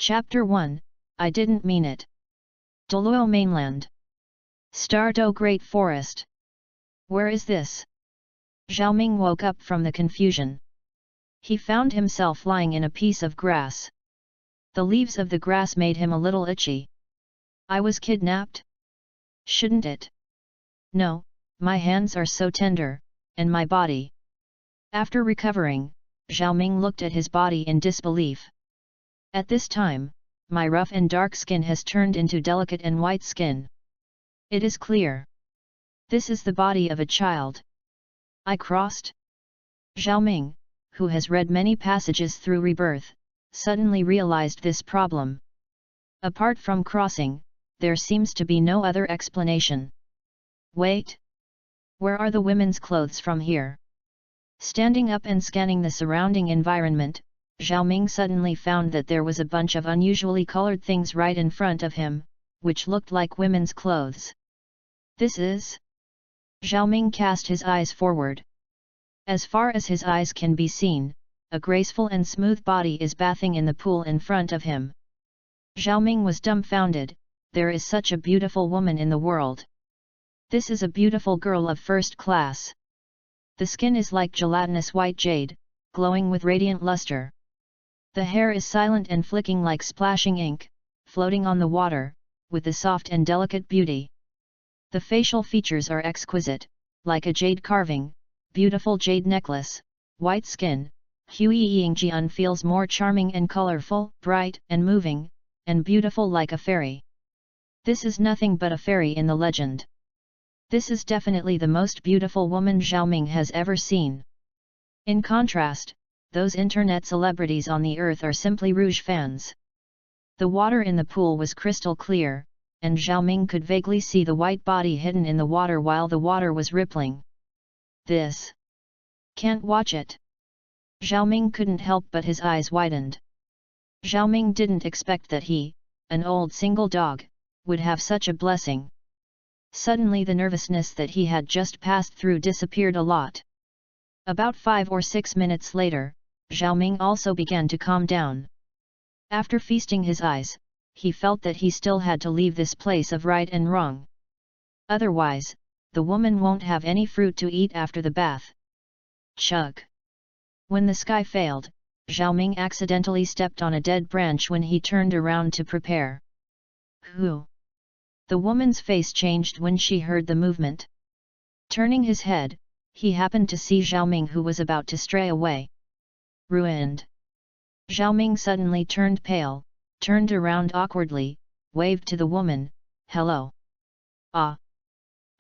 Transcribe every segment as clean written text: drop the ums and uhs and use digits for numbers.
Chapter 1, I didn't mean it. Douluo mainland. Stardo Great Forest. Where is this? Xiaoming woke up from the confusion. He found himself lying in a piece of grass. The leaves of the grass made him a little itchy. I was kidnapped? Shouldn't it? No, my hands are so tender, and my body. After recovering, Xiaoming looked at his body in disbelief. At this time, my rough and dark skin has turned into delicate and white skin. It is clear. This is the body of a child. I crossed? Xiaoming, who has read many passages through rebirth, suddenly realized this problem. Apart from crossing, there seems to be no other explanation. Wait! Where are the women's clothes from here? Standing up and scanning the surrounding environment, Xiaoming suddenly found that there was a bunch of unusually colored things right in front of him, which looked like women's clothes. This is? Xiaoming cast his eyes forward. As far as his eyes can be seen, a graceful and smooth body is bathing in the pool in front of him. Xiaoming was dumbfounded. There is such a beautiful woman in the world. This is a beautiful girl of first class. The skin is like gelatinous white jade, glowing with radiant luster. The hair is silent and flicking like splashing ink, floating on the water, with a soft and delicate beauty. The facial features are exquisite, like a jade carving, beautiful jade necklace, white skin. Hui Yingjian feels more charming and colorful, bright and moving, and beautiful like a fairy. This is nothing but a fairy in the legend. This is definitely the most beautiful woman Xiaoming has ever seen. In contrast, those internet celebrities on the earth are simply Rouge fans. The water in the pool was crystal clear, and Xiaoming could vaguely see the white body hidden in the water while the water was rippling. This. Can't watch it. Xiaoming couldn't help but his eyes widened. Xiaoming didn't expect that he, an old single dog, would have such a blessing. Suddenly the nervousness that he had just passed through disappeared a lot. About 5 or 6 minutes later, Xiaoming also began to calm down. After feasting his eyes, he felt that he still had to leave this place of right and wrong. Otherwise, the woman won't have any fruit to eat after the bath. Chug! When the sky failed, Xiaoming accidentally stepped on a dead branch when he turned around to prepare. Who? The woman's face changed when she heard the movement. Turning his head, he happened to see Xiaoming, who was about to stray away. Ruined! Xiaoming suddenly turned pale, turned around awkwardly, waved to the woman, "Hello." "Ah!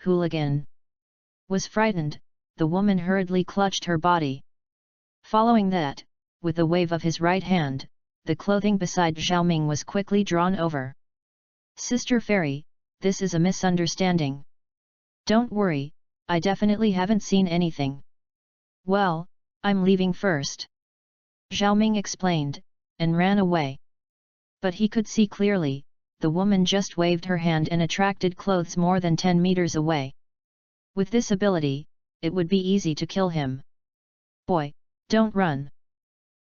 Hooligan!" Was frightened, the woman hurriedly clutched her body. Following that, with a wave of his right hand, the clothing beside Xiaoming was quickly drawn over. "Sister Fairy, this is a misunderstanding. Don't worry, I definitely haven't seen anything." "Well, I'm leaving first," Xiaoming explained, and ran away. But he could see clearly, the woman just waved her hand and attracted clothes more than 10 meters away. With this ability, it would be easy to kill him. "Boy, don't run.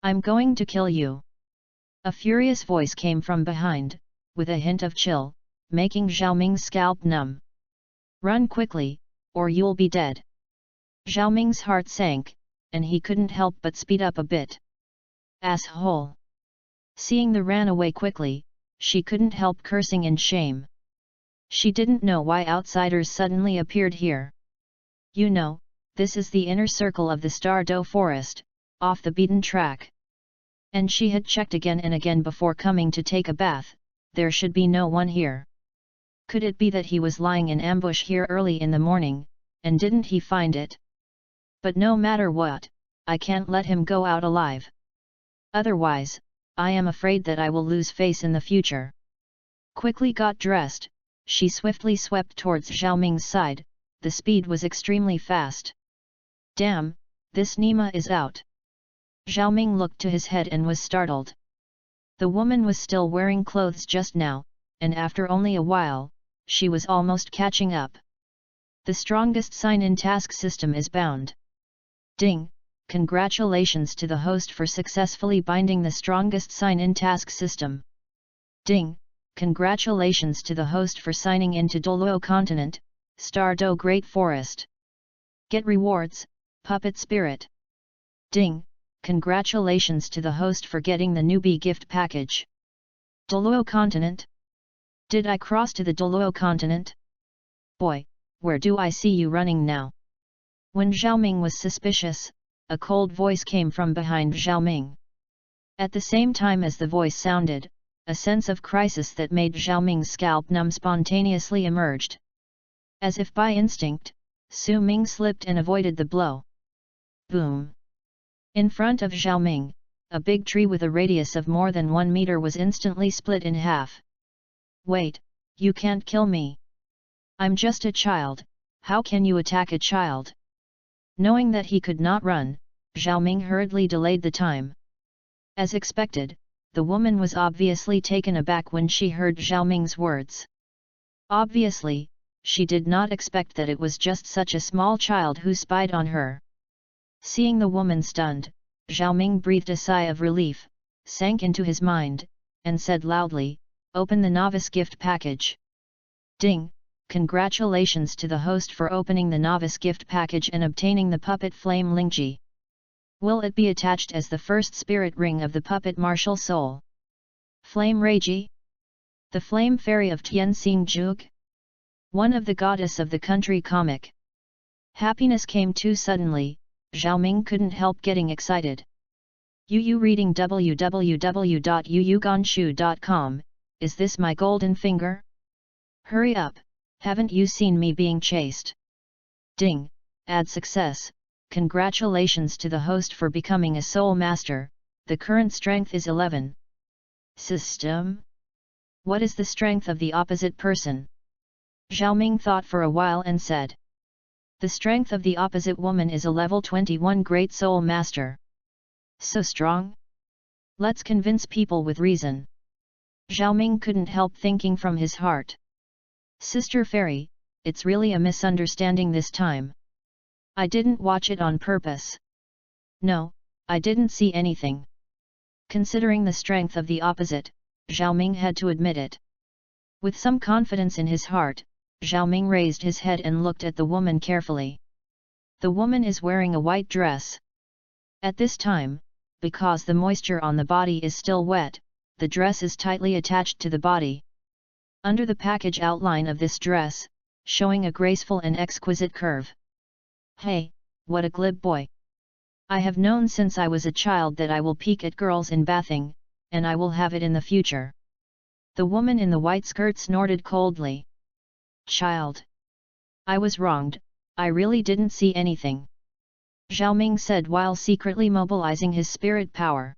I'm going to kill you." A furious voice came from behind, with a hint of chill, making Xiaoming's scalp numb. "Run quickly, or you'll be dead." Xiaoming's heart sank, and he couldn't help but speed up a bit. "Asshole!" Seeing the ran away quickly, she couldn't help cursing in shame. She didn't know why outsiders suddenly appeared here. You know, this is the inner circle of the Stardo forest, off the beaten track. And she had checked again and again before coming to take a bath. There should be no one here. Could it be that he was lying in ambush here early in the morning, and didn't he find it? But no matter what, I can't let him go out alive. Otherwise, I am afraid that I will lose face in the future. Quickly got dressed, she swiftly swept towards Xiaoming's side. The speed was extremely fast. "Damn, this Nima is out." Xiaoming looked to his head and was startled. The woman was still wearing clothes just now, and after only a while, she was almost catching up. The strongest sign in task system is bound. Ding! Congratulations to the host for successfully binding the strongest sign in task system. Ding! Congratulations to the host for signing into Douluo continent, Stardo Great Forest. Get rewards, Puppet Spirit. Ding! Congratulations to the host for getting the newbie gift package. Douluo continent? Did I cross to the Douluo continent? Boy, where do I see you running now? When Xiaoming was suspicious, a cold voice came from behind Xiaoming. At the same time as the voice sounded, a sense of crisis that made Xiaoming's scalp numb spontaneously emerged. As if by instinct, Su Ming slipped and avoided the blow. Boom! In front of Xiaoming, a big tree with a radius of more than 1 meter was instantly split in half. Wait, you can't kill me. I'm just a child, how can you attack a child? Knowing that he could not run, Xiaoming hurriedly delayed the time. As expected, the woman was obviously taken aback when she heard Xiaoming's words. Obviously, she did not expect that it was just such a small child who spied on her. Seeing the woman stunned, Xiaoming breathed a sigh of relief, sank into his mind, and said loudly, "Open the novice gift package." Ding! Congratulations to the host for opening the novice gift package and obtaining the puppet flame Lingji. Will it be attached as the first spirit ring of the puppet martial soul? Flame Reiji? The flame fairy of Tianxing-Juk? One of the goddess of the country comic. Happiness came too suddenly, Xiaoming couldn't help getting excited. Yu reading www.yuyuganshu.com, is this my golden finger? Hurry up, haven't you seen me being chased? Ding! Ad success! Congratulations to the host for becoming a soul master, the current strength is 11. System? What is the strength of the opposite person? Xiaoming thought for a while and said. The strength of the opposite woman is a level 21 Great Soul Master. So strong? Let's convince people with reason. Xiaoming couldn't help thinking from his heart. Sister Fairy, it's really a misunderstanding this time. I didn't watch it on purpose. No, I didn't see anything. Considering the strength of the opposite, Xiaoming had to admit it. With some confidence in his heart, Xiaoming raised his head and looked at the woman carefully. The woman is wearing a white dress. At this time, because the moisture on the body is still wet, the dress is tightly attached to the body. Under the package outline of this dress, showing a graceful and exquisite curve. Hey, what a glib boy! I have known since I was a child that I will peek at girls in bathing, and I will have it in the future. The woman in the white skirt snorted coldly. Child! I was wronged, I really didn't see anything. Xiaoming said while secretly mobilizing his spirit power.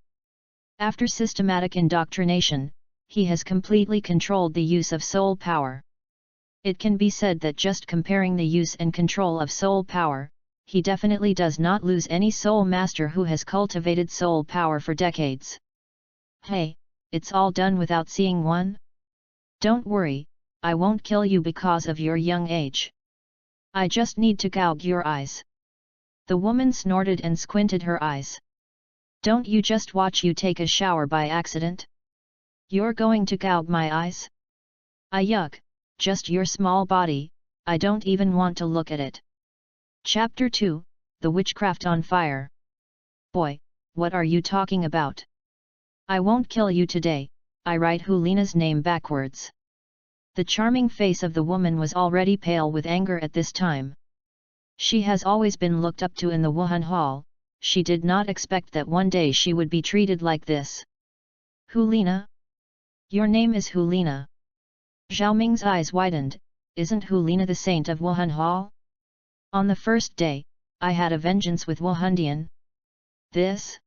After systematic indoctrination, he has completely controlled the use of soul power. It can be said that just comparing the use and control of soul power, he definitely does not lose any soul master who has cultivated soul power for decades. Hey, it's all done without seeing one? Don't worry, I won't kill you because of your young age. I just need to gouge your eyes. The woman snorted and squinted her eyes. Don't you just watch you take a shower by accident? You're going to gouge my eyes? Yuck, just your small body, I don't even want to look at it. Chapter 2, The Witchcraft on Fire. Boy, what are you talking about? I won't kill you today, I write Hulina's name backwards. The charming face of the woman was already pale with anger at this time. She has always been looked up to in the Wuhan Hall, she did not expect that one day she would be treated like this. Hulina? Your name is Hulina. Xiaoming's eyes widened, isn't Hulina the saint of Wuhan Hall? On the first day, I had a vengeance with Wuhandian. This?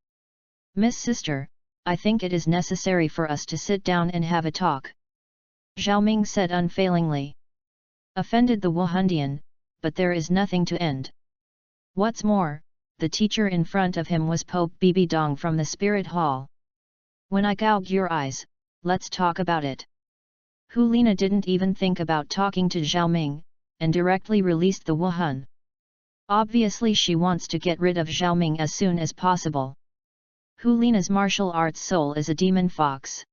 Miss Sister, I think it is necessary for us to sit down and have a talk. Xiaoming said unfailingly. Offended the Wuhandian, but there is nothing to end. What's more, the teacher in front of him was Pope Bibi Dong from the Spirit Hall. When I gouge your eyes, let's talk about it. Hulina didn't even think about talking to Xiaoming, and directly released the Wuhan. Obviously she wants to get rid of Xiaoming as soon as possible. Hulina's martial arts soul is a demon fox.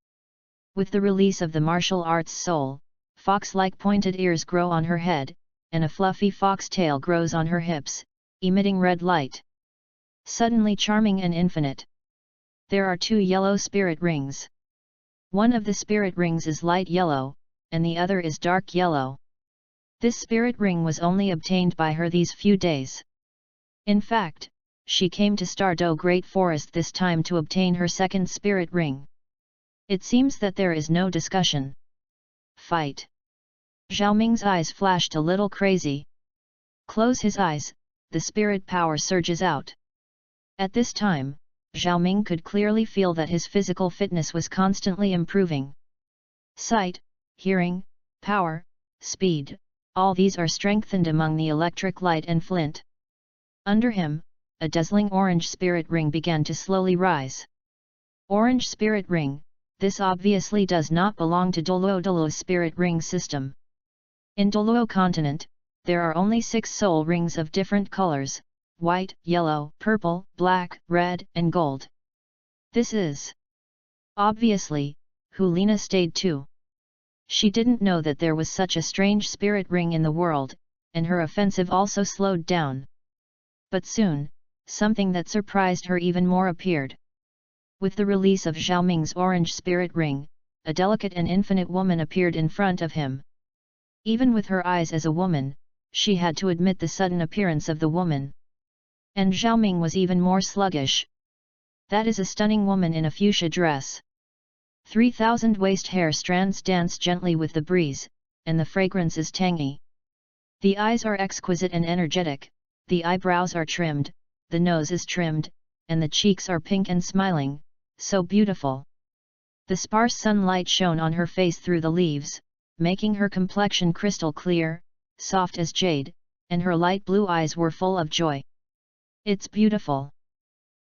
With the release of the martial arts soul, fox-like pointed ears grow on her head, and a fluffy fox tail grows on her hips, emitting red light. Suddenly charming and infinite. There are 2 yellow spirit rings. One of the spirit rings is light yellow, and the other is dark yellow. This spirit ring was only obtained by her these few days. In fact, she came to Stardo Great Forest this time to obtain her second spirit ring. It seems that there is no discussion. Fight. Zhao Ming's eyes flashed a little crazy. Close his eyes, the spirit power surges out. At this time, Zhao Ming could clearly feel that his physical fitness was constantly improving. Sight, hearing, power, speed, all these are strengthened among the electric light and flint. Under him, a dazzling orange spirit ring began to slowly rise. Orange spirit ring, this obviously does not belong to Douluo's spirit ring system. In Douluo continent, there are only 6 soul rings of different colors: white, yellow, purple, black, red, and gold. This is. Obviously, Hulina stayed too. She didn't know that there was such a strange spirit ring in the world, and her offensive also slowed down. But soon, something that surprised her even more appeared. With the release of Zhao Ming's orange spirit ring, a delicate and infinite woman appeared in front of him. Even with her eyes as a woman, she had to admit the sudden appearance of the woman. And Zhao Ming was even more sluggish. That is a stunning woman in a fuchsia dress. 3,000 waist hair strands dance gently with the breeze, and the fragrance is tangy. The eyes are exquisite and energetic, the eyebrows are trimmed, the nose is trimmed, and the cheeks are pink and smiling, so beautiful. The sparse sunlight shone on her face through the leaves, making her complexion crystal clear, soft as jade, and her light blue eyes were full of joy. It's beautiful.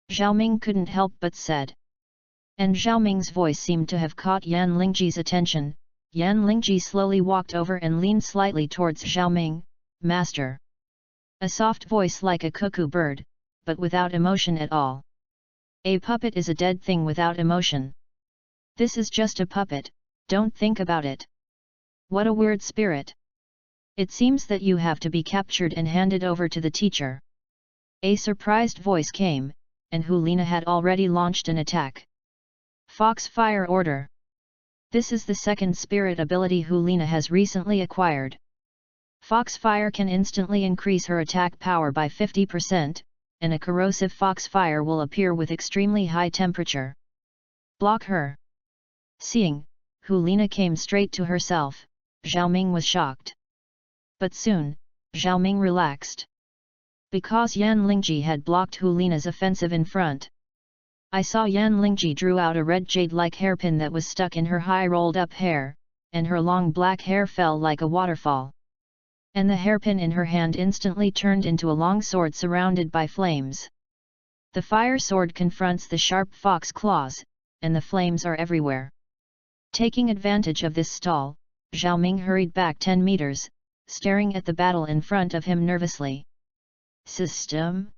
Zhao Ming couldn't help but said. And Zhao Ming's voice seemed to have caught Yan Lingji's attention. Yan Lingji slowly walked over and leaned slightly towards Zhao Ming. Master. A soft voice like a cuckoo bird, but without emotion at all. A puppet is a dead thing without emotion. This is just a puppet, don't think about it. What a weird spirit. It seems that you have to be captured and handed over to the teacher. A surprised voice came, and Hulina had already launched an attack. Fox Fire Order. This is the second spirit ability Hulina has recently acquired. Fox Fire can instantly increase her attack power by 50%, and a corrosive fox fire will appear with extremely high temperature. Block her. Seeing, Hulina came straight to herself, Zhao Ming was shocked. But soon, Zhao Ming relaxed. Because Yan Lingji had blocked Hulina's offensive in front. I saw Yan Lingji drew out a red jade-like hairpin that was stuck in her high rolled-up hair, and her long black hair fell like a waterfall. And the hairpin in her hand instantly turned into a long sword surrounded by flames. The fire sword confronts the sharp fox claws, and the flames are everywhere. Taking advantage of this stall, Zhao Ming hurried back 10 meters, staring at the battle in front of him nervously. System?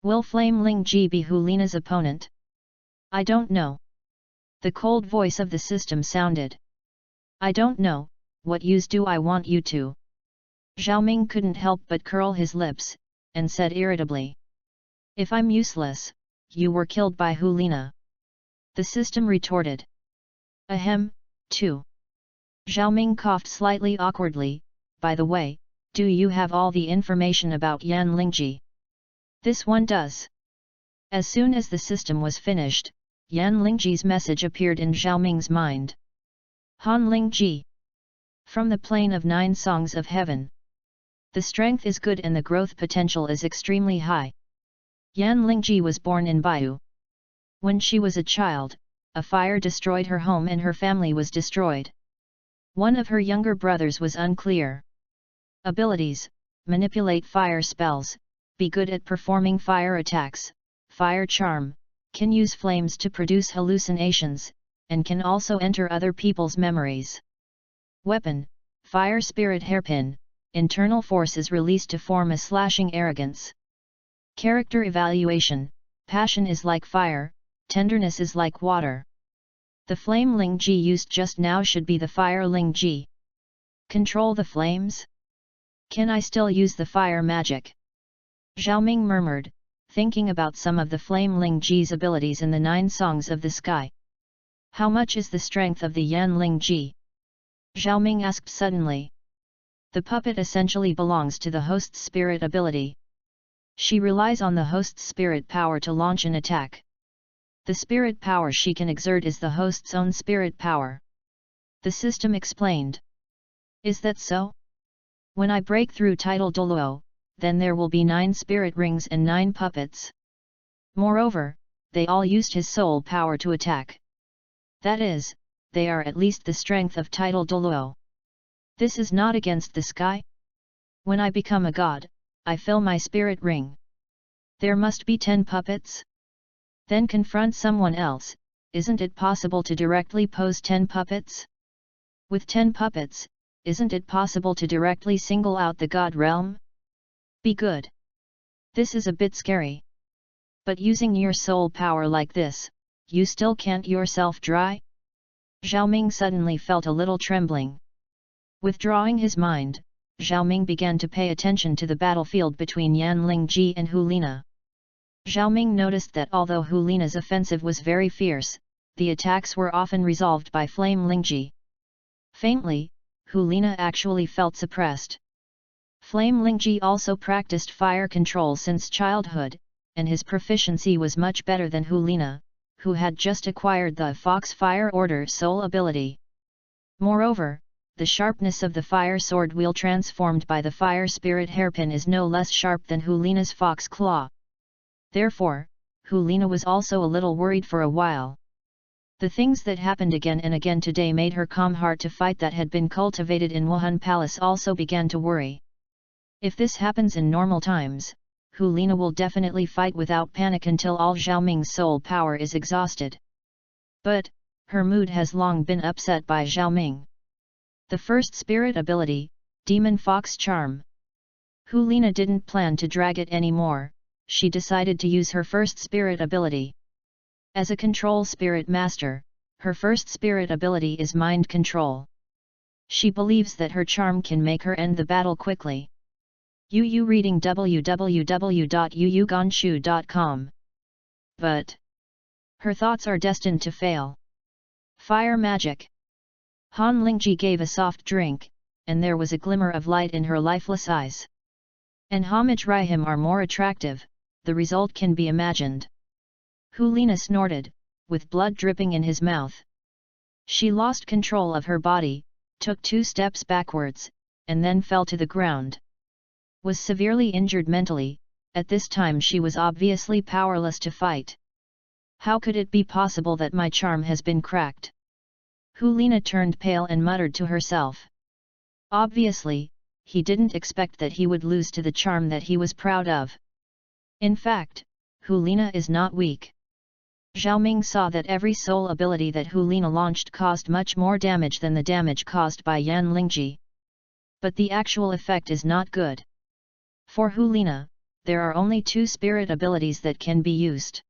Will Flame Lingji be Hulina's opponent? I don't know. The cold voice of the system sounded. I don't know, what use do I want you to? Zhao Ming couldn't help but curl his lips, and said irritably. If I'm useless, you were killed by Hulina. The system retorted. Ahem, too. Zhao Ming coughed slightly awkwardly. By the way, do you have all the information about Yan Lingji? This one does. As soon as the system was finished, Yan Lingji's message appeared in Zhao Ming's mind. Han Lingji. From the plane of 9 songs of heaven. The strength is good and the growth potential is extremely high. Yan Lingji was born in Baiyu. When she was a child, a fire destroyed her home and her family was destroyed. One of her younger brothers was unclear. Abilities: manipulate fire spells, be good at performing fire attacks, fire charm, can use flames to produce hallucinations, and can also enter other people's memories. Weapon: fire spirit hairpin, internal force is released to form a slashing arrogance. Character evaluation: passion is like fire, tenderness is like water. The flame Ling Ji used just now should be the fire Ling Ji. Control the flames? Can I still use the fire magic? Zhao Ming murmured, thinking about some of the flame Ling Ji's abilities in the 9 songs of the sky. How much is the strength of the Yan Ling Ji? Zhao Ming asked suddenly. The puppet essentially belongs to the host's spirit ability. She relies on the host's spirit power to launch an attack. The spirit power she can exert is the host's own spirit power. The system explained. Is that so? When I break through title Douluo, then there will be 9 spirit rings and 9 puppets. Moreover, they all used his soul power to attack. That is, they are at least the strength of title Douluo. This is not against the sky? When I become a god, I fill my spirit ring. There must be 10 puppets? Then confront someone else. Isn't it possible to directly pose 10 puppets? With 10 puppets, isn't it possible to directly single out the god realm? Be good. This is a bit scary. But using your soul power like this, you still can't yourself dry? Zhao Ming suddenly felt a little trembling. Withdrawing his mind, Zhao Ming began to pay attention to the battlefield between Yan Ling Ji and Hu Lina. Zhao Ming noticed that although Hu Lina's offensive was very fierce, the attacks were often resolved by Flame Ling Ji. Faintly, Hu Lina actually felt suppressed. Flame Ling Ji also practiced fire control since childhood, and his proficiency was much better than Hu Lina, who had just acquired the Fox Fire Order soul ability. Moreover, the sharpness of the fire sword wheel transformed by the fire spirit hairpin is no less sharp than Hu Lina's fox claw. Therefore, Hu Lina was also a little worried for a while. The things that happened again and again today made her calm heart to fight that had been cultivated in Wuhan Palace also began to worry. If this happens in normal times, Hu Lina will definitely fight without panic until all Zhao Ming's soul power is exhausted. But, her mood has long been upset by Zhao Ming. The first spirit ability, Demon Fox Charm. Hu Lina didn't plan to drag it anymore, she decided to use her first spirit ability. As a control spirit master, her first spirit ability is mind control. She believes that her charm can make her end the battle quickly. Yu reading www.yuyugonshu.com. But her thoughts are destined to fail. Fire magic. Han Lingji gave a soft drink, and there was a glimmer of light in her lifeless eyes. And homage Rihim are more attractive, the result can be imagined. Hu Lina snorted, with blood dripping in his mouth. She lost control of her body, took 2 steps backwards, and then fell to the ground. Was severely injured mentally, at this time she was obviously powerless to fight. How could it be possible that my charm has been cracked? Hu Lina turned pale and muttered to herself. Obviously, he didn't expect that he would lose to the charm that he was proud of. In fact, Hu Lina is not weak. Zhao Ming saw that every soul ability that Hu Lina launched caused much more damage than the damage caused by Yan Lingji. But the actual effect is not good. For Hu Lina, there are only 2 spirit abilities that can be used.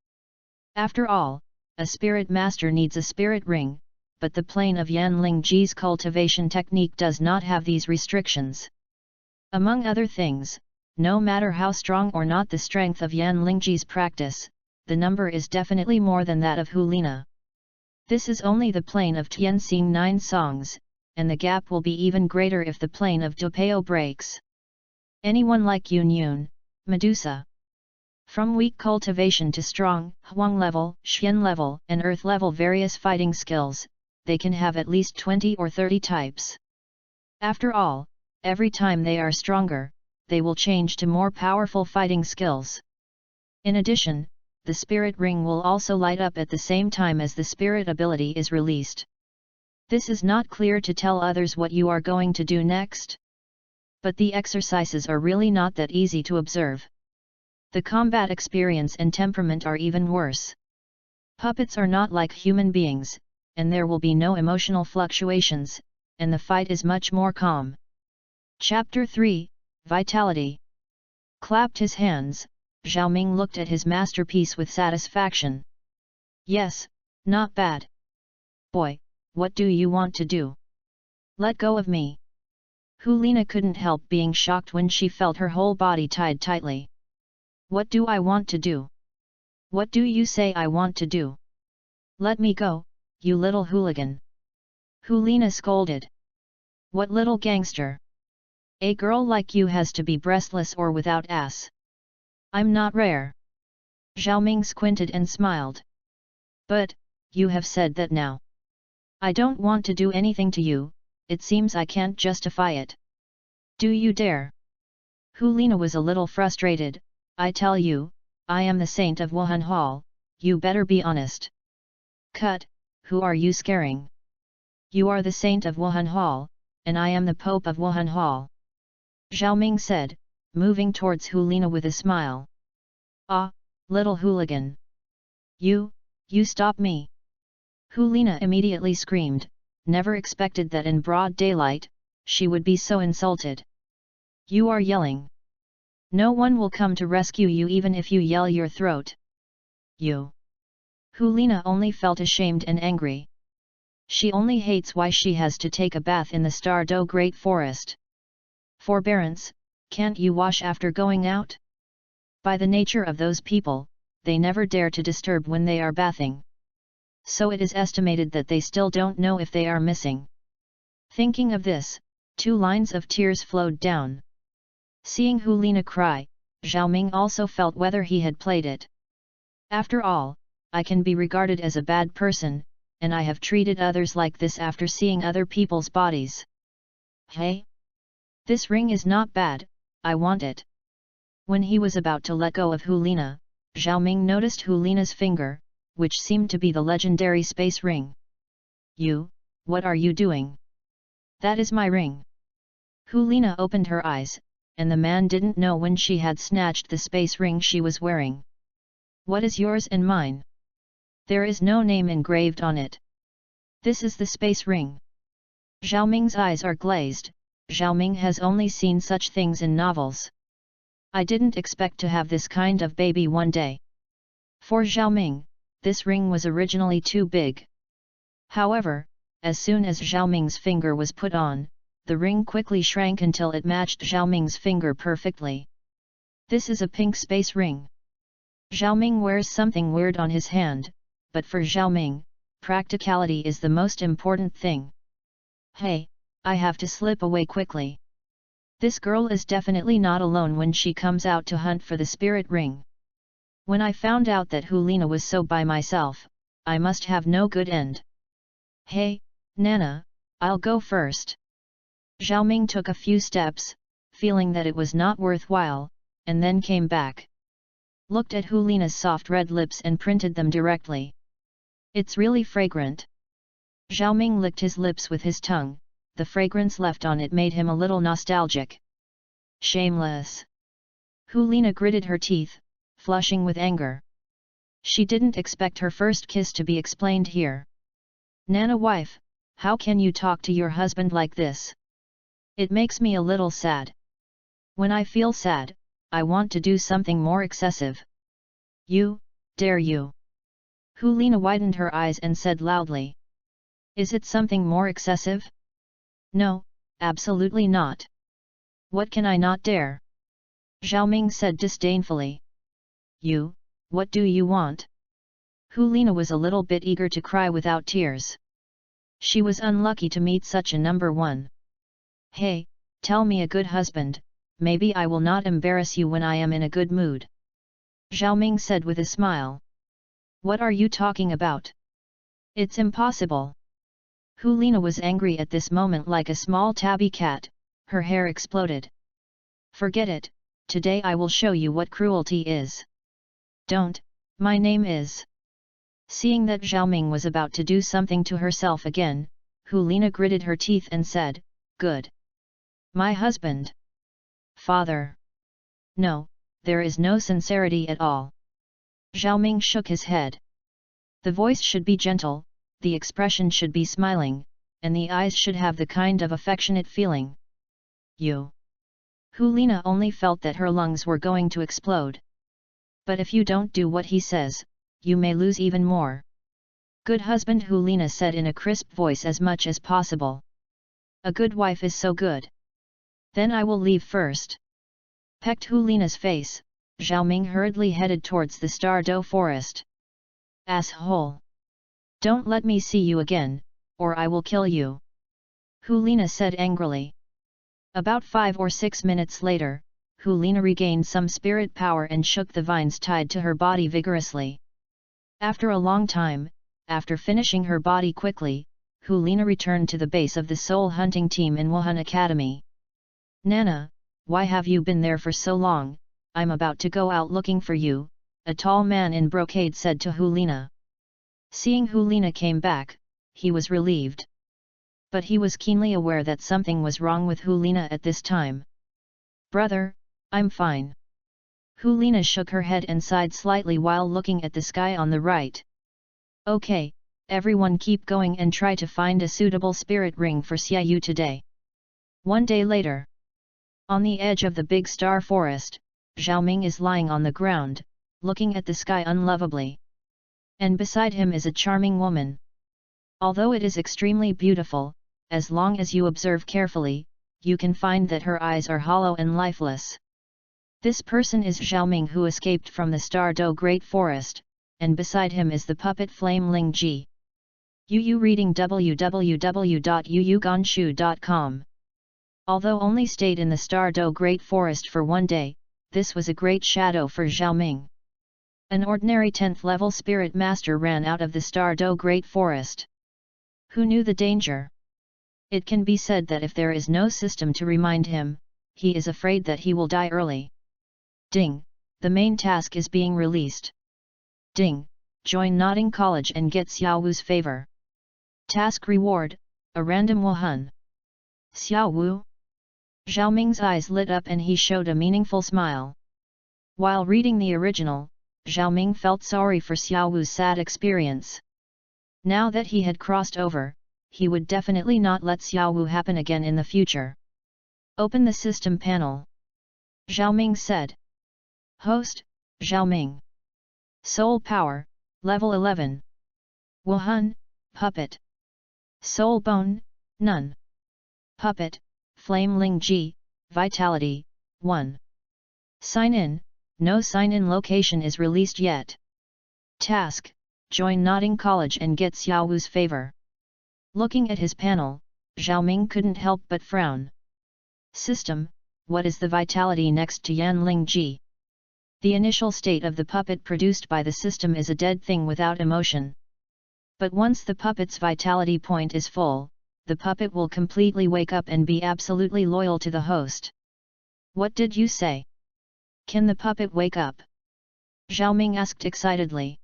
After all, a spirit master needs a spirit ring, but the plane of Yan Lingji's cultivation technique does not have these restrictions. Among other things, no matter how strong or not the strength of Yan Lingji's practice, the number is definitely more than that of Hu Lina. This is only the plane of Tianxing 9 songs, and the gap will be even greater if the plane of Douluo breaks. Anyone like Yun, Medusa. From weak cultivation to strong, Huang level, Xian level, and Earth level various fighting skills, they can have at least 20 or 30 types. After all, every time they are stronger, they will change to more powerful fighting skills. In addition, the spirit ring will also light up at the same time as the spirit ability is released. This is not clear to tell others what you are going to do next. But the exercises are really not that easy to observe. The combat experience and temperament are even worse. Puppets are not like human beings, and there will be no emotional fluctuations, and the fight is much more calm. Chapter 3, Vitality. Clapped his hands, Zhao Ming looked at his masterpiece with satisfaction. Yes, not bad. Boy, what do you want to do? Let go of me. Hulina couldn't help being shocked when she felt her whole body tied tightly. What do I want to do? What do you say I want to do? Let me go, you little hooligan. Hulina scolded. What little gangster? A girl like you has to be breastless or without ass. I'm not rare. Xiaoming squinted and smiled. But, you have said that now. I don't want to do anything to you, it seems I can't justify it. Do you dare? Hulina was a little frustrated. I tell you, I am the saint of Wuhan Hall, you better be honest. Cut, who are you scaring? You are the saint of Wuhan Hall, and I am the Pope of Wuhan Hall. Xiaoming said, moving towards Hulina with a smile. Ah, little hooligan. You stop me. Hulina immediately screamed, never expected that in broad daylight, she would be so insulted. You are yelling. No one will come to rescue you even if you yell your throat. You. Hulina only felt ashamed and angry. She only hates why she has to take a bath in the Stardo Great Forest. Forbearance, can't you wash after going out? By the nature of those people, they never dare to disturb when they are bathing. So it is estimated that they still don't know if they are missing. Thinking of this, 2 lines of tears flowed down. Seeing Hulina cry, Xiaoming also felt whether he had played it. After all, I can be regarded as a bad person, and I have treated others like this after seeing other people's bodies. Hey? This ring is not bad, I want it. When he was about to let go of Hulina, Xiaoming noticed Hulina's finger, which seemed to be the legendary space ring. You, what are you doing? That is my ring. Hulina opened her eyes, and the man didn't know when she had snatched the space ring she was wearing. What is yours and mine? There is no name engraved on it. This is the space ring. Xiaoming's eyes are glazed. Xiaoming has only seen such things in novels. I didn't expect to have this kind of baby one day. For Xiaoming, this ring was originally too big. However, as soon as Xiaoming's finger was put on, the ring quickly shrank until it matched Xiaoming's finger perfectly. This is a pink space ring. Xiaoming wears something weird on his hand, but for Xiaoming, practicality is the most important thing. Hey, I have to slip away quickly. This girl is definitely not alone when she comes out to hunt for the spirit ring. When I found out that Hulina was so by myself, I must have no good end. Hey, Nana, I'll go first. Xiaoming took a few steps, feeling that it was not worthwhile, and then came back. Looked at Hulina's soft red lips and printed them directly. It's really fragrant. Xiaoming licked his lips with his tongue, the fragrance left on it made him a little nostalgic. Shameless. Hulina gritted her teeth, flushing with anger. She didn't expect her first kiss to be explained here. Nana wife, how can you talk to your husband like this? It makes me a little sad. When I feel sad, I want to do something more excessive. You, dare you? Hulina widened her eyes and said loudly. Is it something more excessive? No, absolutely not. What can I not dare? Xiaoming said disdainfully. You, what do you want? Hulina was a little bit eager to cry without tears. She was unlucky to meet such a number one. Hey, tell me a good husband, maybe I will not embarrass you when I am in a good mood. Xiaoming said with a smile. What are you talking about? It's impossible. Hulina was angry at this moment like a small tabby cat, her hair exploded. Forget it, today I will show you what cruelty is. Don't, my name is. Seeing that Xiaoming was about to do something to herself again, Hulina gritted her teeth and said, Good. My husband. Father. No, there is no sincerity at all. Xiaoming shook his head. The voice should be gentle, the expression should be smiling, and the eyes should have the kind of affectionate feeling. You. Hulina only felt that her lungs were going to explode. But if you don't do what he says, you may lose even more. Good husband, Hulina said in a crisp voice as much as possible. A good wife is so good. Then I will leave first. Pecked Hulina's face, Xiaoming hurriedly headed towards the Stardo forest. Asshole! Don't let me see you again, or I will kill you. Hulina said angrily. About 5 or 6 minutes later, Hulina regained some spirit power and shook the vines tied to her body vigorously. After a long time, after finishing her body quickly, Hulina returned to the base of the soul hunting team in Wuhan Academy. Nana, why have you been there for so long? I'm about to go out looking for you, a tall man in brocade said to Hulina. Seeing Hulina came back, he was relieved. But he was keenly aware that something was wrong with Hulina at this time. Brother, I'm fine. Hulina shook her head and sighed slightly while looking at the sky on the right. Okay, everyone keep going and try to find a suitable spirit ring for Xiaoyu today. One day later. On the edge of the big star forest, Xiaoming is lying on the ground, looking at the sky unlovably. And beside him is a charming woman. Although it is extremely beautiful, as long as you observe carefully, you can find that her eyes are hollow and lifeless. This person is Xiaoming, who escaped from the Stardo Great Forest, and beside him is the puppet Flame Ling Ji. Yu reading www.yuyuganshu.com. Although only stayed in the Stardo Great Forest for one day, this was a great shadow for Xiaoming. An ordinary 10th level spirit master ran out of the Stardo Great Forest. Who knew the danger? It can be said that if there is no system to remind him, he is afraid that he will die early. Ding, the main task is being released. Ding, join Nodding College and get Xiaowu's favor. Task reward, a random Wuhan. Xiaowu? Xiaoming's eyes lit up and he showed a meaningful smile. While reading the original, Xiaoming felt sorry for Xiaowu's sad experience. Now that he had crossed over, he would definitely not let Xiaowu happen again in the future. Open the system panel. Xiaoming said. Host, Xiaoming. Soul Power, Level 11. Wuhan, Puppet. Soul Bone, None. Puppet, Flame Ling Ji, Vitality, 1. Sign in, no sign-in location is released yet. Task, join Nodding College and get Xiaowu's favor. Looking at his panel, Xiaoming couldn't help but frown. System, what is the vitality next to Yan Ling Ji? The initial state of the puppet produced by the system is a dead thing without emotion. But once the puppet's vitality point is full, the puppet will completely wake up and be absolutely loyal to the host. What did you say? Can the puppet wake up? Xiaoming asked excitedly.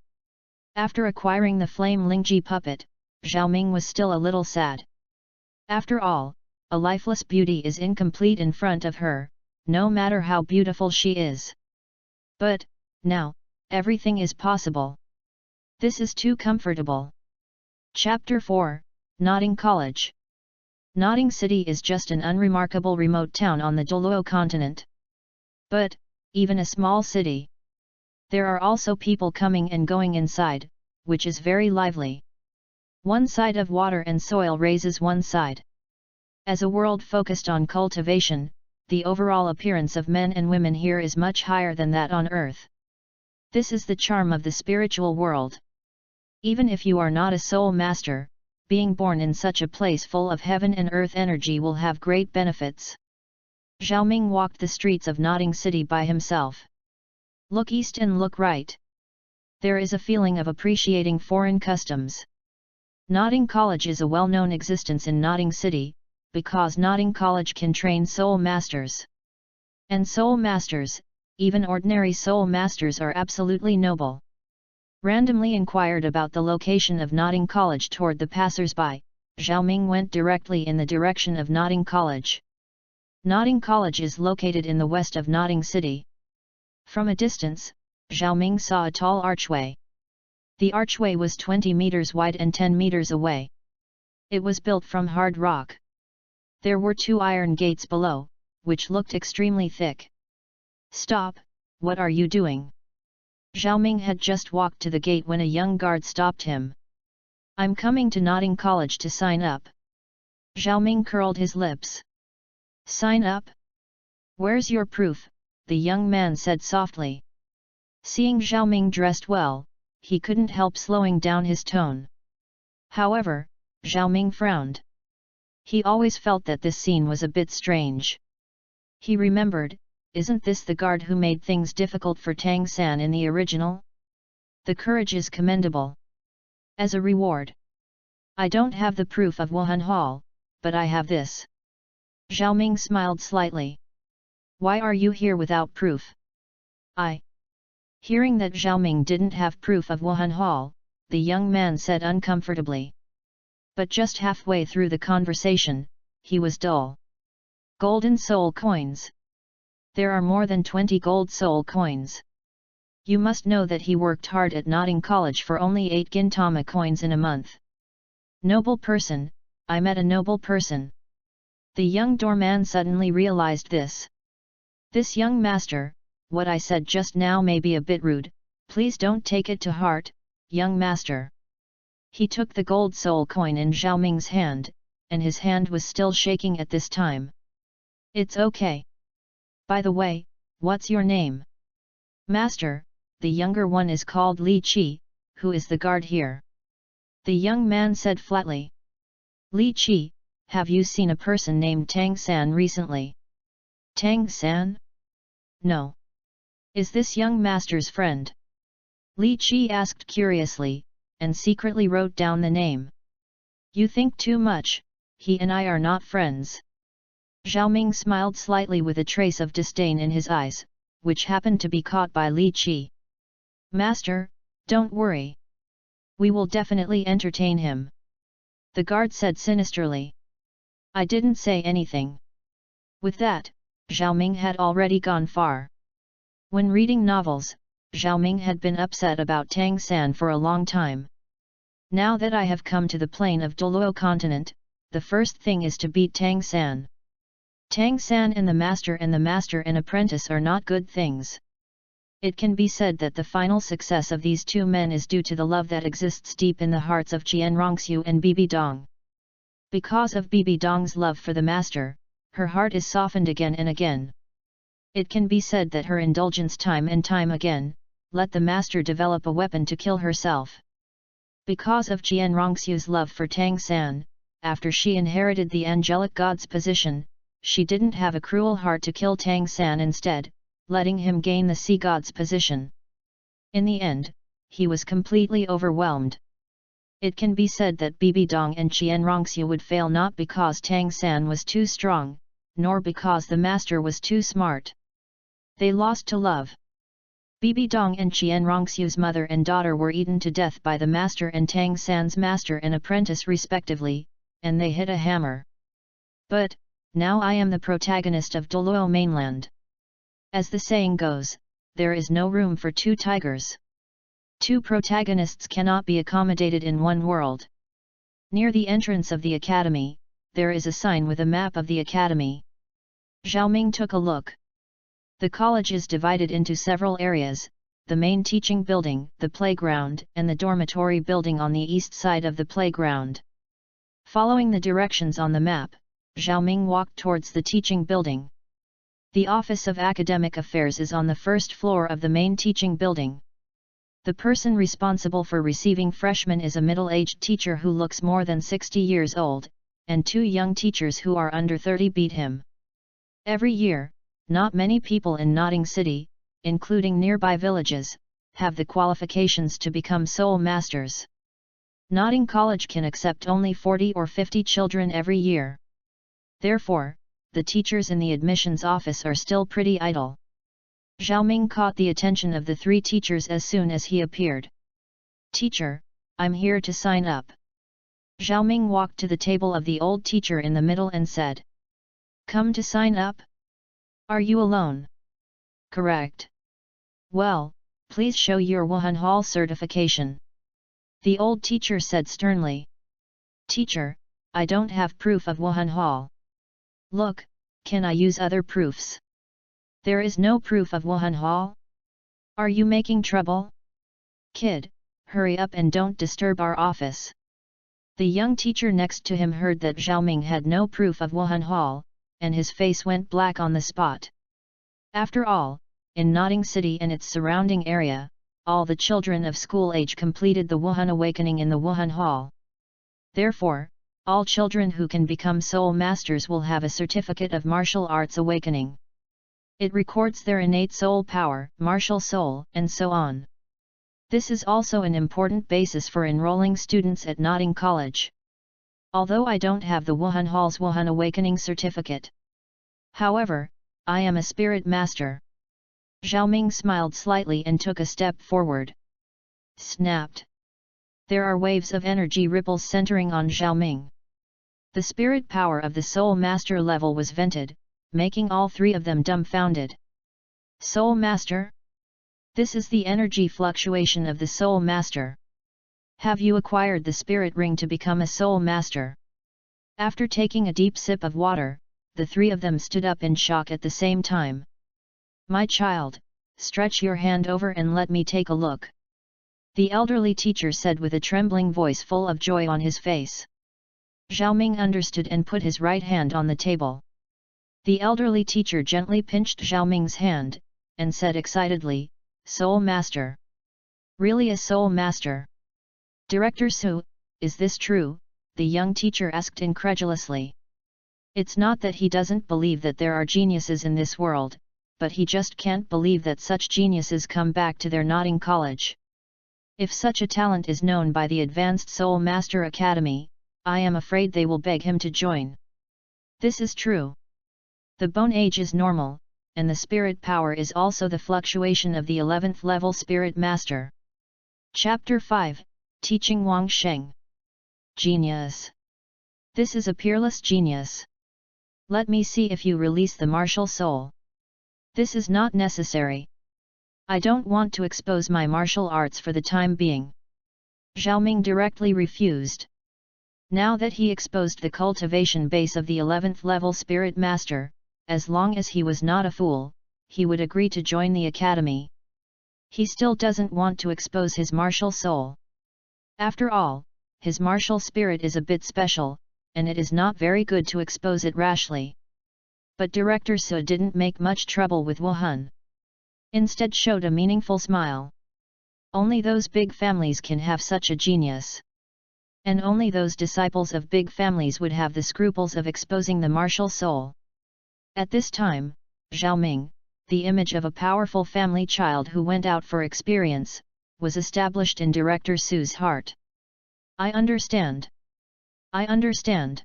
After acquiring the Flame Lingji puppet, Xiaoming was still a little sad. After all, a lifeless beauty is incomplete in front of her, no matter how beautiful she is. But, now, everything is possible. This is too comfortable. Chapter 4, Nodding College. Nodding City is just an unremarkable remote town on the Douluo continent. But, even a small city. There are also people coming and going inside, which is very lively. One side of water and soil raises one side. As a world focused on cultivation, the overall appearance of men and women here is much higher than that on Earth. This is the charm of the spiritual world. Even if you are not a soul master, being born in such a place full of heaven and earth energy will have great benefits. Xiaoming walked the streets of Nodding City by himself. Look east and look right. There is a feeling of appreciating foreign customs. Nodding College is a well-known existence in Nodding City, because Nodding College can train soul masters. And soul masters, even ordinary soul masters, are absolutely noble. Randomly inquired about the location of Nodding College toward the passers-by, Xiaoming went directly in the direction of Nodding College. Nodding College is located in the west of Nodding City. From a distance, Xiaoming saw a tall archway. The archway was 20 meters wide and 10 meters away. It was built from hard rock. There were 2 iron gates below, which looked extremely thick. Stop, what are you doing? Xiaoming had just walked to the gate when a young guard stopped him. I'm coming to Notting College to sign up. Xiaoming curled his lips. Sign up? Where's your proof? The young man said softly. Seeing Xiaoming dressed well, he couldn't help slowing down his tone. However, Xiaoming frowned. He always felt that this scene was a bit strange. He remembered, isn't this the guard who made things difficult for Tang San in the original? The courage is commendable. As a reward. I don't have the proof of Wuhan Hall, but I have this. Xiaoming smiled slightly. Why are you here without proof? Hearing that Xiaoming didn't have proof of Wuhan Hall, the young man said uncomfortably. But just halfway through the conversation, he was dull. Golden soul coins. There are more than 20 gold soul coins. You must know that he worked hard at Notting College for only 8 Gintama coins in a month. Noble person, I met a noble person. The young doorman suddenly realized this. This young master, what I said just now may be a bit rude, please don't take it to heart, young master. He took the gold soul coin in Xiaoming's hand, and his hand was still shaking at this time. It's okay. By the way, what's your name? Master, the younger one is called Li Qi, who is the guard here. The young man said flatly. Li Qi, have you seen a person named Tang San recently? Tang San? No. Is this young master's friend? Li Qi asked curiously, and secretly wrote down the name. You think too much, he and I are not friends. Xiaoming smiled slightly with a trace of disdain in his eyes, which happened to be caught by Li Qi. Master, don't worry. We will definitely entertain him. The guard said sinisterly. I didn't say anything. With that, Xiaoming had already gone far. When reading novels, Xiaoming had been upset about Tang San for a long time. Now that I have come to the plain of Douluo continent, the first thing is to beat Tang San. Tang San and the master and apprentice are not good things. It can be said that the final success of these two men is due to the love that exists deep in the hearts of Qian Rongxiu and Bibi Dong. Because of Bibi Dong's love for the master, her heart is softened again and again. It can be said that her indulgence time and time again, let the master develop a weapon to kill herself. Because of Qian Rongxiu's love for Tang San, after she inherited the angelic god's position, she didn't have a cruel heart to kill Tang San instead, letting him gain the sea god's position. In the end, he was completely overwhelmed. It can be said that Bibi Dong and Qian Rongxiu would fail not because Tang San was too strong, nor because the master was too smart. They lost to love. Bibi Dong and Qian Rongxiu's mother and daughter were eaten to death by the master and Tang San's master and apprentice respectively, and they hit a hammer. But, now I am the protagonist of Douluo mainland. As the saying goes, there is no room for two tigers. Two protagonists cannot be accommodated in one world. Near the entrance of the academy, there is a sign with a map of the academy. Xiaoming took a look. The college is divided into several areas, the main teaching building, the playground, and the dormitory building on the east side of the playground. Following the directions on the map, Xiaoming walked towards the teaching building. The Office of Academic Affairs is on the first floor of the main teaching building. The person responsible for receiving freshmen is a middle-aged teacher who looks more than 60 years old, and two young teachers who are under 30 beat him. Every year, not many people in Notting City, including nearby villages, have the qualifications to become soul masters. Notting College can accept only 40 or 50 children every year. Therefore, the teachers in the admissions office are still pretty idle. Xiaoming caught the attention of the three teachers as soon as he appeared. Teacher, I'm here to sign up. Xiaoming walked to the table of the old teacher in the middle and said. Come to sign up? Are you alone? Correct. Well, please show your Wuhan Hall certification. The old teacher said sternly. Teacher, I don't have proof of Wuhan Hall. Look, can I use other proofs? There is no proof of Wuhan Hall? Are you making trouble? Kid, hurry up and don't disturb our office. The young teacher next to him heard that Xiaoming had no proof of Wuhan Hall, and his face went black on the spot. After all, in Notting City and its surrounding area, all the children of school age completed the Wuhan Awakening in the Wuhan Hall. Therefore, all children who can become soul masters will have a certificate of martial arts awakening. It records their innate soul power, martial soul, and so on. This is also an important basis for enrolling students at Notting College. Although I don't have the Wuhan Hall's Wuhan Awakening certificate. However, I am a spirit master. Xiaoming smiled slightly and took a step forward. Snapped. There are waves of energy ripples centering on Xiaoming. The spirit power of the Soul Master level was vented, making all three of them dumbfounded. Soul Master? This is the energy fluctuation of the Soul Master. Have you acquired the spirit ring to become a Soul Master? After taking a deep sip of water, the three of them stood up in shock at the same time. My child, stretch your hand over and let me take a look. The elderly teacher said with a trembling voice full of joy on his face. Xiaoming understood and put his right hand on the table. The elderly teacher gently pinched Xiaoming's hand, and said excitedly, Soul Master. Really a Soul Master? Director Su, is this true? The young teacher asked incredulously. It's not that he doesn't believe that there are geniuses in this world, but he just can't believe that such geniuses come back to their Notting College. If such a talent is known by the Advanced Soul Master Academy, I am afraid they will beg him to join. This is true. The bone age is normal, and the spirit power is also the fluctuation of the 11th level Spirit Master. Chapter 5, Teaching Wang Sheng. Genius. This is a peerless genius. Let me see if you release the martial soul. This is not necessary. I don't want to expose my martial arts for the time being. Xiaoming directly refused. Now that he exposed the cultivation base of the 11th level Spirit Master, as long as he was not a fool, he would agree to join the academy. He still doesn't want to expose his martial soul. After all, his martial spirit is a bit special, and it is not very good to expose it rashly. But Director Su didn't make much trouble with Wuhan. Instead showed a meaningful smile. Only those big families can have such a genius. And only those disciples of big families would have the scruples of exposing the martial soul. At this time, Xiaoming, the image of a powerful family child who went out for experience, was established in Director Su's heart. I understand. I understand.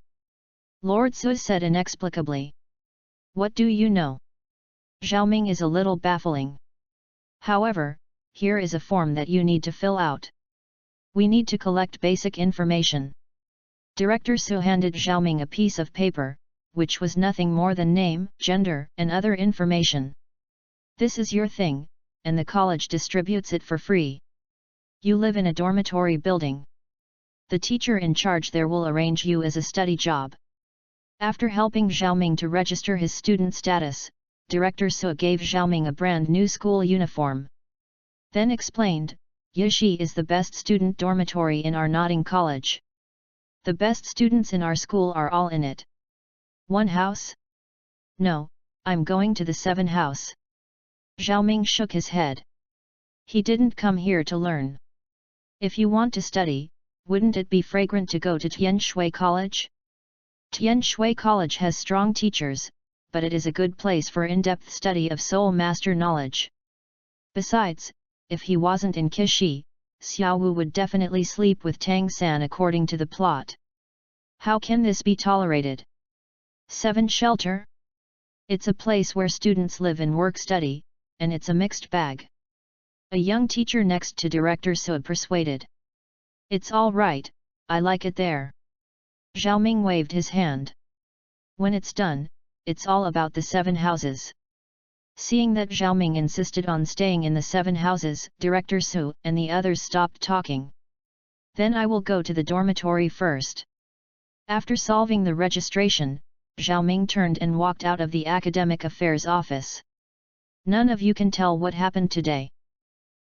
Lord Su said inexplicably. What do you know? Xiaoming is a little baffling. However, here is a form that you need to fill out. We need to collect basic information. Director Su handed Xiaoming a piece of paper, which was nothing more than name, gender, and other information. This is your thing, and the college distributes it for free. You live in a dormitory building. The teacher in charge there will arrange you as a study job. After helping Xiaoming to register his student status, Director Su gave Xiaoming a brand new school uniform. Then explained, Yishi is the best student dormitory in our Notting College. The best students in our school are all in it. One house? No, I'm going to the 7 house. Xiaoming shook his head. He didn't come here to learn. If you want to study, wouldn't it be fragrant to go to Tianshui College? Tianshui College has strong teachers, but it is a good place for in-depth study of soul master knowledge. Besides, if he wasn't in Kishi, Xiaowu would definitely sleep with Tang San according to the plot. How can this be tolerated? 7 Shelter? It's a place where students live and work study, and it's a mixed bag. A young teacher next to Director Su persuaded. It's all right, I like it there. Xiaoming waved his hand. When it's done, it's all about the 7 houses. Seeing that Xiaoming insisted on staying in the 7 houses, Director Su and the others stopped talking. Then I will go to the dormitory first. After solving the registration, Xiaoming turned and walked out of the academic affairs office. None of you can tell what happened today.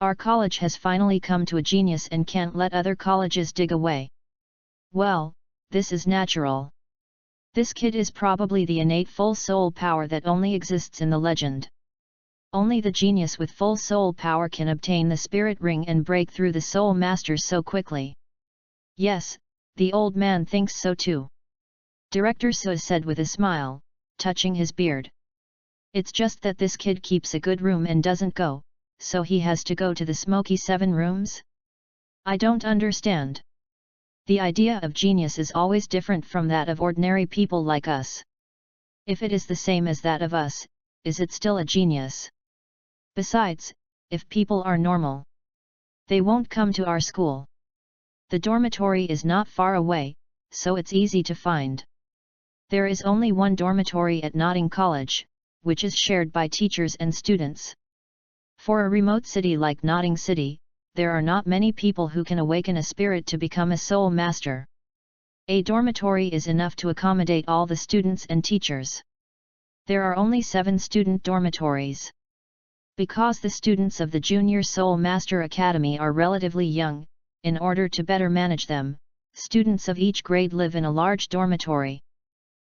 Our college has finally come to a genius and can't let other colleges dig away. Well, this is natural. This kid is probably the innate full soul power that only exists in the legend. Only the genius with full soul power can obtain the spirit ring and break through the soul masters so quickly. Yes, the old man thinks so too. Director Su said with a smile, touching his beard. It's just that this kid keeps a good room and doesn't go, so he has to go to the smoky 7 rooms? I don't understand. The idea of genius is always different from that of ordinary people like us. If it is the same as that of us, is it still a genius? Besides, if people are normal, they won't come to our school. The dormitory is not far away, so it's easy to find. There is only one dormitory at Notting College, which is shared by teachers and students. For a remote city like Notting City, there are not many people who can awaken a spirit to become a soul master. A dormitory is enough to accommodate all the students and teachers. There are only 7 student dormitories. Because the students of the Junior Soul Master Academy are relatively young, in order to better manage them, students of each grade live in a large dormitory.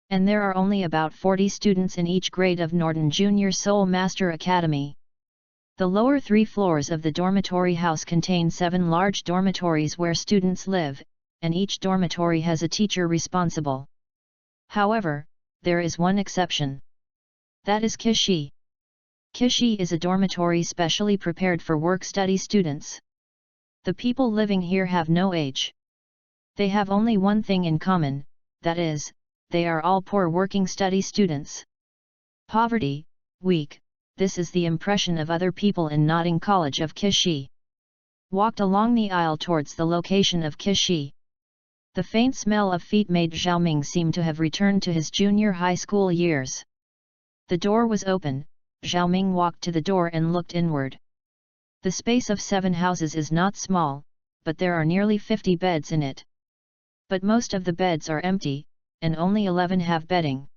And there are only about 40 students in each grade of Norton Junior Soul Master Academy. The lower 3 floors of the dormitory house contain 7 large dormitories where students live, and each dormitory has a teacher responsible. However, there is one exception. That is Kishi. Kishi is a dormitory specially prepared for work-study students. The people living here have no age. They have only one thing in common, that is, they are all poor working-study students. Poverty, weak, this is the impression of other people in Notting College of Kishi. Walked along the aisle towards the location of Kishi. The faint smell of feet made Xiaoming seem to have returned to his junior high school years. The door was open, Xiaoming walked to the door and looked inward. The space of 7 houses is not small, but there are nearly 50 beds in it. But most of the beds are empty, and only 11 have bedding.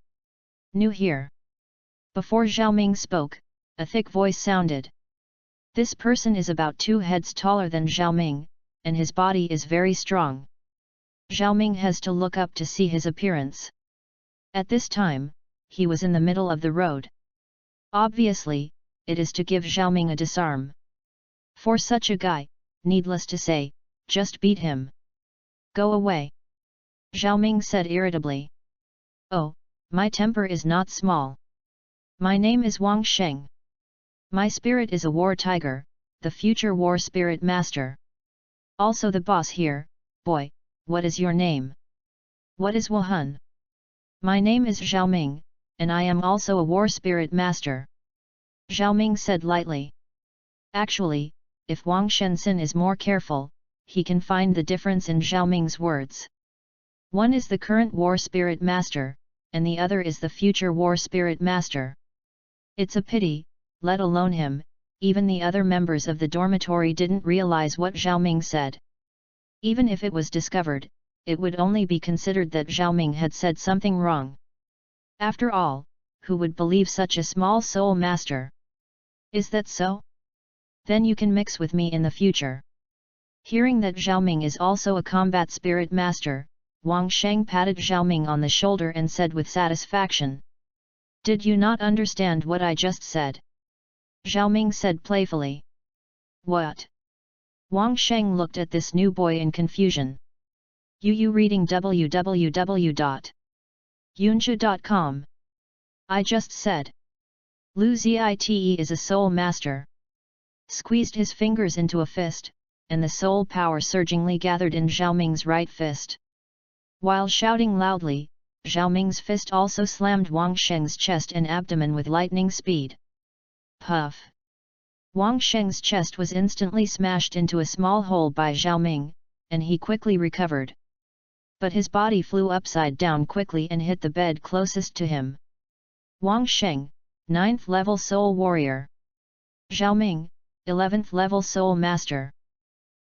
New here. Before Xiaoming spoke, a thick voice sounded. This person is about 2 heads taller than Xiaoming, and his body is very strong. Xiaoming has to look up to see his appearance. At this time, he was in the middle of the road. Obviously, it is to give Xiaoming a disarm. For such a guy, needless to say, just beat him. Go away. Xiaoming said irritably. Oh, my temper is not small. My name is Wang Sheng. My spirit is a war tiger, the future war spirit master. Also the boss here. Boy, what is your name? What is Wuhan? My name is Xiaoming, and I am also a war spirit master. Xiaoming said lightly. Actually, if Wang Shenzhen is more careful, he can find the difference in Xiaoming's words. One is the current war spirit master, and the other is the future war spirit master. It's a pity, let alone him, even the other members of the dormitory didn't realize what Xiaoming said. Even if it was discovered, it would only be considered that Xiaoming had said something wrong. After all, who would believe such a small soul master? Is that so? Then you can mix with me in the future. Hearing that Xiaoming is also a combat spirit master, Wang Sheng patted Xiaoming on the shoulder and said with satisfaction. Did you not understand what I just said? Xiaoming said playfully. What? Wang Sheng looked at this new boy in confusion. You reading www.yunja.com. I just said. Lu Zite is a soul master. Squeezed his fingers into a fist, and the soul power surgingly gathered in Xiaoming's right fist. While shouting loudly, Xiaoming's fist also slammed Wang Sheng's chest and abdomen with lightning speed. Puff! Wang Sheng's chest was instantly smashed into a small hole by Xiaoming, and he quickly recovered. But his body flew upside down quickly and hit the bed closest to him. Wang Sheng, 9th level soul warrior. Xiaoming, 11th level soul master.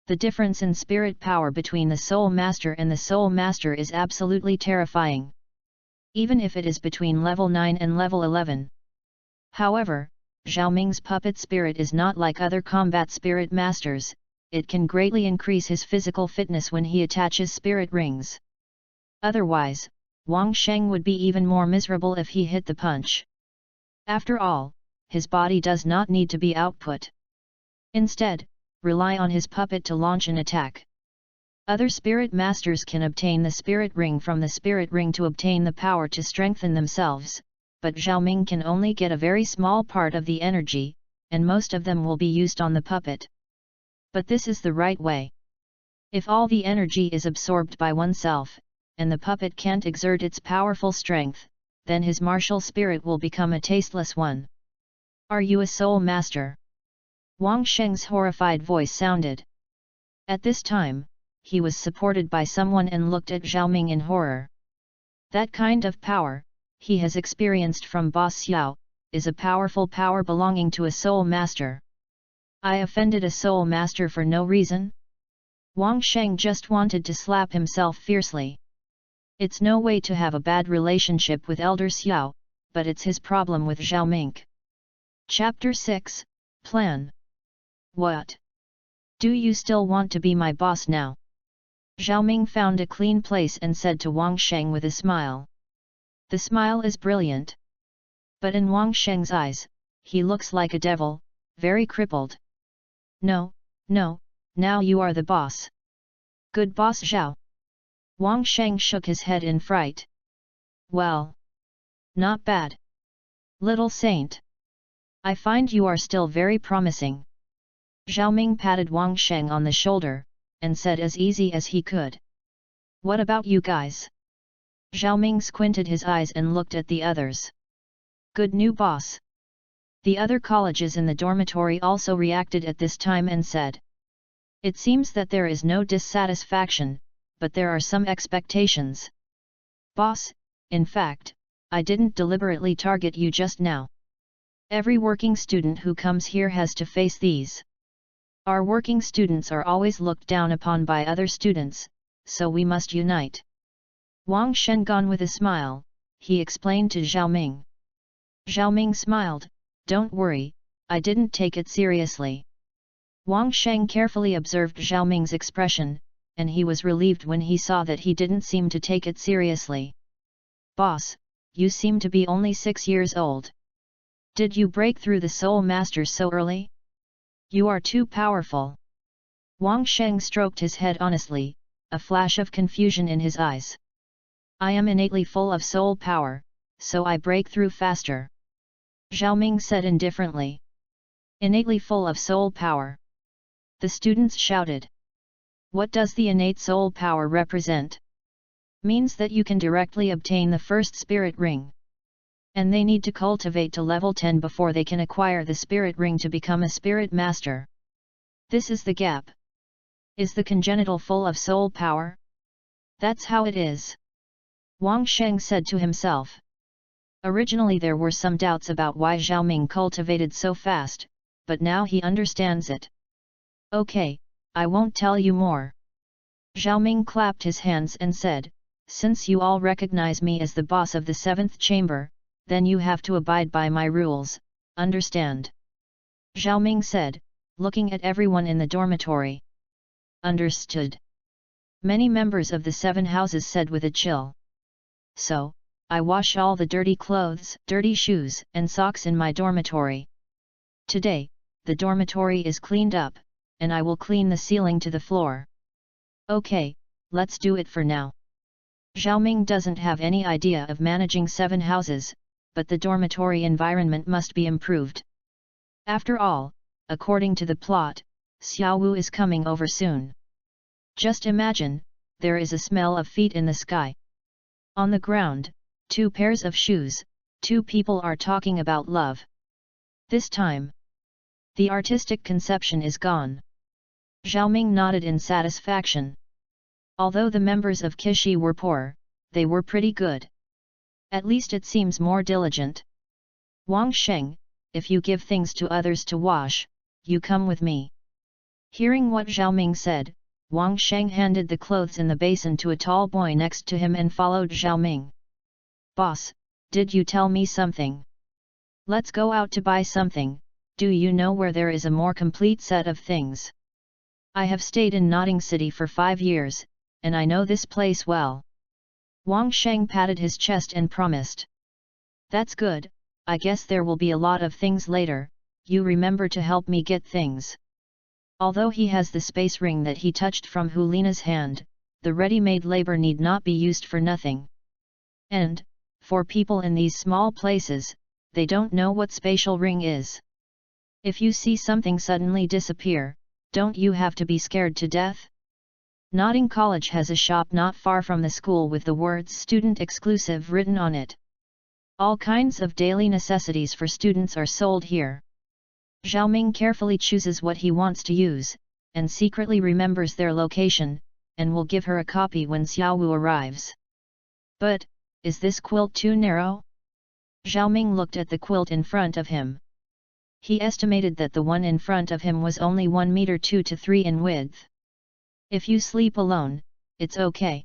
The difference in spirit power between the soul master and the soul master is absolutely terrifying. Even if it is between level 9 and level 11. However, Xiaoming's puppet spirit is not like other combat spirit masters, it can greatly increase his physical fitness when he attaches spirit rings. Otherwise, Wang Sheng would be even more miserable if he hit the punch. After all, his body does not need to be output. Instead, rely on his puppet to launch an attack. Other spirit masters can obtain the spirit ring from the spirit ring to obtain the power to strengthen themselves, but Xiaoming can only get a very small part of the energy, and most of them will be used on the puppet. But this is the right way. If all the energy is absorbed by oneself, and the puppet can't exert its powerful strength, then his martial spirit will become a tasteless one. Are you a soul master? Wang Sheng's horrified voice sounded. At this time, he was supported by someone and looked at Xiaoming in horror. That kind of power, he has experienced from Boss Xiao, is a powerful power belonging to a soul master. I offended a soul master for no reason? Wang Sheng just wanted to slap himself fiercely. It's no way to have a bad relationship with Elder Xiao, but it's his problem with Xiaoming. Chapter 6, Plan. What? Do you still want to be my boss now? Xiaoming found a clean place and said to Wang Sheng with a smile. The smile is brilliant. But in Wang Sheng's eyes, he looks like a devil, very crippled. No, no, now you are the boss. Good boss Zhao. Wang Sheng shook his head in fright. Well. Not bad. Little saint. I find you are still very promising. Xiaoming patted Wang Sheng on the shoulder, and said as easy as he could. What about you guys? Xiaoming squinted his eyes and looked at the others. Good new boss. The other colleges in the dormitory also reacted at this time and said. It seems that there is no dissatisfaction, but there are some expectations. Boss, in fact, I didn't deliberately target you just now. Every working student who comes here has to face these. Our working students are always looked down upon by other students, so we must unite. Wang Shengan with a smile, he explained to Xiaoming. Xiaoming smiled, don't worry, I didn't take it seriously. Wang Sheng carefully observed Xiaoming's expression, and he was relieved when he saw that he didn't seem to take it seriously. Boss, you seem to be only 6 years old. Did you break through the Soul Master so early? You are too powerful. Wang Sheng stroked his head honestly, a flash of confusion in his eyes. I am innately full of soul power, so I break through faster. Xiaoming said indifferently. Innately full of soul power. The students shouted. What does the innate soul power represent? Means that you can directly obtain the first spirit ring. And they need to cultivate to level 10 before they can acquire the spirit ring to become a spirit master. This is the gap. Is the congenital full of soul power? That's how it is. Wang Sheng said to himself. Originally there were some doubts about why Xiaoming cultivated so fast, but now he understands it. Okay, I won't tell you more. Xiaoming clapped his hands and said, since you all recognize me as the boss of the 7th chamber, then you have to abide by my rules, understand? Xiaoming said, looking at everyone in the dormitory. Understood. Many members of the 7 houses said with a chill. So, I wash all the dirty clothes, dirty shoes, and socks in my dormitory. Today, the dormitory is cleaned up, and I will clean the ceiling to the floor. Okay, let's do it for now. Xiaoming doesn't have any idea of managing 7 houses, but the dormitory environment must be improved. After all, according to the plot, Xiao Wu is coming over soon. Just imagine, there is a smell of feet in the sky. On the ground, 2 pairs of shoes, 2 people are talking about love. This time, the artistic conception is gone. Xiaoming nodded in satisfaction. Although the members of Kishi were poor, they were pretty good. At least it seems more diligent. Wang Sheng, if you give things to others to wash, you come with me. Hearing what Xiaoming said, Wang Sheng handed the clothes in the basin to a tall boy next to him and followed Xiaoming. Boss, did you tell me something? Let's go out to buy something. Do you know where there is a more complete set of things? I have stayed in Notting City for 5 years, and I know this place well. Wang Sheng patted his chest and promised. That's good, I guess there will be a lot of things later, you remember to help me get things. Although he has the space ring that he touched from Hulina's hand, the ready-made labor need not be used for nothing. And, for people in these small places, they don't know what spatial ring is. If you see something suddenly disappear, don't you have to be scared to death? Notting College has a shop not far from the school with the words student exclusive written on it. All kinds of daily necessities for students are sold here. Xiaoming carefully chooses what he wants to use, and secretly remembers their location, and will give her a copy when Xiaowu arrives. But, is this quilt too narrow? Xiaoming looked at the quilt in front of him. He estimated that the one in front of him was only 1 meter 2 to 3 in width. If you sleep alone, it's okay.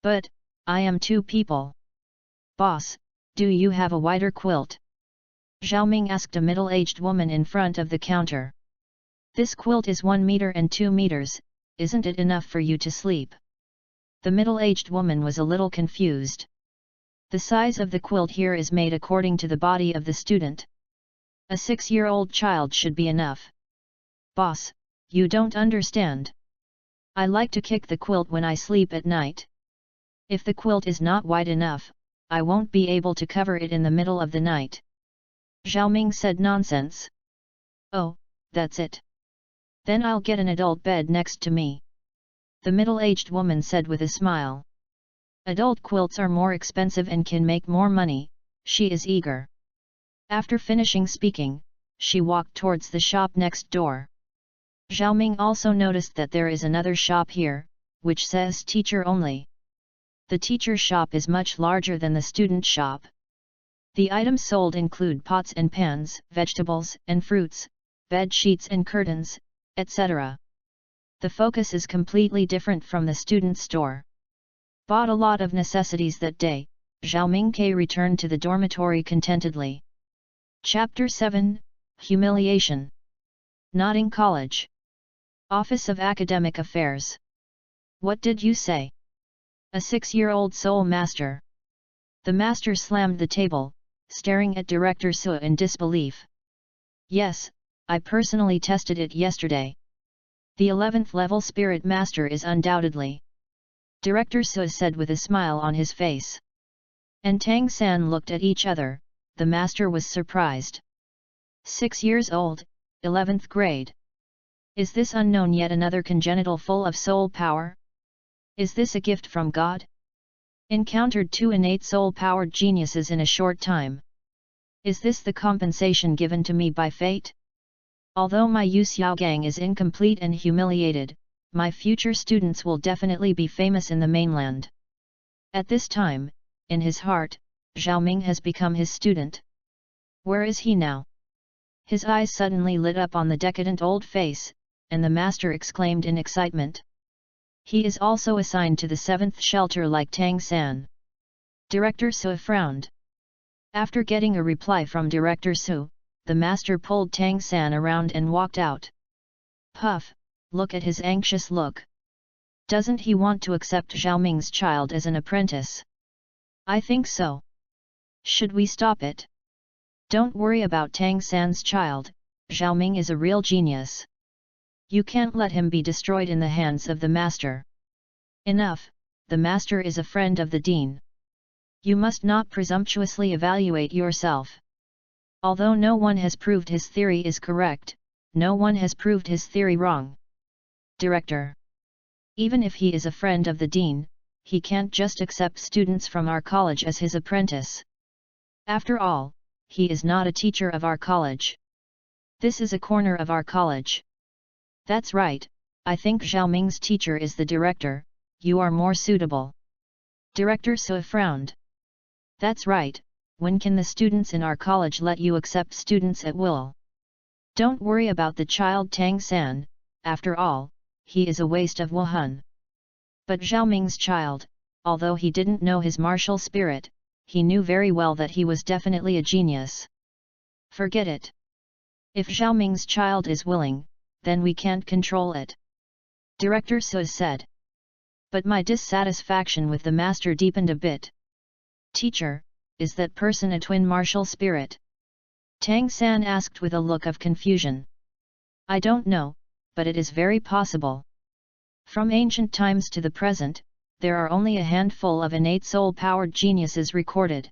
But, I am 2 people. Boss, do you have a wider quilt? Xiaoming asked a middle-aged woman in front of the counter. This quilt is 1 meter and 2 meters, isn't it enough for you to sleep? The middle-aged woman was a little confused. The size of the quilt here is made according to the body of the student. A 6-year-old child should be enough. Boss, you don't understand. I like to kick the quilt when I sleep at night. If the quilt is not wide enough, I won't be able to cover it in the middle of the night. Xiaoming said nonsense. Oh, that's it. Then I'll get an adult bed next to me. The middle-aged woman said with a smile. Adult quilts are more expensive and can make more money, she is eager. After finishing speaking, she walked towards the shop next door. Xiaoming also noticed that there is another shop here, which says teacher only. The teacher shop is much larger than the student shop. The items sold include pots and pans, vegetables and fruits, bed sheets and curtains, etc. The focus is completely different from the student store. Bought a lot of necessities that day, Xiaoming returned to the dormitory contentedly. Chapter 7, Humiliation. Notting College. Office of Academic Affairs. What did you say? A 6-year-old soul master. The master slammed the table, staring at Director Su in disbelief. Yes, I personally tested it yesterday. The 11th level spirit master is undoubtedly. Director Su said with a smile on his face. And Tang San looked at each other. The master was surprised. 6 years old, 11th grade. Is this unknown yet another congenital full of soul power? Is this a gift from God? Encountered 2 innate soul-powered geniuses in a short time. Is this the compensation given to me by fate? Although my Yu Xiaogang is incomplete and humiliated, my future students will definitely be famous in the mainland. At this time, in his heart, Xiaoming has become his student. Where is he now? His eyes suddenly lit up on the decadent old face, and the master exclaimed in excitement. He is also assigned to the 7th shelter like Tang San. Director Su frowned. After getting a reply from Director Su, the master pulled Tang San around and walked out. Puff, look at his anxious look. Doesn't he want to accept Xiaoming's child as an apprentice? I think so. Should we stop it? Don't worry about Tang San's child, Xiaoming is a real genius. You can't let him be destroyed in the hands of the master. Enough, the master is a friend of the dean. You must not presumptuously evaluate yourself. Although no one has proved his theory is correct, no one has proved his theory wrong. Director. Even if he is a friend of the dean, he can't just accept students from our college as his apprentice. After all, he is not a teacher of our college. This is a corner of our college. That's right, I think Xiaoming's teacher is the director, you are more suitable. Director Su frowned. That's right, when can the students in our college let you accept students at will? Don't worry about the child Tang San, after all, he is a waste of Wuhan. But Xiaoming's child, although he didn't know his martial spirit, he knew very well that he was definitely a genius. Forget it. If Xiaoming's child is willing, then we can't control it. Director Su said. But my dissatisfaction with the master deepened a bit. Teacher, is that person a twin martial spirit? Tang San asked with a look of confusion. I don't know, but it is very possible. From ancient times to the present, there are only a handful of innate soul-powered geniuses recorded.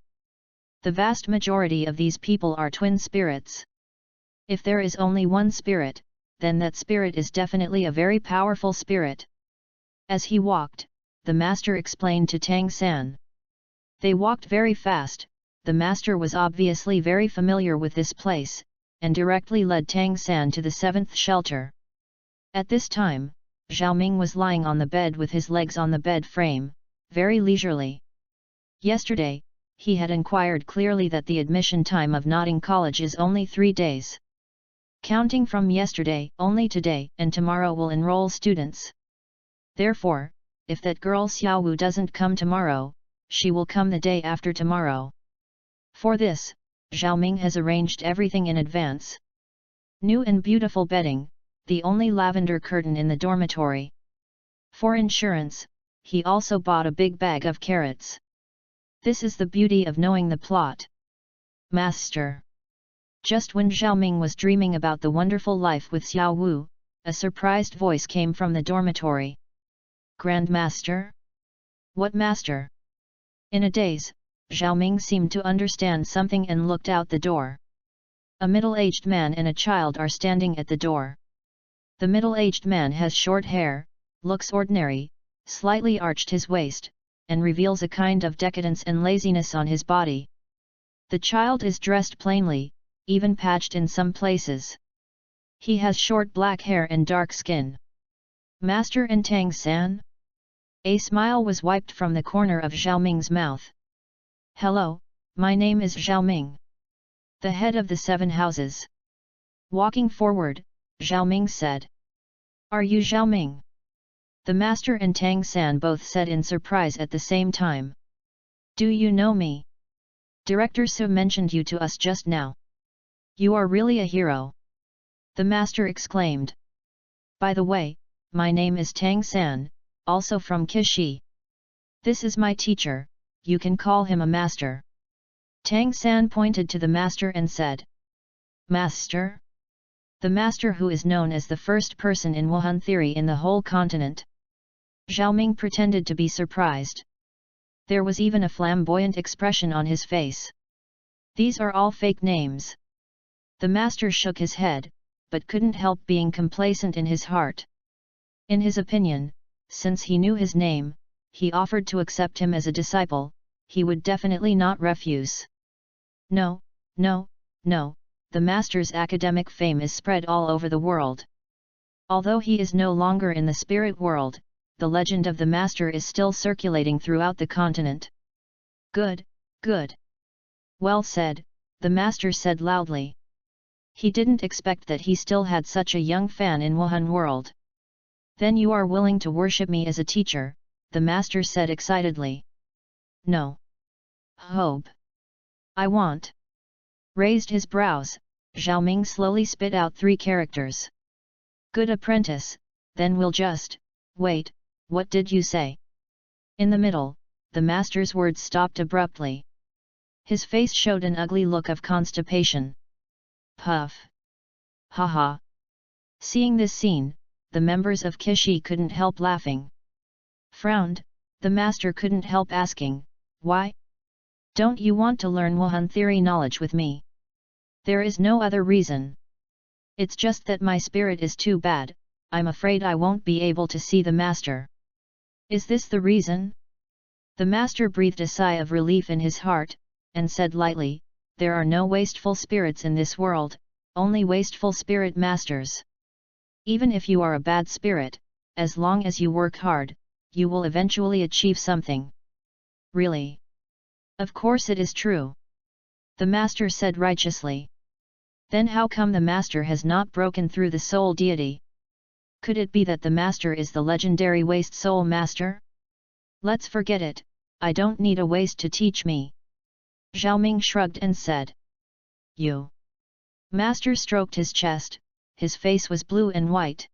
The vast majority of these people are twin spirits. If there is only one spirit, then that spirit is definitely a very powerful spirit. As he walked, the master explained to Tang San. They walked very fast. The master was obviously very familiar with this place, and directly led Tang San to the seventh shelter. At this time, Zhao Ming was lying on the bed with his legs on the bed frame, very leisurely. Yesterday, he had inquired clearly that the admission time of Notting College is only 3 days. Counting from yesterday, only today and tomorrow will enroll students. Therefore, if that girl Xiao Wu doesn't come tomorrow, she will come the day after tomorrow. For this, Zhao Ming has arranged everything in advance. New and beautiful bedding, the only lavender curtain in the dormitory. For insurance, he also bought a big bag of carrots. This is the beauty of knowing the plot. Master. Just when Zhao Ming was dreaming about the wonderful life with Xiao Wu, a surprised voice came from the dormitory. Grandmaster? What master? In a daze, Zhao Ming seemed to understand something and looked out the door. A middle-aged man and a child are standing at the door. The middle-aged man has short hair, looks ordinary, slightly arched his waist, and reveals a kind of decadence and laziness on his body. The child is dressed plainly, even patched in some places. He has short black hair and dark skin. Master and Tang San? A smile was wiped from the corner of Zhao Ming's mouth. Hello, my name is Zhao Ming. The head of the 7 houses. Walking forward, Zhao Ming said. Are you Zhao Ming? The master and Tang San both said in surprise at the same time. Do you know me? Director Su mentioned you to us just now. You are really a hero. The master exclaimed. By the way, my name is Tang San, also from Kishi. This is my teacher, you can call him a master. Tang San pointed to the master and said. Master? The master who is known as the first person in Wuhan theory in the whole continent. Zhao Ming pretended to be surprised. There was even a flamboyant expression on his face. These are all fake names. The master shook his head, but couldn't help being complacent in his heart. In his opinion, since he knew his name, he offered to accept him as a disciple, he would definitely not refuse. No, no, no, the master's academic fame is spread all over the world. Although he is no longer in the spirit world, the legend of the master is still circulating throughout the continent. Good, good. Well said, the master said loudly. He didn't expect that he still had such a young fan in Wuhan world. Then you are willing to worship me as a teacher, the master said excitedly. No. Hope. I want. Raised his brows, Zhao Ming slowly spit out 3 characters. Good apprentice, then we'll just, wait, what did you say? In the middle, the master's words stopped abruptly. His face showed an ugly look of constipation. Puff. Haha. Seeing this scene, the members of Kishi couldn't help laughing. Frowned, the master couldn't help asking, why? Don't you want to learn Wuhan theory knowledge with me? There is no other reason. It's just that my spirit is too bad, I'm afraid I won't be able to see the master. Is this the reason? The master breathed a sigh of relief in his heart, and said lightly, there are no wasteful spirits in this world, only wasteful spirit masters. Even if you are a bad spirit, as long as you work hard, you will eventually achieve something. Really? Of course it is true. The master said righteously. Then how come the master has not broken through the soul deity? Could it be that the master is the legendary waste soul master? Let's forget it, I don't need a waste to teach me. Zhao Ming shrugged and said. You. Master stroked his chest, his face was blue and white.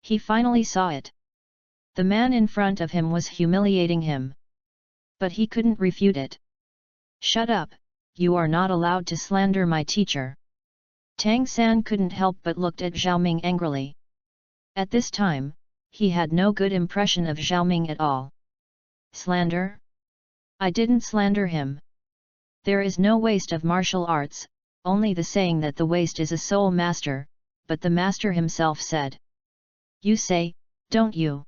He finally saw it. The man in front of him was humiliating him. But he couldn't refute it. "Shut up, you are not allowed to slander my teacher." Tang San couldn't help but looked at Zhao Ming angrily. At this time, he had no good impression of Zhao Ming at all. "Slander? I didn't slander him. There is no waste of martial arts, only the saying that the waste is a soul master," but the master himself said. "You say, don't you?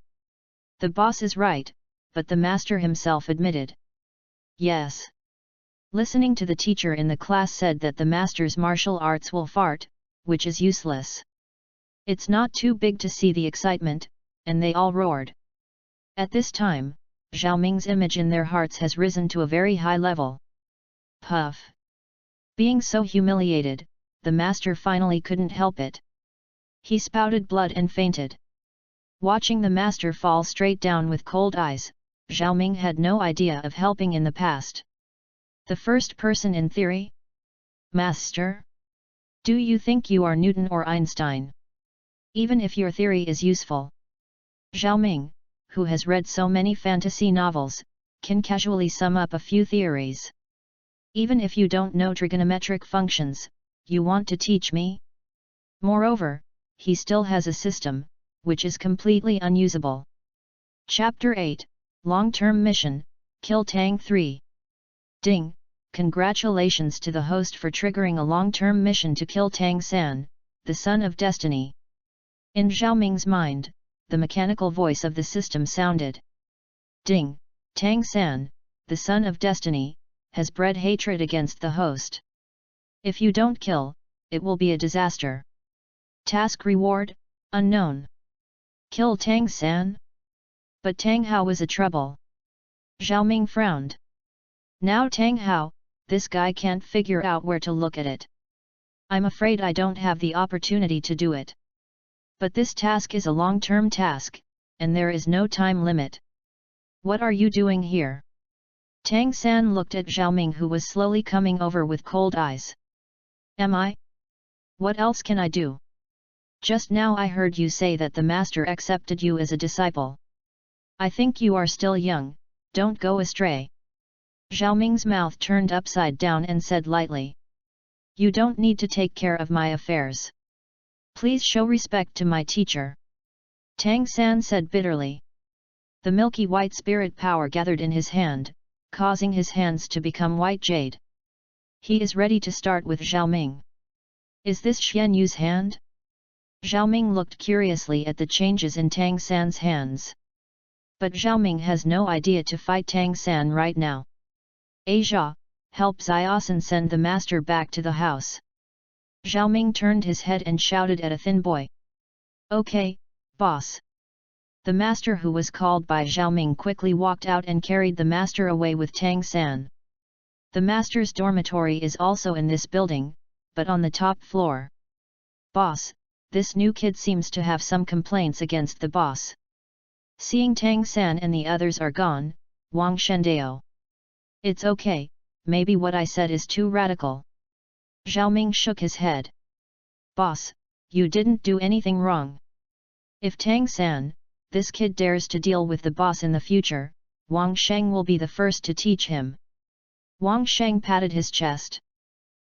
The boss is right," but the master himself admitted. "Yes." Listening to the teacher in the class said that the master's martial arts will fart, which is useless. It's not too big to see the excitement, and they all roared. At this time, Zhao Ming's image in their hearts has risen to a very high level. Puff! Being so humiliated, the master finally couldn't help it. He spouted blood and fainted. Watching the master fall straight down with cold eyes, Zhao Ming had no idea of helping in the past. The first person in theory? Master? Do you think you are Newton or Einstein? Even if your theory is useful. Zhao Ming, who has read so many fantasy novels, can casually sum up a few theories. Even if you don't know trigonometric functions, you want to teach me? Moreover, he still has a system, which is completely unusable. Chapter 8, Long-Term Mission, Kill Tang 3. Ding! Congratulations to the host for triggering a long-term mission to kill Tang San, the son of destiny. In Zhao Ming's mind, the mechanical voice of the system sounded. Ding! Tang San, the son of destiny, has bred hatred against the host. If you don't kill, it will be a disaster. Task reward, unknown. Kill Tang San? But Tang Hao was a trouble. Zhao Ming frowned. Now Tang Hao, this guy can't figure out where to look at it. I'm afraid I don't have the opportunity to do it. But this task is a long-term task, and there is no time limit. What are you doing here? Tang San looked at Zhao Ming, who was slowly coming over with cold eyes. Am I? What else can I do? Just now I heard you say that the master accepted you as a disciple. I think you are still young, don't go astray. Zhao Ming's mouth turned upside down and said lightly. You don't need to take care of my affairs. Please show respect to my teacher. Tang San said bitterly. The milky white spirit power gathered in his hand, causing his hands to become white jade. He is ready to start with Zhao Ming. Is this Xian Yu's hand? Zhao Ming looked curiously at the changes in Tang San's hands. But Zhao Ming has no idea to fight Tang San right now. Asia, help Xiaosan send the master back to the house. Zhao Ming turned his head and shouted at a thin boy. Okay, boss. The master, who was called by Zhao Ming, quickly walked out and carried the master away with Tang San. The master's dormitory is also in this building, but on the top floor. Boss, this new kid seems to have some complaints against the boss. Seeing Tang San and the others are gone, Wang Shendao. It's okay, maybe what I said is too radical. Zhao Ming shook his head. Boss, you didn't do anything wrong. If Tang San, this kid, dares to deal with the boss in the future, Wang Sheng will be the first to teach him. Wang Sheng patted his chest.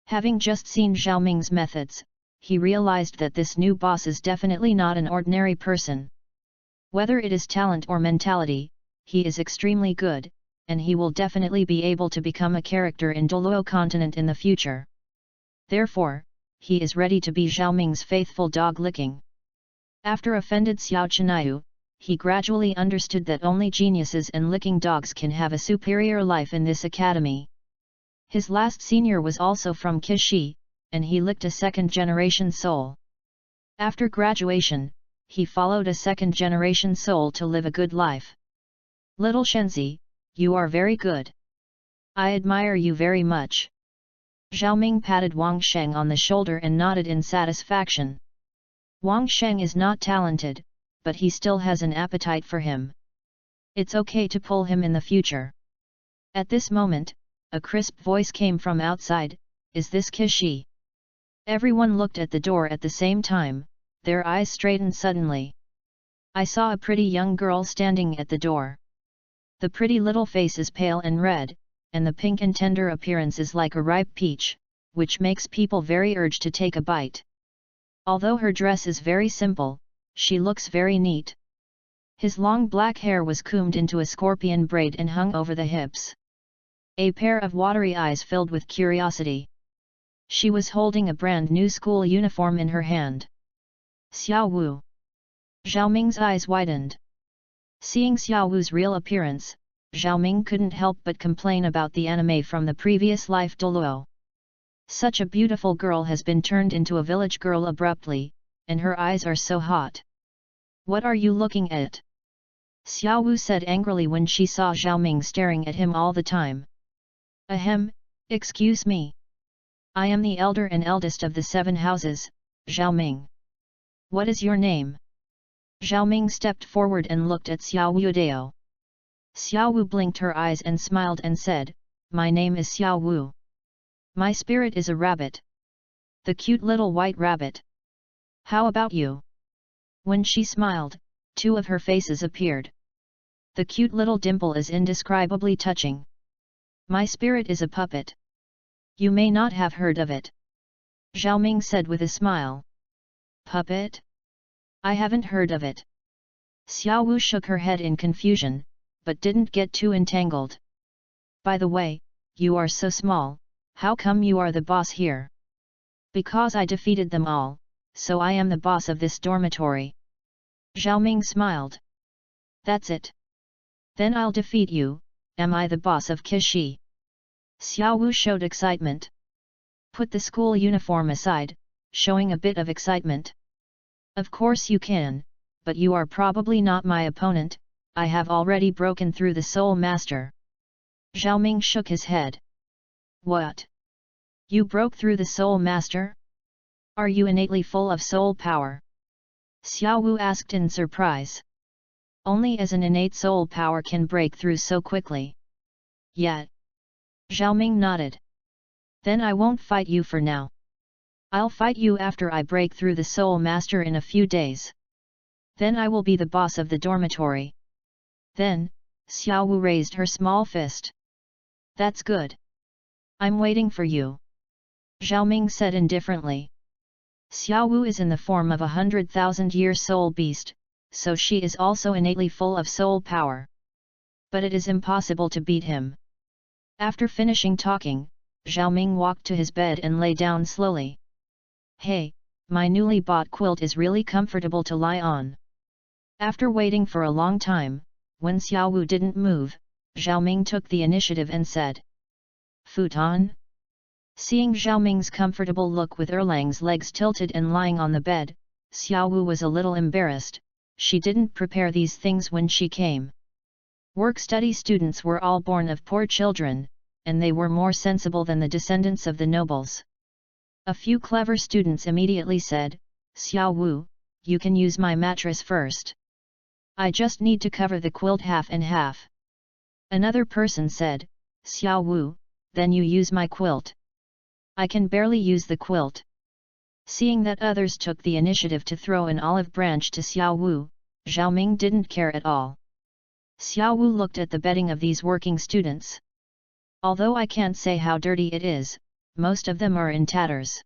Having just seen Zhao Ming's methods, he realized that this new boss is definitely not an ordinary person. Whether it is talent or mentality, he is extremely good, and he will definitely be able to become a character in Douluo continent in the future. Therefore, he is ready to be Zhao Ming's faithful dog licking. After offended Xiao Chenyu, he gradually understood that only geniuses and licking dogs can have a superior life in this academy. His last senior was also from Kishi, and he licked a second-generation soul. After graduation, he followed a second-generation soul to live a good life. Little Shenzi, you are very good. I admire you very much. Zhao Ming patted Wang Sheng on the shoulder and nodded in satisfaction. Wang Sheng is not talented, but he still has an appetite for him. It's okay to pull him in the future. At this moment, a crisp voice came from outside, is this Kishi? Everyone looked at the door at the same time, their eyes straightened suddenly. I saw a pretty young girl standing at the door. The pretty little face is pale and red, and the pink and tender appearance is like a ripe peach, which makes people very urged to take a bite. Although her dress is very simple, she looks very neat. His long black hair was combed into a scorpion braid and hung over the hips. A pair of watery eyes filled with curiosity. She was holding a brand new school uniform in her hand. Xiao Wu. Zhao Ming's eyes widened. Seeing Xiao Wu's real appearance, Zhao Ming couldn't help but complain about the anime from the previous life Douluo. Such a beautiful girl has been turned into a village girl abruptly, and her eyes are so hot. What are you looking at? Xiao Wu said angrily when she saw Zhao Ming staring at him all the time. Ahem, excuse me. I am the elder and eldest of the 7 houses, Zhao Ming. What is your name? Zhao Ming stepped forward and looked at Xiao Wu. Xiao Wu blinked her eyes and smiled and said, My name is Xiao Wu. My spirit is a rabbit. The cute little white rabbit. How about you? When she smiled, 2 of her faces appeared. The cute little dimple is indescribably touching. My spirit is a puppet. You may not have heard of it. Zhao Ming said with a smile. Puppet? I haven't heard of it. Xiao Wu shook her head in confusion, but didn't get too entangled. By the way, you are so small, how come you are the boss here? Because I defeated them all, so I am the boss of this dormitory. Zhao Ming smiled. That's it. Then I'll defeat you, am I the boss of Kishi? Xiao Wu showed excitement. Put the school uniform aside, showing a bit of excitement. Of course you can, but you are probably not my opponent, I have already broken through the Soul Master. Zhao Ming shook his head. What? You broke through the Soul Master? Are you innately full of soul power? Xiao Wu asked in surprise. Only as an innate soul power can break through so quickly. Yet. Zhao Ming nodded. Then I won't fight you for now. I'll fight you after I break through the Soul Master in a few days. Then I will be the boss of the dormitory. Then, Xiao Wu raised her small fist. That's good. I'm waiting for you. Zhao Ming said indifferently. Xiao Wu is in the form of 100,000-year soul beast, so she is also innately full of soul power. But it is impossible to beat him. After finishing talking, Zhao Ming walked to his bed and lay down slowly. Hey, my newly bought quilt is really comfortable to lie on. After waiting for a long time, when Xiao Wu didn't move, Zhao Ming took the initiative and said, Futon? Seeing Zhao Ming's comfortable look with Erlang's legs tilted and lying on the bed, Xiao Wu was a little embarrassed, she didn't prepare these things when she came. Work-study students were all born of poor children, and they were more sensible than the descendants of the nobles. A few clever students immediately said, Xiao Wu, you can use my mattress first. I just need to cover the quilt half and half. Another person said, Xiao Wu, then you use my quilt. I can barely use the quilt. Seeing that others took the initiative to throw an olive branch to Xiao Wu, Zhao Ming didn't care at all. Xiao Wu looked at the bedding of these working students. Although I can't say how dirty it is, most of them are in tatters.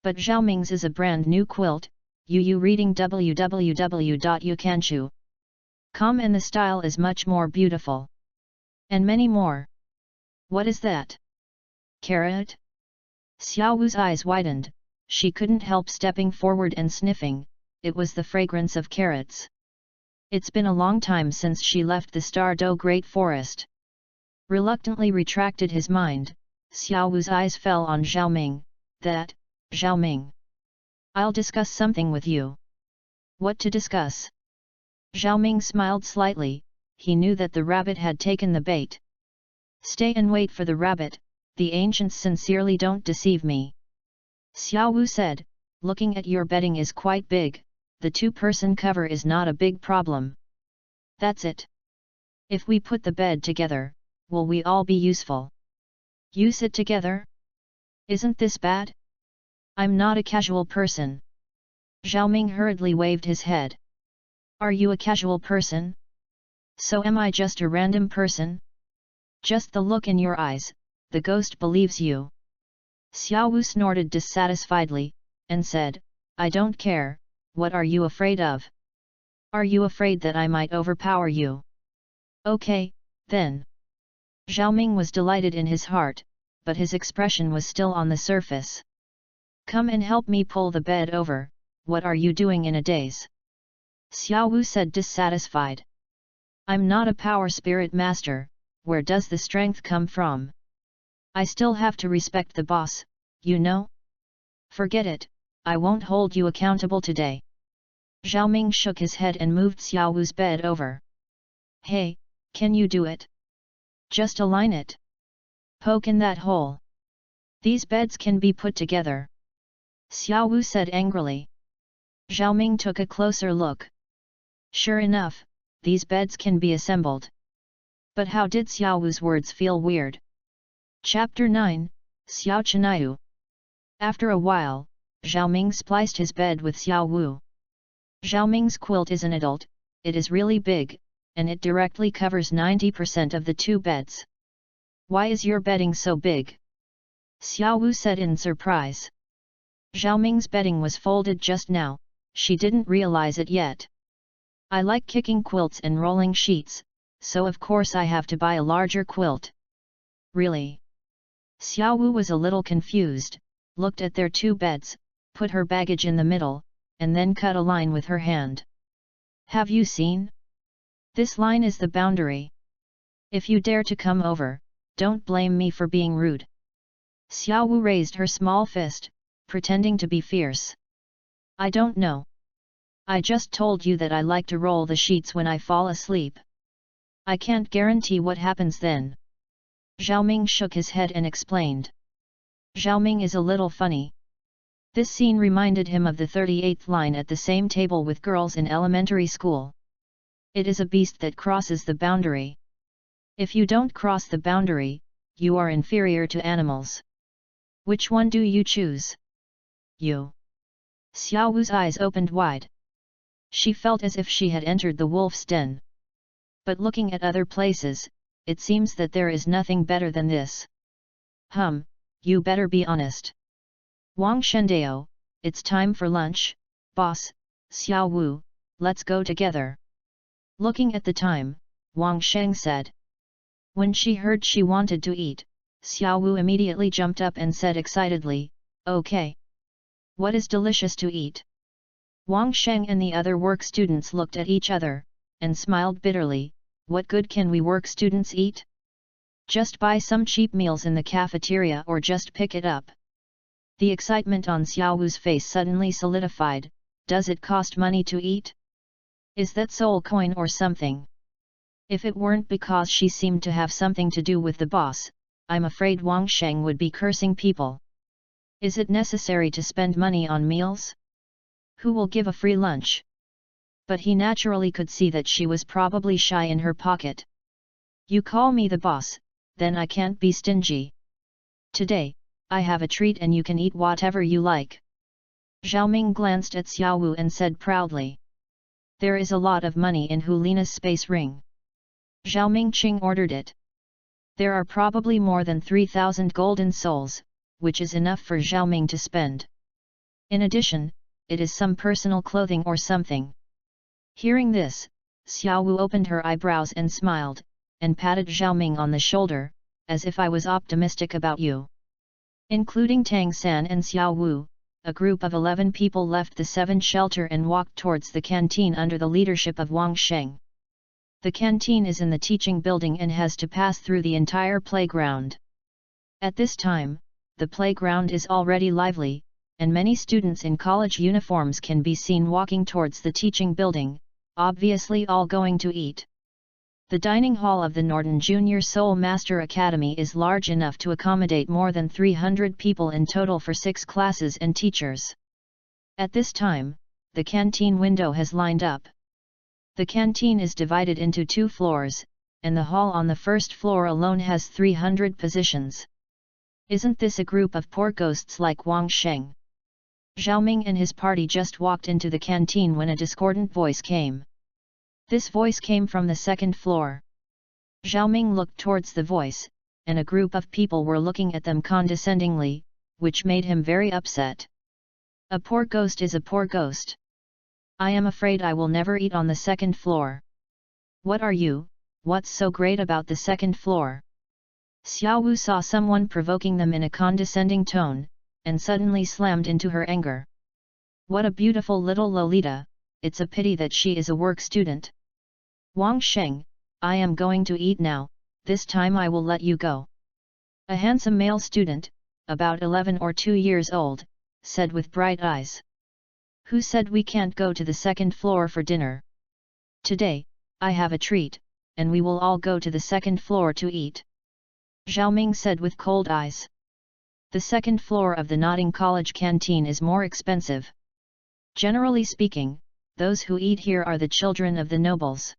But Zhao Ming's is a brand new quilt, reading www.youcanchu.com and the style is much more beautiful. And many more. What is that? Carrot? Xiao Wu's eyes widened, she couldn't help stepping forward and sniffing, it was the fragrance of carrots. It's been a long time since she left the Stardo Great Forest. Reluctantly retracted his mind, Xiao Wu's eyes fell on Zhao Ming, that, Zhao Ming. I'll discuss something with you. What to discuss? Zhao Ming smiled slightly, he knew that the rabbit had taken the bait. Stay and wait for the rabbit, the ancients sincerely don't deceive me. Xiao Wu said, looking at your bedding is quite big, the 2-person cover is not a big problem. That's it. If we put the bed together, will we all be useful? Use it together? Isn't this bad? I'm not a casual person. Zhao Ming hurriedly waved his head. Are you a casual person? So am I just a random person? Just the look in your eyes, the ghost believes you. Xiao Wu snorted dissatisfiedly, and said, I don't care, what are you afraid of? Are you afraid that I might overpower you? Okay, then. Zhao Ming was delighted in his heart, but his expression was still on the surface. Come and help me pull the bed over, what are you doing in a daze? Xiao Wu said dissatisfied. I'm not a power spirit master, where does the strength come from? I still have to respect the boss, you know? Forget it, I won't hold you accountable today. Zhao Ming shook his head and moved Xiao Wu's bed over. Hey, can you do it? Just align it. Poke in that hole. These beds can be put together. Xiao Wu said angrily. Zhao Ming took a closer look. Sure enough, these beds can be assembled. But how did Xiao Wu's words feel weird? Chapter 9, Xiao Chinayu. After a while, Zhao Ming spliced his bed with Xiao Wu. Zhao Ming's quilt is an adult, it is really big, and it directly covers 90% of the two beds. Why is your bedding so big? Xiao Wu said in surprise. Zhao Ming's bedding was folded just now, she didn't realize it yet. I like kicking quilts and rolling sheets, so of course I have to buy a larger quilt. Really? Xiao Wu was a little confused, looked at their two beds, put her baggage in the middle, and then cut a line with her hand. Have you seen? This line is the boundary. If you dare to come over, don't blame me for being rude. Xiao Wu raised her small fist, pretending to be fierce. I don't know. I just told you that I like to roll the sheets when I fall asleep. I can't guarantee what happens then. Zhao Ming shook his head and explained. Zhao Ming is a little funny. This scene reminded him of the 38th line at the same table with girls in elementary school. It is a beast that crosses the boundary. If you don't cross the boundary, you are inferior to animals. Which one do you choose? You. Xiao Wu's eyes opened wide. She felt as if she had entered the wolf's den. But looking at other places, it seems that there is nothing better than this. You better be honest. Wang Shendao, it's time for lunch, boss, Xiao Wu, let's go together. Looking at the time, Wang Sheng said. When she heard she wanted to eat, Xiao Wu immediately jumped up and said excitedly, okay. What is delicious to eat? Wang Sheng and the other work students looked at each other, and smiled bitterly, what good can we work students eat? Just buy some cheap meals in the cafeteria or just pick it up. The excitement on Xiao Wu's face suddenly solidified, does it cost money to eat? Is that soul coin or something? If it weren't because she seemed to have something to do with the boss, I'm afraid Wang Sheng would be cursing people. Is it necessary to spend money on meals? Who will give a free lunch? But he naturally could see that she was probably shy in her pocket. You call me the boss, then I can't be stingy. Today, I have a treat and you can eat whatever you like. Zhao Ming glanced at Xiao Wu and said proudly. There is a lot of money in Hulina's space ring. Zhao Mingqing ordered it. There are probably more than 3,000 golden souls, which is enough for Zhao Ming to spend. In addition, it is some personal clothing or something. Hearing this, Xiao Wu opened her eyebrows and smiled, and patted Zhao Ming on the shoulder, as if I was optimistic about you. Including Tang San and Xiao Wu, a group of 11 people left the 7 shelter and walked towards the canteen under the leadership of Wang Sheng. The canteen is in the teaching building and has to pass through the entire playground. At this time, the playground is already lively, and many students in college uniforms can be seen walking towards the teaching building, obviously all going to eat. The dining hall of the Norton Junior Soul Master Academy is large enough to accommodate more than 300 people in total for 6 classes and teachers. At this time, the canteen window has lined up. The canteen is divided into 2 floors, and the hall on the first floor alone has 300 positions. Isn't this a group of poor ghosts like Wang Sheng? Zhao Ming and his party just walked into the canteen when a discordant voice came. This voice came from the second floor. Zhao Ming looked towards the voice, and a group of people were looking at them condescendingly, which made him very upset. A poor ghost is a poor ghost. I am afraid I will never eat on the second floor. What are you? What's so great about the second floor? Xiao Wu saw someone provoking them in a condescending tone, and suddenly slammed into her anger. What a beautiful little Lolita, it's a pity that she is a work student. Wang Sheng, I am going to eat now, this time I will let you go. A handsome male student, about 11 or 2 years old, said with bright eyes. Who said we can't go to the second floor for dinner? Today, I have a treat, and we will all go to the second floor to eat. Zhao Ming said with cold eyes. The second floor of the Notting College canteen is more expensive. Generally speaking, those who eat here are the children of the nobles.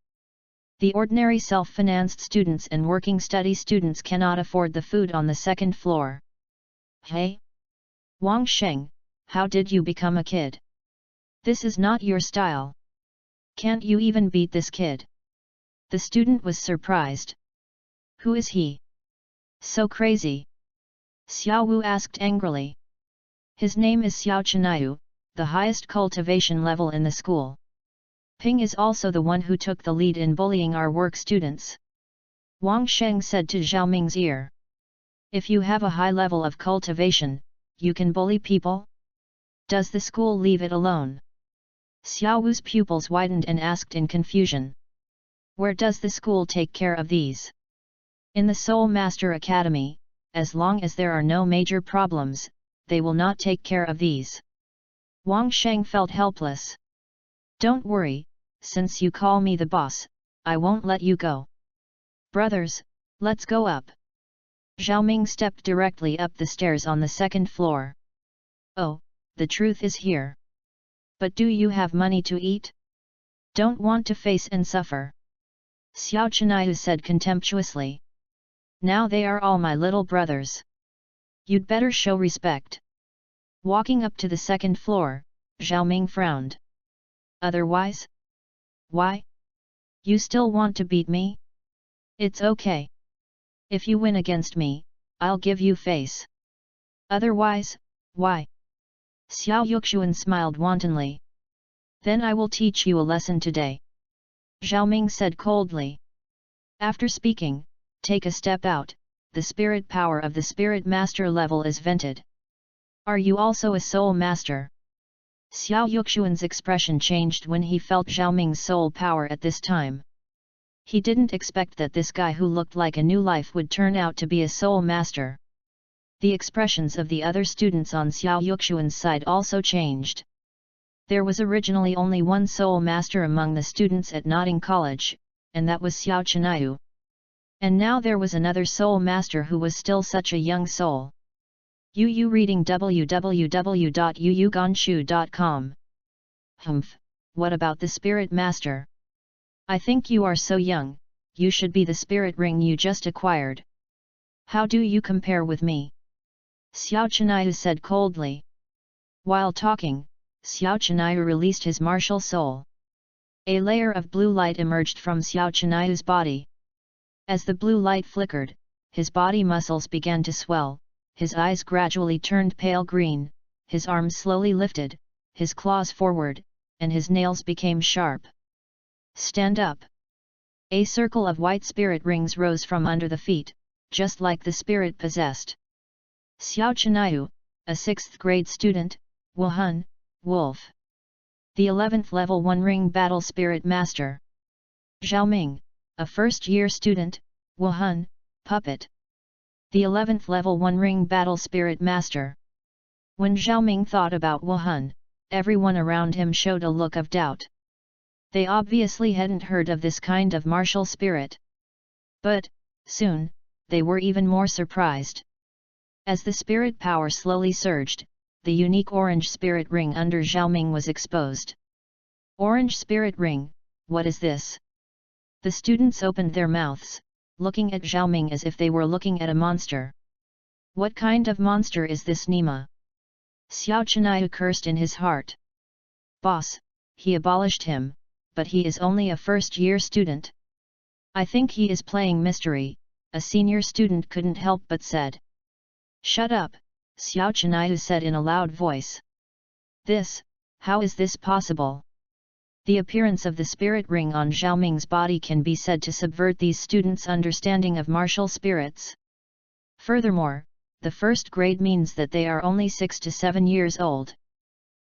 The ordinary self-financed students and working study students cannot afford the food on the second floor. Hey? Wang Sheng, how did you become a kid? This is not your style. Can't you even beat this kid? The student was surprised. Who is he? So crazy? Xiao Wu asked angrily. His name is Xiao Chenayu, the highest cultivation level in the school. Ping is also the one who took the lead in bullying our work students. Wang Sheng said to Zhao Ming's ear. If you have a high level of cultivation, you can bully people? Does the school leave it alone? Xiao Wu's pupils widened and asked in confusion. Where does the school take care of these? In the Soul Master Academy, as long as there are no major problems, they will not take care of these. Wang Sheng felt helpless. Don't worry, since you call me the boss, I won't let you go. Brothers, let's go up. Zhao Ming stepped directly up the stairs on the second floor. Oh, the truth is here. But do you have money to eat? Don't want to face and suffer. Xiao Chenayu said contemptuously. Now they are all my little brothers. You'd better show respect. Walking up to the second floor, Zhao Ming frowned. Otherwise? Why? You still want to beat me? It's okay. If you win against me, I'll give you face. Otherwise, why? Xiao Yuxuan smiled wantonly. Then I will teach you a lesson today. Zhao Ming said coldly. After speaking, take a step out, the spirit power of the spirit master level is vented. Are you also a soul master? Xiao Yuxuan's expression changed when he felt Zhao Ming's soul power at this time. He didn't expect that this guy who looked like a new life would turn out to be a soul master. The expressions of the other students on Xiao Yuxuan's side also changed. There was originally only one soul master among the students at Notting College, and that was Xiao Chenayu. And now there was another soul master who was still such a young soul. Yu reading www.yuyugonshu.com. Humph, what about the spirit master? I think you are so young, you should be the spirit ring you just acquired. How do you compare with me? Xiao Chenayu said coldly. While talking, Xiao Chenayu released his martial soul. A layer of blue light emerged from Xiao Chenayu's body. As the blue light flickered, his body muscles began to swell, his eyes gradually turned pale green, his arms slowly lifted, his claws forward, and his nails became sharp. Stand up! A circle of white spirit rings rose from under the feet, just like the spirit possessed. Xiao Chenayu, a 6th grade student, Wuhan, Wolf. The 11th level 1 ring battle spirit master. Zhao Ming, a 1st year student, Wuhan, Puppet. The 11th level 1 ring battle spirit master. When Zhao Ming thought about Wuhan, everyone around him showed a look of doubt. They obviously hadn't heard of this kind of martial spirit. But, soon, they were even more surprised. As the spirit power slowly surged, the unique orange spirit ring under Zhao Ming was exposed. Orange spirit ring, what is this? The students opened their mouths, looking at Zhao Ming as if they were looking at a monster. What kind of monster is this Nima? Xiao Chenayu cursed in his heart. Boss, he abolished him, but he is only a first-year student. I think he is playing mystery, a senior student couldn't help but said. Shut up, Xiao Cheniyu said in a loud voice. How is this possible? The appearance of the spirit ring on Xiaoming's body can be said to subvert these students' understanding of martial spirits. Furthermore, the first grade means that they are only 6 to 7 years old.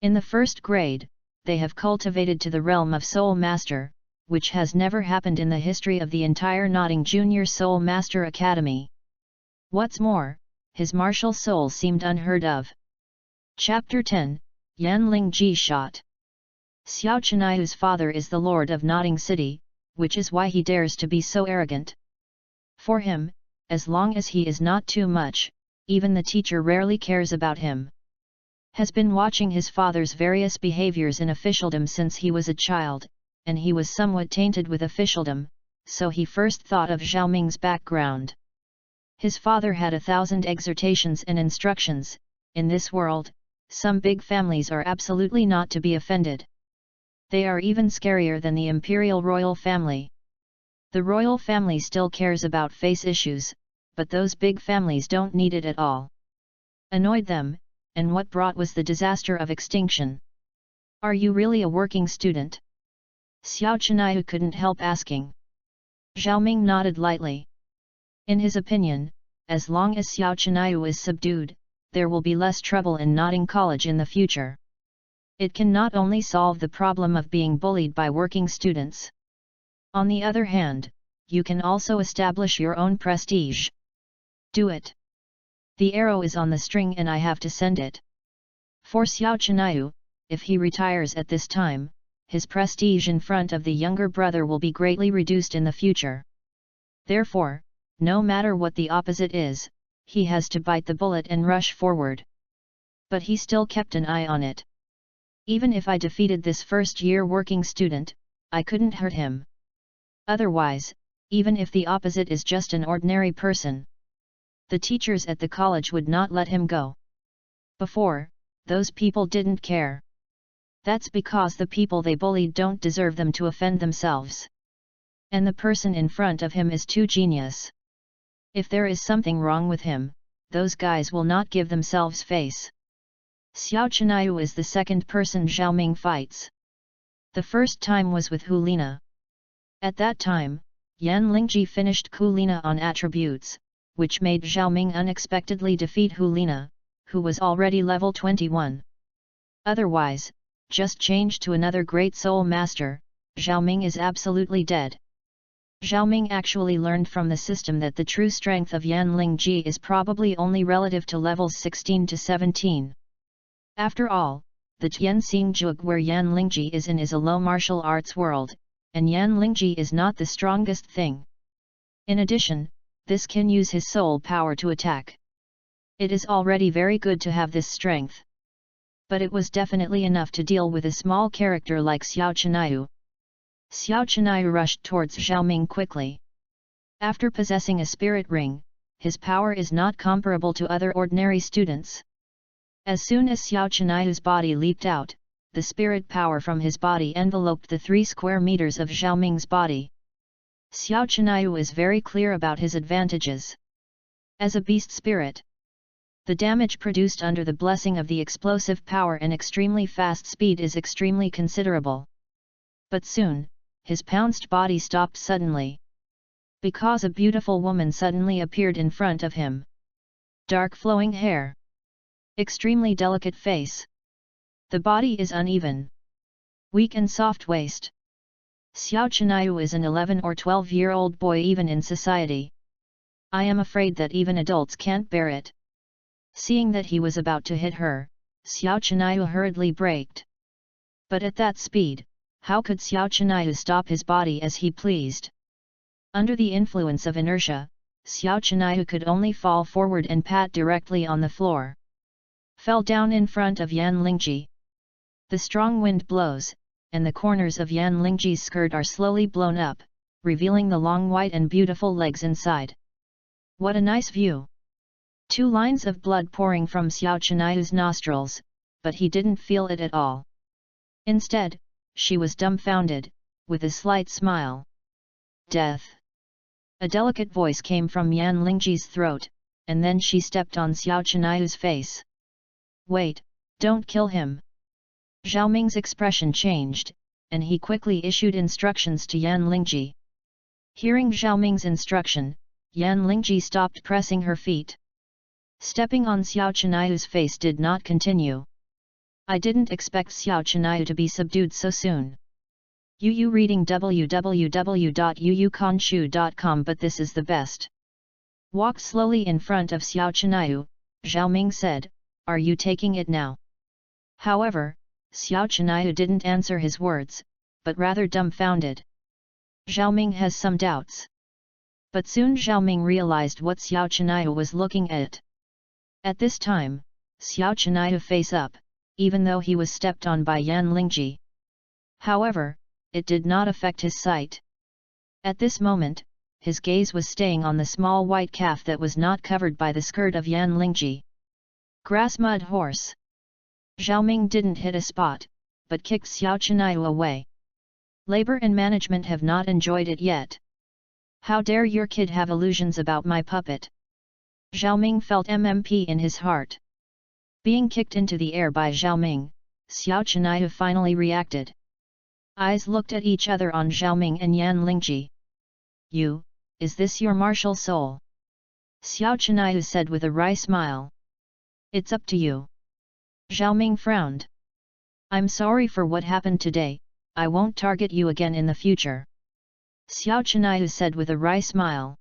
In the first grade, they have cultivated to the realm of Soul Master, which has never happened in the history of the entire Notting Junior Soul Master Academy. What's more, his martial soul seemed unheard of. Chapter 10, Yan Lingji Shot. Xiao Cheniyu's father is the lord of Notting City, which is why he dares to be so arrogant. For him, as long as he is not too much, even the teacher rarely cares about him. Has been watching his father's various behaviors in officialdom since he was a child, and he was somewhat tainted with officialdom, so he first thought of Xiaoming's background. His father had 1,000 exhortations and instructions. In this world, some big families are absolutely not to be offended. They are even scarier than the imperial royal family. The royal family still cares about face issues, but those big families don't need it at all. Annoyed them, and what brought was the disaster of extinction. Are you really a working student? Xiao Cheniyu couldn't help asking. Xiaoming nodded lightly. In his opinion, as long as Xiao Cheniyu is subdued, there will be less trouble in Notting College in the future. It can not only solve the problem of being bullied by working students. On the other hand, you can also establish your own prestige. Do it. The arrow is on the string and I have to send it. For Xiao Cheniyu, if he retires at this time, his prestige in front of the younger brother will be greatly reduced in the future. Therefore, no matter what the opposite is, he has to bite the bullet and rush forward. But he still kept an eye on it. Even if I defeated this first-year working student, I couldn't hurt him. Otherwise, even if the opposite is just an ordinary person, the teachers at the college would not let him go. Before, those people didn't care. That's because the people they bullied don't deserve them to offend themselves. And the person in front of him is too genius. If there is something wrong with him, those guys will not give themselves face. Xiao Cheniyu is the second person Xiaoming fights. The first time was with Hu Lina. At that time, Yan Lingji finished Hu Lina on attributes, which made Xiaoming unexpectedly defeat Hu Lina, who was already level 21. Otherwise, just change to another great soul master, Xiaoming is absolutely dead. Xiaoming actually learned from the system that the true strength of Yan Lingji is probably only relative to levels 16 to 17. After all, the Tianxing where Yan Lingji is in is a low martial arts world, and Yan Lingji is not the strongest thing. In addition, this can use his soul power to attack. It is already very good to have this strength. But it was definitely enough to deal with a small character like Xiao Cheniyu. Xiao Cheniyu rushed towards Xiaoming quickly. After possessing a spirit ring, his power is not comparable to other ordinary students. As soon as Xiao Cheniyu's body leaped out, the spirit power from his body enveloped the 3 square meters of Xiaoming's body. Xiao Cheniyu is very clear about his advantages. As a beast spirit, the damage produced under the blessing of the explosive power and extremely fast speed is extremely considerable. But soon, his pounced body stopped suddenly. Because a beautiful woman suddenly appeared in front of him. Dark flowing hair. Extremely delicate face. The body is uneven. Weak and soft waist. Xiao Cheniyu is an 11 or 12-year-old boy even in society. I am afraid that even adults can't bear it. Seeing that he was about to hit her, Xiao Cheniyu hurriedly braked. But at that speed, how could Xiao Cheniyu stop his body as he pleased? Under the influence of inertia, Xiao Cheniyu could only fall forward and pat directly on the floor. Fell down in front of Yan Lingji. The strong wind blows, and the corners of Yan Lingji's skirt are slowly blown up, revealing the long white and beautiful legs inside. What a nice view! 2 lines of blood pouring from Xiao Cheniyu's nostrils, but he didn't feel it at all. Instead, she was dumbfounded, with a slight smile. Death. A delicate voice came from Yan Lingji's throat, and then she stepped on Xiao Chenayu's face. Wait, don't kill him. Zhao Ming's expression changed, and he quickly issued instructions to Yan Lingji. Hearing Zhao Ming's instruction, Yan Lingji stopped pressing her feet. Stepping on Xiao Chenayu's face did not continue. I didn't expect Xiao Chenayu to be subdued so soon. Yu reading www.yuyukanshu.com, but this is the best. Walked slowly in front of Xiao Chenayu, Zhao Ming said, "Are you taking it now?" However, Xiao Chenayu didn't answer his words, but rather dumbfounded. Zhao Ming has some doubts. But soon Zhao Ming realized what Xiao Chenayu was looking at. At this time, Xiao Chenayu face up, even though he was stepped on by Yan Lingji. However, it did not affect his sight. At this moment, his gaze was staying on the small white calf that was not covered by the skirt of Yan Lingji. Grass mud horse. Zhao Ming didn't hit a spot, but kicked Xiao Chenayu away. Labor and management have not enjoyed it yet. How dare your kid have illusions about my puppet? Zhao Ming felt MMP in his heart. Being kicked into the air by Zhao Ming, Xiao Chenayu finally reacted. Eyes looked at each other on Zhao Ming and Yan Lingji. "You, is this your martial soul?" Xiao Chenayu said with a wry smile. "It's up to you." Zhao Ming frowned. "I'm sorry for what happened today, I won't target you again in the future." Xiao Chenayu said with a wry smile.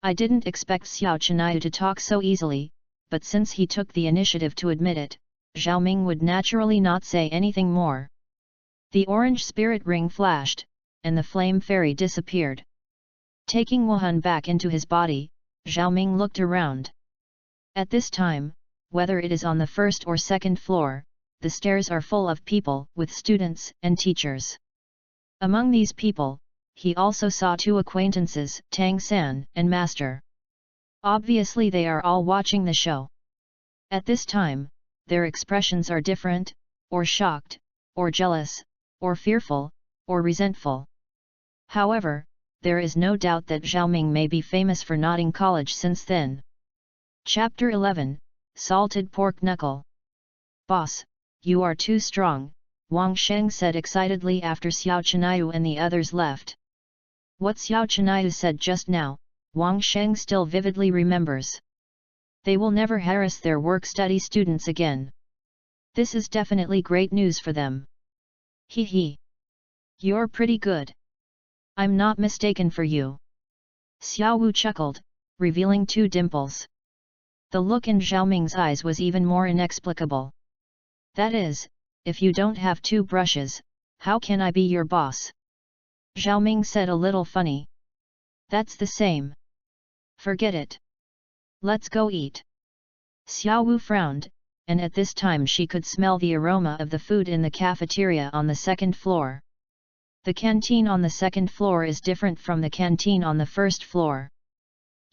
I didn't expect Xiao Chenayu to talk so easily, but since he took the initiative to admit it, Zhao Ming would naturally not say anything more. The orange spirit ring flashed, and the flame fairy disappeared. Taking Wuhan back into his body, Zhao Ming looked around. At this time, whether it is on the first or second floor, the stairs are full of people with students and teachers. Among these people, he also saw two acquaintances, Tang San and Master. Obviously they are all watching the show. At this time, their expressions are different, or shocked, or jealous, or fearful, or resentful. However, there is no doubt that Zhao Ming may be famous for nodding college since then. Chapter 11, Salted Pork Knuckle. "Boss, you are too strong," Wang Sheng said excitedly after Xiao Chenayu and the others left. What Xiao Chenayu said just now, Wang Sheng still vividly remembers. They will never harass their work-study students again. This is definitely great news for them. Hee hee. You're pretty good. I'm not mistaken for you. Xiao Wu chuckled, revealing two dimples. The look in Zhao Ming's eyes was even more inexplicable. That is, if you don't have two brushes, how can I be your boss? Zhao Ming said a little funny. That's the same. Forget it. Let's go eat. Xiao Wu frowned, and at this time she could smell the aroma of the food in the cafeteria on the second floor. The canteen on the second floor is different from the canteen on the first floor.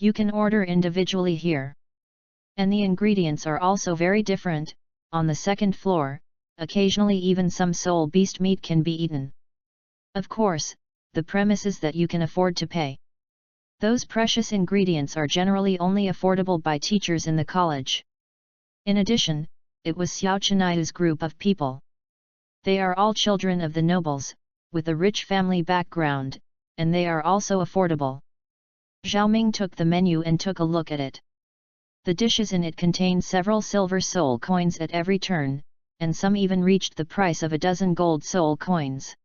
You can order individually here. And the ingredients are also very different. On the second floor, occasionally even some soul beast meat can be eaten. Of course, the premise is that you can afford to pay. Those precious ingredients are generally only affordable by teachers in the college. In addition, it was Xiao Chenayu's group of people. They are all children of the nobles, with a rich family background, and they are also affordable. Zhao Ming took the menu and took a look at it. The dishes in it contained several silver soul coins at every turn, and some even reached the price of a dozen gold soul coins.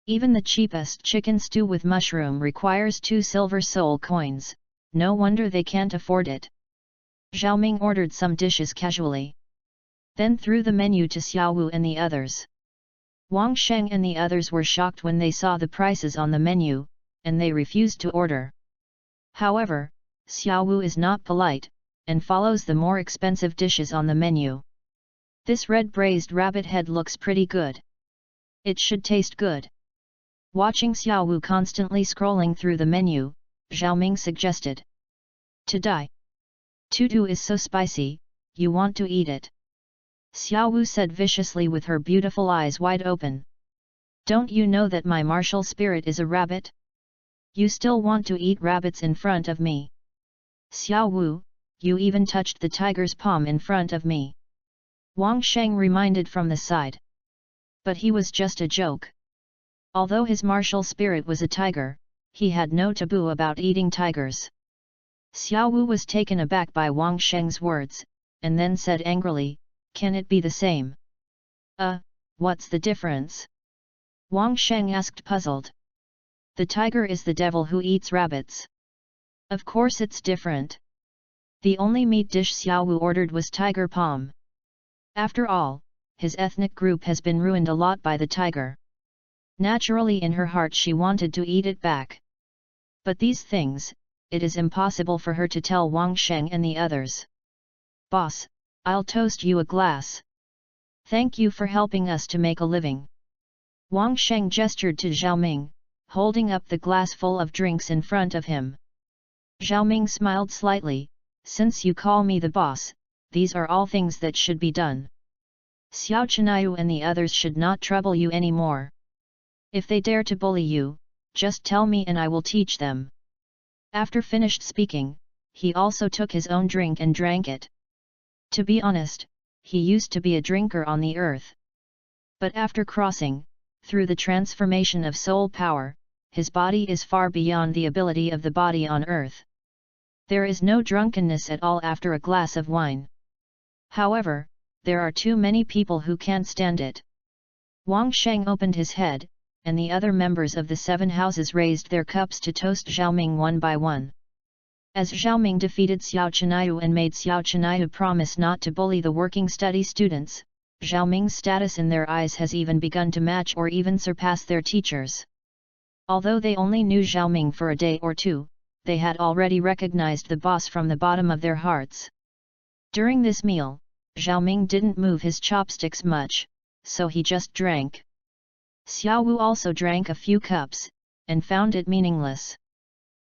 Even the cheapest chicken stew with mushroom requires 2 silver soul coins, no wonder they can't afford it. Zhao Ming ordered some dishes casually. Then threw the menu to Xiao Wu and the others. Wang Sheng and the others were shocked when they saw the prices on the menu, and they refused to order. However, Xiao Wu is not polite, and follows the more expensive dishes on the menu. This red braised rabbit head looks pretty good. It should taste good. Watching Xiao Wu constantly scrolling through the menu, Zhao Ming suggested. To die. Tutu is so spicy, you want to eat it. Xiao Wu said viciously with her beautiful eyes wide open. Don't you know that my martial spirit is a rabbit? You still want to eat rabbits in front of me? Xiao Wu, you even touched the tiger's palm in front of me. Wang Sheng reminded from the side. But he was just a joke. Although his martial spirit was a tiger, he had no taboo about eating tigers. Xiao Wu was taken aback by Wang Sheng's words, and then said angrily, "Can it be the same?" What's the difference?" Wang Sheng asked puzzled. "The tiger is the devil who eats rabbits. Of course it's different. The only meat dish Xiao Wu ordered was tiger palm. After all, his ethnic group has been ruined a lot by the tiger. Naturally in her heart she wanted to eat it back. But these things, it is impossible for her to tell Wang Sheng and the others. Boss, I'll toast you a glass. Thank you for helping us to make a living." Wang Sheng gestured to Zhao Ming, holding up the glass full of drinks in front of him. Zhao Ming smiled slightly, "Since you call me the boss, these are all things that should be done. Xiao Chinayu and the others should not trouble you anymore. If they dare to bully you, just tell me and I will teach them." After finished speaking, he also took his own drink and drank it. To be honest, he used to be a drinker on the earth. But after crossing, through the transformation of soul power, his body is far beyond the ability of the body on earth. There is no drunkenness at all after a glass of wine. However, there are too many people who can't stand it. Wang Sheng opened his head, and the other members of the 7 houses raised their cups to toast Zhao Ming one by one. As Zhao Ming defeated Xiao Chinayu and made Xiao Chinayu promise not to bully the working study students, Zhao Ming's status in their eyes has even begun to match or even surpass their teachers. Although they only knew Zhao Ming for a day or two, they had already recognized the boss from the bottom of their hearts. During this meal, Zhao Ming didn't move his chopsticks much, so he just drank. Xiao Wu also drank a few cups, and found it meaningless.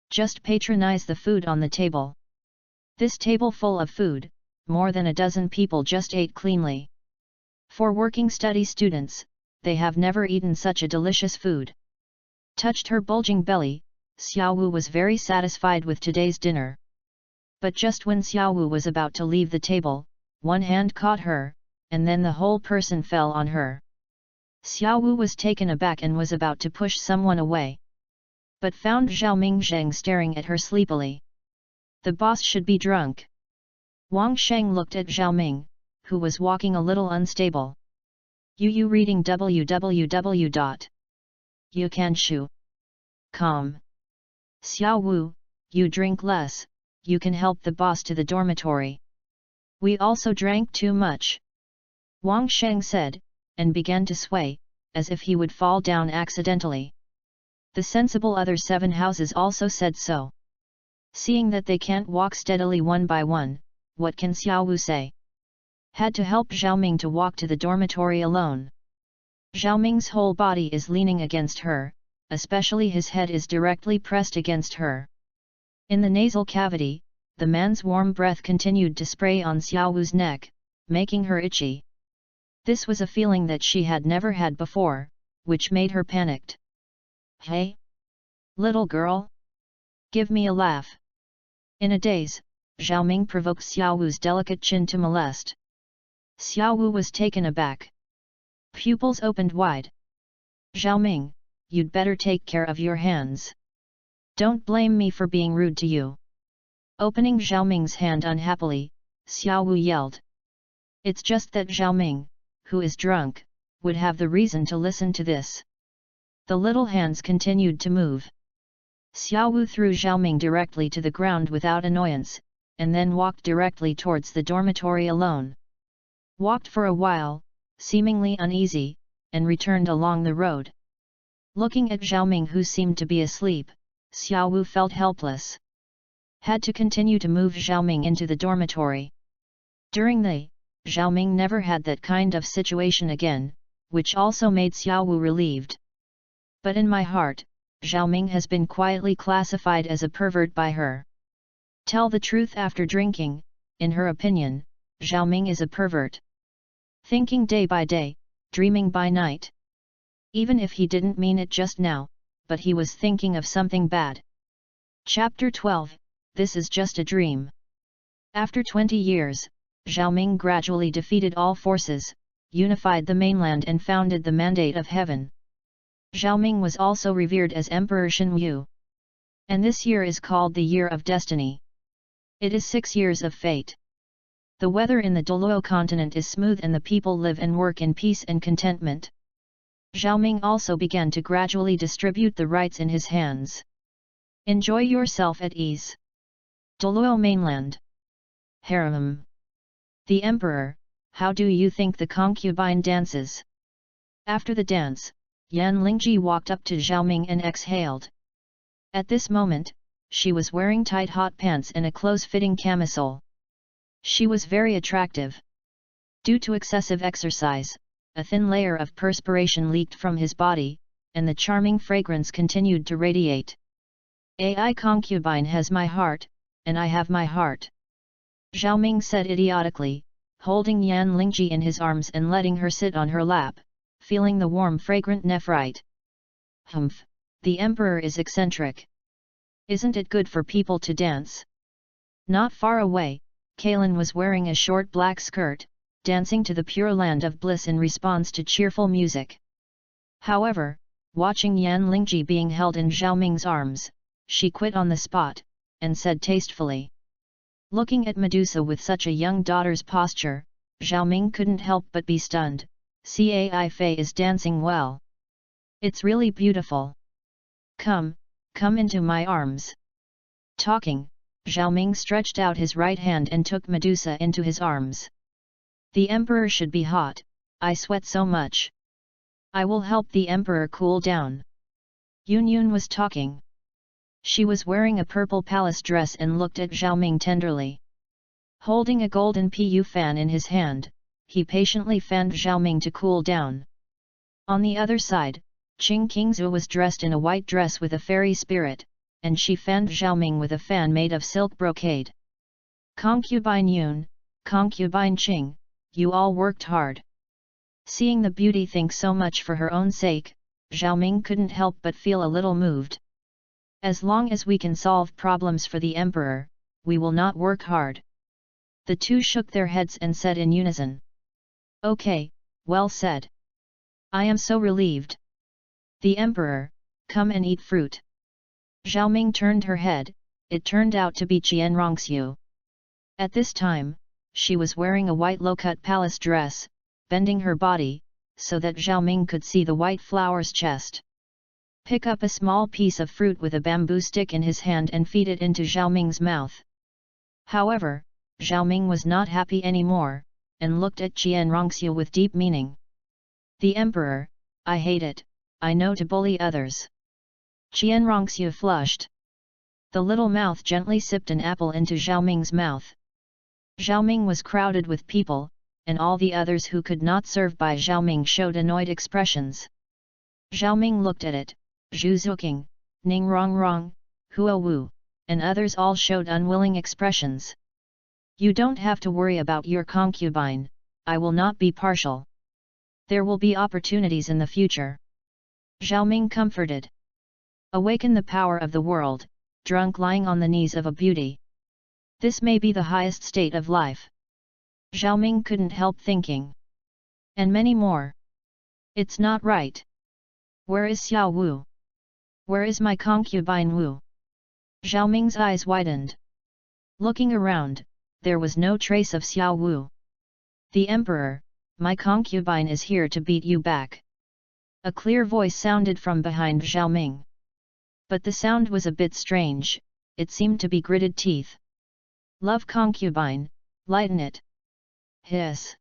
Just patronize the food on the table. This table full of food, more than a dozen people just ate cleanly. For working study students, they have never eaten such a delicious food. Touched her bulging belly, Xiao Wu was very satisfied with today's dinner. But just when Xiao Wu was about to leave the table, one hand caught her, and then the whole person fell on her. Xiao Wu was taken aback and was about to push someone away. But found Zhao Mingzheng staring at her sleepily. The boss should be drunk. Wang Sheng looked at Zhao Ming, who was walking a little unstable. You reading www.youcanshu.com. Xiao Wu, you drink less, you can help the boss to the dormitory. We also drank too much. Wang Sheng said, and began to sway, as if he would fall down accidentally. The sensible other 7 houses also said so. Seeing that they can't walk steadily one by one, what can Xiao Wu say? Had to help Zhao Ming to walk to the dormitory alone. Zhao Ming's whole body is leaning against her, especially his head is directly pressed against her. In the nasal cavity, the man's warm breath continued to spray on Xiao Wu's neck, making her itchy. This was a feeling that she had never had before, which made her panicked. "Hey! Little girl! Give me a laugh!" In a daze, Zhao Ming provoked Xiao Wu's delicate chin to molest. Xiao Wu was taken aback. Pupils opened wide. "Zhao Ming, you'd better take care of your hands. Don't blame me for being rude to you." Opening Zhao Ming's hand unhappily, Xiao Wu yelled. It's just that Zhao Ming, who is drunk, would have the reason to listen to this. The little hands continued to move. Xiao Wu threw Zhao Ming directly to the ground without annoyance, and then walked directly towards the dormitory alone. Walked for a while, seemingly uneasy, and returned along the road. Looking at Zhao Ming who seemed to be asleep, Xiao Wu felt helpless. Had to continue to move Zhao Ming into the dormitory. During the Zhao Ming never had that kind of situation again, which also made Xiao Wu relieved. But in my heart, Zhao Ming has been quietly classified as a pervert by her. Tell the truth, after drinking, in her opinion, Zhao Ming is a pervert. Thinking day by day, dreaming by night. Even if he didn't mean it just now, but he was thinking of something bad. Chapter 12, This is just a dream. After 20 years, Xiaoming gradually defeated all forces, unified the mainland and founded the Mandate of Heaven. Xiaoming was also revered as Emperor Shenyu. And this year is called the Year of Destiny. It is 6 years of fate. The weather in the Douluo continent is smooth and the people live and work in peace and contentment. Xiaoming also began to gradually distribute the rights in his hands. Enjoy yourself at ease. Douluo mainland. Harem. The Emperor, how do you think the concubine dances? After the dance, Yan Lingji walked up to Xiaoming and exhaled. At this moment, she was wearing tight hot pants and a close-fitting camisole. She was very attractive. Due to excessive exercise, a thin layer of perspiration leaked from his body, and the charming fragrance continued to radiate. Ai concubine has my heart, and I have my heart. Xiaoming said idiotically, holding Yan Lingji in his arms and letting her sit on her lap, feeling the warm fragrant nephrite. Humph, the emperor is eccentric. Isn't it good for people to dance? Not far away, Kailin was wearing a short black skirt, dancing to the Pure Land of Bliss in response to cheerful music. However, watching Yan Lingji being held in Xiaoming's arms, she quit on the spot, and said tastefully. Looking at Medusa with such a young daughter's posture, Xiaoming couldn't help but be stunned. Cai Fei is dancing well. It's really beautiful. Come into my arms. Talking, Xiaoming stretched out his right hand and took Medusa into his arms. The emperor should be hot, I sweat so much. I will help the emperor cool down. Yun was talking. She was wearing a purple palace dress and looked at Xiaoming tenderly. Holding a golden pu fan in his hand, he patiently fanned Xiaoming to cool down. On the other side, Qing Qingzu was dressed in a white dress with a fairy spirit, and she fanned Xiaoming with a fan made of silk brocade. Concubine Yun, concubine Qing, you all worked hard. Seeing the beauty think so much for her own sake, Xiaoming couldn't help but feel a little moved. As long as we can solve problems for the emperor, we will not work hard. The two shook their heads and said in unison. Okay, well said. I am so relieved. The emperor, come and eat fruit. Xiaoming turned her head, it turned out to be Qian Rongxiu. At this time, she was wearing a white low-cut palace dress, bending her body, so that Xiaoming could see the white flower's chest. Pick up a small piece of fruit with a bamboo stick in his hand and feed it into Xiaoming's mouth. However, Xiaoming was not happy anymore, and looked at Qian Rongxiu with deep meaning. The emperor, I hate it, I know to bully others. Qian Rongxiu flushed. The little mouth gently sipped an apple into Xiaoming's mouth. Xiaoming was crowded with people, and all the others who could not serve by Xiaoming showed annoyed expressions. Xiaoming looked at it, Zhu Zuqing, Ning Rongrong, Huo Wu, and others all showed unwilling expressions. You don't have to worry about your concubine, I will not be partial. There will be opportunities in the future. Xiaoming comforted. Awaken the power of the world, drunk lying on the knees of a beauty. This may be the highest state of life. Xiaoming couldn't help thinking. And many more. It's not right. Where is Xiao Wu? Where is my concubine Wu? Xiaoming's eyes widened. Looking around, there was no trace of Xiao Wu. The emperor, my concubine is here to beat you back. A clear voice sounded from behind Xiaoming. But the sound was a bit strange, it seemed to be gritted teeth. Love concubine, lighten it. Hiss.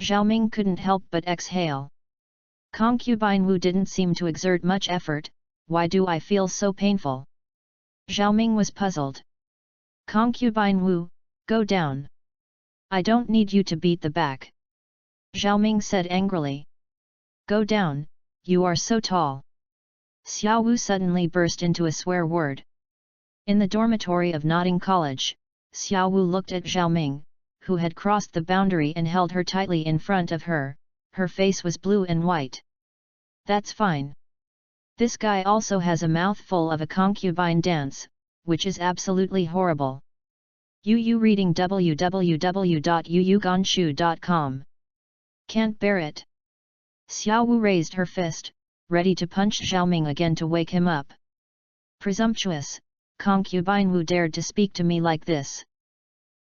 Xiaoming couldn't help but exhale. Concubine Wu didn't seem to exert much effort, why do I feel so painful? Xiaoming was puzzled. Concubine Wu, go down. I don't need you to beat the back. Xiaoming said angrily. Go down, you are so tall. Xiao Wu suddenly burst into a swear word. In the dormitory of Nodding College, Xiao Wu looked at Xiaoming, who had crossed the boundary and held her tightly in front of her, her face was blue and white. That's fine. This guy also has a mouthful of a concubine dance, which is absolutely horrible. Yu reading www.yuyugonshu.com. Can't bear it. Xiao Wu raised her fist, ready to punch Xiaoming again to wake him up. Presumptuous, concubine Wu dared to speak to me like this.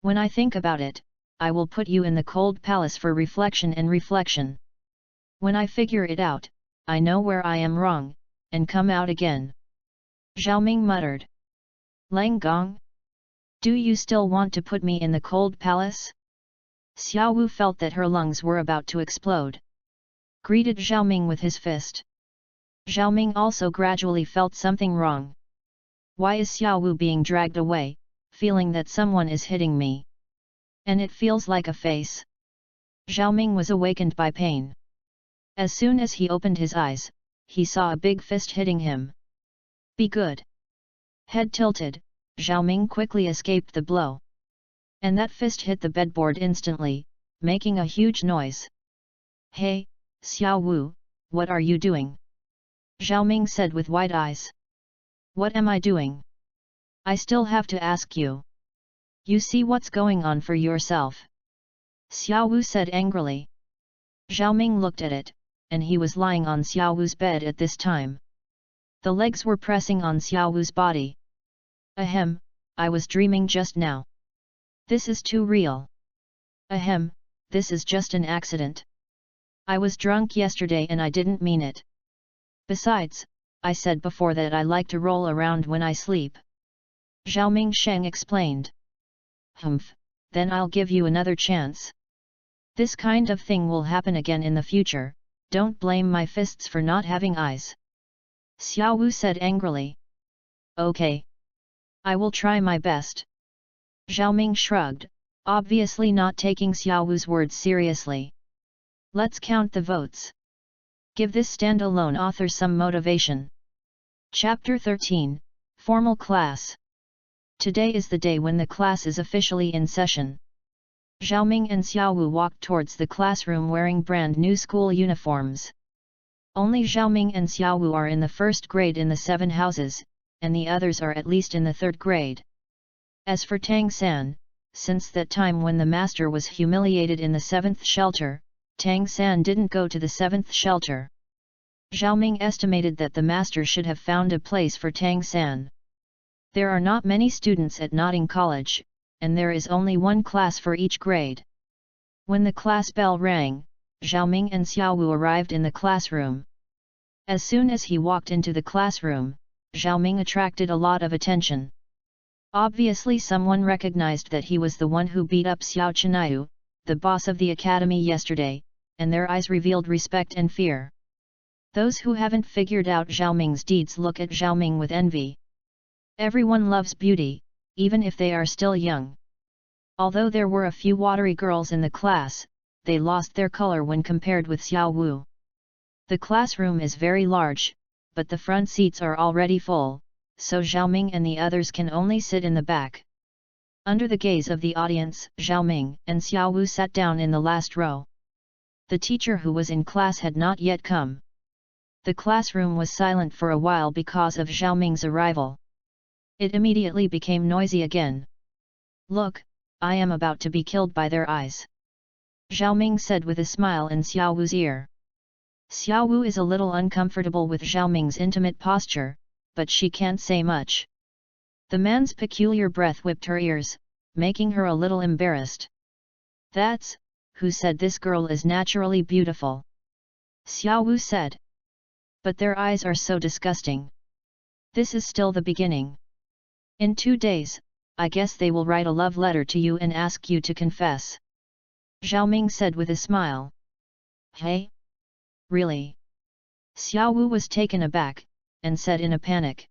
When I think about it, I will put you in the cold palace for reflection and reflection. When I figure it out, I know where I am wrong, and come out again. Xiaoming muttered. Lang Gong? Do you still want to put me in the cold palace? Xiao Wu felt that her lungs were about to explode. Greeted Xiaoming with his fist. Xiaoming also gradually felt something wrong. Why is Xiao Wu being dragged away, feeling that someone is hitting me? And it feels like a face. Xiaoming was awakened by pain. As soon as he opened his eyes, he saw a big fist hitting him. Be good. Head tilted, Xiaoming quickly escaped the blow. And that fist hit the bedboard instantly, making a huge noise. Hey, Xiao Wu, what are you doing? Xiaoming said with wide eyes. What am I doing? I still have to ask you. You see what's going on for yourself. Xiao Wu said angrily. Xiaoming looked at it, and he was lying on Xiao Wu's bed at this time. The legs were pressing on Xiao Wu's body. Ahem, I was dreaming just now. This is too real. Ahem, this is just an accident. I was drunk yesterday and I didn't mean it. Besides, I said before that I like to roll around when I sleep. Xiaoming Sheng explained. Humph, then I'll give you another chance. This kind of thing will happen again in the future, don't blame my fists for not having eyes. Xiao Wu said angrily. Okay. I will try my best. Xiaoming shrugged, obviously not taking Xiao Wu's words seriously. Let's count the votes. Give this standalone author some motivation. Chapter 13, Formal Class. Today is the day when the class is officially in session. Xiaoming and Xiao Wu walked towards the classroom wearing brand new school uniforms. Only Xiaoming and Xiao Wu are in the first grade in the 7 houses, and the others are at least in the 3rd grade. As for Tang San, since that time when the master was humiliated in the 7th shelter, Tang San didn't go to the 7th shelter. Xiaoming estimated that the master should have found a place for Tang San. There are not many students at Notting College, and there is only one class for each grade. When the class bell rang, Xiaoming and Xiao Wu arrived in the classroom. As soon as he walked into the classroom, Xiaoming attracted a lot of attention. Obviously someone recognized that he was the one who beat up Xiao Chenyu, the boss of the academy yesterday, and their eyes revealed respect and fear. Those who haven't figured out Xiaoming's deeds look at Xiaoming with envy. Everyone loves beauty, even if they are still young. Although there were a few watery girls in the class, they lost their color when compared with Xiao Wu. The classroom is very large, but the front seats are already full, so Xiaoming and the others can only sit in the back. Under the gaze of the audience, Xiaoming and Xiao Wu sat down in the last row. The teacher who was in class had not yet come. The classroom was silent for a while because of Xiaoming's arrival. It immediately became noisy again. Look, I am about to be killed by their eyes. Xiaoming said with a smile in Xiao Wu's ear. Xiao Wu is a little uncomfortable with Xiaoming's intimate posture, but she can't say much. The man's peculiar breath whipped her ears, making her a little embarrassed. That's, who said this girl is naturally beautiful? Xiao Wu said. But their eyes are so disgusting. This is still the beginning. In 2 days, I guess they will write a love letter to you and ask you to confess. Xiaoming said with a smile. Hey? Really? Xiao Wu was taken aback, and said in a panic.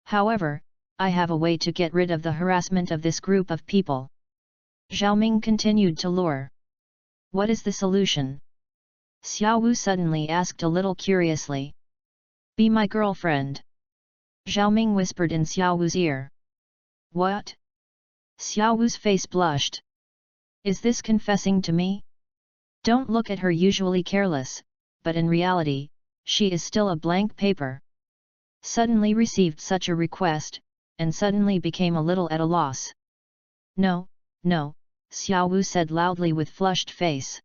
However, I have a way to get rid of the harassment of this group of people. Xiaoming continued to lure. What is the solution? Xiao Wu suddenly asked a little curiously. Be my girlfriend. Xiaoming whispered in Xiao Wu's ear. What? Xiao Wu's face blushed. Is this confessing to me? Don't look at her usually careless, but in reality, she is still a blank paper. Suddenly received such a request, and suddenly became a little at a loss. No, no, Xiao Wu said loudly with flushed face.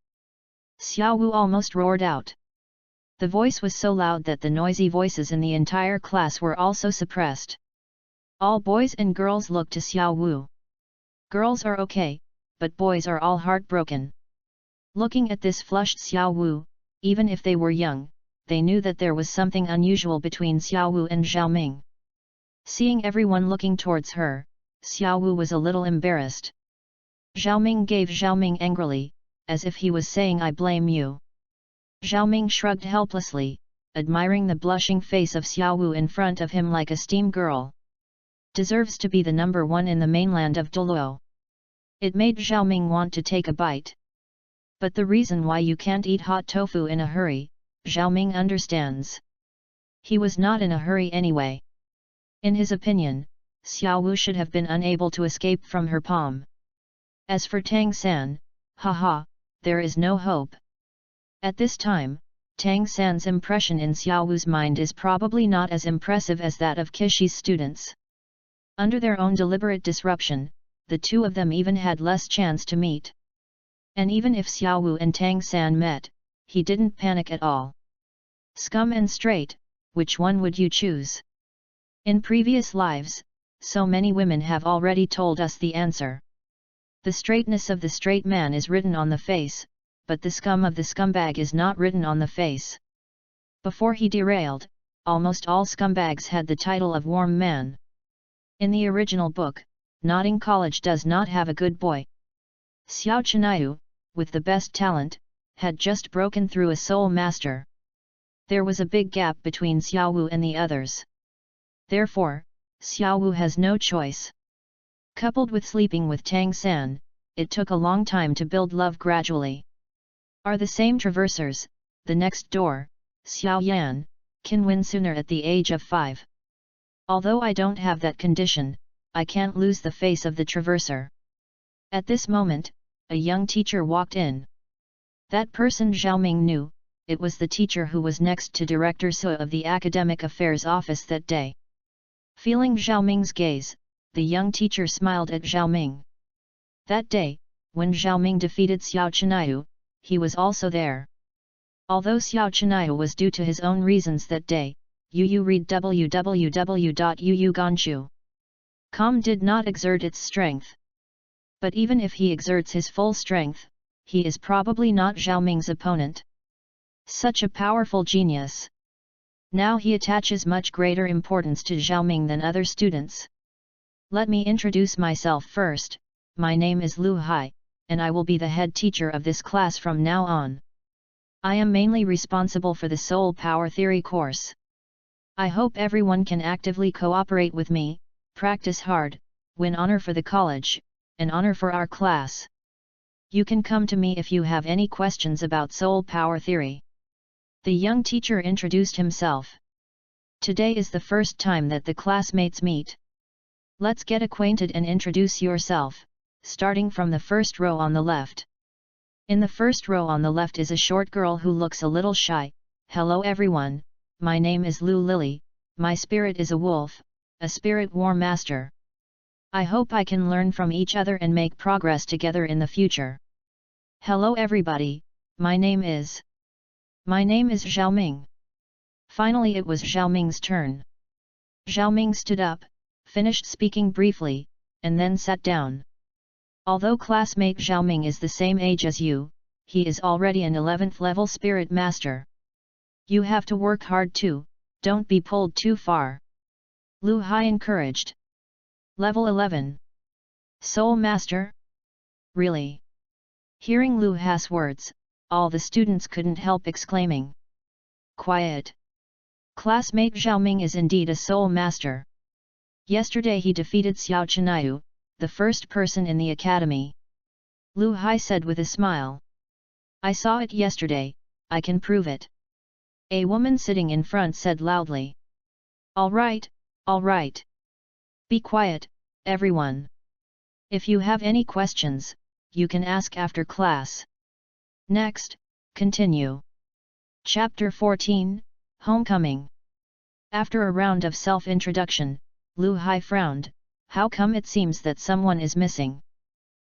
Xiao Wu almost roared out. The voice was so loud that the noisy voices in the entire class were also suppressed. All boys and girls looked to Xiao Wu. Girls are okay, but boys are all heartbroken. Looking at this flushed Xiao Wu, even if they were young, they knew that there was something unusual between Xiao Wu and Zhao Ming. Seeing everyone looking towards her, Xiao Wu was a little embarrassed. Zhao Ming gave Zhao Ming angrily, as if he was saying I blame you. Zhao Ming shrugged helplessly, admiring the blushing face of Xiao Wu in front of him like a steam girl. Deserves to be the number one in the mainland of Douluo. It made Zhao Ming want to take a bite. But the reason why you can't eat hot tofu in a hurry, Zhao Ming understands. He was not in a hurry anyway. In his opinion, Xiao Wu should have been unable to escape from her palm. As for Tang San, haha, there is no hope. At this time, Tang San's impression in Xiao Wu's mind is probably not as impressive as that of Kishi's students. Under their own deliberate disruption, the two of them even had less chance to meet. And even if Xiao Wu and Tang San met, he didn't panic at all. Scum and straight, which one would you choose? In previous lives, so many women have already told us the answer. The straightness of the straight man is written on the face, but the scum of the scumbag is not written on the face. Before he derailed, almost all scumbags had the title of warm man. In the original book, Notting College does not have a good boy. Xiao Chenyu, with the best talent, had just broken through a soul master. There was a big gap between Xiao Wu and the others. Therefore, Xiao Wu has no choice. Coupled with sleeping with Tang San, it took a long time to build love gradually. Are the same traversers, the next door, Xiao Yan, can win sooner at the age of 5. Although I don't have that condition, I can't lose the face of the traverser. At this moment, a young teacher walked in. That person Zhao Ming knew, it was the teacher who was next to Director Su of the Academic Affairs Office that day. Feeling Zhao Ming's gaze, the young teacher smiled at Zhao Ming. That day, when Zhao Ming defeated Xiao Chenyu, he was also there. Although Xiao Chenyu was due to his own reasons that day, Yu read www.yuuganchu.com did not exert its strength. But even if he exerts his full strength, he is probably not Zhao Ming's opponent. Such a powerful genius. Now he attaches much greater importance to Zhao Ming than other students. Let me introduce myself first. My name is Lu Hai, and I will be the head teacher of this class from now on. I am mainly responsible for the Soul Power Theory course. I hope everyone can actively cooperate with me, practice hard, win honor for the college, and honor for our class. You can come to me if you have any questions about Soul Power Theory. The young teacher introduced himself. Today is the first time that the classmates meet. Let's get acquainted and introduce yourself, starting from the first row on the left. In the first row on the left is a short girl who looks a little shy. Hello everyone, my name is Lu Lily, my spirit is a wolf, a spirit war master. I hope I can learn from each other and make progress together in the future. Hello everybody, my name is Zhao Ming. Finally it was Zhao Ming's turn. Zhao Ming stood up, finished speaking briefly, and then sat down. Although classmate Zhao Ming is the same age as you, he is already an 11th level spirit master. You have to work hard too, don't be pulled too far. Lu Hai encouraged. Level 11. Soul Master? Really? Hearing Lu Hai's words, all the students couldn't help exclaiming. Quiet. Classmate Zhao Ming is indeed a Soul Master. Yesterday he defeated Xiao Chenyu, the first person in the academy. Lu Hai said with a smile. I saw it yesterday, I can prove it. A woman sitting in front said loudly. All right. Be quiet, everyone. If you have any questions, you can ask after class. Next, continue. Chapter 14, Homecoming. After a round of self-introduction, Lu Hai frowned. How come it seems that someone is missing?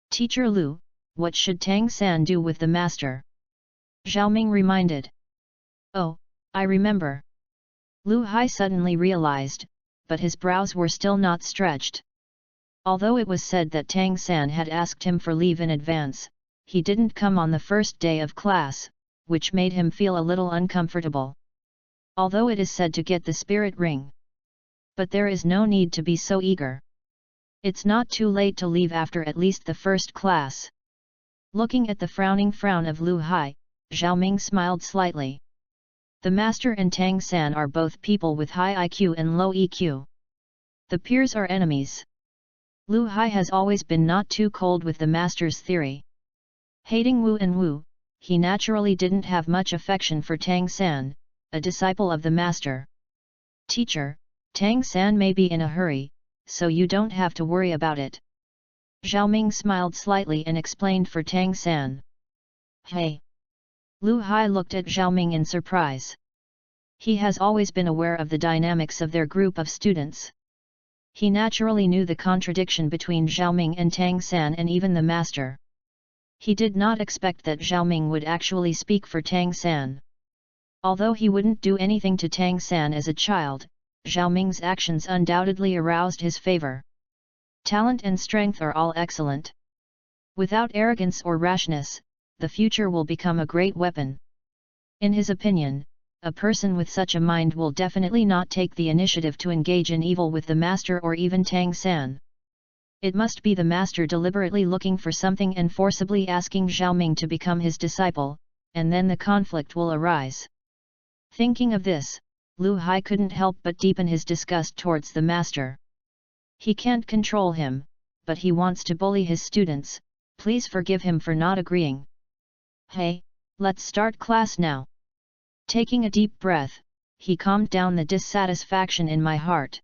Teacher Lu, what should Tang San do with the master? Zhao Ming reminded. Oh, I remember. Lu Hai suddenly realized, but his brows were still not stretched. Although it was said that Tang San had asked him for leave in advance, he didn't come on the first day of class, which made him feel a little uncomfortable. Although it is said to get the spirit ring. But there is no need to be so eager. It's not too late to leave after at least the first class. Looking at the frowning frown of Lu Hai, Zhao Ming smiled slightly. The master and Tang San are both people with high IQ and low EQ. The peers are enemies. Lu Hai has always been not too cold with the master's theory. Hating Wu and Wu, he naturally didn't have much affection for Tang San, a disciple of the master. Teacher, Tang San may be in a hurry, so you don't have to worry about it. Zhao Ming smiled slightly and explained for Tang San. Hey! Lu Hai looked at Zhao Ming in surprise. He has always been aware of the dynamics of their group of students. He naturally knew the contradiction between Zhao Ming and Tang San and even the master. He did not expect that Zhao Ming would actually speak for Tang San. Although he wouldn't do anything to Tang San as a child, Zhao Ming's actions undoubtedly aroused his favor. Talent and strength are all excellent. Without arrogance or rashness, the future will become a great weapon. In his opinion, a person with such a mind will definitely not take the initiative to engage in evil with the master or even Tang San. It must be the master deliberately looking for something and forcibly asking Zhao Ming to become his disciple, and then the conflict will arise. Thinking of this, Lu Hai couldn't help but deepen his disgust towards the master. He can't control him, but he wants to bully his students. Please forgive him for not agreeing. Hey, let's start class now. Taking a deep breath, he calmed down the dissatisfaction in my heart.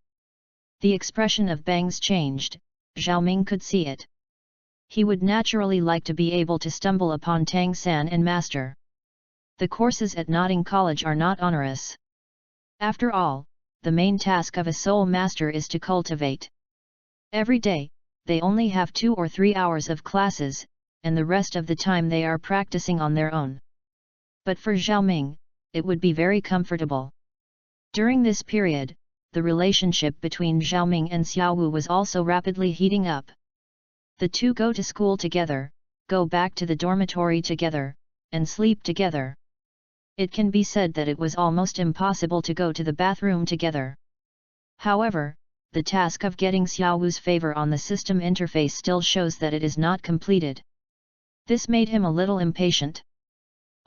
The expression of Bang's changed. Zhao Ming could see it. He would naturally like to be able to stumble upon Tang San and master. The courses at Notting College are not onerous. After all, the main task of a soul master is to cultivate. Every day, they only have 2 or 3 hours of classes, and the rest of the time they are practicing on their own. But for Zhao Ming, it would be very comfortable. During this period, the relationship between Zhao Ming and Xiao Wu was also rapidly heating up. The two go to school together, go back to the dormitory together, and sleep together. It can be said that it was almost impossible to go to the bathroom together. However, the task of getting Xiao Wu's favor on the system interface still shows that it is not completed. This made him a little impatient.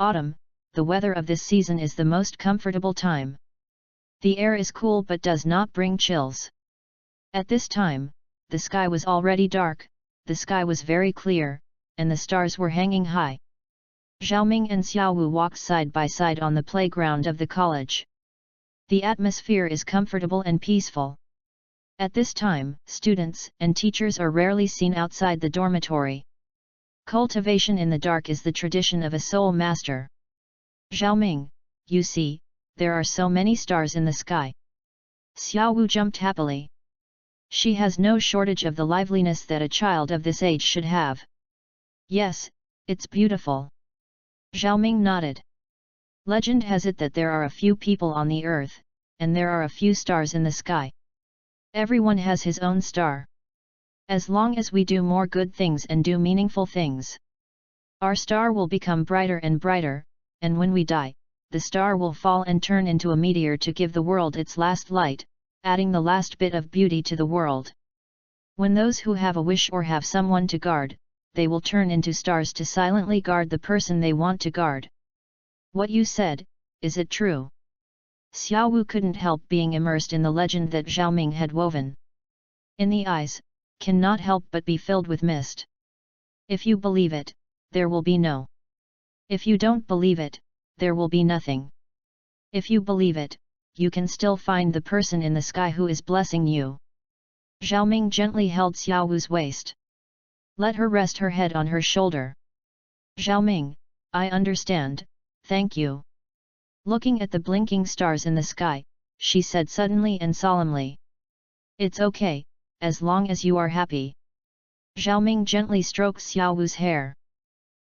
Autumn, the weather of this season is the most comfortable time. The air is cool but does not bring chills. At this time, the sky was already dark, the sky was very clear, and the stars were hanging high. Zhao Ming and Xiao Wu walked side by side on the playground of the college. The atmosphere is comfortable and peaceful. At this time, students and teachers are rarely seen outside the dormitory. Cultivation in the dark is the tradition of a soul master. Zhao Ming, you see, there are so many stars in the sky. Xiao Wu jumped happily. She has no shortage of the liveliness that a child of this age should have. Yes, it's beautiful. Zhao Ming nodded. Legend has it that there are a few people on the earth, and there are a few stars in the sky. Everyone has his own star. As long as we do more good things and do meaningful things, our star will become brighter and brighter, and when we die, the star will fall and turn into a meteor to give the world its last light, adding the last bit of beauty to the world. When those who have a wish or have someone to guard, they will turn into stars to silently guard the person they want to guard. What you said, is it true? Xiao Wu couldn't help being immersed in the legend that Zhao Ming had woven. In the eyes, cannot help but be filled with mist. If you believe it, there will be no. If you don't believe it, there will be nothing. If you believe it, you can still find the person in the sky who is blessing you. Zhao Ming gently held Xiao Wu's waist. Let her rest her head on her shoulder. Zhao Ming, I understand, thank you. Looking at the blinking stars in the sky, she said suddenly and solemnly. It's okay, as long as you are happy. Xiaoming gently stroked Xiaowu's hair.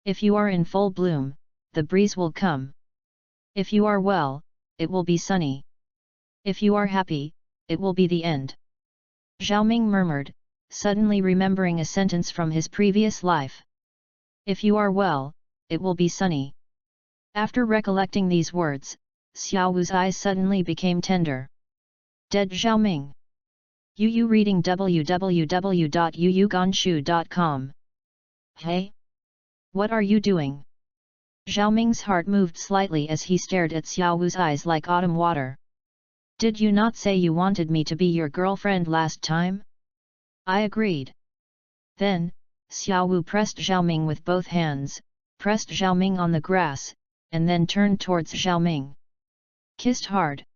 If you are in full bloom, the breeze will come. If you are well, it will be sunny. If you are happy, it will be the end. Xiaoming murmured, suddenly remembering a sentence from his previous life. If you are well, it will be sunny. After recollecting these words, Xiaowu's eyes suddenly became tender. Dead Xiaoming. Yu reading www.yuyugonshu.com. Hey? What are you doing? Xiaoming's heart moved slightly as he stared at Xiaowu's eyes like autumn water. Did you not say you wanted me to be your girlfriend last time? I agreed. Then, Xiaowu pressed Xiaoming with both hands, pressed Xiaoming on the grass, and then turned towards Xiaoming. Kissed hard.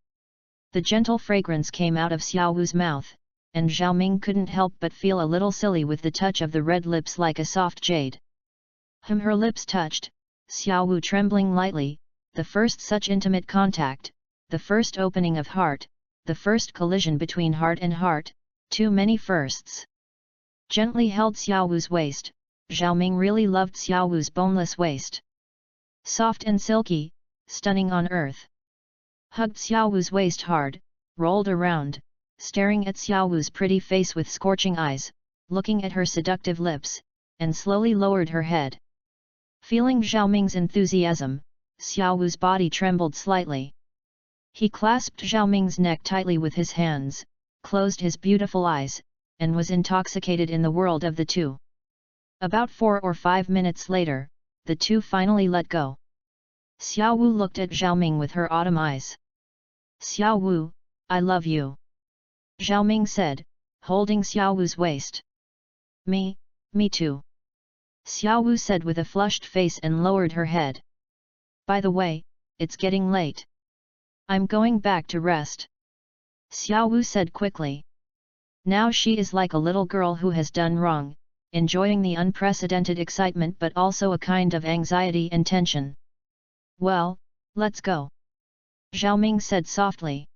The gentle fragrance came out of Xiaowu's mouth, and Xiaoming couldn't help but feel a little silly with the touch of the red lips like a soft jade. Her lips touched, Xiaowu trembling lightly, the first such intimate contact, the first opening of heart, the first collision between heart and heart, too many firsts. Gently held Xiaowu's waist, Xiaoming really loved Xiaowu's boneless waist. Soft and silky, stunning on earth. Hugged Xiaowu's waist hard, rolled around, staring at Xiaowu's pretty face with scorching eyes, looking at her seductive lips, and slowly lowered her head. Feeling Xiaoming's enthusiasm, Xiaowu's body trembled slightly. He clasped Xiaoming's neck tightly with his hands, closed his beautiful eyes, and was intoxicated in the world of the two. About 4 or 5 minutes later, the two finally let go. Xiaowu looked at Xiaoming with her autumn eyes. Xiaowu, I love you. Xiaoming said, holding Xiaowu's waist. Me too. Xiaowu said with a flushed face and lowered her head. By the way, it's getting late. I'm going back to rest. Xiaowu said quickly. Now she is like a little girl who has done wrong, enjoying the unprecedented excitement but also a kind of anxiety and tension. Well, let's go. Xiaoming said softly.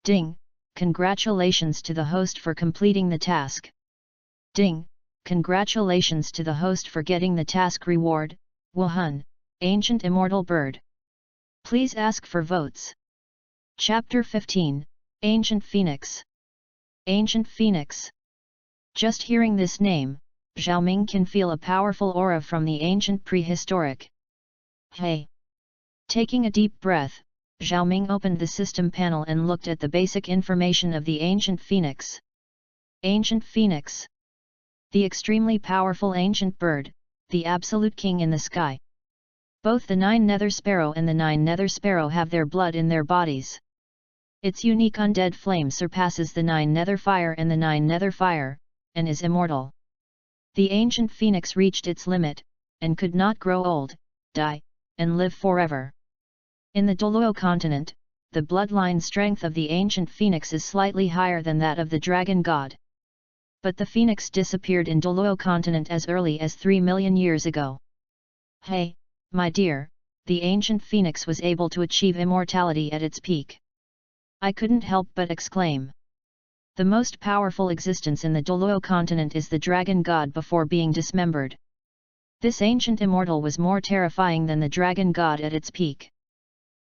Ding, congratulations to the host for completing the task. Ding, congratulations to the host for getting the task reward, Wuhun, ancient immortal bird. Please ask for votes. Chapter 15, Ancient Phoenix. Ancient Phoenix. Just hearing this name, Xiaoming can feel a powerful aura from the ancient prehistoric. Hey! Taking a deep breath, Xiaoming opened the system panel and looked at the basic information of the ancient phoenix. Ancient Phoenix. The extremely powerful ancient bird, the absolute king in the sky. Both the 9 nether sparrow and the 9 nether sparrow have their blood in their bodies. Its unique undead flame surpasses the 9 nether fire and the 9 nether fire, and is immortal. The ancient phoenix reached its limit, and could not grow old, die, and live forever. In the Douluo continent, the bloodline strength of the ancient phoenix is slightly higher than that of the dragon god. But the phoenix disappeared in Douluo continent as early as 3 million years ago. Hey, my dear, the ancient phoenix was able to achieve immortality at its peak. I couldn't help but exclaim. The most powerful existence in the Douluo continent is the dragon god before being dismembered. This ancient immortal was more terrifying than the dragon god at its peak.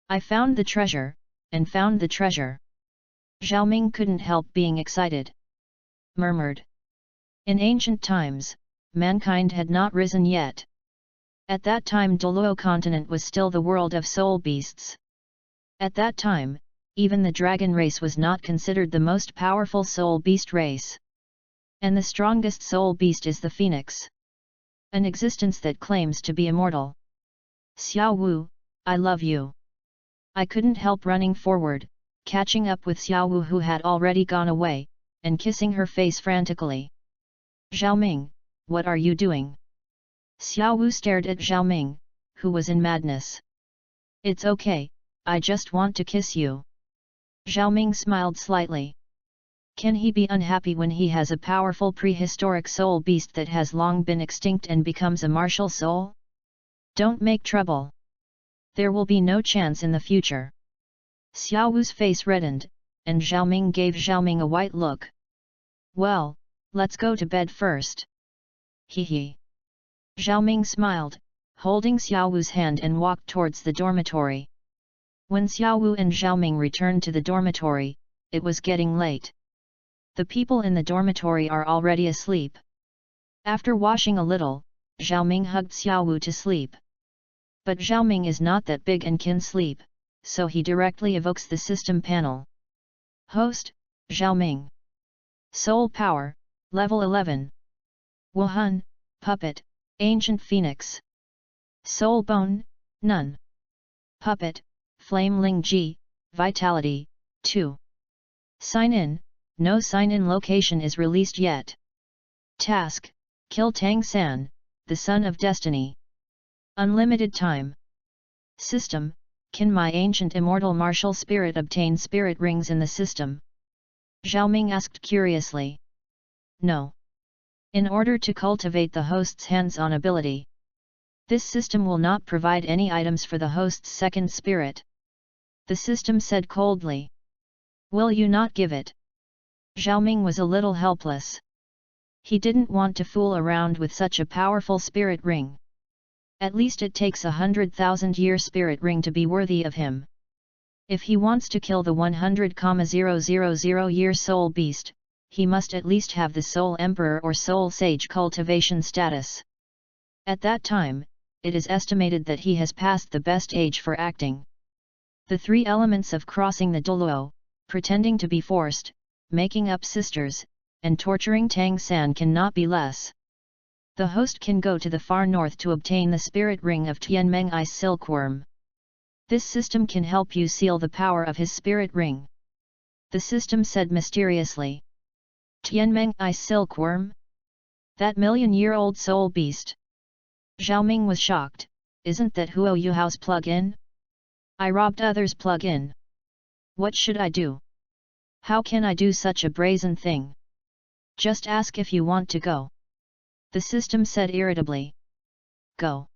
I found the treasure, and found the treasure. Xiaoming couldn't help being excited. Murmured. In ancient times, mankind had not risen yet. At that time Douluo continent was still the world of soul beasts. At that time, even the dragon race was not considered the most powerful soul beast race. And the strongest soul beast is the phoenix. An existence that claims to be immortal. Xiaowu, I love you. I couldn't help running forward, catching up with Xiaowu who had already gone away, and kissing her face frantically. Xiaoming, what are you doing? Xiaowu stared at Xiaoming, who was in madness. It's okay, I just want to kiss you. Xiaoming smiled slightly. Can he be unhappy when he has a powerful prehistoric soul beast that has long been extinct and becomes a martial soul? Don't make trouble. There will be no chance in the future. Xiao Wu's face reddened, and Zhao Ming gave Zhao Ming a white look. Well, let's go to bed first. Hee hee. Zhao Ming smiled, holding Xiao Wu's hand and walked towards the dormitory. When Xiao Wu and Zhao Ming returned to the dormitory, it was getting late. The people in the dormitory are already asleep. After washing a little, Zhao Ming hugged Xiao Wu to sleep. But Zhao Ming is not that big and can sleep, so he directly evokes the system panel. Host, Zhao Ming. Soul Power, Level 11. Wuhan, Puppet, Ancient Phoenix. Soul Bone, None. Puppet, Flame Ling Ji, Vitality, 2. Sign in, no sign-in location is released yet. Task, kill Tang San, the Son of Destiny. Unlimited time. System, can my ancient immortal martial spirit obtain spirit rings in the system? Zhao Ming asked curiously. No. In order to cultivate the host's hands-on ability, this system will not provide any items for the host's second spirit. The system said coldly. Will you not give it? Zhao Ming was a little helpless. He didn't want to fool around with such a powerful spirit ring. At least it takes 100,000-year spirit ring to be worthy of him. If he wants to kill the 100,000-year soul beast, he must at least have the Soul Emperor or Soul Sage cultivation status. At that time, it is estimated that he has passed the best age for acting. The three elements of crossing the Douluo, pretending to be forced, making up sisters, and torturing Tang San cannot be less. The host can go to the far north to obtain the spirit ring of Tianmeng Ice Silkworm. This system can help you seal the power of his spirit ring. The system said mysteriously. Tianmeng Ice Silkworm? That million-year-old soul beast? Zhao Ming was shocked. Isn't that Huo Yuhao's plug-in? I robbed others' plug-in. What should I do? How can I do such a brazen thing? Just ask if you want to go. The system said irritably. Go.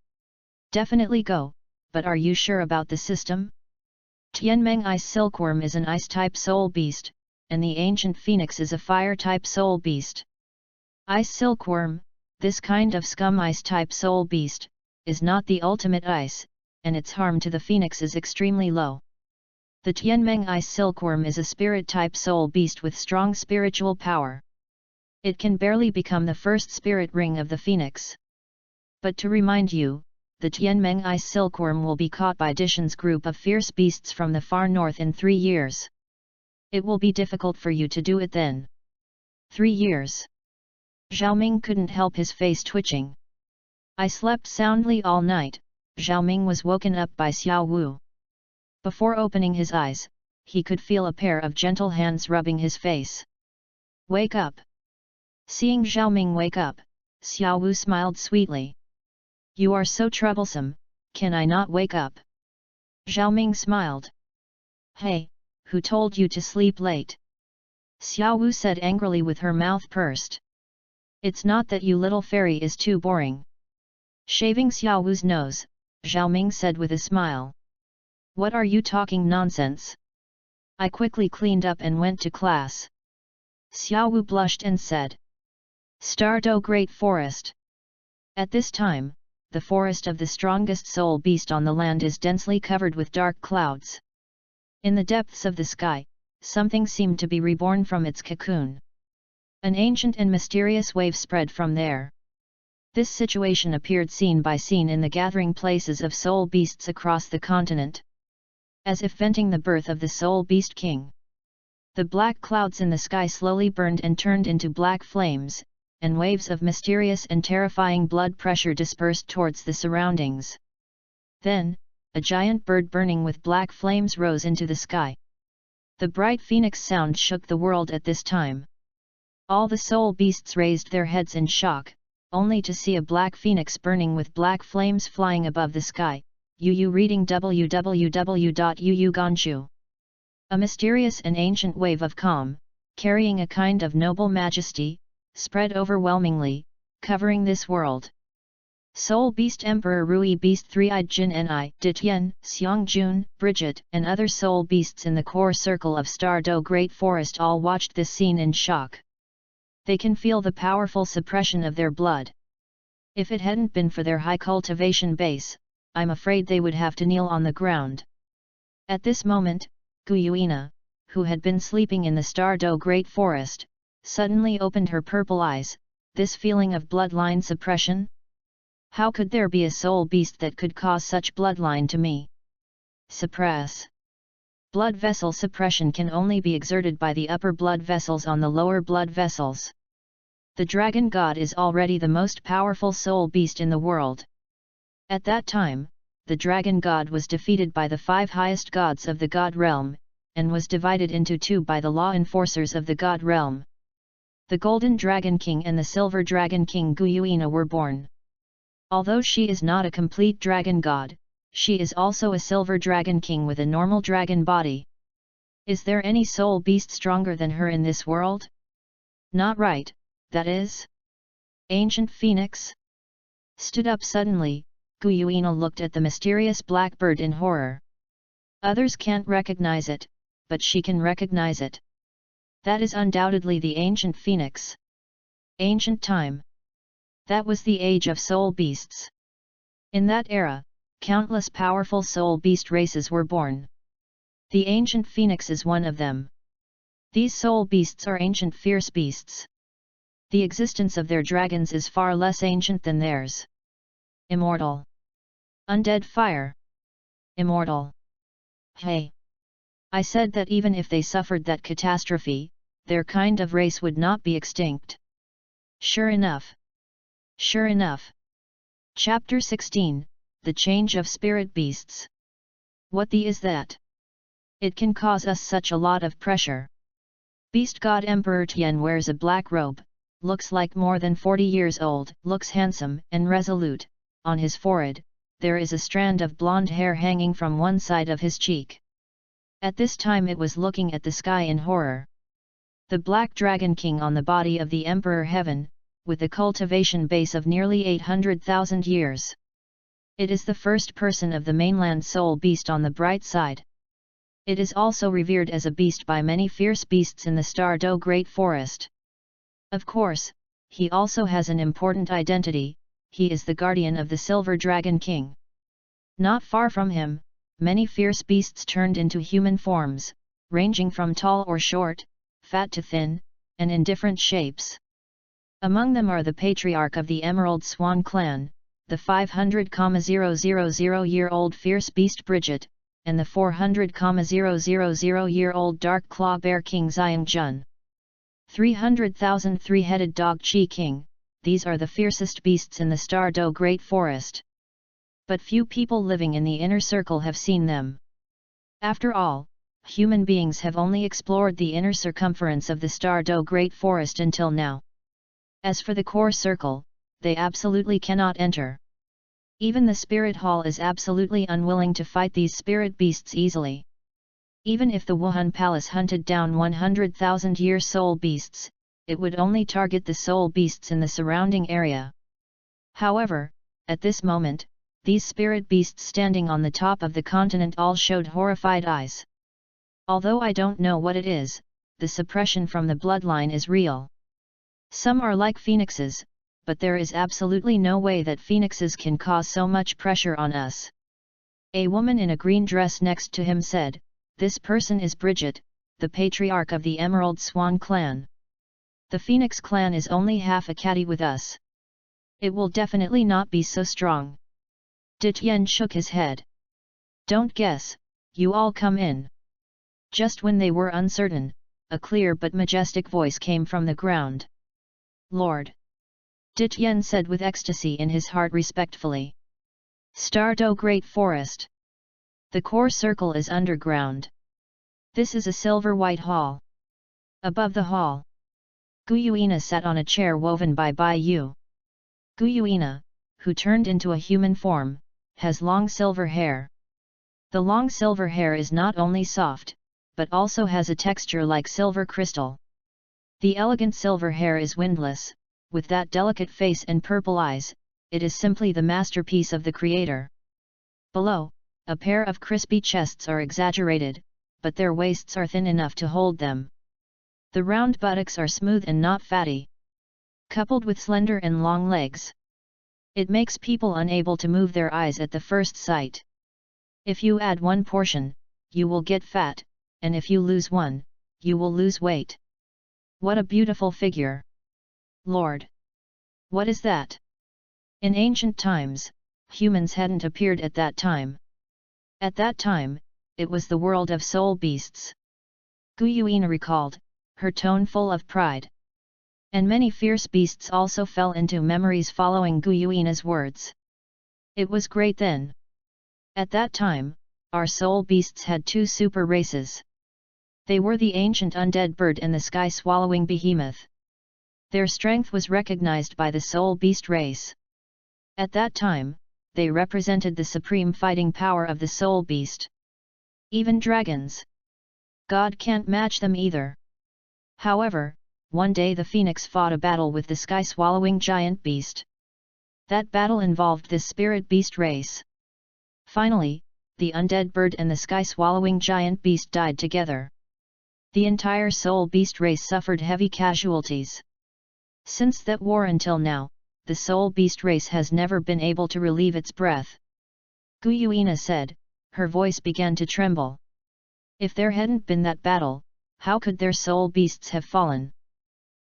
Definitely go, but are you sure about the system? Tianmeng Ice Silkworm is an ice-type soul beast, and the Ancient Phoenix is a fire-type soul beast. Ice Silkworm, this kind of scum ice-type soul beast, is not the ultimate ice, and its harm to the Phoenix is extremely low. The Tianmeng Ice Silkworm is a spirit-type soul beast with strong spiritual power. It can barely become the first spirit ring of the Phoenix. But to remind you, the Tianmeng Ice Silkworm will be caught by Dishan's group of fierce beasts from the far north in 3 years. It will be difficult for you to do it then. 3 years. Zhao Ming couldn't help his face twitching. I slept soundly all night. Zhao Ming was woken up by Xiao Wu. Before opening his eyes, he could feel a pair of gentle hands rubbing his face. Wake up! Seeing Zhao Ming wake up, Xiao Wu smiled sweetly. You are so troublesome, can I not wake up? Zhao Ming smiled. Hey, who told you to sleep late? Xiao Wu said angrily with her mouth pursed. It's not that you little fairy is too boring. Shaving Xiao Wu's nose, Zhao Ming said with a smile. What are you talking nonsense? I quickly cleaned up and went to class. Xiao Wu blushed and said. Stardo Great Forest. At this time, the forest of the strongest soul beast on the land is densely covered with dark clouds. In the depths of the sky, something seemed to be reborn from its cocoon. An ancient and mysterious wave spread from there. This situation appeared scene by scene in the gathering places of soul beasts across the continent. As if venting the birth of the soul beast king. The black clouds in the sky slowly burned and turned into black flames, and waves of mysterious and terrifying blood pressure dispersed towards the surroundings. Then, a giant bird burning with black flames rose into the sky. The bright phoenix sound shook the world at this time. All the soul beasts raised their heads in shock, only to see a black phoenix burning with black flames flying above the sky. Yu reading www.yuuganshu. A mysterious and ancient wave of calm, carrying a kind of noble majesty, spread overwhelmingly, covering this world. Soul Beast Emperor Rui Beast Three-Eyed Jin Ni, Dityen, Xiang Jun, Bridget, and other soul beasts in the core circle of Stardo Great Forest all watched this scene in shock. They can feel the powerful suppression of their blood. If it hadn't been for their high cultivation base, I'm afraid they would have to kneel on the ground. At this moment, Guyuina, who had been sleeping in the Stardo Great Forest, suddenly opened her purple eyes. This feeling of bloodline suppression? How could there be a soul beast that could cause such bloodline to me? Suppress. Blood vessel suppression can only be exerted by the upper blood vessels on the lower blood vessels. The dragon god is already the most powerful soul beast in the world. At that time, the dragon god was defeated by the 5 highest gods of the god realm, and was divided into 2 by the law enforcers of the god realm. The Golden Dragon King and the Silver Dragon King Guyuina were born. Although she is not a complete dragon god, she is also a Silver Dragon King with a normal dragon body. Is there any soul beast stronger than her in this world? Not right, that is. Ancient Phoenix? Stood up suddenly, Guyuina looked at the mysterious black bird in horror. Others can't recognize it, but she can recognize it. That is undoubtedly the ancient phoenix. Ancient time. That was the age of soul beasts. In that era, countless powerful soul beast races were born. The ancient phoenix is one of them. These soul beasts are ancient fierce beasts. The existence of their dragons is far less ancient than theirs. Immortal. Undead fire. Immortal. Hey! I said that even if they suffered that catastrophe, their kind of race would not be extinct. Sure enough. Sure enough. Chapter 16, The Change of Spirit Beasts. What the is that? It can cause us such a lot of pressure. Beast God Emperor Tian wears a black robe, looks like more than 40 years old, looks handsome and resolute. On his forehead, there is a strand of blonde hair hanging from one side of his cheek. At this time it was looking at the sky in horror. The Black Dragon King on the body of the Emperor Heaven, with a cultivation base of nearly 800,000 years. It is the first person of the mainland soul beast on the bright side. It is also revered as a beast by many fierce beasts in the Stardo Great Forest. Of course, he also has an important identity. He is the guardian of the Silver Dragon King. Not far from him, many fierce beasts turned into human forms, ranging from tall or short, fat to thin, and in different shapes. Among them are the patriarch of the Emerald Swan clan, the 500,000-year-old fierce beast Bridget, and the 400,000-year-old dark claw bear king Xiang Jun. 300,000 three-headed dog Chi King. These are the fiercest beasts in the Stardo Great Forest. But few people living in the inner circle have seen them. After all, human beings have only explored the inner circumference of the Stardo Great Forest until now. As for the core circle, they absolutely cannot enter. Even the Spirit Hall is absolutely unwilling to fight these spirit beasts easily. Even if the Wuhan Palace hunted down 100,000-year soul beasts, it would only target the soul beasts in the surrounding area. However, at this moment, these spirit beasts standing on the top of the continent all showed horrified eyes. Although I don't know what it is, the suppression from the bloodline is real. Some are like phoenixes, but there is absolutely no way that phoenixes can cause so much pressure on us. A woman in a green dress next to him said, "This person is Bridget, the patriarch of the Emerald Swan clan. The Phoenix clan is only half a catty with us. It will definitely not be so strong." Dityen shook his head. "Don't guess, you all come in." Just when they were uncertain, a clear but majestic voice came from the ground. "Lord!" Dityen said with ecstasy in his heart respectfully. "Stardo Great Forest. The core circle is underground. This is a silver-white hall. Above the hall, Guyuina sat on a chair woven by Yu. Guyuina, who turned into a human form, has long silver hair. The long silver hair is not only soft, but also has a texture like silver crystal. The elegant silver hair is windless, with that delicate face and purple eyes, it is simply the masterpiece of the creator. Below, a pair of crispy chests are exaggerated, but their waists are thin enough to hold them. The round buttocks are smooth and not fatty, coupled with slender and long legs. It makes people unable to move their eyes at the first sight. If you add one portion, you will get fat, and if you lose one, you will lose weight. What a beautiful figure! Lord! What is that? In ancient times, humans hadn't appeared at that time. At that time, it was the world of soul beasts. Guyuina recalled, her tone full of pride. And many fierce beasts also fell into memories following Guyuina's words. It was great then. At that time, our soul beasts had two super races. They were the ancient undead bird and the sky-swallowing behemoth. Their strength was recognized by the soul beast race. At that time, they represented the supreme fighting power of the soul beast. Even dragons. God can't match them either. However, one day the phoenix fought a battle with the sky-swallowing giant beast. That battle involved this spirit beast race. Finally, the undead bird and the sky-swallowing giant beast died together. The entire soul beast race suffered heavy casualties. Since that war until now, the soul beast race has never been able to relieve its breath. Guyuina said, her voice began to tremble. If there hadn't been that battle, how could their soul beasts have fallen?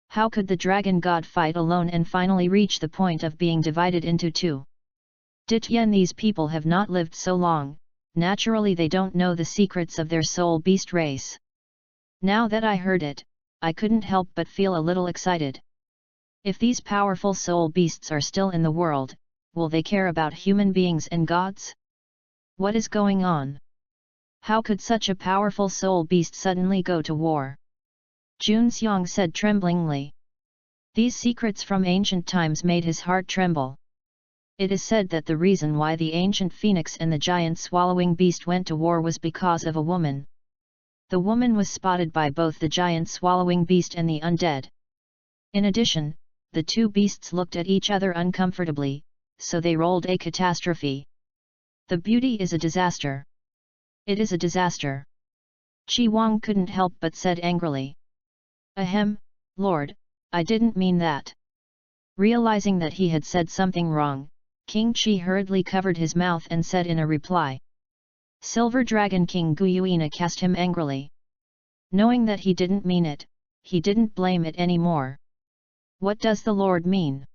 How could the dragon god fight alone and finally reach the point of being divided into two? Dityen, these people have not lived so long, naturally they don't know the secrets of their soul beast race. Now that I heard it, I couldn't help but feel a little excited. If these powerful soul beasts are still in the world, will they care about human beings and gods? What is going on? How could such a powerful soul beast suddenly go to war? Junxiang said tremblingly. These secrets from ancient times made his heart tremble. It is said that the reason why the ancient phoenix and the giant swallowing beast went to war was because of a woman. The woman was spotted by both the giant swallowing beast and the undead. In addition, the two beasts looked at each other uncomfortably, so they rolled a catastrophe. The beauty is a disaster. It is a disaster. Qi Wang couldn't help but said angrily. Ahem, Lord, I didn't mean that. Realizing that he had said something wrong, King Qi hurriedly covered his mouth and said in a reply. Silver Dragon King Guyuina cast him angrily. Knowing that he didn't mean it, he didn't blame it anymore. What does the Lord mean?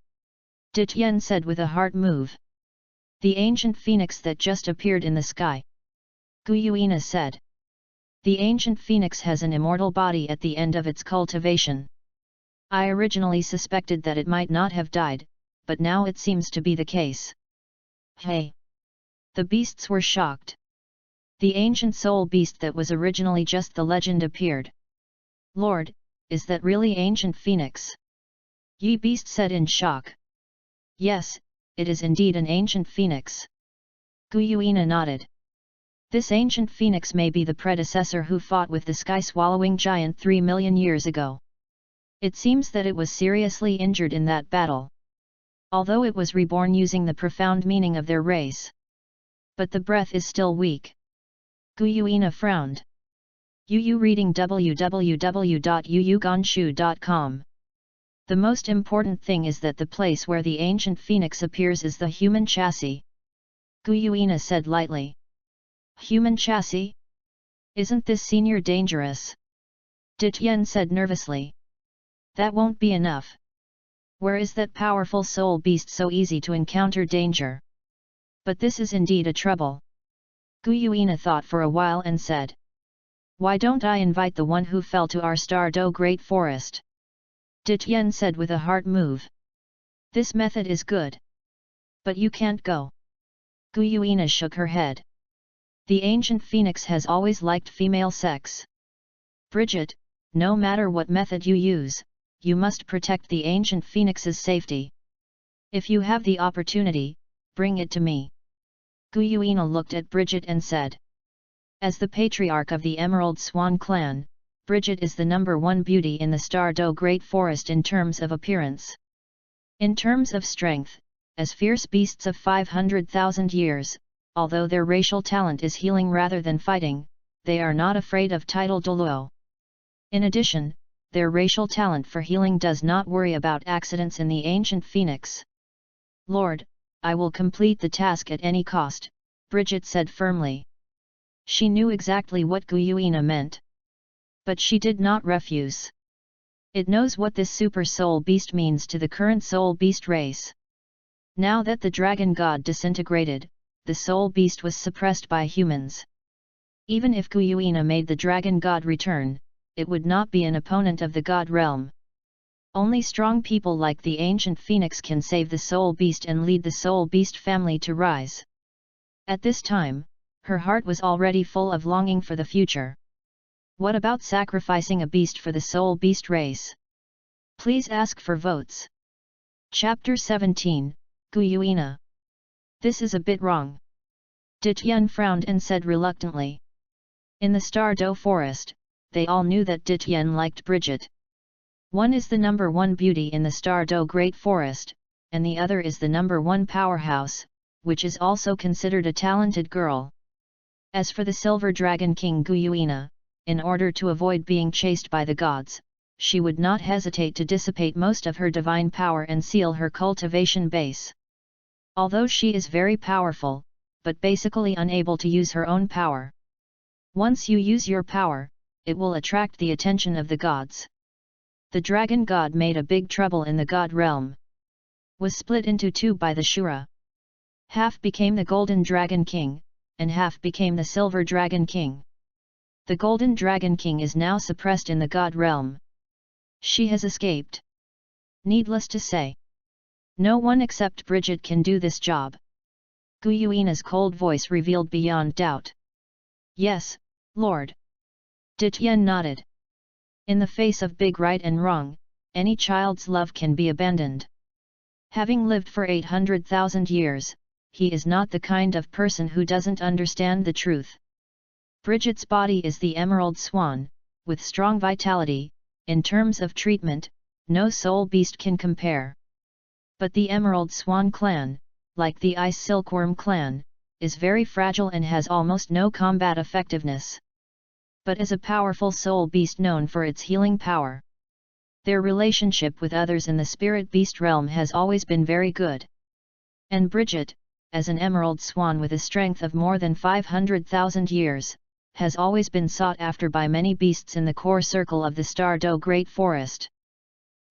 Dityen said with a heart move. The ancient phoenix that just appeared in the sky. Guyuina said. The ancient phoenix has an immortal body at the end of its cultivation. I originally suspected that it might not have died, but now it seems to be the case. Hey! The beasts were shocked. The ancient soul beast that was originally just the legend appeared. Lord, is that really ancient phoenix? Yi Beast said in shock. Yes, it is indeed an ancient phoenix. Guyuina nodded. This ancient phoenix may be the predecessor who fought with the sky-swallowing giant 3 million years ago. It seems that it was seriously injured in that battle. Although it was reborn using the profound meaning of their race. But the breath is still weak. Guyuina frowned. Yu reading www.yuyuganshu.com. The most important thing is that the place where the ancient phoenix appears is the human chassis. Guyuina said lightly. Human chassis? Isn't this senior dangerous? Dityen said nervously. That won't be enough. Where is that powerful soul beast so easy to encounter danger? But this is indeed a trouble. Guyuina thought for a while and said. Why don't I invite the one who fell to our Stardo Great Forest? Dityen said with a heart move. This method is good. But you can't go. Guyuina shook her head. The ancient phoenix has always liked female sex. Bridget, no matter what method you use, you must protect the ancient phoenix's safety. If you have the opportunity, bring it to me. Guyuina looked at Bridget and said. As the patriarch of the Emerald Swan clan, Bridget is the #1 beauty in the Stardo Great Forest in terms of appearance. In terms of strength, as fierce beasts of 500,000 years, although their racial talent is healing rather than fighting, they are not afraid of title Douluo. In addition, their racial talent for healing does not worry about accidents in the ancient phoenix. Lord, I will complete the task at any cost, Bridget said firmly. She knew exactly what Guyuina meant. But she did not refuse. It knows what this super soul beast means to the current soul beast race. Now that the dragon god disintegrated, the soul beast was suppressed by humans. Even if Guyuina made the dragon god return, it would not be an opponent of the god realm. Only strong people like the ancient phoenix can save the soul beast and lead the soul beast family to rise. At this time, her heart was already full of longing for the future. What about sacrificing a beast for the soul beast race? Please ask for votes. Chapter 17, Guyuina. This is a bit wrong. Dityan frowned and said reluctantly. In the Stardo forest, they all knew that Dityan liked Bridget. One is the number one beauty in the Stardo Great Forest, and the other is the number one powerhouse, which is also considered a talented girl. As for the Silver Dragon King Guyuina, in order to avoid being chased by the gods, she would not hesitate to dissipate most of her divine power and seal her cultivation base. Although she is very powerful, but basically unable to use her own power. Once you use your power, it will attract the attention of the gods. The dragon god made a big trouble in the god realm. Was split into two by the Shura. Half became the Golden Dragon King, and half became the Silver Dragon King. The Golden Dragon King is now suppressed in the god realm. She has escaped. Needless to say, no one except Bridget can do this job. Guyuina's cold voice revealed beyond doubt. Yes, Lord. Dityan nodded. In the face of big right and wrong, any child's love can be abandoned. Having lived for 800,000 years, he is not the kind of person who doesn't understand the truth. Bridget's body is the emerald swan, with strong vitality. In terms of treatment, no soul beast can compare. But the Emerald Swan clan, like the Ice Silkworm clan, is very fragile and has almost no combat effectiveness. But is a powerful soul beast known for its healing power. Their relationship with others in the spirit beast realm has always been very good. And Bridget, as an Emerald Swan with a strength of more than 500,000 years, has always been sought after by many beasts in the core circle of the Stardo Great Forest.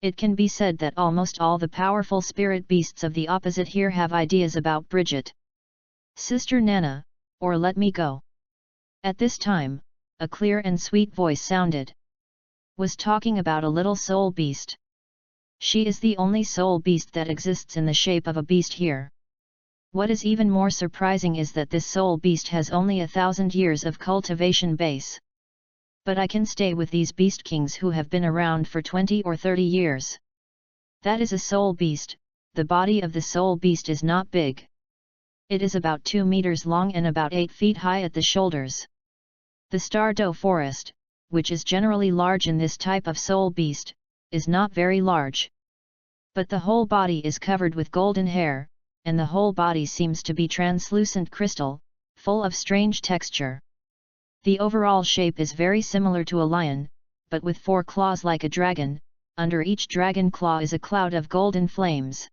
It can be said that almost all the powerful spirit beasts of the opposite here have ideas about Bridget. Sister Nana, or let me go. At this time, a clear and sweet voice sounded. Was talking about a little soul beast. She is the only soul beast that exists in the shape of a beast here. What is even more surprising is that this soul beast has only 1,000 years of cultivation base. But I can stay with these beast kings who have been around for 20 or 30 years. That is a soul beast. The body of the soul beast is not big. It is about 2 meters long and about 8 feet high at the shoulders. The Stardo forest, which is generally large in this type of soul beast, is not very large. But the whole body is covered with golden hair, and the whole body seems to be translucent crystal, full of strange texture. The overall shape is very similar to a lion, but with 4 claws like a dragon. Under each dragon claw is a cloud of golden flames.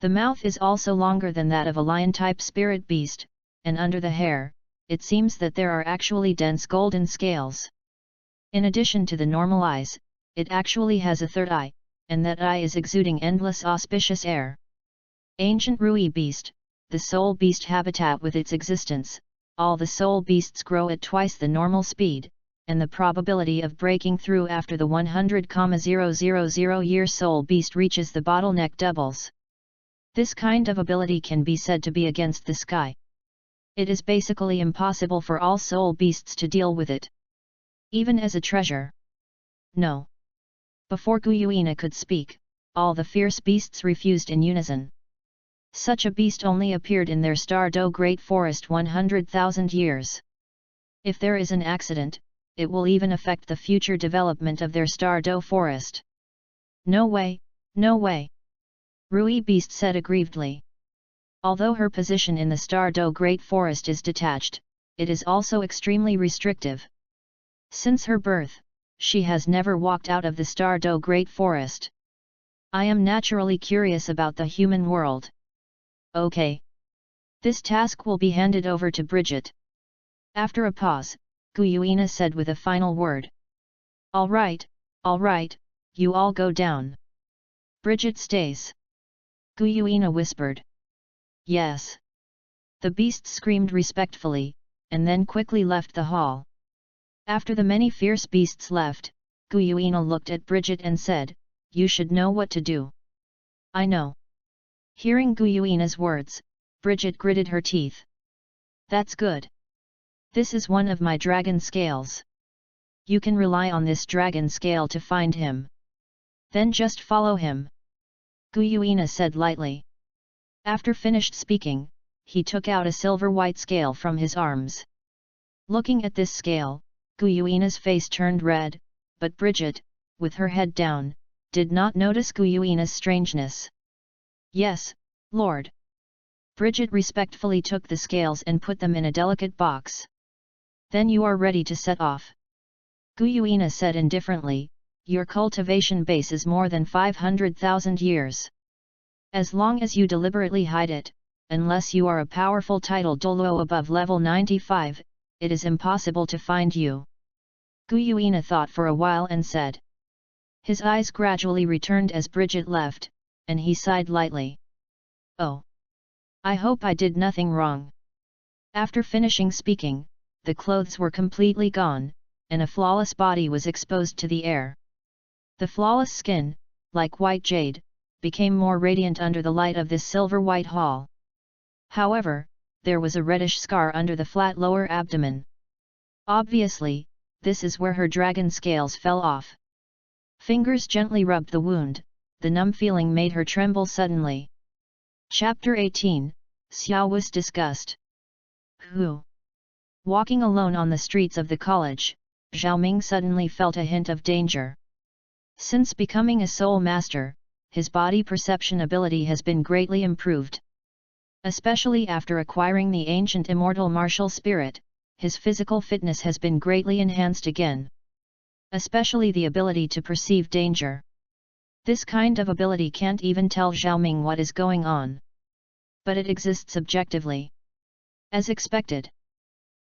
The mouth is also longer than that of a lion-type spirit beast, and under the hair, it seems that there are actually dense golden scales. In addition to the normal eyes, it actually has a third eye, and that eye is exuding endless auspicious air. Ancient Rui beast, the soul beast habitat with its existence, all the soul beasts grow at twice the normal speed, and the probability of breaking through after the 100,000-year soul beast reaches the bottleneck doubles. This kind of ability can be said to be against the sky. It is basically impossible for all soul beasts to deal with it. Even as a treasure. No. Before Guyuina could speak, all the fierce beasts refused in unison. Such a beast only appeared in their Stardo Great Forest 100,000 years. If there is an accident, it will even affect the future development of their Stardo Forest. No way, no way. Rui Beast said aggrievedly. Although her position in the Stardo Great Forest is detached, it is also extremely restrictive. Since her birth, she has never walked out of the Stardo Great Forest. I am naturally curious about the human world. Okay. This task will be handed over to Bridget. After a pause, Guyuina said with a final word. All right, you all go down. Bridget stays. Guyuina whispered. Yes. The beasts screamed respectfully, and then quickly left the hall. After the many fierce beasts left, Guyuina looked at Bridget and said, You should know what to do. I know. Hearing Guyuina's words, Bridget gritted her teeth. That's good. This is one of my dragon scales. You can rely on this dragon scale to find him. Then just follow him. Guyuina said lightly. After finished speaking, he took out a silver-white scale from his arms. Looking at this scale, Guyuina's face turned red, but Bridget, with her head down, did not notice Guyuina's strangeness. Yes, Lord. Bridget respectfully took the scales and put them in a delicate box. Then you are ready to set off. Guyuina said indifferently, Your cultivation base is more than 500,000 years. As long as you deliberately hide it, unless you are a powerful title Douluo above level 95, it is impossible to find you. Guyuina thought for a while and said. His eyes gradually returned as Bridget left, and he sighed lightly. Oh! I hope I did nothing wrong. After finishing speaking, the clothes were completely gone, and a flawless body was exposed to the air. The flawless skin, like white jade, became more radiant under the light of this silver-white hall. However, there was a reddish scar under the flat lower abdomen. Obviously, this is where her dragon scales fell off. Fingers gently rubbed the wound, the numb feeling made her tremble suddenly. Chapter 18, Xiao was disgust. Who? Walking alone on the streets of the college, Xiaoming suddenly felt a hint of danger. Since becoming a soul master, his body perception ability has been greatly improved. Especially after acquiring the ancient immortal martial spirit, his physical fitness has been greatly enhanced again. Especially the ability to perceive danger. This kind of ability can't even tell Xiaoming what is going on. But it exists objectively. As expected.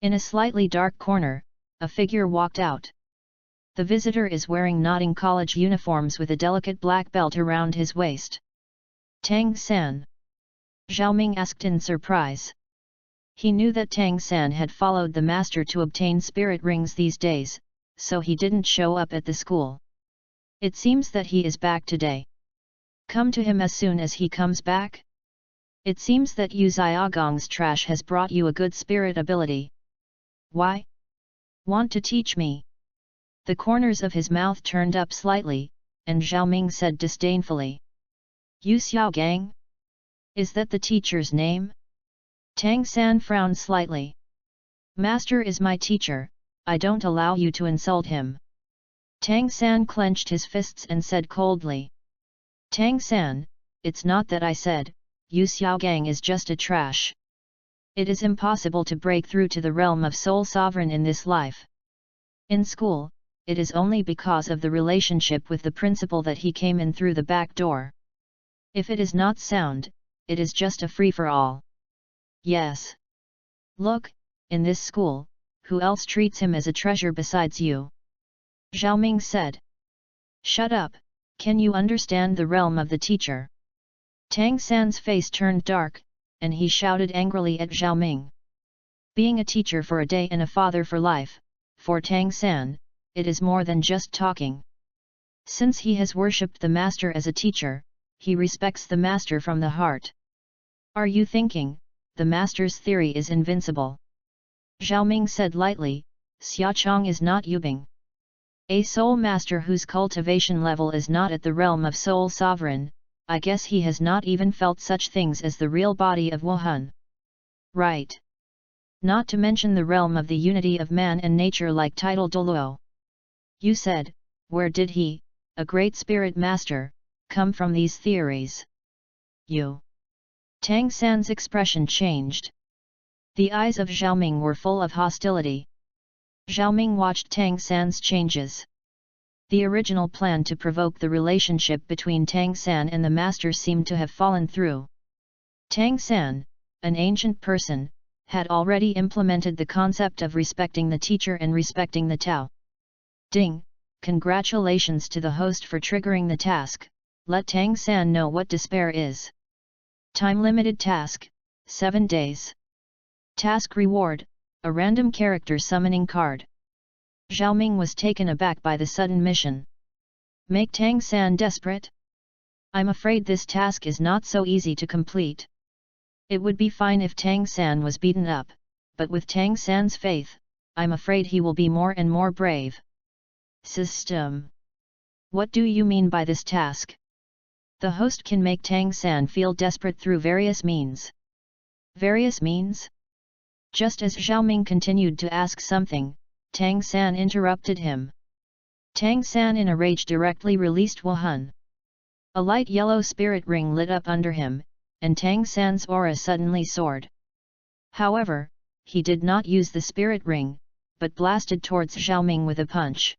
In a slightly dark corner, a figure walked out. The visitor is wearing nodding college uniforms with a delicate black belt around his waist. Tang San. Xiaoming asked in surprise. He knew that Tang San had followed the master to obtain spirit rings these days, so he didn't show up at the school. It seems that he is back today. Come to him as soon as he comes back? It seems that Yu Xiaogong's trash has brought you a good spirit ability. Why? Want to teach me? The corners of his mouth turned up slightly, and Xiaoming said disdainfully. Yu Xiaogang? Is that the teacher's name? Tang San frowned slightly. Master is my teacher, I don't allow you to insult him. Tang San clenched his fists and said coldly. Tang San, it's not that I said, Yu Xiaogang is just a trash. It is impossible to break through to the realm of Soul Sovereign in this life. In school, it is only because of the relationship with the principal that he came in through the back door. If it is not sound, it is just a free-for-all. Yes. Look, in this school, who else treats him as a treasure besides you? Xiaoming said. Shut up, can you understand the realm of the teacher? Tang San's face turned dark, and he shouted angrily at Xiaoming. Being a teacher for a day and a father for life, for Tang San, it is more than just talking. Since he has worshipped the master as a teacher, he respects the master from the heart. Are you thinking, the master's theory is invincible? Xiaoming said lightly, Xiaochang is not Yubing. A soul master whose cultivation level is not at the realm of soul sovereign, I guess he has not even felt such things as the real body of Wuhan. Right. Not to mention the realm of the unity of man and nature like title Douluo. You said, where did he, a great spirit master, come from these theories? You. Tang San's expression changed. The eyes of Xiaoming were full of hostility. Xiaoming watched Tang San's changes. The original plan to provoke the relationship between Tang San and the master seemed to have fallen through. Tang San, an ancient person, had already implemented the concept of respecting the teacher and respecting the Tao. Ding, congratulations to the host for triggering the task. Let Tang San know what despair is. Time-limited task, 7 days. Task reward, a random character summoning card. Xiaoming was taken aback by the sudden mission. Make Tang San desperate? I'm afraid this task is not so easy to complete. It would be fine if Tang San was beaten up, but with Tang San's faith, I'm afraid he will be more and more brave. System. What do you mean by this task? The host can make Tang San feel desperate through various means. Various means? Just as Xiaoming continued to ask something, Tang San interrupted him. Tang San in a rage directly released Wuhan. A light yellow spirit ring lit up under him, and Tang San's aura suddenly soared. However, he did not use the spirit ring, but blasted towards Xiaoming with a punch.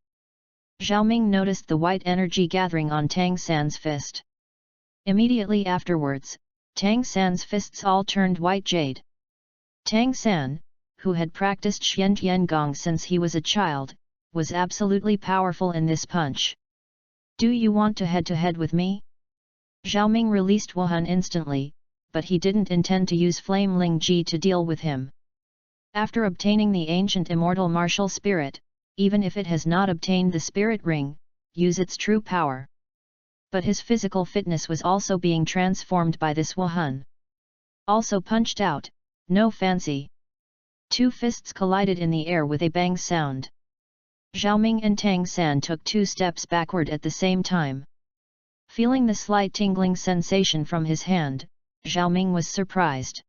Xiaoming noticed the white energy gathering on Tang San's fist. Immediately afterwards, Tang San's fists all turned white jade. Tang San, who had practiced Xian Gong since he was a child, was absolutely powerful in this punch. Do you want to head-to-head with me? Xiaoming released Wuhan instantly, but he didn't intend to use Flame Ling Ji to deal with him. After obtaining the ancient immortal martial spirit, even if it has not obtained the spirit ring, use its true power. But his physical fitness was also being transformed by this Wuhan. Also punched out, no fancy. Two fists collided in the air with a bang sound. Xiaoming and Tang San took 2 steps backward at the same time. Feeling the slight tingling sensation from his hand, Xiaoming was surprised.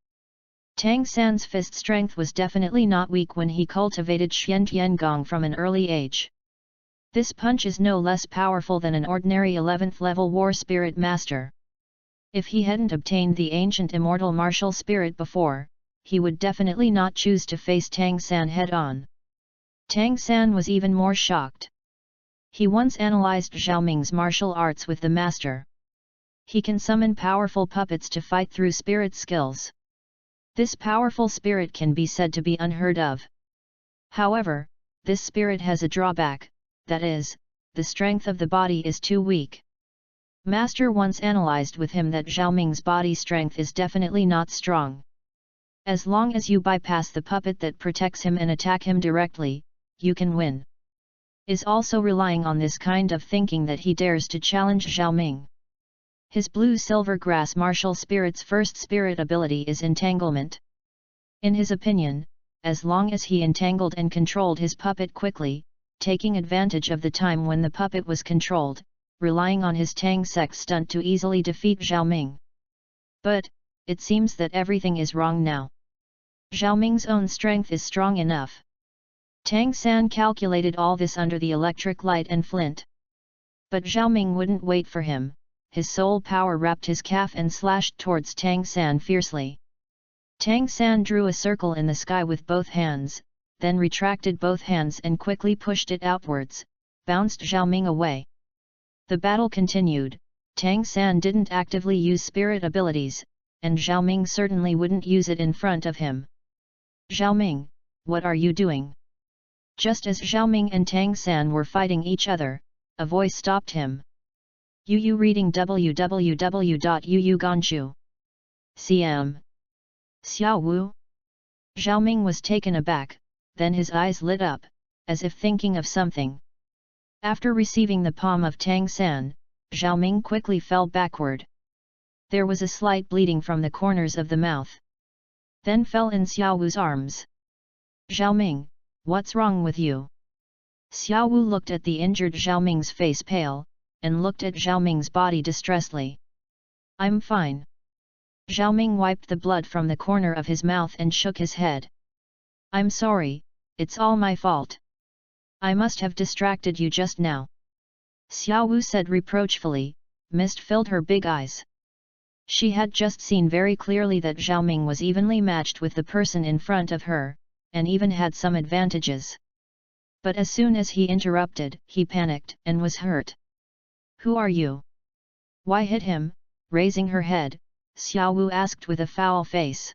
Tang San's fist strength was definitely not weak when he cultivated Xian Gong from an early age. This punch is no less powerful than an ordinary 11th level war spirit master. If he hadn't obtained the ancient immortal martial spirit before, he would definitely not choose to face Tang San head-on. Tang San was even more shocked. He once analyzed Xiaoming's martial arts with the master. He can summon powerful puppets to fight through spirit skills. This powerful spirit can be said to be unheard of. However, this spirit has a drawback, that is, the strength of the body is too weak. Master once analyzed with him that Xiaoming's body strength is definitely not strong. As long as you bypass the puppet that protects him and attack him directly, you can win. Is also relying on this kind of thinking that he dares to challenge Xiaoming. His blue-silver grass martial spirit's first spirit ability is entanglement. In his opinion, as long as he entangled and controlled his puppet quickly, taking advantage of the time when the puppet was controlled, relying on his Tang Sec stunt to easily defeat Xiaoming. But, it seems that everything is wrong now. Xiaoming's own strength is strong enough. Tang San calculated all this under the electric light and flint. But Xiaoming wouldn't wait for him. His soul power wrapped his calf and slashed towards Tang San fiercely. Tang San drew a circle in the sky with both hands, then retracted both hands and quickly pushed it outwards, bounced Xiaoming away. The battle continued. Tang San didn't actively use spirit abilities, and Xiaoming certainly wouldn't use it in front of him. Xiaoming, what are you doing? Just as Xiaoming and Tang San were fighting each other, a voice stopped him. Yu reading www.yuuganshu.cm. Xiao Wu? Xiaoming was taken aback, then his eyes lit up, as if thinking of something. After receiving the palm of Tang San, Xiaoming quickly fell backward. There was a slight bleeding from the corners of the mouth. Then fell in Xiao Wu's arms. Xiaoming, what's wrong with you? Xiao Wu looked at the injured Xiaoming's face pale, and looked at Xiaoming's body distressedly. I'm fine. Xiaoming wiped the blood from the corner of his mouth and shook his head. I'm sorry, it's all my fault. I must have distracted you just now. Xiao Wu said reproachfully, mist filled her big eyes. She had just seen very clearly that Xiaoming was evenly matched with the person in front of her, and even had some advantages. But as soon as he interrupted, he panicked and was hurt. "Who are you? Why hit him?" Raising her head, Xiao Wu asked with a foul face.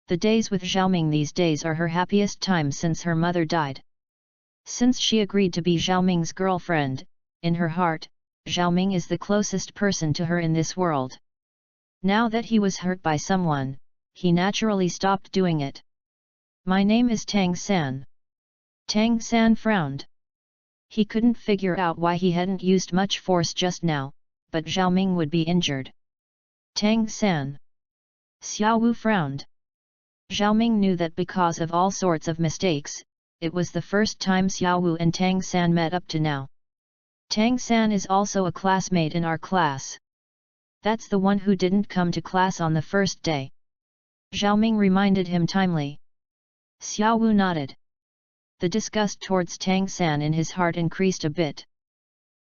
The days with Xiaoming these days are her happiest time since her mother died. Since she agreed to be Xiaoming's girlfriend, in her heart, Xiaoming is the closest person to her in this world. Now that he was hurt by someone, he naturally stopped doing it. "My name is Tang San." Tang San frowned. He couldn't figure out why he hadn't used much force just now, but Xiaoming would be injured. "Tang San." Xiao Wu frowned. Xiaoming knew that because of all sorts of mistakes, it was the first time Xiao Wu and Tang San met up to now. "Tang San is also a classmate in our class. That's the one who didn't come to class on the first day." Xiaoming reminded him timely. Xiao Wu nodded. The disgust towards Tang San in his heart increased a bit.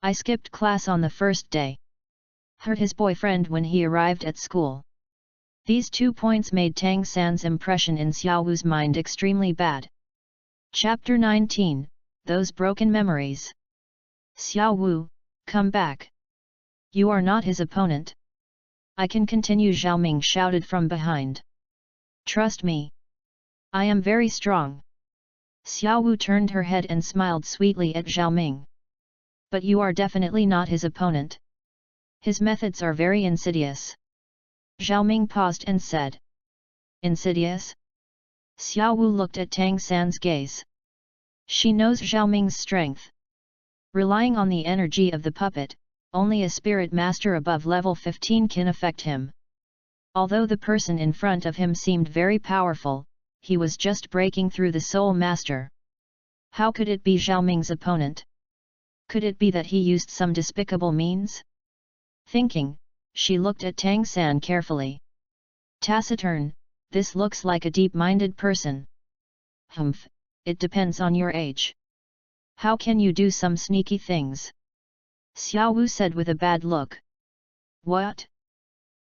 "I skipped class on the first day. Hurt his boyfriend when he arrived at school." These 2 points made Tang San's impression in Xiao Wu's mind extremely bad. Chapter 19, Those Broken Memories. "Xiao Wu, come back. You are not his opponent. I can continue," Xiaoming shouted from behind. "Trust me. I am very strong." Xiao Wu turned her head and smiled sweetly at Xiaoming. "But you are definitely not his opponent. His methods are very insidious." Xiaoming paused and said. "Insidious?" Xiao Wu looked at Tang San's gaze. She knows Xiaoming's strength. Relying on the energy of the puppet, only a spirit master above level 15 can affect him. Although the person in front of him seemed very powerful, he was just breaking through the soul master. How could it be Xiaoming's opponent? Could it be that he used some despicable means? Thinking, she looked at Tang San carefully. "Taciturn, this looks like a deep-minded person." "Humph, it depends on your age. How can you do some sneaky things?" Xiao Wu said with a bad look. "What?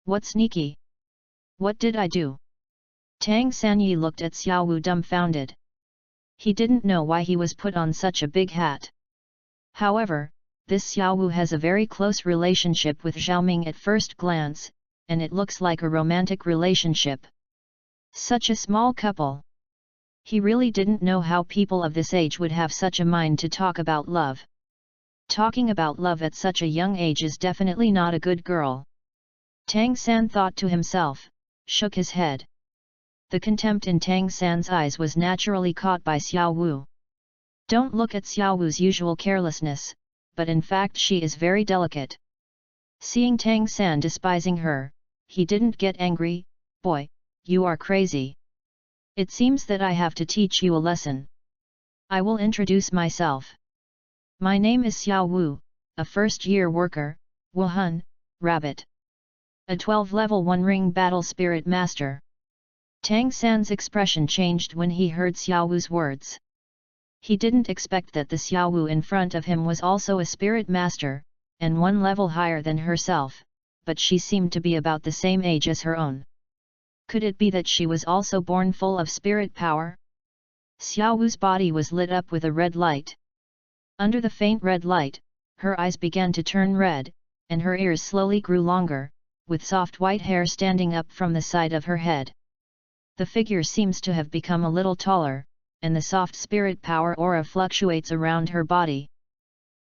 What sneaky? What did I do?" Tang Sanyi looked at Xiao Wu dumbfounded. He didn't know why he was put on such a big hat. However, this Xiao Wu has a very close relationship with Xiaoming at first glance, and it looks like a romantic relationship. Such a small couple. He really didn't know how people of this age would have such a mind to talk about love. Talking about love at such a young age is definitely not a good girl. Tang San thought to himself, shook his head. The contempt in Tang San's eyes was naturally caught by Xiao Wu. Don't look at Xiao Wu's usual carelessness, but in fact she is very delicate. Seeing Tang San despising her, he didn't get angry. "Boy, you are crazy. It seems that I have to teach you a lesson. I will introduce myself. My name is Xiao Wu, a first-year worker, Wuhan, Rabbit. A 12-level 1-ring battle spirit master." Tang San's expression changed when he heard Xiao Wu's words. He didn't expect that the Xiao Wu in front of him was also a spirit master, and 1 level higher than herself, but she seemed to be about the same age as her own. Could it be that she was also born full of spirit power? Xiao Wu's body was lit up with a red light. Under the faint red light, her eyes began to turn red, and her ears slowly grew longer, with soft white hair standing up from the side of her head. The figure seems to have become a little taller, and the soft spirit power aura fluctuates around her body.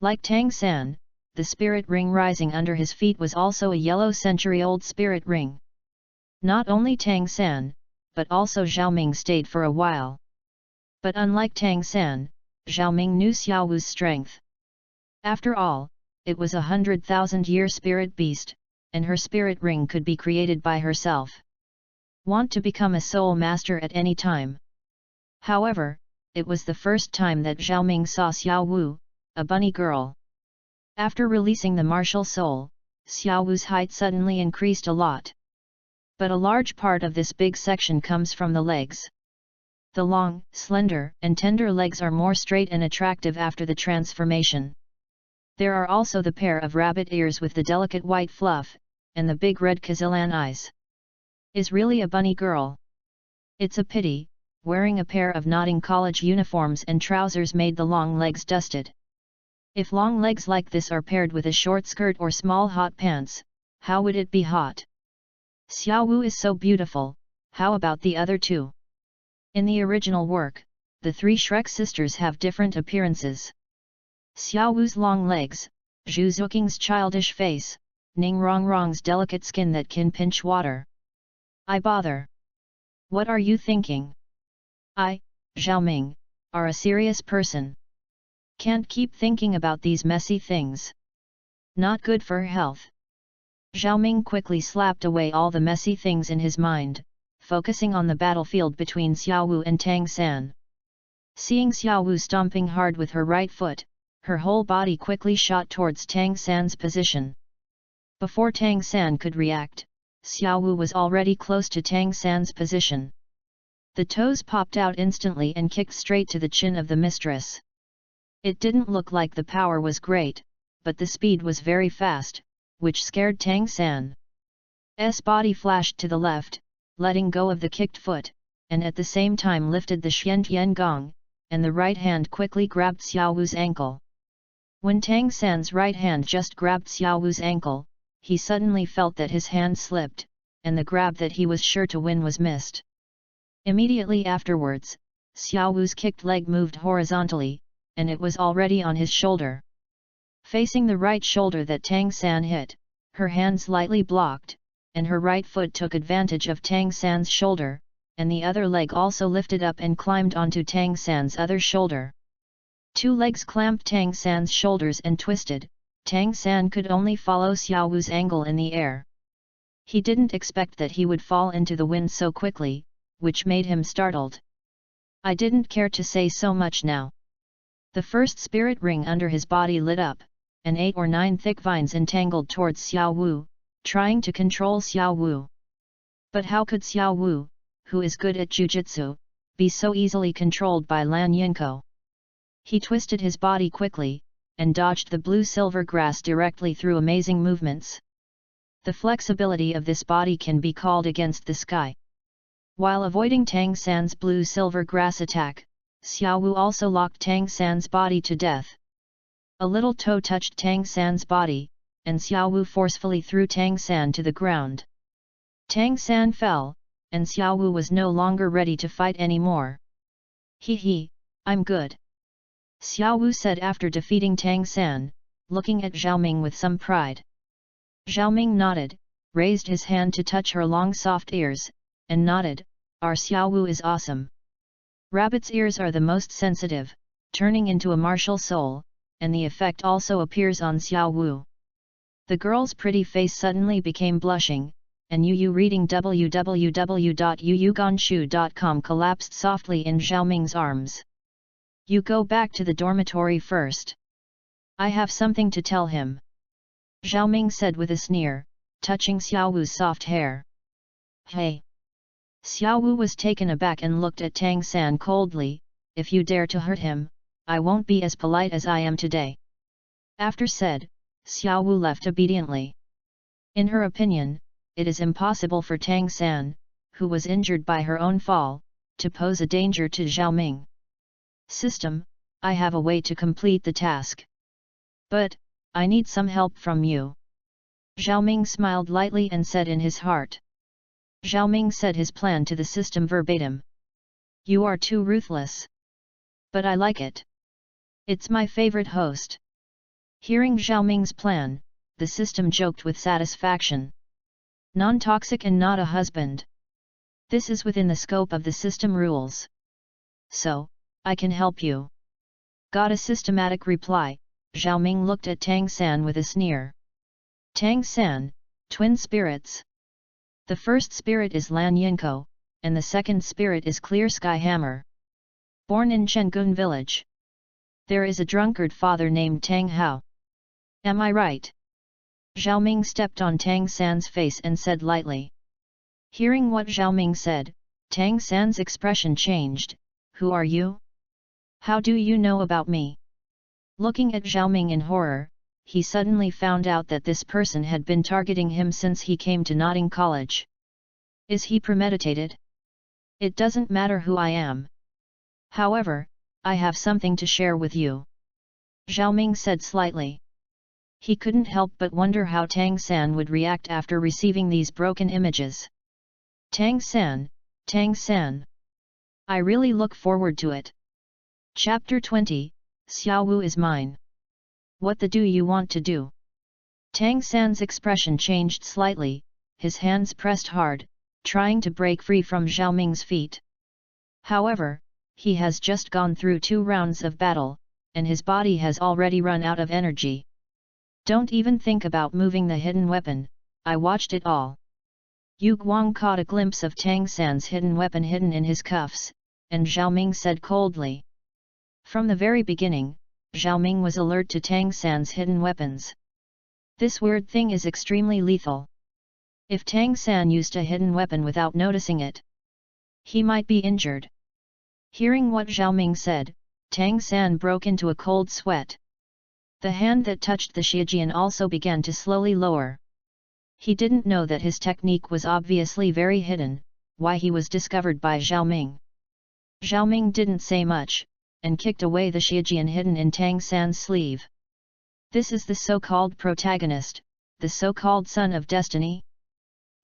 Like Tang San, the spirit ring rising under his feet was also a yellow century-old spirit ring. Not only Tang San, but also Xiaoming stayed for a while. But unlike Tang San, Xiaoming knew Xiao Wu's strength. After all, it was a 100,000-year spirit beast, and her spirit ring could be created by herself. Want to become a soul master at any time. However, it was the first time that Xiaoming saw Xiao Wu, a bunny girl. After releasing the martial soul, Xiao Wu's height suddenly increased a lot. But a large part of this big section comes from the legs. The long, slender, and tender legs are more straight and attractive after the transformation. There are also the pair of rabbit ears with the delicate white fluff, and the big red Kazilan eyes. Is really a bunny girl. It's a pity, wearing a pair of nodding college uniforms and trousers made the long legs dusted. If long legs like this are paired with a short skirt or small hot pants, how would it be hot? Xiao Wu is so beautiful, how about the other two? In the original work, the three Shrek sisters have different appearances. Xiao Wu's long legs, Zhu Zuking's childish face, Ning Rongrong's delicate skin that can pinch water. I bother. What are you thinking? I, Xiaoming, are a serious person. Can't keep thinking about these messy things. Not good for health. Xiaoming quickly slapped away all the messy things in his mind, focusing on the battlefield between Xiao Wu and Tang San. Seeing Xiao Wu stomping hard with her right foot, her whole body quickly shot towards Tang San's position. Before Tang San could react, Xiao Wu was already close to Tang San's position. The toes popped out instantly and kicked straight to the chin of the mistress. It didn't look like the power was great, but the speed was very fast, which scared Tang San's body flashed to the left, letting go of the kicked foot, and at the same time lifted the Xian Gong, and the right hand quickly grabbed Xiao Wu's ankle. When Tang San's right hand just grabbed Xiao Wu's ankle, he suddenly felt that his hand slipped, and the grab that he was sure to win was missed. Immediately afterwards, Xiao Wu's kicked leg moved horizontally, and it was already on his shoulder. Facing the right shoulder that Tang San hit, her hands lightly blocked, and her right foot took advantage of Tang San's shoulder, and the other leg also lifted up and climbed onto Tang San's other shoulder. Two legs clamped Tang San's shoulders and twisted. Tang San could only follow Xiao Wu's angle in the air. He didn't expect that he would fall into the wind so quickly, which made him startled. I didn't care to say so much now. The first spirit ring under his body lit up, and 8 or 9 thick vines entangled towards Xiao Wu, trying to control Xiao Wu. But how could Xiao Wu, who is good at jujitsu, be so easily controlled by Lan Yinko? He twisted his body quickly, and dodged the blue-silver grass directly through amazing movements. The flexibility of this body can be called against the sky. While avoiding Tang San's blue-silver grass attack, Xiao Wu also locked Tang San's body to death. A little toe touched Tang San's body, and Xiao Wu forcefully threw Tang San to the ground. Tang San fell, and Xiao Wu was no longer ready to fight anymore. He, I'm good. Xiao Wu said after defeating Tang San, looking at Xiaoming with some pride. Xiaoming nodded, raised his hand to touch her long soft ears, and nodded, our Xiao Wu is awesome. Rabbit's ears are the most sensitive, turning into a martial soul, and the effect also appears on Xiao Wu. The girl's pretty face suddenly became blushing, and Yu reading www.yuyugonshu.com collapsed softly in Xiaoming's arms. You go back to the dormitory first. I have something to tell him. Xiaoming said with a sneer, touching Xiao Wu's soft hair. Hey! Xiao Wu was taken aback and looked at Tang San coldly. If you dare to hurt him, I won't be as polite as I am today. After said, Xiao Wu left obediently. In her opinion, it is impossible for Tang San, who was injured by her own fall, to pose a danger to Xiaoming. System, I have a way to complete the task. But, I need some help from you. Xiaoming smiled lightly and said in his heart. Xiaoming said his plan to the system verbatim. You are too ruthless. But I like it. It's my favorite host. Hearing Xiaoming's plan, the system joked with satisfaction. Non-toxic and not a husband. This is within the scope of the system rules. So, I can help you. Got a systematic reply. Xiaoming looked at Tang San with a sneer. Tang San, twin spirits. The first spirit is Lan Yinko, and the second spirit is Clear Sky Hammer. Born in Chengun village. There is a drunkard father named Tang Hao. Am I right? Xiaoming stepped on Tang San's face and said lightly. Hearing what Xiaoming said, Tang San's expression changed. Who are you? How do you know about me? Looking at Xiaoming in horror, he suddenly found out that this person had been targeting him since he came to Notting College. Is he premeditated? It doesn't matter who I am. However, I have something to share with you. Zhao Ming said slightly. He couldn't help but wonder how Tang San would react after receiving these broken images. Tang San, Tang San. I really look forward to it. Chapter 20, Xiao Wu is mine. What the do you want to do? Tang San's expression changed slightly, his hands pressed hard, trying to break free from Zhao Ming's feet. However, he has just gone through 2 rounds of battle, and his body has already run out of energy. Don't even think about moving the hidden weapon, I watched it all. Yu Guang caught a glimpse of Tang San's hidden weapon hidden in his cuffs, and Zhao Ming said coldly. From the very beginning, Zhao Ming was alert to Tang San's hidden weapons. This weird thing is extremely lethal. If Tang San used a hidden weapon without noticing it, he might be injured. Hearing what Zhao Ming said, Tang San broke into a cold sweat. The hand that touched the Shijian also began to slowly lower. He didn't know that his technique was obviously very hidden, why he was discovered by Zhao Ming. Zhao Ming didn't say much, and kicked away the Shijian hidden in Tang San's sleeve. This is the so-called protagonist, the so-called son of destiny?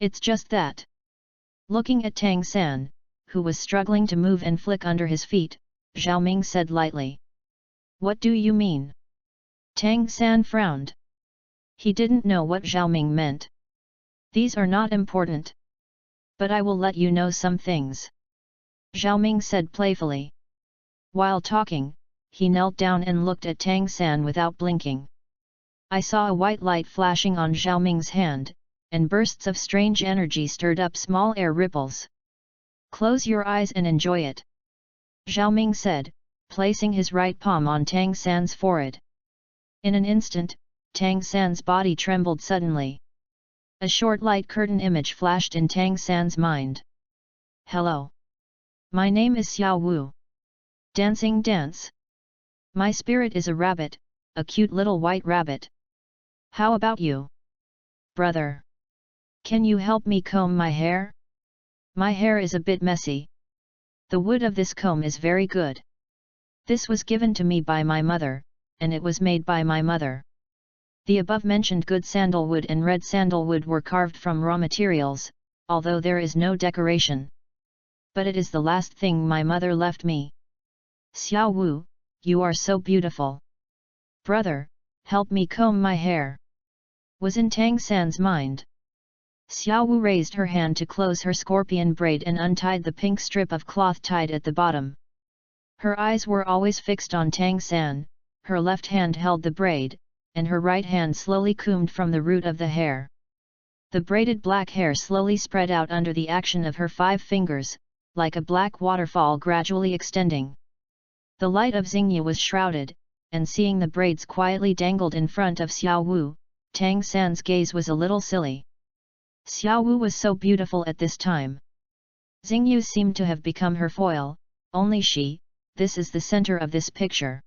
It's just that. Looking at Tang San, who was struggling to move and flick under his feet, Zhao Ming said lightly. What do you mean? Tang San frowned. He didn't know what Zhao Ming meant. These are not important. But I will let you know some things. Zhao Ming said playfully. While talking, he knelt down and looked at Tang San without blinking. I saw a white light flashing on Zhao Ming's hand, and bursts of strange energy stirred up small air ripples. Close your eyes and enjoy it. Zhao Ming said, placing his right palm on Tang San's forehead. In an instant, Tang San's body trembled suddenly. A short light curtain image flashed in Tang San's mind. Hello. My name is Xiao Wu. Dancing dance. My spirit is a rabbit, a cute little white rabbit. How about you? Brother. Can you help me comb my hair? My hair is a bit messy. The wood of this comb is very good. This was given to me by my mother, and it was made by my mother. The above-mentioned good sandalwood and red sandalwood were carved from raw materials, although there is no decoration. But it is the last thing my mother left me. Xiao Wu, you are so beautiful. Brother, help me comb my hair. Was in Tang San's mind. Xiao Wu raised her hand to close her scorpion braid and untied the pink strip of cloth tied at the bottom. Her eyes were always fixed on Tang San, her left hand held the braid, and her right hand slowly combed from the root of the hair. The braided black hair slowly spread out under the action of her 5 fingers, like a black waterfall gradually extending. The light of Xingyu was shrouded, and seeing the braids quietly dangled in front of Xiao Wu, Tang San's gaze was a little silly. Xiao Wu was so beautiful at this time. Xingyu seemed to have become her foil, only she, this is the center of this picture.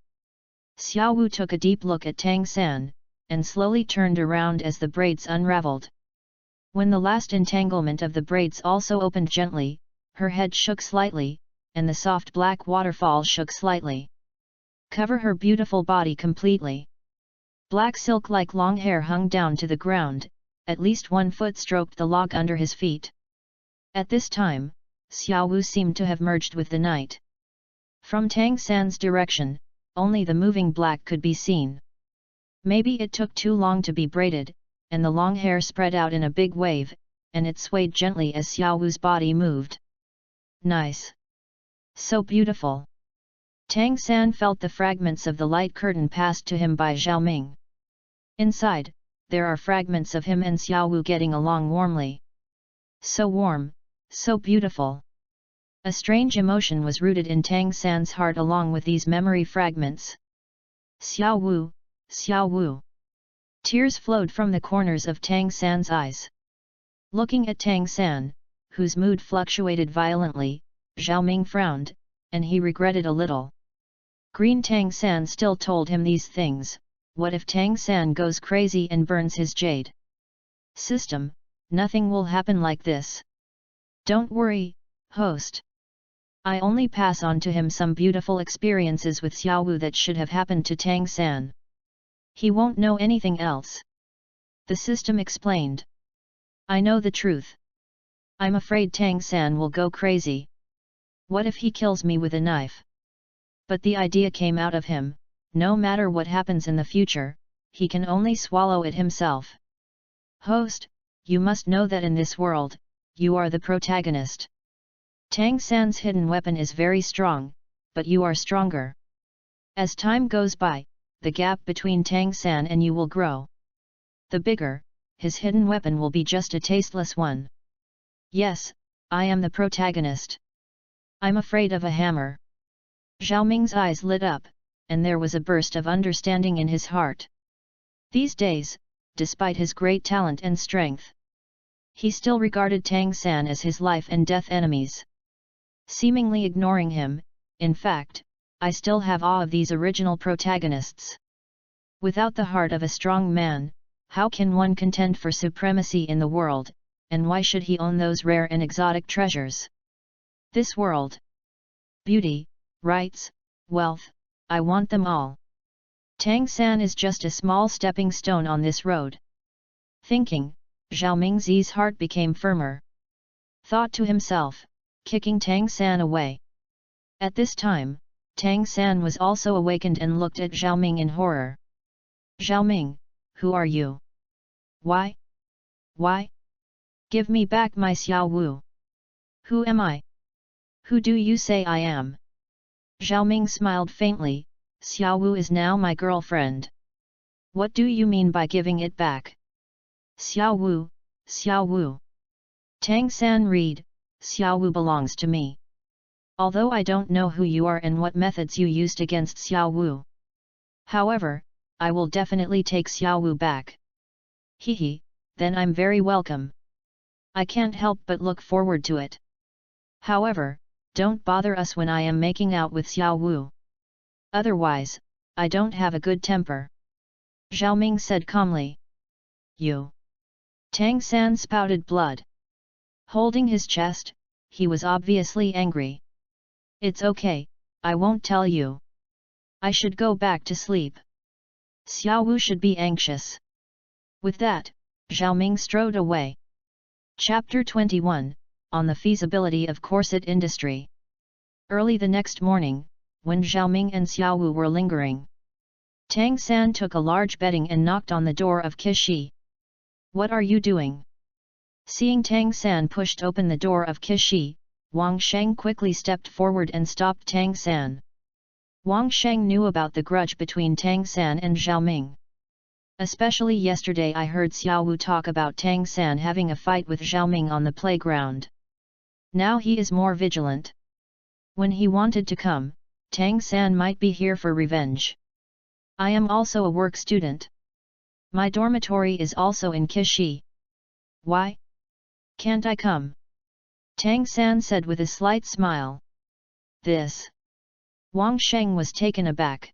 Xiao Wu took a deep look at Tang San, and slowly turned around as the braids unraveled. When the last entanglement of the braids also opened gently, her head shook slightly, and the soft black waterfall shook slightly. Cover her beautiful body completely. Black silk-like long hair hung down to the ground, at least 1 foot stroked the log under his feet. At this time, Xiao Wu seemed to have merged with the night. From Tang San's direction, only the moving black could be seen. Maybe it took too long to be braided, and the long hair spread out in a big wave, and it swayed gently as Xiao Wu's body moved. Nice. So beautiful. Tang San felt the fragments of the light curtain passed to him by Zhao Ming. Inside, there are fragments of him and Xiao Wu getting along warmly. So warm, so beautiful. A strange emotion was rooted in Tang San's heart along with these memory fragments. Xiao Wu, Xiao Wu. Tears flowed from the corners of Tang San's eyes. Looking at Tang San, whose mood fluctuated violently, Zhao Ming frowned, and he regretted a little. Green Tang San still told him these things, what if Tang San goes crazy and burns his jade system? Nothing will happen like this. Don't worry, host. I only pass on to him some beautiful experiences with Xiao Wu that should have happened to Tang San. He won't know anything else. The system explained. I know the truth. I'm afraid Tang San will go crazy. What if he kills me with a knife? But the idea came out of him, no matter what happens in the future, he can only swallow it himself. Host, you must know that in this world, you are the protagonist. Tang San's hidden weapon is very strong, but you are stronger. As time goes by, the gap between Tang San and you will grow. The bigger, his hidden weapon will be just a tasteless one. Yes, I am the protagonist. I'm afraid of a hammer. Zhao Ming's eyes lit up, and there was a burst of understanding in his heart. These days, despite his great talent and strength, he still regarded Tang San as his life and death enemies. Seemingly ignoring him, in fact, I still have awe of these original protagonists. Without the heart of a strong man, how can one contend for supremacy in the world, and why should he own those rare and exotic treasures? This world. Beauty, rights, wealth, I want them all. Tang San is just a small stepping stone on this road. Thinking, Zhao Mingzi's heart became firmer. Thought to himself, kicking Tang San away. At this time, Tang San was also awakened and looked at Zhao Ming in horror. Zhao Ming, who are you? Why? Why? Give me back my Xiao Wu. Who am I? Who do you say I am? Zhao Ming smiled faintly, Xiao Wu is now my girlfriend. What do you mean by giving it back? Xiao Wu, Xiao Wu. Tang San read, Xiao Wu belongs to me. Although I don't know who you are and what methods you used against Xiao Wu. However, I will definitely take Xiao Wu back. Hehe, then I'm very welcome. I can't help but look forward to it. However, don't bother us when I am making out with Xiao Wu. Otherwise, I don't have a good temper. Zhao Ming said calmly. You. Tang San spouted blood. Holding his chest, he was obviously angry. It's okay, I won't tell you. I should go back to sleep. Xiao Wu should be anxious. With that, Zhao Ming strode away. Chapter 21, on the feasibility of corset industry. Early the next morning, when Zhao Ming and Xiao Wu were lingering, Tang San took a large bedding and knocked on the door of Kishi. What are you doing? Seeing Tang San pushed open the door of Kishi, Wang Sheng quickly stepped forward and stopped Tang San. Wang Sheng knew about the grudge between Tang San and Zhao Ming. Especially yesterday I heard Xiao Wu talk about Tang San having a fight with Zhao Ming on the playground. Now he is more vigilant. When he wanted to come, Tang San might be here for revenge. I am also a work student. My dormitory is also in Kishi. Why? Can't I come? Tang San said with a slight smile. This. Wang Sheng was taken aback.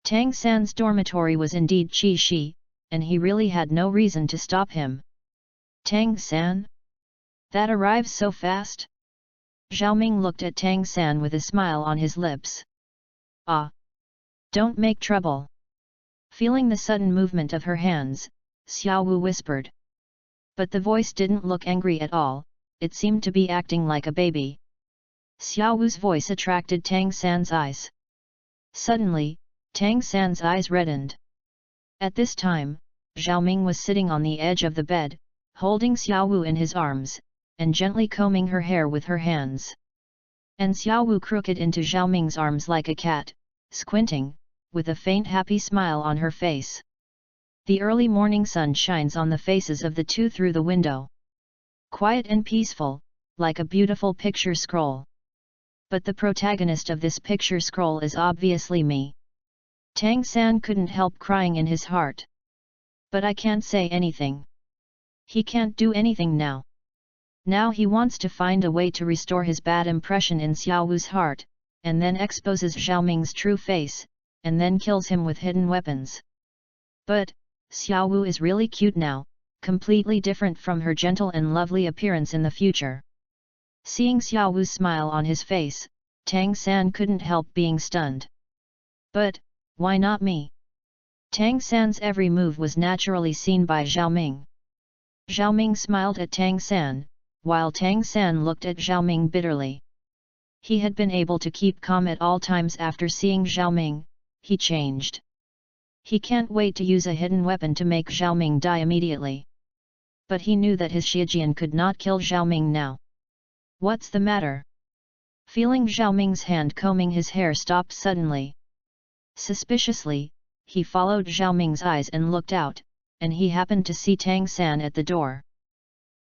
Tang San's dormitory was indeed Qi, and he really had no reason to stop him. Tang San? That arrives so fast? Zhao Ming looked at Tang San with a smile on his lips. Ah! Don't make trouble. Feeling the sudden movement of her hands, Xiao Wu whispered. But the voice didn't look angry at all, it seemed to be acting like a baby. Xiao Wu's voice attracted Tang San's eyes. Suddenly, Tang San's eyes reddened. At this time, Zhao Ming was sitting on the edge of the bed, holding Xiao Wu in his arms, and gently combing her hair with her hands. And Xiao Wu crooked into Zhao Ming's arms like a cat, squinting, with a faint happy smile on her face. The early morning sun shines on the faces of the two through the window. Quiet and peaceful, like a beautiful picture scroll. But the protagonist of this picture scroll is obviously me. Tang San couldn't help crying in his heart. But I can't say anything. He can't do anything now. Now he wants to find a way to restore his bad impression in Xiao Wu's heart, and then exposes Zhao Ming's true face, and then kills him with hidden weapons. But, Xiao Wu is really cute now, completely different from her gentle and lovely appearance in the future. Seeing Xiao Wu's smile on his face, Tang San couldn't help being stunned. But, why not me? Tang San's every move was naturally seen by Zhao Ming. Zhao Ming smiled at Tang San, while Tang San looked at Zhao Ming bitterly. He had been able to keep calm at all times after seeing Zhao Ming. He changed. He can't wait to use a hidden weapon to make Zhao Ming die immediately. But he knew that his Shijian could not kill Zhao Ming now. What's the matter? Feeling Zhao Ming's hand combing his hair stopped suddenly. Suspiciously, he followed Zhao Ming's eyes and looked out, and he happened to see Tang San at the door.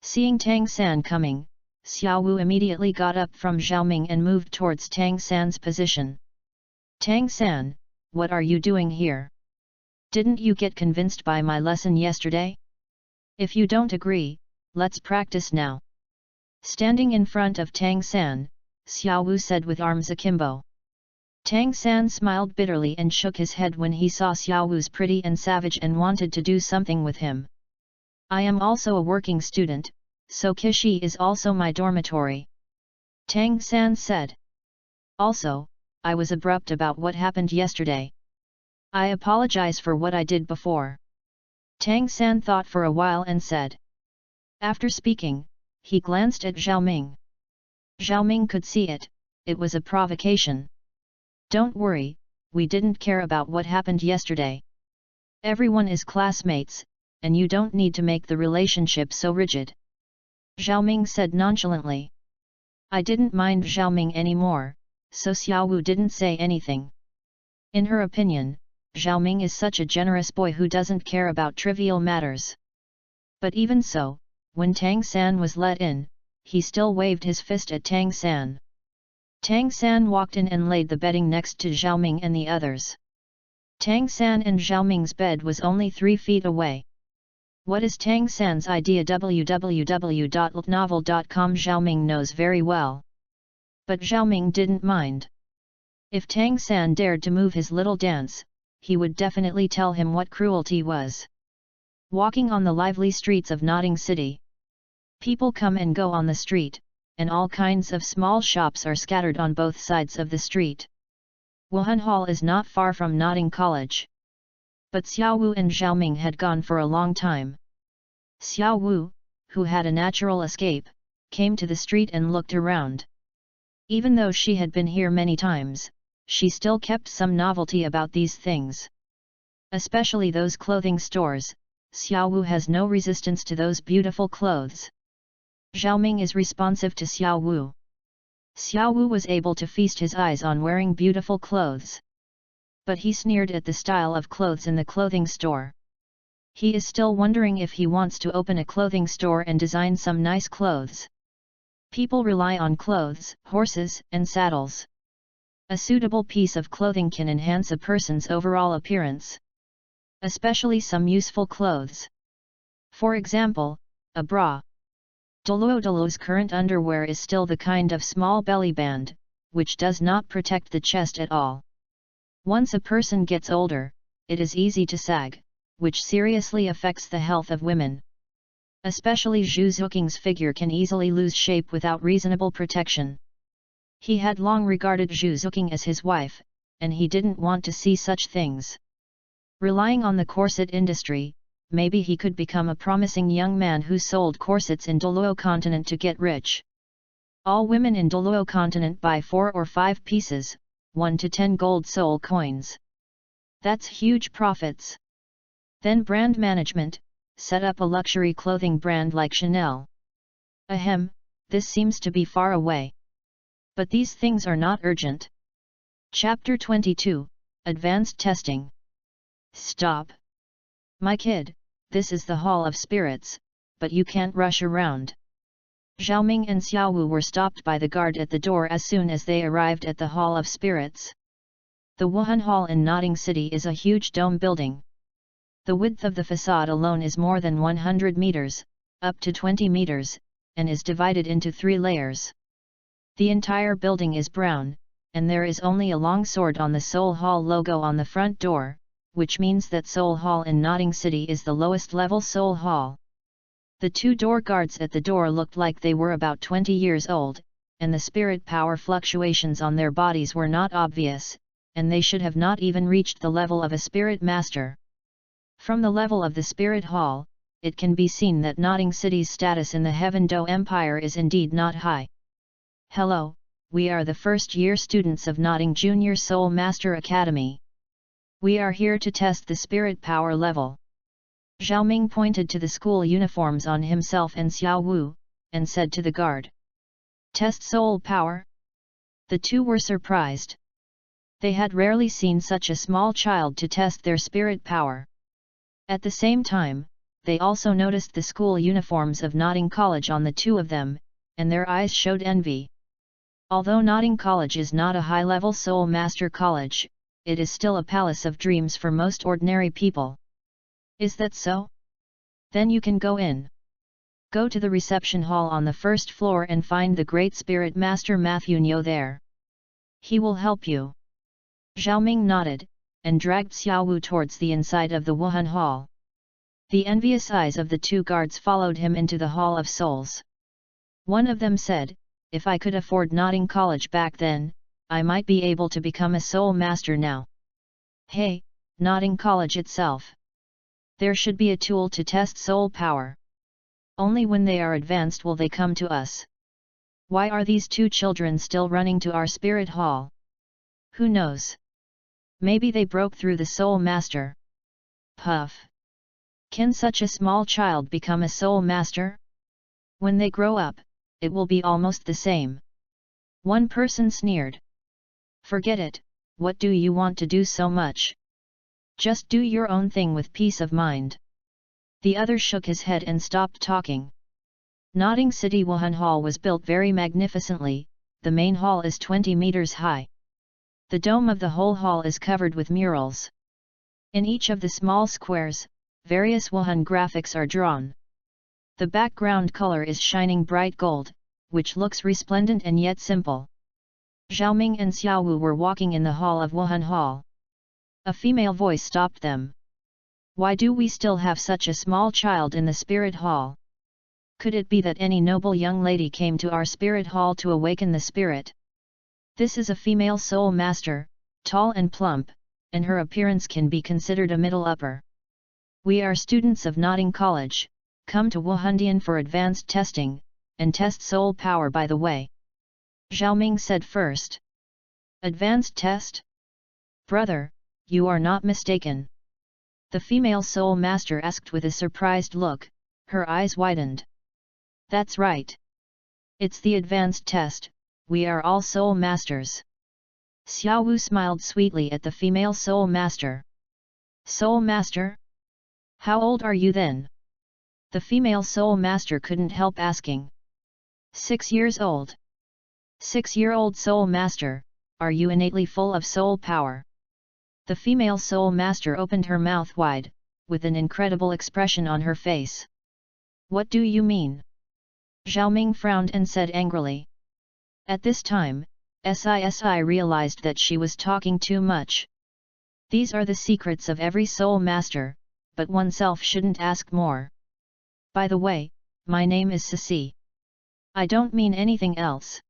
Seeing Tang San coming, Xiao Wu immediately got up from Zhao Ming and moved towards Tang San's position. Tang San, what are you doing here? Didn't you get convinced by my lesson yesterday? If you don't agree, let's practice now. Standing in front of Tang San, Xiao Wu said with arms akimbo. Tang San smiled bitterly and shook his head when he saw Xiao Wu's pretty and savage and wanted to do something with him. I am also a working student, so Kishi is also my dormitory. Tang San said. Also, I was abrupt about what happened yesterday. I apologize for what I did before. Tang San thought for a while and said. After speaking, he glanced at Zhao Ming. Zhao Ming could see it, it was a provocation. Don't worry, we didn't care about what happened yesterday. Everyone is classmates, and you don't need to make the relationship so rigid. Zhao Ming said nonchalantly. I didn't mind Zhao Ming anymore, so Xiao Wu didn't say anything. In her opinion, Zhao Ming is such a generous boy who doesn't care about trivial matters. But even so, when Tang San was let in, he still waved his fist at Tang San. Tang San walked in and laid the bedding next to Zhao Ming and the others. Tang San and Zhao Ming's bed was only 3 feet away. What is Tang San's idea? www.novel.com. Zhao Ming knows very well. But Zhao Ming didn't mind. If Tang San dared to move his little dance, he would definitely tell him what cruelty was. Walking on the lively streets of Nodding City. People come and go on the street, and all kinds of small shops are scattered on both sides of the street. Wuhan Hall is not far from Nodding College. But Xiao Wu and Zhao Ming had gone for a long time. Xiao Wu, who had a natural escape, came to the street and looked around. Even though she had been here many times, she still kept some novelty about these things. Especially those clothing stores, Xiao Wu has no resistance to those beautiful clothes. Zhao Ming is responsive to Xiao Wu. Xiao Wu was able to feast his eyes on wearing beautiful clothes. But he sneered at the style of clothes in the clothing store. He is still wondering if he wants to open a clothing store and design some nice clothes. People rely on clothes, horses, and saddles. A suitable piece of clothing can enhance a person's overall appearance. Especially some useful clothes. For example, a bra. Douluo's current underwear is still the kind of small belly band, which does not protect the chest at all. Once a person gets older, it is easy to sag, which seriously affects the health of women. Especially Zhu Zuqing's figure can easily lose shape without reasonable protection. He had long regarded Zhu Zuqing as his wife, and he didn't want to see such things. Relying on the corset industry, maybe he could become a promising young man who sold corsets in Douluo continent to get rich. All women in Douluo continent buy 4 or 5 pieces, 1 to 10 gold soul coins. That's huge profits. Then brand management, set up a luxury clothing brand like Chanel. Ahem, this seems to be far away. But these things are not urgent. Chapter 22, Advanced Testing. Stop. My kid, this is the Hall of Spirits, but you can't rush around. Zhao Ming and Xiao Wu were stopped by the guard at the door as soon as they arrived at the Hall of Spirits. The Wuhan Hall in Nodding City is a huge dome building. The width of the facade alone is more than 100 meters, up to 20 meters, and is divided into 3 layers. The entire building is brown, and there is only a long sword on the Seoul Hall logo on the front door, which means that Seoul Hall in Notting City is the lowest level Seoul Hall. The two door guards at the door looked like they were about 20 years old, and the spirit power fluctuations on their bodies were not obvious, and they should have not even reached the level of a spirit master. From the level of the spirit hall, it can be seen that Notting City's status in the Heaven Do Empire is indeed not high. Hello, we are the first-year students of Notting Junior Soul Master Academy. We are here to test the spirit power level. Zhao Ming pointed to the school uniforms on himself and Xiao Wu, and said to the guard, "Test soul power?" The two were surprised. They had rarely seen such a small child to test their spirit power. At the same time, they also noticed the school uniforms of Notting College on the two of them, and their eyes showed envy. Although Notting College is not a high-level soul master college, it is still a palace of dreams for most ordinary people. Is that so? Then you can go in. Go to the reception hall on the first floor and find the great spirit master Matthew Nyo there. He will help you. Zhao Ming nodded, and dragged Xiao Wu towards the inside of the Wuhan Hall. The envious eyes of the two guards followed him into the Hall of Souls. One of them said, "If I could afford Notting College back then, I might be able to become a soul master now." Hey, Notting College itself. There should be a tool to test soul power. Only when they are advanced will they come to us. Why are these two children still running to our spirit hall? Who knows? Maybe they broke through the soul master. Puff. Can such a small child become a soul master? When they grow up, it will be almost the same. One person sneered. Forget it, what do you want to do so much? Just do your own thing with peace of mind. The other shook his head and stopped talking. Notting City Wuhan Hall was built very magnificently. The main hall is 20 meters high. The dome of the whole hall is covered with murals. In each of the small squares, various Wuhan graphics are drawn. The background color is shining bright gold, which looks resplendent and yet simple. Zhao Ming and Xiao Wu were walking in the hall of Wuhan Hall. A female voice stopped them. Why do we still have such a small child in the spirit hall? Could it be that any noble young lady came to our spirit hall to awaken the spirit? This is a female soul master, tall and plump, and her appearance can be considered a middle upper. We are students of Notting College, come to Wuhandian for advanced testing, and test soul power by the way. Zhao Ming said first. Advanced test? Brother, you are not mistaken. The female soul master asked with a surprised look, her eyes widened. That's right. It's the advanced test, we are all soul masters. Xiao Wu smiled sweetly at the female soul master. Soul master? How old are you then? The female soul master couldn't help asking. 6 years old. 6-year-old soul master, are you innately full of soul power? The female soul master opened her mouth wide, with an incredible expression on her face. What do you mean? Zhao Ming frowned and said angrily. At this time, SISI realized that she was talking too much. These are the secrets of every soul master, but oneself shouldn't ask more. By the way, my name is Sisi. I don't mean anything else.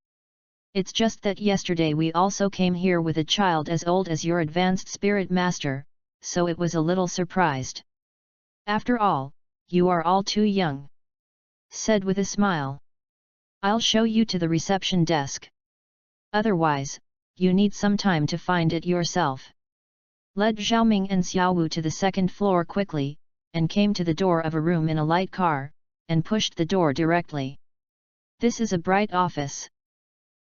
It's just that yesterday we also came here with a child as old as your advanced spirit master, so it was a little surprised. After all, you are all too young. Said with a smile. I'll show you to the reception desk. Otherwise, you need some time to find it yourself. Led Zhaoming and Xiaowu to the second floor quickly, and came to the door of a room in a light car, and pushed the door directly. This is a bright office.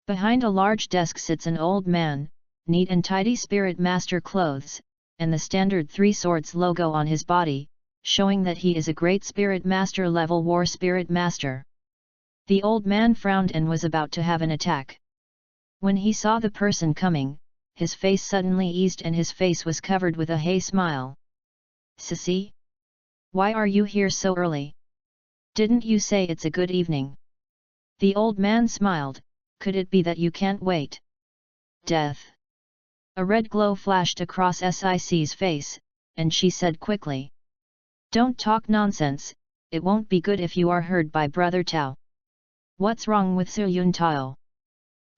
Behind a large desk sits an old man, neat and tidy spirit master clothes, and the standard 3 swords logo on his body, showing that he is a great spirit master level war spirit master. The old man frowned and was about to have an attack. When he saw the person coming, his face suddenly eased and his face was covered with a hey smile. Sissy? Why are you here so early? Didn't you say it's a good evening? The old man smiled. Could it be that you can't wait? Death. A red glow flashed across Sic's face, and she said quickly. Don't talk nonsense, it won't be good if you are heard by Brother Tao. What's wrong with Su Yun Tao?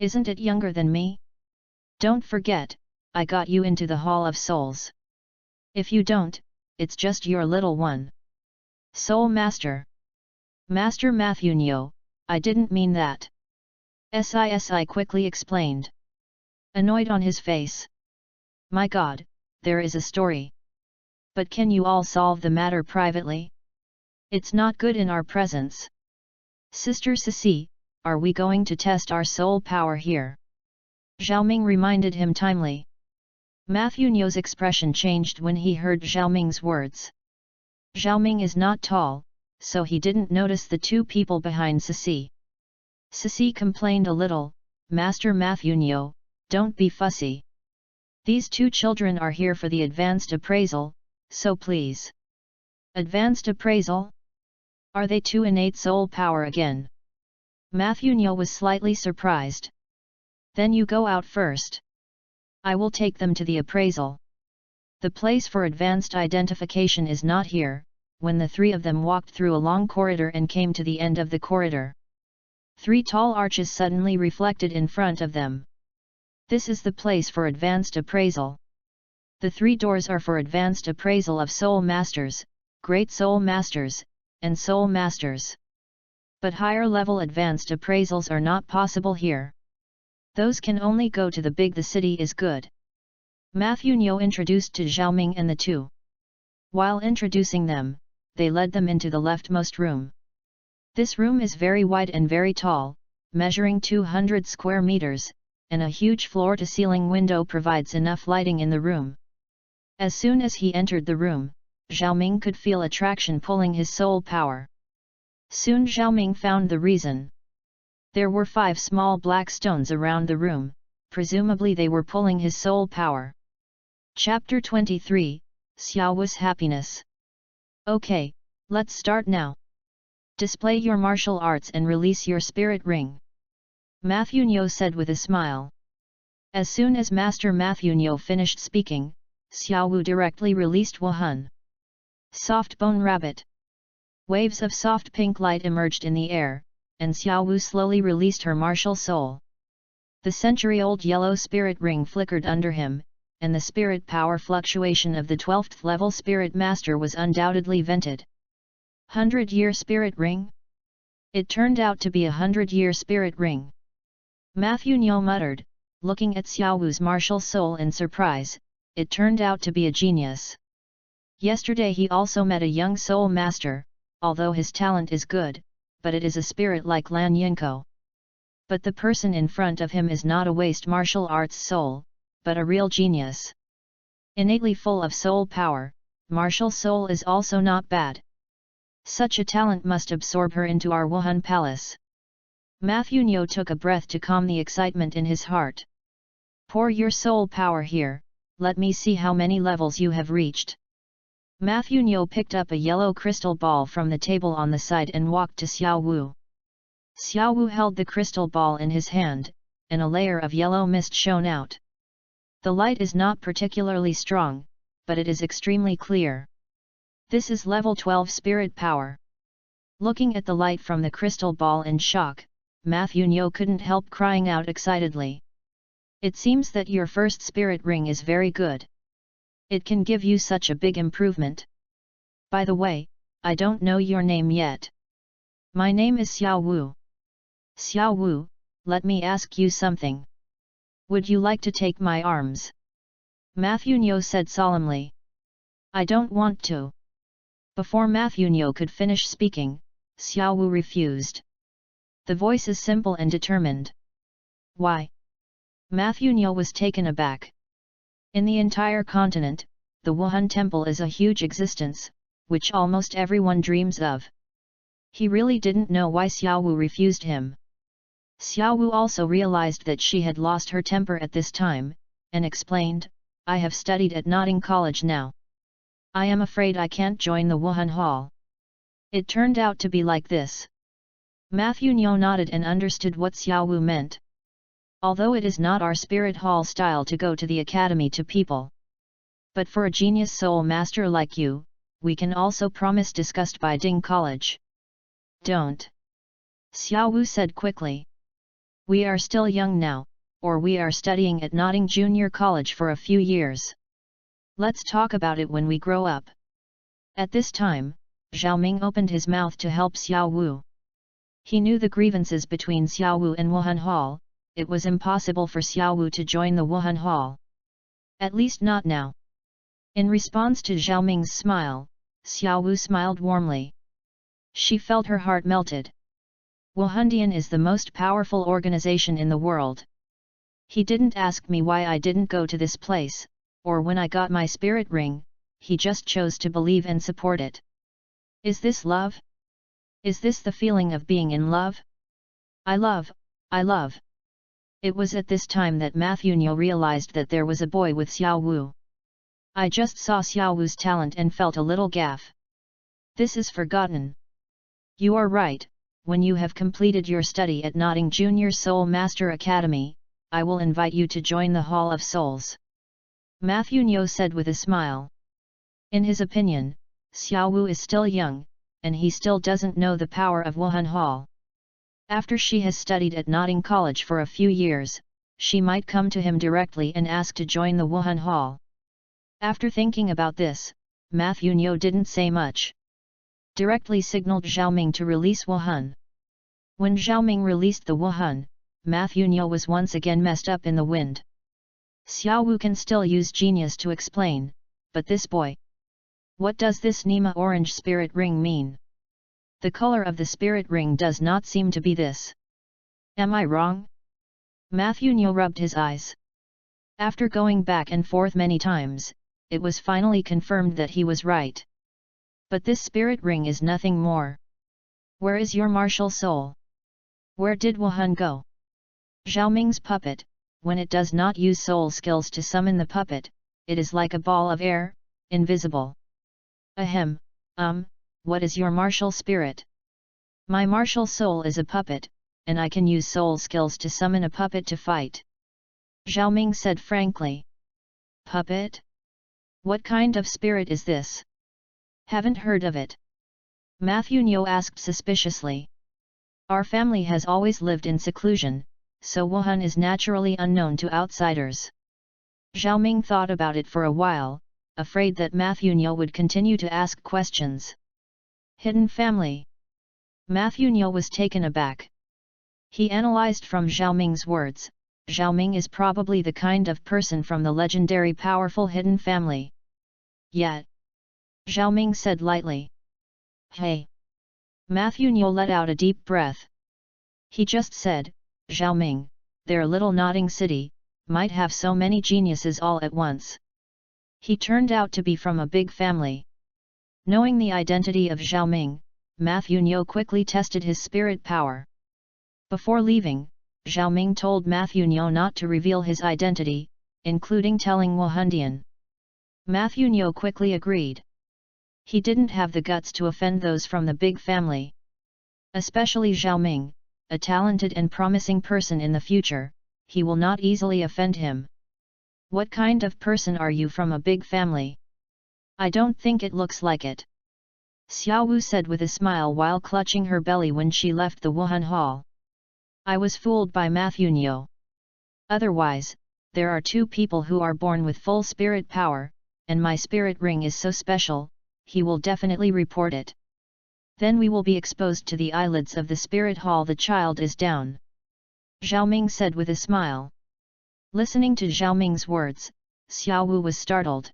Isn't it younger than me? Don't forget, I got you into the Hall of Souls. If you don't, it's just your little one. Soul Master. Master Mathunyo, I didn't mean that. SISI quickly explained. Annoyed on his face. My God, there is a story. But can you all solve the matter privately? It's not good in our presence. Sister Sisi, are we going to test our soul power here? Xiaoming reminded him timely. Mathunyo's expression changed when he heard Xiaoming's words. Xiaoming is not tall, so he didn't notice the two people behind Sisi. Sisi complained a little, Master Mathunyo, don't be fussy. These two children are here for the advanced appraisal, so please. Advanced appraisal? Are they too innate soul power again? Mathunyo was slightly surprised. Then you go out first. I will take them to the appraisal. The place for advanced identification is not here. When the three of them walked through a long corridor and came to the end of the corridor, three tall arches suddenly reflected in front of them. This is the place for advanced appraisal. The three doors are for advanced appraisal of soul masters, great soul masters, and soul masters. But higher level advanced appraisals are not possible here. Those can only go to the city is good. Mathunyo introduced to Xiaoming and the two. While introducing them, they led them into the leftmost room. This room is very wide and very tall, measuring 200 square meters, and a huge floor-to-ceiling window provides enough lighting in the room. As soon as he entered the room, Xiaoming could feel attraction pulling his soul power. Soon Xiaoming found the reason. There were 5 small black stones around the room, presumably they were pulling his soul power. Chapter 23, Xiaowu's Happiness. Okay, let's start now. Display your martial arts and release your spirit ring. Mathunyo said with a smile. As soon as Master Mathunyo finished speaking, Xiaowu directly released Wuhan. Soft Bone Rabbit. Waves of soft pink light emerged in the air, and Xiaowu slowly released her martial soul. The century-old yellow spirit ring flickered under him, and the spirit power fluctuation of the 12th level spirit master was undoubtedly vented. 100-year spirit ring? It turned out to be a 100-year spirit ring. Mathunyo muttered, looking at Xiaowu's martial soul in surprise, it turned out to be a genius. Yesterday he also met a young soul master, although his talent is good, but it is a spirit like Lan Yinko. But the person in front of him is not a waste martial arts soul, but a real genius. Innately full of soul power, martial soul is also not bad. Such a talent must absorb her into our Wuhan palace. Mathunyo took a breath to calm the excitement in his heart. Pour your soul power here, let me see how many levels you have reached. Mathunyo picked up a yellow crystal ball from the table on the side and walked to Xiaowu. Xiaowu held the crystal ball in his hand, and a layer of yellow mist shone out. The light is not particularly strong, but it is extremely clear. This is level 12 spirit power. Looking at the light from the crystal ball in shock, Mathunyo couldn't help crying out excitedly. It seems that your first spirit ring is very good. It can give you such a big improvement. By the way, I don't know your name yet. My name is Xiaowu. Xiaowu, let me ask you something. Would you like to take my arms? Mathunyo said solemnly. I don't want to. Before Mathunyo could finish speaking, Xiaowu refused. The voice is simple and determined. Why? Mathunyo was taken aback. In the entire continent, the Wuhan Temple is a huge existence, which almost everyone dreams of. He really didn't know why Xiaowu refused him. Xiaowu also realized that she had lost her temper at this time, and explained, I have studied at Notting College now. I am afraid I can't join the Wuhan Hall. It turned out to be like this. Mathunyo nodded and understood what Xiaowu meant. Although it is not our spirit hall style to go to the academy to people. But for a genius soul master like you, we can also promise discussed by Ding College. Don't. Xiao Wu said quickly. We are still young now, or we are studying at Notting Junior College for a few years. Let's talk about it when we grow up. At this time, Zhao Ming opened his mouth to help Xiao Wu. He knew the grievances between Xiao Wu and Wuhan Hall. It was impossible for Xiao Wu to join the Wuhan Hall. At least not now. In response to Zhao Ming's smile, Xiao Wu smiled warmly. She felt her heart melted. Wuhandian is the most powerful organization in the world. He didn't ask me why I didn't go to this place, or when I got my spirit ring, he just chose to believe and support it. Is this love? Is this the feeling of being in love? I love. It was at this time that Matthew Nyo realized that there was a boy with Xiao Wu. I just saw Xiao Wu's talent and felt a little gaffe. This is forgotten. You are right, when you have completed your study at Notting Junior Soul Master Academy, I will invite you to join the Hall of Souls. Matthew Nyo said with a smile. In his opinion, Xiao Wu is still young, and he still doesn't know the power of Wuhan Hall. After she has studied at Notting College for a few years, she might come to him directly and ask to join the Wuhan Hall. After thinking about this, Matthew Nyo didn't say much. Directly signaled Zhao Ming to release Wuhan. When Zhao Ming released the Wuhan, Matthew Nyo was once again messed up in the wind. Xiao Wu can still use genius to explain, but this boy. What does this Nima orange spirit ring mean? The color of the spirit ring does not seem to be this. Am I wrong? Matthew Nyo rubbed his eyes. After going back and forth many times, it was finally confirmed that he was right. But this spirit ring is nothing more. Where is your martial soul? Where did Wuhan go? Zhao Ming's puppet, when it does not use soul skills to summon the puppet, it is like a ball of air, invisible. Ahem, what is your martial spirit? My martial soul is a puppet, and I can use soul skills to summon a puppet to fight. Zhao Ming said frankly. Puppet? What kind of spirit is this? Haven't heard of it. Matthew Nyo asked suspiciously. Our family has always lived in seclusion, so Wuhan is naturally unknown to outsiders. Zhao Ming thought about it for a while, afraid that Matthew Nyo would continue to ask questions. Hidden family. Matthew Nyo was taken aback. He analyzed from Zhao Ming's words. Zhao Ming is probably the kind of person from the legendary powerful hidden family. Yet. Zhao Ming said lightly. Hey! Matthew Nyo let out a deep breath. He just said, Zhao Ming, their little Notting city, might have so many geniuses all at once. He turned out to be from a big family. Knowing the identity of Zhao Ming, Matthew Nyo quickly tested his spirit power. Before leaving, Zhao Ming told Matthew Nyo not to reveal his identity, including telling Wuhandian. Matthew Nyo quickly agreed. He didn't have the guts to offend those from the big family. Especially Zhao Ming, a talented and promising person in the future, he will not easily offend him. What kind of person are you from a big family? I don't think it looks like it. Xiao Wu said with a smile while clutching her belly when she left the Wuhan Hall. I was fooled by Matthew Nyo. Otherwise, there are two people who are born with full spirit power, and my spirit ring is so special, he will definitely report it. Then we will be exposed to the eyelids of the spirit hall. The child is down. Zhao Ming said with a smile. Listening to Zhao Ming's words, Xiao Wu was startled.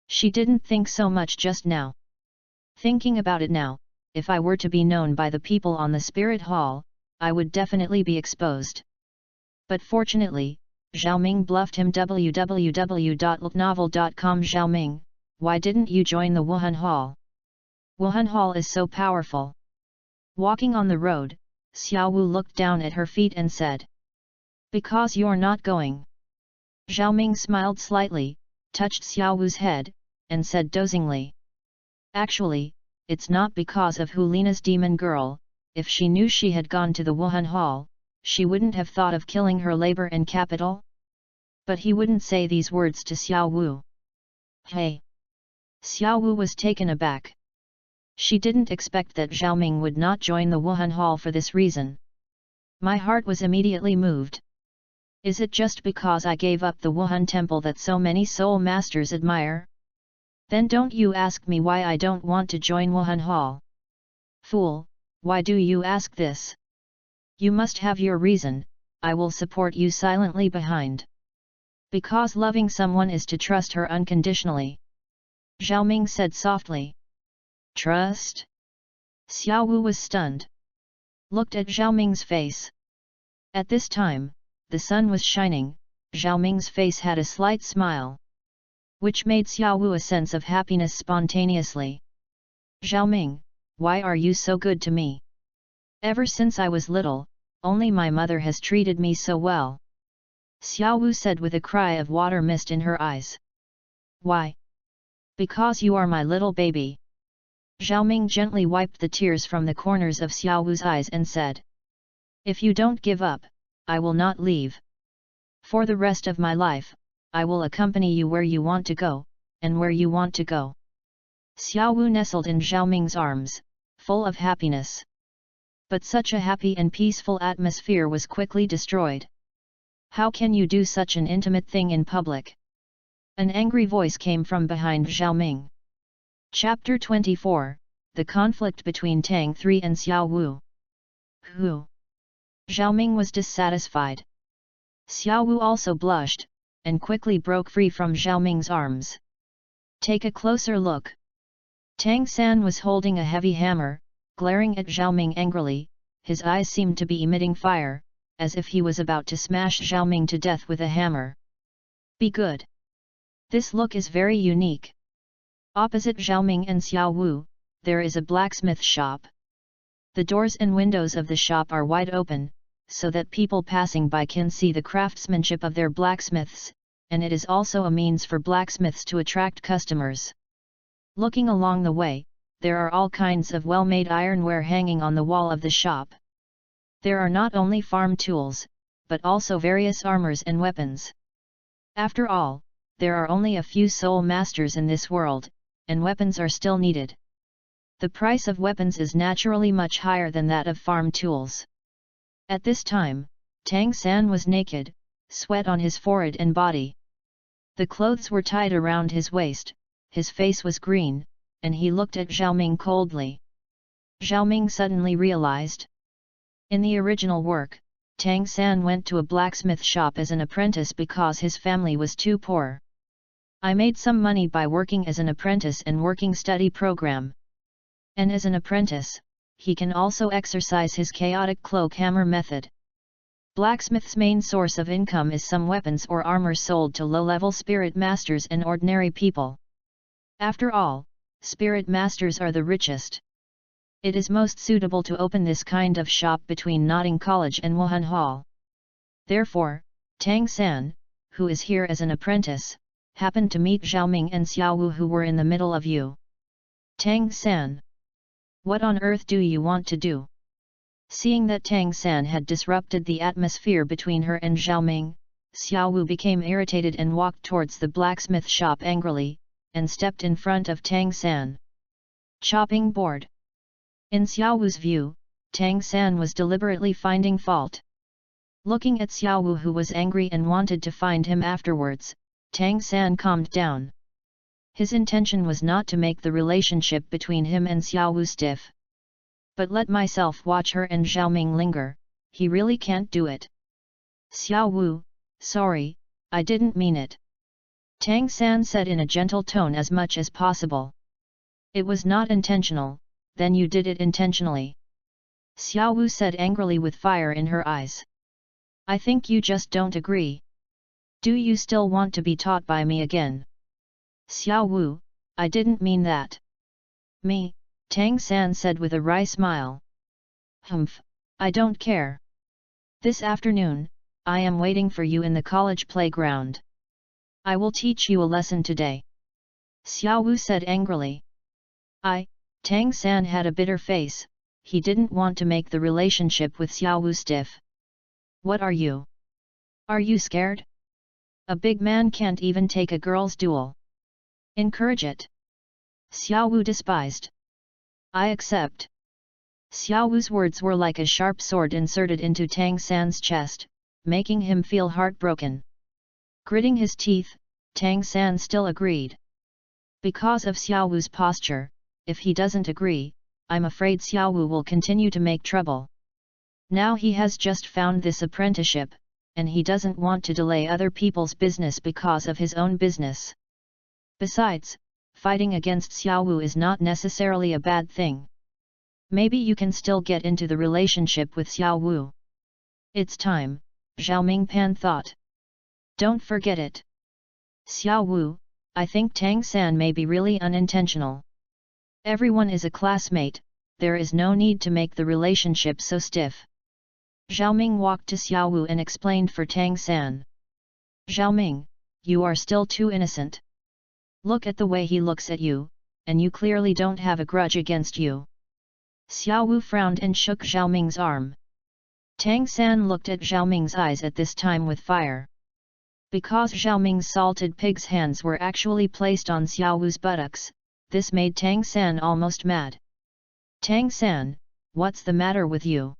She didn't think so much just now. Thinking about it now, if I were to be known by the people on the spirit hall, I would definitely be exposed. But fortunately, Zhao Ming bluffed him. www.novel.com Zhao Ming, why didn't you join the Wuhan Hall? Wuhan Hall is so powerful. Walking on the road, Xiao Wu looked down at her feet and said. Because you're not going. Zhao Ming smiled slightly, touched Xiao Wu's head, and said dozingly. Actually, it's not because of Hulina's demon girl. If she knew she had gone to the Wuhan Hall, she wouldn't have thought of killing her labor and capital. But he wouldn't say these words to Xiao Wu. Hey! Xiao Wu was taken aback. She didn't expect that Zhao Ming would not join the Wuhan Hall for this reason. My heart was immediately moved. Is it just because I gave up the Wuhan temple that so many soul masters admire? Then don't you ask me why I don't want to join Wuhan Hall. Fool, why do you ask this? You must have your reason, I will support you silently behind. Because loving someone is to trust her unconditionally. Zhao Ming said softly. Trust? Xiao Wu was stunned. Looked at Zhao Ming's face. At this time, the sun was shining, Zhao Ming's face had a slight smile, which made Xiao Wu a sense of happiness spontaneously. Zhao Ming, why are you so good to me? Ever since I was little, only my mother has treated me so well. Xiao Wu said with a cry of water mist in her eyes. Why? Because you are my little baby. Zhao Ming gently wiped the tears from the corners of Xiao Wu's eyes and said. If you don't give up, I will not leave. For the rest of my life, I will accompany you where you want to go, and where you want to go. Xiao Wu nestled in Zhao Ming's arms, full of happiness. But such a happy and peaceful atmosphere was quickly destroyed. How can you do such an intimate thing in public? An angry voice came from behind Zhao Ming. Chapter 24, The Conflict Between Tang 3 and Xiao Wu. Who? Zhao Ming was dissatisfied. Xiao Wu also blushed, and quickly broke free from Zhao Ming's arms. Take a closer look. Tang San was holding a heavy hammer, glaring at Zhao Ming angrily, his eyes seemed to be emitting fire, as if he was about to smash Zhao Ming to death with a hammer. Be good. This look is very unique. Opposite Zhao Ming and Xiao Wu, there is a blacksmith shop. The doors and windows of the shop are wide open, so that people passing by can see the craftsmanship of their blacksmiths, and it is also a means for blacksmiths to attract customers. Looking along the way, there are all kinds of well-made ironware hanging on the wall of the shop. There are not only farm tools, but also various armors and weapons. After all, there are only a few soul masters in this world, and weapons are still needed. The price of weapons is naturally much higher than that of farm tools. At this time, Tang San was naked, sweat on his forehead and body. The clothes were tied around his waist, his face was green, and he looked at Zhao Ming coldly. Zhao Ming suddenly realized. In the original work, Tang San went to a blacksmith shop as an apprentice because his family was too poor. I made some money by working as an apprentice and working study program. And as an apprentice, he can also exercise his chaotic cloak hammer method. Blacksmith's main source of income is some weapons or armor sold to low-level spirit masters and ordinary people. After all, spirit masters are the richest. It is most suitable to open this kind of shop between Notting College and Wuhan Hall. Therefore, Tang San, who is here as an apprentice, happened to meet Zhao Ming and Xiao Wu who were in the middle of you. Tang San. What on earth do you want to do? Seeing that Tang San had disrupted the atmosphere between her and Zhao Ming, Xiao Wu became irritated and walked towards the blacksmith shop angrily, and stepped in front of Tang San. Chopping board. In Xiao Wu's view, Tang San was deliberately finding fault. Looking at Xiao Wu who was angry and wanted to find him afterwards, Tang San calmed down. His intention was not to make the relationship between him and Xiao Wu stiff. But let myself watch her and Zhao Ming linger, he really can't do it. Xiao Wu, sorry, I didn't mean it. Tang San said in a gentle tone as much as possible. It was not intentional, then you did it intentionally. Xiao Wu said angrily with fire in her eyes. I think you just don't agree. Do you still want to be taught by me again? Xiao Wu, I didn't mean that. Me, Tang San said with a wry smile. Humph, I don't care. This afternoon, I am waiting for you in the college playground. I will teach you a lesson today. Xiao Wu said angrily. Tang San had a bitter face, he didn't want to make the relationship with Xiao Wu stiff. What are you? Are you scared? A big man can't even take a girl's duel. Encourage it. Xiao Wu despised. I accept. Xiao Wu's words were like a sharp sword inserted into Tang San's chest, making him feel heartbroken. Gritting his teeth, Tang San still agreed. Because of Xiao Wu's posture, if he doesn't agree, I'm afraid Xiao Wu will continue to make trouble. Now he has just found this apprenticeship, and he doesn't want to delay other people's business because of his own business. Besides, fighting against Xiao Wu is not necessarily a bad thing. Maybe you can still get into the relationship with Xiao Wu. It's time, Zhao Mingpan thought. Don't forget it. Xiao Wu, I think Tang San may be really unintentional. Everyone is a classmate, there is no need to make the relationship so stiff. Zhao Ming walked to Xiao Wu and explained for Tang San. Zhao Ming, you are still too innocent. Look at the way he looks at you, and you clearly don't have a grudge against you. Xiao Wu frowned and shook Zhao Ming's arm. Tang San looked at Zhao Ming's eyes at this time with fire. Because Zhao Ming's salted pig's hands were actually placed on Xiao Wu's buttocks, this made Tang San almost mad. Tang San, what's the matter with you?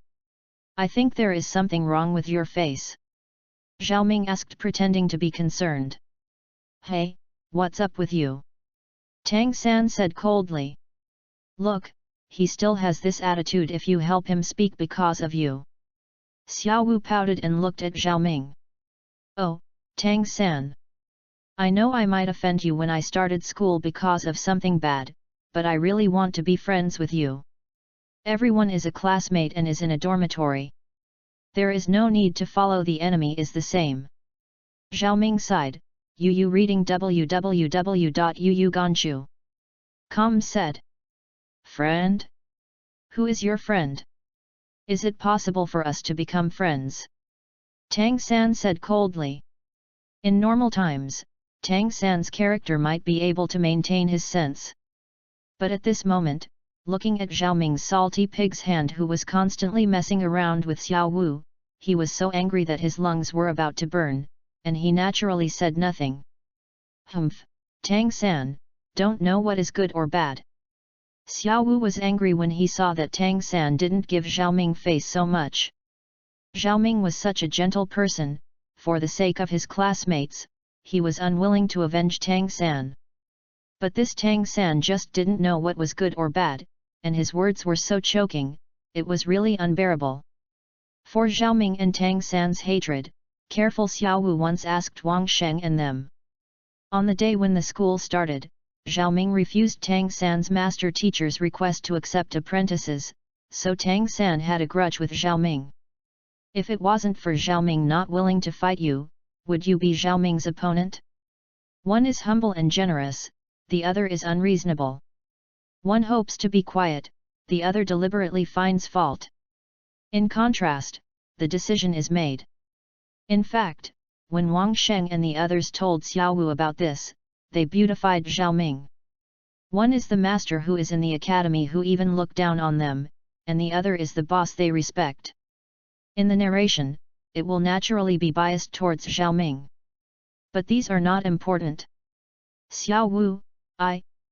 I think there is something wrong with your face. Zhao Ming asked, pretending to be concerned. Hey, what's up with you? Tang San said coldly. Look, he still has this attitude if you help him speak because of you. Xiao Wu pouted and looked at Zhao Ming. Oh, Tang San. I know I might offend you when I started school because of something bad, but I really want to be friends with you. Everyone is a classmate and is in a dormitory. There is no need to follow the enemy is the same. Zhao Ming sighed, Yu reading www.yuuganshu.com said. Friend? Who is your friend? Is it possible for us to become friends? Tang San said coldly. In normal times, Tang San's character might be able to maintain his sense. But at this moment, looking at Zhao Ming's salty pig's hand who was constantly messing around with Xiao Wu, he was so angry that his lungs were about to burn, and he naturally said nothing. Humph, Tang San, don't know what is good or bad. Xiao Wu was angry when he saw that Tang San didn't give Zhao Ming face so much. Zhao Ming was such a gentle person, for the sake of his classmates, he was unwilling to avenge Tang San. But this Tang San just didn't know what was good or bad, and his words were so choking, it was really unbearable. For Zhao Ming and Tang San's hatred, careful Xiao Wu once asked Wang Sheng and them. On the day when the school started, Zhao Ming refused Tang San's master teacher's request to accept apprentices, so Tang San had a grudge with Zhao Ming. If it wasn't for Zhao Ming not willing to fight you, would you be Zhao Ming's opponent? One is humble and generous, the other is unreasonable. One hopes to be quiet, the other deliberately finds fault. In contrast, the decision is made. In fact, when Wang Sheng and the others told Xiao Wu about this, they beautified Zhao Ming. One is the master who is in the academy who even look down on them, and the other is the boss they respect. In the narration, it will naturally be biased towards Zhao Ming. But these are not important. Xiao Wu,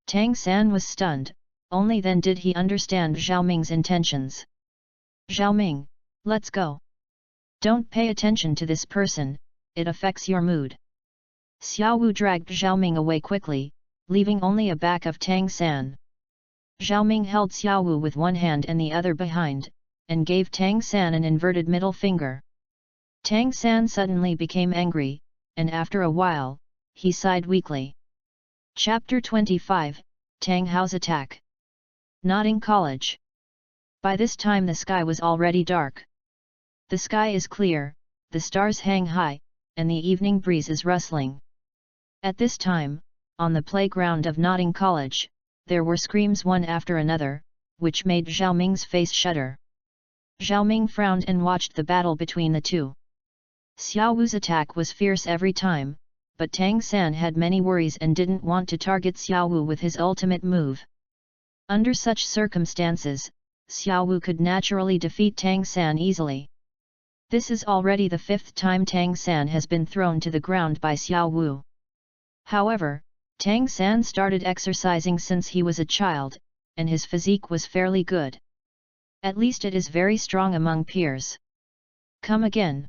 Tang San was stunned, only then did he understand Zhao Ming's intentions. Zhao Ming, let's go. Don't pay attention to this person, it affects your mood. Xiao Wu dragged Zhao Ming away quickly, leaving only a back of Tang San. Zhao Ming held Xiao Wu with one hand and the other behind, and gave Tang San an inverted middle finger. Tang San suddenly became angry, and after a while, he sighed weakly. Chapter 25, Tang Hao's Attack. Nodding College. By this time the sky was already dark. The sky is clear, the stars hang high, and the evening breeze is rustling. At this time, on the playground of Nodding College, there were screams one after another, which made Zhao Ming's face shudder. Zhao Ming frowned and watched the battle between the two. Xiao Wu's attack was fierce every time, but Tang San had many worries and didn't want to target Xiao Wu with his ultimate move. Under such circumstances, Xiao Wu could naturally defeat Tang San easily. This is already the 5th time Tang San has been thrown to the ground by Xiao Wu. However, Tang San started exercising since he was a child, and his physique was fairly good. At least it is very strong among peers. Come again.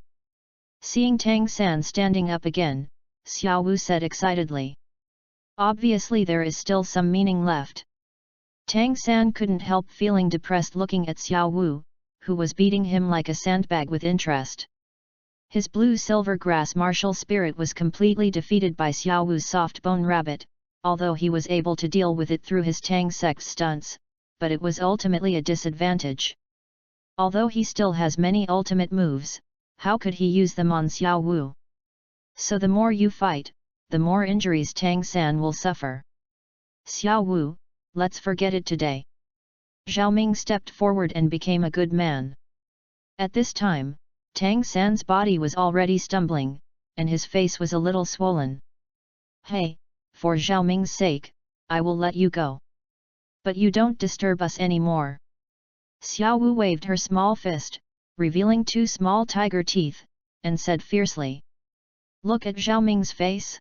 Seeing Tang San standing up again, Xiao Wu said excitedly. Obviously there is still some meaning left. Tang San couldn't help feeling depressed looking at Xiao Wu, who was beating him like a sandbag with interest. His blue-silver grass martial spirit was completely defeated by Xiao Wu's soft bone rabbit, although he was able to deal with it through his Tang sect stunts, but it was ultimately a disadvantage. Although he still has many ultimate moves, how could he use them on Xiao Wu? So the more you fight, the more injuries Tang San will suffer. Xiao Wu, let's forget it today. Zhao Ming stepped forward and became a good man. At this time, Tang San's body was already stumbling, and his face was a little swollen. Hey, for Zhao Ming's sake, I will let you go. But you don't disturb us anymore. Xiao Wu waved her small fist, revealing 2 small tiger teeth, and said fiercely. Look at Zhao Ming's face.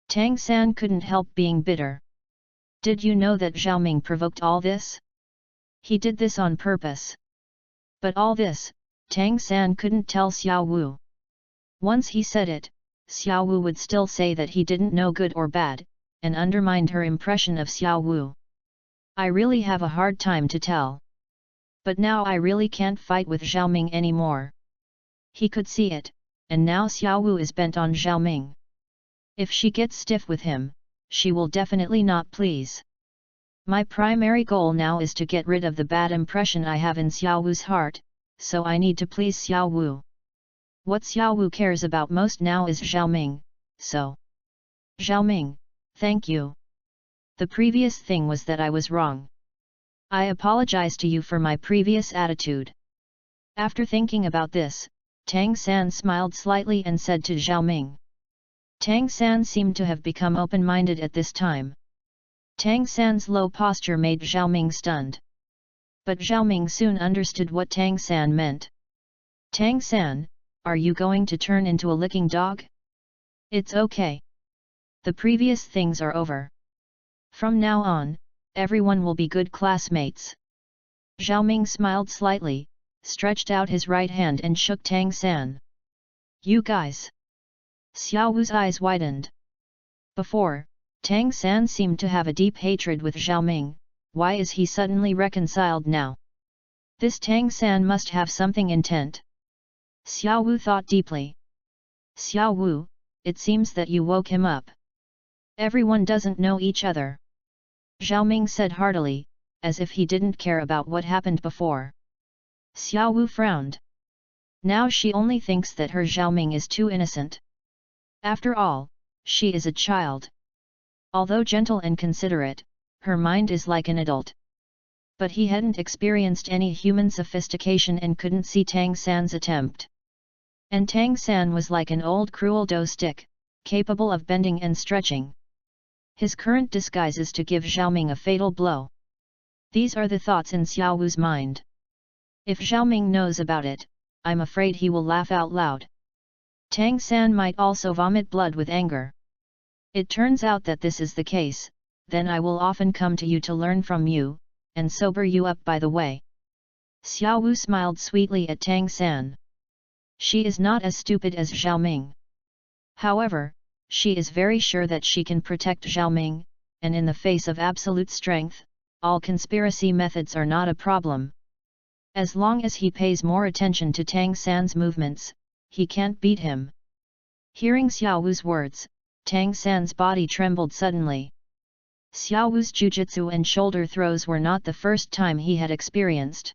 Tang San couldn't help being bitter. Did you know that Zhao Ming provoked all this? He did this on purpose. But all this, Tang San couldn't tell Xiao Wu. Once he said it, Xiao Wu would still say that he didn't know good or bad, and undermined her impression of Xiao Wu. I really have a hard time to tell. But now I really can't fight with Zhao Ming anymore. He could see it, and now Xiao Wu is bent on Zhao Ming. If she gets stiff with him, she will definitely not please. My primary goal now is to get rid of the bad impression I have in Xiao Wu's heart, so I need to please Xiao Wu. What Xiao Wu cares about most now is Zhao Ming, so. Zhao Ming, thank you. The previous thing was that I was wrong. I apologize to you for my previous attitude. After thinking about this, Tang San smiled slightly and said to Zhao Ming. Tang San seemed to have become open-minded at this time. Tang San's low posture made Zhao Ming stunned. But Zhao Ming soon understood what Tang San meant. Tang San, are you going to turn into a licking dog? It's okay. The previous things are over. From now on, everyone will be good classmates. Zhao Ming smiled slightly, stretched out his right hand and shook Tang San. You guys! Xiao Wu's eyes widened. Before, Tang San seemed to have a deep hatred with Zhao Ming. Why is he suddenly reconciled now? This Tang San must have something intent. Xiao Wu thought deeply. Xiao Wu, it seems that you woke him up. Everyone doesn't know each other. Zhao Ming said heartily, as if he didn't care about what happened before. Xiao Wu frowned. Now she only thinks that her Zhao Ming is too innocent. After all, she is a child. Although gentle and considerate, her mind is like an adult. But he hadn't experienced any human sophistication and couldn't see Tang San's attempt. And Tang San was like an old cruel dough stick, capable of bending and stretching. His current disguise is to give Zhao Ming a fatal blow. These are the thoughts in Xiao Wu's mind. If Zhao Ming knows about it, I'm afraid he will laugh out loud. Tang San might also vomit blood with anger. It turns out that this is the case, then I will often come to you to learn from you, and sober you up by the way. Xiao Wu smiled sweetly at Tang San. She is not as stupid as Zhao Ming. However, she is very sure that she can protect Zhao Ming, and in the face of absolute strength, all conspiracy methods are not a problem. As long as he pays more attention to Tang San's movements, he can't beat him. Hearing Xiao Wu's words, Tang San's body trembled suddenly. Xiao Wu's jujutsu and shoulder throws were not the first time he had experienced.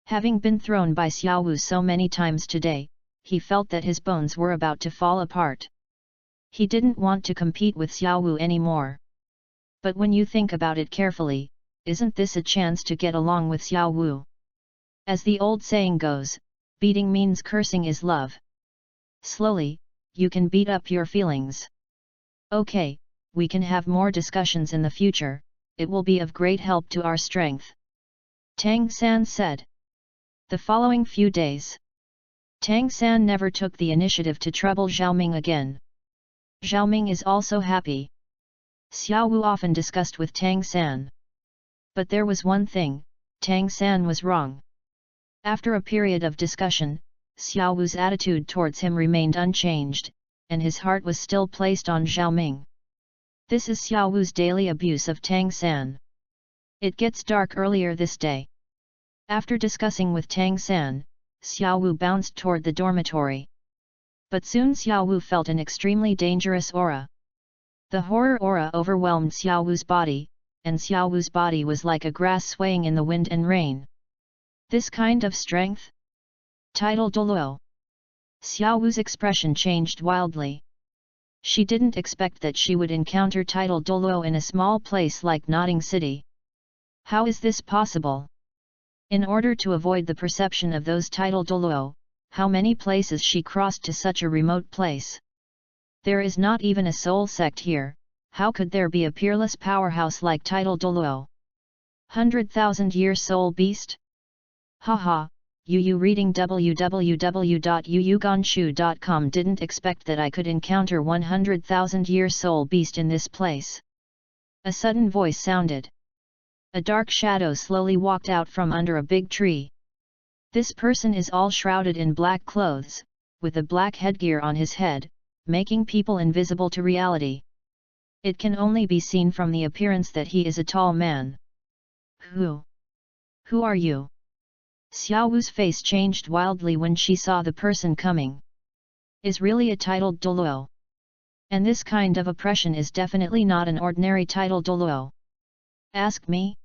Having been thrown by Xiao Wu so many times today, he felt that his bones were about to fall apart. He didn't want to compete with Xiao Wu anymore. But when you think about it carefully, isn't this a chance to get along with Xiao Wu? As the old saying goes, beating means cursing is love. Slowly, you can beat up your feelings. Okay, we can have more discussions in the future, it will be of great help to our strength. Tang San said. The following few days, Tang San never took the initiative to trouble Zhao Ming again. Zhao Ming is also happy. Xiao Wu often discussed with Tang San. But there was one thing, Tang San was wrong. After a period of discussion, Xiao Wu's attitude towards him remained unchanged, and his heart was still placed on Zhao Ming. This is Xiao Wu's daily abuse of Tang San. It gets dark earlier this day. After discussing with Tang San, Xiao Wu bounced toward the dormitory. But soon Xiao Wu felt an extremely dangerous aura. The horror aura overwhelmed Xiao Wu's body, and Xiao Wu's body was like a grass swaying in the wind and rain. This kind of strength? Title Douluo. Xiao Wu's expression changed wildly. She didn't expect that she would encounter title Douluo in a small place like Nodding City. How is this possible? In order to avoid the perception of those title Douluo, how many places she crossed to such a remote place? There is not even a soul sect here, how could there be a peerless powerhouse like title Douluo? 100,000-year soul beast? Haha, Yu reading www.yuyugonshu.com didn't expect that I could encounter 100,000-year soul beast in this place. A sudden voice sounded. A dark shadow slowly walked out from under a big tree. This person is all shrouded in black clothes, with a black headgear on his head, making people invisible to reality. It can only be seen from the appearance that he is a tall man. Who are you? Xiao Wu's face changed wildly when she saw the person coming. Is really a titled Douluo. And this kind of oppression is definitely not an ordinary title Douluo. Ask me?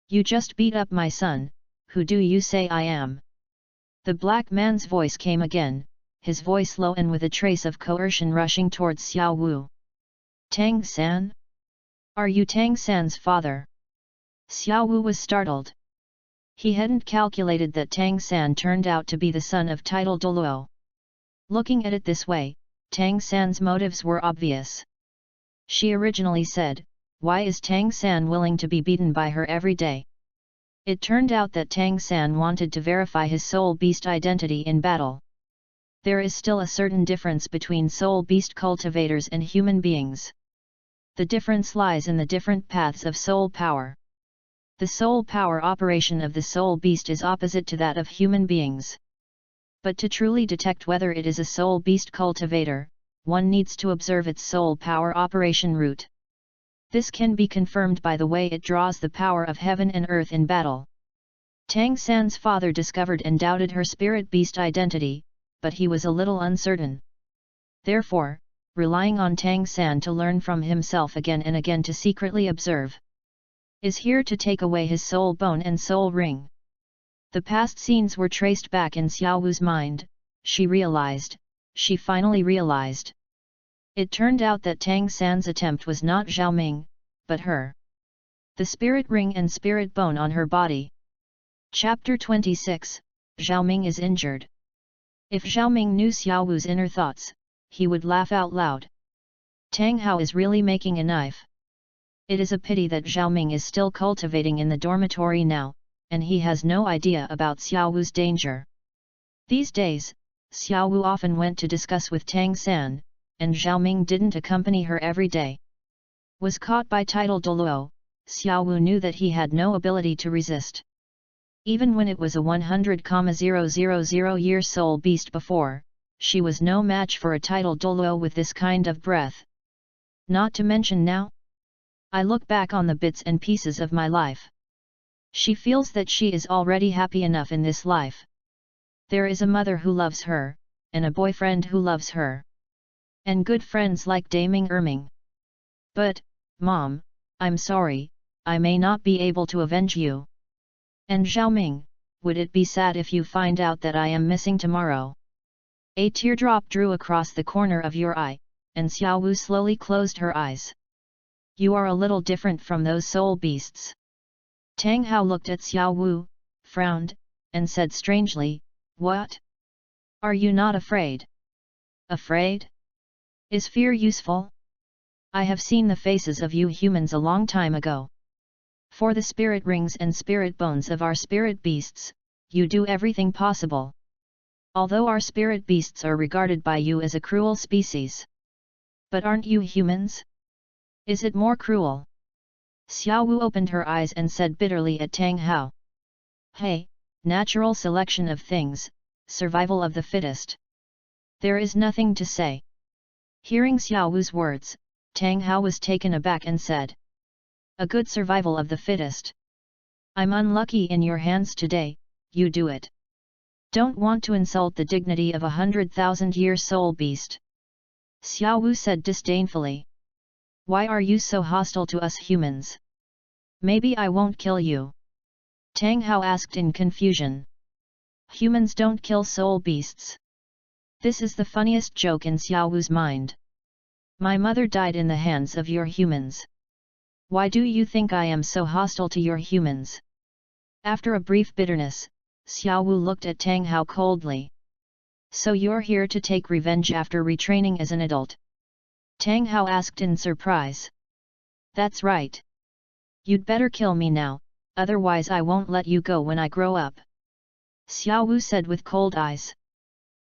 You just beat up my son, who do you say I am? The black man's voice came again, his voice low and with a trace of coercion rushing towards Xiao Wu. Tang San? Are you Tang San's father? Xiao Wu was startled. He hadn't calculated that Tang San turned out to be the son of title Douluo. Looking at it this way, Tang San's motives were obvious. She originally said, why is Tang San willing to be beaten by her every day? It turned out that Tang San wanted to verify his soul beast identity in battle. There is still a certain difference between soul beast cultivators and human beings. The difference lies in the different paths of soul power. The soul power operation of the soul beast is opposite to that of human beings. But to truly detect whether it is a soul beast cultivator, one needs to observe its soul power operation route. This can be confirmed by the way it draws the power of heaven and earth in battle. Tang San's father discovered and doubted her spirit beast identity, but he was a little uncertain. Therefore, relying on Tang San to learn from himself again and again to secretly observe. Is here to take away his soul bone and soul ring. The past scenes were traced back in Xiao Wu's mind, she finally realized. It turned out that Tang San's attempt was not Zhao Ming, but her. The spirit ring and spirit bone on her body. Chapter 26, Zhao Ming is injured. If Zhao Ming knew Xiao Wu's inner thoughts, he would laugh out loud. Tang Hao is really making a knife. It is a pity that Zhao Ming is still cultivating in the dormitory now, and he has no idea about Xiao Wu's danger. These days, Xiao Wu often went to discuss with Tang San, and Zhao Ming didn't accompany her every day. Was caught by title Douluo, Xiao Wu knew that he had no ability to resist. Even when it was a 100,000-year soul beast before, she was no match for a title Douluo with this kind of breath. Not to mention now? I look back on the bits and pieces of my life. She feels that she is already happy enough in this life. There is a mother who loves her, and a boyfriend who loves her. And good friends like Daming Erming. But, Mom, I'm sorry, I may not be able to avenge you. And Zhao Ming, would it be sad if you find out that I am missing tomorrow? A teardrop drew across the corner of your eye, and Xiao Wu slowly closed her eyes. You are a little different from those soul beasts. Tang Hao looked at Xiao Wu, frowned, and said strangely, what? Are you not afraid? Afraid? Is fear useful? I have seen the faces of you humans a long time ago. For the spirit rings and spirit bones of our spirit beasts, you do everything possible. Although our spirit beasts are regarded by you as a cruel species. But aren't you humans? Is it more cruel? Xiao Wu opened her eyes and said bitterly at Tang Hao. Hey, natural selection of things, survival of the fittest. There is nothing to say. Hearing Xiao Wu's words, Tang Hao was taken aback and said. A good survival of the fittest. I'm unlucky in your hands today, you do it. Don't want to insult the dignity of 100,000-year soul beast. Xiao Wu said disdainfully. Why are you so hostile to us humans? Maybe I won't kill you. Tang Hao asked in confusion. Humans don't kill soul beasts. This is the funniest joke in Xiao Wu's mind. My mother died in the hands of your humans. Why do you think I am so hostile to your humans? After a brief bitterness, Xiao Wu looked at Tang Hao coldly. So you're here to take revenge after retraining as an adult? Tang Hao asked in surprise. That's right. You'd better kill me now, otherwise I won't let you go when I grow up. Xiao Wu said with cold eyes.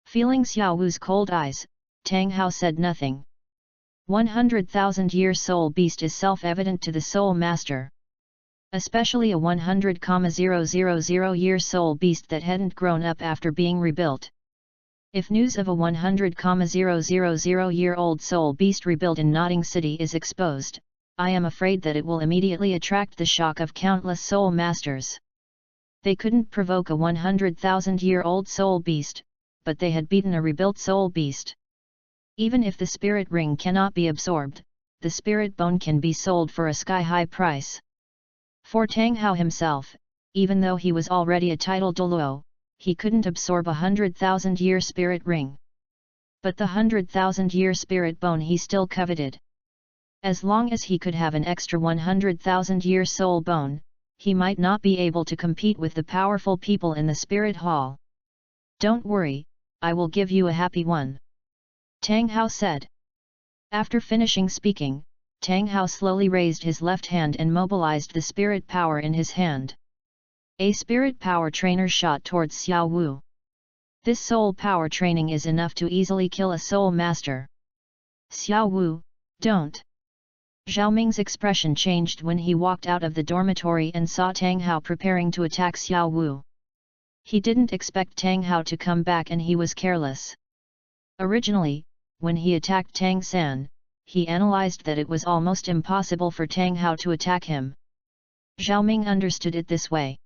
Feeling Xiao Wu's cold eyes, Tang Hao said nothing. 100,000-year soul beast is self-evident to the soul master. Especially a 100,000-year soul beast that hadn't grown up after being rebuilt. If news of a 100,000-year-old soul beast rebuilt in Nodding City is exposed, I am afraid that it will immediately attract the shock of countless soul masters. They couldn't provoke a 100,000-year-old soul beast, but they had beaten a rebuilt soul beast. Even if the spirit ring cannot be absorbed, the spirit bone can be sold for a sky-high price. For Tang Hao himself, even though he was already a titled Douluo, he couldn't absorb a 100,000-year spirit ring. But the 100,000-year spirit bone he still coveted. As long as he could have an extra 100,000-year soul bone, he might not be able to compete with the powerful people in the spirit hall. Don't worry, I will give you a happy one. Tang Hao said. After finishing speaking, Tang Hao slowly raised his left hand and mobilized the spirit power in his hand. A spirit power trainer shot towards Xiao Wu. This soul power training is enough to easily kill a soul master. Xiao Wu, don't. Zhao Ming's expression changed when he walked out of the dormitory and saw Tang Hao preparing to attack Xiao Wu. He didn't expect Tang Hao to come back and he was careless. Originally, when he attacked Tang San, he analyzed that it was almost impossible for Tang Hao to attack him. Zhao Ming understood it this way.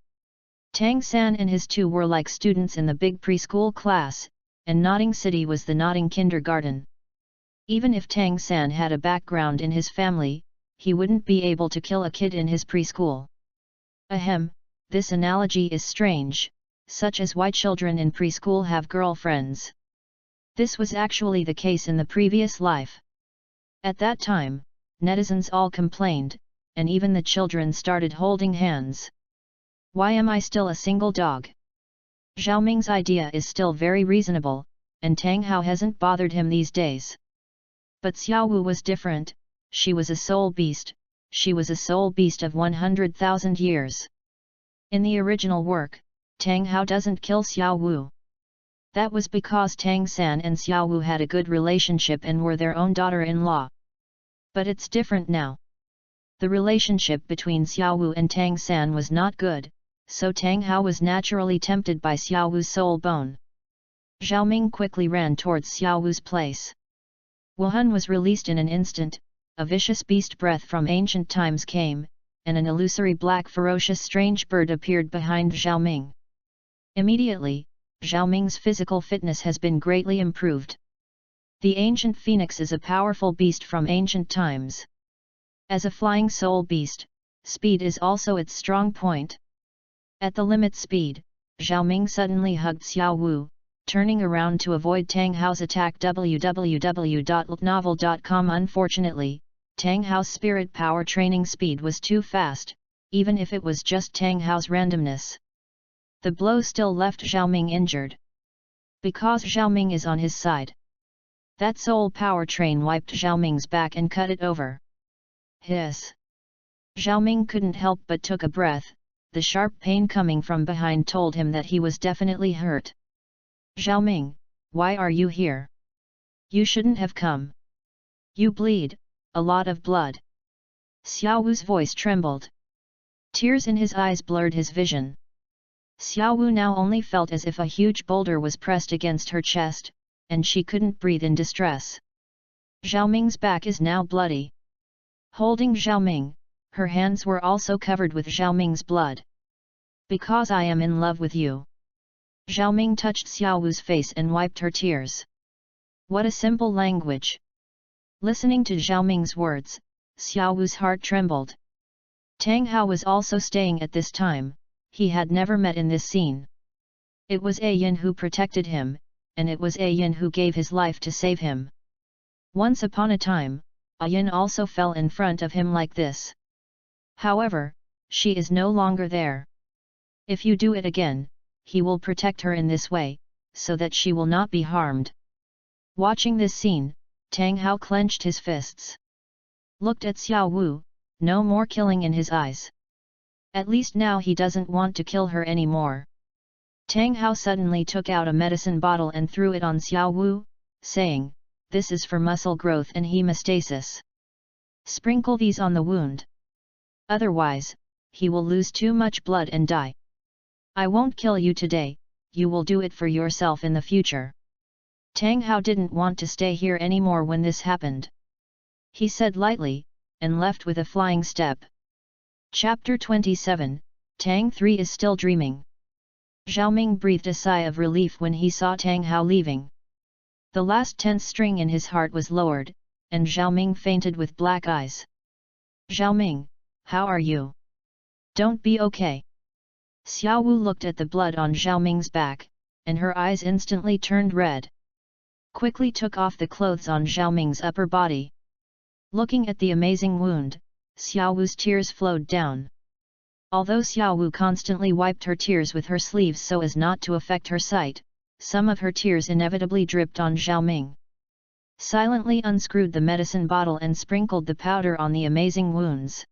Tang San and his two were like students in the big preschool class, and Nodding City was the Nodding kindergarten. Even if Tang San had a background in his family, he wouldn't be able to kill a kid in his preschool. Ahem, this analogy is strange, such as why children in preschool have girlfriends. This was actually the case in the previous life. At that time, netizens all complained, and even the children started holding hands. Why am I still a single dog? Zhao Ming's idea is still very reasonable, and Tang Hao hasn't bothered him these days. But Xiao Wu was different, she was a soul beast, she was a soul beast of 100,000 years. In the original work, Tang Hao doesn't kill Xiao Wu. That was because Tang San and Xiao Wu had a good relationship and were their own daughter-in-law. But it's different now. The relationship between Xiao Wu and Tang San was not good, so Tang Hao was naturally tempted by Xiao Wu's soul bone. Zhao Ming quickly ran towards Xiao Wu's place. Wuhan was released in an instant, a vicious beast breath from ancient times came, and an illusory black ferocious strange bird appeared behind Zhao Ming. Immediately, Zhao Ming's physical fitness has been greatly improved. The ancient phoenix is a powerful beast from ancient times. As a flying soul beast, speed is also its strong point. At the limit speed, Zhao Ming suddenly hugged Xiao Wu, turning around to avoid Tang Hao's attack. www.novel.com. Unfortunately, Tang Hao's spirit power training speed was too fast, even if it was just Tang Hao's randomness. The blow still left Zhao Ming injured. Because Zhao Ming is on his side. That soul power train wiped Zhao Ming's back and cut it over. Hiss! Zhao Ming couldn't help but took a breath, the sharp pain coming from behind told him that he was definitely hurt. Zhao Ming, why are you here? You shouldn't have come. You bleed, a lot of blood. Xiao Wu's voice trembled. Tears in his eyes blurred his vision. Xiao Wu now only felt as if a huge boulder was pressed against her chest, and she couldn't breathe in distress. Zhao Ming's back is now bloody. Holding Zhao Ming, her hands were also covered with Zhao Ming's blood. Because I am in love with you. Zhao Ming touched Xiao Wu's face and wiped her tears. What a simple language. Listening to Zhao Ming's words, Xiao Wu's heart trembled. Tang Hao was also staying at this time. He had never met in this scene. It was A Yin who protected him, and it was A Yin who gave his life to save him. Once upon a time, A Yin also fell in front of him like this. However, she is no longer there. If you do it again, he will protect her in this way, so that she will not be harmed. Watching this scene, Tang Hao clenched his fists. Looked at Xiao Wu, no more killing in his eyes. At least now he doesn't want to kill her anymore. Tang Hao suddenly took out a medicine bottle and threw it on Xiao Wu, saying, "This is for muscle growth and hemostasis. Sprinkle these on the wound. Otherwise, he will lose too much blood and die. I won't kill you today, you will do it for yourself in the future." Tang Hao didn't want to stay here anymore when this happened. He said lightly, and left with a flying step. Chapter 27, Tang 3 is still dreaming. Zhao Ming breathed a sigh of relief when he saw Tang Hao leaving. The last tense string in his heart was lowered, and Zhao Ming fainted with black eyes. "Zhao Ming, how are you? Don't be okay." Xiao Wu looked at the blood on Zhao Ming's back, and her eyes instantly turned red. Quickly took off the clothes on Zhao Ming's upper body. Looking at the amazing wound, Xiao Wu's tears flowed down. Although Xiao Wu constantly wiped her tears with her sleeves so as not to affect her sight, some of her tears inevitably dripped on Zhao Ming. Silently unscrewed the medicine bottle and sprinkled the powder on the amazing wounds.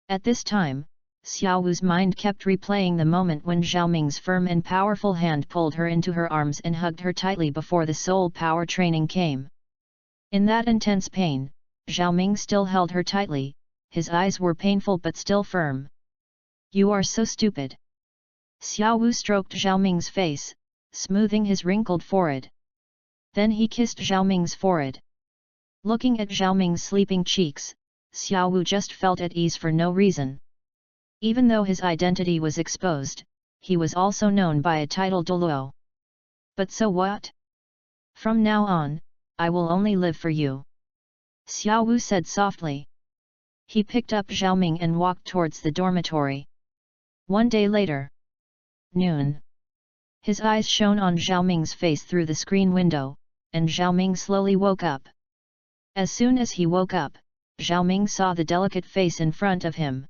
At this time, Xiao Wu's mind kept replaying the moment when Zhao Ming's firm and powerful hand pulled her into her arms and hugged her tightly before the soul power training came. In that intense pain, Zhao Ming still held her tightly. His eyes were painful but still firm. "You are so stupid." Xiao Wu stroked Zhao Ming's face, smoothing his wrinkled forehead. Then he kissed Zhao Ming's forehead. Looking at Zhao Ming's sleeping cheeks, Xiao Wu just felt at ease for no reason. Even though his identity was exposed, he was also known by a title Douluo. But so what? From now on, I will only live for you. Xiao Wu said softly. He picked up Zhao Ming and walked towards the dormitory. One day later. Noon. His eyes shone on Zhao Ming's face through the screen window, and Zhao Ming slowly woke up. As soon as he woke up, Zhao Ming saw the delicate face in front of him.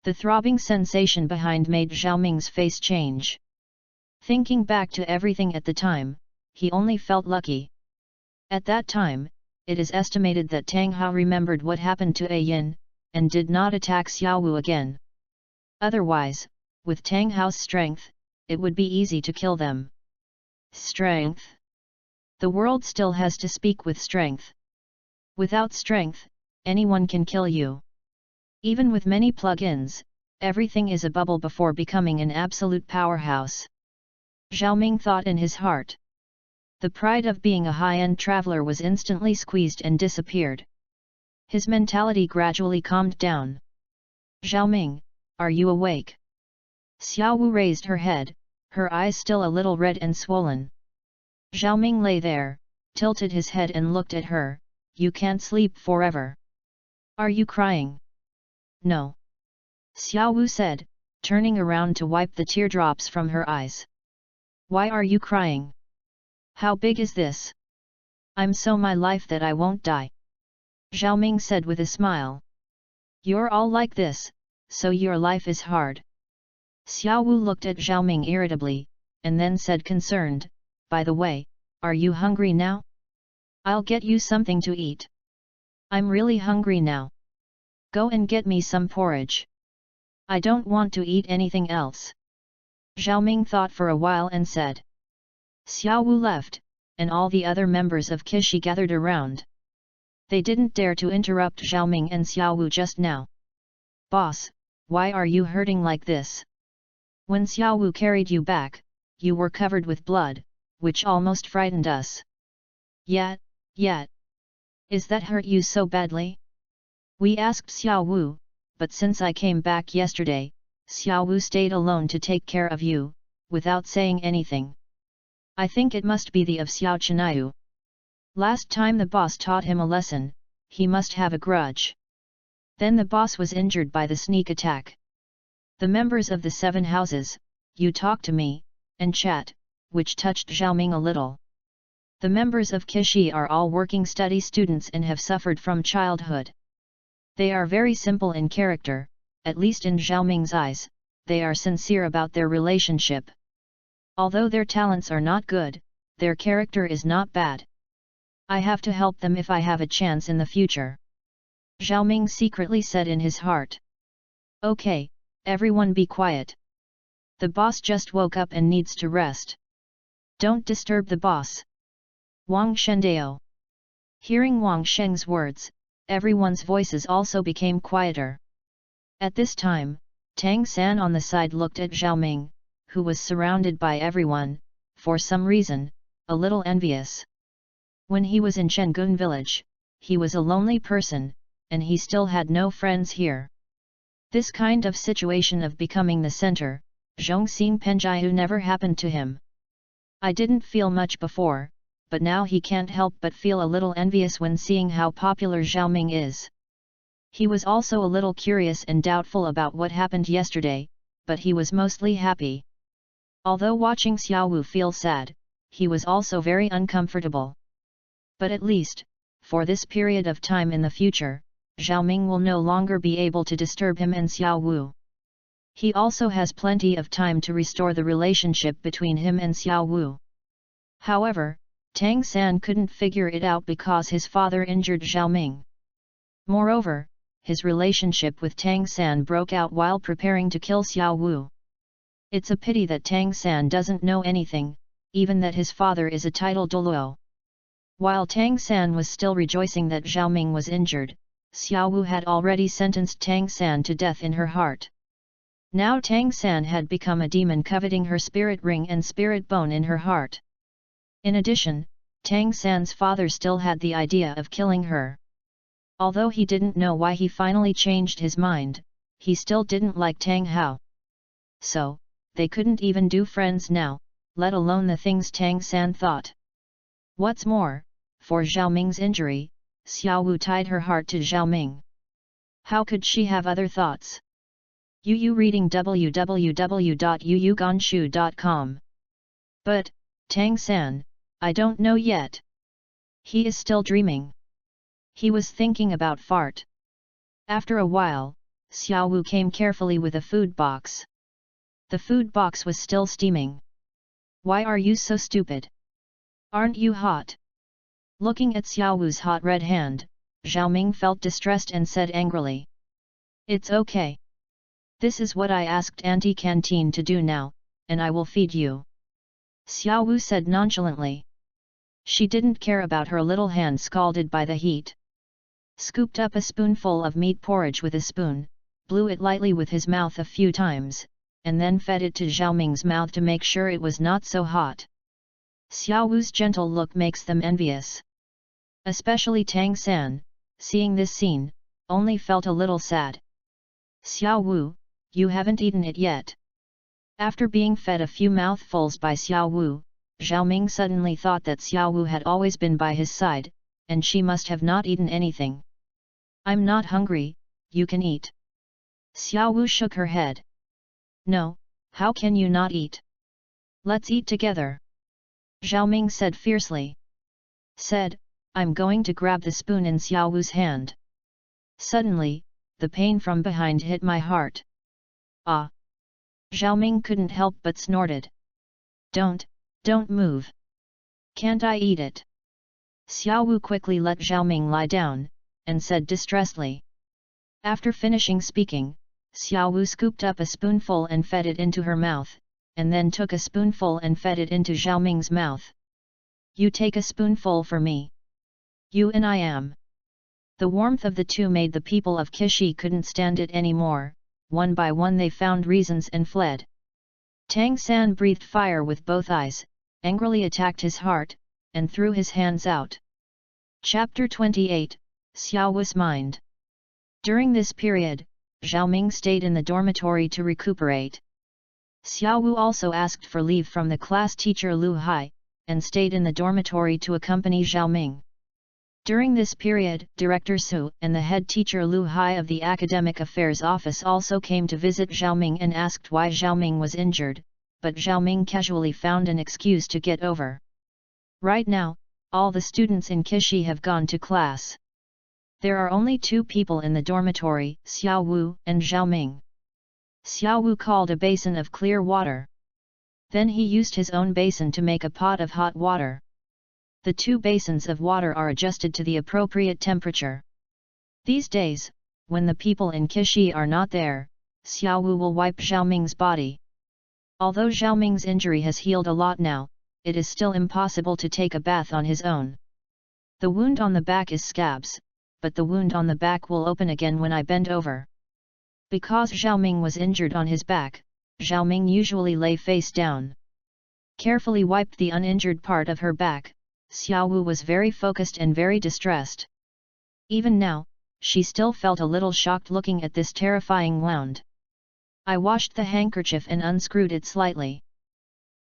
The throbbing sensation behind made Zhao Ming's face change. Thinking back to everything at the time, he only felt lucky. At that time, it is estimated that Tang Hao remembered what happened to A Yin, and did not attack Xiao Wu again. Otherwise, with Tang Hao's strength, it would be easy to kill them. Strength. The world still has to speak with strength. Without strength, anyone can kill you. Even with many plug-ins, everything is a bubble before becoming an absolute powerhouse. Zhao Ming thought in his heart. The pride of being a high-end traveler was instantly squeezed and disappeared. His mentality gradually calmed down. "Zhao Ming, are you awake?" Xiao Wu raised her head, her eyes still a little red and swollen. Zhao Ming lay there, tilted his head and looked at her. "You can't sleep forever. Are you crying?" "No." Xiao Wu said, turning around to wipe the teardrops from her eyes. "Why are you crying? How big is this? I'm so my life that I won't die." Zhao Ming said with a smile. "You're all like this, so your life is hard." Xiao Wu looked at Zhao Ming irritably, and then said concerned, "By the way, are you hungry now? I'll get you something to eat. I'm really hungry now. Go and get me some porridge. I don't want to eat anything else." Zhao Ming thought for a while and said. Xiao Wu left, and all the other members of Kishi gathered around. They didn't dare to interrupt Xiaoming and Xiaowu just now. "Boss, why are you hurting like this? When Xiaowu carried you back, you were covered with blood, which almost frightened us." Yet. Is that hurt you so badly?" We asked Xiaowu, but since I came back yesterday, Xiaowu stayed alone to take care of you, without saying anything. I think it must be the of Xiao Chenyu. Last time the boss taught him a lesson, he must have a grudge. Then the boss was injured by the sneak attack. The members of the 7 houses, you talk to me, and chat, which touched Xiaoming a little. The members of Kishi are all working study students and have suffered from childhood. They are very simple in character, at least in Xiaoming's eyes, they are sincere about their relationship. Although their talents are not good, their character is not bad. I have to help them if I have a chance in the future. Xiaoming secretly said in his heart. Okay, everyone be quiet. The boss just woke up and needs to rest. Don't disturb the boss. Wang Shendao. Hearing Wang Sheng's words, everyone's voices also became quieter. At this time, Tang San on the side looked at Xiaoming, who was surrounded by everyone, for some reason, a little envious. When he was in Chenggun village, he was a lonely person, and he still had no friends here. This kind of situation of becoming the center, Zhongxin Penjiu never happened to him. I didn't feel much before, but now he can't help but feel a little envious when seeing how popular Xiaoming is. He was also a little curious and doubtful about what happened yesterday, but he was mostly happy. Although watching Xiaowu feel sad, he was also very uncomfortable. But at least, for this period of time in the future, Xiaoming will no longer be able to disturb him and Xiaowu. He also has plenty of time to restore the relationship between him and Xiaowu. However, Tang San couldn't figure it out because his father injured Xiaoming. Moreover, his relationship with Tang San broke out while preparing to kill Xiaowu. It's a pity that Tang San doesn't know anything, even that his father is a titled Douluo. While Tang San was still rejoicing that Xiaoming was injured, Xiaowu had already sentenced Tang San to death in her heart. Now Tang San had become a demon coveting her spirit ring and spirit bone in her heart. In addition, Tang San's father still had the idea of killing her. Although he didn't know why he finally changed his mind, he still didn't like Tang Hao. So, they couldn't even do friends now, let alone the things Tang San thought. What's more, for Xiaoming's injury, Xiaowu tied her heart to Xiaoming. How could she have other thoughts? Yu reading www.yuyugonshu.com. But, Tang San, I don't know yet. He is still dreaming. He was thinking about fart. After a while, Xiaowu came carefully with a food box. The food box was still steaming. Why are you so stupid? Aren't you hot? Looking at Xiaowu's hot red hand, Xiaoming felt distressed and said angrily. It's okay. This is what I asked Auntie Canteen to do now, and I will feed you. Xiaowu said nonchalantly. She didn't care about her little hand scalded by the heat. Scooped up a spoonful of meat porridge with a spoon, blew it lightly with his mouth a few times, and then fed it to Xiaoming's mouth to make sure it was not so hot. Xiaowu's gentle look makes them envious. Especially Tang San, seeing this scene, only felt a little sad. Xiaowu, you haven't eaten it yet. After being fed a few mouthfuls by Xiaowu, Xiaoming suddenly thought that Xiaowu had always been by his side, and she must have not eaten anything. I'm not hungry, you can eat. Xiaowu shook her head. No, how can you not eat? Let's eat together. Xiaoming said fiercely. Said, I'm going to grab the spoon in Xiaowu's hand. Suddenly, the pain from behind hit my heart. Ah! Xiaoming couldn't help but snorted. Don't move. Can't I eat it? Xiaowu quickly let Xiaoming lie down, and said distressedly. After finishing speaking, Xiaowu scooped up a spoonful and fed it into her mouth, and then took a spoonful and fed it into Xiaoming's mouth. You take a spoonful for me. You and I am. The warmth of the two made the people of Kishi couldn't stand it anymore. One by one they found reasons and fled. Tang San breathed fire with both eyes, angrily attacked his heart, and threw his hands out. Chapter 28, Xiao Wu's Mind. During this period, Zhao Ming stayed in the dormitory to recuperate. Xiao Wu also asked for leave from the class teacher Lu Hai, and stayed in the dormitory to accompany Zhao Ming. During this period, Director Su and the head teacher Lu Hai of the Academic Affairs Office also came to visit Zhao Ming and asked why Zhao Ming was injured, but Zhao Ming casually found an excuse to get over. Right now, all the students in Kishi have gone to class. There are only two people in the dormitory, Xiao Wu and Zhao Ming. Xiao Wu called a basin of clear water. Then he used his own basin to make a pot of hot water. The two basins of water are adjusted to the appropriate temperature. These days, when the people in Kishi are not there, Xiao Wu will wipe Zhao Ming's body. Although Zhao Ming's injury has healed a lot now, it is still impossible to take a bath on his own. The wound on the back is scabs, but the wound on the back will open again when I bend over. Because Zhao Ming was injured on his back, Zhao Ming usually lay face down. Carefully wiped the uninjured part of her back. Xiao Wu was very focused and very distressed. Even now, she still felt a little shocked looking at this terrifying wound. I washed the handkerchief and unscrewed it slightly.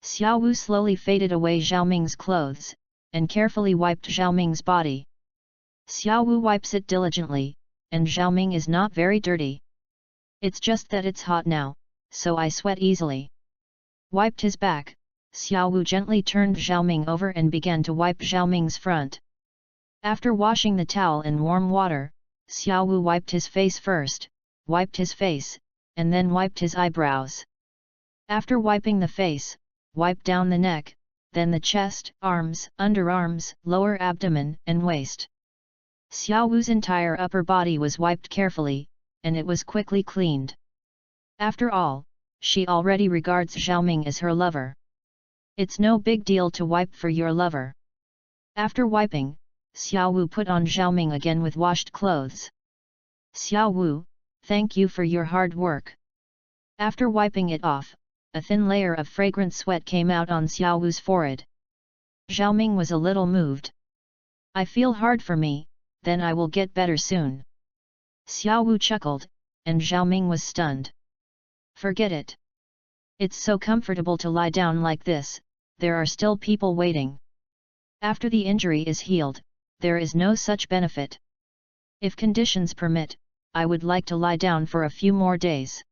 Xiao Wu slowly faded away Zhao Ming's clothes, and carefully wiped Zhao Ming's body. Xiao Wu wipes it diligently, and Zhao Ming is not very dirty. It's just that it's hot now, so I sweat easily. Wiped his back. Xiao Wu gently turned Zhao Ming over and began to wipe Zhao Ming's front. After washing the towel in warm water, Xiao Wu wiped his face first, wiped his face, and then wiped his eyebrows. After wiping the face, wiped down the neck, then the chest, arms, underarms, lower abdomen, and waist. Xiao Wu's entire upper body was wiped carefully, and it was quickly cleaned. After all, she already regards Zhao Ming as her lover. It's no big deal to wipe for your lover. After wiping, Xiao Wu put on Zhao Ming again with washed clothes. Xiao Wu, thank you for your hard work. After wiping it off, a thin layer of fragrant sweat came out on Xiao Wu's forehead. Zhao Ming was a little moved. I feel hard for me, then I will get better soon. Xiao Wu chuckled, and Zhao Ming was stunned. Forget it. It's so comfortable to lie down like this. There are still people waiting. After the injury is healed, there is no such benefit. If conditions permit, I would like to lie down for a few more days.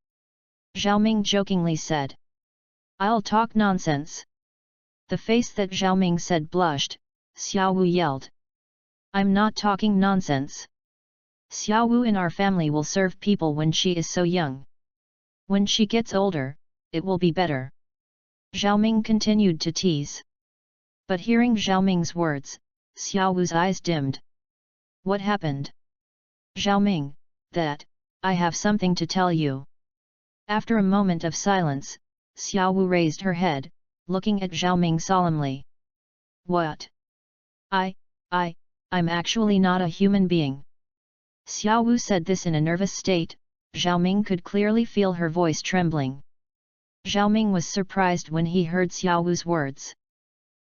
Zhao Ming jokingly said. I'll talk nonsense. The face that Zhao Ming said blushed. Xiao Wu yelled. I'm not talking nonsense. Xiao Wu in our family will serve people when she is so young. When she gets older, it will be better. Zhao Ming continued to tease. But hearing Zhao Ming's words, Xiao Wu's eyes dimmed. What happened? Zhao Ming, I have something to tell you. After a moment of silence, Xiao Wu raised her head, looking at Zhao Ming solemnly. What? I'm actually not a human being. Xiao Wu said this in a nervous state. Zhao Ming could clearly feel her voice trembling. Zhao Ming was surprised when he heard Xiao Wu's words.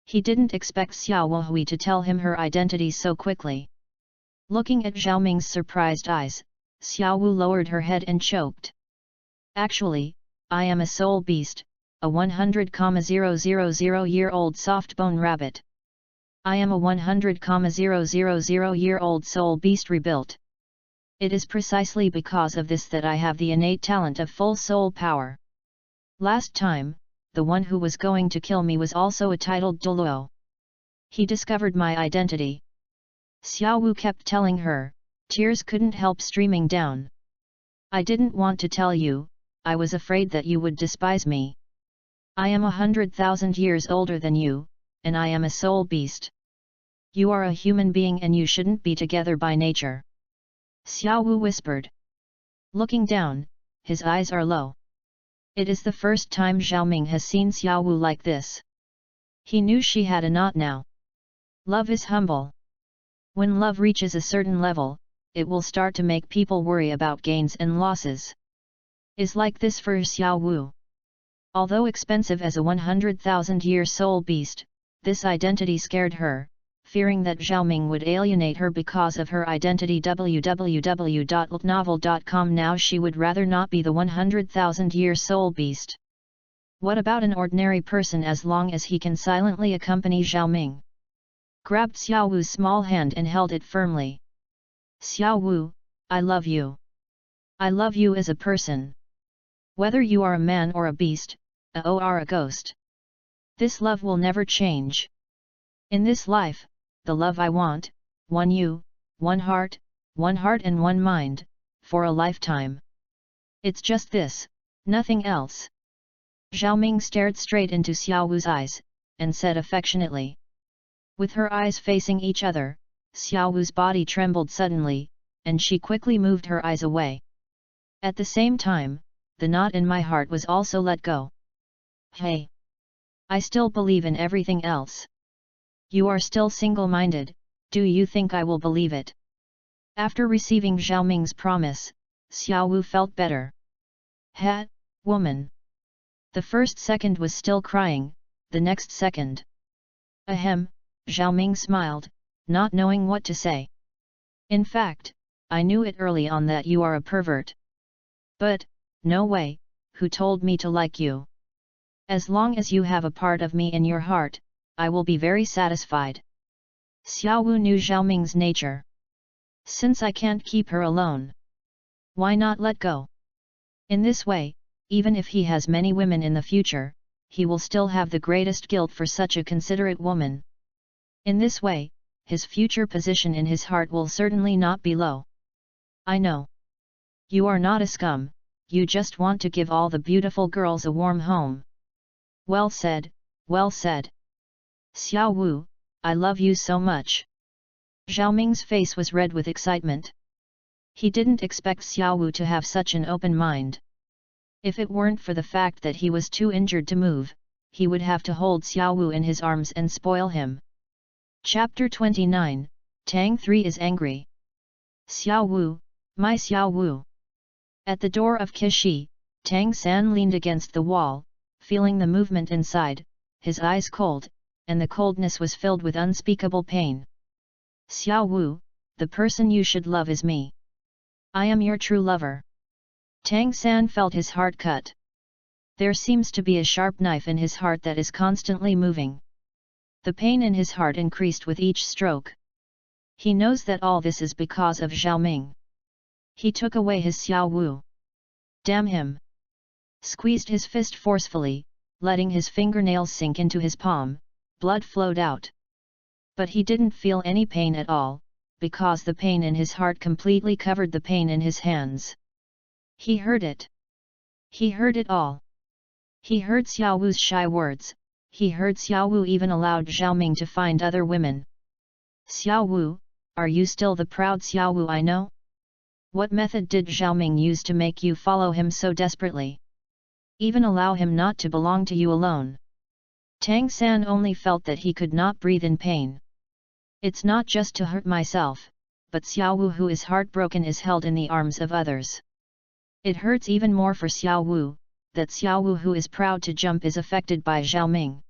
He didn't expect Xiao Wuhui to tell him her identity so quickly. Looking at Zhao Ming's surprised eyes, Xiao Wu lowered her head and choked. Actually, I am a soul beast, a 100,000-year-old soft-bone rabbit. I am a 100,000-year-old soul beast rebuilt. It is precisely because of this that I have the innate talent of full soul power. Last time, the one who was going to kill me was also a titled Douluo. He discovered my identity. Xiao Wu kept telling her, tears couldn't help streaming down. I didn't want to tell you, I was afraid that you would despise me. I am 100,000 years older than you, and I am a soul beast. You are a human being and you shouldn't be together by nature. Xiao Wu whispered. Looking down, his eyes are low. It is the first time Zhao Ming has seen Xiao Wu like this. He knew she had a knot now. Love is humble. When love reaches a certain level, it will start to make people worry about gains and losses. Is like this for Xiao Wu. Although expensive as a 100,000-year soul beast, this identity scared her, fearing that Xiaoming would alienate her because of her identity. www.novel.com. Now she would rather not be the 100,000-year soul beast. What about an ordinary person as long as he can silently accompany Xiaoming? Grabbed Xiao Wu's small hand and held it firmly. Xiao Wu, I love you. I love you as a person. Whether you are a man or a beast, or a ghost. This love will never change. In this life, the love I want, one you, one heart and one mind, for a lifetime. It's just this, nothing else. Xiaoming stared straight into Xiao Wu's eyes, and said affectionately. With her eyes facing each other, Xiao Wu's body trembled suddenly, and she quickly moved her eyes away. At the same time, the knot in my heart was also let go. Hey! I still believe in everything else. You are still single-minded, do you think I will believe it? After receiving Xiaoming's promise, Xiao Wu felt better. Ha, woman! The first second was still crying, the next second. Ahem, Xiaoming smiled, not knowing what to say. In fact, I knew it early on that you are a pervert. But, no way, who told me to like you? As long as you have a part of me in your heart, I will be very satisfied. Xiao Wu knew Xiaoming's nature. Since I can't keep her alone, why not let go? In this way, even if he has many women in the future, he will still have the greatest guilt for such a considerate woman. In this way, his future position in his heart will certainly not be low. I know. You are not a scum, you just want to give all the beautiful girls a warm home. Well said, well said. Xiao Wu, I love you so much. Xiaoming's face was red with excitement. He didn't expect Xiao Wu to have such an open mind. If it weren't for the fact that he was too injured to move, he would have to hold Xiao Wu in his arms and spoil him. Chapter 29, Tang 3 is angry. Xiao Wu, my Xiao Wu. At the door of Kishi, Tang San leaned against the wall, feeling the movement inside, his eyes cold, and the coldness was filled with unspeakable pain. Xiao Wu, the person you should love is me. I am your true lover. Tang San felt his heart cut. There seems to be a sharp knife in his heart that is constantly moving. The pain in his heart increased with each stroke. He knows that all this is because of Xiaoming. He took away his Xiao Wu. Damn him! Squeezed his fist forcefully, letting his fingernails sink into his palm, blood flowed out. But he didn't feel any pain at all, because the pain in his heart completely covered the pain in his hands. He heard it. He heard it all. He heard Xiao Wu's shy words, he heard Xiao Wu even allowed Xiaoming to find other women. Xiao Wu, are you still the proud Xiao Wu I know? What method did Xiaoming use to make you follow him so desperately? Even allow him not to belong to you alone? Tang San only felt that he could not breathe in pain. It's not just to hurt myself, but Xiao Wu who is heartbroken is held in the arms of others. It hurts even more for Xiao Wu, that Xiao Wu who is proud to jump is affected by Xiaoming.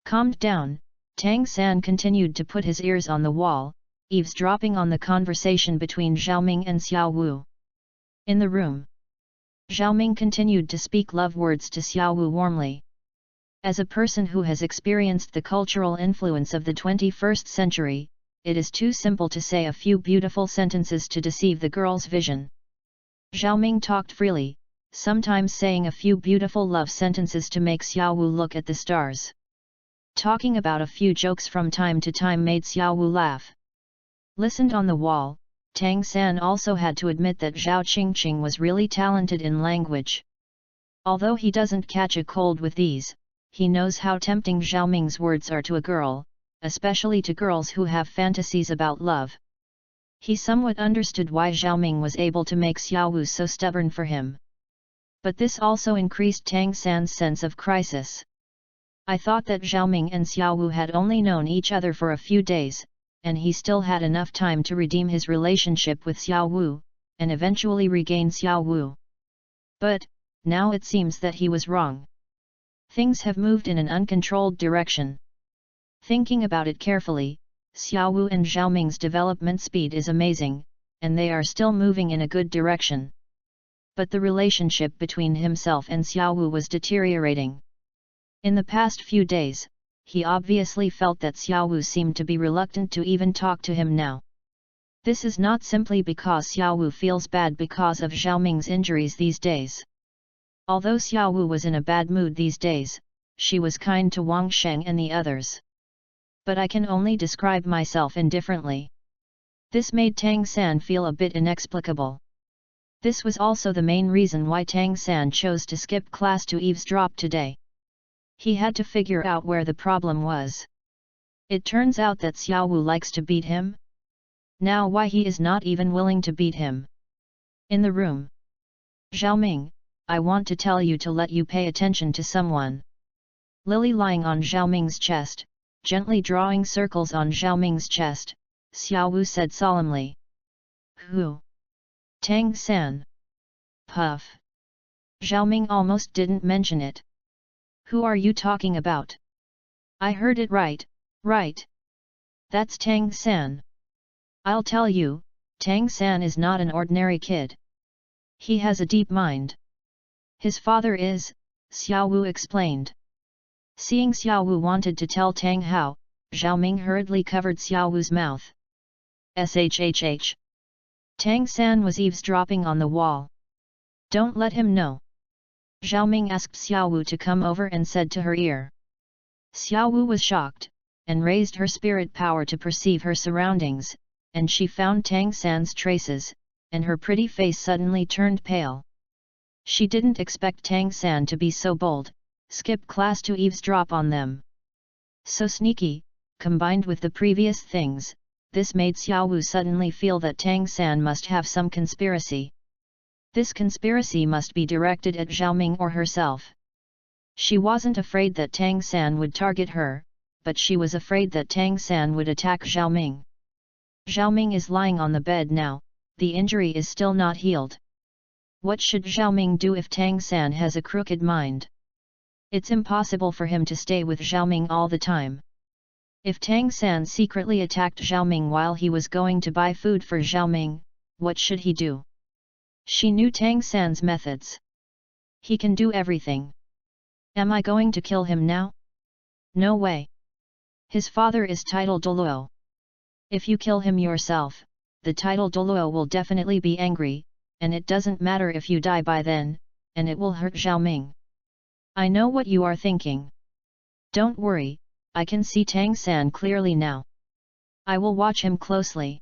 Calmed down, Tang San continued to put his ears on the wall, eavesdropping on the conversation between Xiaoming and Xiao Wu. In the room, Xiaoming continued to speak love words to Xiao Wu warmly. As a person who has experienced the cultural influence of the 21st century, it is too simple to say a few beautiful sentences to deceive the girl's vision. Xiaoming talked freely, sometimes saying a few beautiful love sentences to make Xiao Wu look at the stars. Talking about a few jokes from time to time made Xiao Wu laugh. Listened on the wall, Tang San also had to admit that Zhao Qingqing was really talented in language. Although he doesn't catch a cold with these, he knows how tempting Xiaoming's words are to a girl, especially to girls who have fantasies about love. He somewhat understood why Xiaoming was able to make Xiao Wu so stubborn for him. But this also increased Tang San's sense of crisis. I thought that Xiaoming and Xiao Wu had only known each other for a few days, and he still had enough time to redeem his relationship with Xiao Wu, and eventually regain Xiao Wu. But, now it seems that he was wrong. Things have moved in an uncontrolled direction. Thinking about it carefully, Xiao Wu and Zhao Ming's development speed is amazing, and they are still moving in a good direction. But the relationship between himself and Xiao Wu was deteriorating. In the past few days, he obviously felt that Xiao Wu seemed to be reluctant to even talk to him now. This is not simply because Xiao Wu feels bad because of Zhao Ming's injuries these days. Although Xiao Wu was in a bad mood these days, she was kind to Wang Sheng and the others. But I can only describe myself indifferently. This made Tang San feel a bit inexplicable. This was also the main reason why Tang San chose to skip class to eavesdrop today. He had to figure out where the problem was. It turns out that Xiao Wu likes to beat him. Now why he is not even willing to beat him. In the room. Zhao Ming, I want to tell you to let you pay attention to someone. Lily lying on Zhao Ming's chest, gently drawing circles on Zhao Ming's chest, Xiao Wu said solemnly. Who? Tang San. Puff. Zhao Ming almost didn't mention it. Who are you talking about? I heard it right, right. That's Tang San. I'll tell you, Tang San is not an ordinary kid. He has a deep mind. His father is, Xiao Wu explained. Seeing Xiao Wu wanted to tell Tang Hao, Zhao Ming hurriedly covered Xiao Wu's mouth. Shhh. Tang San was eavesdropping on the wall. Don't let him know. Zhao Ming asked Xiao Wu to come over and said to her ear. Xiao Wu was shocked, and raised her spirit power to perceive her surroundings, and she found Tang San's traces, and her pretty face suddenly turned pale. She didn't expect Tang San to be so bold, skip class to eavesdrop on them. So sneaky, combined with the previous things, this made Xiao Wu suddenly feel that Tang San must have some conspiracy. This conspiracy must be directed at Zhao Ming or herself. She wasn't afraid that Tang San would target her, but she was afraid that Tang San would attack Zhao Ming. Zhao Ming is lying on the bed now, the injury is still not healed. What should Zhao Ming do if Tang San has a crooked mind? It's impossible for him to stay with Zhao Ming all the time. If Tang San secretly attacked Zhao Ming while he was going to buy food for Zhao Ming, what should he do? She knew Tang San's methods. He can do everything. Am I going to kill him now? No way. His father is titled Douluo. If you kill him yourself, the titled Douluo will definitely be angry, and it doesn't matter if you die by then, and it will hurt Zhao Ming. I know what you are thinking. Don't worry, I can see Tang San clearly now. I will watch him closely.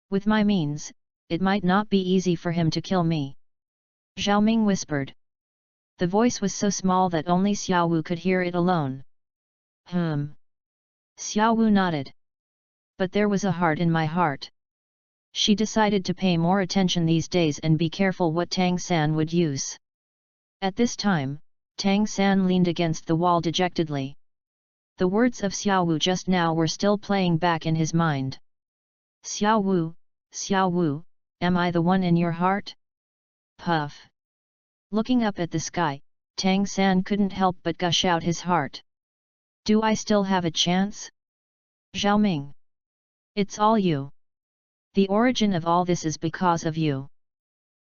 With my means, it might not be easy for him to kill me. Zhao Ming whispered. The voice was so small that only Xiao Wu could hear it alone. Xiao Wu nodded. But there was a heart in my heart. She decided to pay more attention these days and be careful what Tang San would use. At this time, Tang San leaned against the wall dejectedly. The words of Xiao Wu just now were still playing back in his mind. Xiao Wu, am I the one in your heart? Puff. Looking up at the sky, Tang San couldn't help but gush out his heart. Do I still have a chance? Zhao Ming. It's all you. The origin of all this is because of you.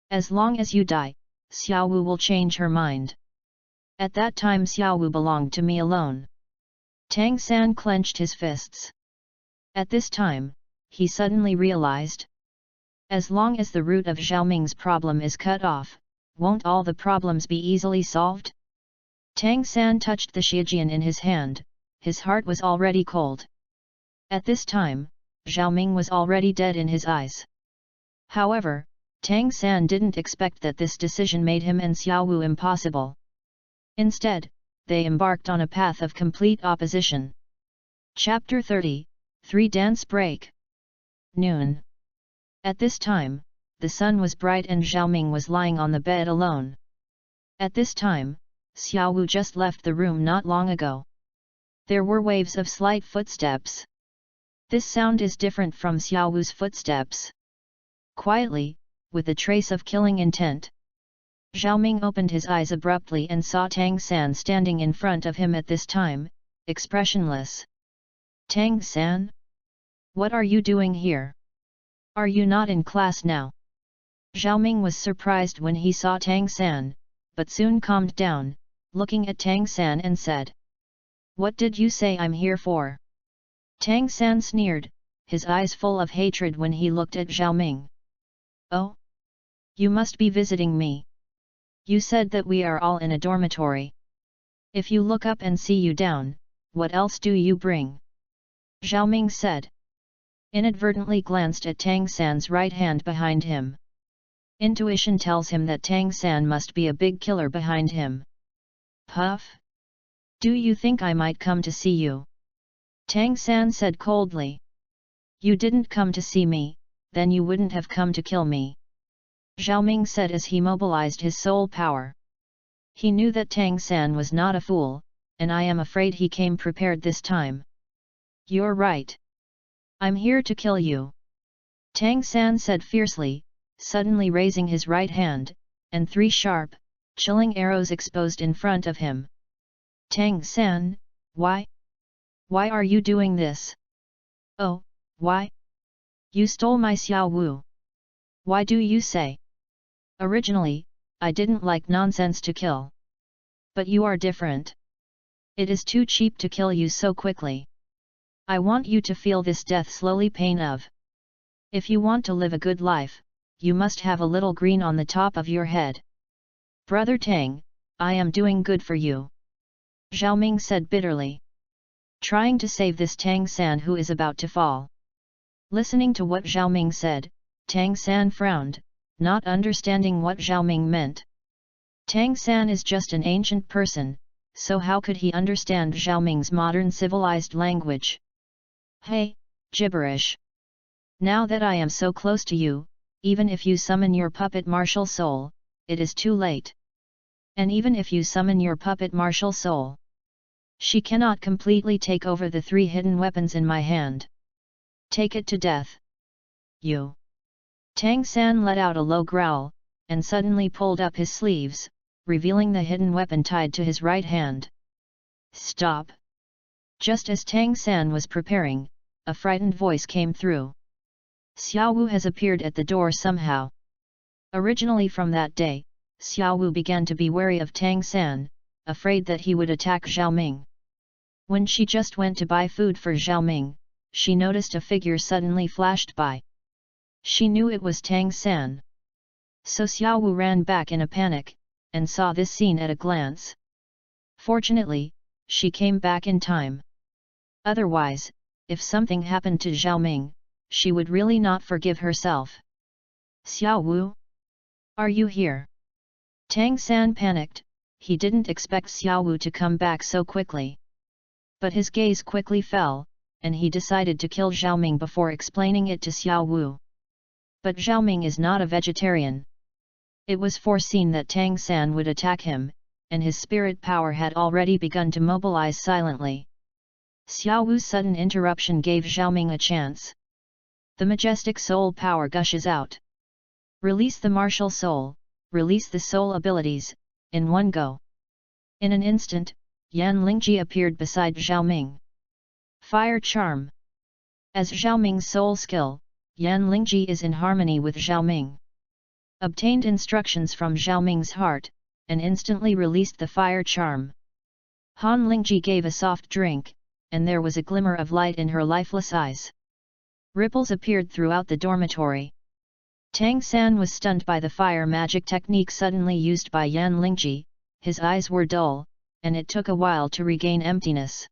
As long as you die, Xiao Wu will change her mind. At that time Xiao Wu belonged to me alone. Tang San clenched his fists. At this time, he suddenly realized. As long as the root of Zhao Ming's problem is cut off, won't all the problems be easily solved? Tang San touched the Shijian in his hand, his heart was already cold. At this time, Zhao Ming was already dead in his eyes. However, Tang San didn't expect that this decision made him and Xiao Wu impossible. Instead, they embarked on a path of complete opposition. Chapter 30, 3 Dance Break. Noon. At this time, the sun was bright and Zhao Ming was lying on the bed alone. At this time, Xiao Wu just left the room not long ago. There were waves of slight footsteps. This sound is different from Xiao Wu's footsteps. Quietly, with a trace of killing intent. Zhao Ming opened his eyes abruptly and saw Tang San standing in front of him at this time, expressionless. Tang San? What are you doing here? Are you not in class now? Zhao Ming was surprised when he saw Tang San, but soon calmed down, looking at Tang San and said, "What did you say I'm here for?" Tang San sneered, his eyes full of hatred when he looked at Zhao Ming. "Oh? You must be visiting me. You said that we are all in a dormitory. If you look up and see you down, what else do you bring?" Zhao Ming said. Inadvertently glanced at Tang San's right hand behind him. Intuition tells him that Tang San must be a big killer behind him. Puff? Do you think I might come to see you? Tang San said coldly. You didn't come to see me, then you wouldn't have come to kill me. Zhao Ming said as he mobilized his soul power. He knew that Tang San was not a fool, and I am afraid he came prepared this time. You're right. I'm here to kill you. Tang San said fiercely, suddenly raising his right hand, and 3 sharp, chilling arrows exposed in front of him. Tang San, why? Why are you doing this? Oh, why? You stole my Xiao Wu. Why do you say? Originally, I didn't like nonsense to kill. But you are different. It is too cheap to kill you so quickly. I want you to feel this death slowly pain of. If you want to live a good life, you must have a little green on the top of your head. Brother Tang, I am doing good for you. Zhao Ming said bitterly. Trying to save this Tang San who is about to fall. Listening to what Zhao Ming said, Tang San frowned, not understanding what Zhao Ming meant. Tang San is just an ancient person, so how could he understand Zhao Ming's modern civilized language? Hey, gibberish! Now that I am so close to you, even if you summon your puppet martial soul, it is too late. And even if you summon your puppet martial soul, she cannot completely take over the 3 hidden weapons in my hand. Take it to death. You. Tang San let out a low growl, and suddenly pulled up his sleeves, revealing the hidden weapon tied to his right hand. Stop! Just as Tang San was preparing, a frightened voice came through. Xiao Wu has appeared at the door somehow. Originally from that day, Xiao Wu began to be wary of Tang San, afraid that he would attack Zhao Ming. When she just went to buy food for Zhao Ming, she noticed a figure suddenly flashed by. She knew it was Tang San. So Xiao Wu ran back in a panic, and saw this scene at a glance. Fortunately, she came back in time. Otherwise, if something happened to Zhao Ming, she would really not forgive herself. Xiao Wu? Are you here? Tang San panicked, he didn't expect Xiao Wu to come back so quickly. But his gaze quickly fell, and he decided to kill Zhao Ming before explaining it to Xiao Wu. But Zhao Ming is not a vegetarian. It was foreseen that Tang San would attack him, and his spirit power had already begun to mobilize silently. Xiao Wu's sudden interruption gave Zhao Ming a chance. The majestic soul power gushes out. Release the martial soul, release the soul abilities, in one go. In an instant, Yan Lingji appeared beside Zhao Ming. Fire Charm. As Zhao Ming's soul skill, Yan Lingji is in harmony with Zhao Ming. Obtained instructions from Zhao Ming's heart, and instantly released the fire charm. Han Lingji gave a soft drink, and there was a glimmer of light in her lifeless eyes. Ripples appeared throughout the dormitory. Tang San was stunned by the fire magic technique suddenly used by Yan Lingji, his eyes were dull, and it took a while to regain emptiness.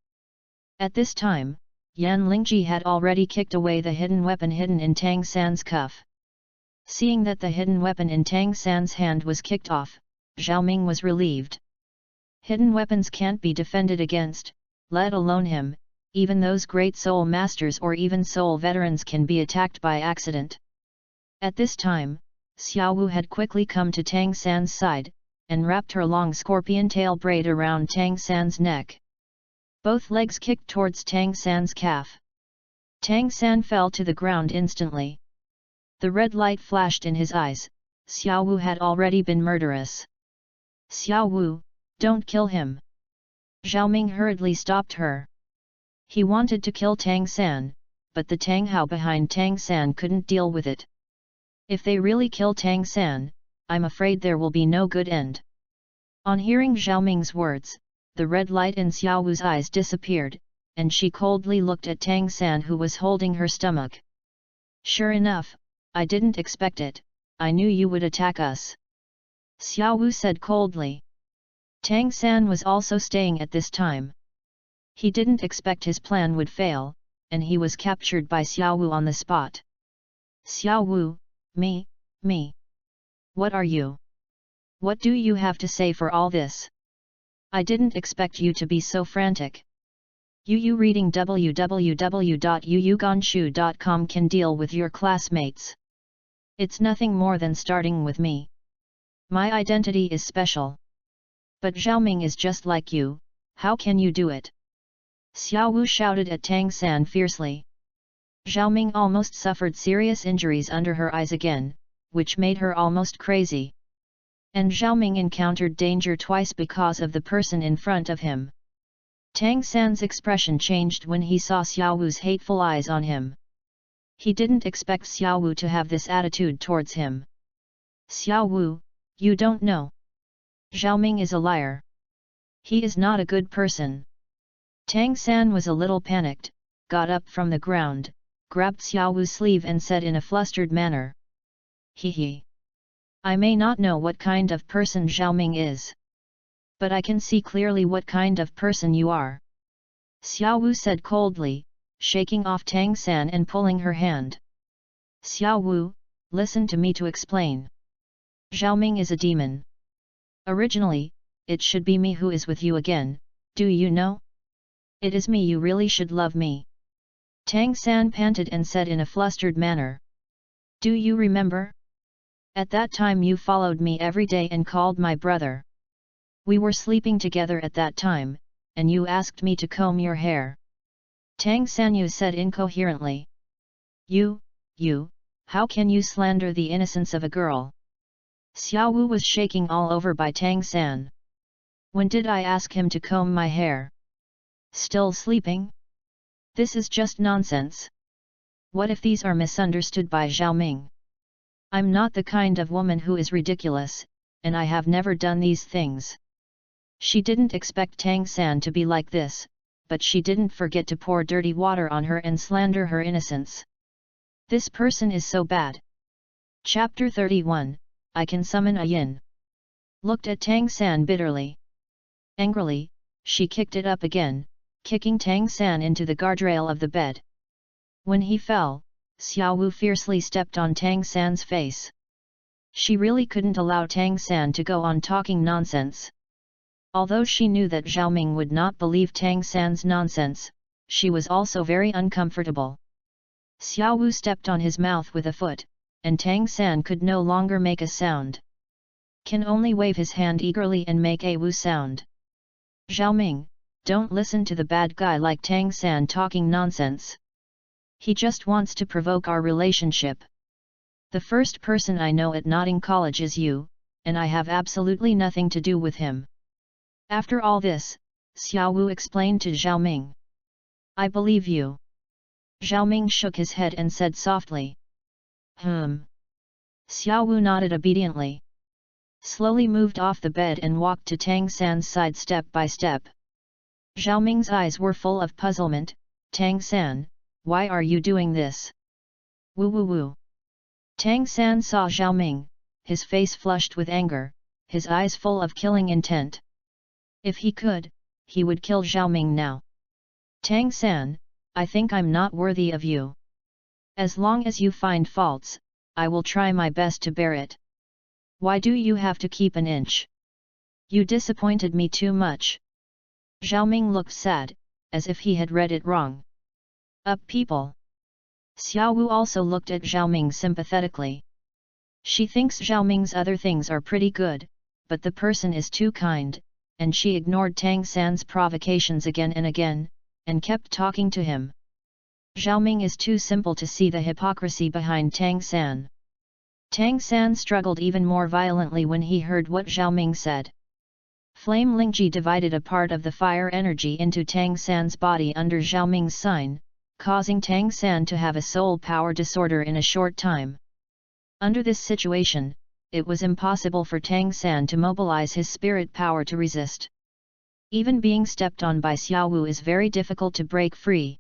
At this time, Yan Lingji had already kicked away the hidden weapon hidden in Tang San's cuff. Seeing that the hidden weapon in Tang San's hand was kicked off, Zhao Ming was relieved. Hidden weapons can't be defended against, let alone him, even those great soul masters or even soul veterans can be attacked by accident. At this time, Xiao Wu had quickly come to Tang San's side, and wrapped her long scorpion tail braid around Tang San's neck. Both legs kicked towards Tang San's calf. Tang San fell to the ground instantly. The red light flashed in his eyes. Xiao Wu had already been murderous. Xiao Wu, don't kill him. Zhao Ming hurriedly stopped her. He wanted to kill Tang San, but the Tang Hao behind Tang San couldn't deal with it. If they really kill Tang San, I'm afraid there will be no good end. On hearing Zhao Ming's words, the red light in Xiao Wu's eyes disappeared, and she coldly looked at Tang San, who was holding her stomach. Sure enough, I didn't expect it, I knew you would attack us. Xiao Wu said coldly. Tang San was also staying at this time. He didn't expect his plan would fail, and he was captured by Xiao Wu on the spot. Xiao Wu, me. What are you? What do you have to say for all this? I didn't expect you to be so frantic. Yu reading www.yuyugonshu.com can deal with your classmates. It's nothing more than starting with me. My identity is special. But Zhao Ming is just like you, how can you do it? Xiao Wu shouted at Tang San fiercely. Zhao Ming almost suffered serious injuries under her eyes again, which made her almost crazy. And Zhao Ming encountered danger twice because of the person in front of him. Tang San's expression changed when he saw Xiao Wu's hateful eyes on him. He didn't expect Xiao Wu to have this attitude towards him. Xiao Wu, you don't know. Zhao Ming is a liar. He is not a good person. Tang San was a little panicked, got up from the ground, grabbed Xiao Wu's sleeve and said in a flustered manner. He. I may not know what kind of person Zhao Ming is. But I can see clearly what kind of person you are. Xiao Wu said coldly, shaking off Tang San and pulling her hand. Xiao Wu, listen to me to explain. Zhao Ming is a demon. Originally, it should be me who is with you again, do you know? It is me, you really should love me. Tang San panted and said in a flustered manner. Do you remember? At that time you followed me every day and called my brother. We were sleeping together at that time, and you asked me to comb your hair. Tang Sanyu said incoherently. You, how can you slander the innocence of a girl? Xiao Wu was shaking all over by Tang San. When did I ask him to comb my hair? Still sleeping? This is just nonsense. What if these are misunderstood by Zhao Ming? I'm not the kind of woman who is ridiculous, and I have never done these things. She didn't expect Tang San to be like this, but she didn't forget to pour dirty water on her and slander her innocence. This person is so bad. Chapter 31, I can summon a yin. Looked at Tang San bitterly. Angrily, she kicked it up again, kicking Tang San into the guardrail of the bed. When he fell, Xiao Wu fiercely stepped on Tang San's face. She really couldn't allow Tang San to go on talking nonsense. Although she knew that Zhao Ming would not believe Tang San's nonsense, she was also very uncomfortable. Xiao Wu stepped on his mouth with a foot, and Tang San could no longer make a sound. Can only wave his hand eagerly and make a Wu sound. Zhao Ming, don't listen to the bad guy like Tang San talking nonsense. He just wants to provoke our relationship. The first person I know at Notting College is you, and I have absolutely nothing to do with him. After all this, Xiao Wu explained to Zhao Ming. I believe you. Zhao Ming shook his head and said softly. Xiao Wu nodded obediently. Slowly moved off the bed and walked to Tang San's side step by step. Zhao Ming's eyes were full of puzzlement. Tang San, why are you doing this? Woo. Tang San saw Zhao Ming, his face flushed with anger, his eyes full of killing intent. If he could, he would kill Zhao Ming now. Tang San, I think I'm not worthy of you. As long as you find faults, I will try my best to bear it. Why do you have to keep an inch? You disappointed me too much. Zhao Ming looked sad, as if he had read it wrong. Up people. Xiao Wu also looked at Zhao Ming sympathetically. She thinks Zhao Ming's other things are pretty good, but the person is too kind, and she ignored Tang San's provocations again and again, and kept talking to him. Zhao Ming is too simple to see the hypocrisy behind Tang San. Tang San struggled even more violently when he heard what Zhao Ming said. Flame Lingji divided a part of the fire energy into Tang San's body under Zhao Ming's sign, causing Tang San to have a soul power disorder in a short time. Under this situation, it was impossible for Tang San to mobilize his spirit power to resist. Even being stepped on by Xiaowu is very difficult to break free.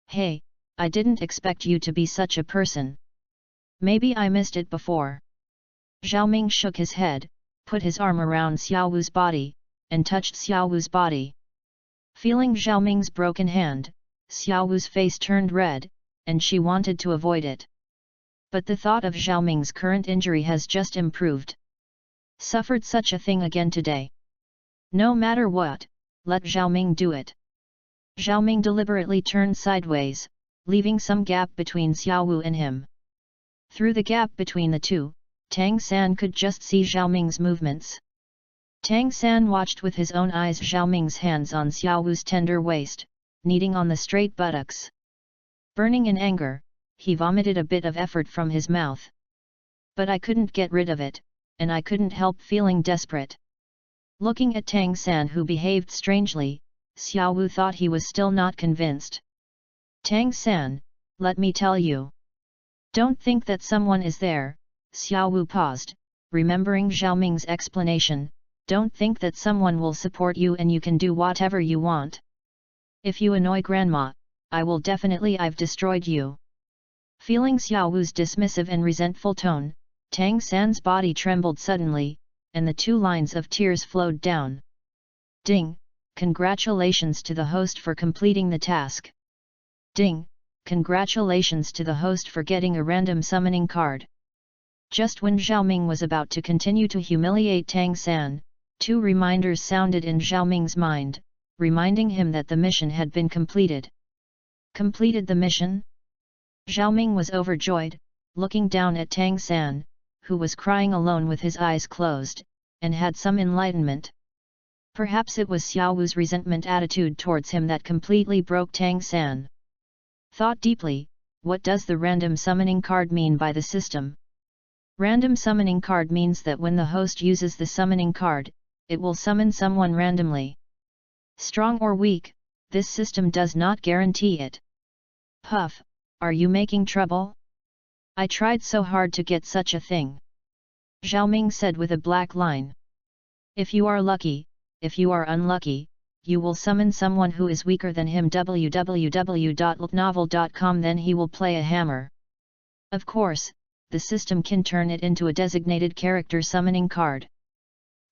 Hey, I didn't expect you to be such a person. Maybe I missed it before. Zhao Ming shook his head, put his arm around Xiaowu's body, and touched Xiaowu's body. Feeling Zhao Ming's broken hand, Xiaowu's face turned red, and she wanted to avoid it. But the thought of Zhao Ming's current injury has just improved. Suffered such a thing again today. No matter what, let Zhao Ming do it. Zhao Ming deliberately turned sideways, leaving some gap between Xiaowu and him. Through the gap between the two, Tang San could just see Zhao Ming's movements. Tang San watched with his own eyes Zhao Ming's hands on Xiaowu's tender waist, kneading on the straight buttocks. Burning in anger, he vomited a bit of effort from his mouth. But I couldn't get rid of it, and I couldn't help feeling desperate. Looking at Tang San, who behaved strangely, Xiaowu thought he was still not convinced. Tang San, let me tell you. Don't think that someone is there. Xiaowu paused, remembering Zhao Ming's explanation. Don't think that someone will support you and you can do whatever you want. If you annoy grandma, I will definitely. I've destroyed you. Feeling Xiaowu's dismissive and resentful tone, Tang San's body trembled suddenly, and the 2 lines of tears flowed down. Ding! Congratulations to the host for completing the task. Ding! Congratulations to the host for getting a random summoning card. Just when Zhao Ming was about to continue to humiliate Tang San, 2 reminders sounded in Zhao Ming's mind, reminding him that the mission had been completed. Completed the mission? Zhao Ming was overjoyed, looking down at Tang San, who was crying alone with his eyes closed, and had some enlightenment. Perhaps it was Xiaowu's resentment attitude towards him that completely broke Tang San. Thought deeply, what does the random summoning card mean by the system? Random summoning card means that when the host uses the summoning card, it will summon someone randomly. Strong or weak, this system does not guarantee it. Puff, are you making trouble? I tried so hard to get such a thing. Zhao Ming said with a black line. If you are lucky, if you are unlucky, you will summon someone who is weaker than him. www.novel.com. Then he will play a hammer. Of course, the system can turn it into a designated character summoning card.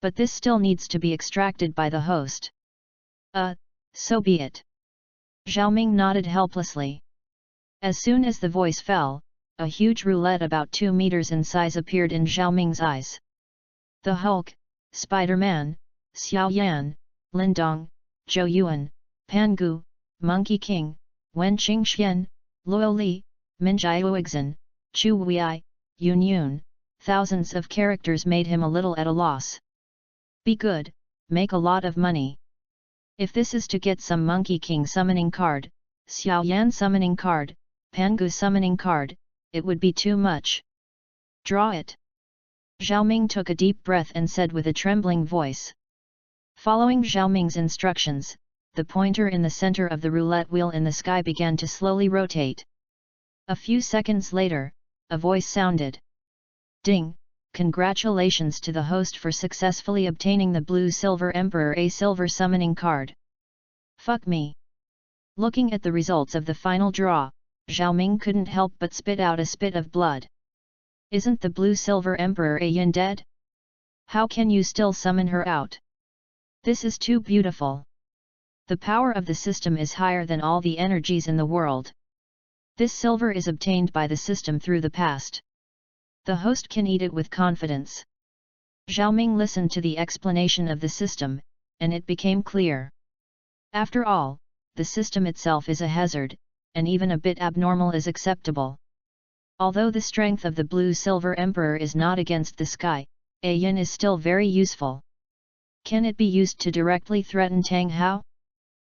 But this still needs to be extracted by the host. So be it. Zhao Ming nodded helplessly. As soon as the voice fell, a huge roulette about 2 meters in size appeared in Zhao Ming's eyes. The Hulk, Spider-Man, Xiao Yan, Lindong, Zhou Yuan, Pangu, Monkey King, Wen Qingxian, Luo Li, Minjiaoxin, Chu Wei, Yun Yun, thousands of characters made him a little at a loss. Be good, make a lot of money. If this is to get some Monkey King summoning card, Xiao Yan summoning card, Pangu summoning card, it would be too much. Draw it. Zhao Ming took a deep breath and said with a trembling voice. Following Zhao Ming's instructions, the pointer in the center of the roulette wheel in the sky began to slowly rotate. A few seconds later, a voice sounded. Ding! Congratulations to the host for successfully obtaining the Blue Silver Emperor A Silver Summoning Card. Fuck me! Looking at the results of the final draw, Zhao Ming couldn't help but spit out a spit of blood. Isn't the Blue Silver Emperor A Yin dead? How can you still summon her out? This is too beautiful. The power of the system is higher than all the energies in the world. This silver is obtained by the system through the past. The host can eat it with confidence. Zhao Ming listened to the explanation of the system, and it became clear. After all, the system itself is a hazard, and even a bit abnormal is acceptable. Although the strength of the Blue Silver Emperor is not against the sky, A Yin is still very useful. Can it be used to directly threaten Tang Hao?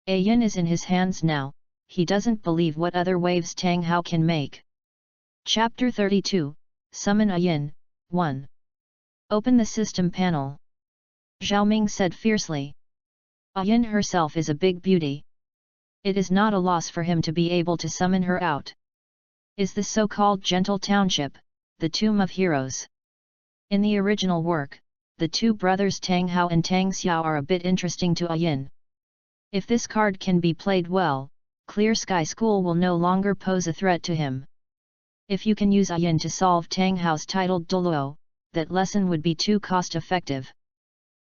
A Yin is in his hands now, he doesn't believe what other waves Tang Hao can make. Chapter 32, Summon a Yin, 1. Open the system panel. Zhao Ming said fiercely. A Yin herself is a big beauty. It is not a loss for him to be able to summon her out. Is the so-called Gentle Township, the Tomb of Heroes? In the original work, the two brothers Tang Hao and Tang Xiao are a bit interesting to a Yin. If this card can be played well, Clear Sky School will no longer pose a threat to him. If you can use a Yin to solve Tang Hao's titled Douluo, that lesson would be too cost-effective.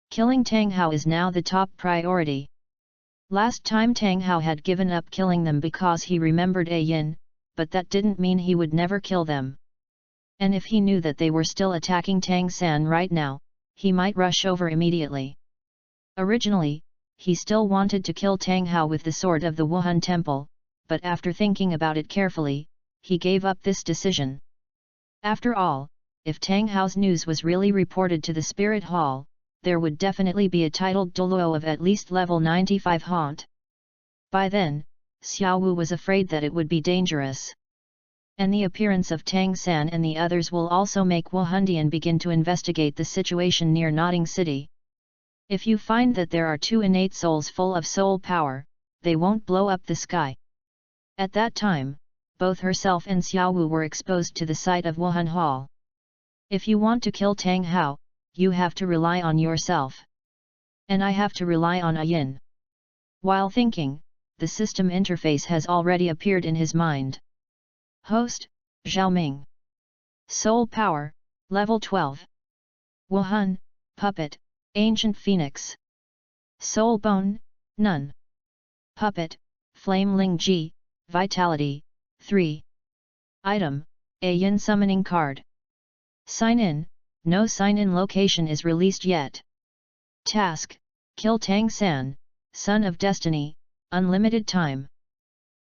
Killing Tang Hao is now the top priority. Last time Tang Hao had given up killing them because he remembered a Yin, but that didn't mean he would never kill them. And if he knew that they were still attacking Tang San right now, he might rush over immediately. Originally, he still wanted to kill Tang Hao with the sword of the Wuhan Temple, but after thinking about it carefully, he gave up this decision. After all, if Tang Hao's news was really reported to the Spirit Hall, there would definitely be a titled Douluo of at least level 95 haunt. By then, Xiao Wu was afraid that it would be dangerous. And the appearance of Tang San and the others will also make Wu Hundian begin to investigate the situation near Notting City. If you find that there are two innate souls full of soul power, they won't blow up the sky. At that time, both herself and Xiao Wu were exposed to the sight of Wuhan Hall. If you want to kill Tang Hao, you have to rely on yourself. And I have to rely on a Yin. While thinking, the system interface has already appeared in his mind. Host, Zhao Ming. Soul Power, Level 12. Wuhan, Puppet, Ancient Phoenix. Soul Bone, None. Puppet, Flame Ling Ji, Vitality, 3. Item, a Yin Summoning Card. Sign in. No sign-in location is released yet. Task, kill Tang San, Son of Destiny, unlimited time.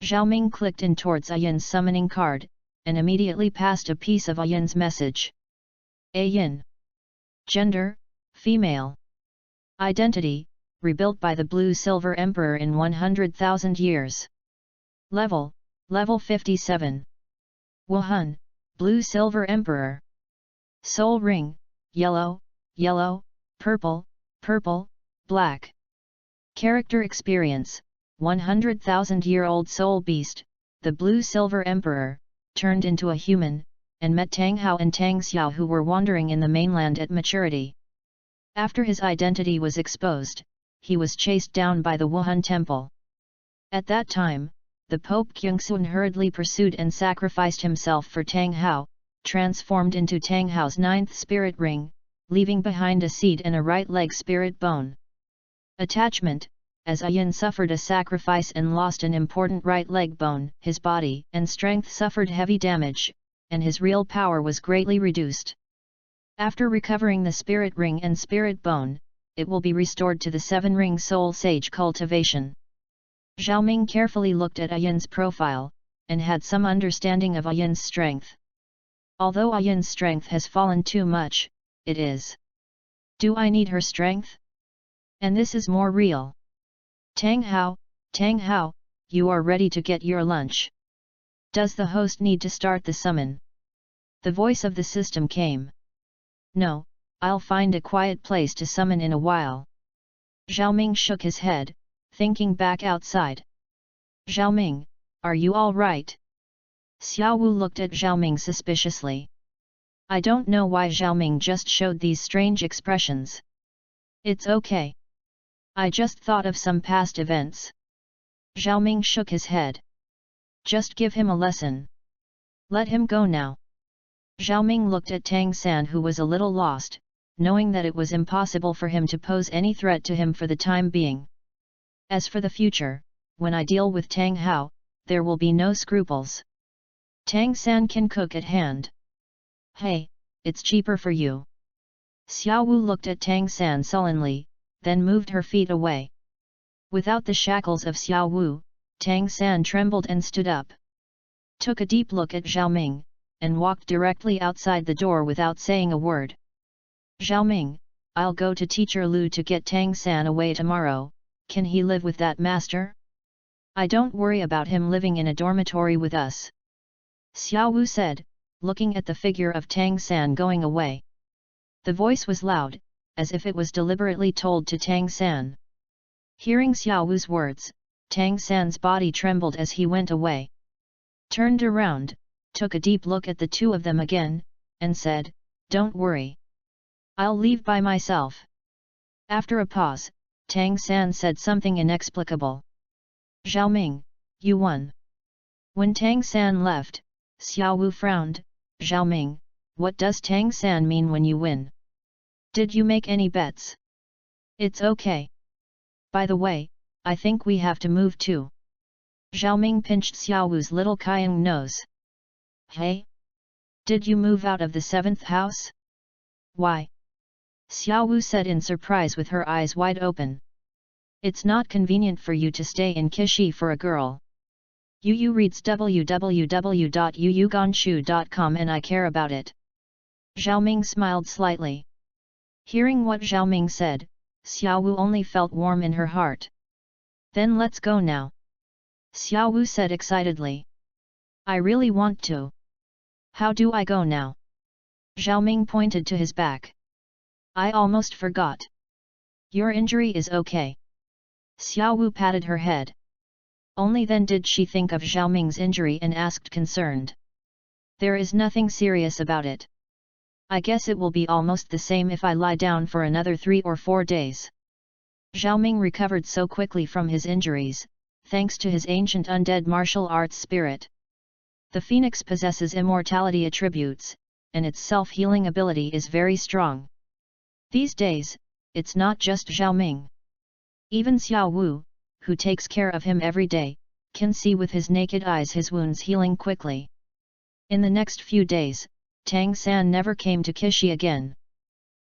Zhao Ming clicked in towards a Yin's summoning card, and immediately passed a piece of a Yin's message. A Yin. Gender, female. Identity, rebuilt by the Blue-Silver Emperor in 100,000 years. Level 57. Wuhan, Blue-Silver Emperor. Soul Ring, yellow, yellow, purple, purple, black. Character experience, 100,000-year-old soul beast, the Blue-Silver Emperor, turned into a human, and met Tang Hao and Tang Xiao who were wandering in the mainland at maturity. After his identity was exposed, he was chased down by the Wuhan Temple. At that time, the Pope Kyungsun hurriedly pursued and sacrificed himself for Tang Hao, transformed into Tang Hao's 9th spirit ring, leaving behind a seed and a right leg spirit bone. Attachment, as a Yin suffered a sacrifice and lost an important right leg bone, his body and strength suffered heavy damage, and his real power was greatly reduced. After recovering the spirit ring and spirit bone, it will be restored to the 7-ring soul sage cultivation. Zhao Ming carefully looked at a Yin's profile, and had some understanding of a Yin's strength. Although a Yin's strength has fallen too much, it is. Do I need her strength? And this is more real. Tang Hao, you are ready to get your lunch. Does the host need to start the summon? The voice of the system came. No, I'll find a quiet place to summon in a while. Zhao Ming shook his head, thinking back outside. Zhao Ming, are you all right? Xiao Wu looked at Zhao Ming suspiciously. I don't know why Zhao Ming just showed these strange expressions. It's okay. I just thought of some past events. Zhao Ming shook his head. Just give him a lesson. Let him go now. Zhao Ming looked at Tang San who was a little lost, knowing that it was impossible for him to pose any threat to him for the time being. As for the future, when I deal with Tang Hao, there will be no scruples. Tang San can cook at hand. Hey, it's cheaper for you. Xiao Wu looked at Tang San sullenly, then moved her feet away. Without the shackles of Xiao Wu, Tang San trembled and stood up. Took a deep look at Zhao Ming, and walked directly outside the door without saying a word. Zhao Ming, I'll go to Teacher Lu to get Tang San away tomorrow, can he live with that master? I don't worry about him living in a dormitory with us. Xiao Wu said, looking at the figure of Tang San going away. The voice was loud, as if it was deliberately told to Tang San. Hearing Xiao Wu's words, Tang San's body trembled as he went away. Turned around, took a deep look at the two of them again, and said, "Don't worry. I'll leave by myself." After a pause, Tang San said something inexplicable. "Zhao Ming, you won." When Tang San left, Xiao Wu frowned. "Zhao Ming, what does Tang San mean when you win? Did you make any bets?" "It's okay. By the way, I think we have to move too." Zhao Ming pinched Xiao Wu's little Kyang nose. "Hey? Did you move out of the 7th house?" "Why?" Xiao Wu said in surprise with her eyes wide open. "It's not convenient for you to stay in Kishi for a girl. Yu reads www.yuyuganshu.com and I care about it." Zhao Ming smiled slightly. Hearing what Zhao Ming said, Xiao Wu only felt warm in her heart. "Then let's go now," Xiao Wu said excitedly. "I really want to." "How do I go now?" Zhao Ming pointed to his back. "I almost forgot. Your injury is okay." Xiao Wu patted her head. Only then did she think of Zhao Ming's injury and asked concerned. "There is nothing serious about it. I guess it will be almost the same if I lie down for another 3 or 4 days." Zhao Ming recovered so quickly from his injuries, thanks to his ancient undead martial arts spirit. The phoenix possesses immortality attributes, and its self-healing ability is very strong. These days, it's not just Zhao Ming. Even Xiao Wu, who takes care of him every day, can see with his naked eyes his wounds healing quickly. In the next few days, Tang San never came to Kishi again.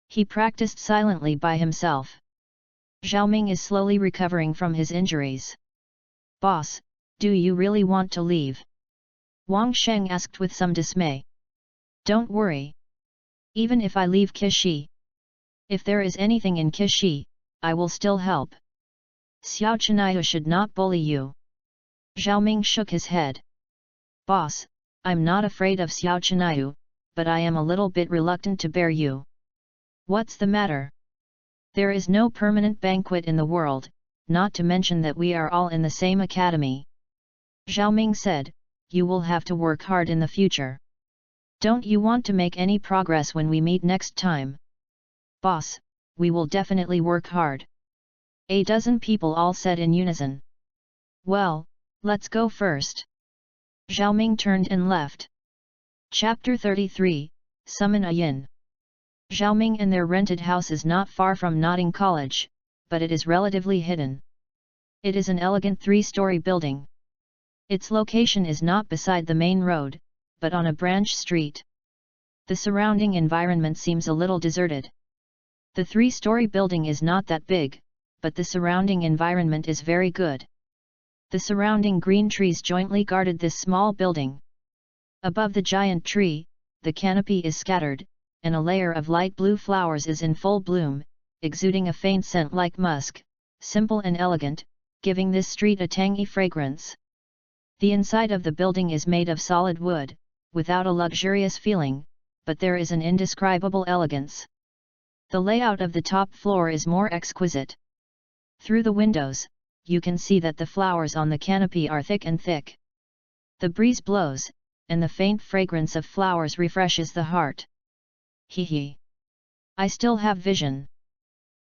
He practiced silently by himself. Zhao Ming is slowly recovering from his injuries. "Boss, do you really want to leave?" Wang Sheng asked with some dismay. "Don't worry. Even if I leave Kishi, if there is anything in Kishi, I will still help. Xiao Chinayu should not bully you." Zhao Ming shook his head. "Boss, I'm not afraid of Xiao Chinayu, but I am a little bit reluctant to bear you." "What's the matter?" "There is no permanent banquet in the world, not to mention that we are all in the same academy." Zhao Ming said, "You will have to work hard in the future. Don't you want to make any progress when we meet next time?" "Boss, we will definitely work hard." A dozen people all said in unison. "Well, let's go first." Zhao Ming turned and left. Chapter 33, Summon a Yin. Zhao Ming and their rented house is not far from Notting College, but it is relatively hidden. It is an elegant 3-story building. Its location is not beside the main road, but on a branch street. The surrounding environment seems a little deserted. The 3-story building is not that big, but the surrounding environment is very good. The surrounding green trees jointly guarded this small building. Above the giant tree, the canopy is scattered, and a layer of light blue flowers is in full bloom, exuding a faint scent like musk, simple and elegant, giving this street a tangy fragrance. The inside of the building is made of solid wood, without a luxurious feeling, but there is an indescribable elegance. The layout of the top floor is more exquisite. Through the windows, you can see that the flowers on the canopy are thick and thick. The breeze blows, and the faint fragrance of flowers refreshes the heart. Hee hee. I still have vision.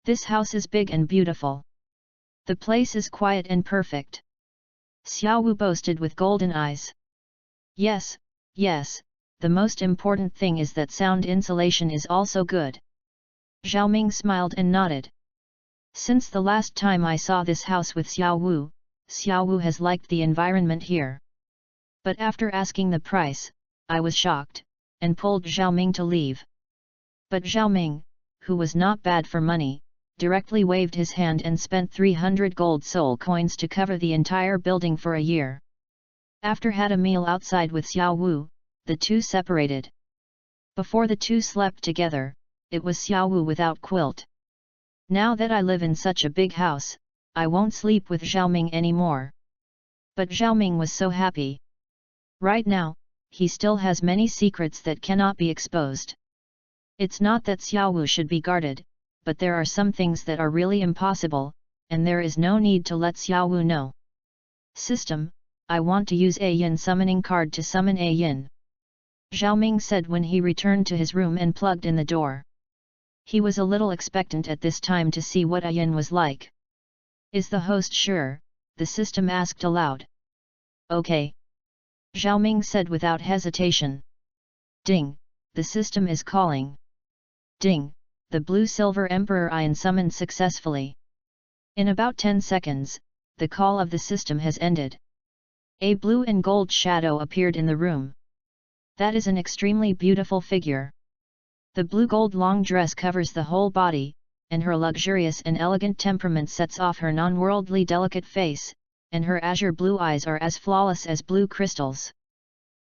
This house is big and beautiful. The place is quiet and perfect. Xiao Wu boasted with golden eyes. Yes, yes, the most important thing is that sound insulation is also good. Zhao Ming smiled and nodded. Since the last time I saw this house with Xiao Wu has liked the environment here. But after asking the price, I was shocked, and pulled Zhao Ming to leave. But Zhao Ming, who was not bad for money, directly waved his hand and spent 300 gold soul coins to cover the entire building for a year. After had a meal outside with Xiao Wu, the two separated. Before the two slept together, it was Xiao Wu without quilt. Now that I live in such a big house, I won't sleep with Zhao Ming anymore. But Zhao Ming was so happy. Right now, he still has many secrets that cannot be exposed. It's not that Xiaowu should be guarded, but there are some things that are really impossible, and there is no need to let Xiaowu know. System, I want to use a yin summoning card to summon a yin. Zhao Ming said when he returned to his room and plugged in the door. He was a little expectant at this time to see what a yin was like. Is the host sure? The system asked aloud. Okay. Zhao Ming said without hesitation. Ding, the system is calling. Ding, the blue-silver Emperor Ion summoned successfully. In about 10 seconds, the call of the system has ended. A blue and gold shadow appeared in the room. That is an extremely beautiful figure. The blue-gold long dress covers the whole body, and her luxurious and elegant temperament sets off her non-worldly delicate face, and her azure blue eyes are as flawless as blue crystals.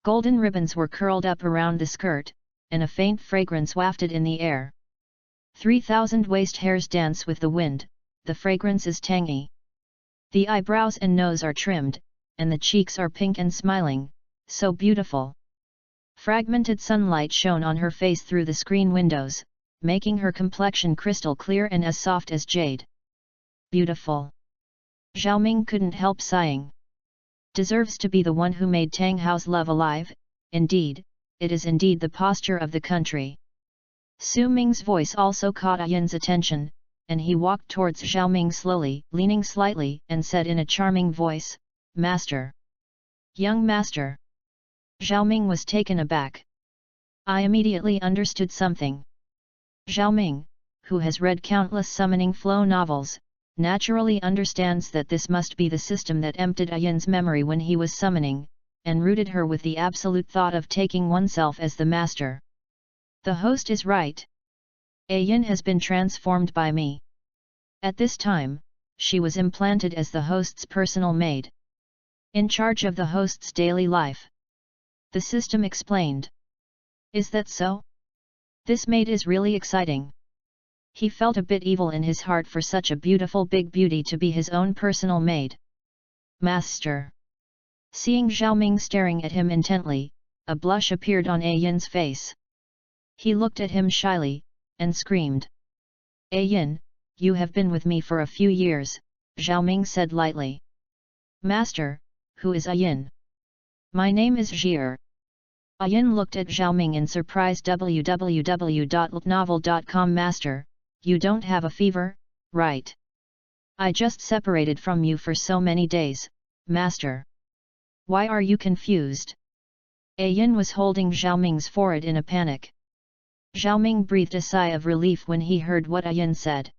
Golden ribbons were curled up around the skirt, and a faint fragrance wafted in the air. 3,000 waist hairs dance with the wind, the fragrance is tangy. The eyebrows and nose are trimmed, and the cheeks are pink and smiling, so beautiful. Fragmented sunlight shone on her face through the screen windows, making her complexion crystal clear and as soft as jade. Beautiful. Zhao Ming couldn't help sighing. Deserves to be the one who made Tang Hao's love alive, indeed, it is indeed the posture of the country. Su Ming's voice also caught a Yin's attention, and he walked towards Zhao Ming slowly, leaning slightly, and said in a charming voice, Master. Young master. Zhao Ming was taken aback. I immediately understood something. Zhao Ming, who has read countless summoning flow novels, naturally understands that this must be the system that emptied a Yin's memory when he was summoning, and rooted her with the absolute thought of taking oneself as the master. The host is right. A Yin has been transformed by me. At this time, she was implanted as the host's personal maid. In charge of the host's daily life. The system explained. Is that so? This maid is really exciting. He felt a bit evil in his heart for such a beautiful big beauty to be his own personal maid. Master. Seeing Zhao Ming staring at him intently, a blush appeared on A Yin's face. He looked at him shyly, and screamed. A Yin, you have been with me for a few years, Zhao Ming said lightly. Master, who is A Yin? My name is Zhi'er. A Yin looked at Zhao Ming in surprise. www.novel.com. Master, you don't have a fever, right? I just separated from you for so many days, Master. Why are you confused? A Yin was holding Zhao Ming's forehead in a panic. Zhao Ming breathed a sigh of relief when he heard what A Yin said.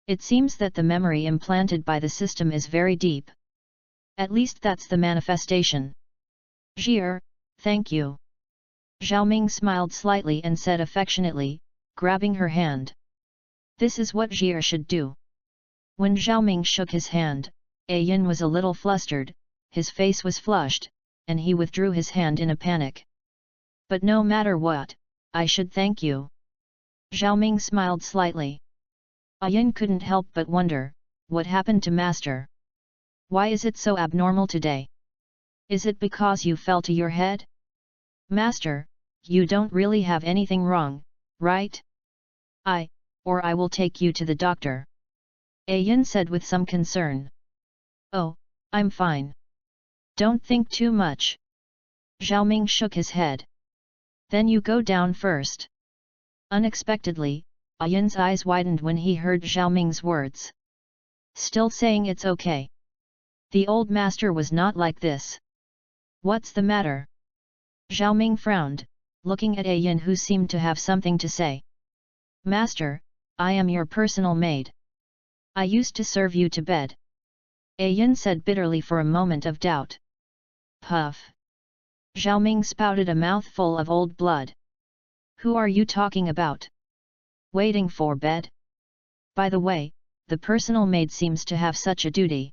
It seems that the memory implanted by the system is very deep. At least that's the manifestation. Zhi'er, thank you. Zhao Ming smiled slightly and said affectionately, grabbing her hand. This is what Zhi'er should do. When Zhao Ming shook his hand, A Yin was a little flustered, his face was flushed, and he withdrew his hand in a panic. But no matter what, I should thank you. Zhao Ming smiled slightly. A Yin couldn't help but wonder, what happened to Master? Why is it so abnormal today? Is it because you fell to your head? Master, you don't really have anything wrong, right? Or I will take you to the doctor. A Yin said with some concern. Oh, I'm fine. Don't think too much. Zhao Ming shook his head. Then you go down first. Unexpectedly, A Yin's eyes widened when he heard Zhao Ming's words. Still saying it's okay. The old master was not like this. What's the matter? Zhao Ming frowned, looking at A Yin who seemed to have something to say. Master, I am your personal maid. I used to serve you to bed. A Yin said bitterly for a moment of doubt. Puff. Zhao Ming spouted a mouthful of old blood. Who are you talking about? Waiting for bed? By the way, the personal maid seems to have such a duty.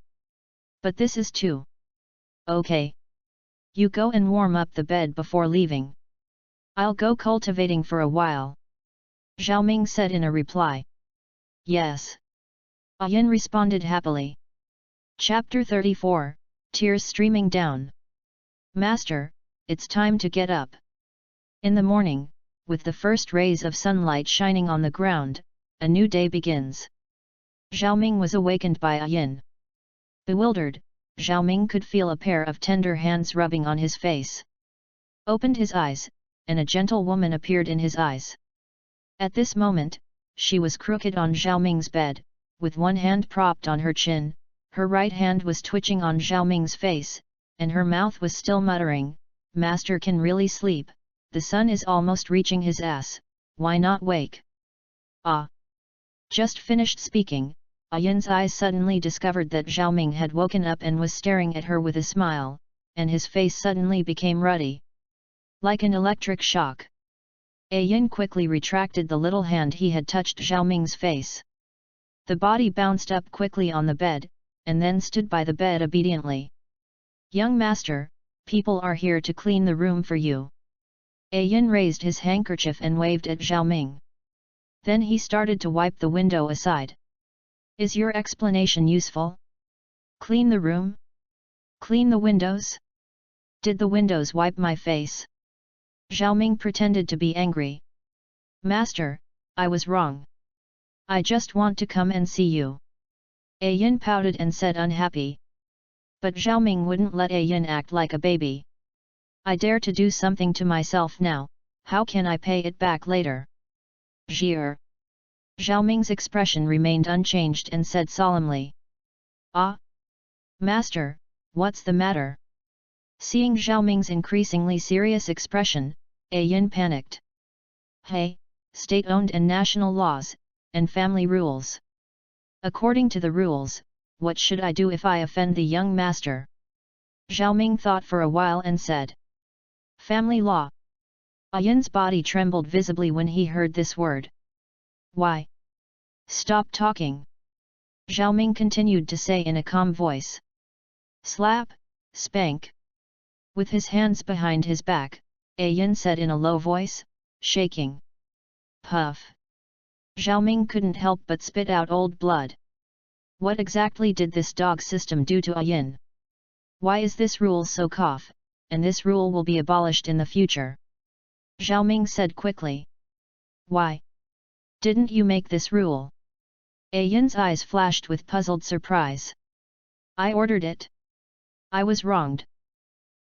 But this is too. Okay. You go and warm up the bed before leaving. I'll go cultivating for a while. Zhao Ming said in a reply. Yes. A Yin responded happily. Chapter 34, tears streaming down. "Master, it's time to get up." In the morning, with the first rays of sunlight shining on the ground, a new day begins. Xiaoming was awakened by a yin. Bewildered, Xiaoming could feel a pair of tender hands rubbing on his face. Opened his eyes, and a gentle woman appeared in his eyes. At this moment, she was crooked on Xiaoming's bed, with one hand propped on her chin, her right hand was twitching on Xiaoming's face, and her mouth was still muttering, "Master can really sleep, the sun is almost reaching his ass, why not wake?" Ah! Just finished speaking, Yin's eyes suddenly discovered that Xiaoming had woken up and was staring at her with a smile, and his face suddenly became ruddy. Like an electric shock. Yin quickly retracted the little hand he had touched Xiaoming's face. The body bounced up quickly on the bed, and then stood by the bed obediently. "Young master, people are here to clean the room for you." Yin raised his handkerchief and waved at Xiaoming. Then he started to wipe the window aside. "Is your explanation useful? Clean the room? Clean the windows? Did the windows wipe my face?" Xiaoming pretended to be angry. "Master, I was wrong. I just want to come and see you." Yin pouted and said unhappy. But Xiaoming wouldn't let Yin act like a baby. "I dare to do something to myself now, how can I pay it back later?" "Zhir." Xiaoming's expression remained unchanged and said solemnly. "Ah? Master, what's the matter?" Seeing Xiaoming's increasingly serious expression, Yin panicked. "Hey, state-owned and national laws, and family rules. According to the rules, what should I do if I offend the young master?" Xiaoming thought for a while and said. "Family law." Yin's body trembled visibly when he heard this word. "Why? Stop talking." Xiaoming continued to say in a calm voice. "Slap, spank." With his hands behind his back, Yin said in a low voice, shaking. "Puff." Xiaoming couldn't help but spit out old blood. What exactly did this dog system do to Yin? Why is this rule so cough, and this rule will be abolished in the future? Xiaoming said quickly. "Why? Didn't you make this rule?" Yin's eyes flashed with puzzled surprise. "I ordered it. I was wronged.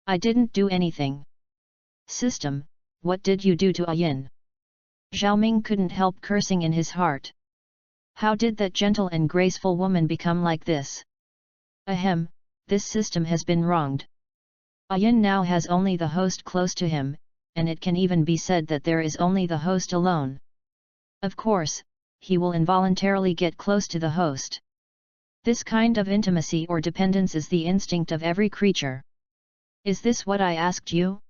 I didn't do anything." "System, what did you do to Yin?" Xiaoming couldn't help cursing in his heart. How did that gentle and graceful woman become like this? Ahem, this system has been wronged. Yin now has only the host close to him, and it can even be said that there is only the host alone. Of course, he will involuntarily get close to the host. This kind of intimacy or dependence is the instinct of every creature. Is this what I asked you?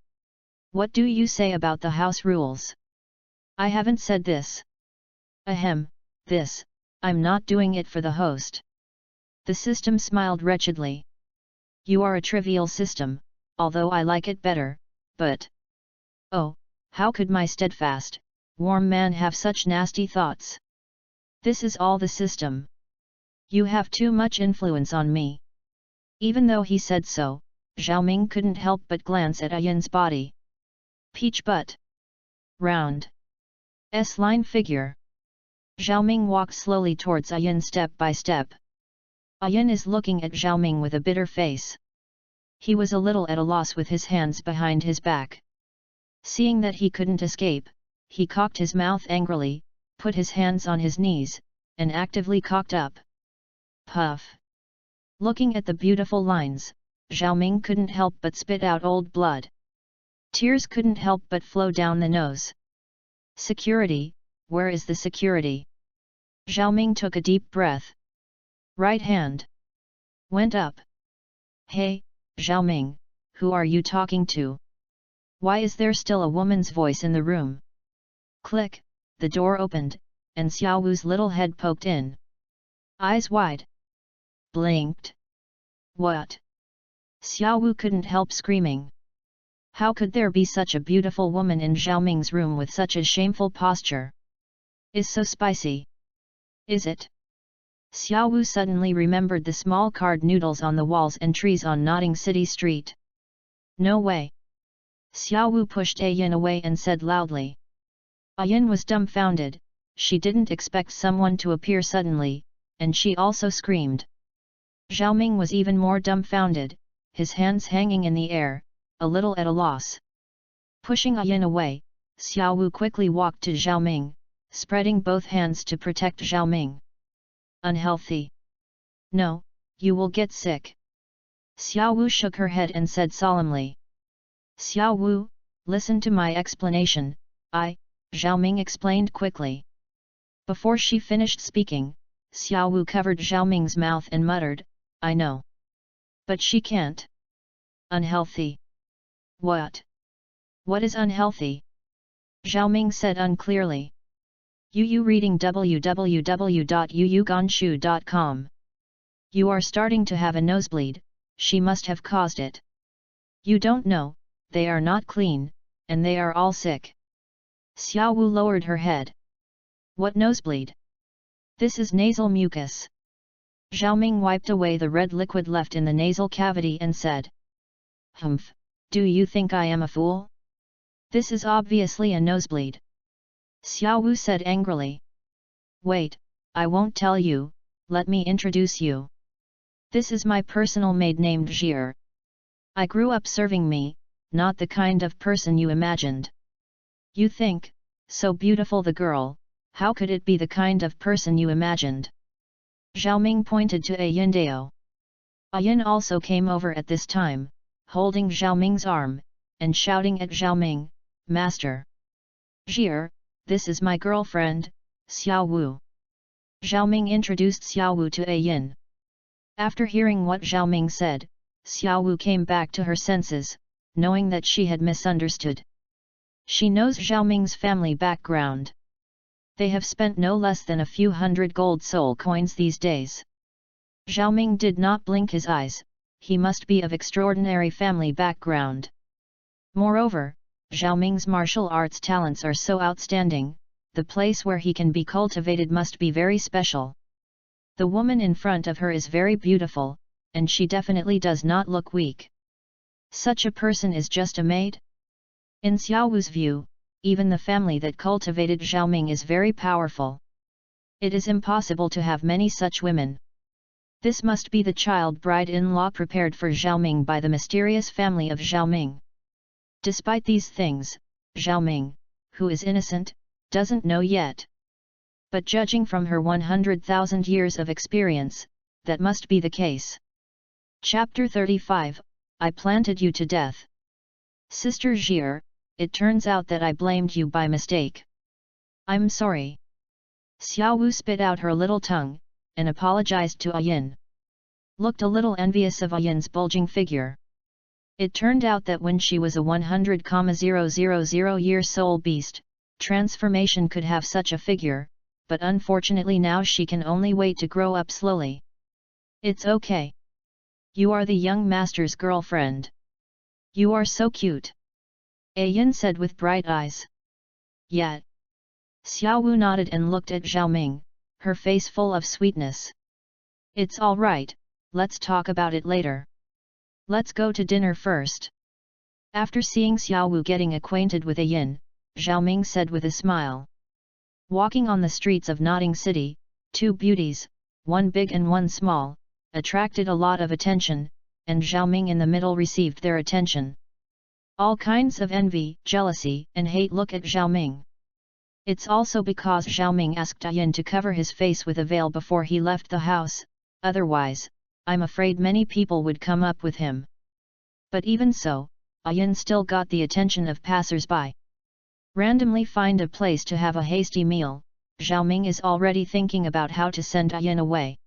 What do you say about the house rules? I haven't said this. Ahem, this, I'm not doing it for the host. The system smiled wretchedly. You are a trivial system, although I like it better, but... Oh, how could my steadfast, warm man have such nasty thoughts? This is all the system. You have too much influence on me. Even though he said so, Xiaoming couldn't help but glance at Yin's body. Peach butt. Round. S-line figure. Xiaoming walked slowly towards Yin step by step. Yin is looking at Xiaoming with a bitter face. He was a little at a loss with his hands behind his back. Seeing that he couldn't escape, he cocked his mouth angrily, put his hands on his knees, and actively cocked up. Puff. Looking at the beautiful lines, Xiaoming couldn't help but spit out old blood. Tears couldn't help but flow down the nose. Security, where is the security? Xiaoming took a deep breath. Right hand went up. Hey, Xiaoming, who are you talking to? Why is there still a woman's voice in the room? Click, the door opened, and Xiaowu's little head poked in. Eyes wide. Blinked. What? Xiaowu couldn't help screaming. How could there be such a beautiful woman in Xiaoming's room with such a shameful posture? Is so spicy. Is it? Xiao Wu suddenly remembered the small card noodles on the walls and trees on Nodding City Street. No way! Xiao Wu pushed A Yin away and said loudly. A Yin was dumbfounded, she didn't expect someone to appear suddenly, and she also screamed. Zhao Ming was even more dumbfounded, his hands hanging in the air, a little at a loss. Pushing A Yin away, Xiao Wu quickly walked to Zhao Ming, spreading both hands to protect Zhao Ming. Unhealthy. No, you will get sick. Xiao Wu shook her head and said solemnly. Xiao Wu, listen to my explanation, Zhao Ming explained quickly. Before she finished speaking, Xiao Wu covered Zhao Ming's mouth and muttered, I know. But she can't. Unhealthy. What? What is unhealthy? Zhao Ming said unclearly. You reading www.yuyugonshu.com. You are starting to have a nosebleed, she must have caused it. You don't know, they are not clean, and they are all sick. Xiao Wu lowered her head. What nosebleed? This is nasal mucus. Zhao Ming wiped away the red liquid left in the nasal cavity and said. Humph, do you think I am a fool? This is obviously a nosebleed. Xiao Wu said angrily. Wait, I won't tell you, let me introduce you. This is my personal maid named Jir. I grew up serving me, not the kind of person you imagined. You think, so beautiful the girl, how could it be the kind of person you imagined? Zhao Ming pointed to A Yin Dao. A Yin also came over at this time, holding Zhao Ming's arm, and shouting at Zhao Ming, Master. Jir, this is my girlfriend, Xiao Wu. Zhao Ming introduced Xiao Wu to A Yin. After hearing what Zhao Ming said, Xiao Wu came back to her senses, knowing that she had misunderstood. She knows Zhao Ming's family background. They have spent no less than a few hundred gold soul coins these days. Zhao Ming did not blink his eyes, he must be of extraordinary family background. Moreover, Zhao Ming's martial arts talents are so outstanding, the place where he can be cultivated must be very special. The woman in front of her is very beautiful, and she definitely does not look weak. Such a person is just a maid? In Xiao Wu's view, even the family that cultivated Zhao Ming is very powerful. It is impossible to have many such women. This must be the child bride-in-law prepared for Zhao Ming by the mysterious family of Zhao Ming. Despite these things, Zhao Ming, who is innocent, doesn't know yet. But judging from her 100,000 years of experience, that must be the case. Chapter 35, I planted you to death. Sister Jir, it turns out that I blamed you by mistake. I'm sorry. Xiao Wu spit out her little tongue, and apologized to A Yin. Looked a little envious of A Yin's bulging figure. It turned out that when she was a 100,000-year soul beast, transformation could have such a figure, but unfortunately now she can only wait to grow up slowly. It's okay. You are the young master's girlfriend. You are so cute. A Yin said with bright eyes. Yet. Xiao Wu nodded and looked at Zhao Ming, her face full of sweetness. It's all right, let's talk about it later. Let's go to dinner first. After seeing Xiao Wu getting acquainted with A Yin, Zhao Ming said with a smile. Walking on the streets of Nodding City, two beauties, one big and one small, attracted a lot of attention, and Zhao Ming in the middle received their attention. All kinds of envy, jealousy, and hate look at Zhao Ming. It's also because Zhao Ming asked A Yin to cover his face with a veil before he left the house, otherwise, I'm afraid many people would come up with him. But even so, A Yin still got the attention of passers-by. Randomly find a place to have a hasty meal, Zhao Ming is already thinking about how to send A Yin away.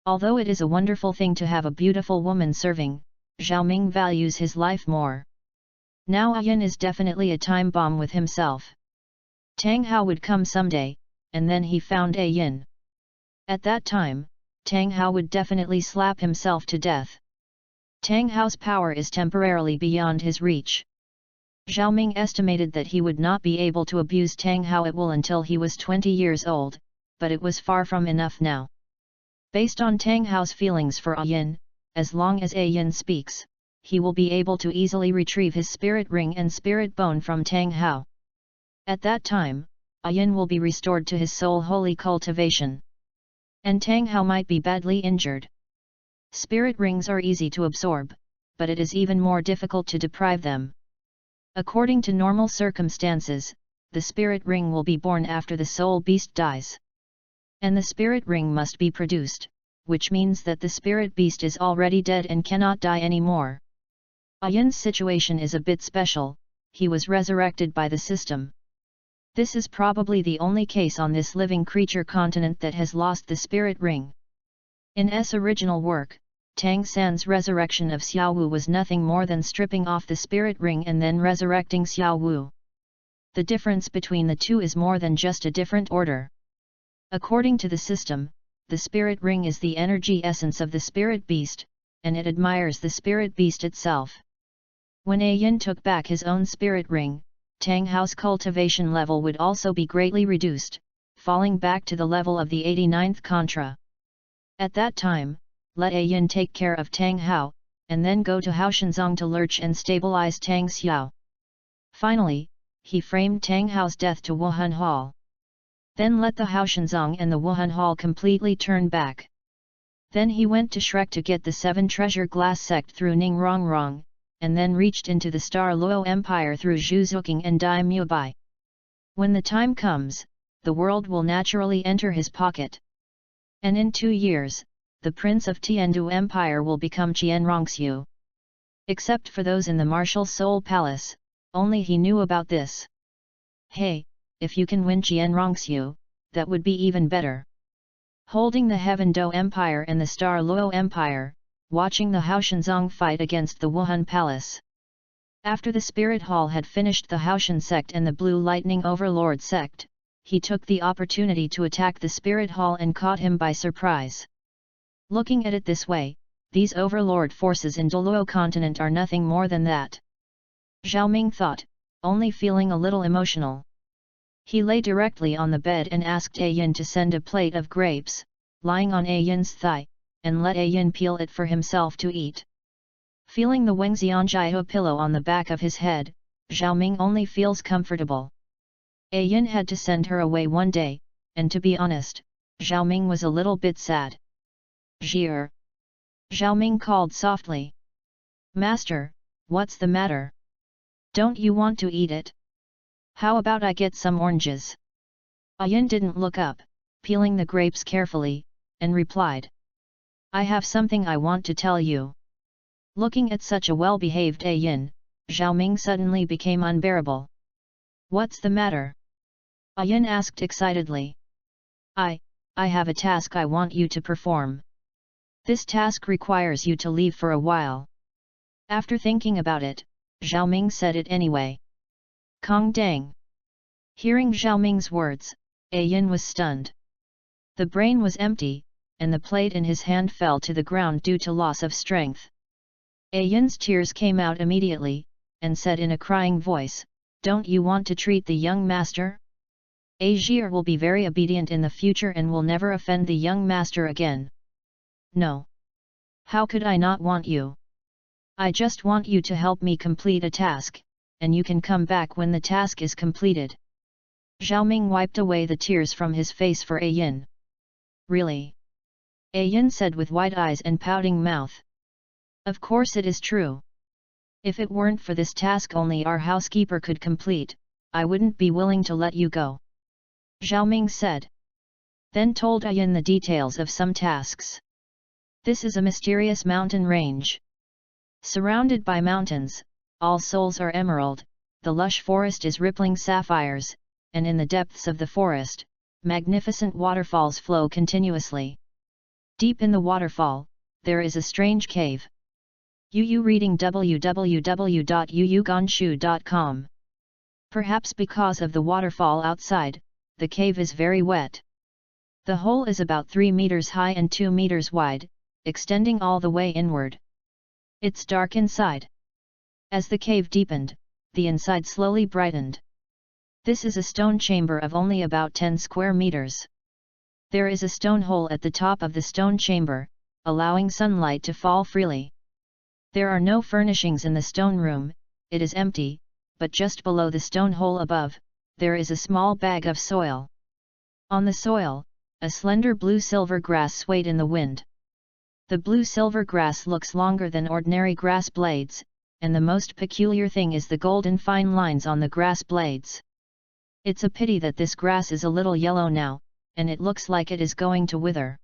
Although it is a wonderful thing to have a beautiful woman serving, Zhao Ming values his life more. Now A Yin is definitely a time bomb with himself. Tang Hao would come someday, and then he found A Yin. At that time, Tang Hao would definitely slap himself to death. Tang Hao's power is temporarily beyond his reach. Zhao Ming estimated that he would not be able to abuse Tang Hao at will until he was 20 years old, but it was far from enough now. Based on Tang Hao's feelings for Yin, as long as Yin speaks, he will be able to easily retrieve his spirit ring and spirit bone from Tang Hao. At that time, Yin will be restored to his soul holy cultivation. And Tang Hao might be badly injured. Spirit rings are easy to absorb, but it is even more difficult to deprive them. According to normal circumstances, the spirit ring will be born after the soul beast dies. And the spirit ring must be produced, which means that the spirit beast is already dead and cannot die anymore. Yin's situation is a bit special, he was resurrected by the system. This is probably the only case on this living creature continent that has lost the spirit ring. In S original work, Tang San's resurrection of Xiao Wu was nothing more than stripping off the spirit ring and then resurrecting Xiao Wu. The difference between the two is more than just a different order. According to the system, the spirit ring is the energy essence of the spirit beast, and it admires the spirit beast itself. When Yin took back his own spirit ring, Tang Hao's cultivation level would also be greatly reduced, falling back to the level of the 89th Contra. At that time, let Yin take care of Tang Hao, and then go to Haoshanzong to lurch and stabilize Tang Xiao. Finally, he framed Tang Hao's death to Wuhan Hall. Then let the Haoshanzong and the Wuhan Hall completely turn back. Then he went to Shrek to get the 7 treasure glass sect through Ningrongrong, and then reached into the Star Luo Empire through Zhuzuking and Dai Mubai. When the time comes, the world will naturally enter his pocket. And in 2 years, the Prince of Tiandu Empire will become Qianrongxiu. Except for those in the Martial Soul Palace, only he knew about this. Hey, if you can win Qianrongxiu, that would be even better. Holding the Heaven Do Empire and the Star Luo Empire, watching the Haoshanzong fight against the Wuhan Palace. After the Spirit Hall had finished the Haoshan sect and the Blue Lightning Overlord sect, he took the opportunity to attack the Spirit Hall and caught him by surprise. Looking at it this way, these overlord forces in Douluo continent are nothing more than that. Zhao Ming thought, only feeling a little emotional. He lay directly on the bed and asked Yin to send a plate of grapes, lying on Yin's thigh, and let Yin peel it for himself to eat. Feeling the Wengxianjiao pillow on the back of his head, Zhao Ming only feels comfortable. Yin had to send her away one day, and to be honest, Zhao Ming was a little bit sad. Zhir. Zhao Ming called softly. Master, what's the matter? Don't you want to eat it? How about I get some oranges? Yin didn't look up, peeling the grapes carefully, and replied. I have something I want to tell you. Looking at such a well-behaved Yin, Zhao Ming suddenly became unbearable. What's the matter? Yin asked excitedly. I have a task I want you to perform. This task requires you to leave for a while. After thinking about it, Zhao Ming said it anyway. Kong Dang. Hearing Zhao Ming's words, Yin was stunned. The brain was empty, and the plate in his hand fell to the ground due to loss of strength. Yin's tears came out immediately, and said in a crying voice, Don't you want to treat the young master? Azir will be very obedient in the future and will never offend the young master again. No. How could I not want you? I just want you to help me complete a task, and you can come back when the task is completed. Zhao Ming wiped away the tears from his face for Yin. Really? Yin said with wide eyes and pouting mouth. Of course it is true. If it weren't for this task only our housekeeper could complete, I wouldn't be willing to let you go. Zhao Ming said. Then told Yin the details of some tasks. This is a mysterious mountain range. Surrounded by mountains, all souls are emerald, the lush forest is rippling sapphires, and in the depths of the forest, magnificent waterfalls flow continuously. Deep in the waterfall, there is a strange cave. Yu reading www.yuyuganshu.com. Perhaps because of the waterfall outside, the cave is very wet. The hole is about 3 meters high and 2 meters wide, extending all the way inward. It's dark inside. As the cave deepened, the inside slowly brightened. This is a stone chamber of only about 10 square meters. There is a stone hole at the top of the stone chamber, allowing sunlight to fall freely. There are no furnishings in the stone room, it is empty, but just below the stone hole above, there is a small bag of soil. On the soil, a slender blue-silver grass swayed in the wind. The blue-silver grass looks longer than ordinary grass blades, and the most peculiar thing is the golden fine lines on the grass blades. It's a pity that this grass is a little yellow now, and it looks like it is going to wither.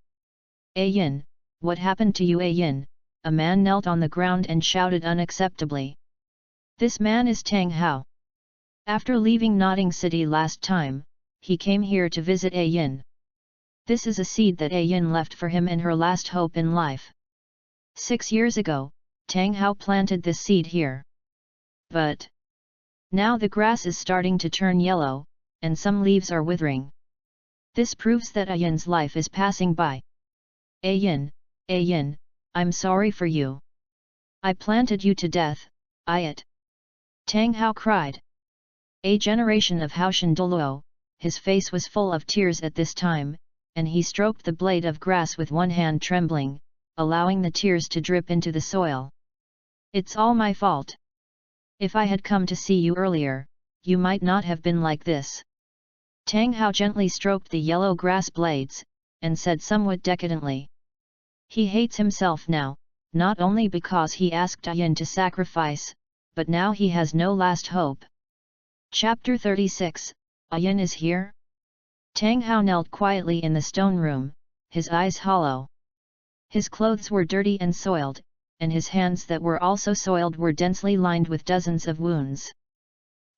Yin, what happened to you, Yin? A man knelt on the ground and shouted unacceptably. This man is Tang Hao. After leaving Nodding City last time, he came here to visit Yin. This is a seed that Yin left for him and her last hope in life. 6 years ago, Tang Hao planted this seed here. But now the grass is starting to turn yellow, and some leaves are withering. This proves that Yin's life is passing by. Yin, I'm sorry for you. I planted you to death, Tang Hao cried. A generation of Haoshan Douluo, his face was full of tears at this time, and he stroked the blade of grass with one hand trembling, allowing the tears to drip into the soil. It's all my fault. If I had come to see you earlier, you might not have been like this. Tang Hao gently stroked the yellow grass blades, and said somewhat decadently. He hates himself now, not only because he asked Yin to sacrifice, but now he has no last hope. Chapter 36, Yin is here? Tang Hao knelt quietly in the stone room, his eyes hollow. His clothes were dirty and soiled, and his hands that were also soiled were densely lined with dozens of wounds.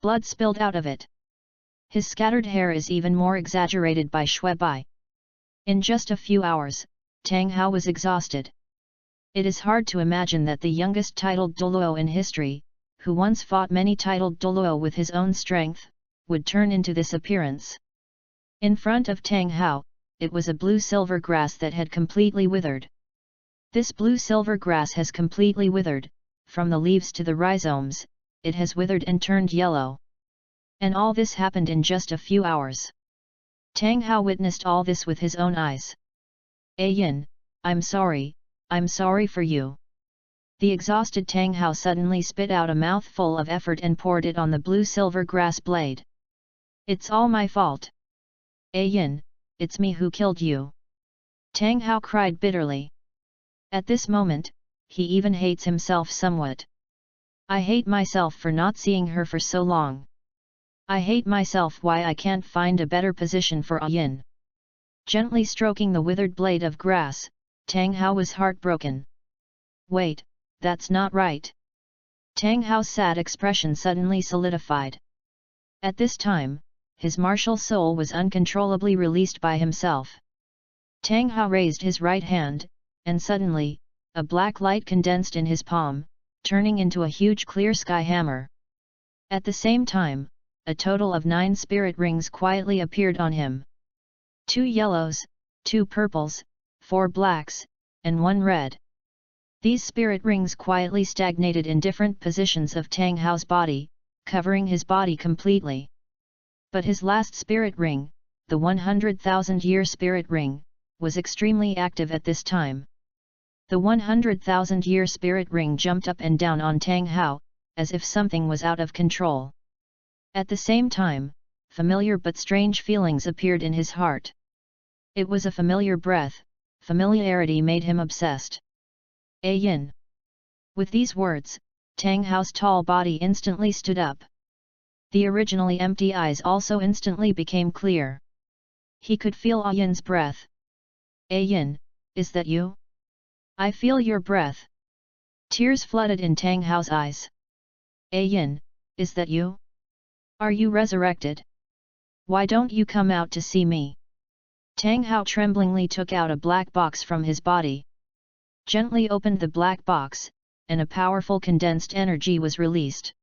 Blood spilled out of it. His scattered hair is even more exaggerated by Shui Bai. In just a few hours, Tang Hao was exhausted. It is hard to imagine that the youngest titled Douluo in history, who once fought many titled Douluo with his own strength, would turn into this appearance. In front of Tang Hao, it was a blue-silver grass that had completely withered. This blue-silver grass has completely withered, from the leaves to the rhizomes, it has withered and turned yellow. And all this happened in just a few hours. Tang Hao witnessed all this with his own eyes. Yin, I'm sorry for you. The exhausted Tang Hao suddenly spit out a mouthful of effort and poured it on the blue-silver grass blade. It's all my fault. Yin, it's me who killed you. Tang Hao cried bitterly. At this moment, he even hates himself somewhat. I hate myself for not seeing her for so long. I hate myself why I can't find a better position for Yin. Gently stroking the withered blade of grass, Tang Hao was heartbroken. Wait, that's not right. Tang Hao's sad expression suddenly solidified. At this time, his martial soul was uncontrollably released by himself. Tang Hao raised his right hand, and suddenly, a black light condensed in his palm, turning into a huge clear sky hammer. At the same time, a total of 9 spirit rings quietly appeared on him. 2 yellows, 2 purples, 4 blacks, and 1 red. These spirit rings quietly stagnated in different positions of Tang Hao's body, covering his body completely. But his last spirit ring, the 100,000-year spirit ring, was extremely active at this time. The 100,000-year spirit ring jumped up and down on Tang Hao, as if something was out of control. At the same time, familiar but strange feelings appeared in his heart. It was a familiar breath, familiarity made him obsessed. Yin. With these words, Tang Hao's tall body instantly stood up. The originally empty eyes also instantly became clear. He could feel Yin's breath. Yin, is that you? I feel your breath. Tears flooded in Tang Hao's eyes. Yin, is that you? Are you resurrected? Why don't you come out to see me? Tang Hao tremblingly took out a black box from his body. Gently opened the black box, and a powerful condensed energy was released.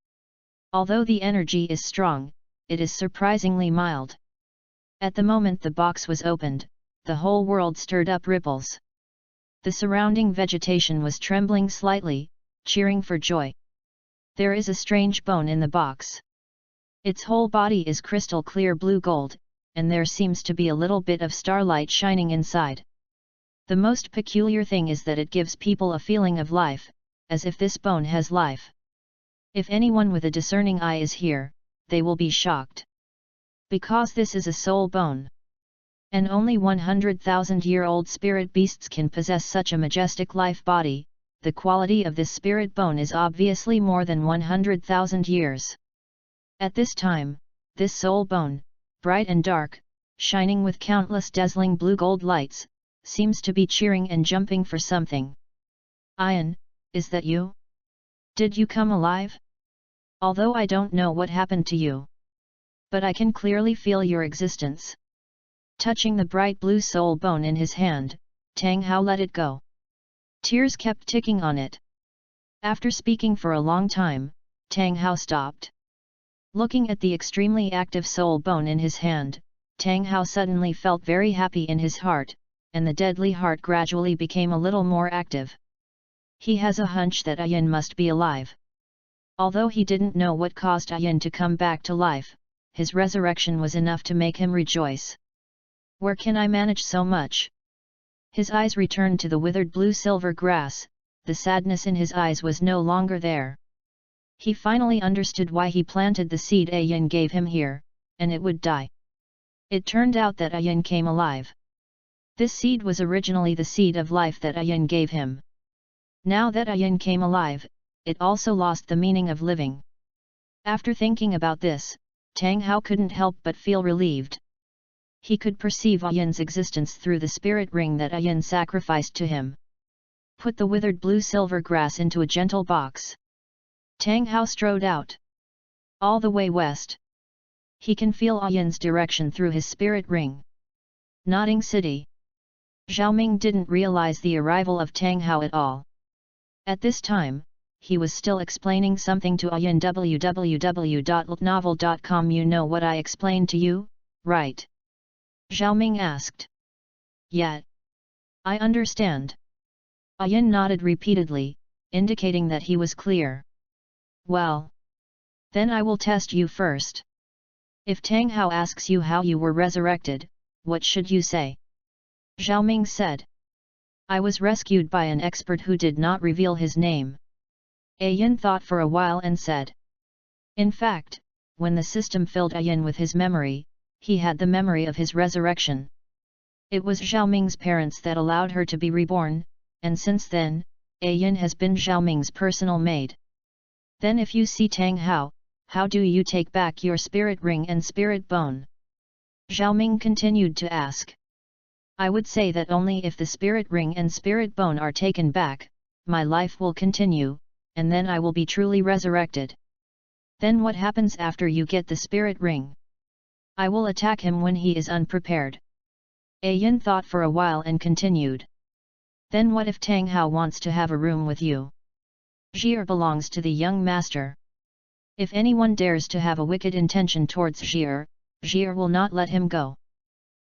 Although the energy is strong, it is surprisingly mild. At the moment the box was opened, the whole world stirred up ripples. The surrounding vegetation was trembling slightly, cheering for joy. There is a strange bone in the box. Its whole body is crystal clear blue gold, and there seems to be a little bit of starlight shining inside. The most peculiar thing is that it gives people a feeling of life, as if this bone has life. If anyone with a discerning eye is here, they will be shocked. Because this is a soul bone. And only 100,000-year-old spirit beasts can possess such a majestic life body. The quality of this spirit bone is obviously more than 100,000 years. At this time, this soul bone, bright and dark, shining with countless dazzling blue-gold lights, seems to be cheering and jumping for something. Ian, is that you? Did you come alive? Although I don't know what happened to you. But I can clearly feel your existence. Touching the bright blue soul bone in his hand, Tang Hao let it go. Tears kept ticking on it. After speaking for a long time, Tang Hao stopped. Looking at the extremely active soul bone in his hand, Tang Hao suddenly felt very happy in his heart, and the deadly heart gradually became a little more active. He has a hunch that Ayin must be alive. Although he didn't know what caused Ayin to come back to life, his resurrection was enough to make him rejoice. Where can I manage so much? His eyes returned to the withered blue-silver grass. The sadness in his eyes was no longer there. He finally understood why he planted the seed Ayin gave him here, and it would die. It turned out that Ayin came alive. This seed was originally the seed of life that Ayin gave him. Now that Ayin came alive, it also lost the meaning of living. After thinking about this, Tang Hao couldn't help but feel relieved. He could perceive Ayin's existence through the spirit ring that Ayin sacrificed to him. Put the withered blue-silver grass into a gentle box. Tang Hao strode out. All the way west. He can feel Ayin's direction through his spirit ring. Nodding City. Xiaoming didn't realize the arrival of Tang Hao at all. At this time, he was still explaining something to Ayin. www.novel.com. You know what I explained to you, right? Xiaoming asked. Yeah. I understand. Ayin nodded repeatedly, indicating that he was clear. Well. Then I will test you first. If Tang Hao asks you how you were resurrected, what should you say? Xiaoming said. I was rescued by an expert who did not reveal his name. Ayin thought for a while and said. In fact, when the system filled Ayin with his memory, he had the memory of his resurrection. It was Xiaoming's parents that allowed her to be reborn, and since then, Ayin has been Xiaoming's personal maid. Then if you see Tang Hao, how do you take back your spirit ring and spirit bone? Xiaoming continued to ask. I would say that only if the spirit ring and spirit bone are taken back, my life will continue, and then I will be truly resurrected. Then what happens after you get the spirit ring? I will attack him when he is unprepared. Ayin thought for a while and continued. Then what if Tang Hao wants to have a room with you? Zhir belongs to the young master. If anyone dares to have a wicked intention towards Zhir, Zhir will not let him go.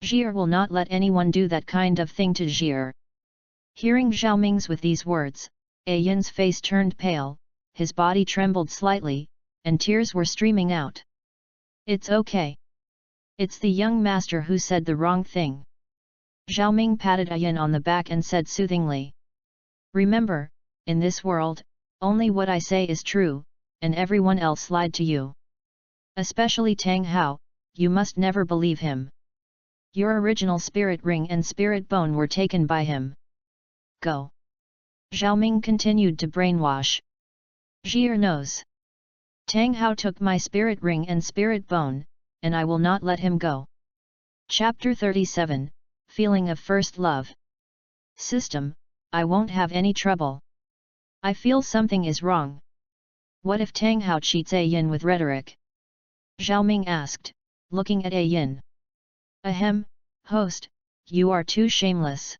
Zhir will not let anyone do that kind of thing to Zhir. Hearing Xiaoming's with these words, Ayin's face turned pale, his body trembled slightly, and tears were streaming out. It's okay. It's the young master who said the wrong thing. Xiaoming patted Ayin on the back and said soothingly. Remember, in this world, only what I say is true, and everyone else lied to you. Especially Tang Hao, you must never believe him. Your original spirit ring and spirit bone were taken by him. Go. Xiaoming continued to brainwash. Zhir knows. Tang Hao took my spirit ring and spirit bone, and I will not let him go. Chapter 37, Feeling of First Love. System, I won't have any trouble. I feel something is wrong. What if Tang Hao cheats Ayin with rhetoric? Xiaoming asked, looking at Ayin. Ahem, host, you are too shameless.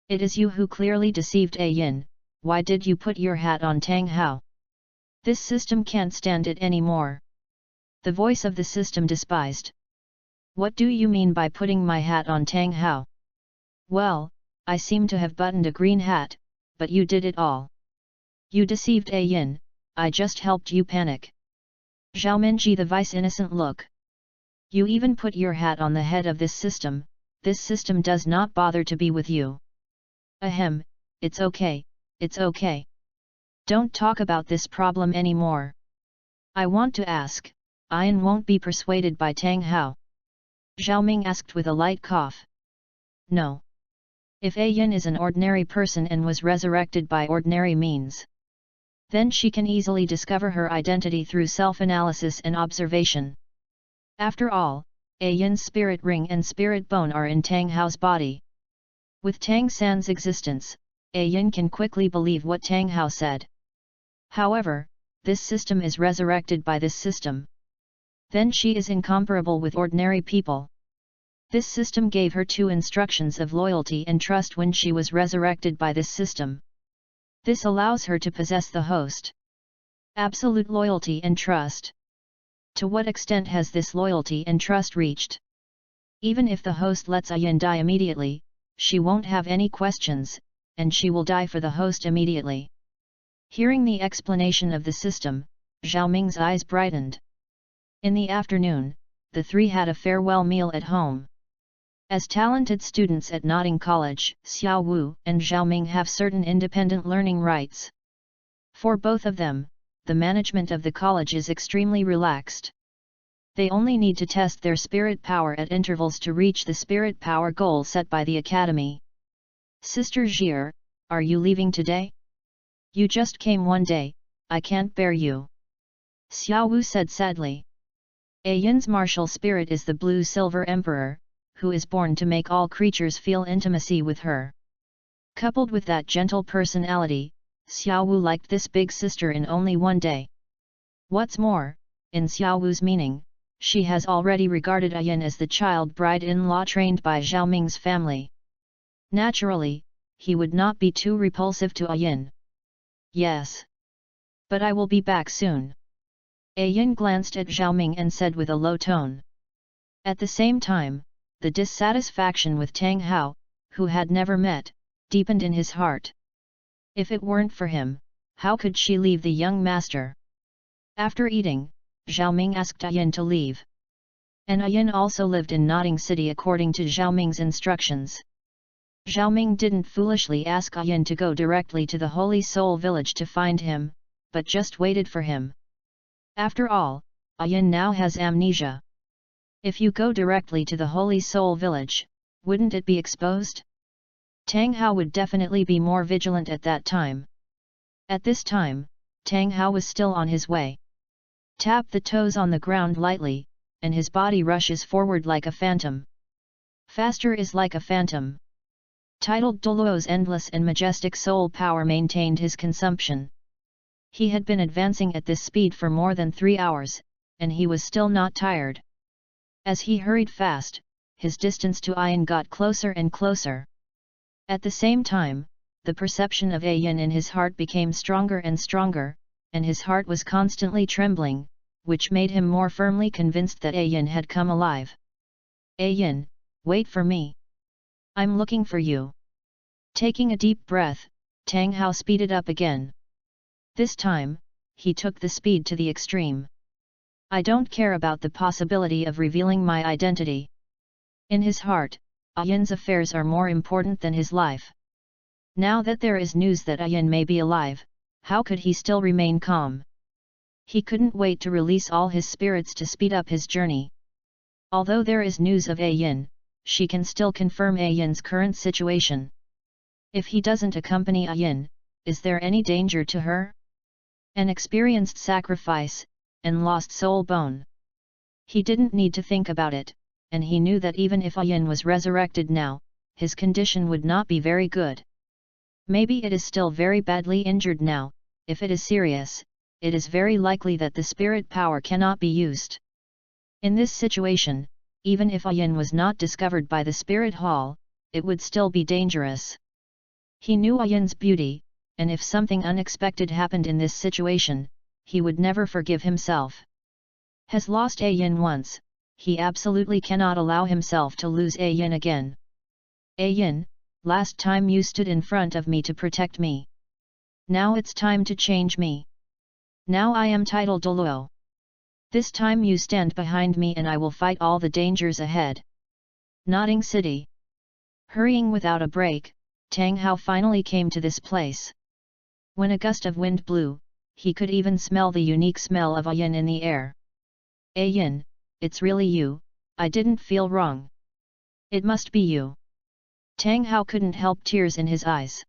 It is you who clearly deceived Ayin, why did you put your hat on Tang Hao? This system can't stand it anymore. The voice of the system despised. What do you mean by putting my hat on Tang Hao? Well, I seem to have buttoned a green hat, but you did it all. You deceived Ayin, I just helped you panic. Xiaominji the vice innocent look. You even put your hat on the head of this system does not bother to be with you. Ahem, it's okay, it's okay. Don't talk about this problem anymore. I want to ask, Ian won't be persuaded by Tang Hao? Zhao Ming asked with a light cough. No. If Ayan is an ordinary person and was resurrected by ordinary means, then she can easily discover her identity through self-analysis and observation. After all, Ayan's spirit ring and spirit bone are in Tang Hao's body. With Tang San's existence, Ayan can quickly believe what Tang Hao said. However, this system is resurrected by this system. Then she is incomparable with ordinary people. This system gave her 2 instructions of loyalty and trust when she was resurrected by this system. This allows her to possess the host. Absolute loyalty and trust. To what extent has this loyalty and trust reached? Even if the host lets Ayan die immediately, she won't have any questions, and she will die for the host immediately. Hearing the explanation of the system, Zhao Ming's eyes brightened. In the afternoon, the 3 had a farewell meal at home. As talented students at Notting College, Xiao Wu and Zhao Ming have certain independent learning rights. For both of them, the management of the college is extremely relaxed. They only need to test their spirit power at intervals to reach the spirit power goal set by the academy. Sister Jir, are you leaving today? You just came one day, I can't bear you. Xiao Wu said sadly. Ayan's martial spirit is the Blue-Silver Emperor, who is born to make all creatures feel intimacy with her. Coupled with that gentle personality, Xiao Wu liked this big sister in only one day. What's more, in Xiao Wu's meaning, she has already regarded Ayan as the child bride-in-law trained by Zhao Ming's family. Naturally, he would not be too repulsive to Ayan. Yes. But I will be back soon. Ayan glanced at Zhao Ming and said with a low tone. At the same time, the dissatisfaction with Tang Hao, who had never met, deepened in his heart. If it weren't for him, how could she leave the young master? After eating, Zhao Ming asked Ayan to leave. And Ayan also lived in Notting City according to Zhao Ming's instructions. Zhao Ming didn't foolishly ask Ayan to go directly to the Holy Soul village to find him, but just waited for him. After all, Ayan now has amnesia. If you go directly to the Holy Soul village, wouldn't it be exposed? Tang Hao would definitely be more vigilant at that time. At this time, Tang Hao was still on his way. Tap the toes on the ground lightly, and his body rushes forward like a phantom. Faster is like a phantom. Titled Douluo's endless and majestic soul power maintained his consumption. He had been advancing at this speed for more than 3 hours, and he was still not tired. As he hurried fast, his distance to Ayan got closer and closer. At the same time, the perception of Ayan in his heart became stronger and stronger, and his heart was constantly trembling, which made him more firmly convinced that Ayan had come alive. Ayan, wait for me. I'm looking for you. Taking a deep breath, Tang Hao speeded up again. This time, he took the speed to the extreme. I don't care about the possibility of revealing my identity. In his heart, Ayan's affairs are more important than his life. Now that there is news that Ayan may be alive, how could he still remain calm? He couldn't wait to release all his spirits to speed up his journey. Although there is news of Ayan, she can still confirm Ayan's current situation. If he doesn't accompany Ayan, is there any danger to her? An experienced sacrifice, and lost soul bone. He didn't need to think about it, and he knew that even if Ayan was resurrected now, his condition would not be very good. Maybe it is still very badly injured now. If it is serious, it is very likely that the spirit power cannot be used. In this situation, even if Ayan was not discovered by the spirit hall, it would still be dangerous. He knew Ayan's beauty, and if something unexpected happened in this situation, he would never forgive himself. Has lost Ayan once, he absolutely cannot allow himself to lose Ayan again. Ayan, last time you stood in front of me to protect me. Now it's time to change me. Now I am titled Douluo. This time you stand behind me and I will fight all the dangers ahead. Nodding City. Hurrying without a break, Tang Hao finally came to this place. When a gust of wind blew, he could even smell the unique smell of a yin in the air. Yin, it's really you, I didn't feel wrong. It must be you. Tang Hao couldn't help tears in his eyes.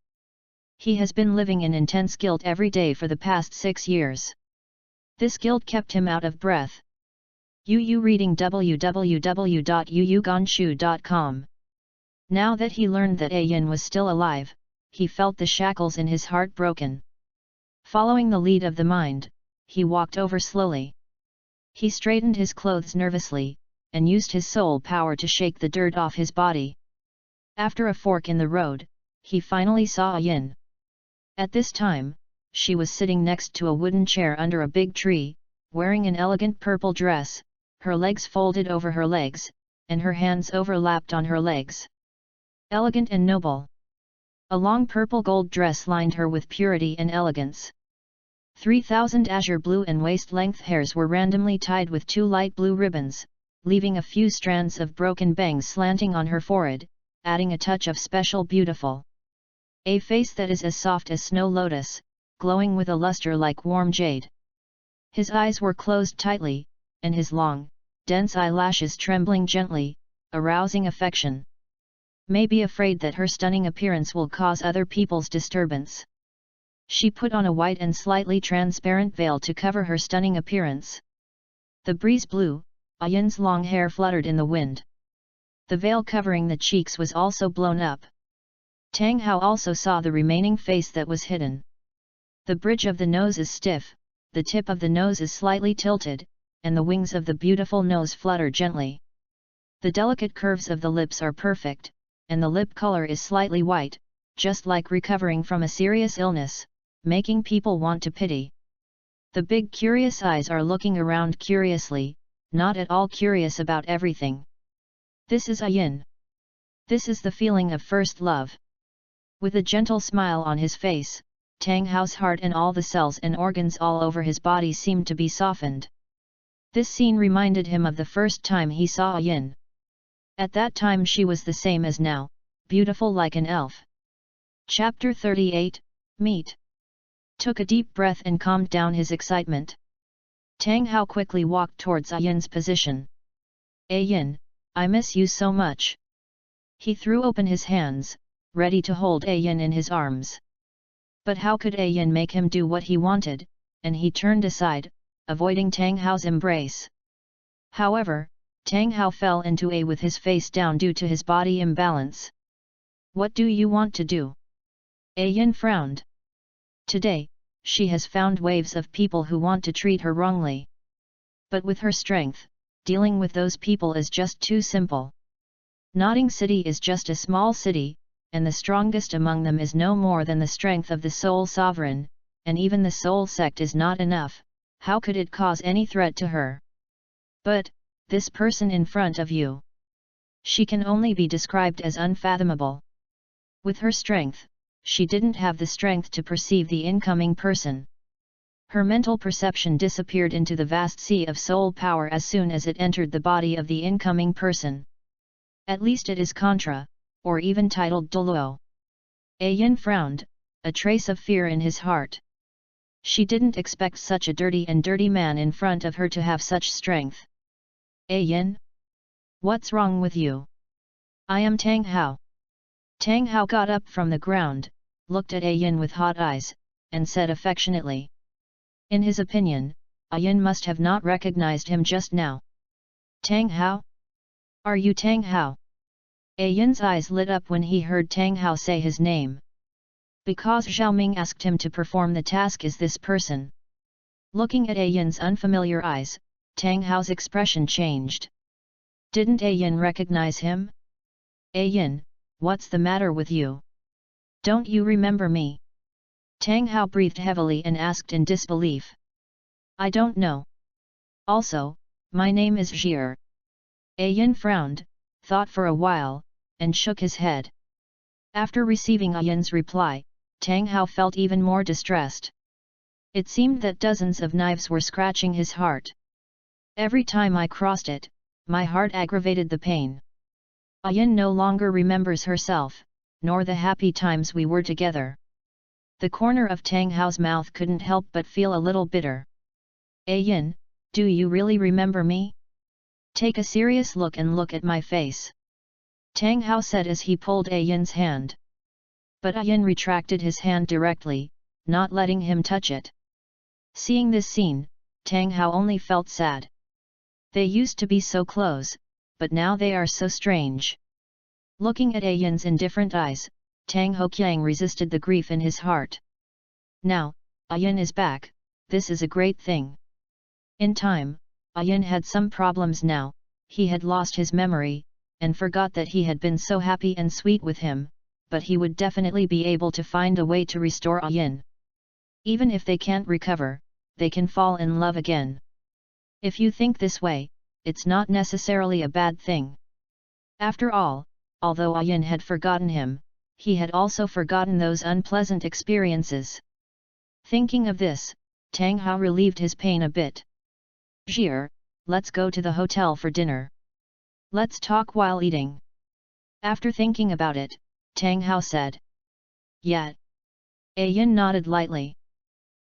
He has been living in intense guilt every day for the past 6 years. This guilt kept him out of breath. Yu reading www.yuyuganshu.com. Now that he learned that Yin was still alive, he felt the shackles in his heart broken. Following the lead of the mind, he walked over slowly. He straightened his clothes nervously, and used his soul power to shake the dirt off his body. After a fork in the road, he finally saw Yin. At this time, she was sitting next to a wooden chair under a big tree, wearing an elegant purple dress, her legs folded over her legs, and her hands overlapped on her legs. Elegant and noble. A long purple gold dress lined her with purity and elegance. 3,000 azure blue and waist-length hairs were randomly tied with 2 light blue ribbons, leaving a few strands of broken bangs slanting on her forehead, adding a touch of special beautiful. A face that is as soft as snow lotus, glowing with a luster like warm jade. His eyes were closed tightly, and his long, dense eyelashes trembling gently, arousing affection. May be afraid that her stunning appearance will cause other people's disturbance. She put on a white and slightly transparent veil to cover her stunning appearance. The breeze blew, Yin's long hair fluttered in the wind. The veil covering the cheeks was also blown up. Tang Hao also saw the remaining face that was hidden. The bridge of the nose is stiff, the tip of the nose is slightly tilted, and the wings of the beautiful nose flutter gently. The delicate curves of the lips are perfect, and the lip color is slightly white, just like recovering from a serious illness, making people want to pity. The big curious eyes are looking around curiously, not at all curious about everything. This is Yin. This is the feeling of first love. With a gentle smile on his face, Tang Hao's heart and all the cells and organs all over his body seemed to be softened. This scene reminded him of the first time he saw Yin. At that time she was the same as now, beautiful like an elf. Chapter 38, Meet. Took a deep breath and calmed down his excitement. Tang Hao quickly walked towards Yin's position. Yin, I miss you so much. He threw open his hands, ready to hold Yin in his arms. But how could Yin make him do what he wanted, and he turned aside, avoiding Tang Hao's embrace. However, Tang Hao fell into A with his face down due to his body imbalance. What do you want to do? Yin frowned. Today, she has found waves of people who want to treat her wrongly. But with her strength, dealing with those people is just too simple. Nodding City is just a small city, and the strongest among them is no more than the strength of the Soul Sovereign, and even the Soul Sect is not enough. How could it cause any threat to her? But, this person in front of you. She can only be described as unfathomable. With her strength, she didn't have the strength to perceive the incoming person. Her mental perception disappeared into the vast sea of soul power as soon as it entered the body of the incoming person. At least it is Contra, or even titled Douluo. Yin frowned, a trace of fear in his heart. She didn't expect such a dirty man in front of her to have such strength. Yin? What's wrong with you? I am Tang Hao. Tang Hao got up from the ground, looked at Yin with hot eyes, and said affectionately. In his opinion, Yin must have not recognized him just now. Tang Hao? Are you Tang Hao? Yin's eyes lit up when he heard Tang Hao say his name. Because Zhao Ming asked him to perform the task is this person. Looking at Yin's unfamiliar eyes, Tang Hao's expression changed. Didn't Yin recognize him? Yin, what's the matter with you? Don't you remember me? Tang Hao breathed heavily and asked in disbelief. I don't know. Also, my name is Zhi'er. Yin frowned, thought for a while, and shook his head. After receiving Yin's reply, Tang Hao felt even more distressed. It seemed that dozens of knives were scratching his heart. Every time I crossed it, my heart aggravated the pain. Ayin no longer remembers herself, nor the happy times we were together. The corner of Tang Hao's mouth couldn't help but feel a little bitter. Ayin, do you really remember me? Take a serious look and look at my face. Tang Hao said as he pulled Ayin's hand. But Ayin retracted his hand directly, not letting him touch it. Seeing this scene, Tang Hao only felt sad. They used to be so close, but now they are so strange. Looking at Ayin's indifferent eyes, Tang Hoqiang resisted the grief in his heart. Now, Ayin is back, this is a great thing. In time, Ayin had some problems now, he had lost his memory, and forgot that he had been so happy and sweet with him, but he would definitely be able to find a way to restore Ayin. Even if they can't recover, they can fall in love again. If you think this way, it's not necessarily a bad thing. After all, although Ayin had forgotten him, he had also forgotten those unpleasant experiences. Thinking of this, Tang Hao relieved his pain a bit. Zhir, let's go to the hotel for dinner. Let's talk while eating. After thinking about it, Tang Hao said. Yeah. Ayin nodded lightly.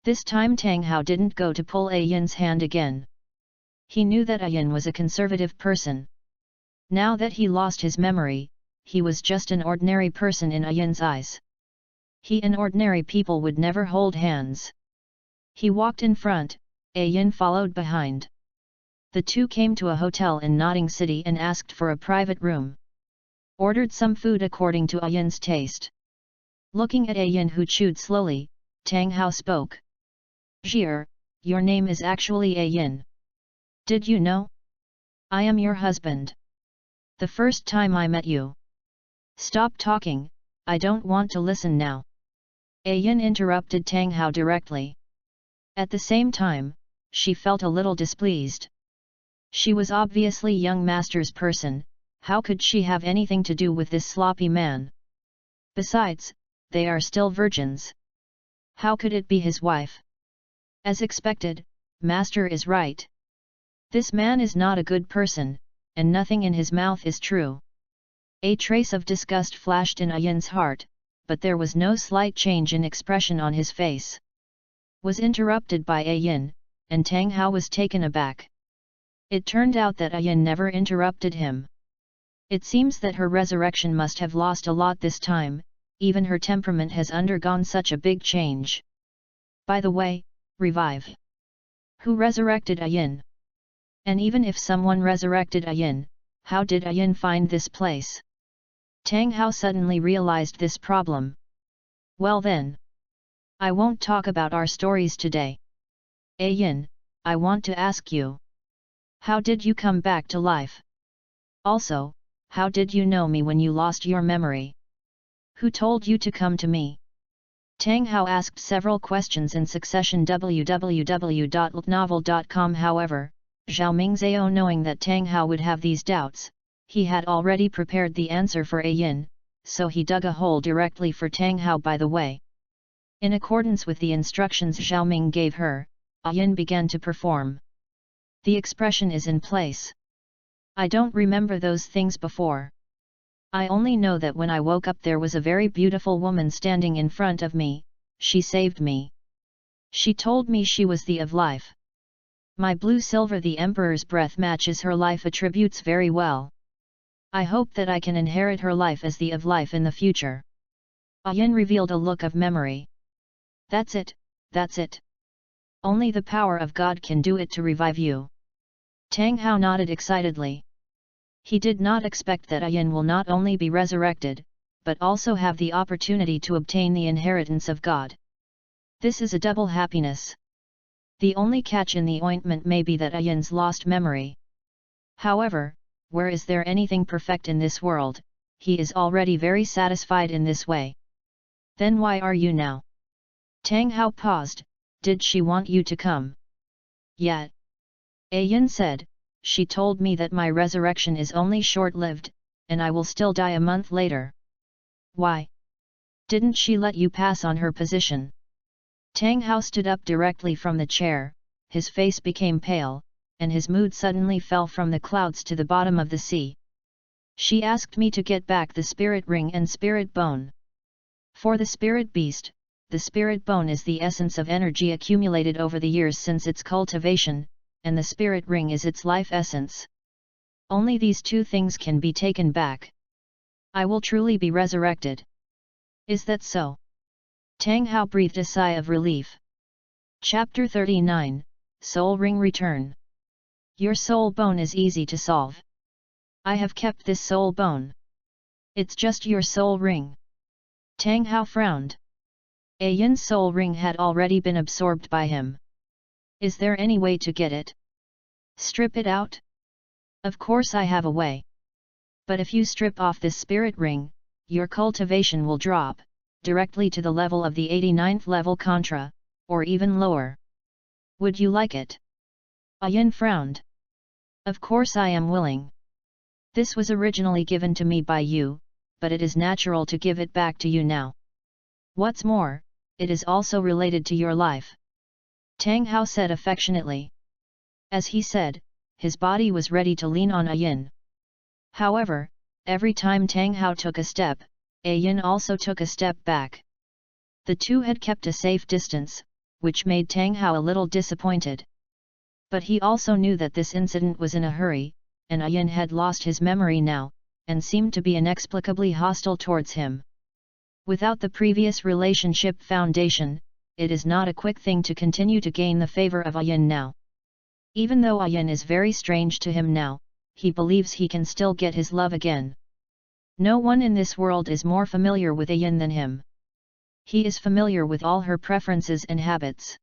This time Tang Hao didn't go to pull Ayin's hand again. He knew that Ayin was a conservative person. Now that he lost his memory, he was just an ordinary person in Ayin's eyes. He and ordinary people would never hold hands. He walked in front, Ayin followed behind. The two came to a hotel in Notting City and asked for a private room. Ordered some food according to Ayin's taste. Looking at Ayin who chewed slowly, Tang Hao spoke. Zhir, your name is actually Ayin. Did you know? I am your husband. The first time I met you. Stop talking, I don't want to listen now. Ayin interrupted Tang Hao directly. At the same time, she felt a little displeased. She was obviously young master's person, how could she have anything to do with this sloppy man? Besides, they are still virgins. How could it be his wife? As expected, master is right. This man is not a good person, and nothing in his mouth is true. A trace of disgust flashed in Ayin's heart, but there was no slight change in expression on his face. Was interrupted by Ayin, and Tang Hao was taken aback. It turned out that Ayin never interrupted him. It seems that her resurrection must have lost a lot this time, even her temperament has undergone such a big change. By the way, revive. Who resurrected Ayin? And even if someone resurrected Ayin, how did Ayin find this place? Tang Hao suddenly realized this problem. Well then. I won't talk about our stories today. Ayin, I want to ask you. How did you come back to life? Also, how did you know me when you lost your memory? Who told you to come to me? Tang Hao asked several questions in succession. www.novel.com. However, Zhao Mingzhao, knowing that Tang Hao would have these doubts, he had already prepared the answer for Ayin, so he dug a hole directly for Tang Hao by the way. In accordance with the instructions Zhao Ming gave her, Ayin began to perform. The expression is in place. I don't remember those things before. I only know that when I woke up there was a very beautiful woman standing in front of me, she saved me. She told me she was the of life. My blue silver, the Emperor's breath, matches her life attributes very well. I hope that I can inherit her life as the of life in the future. Ayin revealed a look of memory. That's it, that's it. Only the power of God can do it to revive you. Tang Hao nodded excitedly. He did not expect that Ayin will not only be resurrected, but also have the opportunity to obtain the inheritance of God. This is a double happiness. The only catch in the ointment may be that Ayin's lost memory. However, where is there anything perfect in this world, he is already very satisfied in this way. Then why are you now? Tang Hao paused, did she want you to come? Yeah. Ayin said, she told me that my resurrection is only short-lived, and I will still die a month later. Why? Didn't she let you pass on her position? Tang Hao stood up directly from the chair, his face became pale, and his mood suddenly fell from the clouds to the bottom of the sea. She asked me to get back the spirit ring and spirit bone. For the spirit beast, the spirit bone is the essence of energy accumulated over the years since its cultivation, and the spirit ring is its life essence. Only these two things can be taken back. I will truly be resurrected. Is that so? Tang Hao breathed a sigh of relief. Chapter 39, Soul Ring Return. Your soul bone is easy to solve. I have kept this soul bone. It's just your soul ring. Tang Hao frowned. Yin's soul ring had already been absorbed by him. Is there any way to get it? Strip it out? Of course I have a way. But if you strip off this spirit ring, your cultivation will drop, directly to the level of the 89th level Contra, or even lower. Would you like it? Yin frowned. Of course I am willing. This was originally given to me by you, but it is natural to give it back to you now. What's more, it is also related to your life. Tang Hao said affectionately. As he said, his body was ready to lean on Yin. However, every time Tang Hao took a step, Yin also took a step back. The two had kept a safe distance, which made Tang Hao a little disappointed. But he also knew that this incident was in a hurry, and Yin had lost his memory now, and seemed to be inexplicably hostile towards him. Without the previous relationship foundation, it is not a quick thing to continue to gain the favor of Yin now. Even though Yin is very strange to him now, he believes he can still get his love again. No one in this world is more familiar with Yin than him. He is familiar with all her preferences and habits.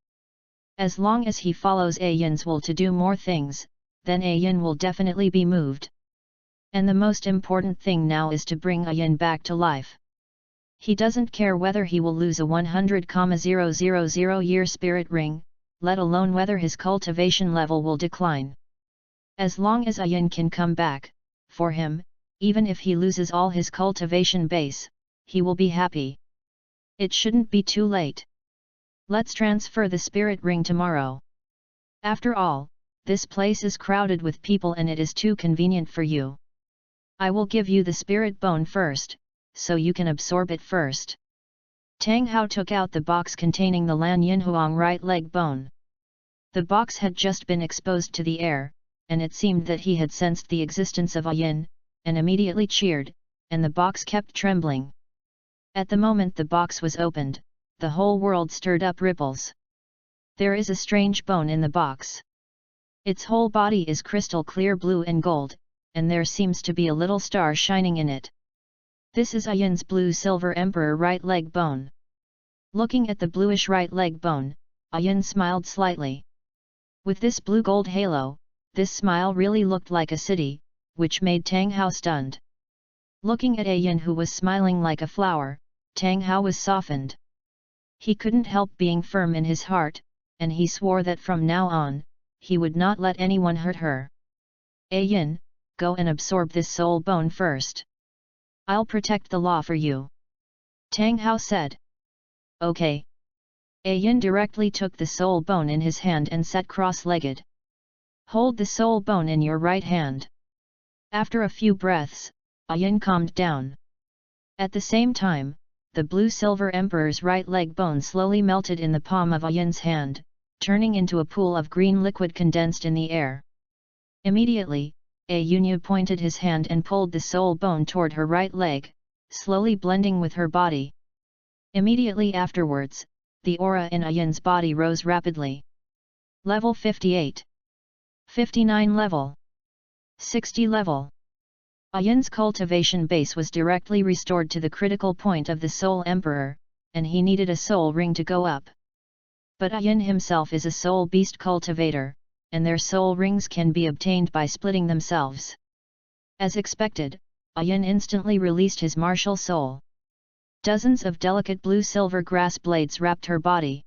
As long as he follows Yin's will to do more things, then Yin will definitely be moved. And the most important thing now is to bring Yin back to life. He doesn't care whether he will lose a 100,000-year spirit ring, let alone whether his cultivation level will decline. As long as Yin can come back, for him, even if he loses all his cultivation base, he will be happy. It shouldn't be too late. Let's transfer the spirit ring tomorrow. After all, this place is crowded with people and it is too convenient for you. I will give you the spirit bone first, so you can absorb it first. Tang Hao took out the box containing the Lan Yinhuang right leg bone. The box had just been exposed to the air, and it seemed that he had sensed the existence of Yin, and immediately cheered, and the box kept trembling. At the moment the box was opened, the whole world stirred up ripples. There is a strange bone in the box. Its whole body is crystal clear blue and gold, and there seems to be a little star shining in it. This is Yin's blue-silver emperor right leg bone. Looking at the bluish right leg bone, Yin smiled slightly. With this blue-gold halo, this smile really looked like a city, which made Tang Hao stunned. Looking at Yin who was smiling like a flower, Tang Hao was softened. He couldn't help being firm in his heart, and he swore that from now on, he would not let anyone hurt her. Yin, go and absorb this soul bone first. I'll protect the law for you. Tang Hao said. Okay. Yin directly took the soul bone in his hand and sat cross-legged. Hold the soul bone in your right hand. After a few breaths, Yin calmed down. At the same time, the blue-silver emperor's right leg bone slowly melted in the palm of Yin's hand, turning into a pool of green liquid condensed in the air. Immediately, Yin pointed his hand and pulled the soul bone toward her right leg, slowly blending with her body. Immediately afterwards, the aura in Yin's body rose rapidly. Level 58. 59 level. 60 level. Yin's cultivation base was directly restored to the critical point of the Soul Emperor, and he needed a soul ring to go up. But Yin himself is a soul beast cultivator, and their soul rings can be obtained by splitting themselves. As expected, Yin instantly released his martial soul. Dozens of delicate blue-silver grass blades wrapped her body.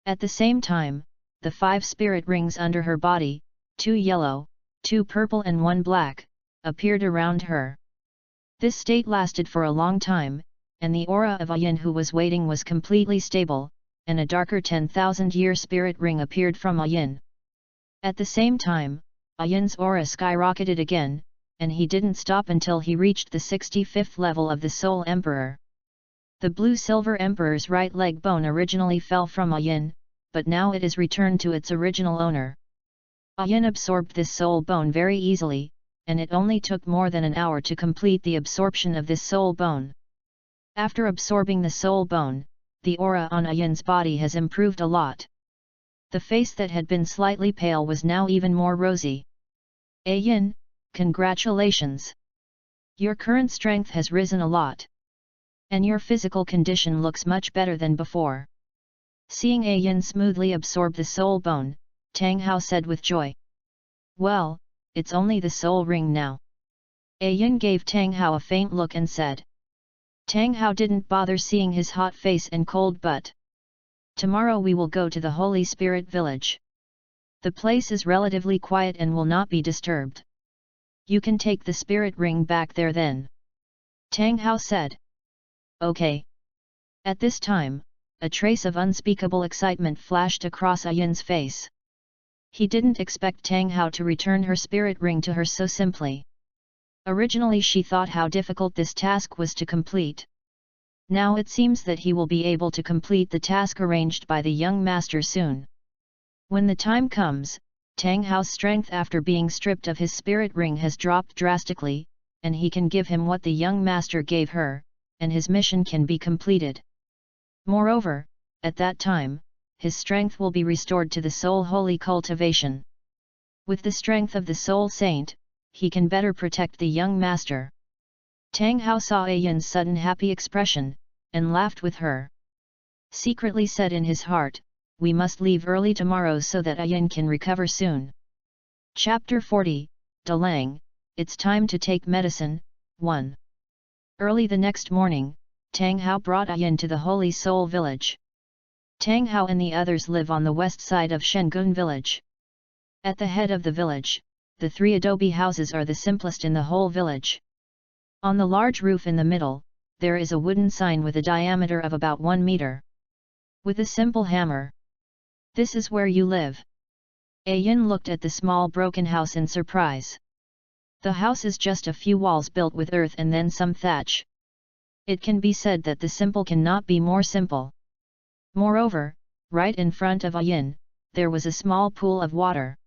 At the same time, the 5 spirit rings under her body, 2 yellow, 2 purple and 1 black, appeared around her. This state lasted for a long time, and the aura of Yin who was waiting was completely stable, and a darker 10,000-year spirit ring appeared from Yin. At the same time, Yin's aura skyrocketed again, and he didn't stop until he reached the 65th level of the Soul Emperor. The Blue-Silver Emperor's right leg bone originally fell from Yin, but now it is returned to its original owner. Yin absorbed this soul bone very easily, and it only took more than an hour to complete the absorption of this soul bone. After absorbing the soul bone, the aura on Yin's body has improved a lot. The face that had been slightly pale was now even more rosy. Yin, congratulations! Your current strength has risen a lot. And your physical condition looks much better than before. Seeing Yin smoothly absorb the soul bone, Tang Hao said with joy. Well, it's only the soul ring now. Yin gave Tang Hao a faint look and said. Tang Hao didn't bother seeing his hot face and cold butt. Tomorrow we will go to the Holy Spirit Village. The place is relatively quiet and will not be disturbed. You can take the spirit ring back there then. Tang Hao said. Okay. At this time, a trace of unspeakable excitement flashed across Yin's face. He didn't expect Tang Hao to return her spirit ring to her so simply. Originally she thought how difficult this task was to complete. Now it seems that he will be able to complete the task arranged by the young master soon. When the time comes, Tang Hao's strength after being stripped of his spirit ring has dropped drastically, and he can give him what the young master gave her, and his mission can be completed. Moreover, at that time, his strength will be restored to the soul holy cultivation. With the strength of the soul saint, he can better protect the young master. Tang Hao saw Yin's sudden happy expression, and laughed with her. Secretly said in his heart, we must leave early tomorrow so that Yin can recover soon. Chapter 40, Dalang, it's time to take medicine. 1. Early the next morning, Tang Hao brought Yin to the Holy Soul Village. Tang Hao and the others live on the west side of Shengun Village. At the head of the village, the 3 adobe houses are the simplest in the whole village. On the large roof in the middle, there is a wooden sign with a diameter of about 1 meter. With a simple hammer. This is where you live. Yin looked at the small broken house in surprise. The house is just a few walls built with earth and then some thatch. It can be said that the simple cannot be more simple. Moreover, right in front of Yin, there was a small pool of water.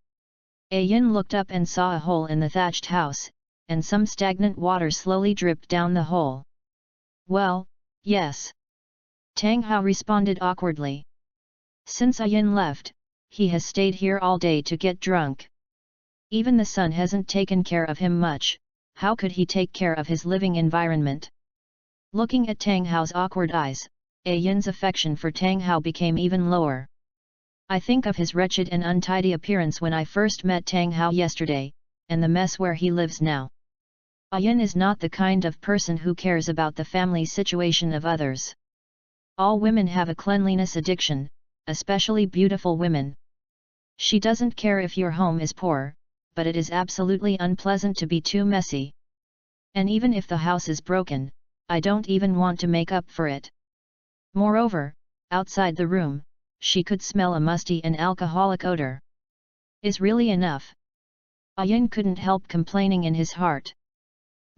Yin looked up and saw a hole in the thatched house, and some stagnant water slowly dripped down the hole. Well, yes. Tang Hao responded awkwardly. Since Yin left, he has stayed here all day to get drunk. Even the sun hasn't taken care of him much, how could he take care of his living environment? Looking at Tang Hao's awkward eyes, Yin's affection for Tang Hao became even lower. I think of his wretched and untidy appearance when I first met Tang Hao yesterday, and the mess where he lives now. Yin is not the kind of person who cares about the family situation of others. All women have a cleanliness addiction, especially beautiful women. She doesn't care if your home is poor, but it is absolutely unpleasant to be too messy. And even if the house is broken, I don't even want to make up for it. Moreover, outside the room, she could smell a musty and alcoholic odor. Is really enough. Yin couldn't help complaining in his heart.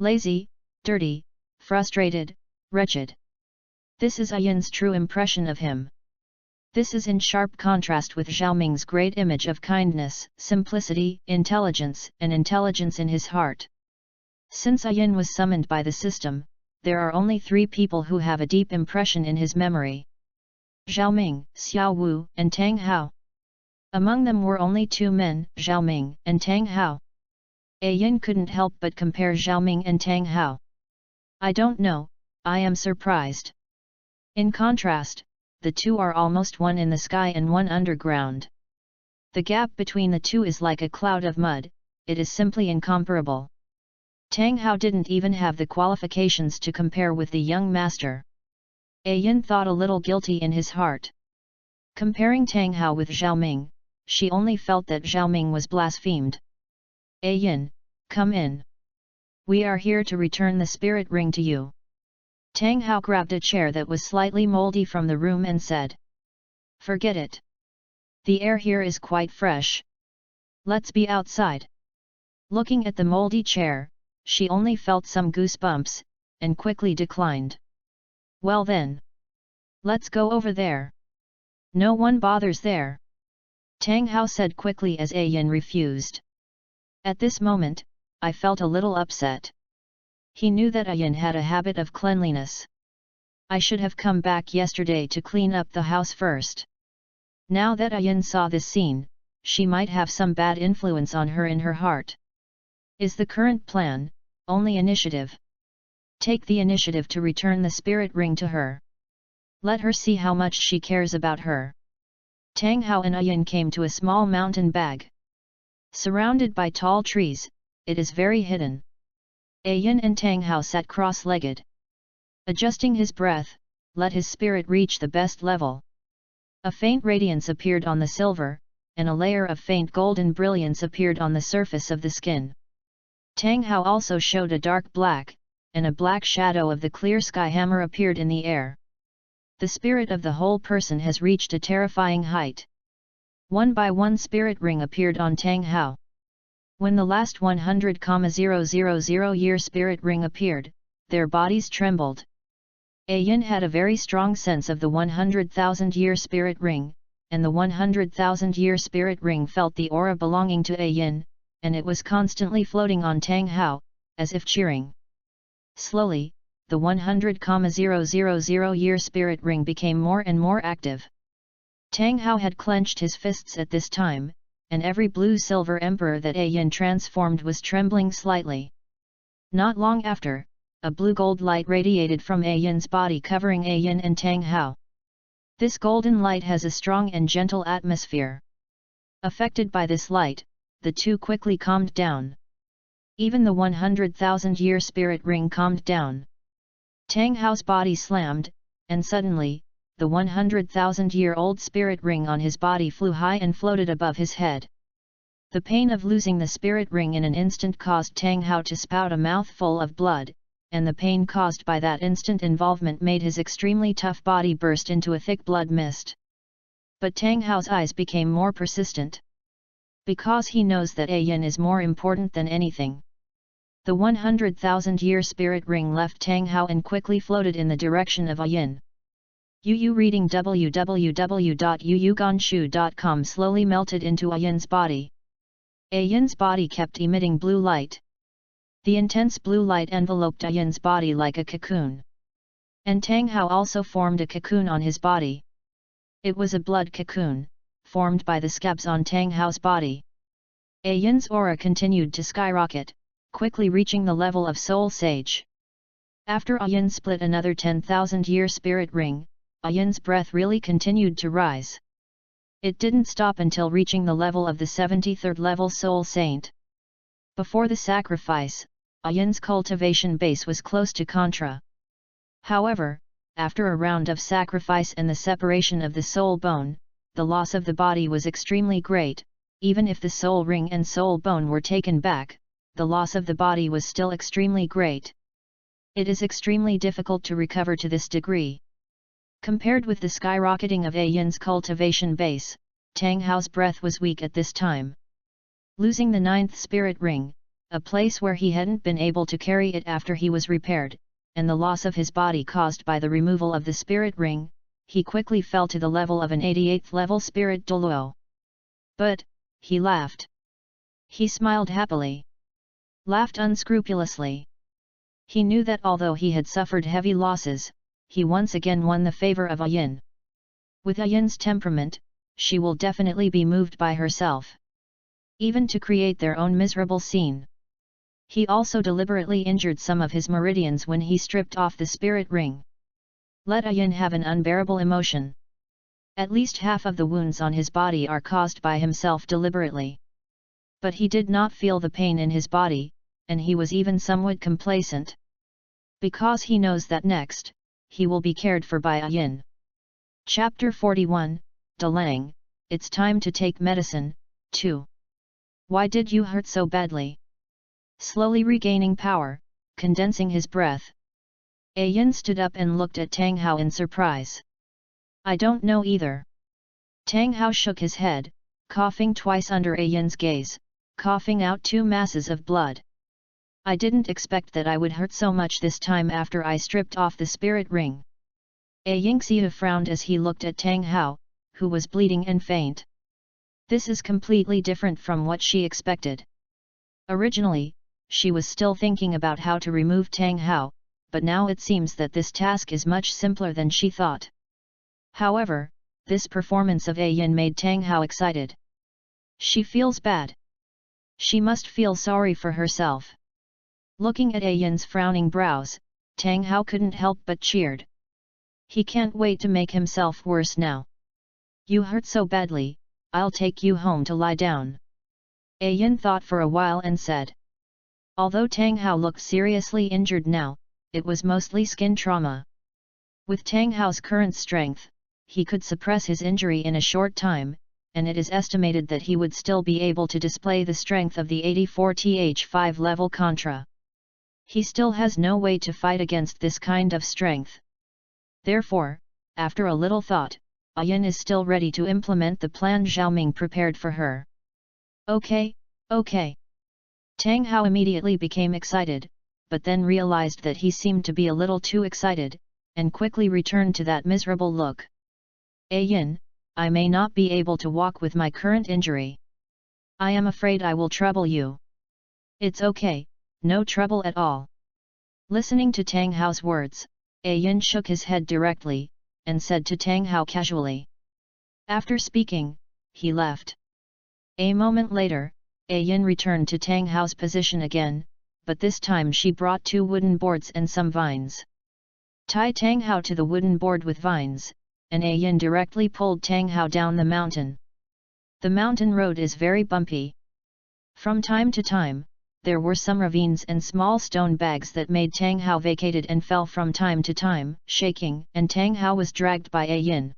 Lazy, dirty, frustrated, wretched. This is Yin's true impression of him. This is in sharp contrast with Xiaoming's great image of kindness, simplicity, intelligence, and intelligence in his heart. Since Yin was summoned by the system, there are only 3 people who have a deep impression in his memory. Xiaoming, Xiao Wu, and Tang Hao. Among them were only 2 men, Xiaoming and Tang Hao. Yin couldn't help but compare Xiaoming and Tang Hao. I don't know, I am surprised. In contrast, the 2 are almost one in the sky and one underground. The gap between the 2 is like a cloud of mud, it is simply incomparable. Tang Hao didn't even have the qualifications to compare with the young master. Yin thought a little guilty in his heart. Comparing Tang Hao with Xiaoming, she only felt that Xiaoming was blasphemed. Yin, come in. We are here to return the spirit ring to you. Tang Hao grabbed a chair that was slightly moldy from the room and said. Forget it. The air here is quite fresh. Let's be outside. Looking at the moldy chair, she only felt some goosebumps, and quickly declined. Well then. Let's go over there. No one bothers there. Tang Hao said quickly as Yin refused. At this moment, I felt a little upset. He knew that Yin had a habit of cleanliness. I should have come back yesterday to clean up the house first. Now that Yin saw this scene, she might have some bad influence on her in her heart. Is the current plan only initiative? Take the initiative to return the spirit ring to her. Let her see how much she cares about her. Tang Hao and Yin came to a small mountain bag. Surrounded by tall trees, it is very hidden. Yin and Tang Hao sat cross-legged. Adjusting his breath, let his spirit reach the best level. A faint radiance appeared on the silver, and a layer of faint golden brilliance appeared on the surface of the skin. Tang Hao also showed a dark black, and a black shadow of the clear sky hammer appeared in the air. The spirit of the whole person has reached a terrifying height. One by one spirit ring appeared on Tang Hao. When the last 100,000 year spirit ring appeared, their bodies trembled. Yin had a very strong sense of the 100,000 year spirit ring, and the 100,000 year spirit ring felt the aura belonging to Yin, and it was constantly floating on Tang Hao, as if cheering. Slowly, the 100,000 year spirit ring became more and more active. Tang Hao had clenched his fists at this time, and every blue-silver emperor that Yin transformed was trembling slightly. Not long after, a blue-gold light radiated from Yin's body covering Yin and Tang Hao. This golden light has a strong and gentle atmosphere. Affected by this light, the two quickly calmed down. Even the 100,000 year spirit ring calmed down. Tang Hao's body slammed, and suddenly, the 100,000-year-old spirit ring on his body flew high and floated above his head. The pain of losing the spirit ring in an instant caused Tang Hao to spout a mouthful of blood, and the pain caused by that instant involvement made his extremely tough body burst into a thick blood mist. But Tang Hao's eyes became more persistent. Because he knows that Yin is more important than anything. The 100,000-year spirit ring left Tang Hao and quickly floated in the direction of Yin. Yu reading www.yuyuganshu.com slowly melted into Yin's body. Yin's body kept emitting blue light. The intense blue light enveloped Yin's body like a cocoon. And Tang Hao also formed a cocoon on his body. It was a blood cocoon, formed by the scabs on Tang Hao's body. Yin's aura continued to skyrocket, quickly reaching the level of Soul Sage. After Yin split another 10,000-year spirit ring, Yin's breath really continued to rise. It didn't stop until reaching the level of the 73rd level Soul Saint. Before the sacrifice, Yin's cultivation base was close to Contra. However, after a round of sacrifice and the separation of the soul bone, the loss of the body was extremely great. Even if the soul ring and soul bone were taken back, the loss of the body was still extremely great. It is extremely difficult to recover to this degree. Compared with the skyrocketing of Yin's cultivation base, Tang Hao's breath was weak at this time. Losing the 9th spirit ring, a place where he hadn't been able to carry it after he was repaired, and the loss of his body caused by the removal of the spirit ring, he quickly fell to the level of an 88th level spirit Douluo. But, he laughed. He smiled happily. Laughed unscrupulously. He knew that although he had suffered heavy losses, he once again won the favor of Yin. With Yin's temperament, she will definitely be moved by herself. Even to create their own miserable scene. He also deliberately injured some of his meridians when he stripped off the spirit ring. Let Yin have an unbearable emotion. At least half of the wounds on his body are caused by himself deliberately. But he did not feel the pain in his body, and he was even somewhat complacent. Because he knows that next, he will be cared for by Yin. Chapter 41, Dalang, it's time to take medicine, 2. Why did you hurt so badly? Slowly regaining power, condensing his breath. Yin stood up and looked at Tang Hao in surprise. I don't know either. Tang Hao shook his head, coughing twice under Yin's gaze, coughing out 2 masses of blood. I didn't expect that I would hurt so much this time after I stripped off the spirit ring. Yingxia frowned as he looked at Tang Hao, who was bleeding and faint. This is completely different from what she expected. Originally, she was still thinking about how to remove Tang Hao, but now it seems that this task is much simpler than she thought. However, this performance of Yin made Tang Hao excited. She feels bad. She must feel sorry for herself. Looking at Yin's frowning brows, Tang Hao couldn't help but cheered. He can't wait to make himself worse now. You hurt so badly, I'll take you home to lie down. Yin thought for a while and said. Although Tang Hao looked seriously injured now, it was mostly skin trauma. With Tang Hao's current strength, he could suppress his injury in a short time, and it is estimated that he would still be able to display the strength of the 84th 5 Contra. He still has no way to fight against this kind of strength. Therefore, after a little thought, Yin is still ready to implement the plan Xiaoming prepared for her. Okay, okay. Tang Hao immediately became excited, but then realized that he seemed to be a little too excited, and quickly returned to that miserable look. Yin, I may not be able to walk with my current injury. I am afraid I will trouble you. It's okay, no trouble at all. Listening to Tang Hao's words, Yin shook his head directly, and said to Tang Hao casually. After speaking, he left. A moment later, Yin returned to Tang Hao's position again, but this time she brought 2 wooden boards and some vines. Tie Tang Hao to the wooden board with vines, and Yin directly pulled Tang Hao down the mountain. The mountain road is very bumpy. From time to time, there were some ravines and small stone bags that made Tang Hao vacated and fell from time to time, shaking, and Tang Hao was dragged by Yin.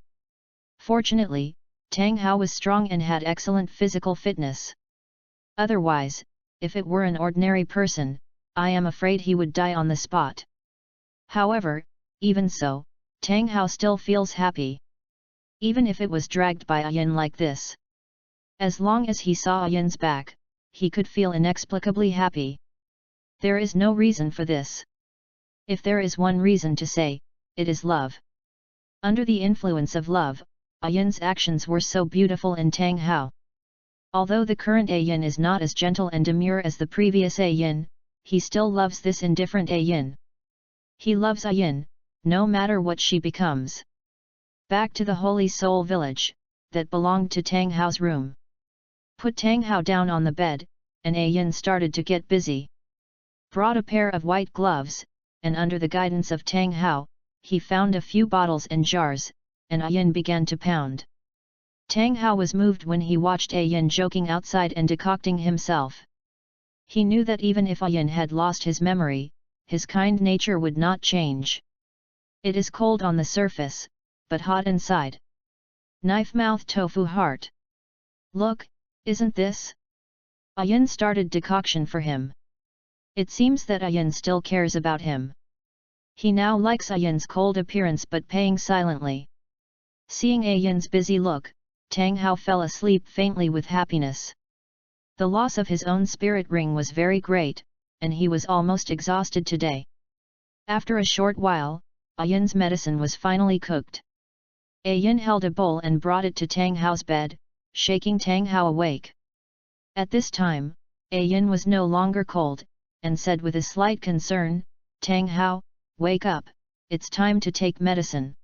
Fortunately, Tang Hao was strong and had excellent physical fitness. Otherwise, if it were an ordinary person, I am afraid he would die on the spot. However, even so, Tang Hao still feels happy. Even if it was dragged by Yin like this. As long as he saw Yin's back, he could feel inexplicably happy. There is no reason for this. If there is one reason to say, it is love. Under the influence of love, Yin's actions were so beautiful in Tang Hao. Although the current Yin is not as gentle and demure as the previous Yin, he still loves this indifferent Yin. He loves Yin, no matter what she becomes. Back to the Holy Soul village, that belonged to Tang Hao's room. Put Tang Hao down on the bed, and Yin started to get busy. Brought a pair of white gloves, and under the guidance of Tang Hao, he found a few bottles and jars, and Yin began to pound. Tang Hao was moved when he watched Yin joking outside and decocting himself. He knew that even if Yin had lost his memory, his kind nature would not change. It is cold on the surface, but hot inside. Knife mouth tofu heart. Look, isn't this? Yin started decoction for him. It seems that Yin still cares about him. He now likes Yin's cold appearance but paying silently. Seeing Yin's busy look, Tang Hao fell asleep faintly with happiness. The loss of his own spirit ring was very great, and he was almost exhausted today. After a short while, Yin's medicine was finally cooked. Yin held a bowl and brought it to Tang Hao's bed, shaking Tang Hao awake. At this time, Yin was no longer cold, and said with a slight concern, Tang Hao, wake up, it's time to take medicine.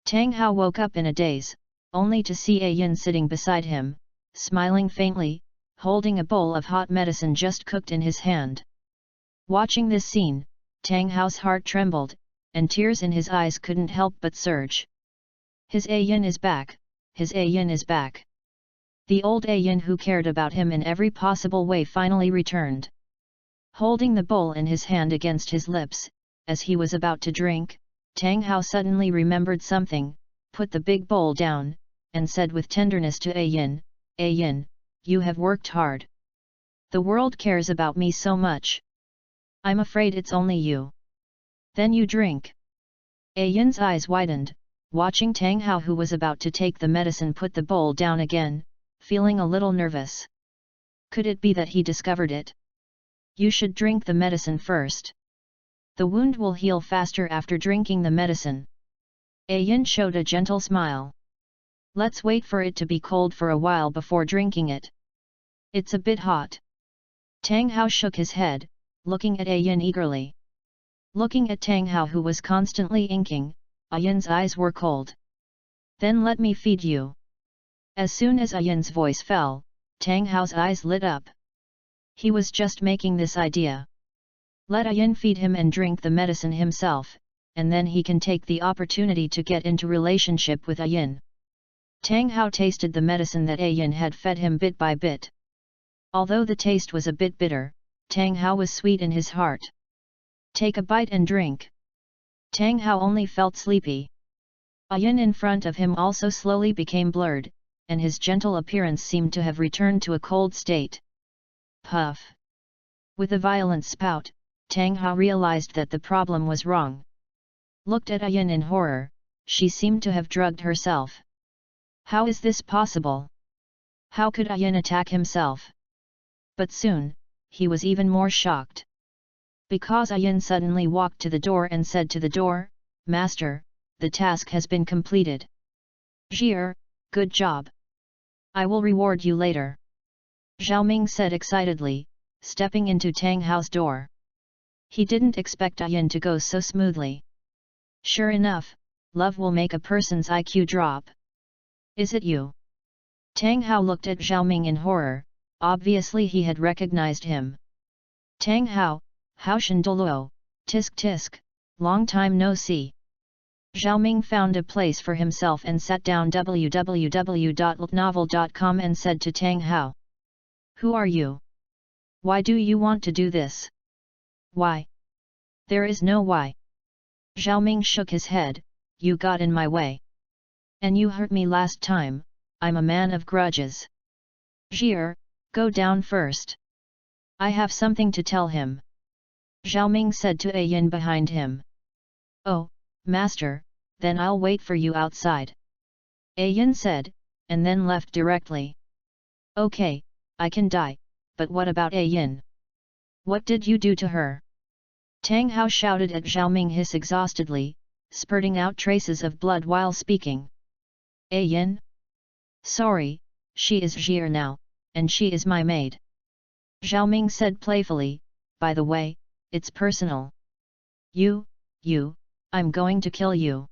Tang Hao woke up in a daze, only to see Yin sitting beside him, smiling faintly, holding a bowl of hot medicine just cooked in his hand. Watching this scene, Tang Hao's heart trembled, and tears in his eyes couldn't help but surge. His Yin is back, his Yin is back. The old Yin who cared about him in every possible way finally returned. Holding the bowl in his hand against his lips, as he was about to drink, Tang Hao suddenly remembered something, put the big bowl down, and said with tenderness to Yin, Yin, you have worked hard. The world cares about me so much. I'm afraid it's only you. Then you drink. Yin's eyes widened, watching Tang Hao who was about to take the medicine put the bowl down again, feeling a little nervous. Could it be that he discovered it? You should drink the medicine first. The wound will heal faster after drinking the medicine. Yin showed a gentle smile. Let's wait for it to be cold for a while before drinking it. It's a bit hot. Tang Hao shook his head, looking at Yin eagerly. Looking at Tang Hao, who was constantly inking, Yin's eyes were cold. Then let me feed you. As soon as Yin's voice fell, Tang Hao's eyes lit up. He was just making this idea. Let Yin feed him and drink the medicine himself, and then he can take the opportunity to get into relationship with Yin. Tang Hao tasted the medicine that Yin had fed him bit by bit. Although the taste was a bit bitter, Tang Hao was sweet in his heart. Take a bite and drink. Tang Hao only felt sleepy. Yin in front of him also slowly became blurred, and his gentle appearance seemed to have returned to a cold state. Puff! With a violent spout, Tang Hao realized that the problem was wrong. Looked at Yin in horror, she seemed to have drugged herself. How is this possible? How could Yin attack himself? But soon, he was even more shocked. Because Yin suddenly walked to the door and said to the door, "Master, the task has been completed. Zhi'er, good job. I will reward you later." Xiaoming said excitedly, stepping into Tang Hao's door. He didn't expect Yin to go so smoothly. Sure enough, love will make a person's IQ drop. Is it you? Tang Hao looked at Xiaoming in horror, obviously he had recognized him. Tang Hao, Haoshan Douluo, tisk tisk, long time no see. Xiaoming found a place for himself and sat down www.novel.com and said to Tang Hao. Who are you? Why do you want to do this? Why? There is no why. Xiaoming shook his head, you got in my way. And you hurt me last time, I'm a man of grudges. Zhi'er, go down first. I have something to tell him. Xiaoming said to Yin behind him. Oh, master, then I'll wait for you outside. Yin said, and then left directly. Okay, I can die, but what about Yin? What did you do to her? Tang Hao shouted at Xiaoming hiss exhaustedly, spurting out traces of blood while speaking. Yin? Sorry, she is Zhi'er now, and she is my maid. Xiaoming said playfully, by the way, it's personal. You, I'm going to kill you.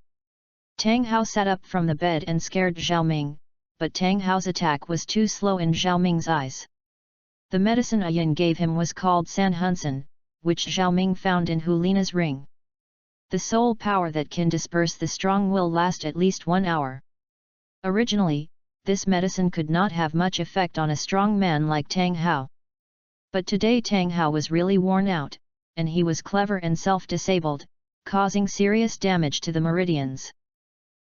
Tang Hao sat up from the bed and scared Xiaoming, but Tang Hao's attack was too slow in Xiaoming's eyes. The medicine Yin gave him was called San Hunsen, which Xiaoming found in Hulina's ring. The soul power that can disperse the strong will last at least 1 hour. Originally, this medicine could not have much effect on a strong man like Tang Hao. But today Tang Hao was really worn out, and he was clever and self-disabled, causing serious damage to the meridians.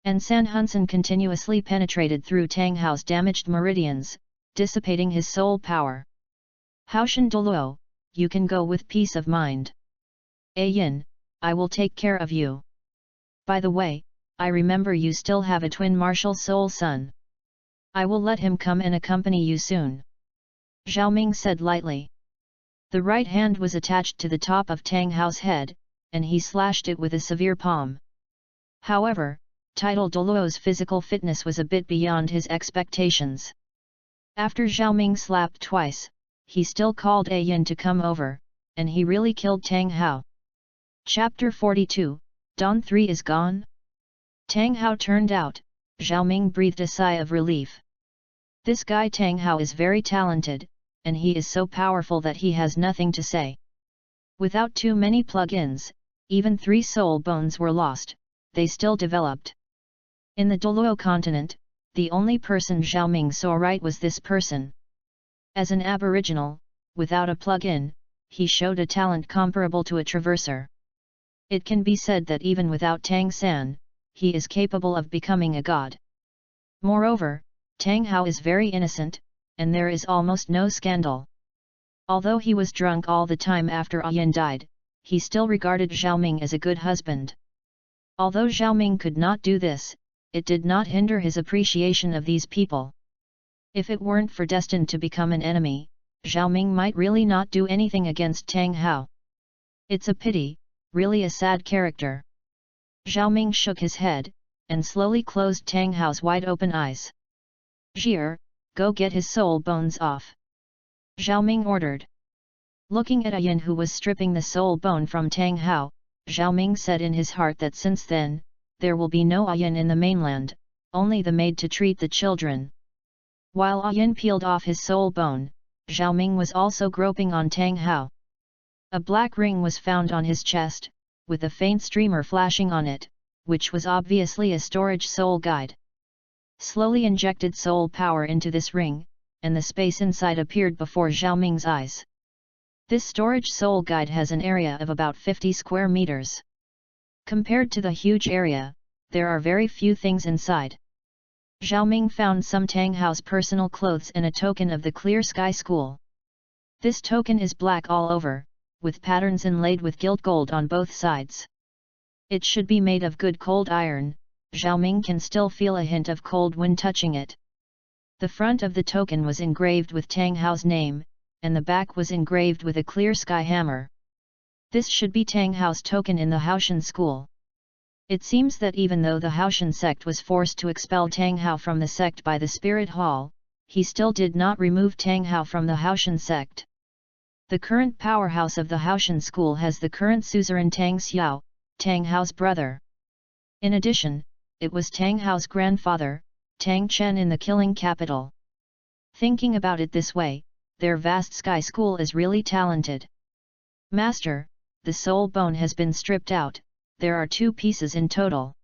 And San Hunsen continuously penetrated through Tang Hao's damaged meridians, dissipating his soul power. Haoshan Douluo, you can go with peace of mind. Yin, I will take care of you. By the way, I remember you still have a twin martial soul son. I will let him come and accompany you soon. Xiaoming said lightly. The right hand was attached to the top of Tang Hao's head, and he slashed it with a severe palm. However, Tidal Douluo's physical fitness was a bit beyond his expectations. After Xiaoming slapped twice, he still called Yin to come over, and he really killed Tang Hao. Chapter 42, Dawn 3 is gone? Tang Hao turned out, Xiaoming breathed a sigh of relief. This guy Tang Hao is very talented, and he is so powerful that he has nothing to say. Without too many plug-ins, even 3 soul bones were lost, they still developed. In the Douluo continent, the only person Xiaoming saw right was this person. As an aboriginal, without a plug-in, he showed a talent comparable to a traverser. It can be said that even without Tang San, he is capable of becoming a god. Moreover, Tang Hao is very innocent, and there is almost no scandal. Although he was drunk all the time after Yin died, he still regarded Xiaoming as a good husband. Although Xiaoming could not do this, it did not hinder his appreciation of these people. If it weren't for destined to become an enemy, Zhao Ming might really not do anything against Tang Hao. It's a pity, really a sad character. Zhao Ming shook his head, and slowly closed Tang Hao's wide-open eyes. Zhir, go get his soul bones off. Zhao Ming ordered. Looking at Ayan who was stripping the soul bone from Tang Hao, Zhao Ming said in his heart that since then, there will be no Ayan in the mainland, only the maid to treat the children. While Ayan peeled off his soul bone, Zhao Ming was also groping on Tang Hao. A black ring was found on his chest, with a faint streamer flashing on it, which was obviously a storage soul guide. Slowly injected soul power into this ring, and the space inside appeared before Zhao Ming's eyes. This storage soul guide has an area of about 50 square meters. Compared to the huge area, there are very few things inside. Zhao Ming found some Tang Hao's personal clothes and a token of the Clear Sky School. This token is black all over, with patterns inlaid with gilt gold on both sides. It should be made of good cold iron. Zhao Ming can still feel a hint of cold when touching it. The front of the token was engraved with Tang Hao's name, and the back was engraved with a clear sky hammer. This should be Tang Hao's token in the Haoshan school. It seems that even though the Haoshan sect was forced to expel Tang Hao from the sect by the Spirit Hall, he still did not remove Tang Hao from the Haoshan sect. The current powerhouse of the Haoshan school has the current suzerain Tang Xiao, Tang Hao's brother. In addition, it was Tang Hao's grandfather, Tang Chen in the killing capital. Thinking about it this way, their vast sky school is really talented. Master, the soul bone has been stripped out, there are 2 pieces in total.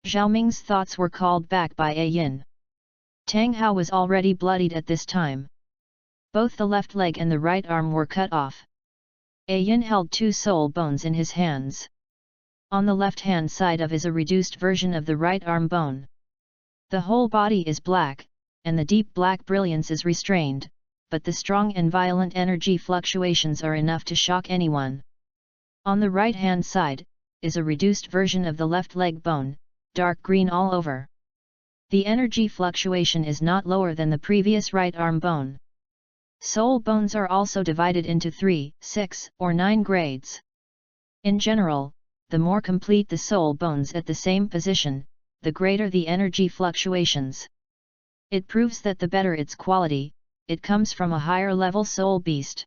Zhao Ming's thoughts were called back by Ayan. Tang Hao was already bloodied at this time. Both the left leg and the right arm were cut off. Ayan held 2 soul bones in his hands. On the left-hand side of is a reduced version of the right arm bone. The whole body is black, and the deep black brilliance is restrained, but the strong and violent energy fluctuations are enough to shock anyone. On the right-hand side, is a reduced version of the left leg bone, dark green all over. The energy fluctuation is not lower than the previous right arm bone. Soul bones are also divided into 3, 6, or 9 grades. In general, the more complete the soul bones at the same position, the greater the energy fluctuations. It proves that the better its quality, it comes from a higher level soul beast.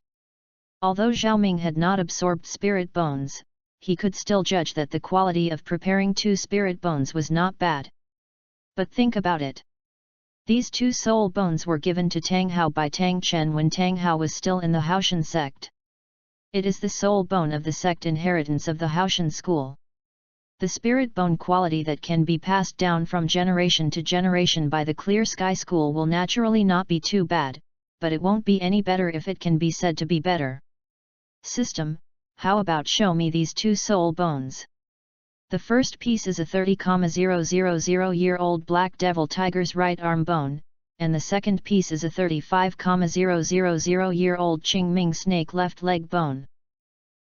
Although Zhao Ming had not absorbed spirit bones, he could still judge that the quality of preparing 2 spirit bones was not bad. But think about it. These 2 soul bones were given to Tang Hao by Tang Chen when Tang Hao was still in the Haoshan sect. It is the soul bone of the sect inheritance of the Haoshan school. The spirit bone quality that can be passed down from generation to generation by the Clear Sky School will naturally not be too bad, but it won't be any better if it can be said to be better. System, how about show me these 2 soul bones? The first piece is a 30,000-year-old black devil tiger's right arm bone, and the second piece is a 35,000-year-old Qingming snake left leg bone.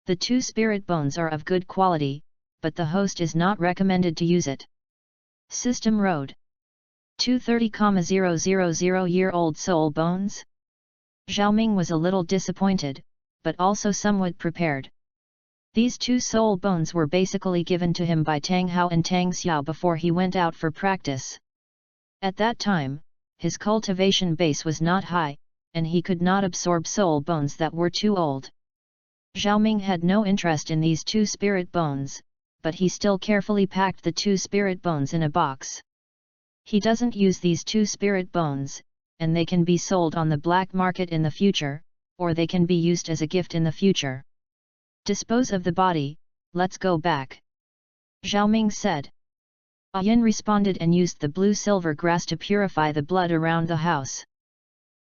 The 2 spirit bones are of good quality, but the host is not recommended to use it. System Road. 2 30,000-year-old soul bones? Zhao Ming was a little disappointed, but also somewhat prepared. These 2 soul bones were basically given to him by Tang Hao and Tang Xiao before he went out for practice. At that time, his cultivation base was not high, and he could not absorb soul bones that were too old. Zhao Ming had no interest in these 2 spirit bones, but he still carefully packed the 2 spirit bones in a box. He doesn't use these 2 spirit bones, and they can be sold on the black market in the future, or they can be used as a gift in the future. Dispose of the body, let's go back. Zhao Ming said. Ayan responded and used the blue-silver grass to purify the blood around the house.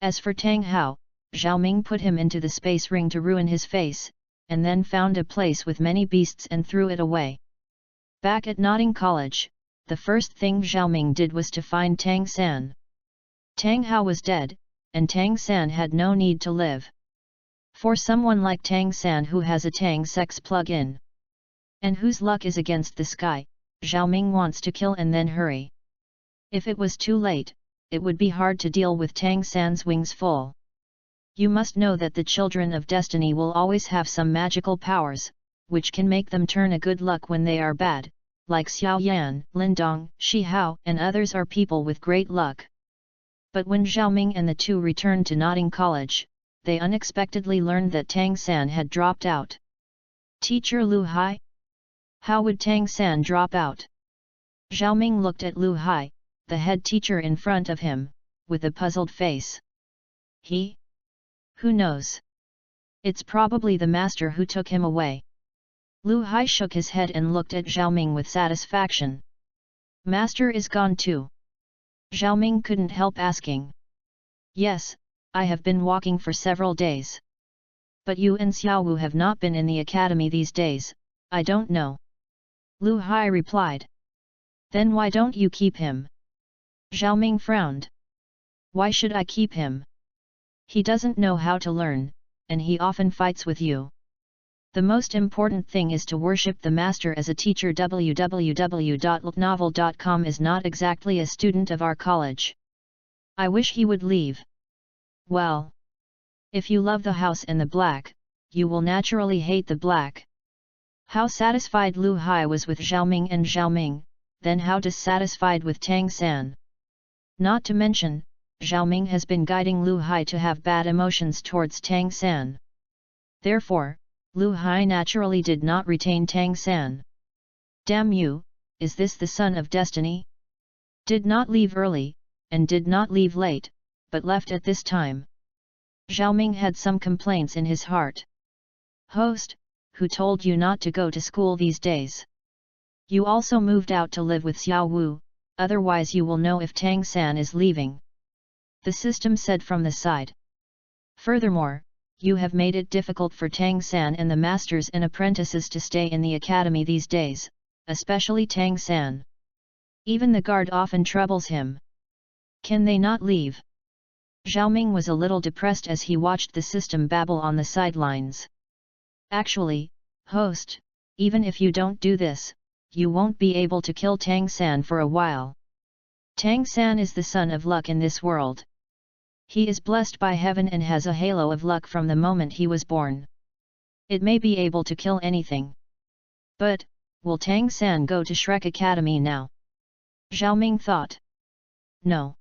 As for Tang Hao, Zhao Ming put him into the space ring to ruin his face, and then found a place with many beasts and threw it away. Back at Notting College, the first thing Zhao Ming did was to find Tang San. Tang Hao was dead, and Tang San had no need to live. For someone like Tang San who has a Tang sex plug-in, and whose luck is against the sky, Zhao Ming wants to kill and then hurry. If it was too late, it would be hard to deal with Tang San's wings full. You must know that the children of destiny will always have some magical powers, which can make them turn a good luck when they are bad, like Xiao Yan, Lindong, Shi Hao and others are people with great luck. But when Xiaoming and the two returned to Notting College, they unexpectedly learned that Tang San had dropped out. Teacher Lu Hai? How would Tang San drop out? Xiaoming looked at Lu Hai, the head teacher in front of him, with a puzzled face. He? Who knows? It's probably the master who took him away. Lu Hai shook his head and looked at Xiaoming with satisfaction. Master is gone too. Xiaoming couldn't help asking. Yes, I have been walking for several days. But you and Xiaowu have not been in the academy these days, I don't know. Lu Hai replied. Then why don't you keep him? Xiaoming frowned. Why should I keep him? He doesn't know how to learn, and he often fights with you. The most important thing is to worship the master as a teacher. www.looknovel.com is not exactly a student of our college. I wish he would leave. Well, if you love the house and the black, you will naturally hate the black. How satisfied Lu Hai was with Xiaoming and Xiaoming, then how dissatisfied with Tang San. Not to mention, Xiaoming has been guiding Lu Hai to have bad emotions towards Tang San. Therefore, Lu Hai naturally did not retain Tang San. Damn you, is this the son of destiny? Did not leave early, and did not leave late, but left at this time. Xiaoming had some complaints in his heart. Host, who told you not to go to school these days? You also moved out to live with Xiao Wu, otherwise you will know if Tang San is leaving. The system said from the side. Furthermore, you have made it difficult for Tang San and the masters and apprentices to stay in the academy these days, especially Tang San. Even the guard often troubles him. Can they not leave? Xiaoming was a little depressed as he watched the system babble on the sidelines. Actually, host, even if you don't do this, you won't be able to kill Tang San for a while. Tang San is the son of luck in this world. He is blessed by heaven and has a halo of luck from the moment he was born. It may be able to kill anything. But, will Tang San go to Shrek Academy now? Xiaoming thought. No.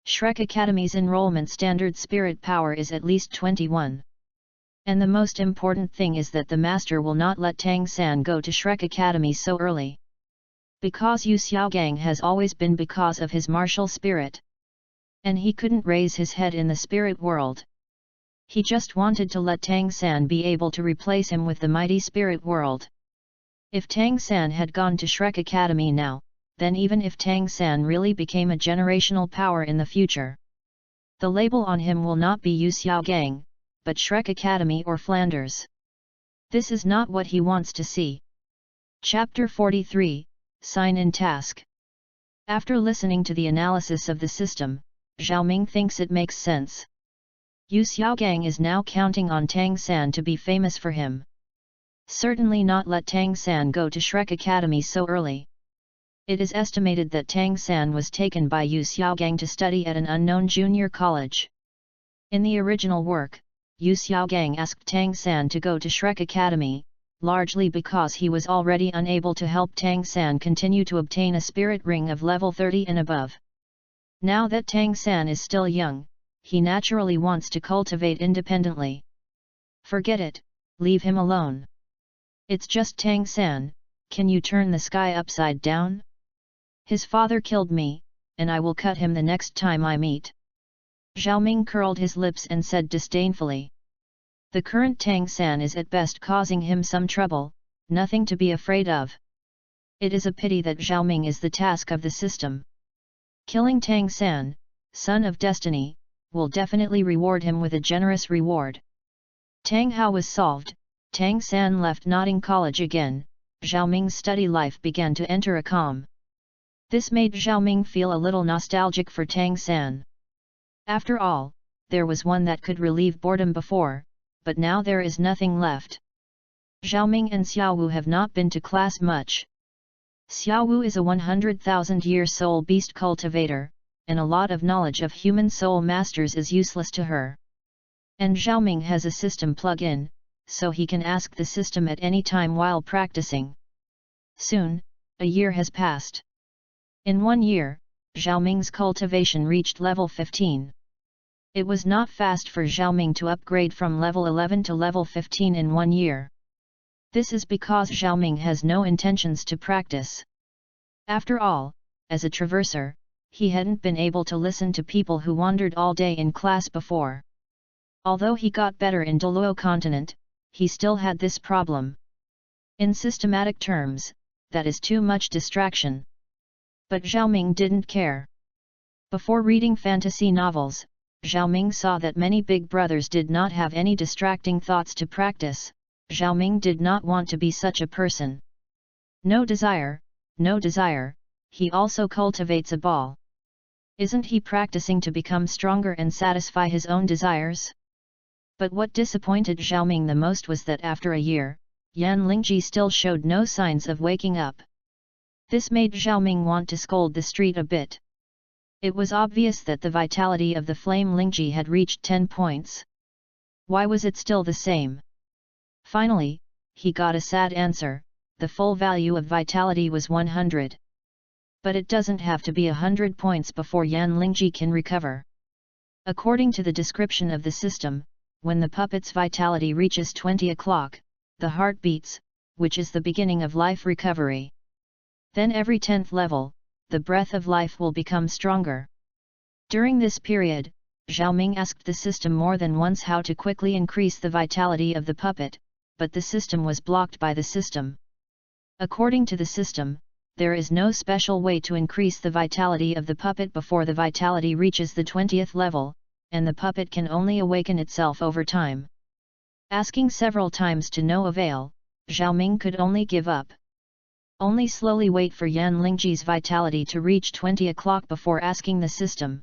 Shrek Academy's enrollment standard spirit power is at least 21. And the most important thing is that the master will not let Tang San go to Shrek Academy so early. Because Yu Xiaogang has always been because of his martial spirit. And he couldn't raise his head in the spirit world. He just wanted to let Tang San be able to replace him with the mighty spirit world. If Tang San had gone to Shrek Academy now, then even if Tang San really became a generational power in the future, the label on him will not be Yu Xiaogang, but Shrek Academy or Flanders. This is not what he wants to see. Chapter 43, Sign-in Task. After listening to the analysis of the system, Xiaoming thinks it makes sense. Yu Xiaogang is now counting on Tang San to be famous for him. Certainly not let Tang San go to Shrek Academy so early. It is estimated that Tang San was taken by Yu Xiaogang to study at an unknown junior college. In the original work, Yu Xiaogang asked Tang San to go to Shrek Academy, largely because he was already unable to help Tang San continue to obtain a spirit ring of level 30 and above. Now that Tang San is still young, he naturally wants to cultivate independently. Forget it, leave him alone. It's just Tang San, can you turn the sky upside down? His father killed me, and I will cut him the next time I meet. Xiaoming curled his lips and said disdainfully. The current Tang San is at best causing him some trouble, nothing to be afraid of. It is a pity that Xiaoming is the task of the system. Killing Tang San, son of destiny, will definitely reward him with a generous reward. Tang Hao was solved, Tang San left Notting College again, Xiaoming's study life began to enter a calm. This made Xiaoming feel a little nostalgic for Tang San. After all, there was one that could relieve boredom before, but now there is nothing left. Xiaoming and Xiaowu have not been to class much. Xiaowu is a 100,000-year soul beast cultivator, and a lot of knowledge of human soul masters is useless to her. And Xiaoming has a system plug-in, so he can ask the system at any time while practicing. Soon, a year has passed. In 1 year, Xiaoming's cultivation reached level 15. It was not fast for Xiaoming to upgrade from level 11 to level 15 in 1 year. This is because Xiaoming has no intentions to practice. After all, as a traverser, he hadn't been able to listen to people who wandered all day in class before. Although he got better in Douluo continent, he still had this problem. In systematic terms, that is too much distraction. But Xiaoming didn't care. Before reading fantasy novels, Xiaoming saw that many big brothers did not have any distracting thoughts to practice. Xiaoming did not want to be such a person. No desire, he also cultivates a ball. Isn't he practicing to become stronger and satisfy his own desires? But what disappointed Xiaoming the most was that after a year, Yan Lingji still showed no signs of waking up. This made Xiaoming want to scold the street a bit. It was obvious that the vitality of the flame Lingji had reached 10 points. Why was it still the same? Finally, he got a sad answer: the full value of vitality was 100. But it doesn't have to be 100 points before Yan Lingji can recover. According to the description of the system, when the puppet's vitality reaches 20 o'clock, the heart beats, which is the beginning of life recovery. Then every 10th level, the breath of life will become stronger. During this period, Xiaoming asked the system more than once how to quickly increase the vitality of the puppet, but the system was blocked by the system. According to the system, there is no special way to increase the vitality of the puppet before the vitality reaches the 20th level, and the puppet can only awaken itself over time. Asking several times to no avail, Xiaoming could only give up. Only slowly wait for Yan Lingji's vitality to reach 20 o'clock before asking the system.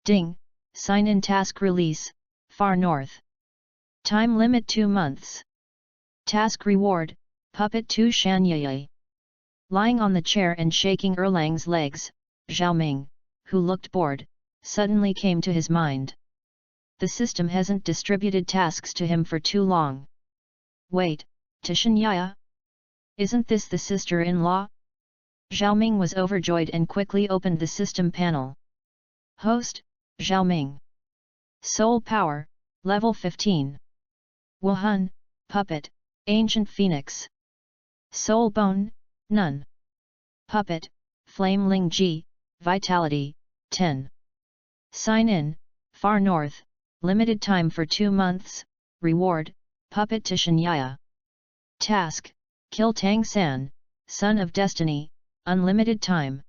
Ding! Sign in task release, Far North. Time limit 2 months. Task reward, Puppet 2 Shanyaye. Lying on the chair and shaking Erlang's legs, Xiaoming, who looked bored, suddenly came to his mind. The system hasn't distributed tasks to him for too long. Wait, Tishanyaya? Isn't this the sister-in-law? Xiaoming was overjoyed and quickly opened the system panel. Host, Xiaoming. Soul Power, Level 15. Wuhan, Puppet, Ancient Phoenix. Soul Bone, None. Puppet, Flame Lingji, Vitality, 10. Sign in, Far North, limited time for 2 months, reward, Puppet Tishanyaya. Task, Kill Tang San, Son of Destiny, unlimited time.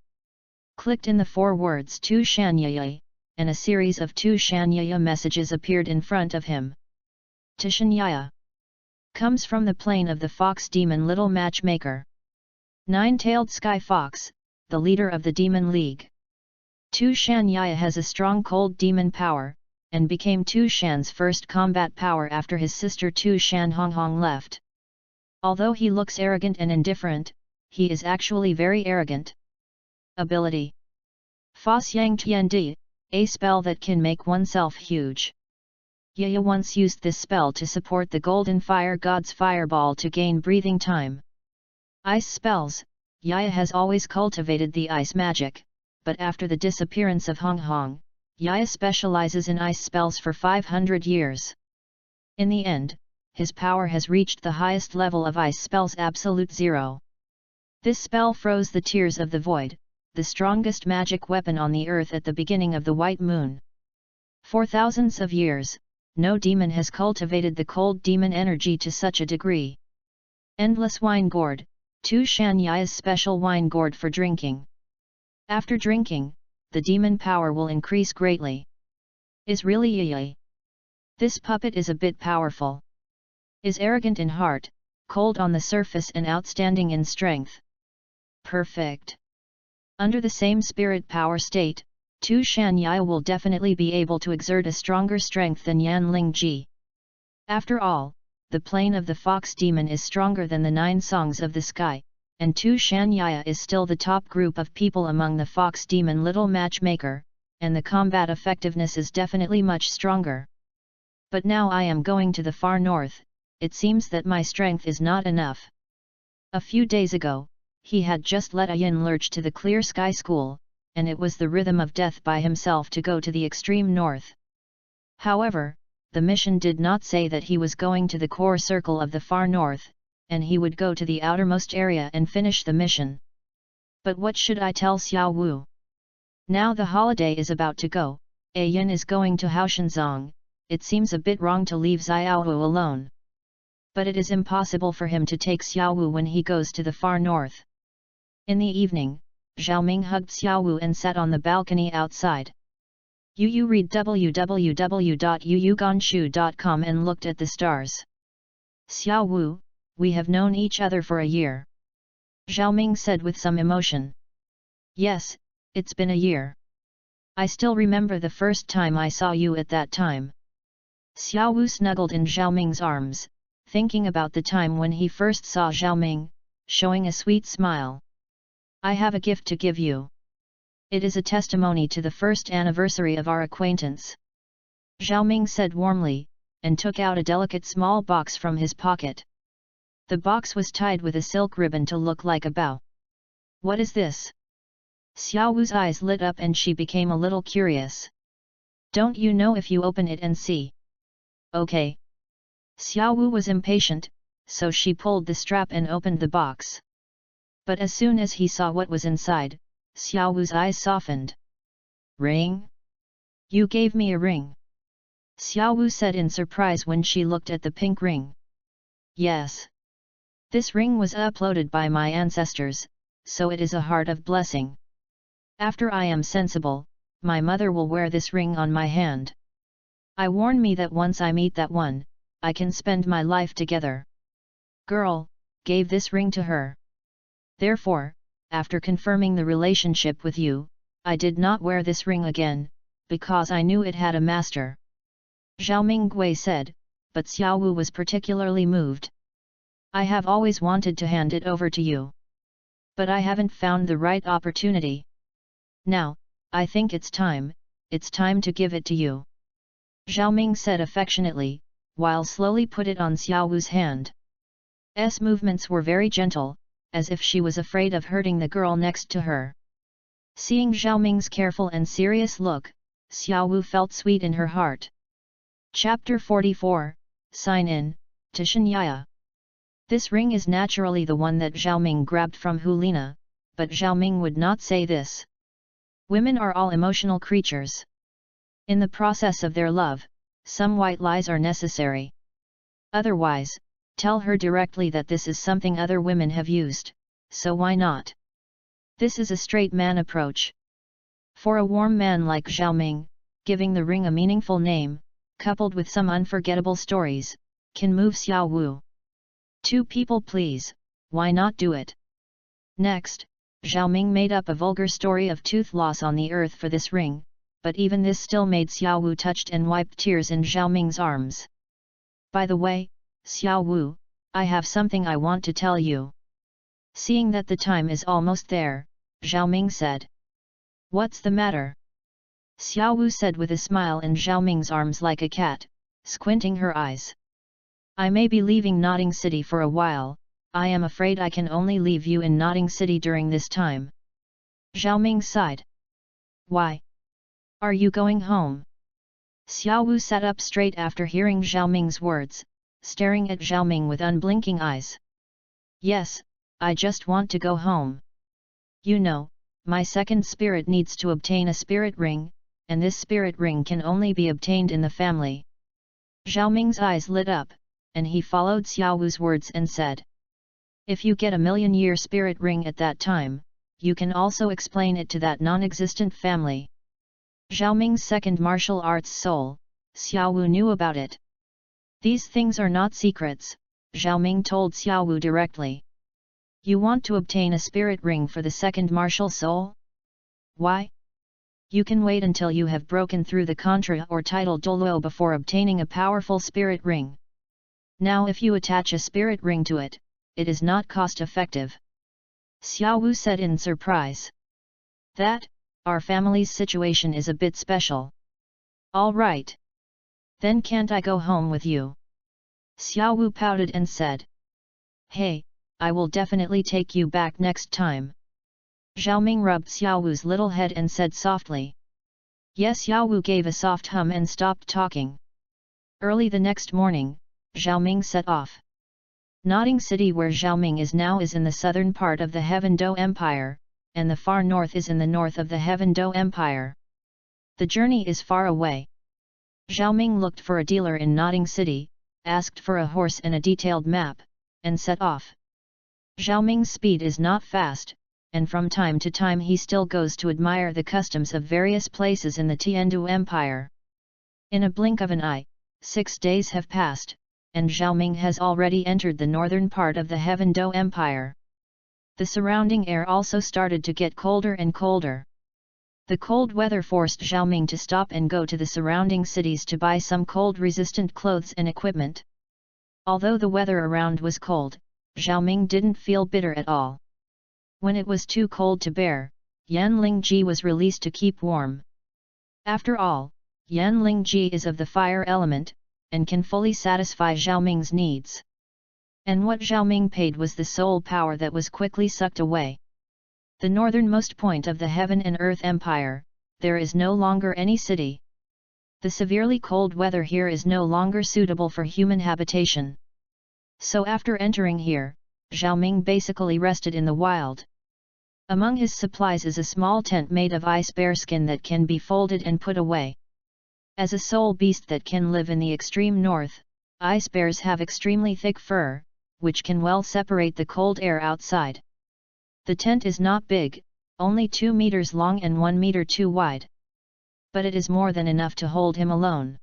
Clicked in the 4 words Tu Shanyaye, and a series of Tu Shanyaya messages appeared in front of him. Tishanyaya comes from the plane of the fox demon Little Matchmaker. 9-tailed Sky Fox, the leader of the Demon League. Tu Shanyaya has a strong cold demon power, and became Tu Shan's first combat power after his sister Tu Shan Honghong left. Although he looks arrogant and indifferent, he is actually very arrogant. Ability: Fos Yang Tian Di, a spell that can make oneself huge. Yaya once used this spell to support the Golden Fire God's fireball to gain breathing time. Ice spells: Yaya has always cultivated the ice magic, but after the disappearance of Honghong, Yaya specializes in ice spells for 500 years. In the end, his power has reached the highest level of ice spells, Absolute Zero. This spell froze the Tears of the Void, the strongest magic weapon on the earth at the beginning of the White Moon. For thousands of years, no demon has cultivated the cold demon energy to such a degree. Endless Wine Gourd, Tu Shanyaya's special wine gourd for drinking. After drinking, the demon power will increase greatly. Is really Yaya. This puppet is a bit powerful. Is arrogant in heart, cold on the surface and outstanding in strength. Perfect. Under the same spirit power state, Tu Shanyaya will definitely be able to exert a stronger strength than Yan Lingji. After all, the plane of the fox demon is stronger than the 9 songs of the sky, and Tu Shanyaya is still the top group of people among the fox demon Little Matchmaker, and the combat effectiveness is definitely much stronger. But now I am going to the far north, it seems that my strength is not enough. A few days ago, he had just let a yin lurch to the clear sky school, and it was the rhythm of death by himself to go to the extreme north. However, the mission did not say that he was going to the core circle of the far north, and he would go to the outermost area and finish the mission. But what should I tell Xiao Wu? Now the holiday is about to go, a yin is going to Haoshanzong, it seems a bit wrong to leave Xiao Wu alone. But it is impossible for him to take Xiao Wu when he goes to the far north. In the evening, Zhao Ming hugged Xiao Wu and sat on the balcony outside. Yu read www.yuyuganshu.com and looked at the stars. Xiao Wu, we have known each other for a year. Zhao Ming said with some emotion. Yes, it's been a year. I still remember the first time I saw you at that time. Xiao Wu snuggled in Zhao Ming's arms, thinking about the time when he first saw Zhao Ming, showing a sweet smile. I have a gift to give you. It is a testimony to the first anniversary of our acquaintance. Zhao Ming said warmly, and took out a delicate small box from his pocket. The box was tied with a silk ribbon to look like a bow. What is this? Xiao Wu's eyes lit up and she became a little curious. Don't you know if you open it and see? Okay. Xiao Wu was impatient, so she pulled the strap and opened the box. But as soon as he saw what was inside, Xiao Wu's eyes softened. Ring? You gave me a ring. Xiao Wu said in surprise when she looked at the pink ring. Yes. This ring was uploaded by my ancestors, so it is a heart of blessing. After I am sensible, my mother will wear this ring on my hand. I warn me that once I meet that one, I can spend my life together. Girl, gave this ring to her. Therefore, after confirming the relationship with you, I did not wear this ring again, because I knew it had a master. Zhao Minggui said, but Xiao Wu was particularly moved. I have always wanted to hand it over to you. But I haven't found the right opportunity. Now, I think it's time to give it to you. Zhao Ming said affectionately, while slowly put it on Xiao Wu's hand. S movements were very gentle, as if she was afraid of hurting the girl next to her. Seeing Zhao Ming's careful and serious look, Xiao Wu felt sweet in her heart. Chapter 44, Sign In, to Shinyaya. This ring is naturally the one that Zhao Ming grabbed from Hulina, but Zhao Ming would not say this. Women are all emotional creatures. In the process of their love, some white lies are necessary. Otherwise, tell her directly that this is something other women have used, so why not? This is a straight man approach. For a warm man like Zhao Ming, giving the ring a meaningful name, coupled with some unforgettable stories, can move Xiao Wu. Two people please, why not do it? Next, Zhao Ming made up a vulgar story of tooth loss on the earth for this ring, but even this still made Xiao Wu touched and wiped tears in Zhao Ming's arms. By the way, Xiao Wu, I have something I want to tell you. Seeing that the time is almost there, Zhao Ming said. What's the matter? Xiao Wu said with a smile in Zhao Ming's arms like a cat, squinting her eyes. I may be leaving Notting City for a while, I am afraid I can only leave you in Notting City during this time. Zhao Ming sighed. Why? Are you going home? Xiao Wu sat up straight after hearing Zhao Ming's words, staring at Zhao Ming with unblinking eyes. Yes, I just want to go home. You know, my second spirit needs to obtain a spirit ring, and this spirit ring can only be obtained in the family. Zhao Ming's eyes lit up, and he followed Xiao Wu's words and said. If you get a million-year spirit ring at that time, you can also explain it to that non-existent family. Zhao Ming's second martial arts soul, Xiao Wu knew about it. These things are not secrets, Zhao Ming told Xiao Wu directly. You want to obtain a spirit ring for the second martial soul? Why? You can wait until you have broken through the contra or title Douluo before obtaining a powerful spirit ring. Now if you attach a spirit ring to it, it is not cost-effective. Xiao Wu said in surprise. That, our family's situation is a bit special. All right. Then can't I go home with you? Xiao Wu pouted and said. Hey, I will definitely take you back next time. Zhao Ming rubbed Xiao Wu's little head and said softly. Yes, Xiao Wu gave a soft hum and stopped talking. Early the next morning, Zhao Ming set off. Nodding City, where Zhao Ming is now, is in the southern part of the Heaven Dou Empire, and the far north is in the north of the Heaven Dou Empire. The journey is far away. Zhao Ming looked for a dealer in Nodding City, asked for a horse and a detailed map, and set off. Zhao Ming's speed is not fast, and from time to time he still goes to admire the customs of various places in the Tiandu Empire. In a blink of an eye, 6 days have passed, and Zhao Ming has already entered the northern part of the Heaven Dou Empire. The surrounding air also started to get colder and colder. The cold weather forced Zhao Ming to stop and go to the surrounding cities to buy some cold-resistant clothes and equipment. Although the weather around was cold, Zhao Ming didn't feel bitter at all. When it was too cold to bear, Yan Lingji was released to keep warm. After all, Yan Lingji is of the fire element, and can fully satisfy Zhao Ming's needs. And what Zhao Ming paid was the soul power that was quickly sucked away. The northernmost point of the Heaven and Earth Empire, there is no longer any city. The severely cold weather here is no longer suitable for human habitation. So after entering here, Zhao Ming basically rested in the wild. Among his supplies is a small tent made of ice bear skin that can be folded and put away. As a soul beast that can live in the extreme north, ice bears have extremely thick fur, which can well separate the cold air outside. The tent is not big, only 2 meters long and 1 meter too wide. But it is more than enough to hold him alone.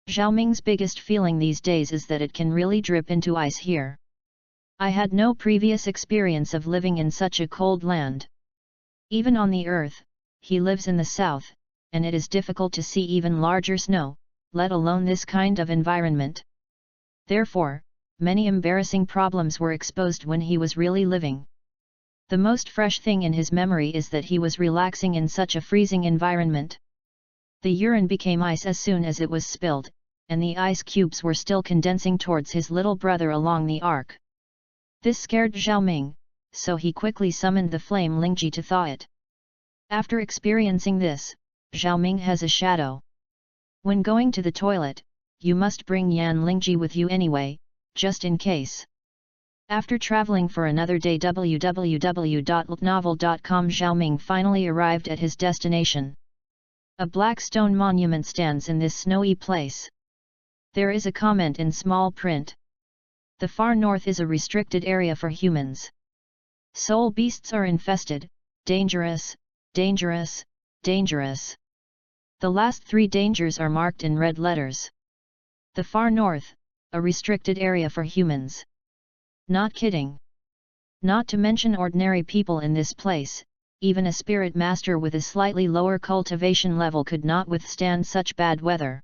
Zhao Ming's biggest feeling these days is that it can really drip into ice here. I had no previous experience of living in such a cold land. Even on the earth, he lives in the south, and it is difficult to see even larger snow, let alone this kind of environment. Therefore, many embarrassing problems were exposed when he was really living. The most fresh thing in his memory is that he was relaxing in such a freezing environment. The urine became ice as soon as it was spilled, and the ice cubes were still condensing towards his little brother along the arc. This scared Zhao Ming, so he quickly summoned the flame Lingji to thaw it. After experiencing this, Zhao Ming has a shadow. When going to the toilet, you must bring Yan Lingji with you anyway, just in case. After traveling for another day www.novel.com, Zhao Ming finally arrived at his destination. A black stone monument stands in this snowy place. There is a comment in small print. The far north is a restricted area for humans. Soul beasts are infested, dangerous, dangerous, dangerous. The last 3 dangers are marked in red letters. The far north, a restricted area for humans. Not kidding. Not to mention ordinary people in this place, even a spirit master with a slightly lower cultivation level could not withstand such bad weather.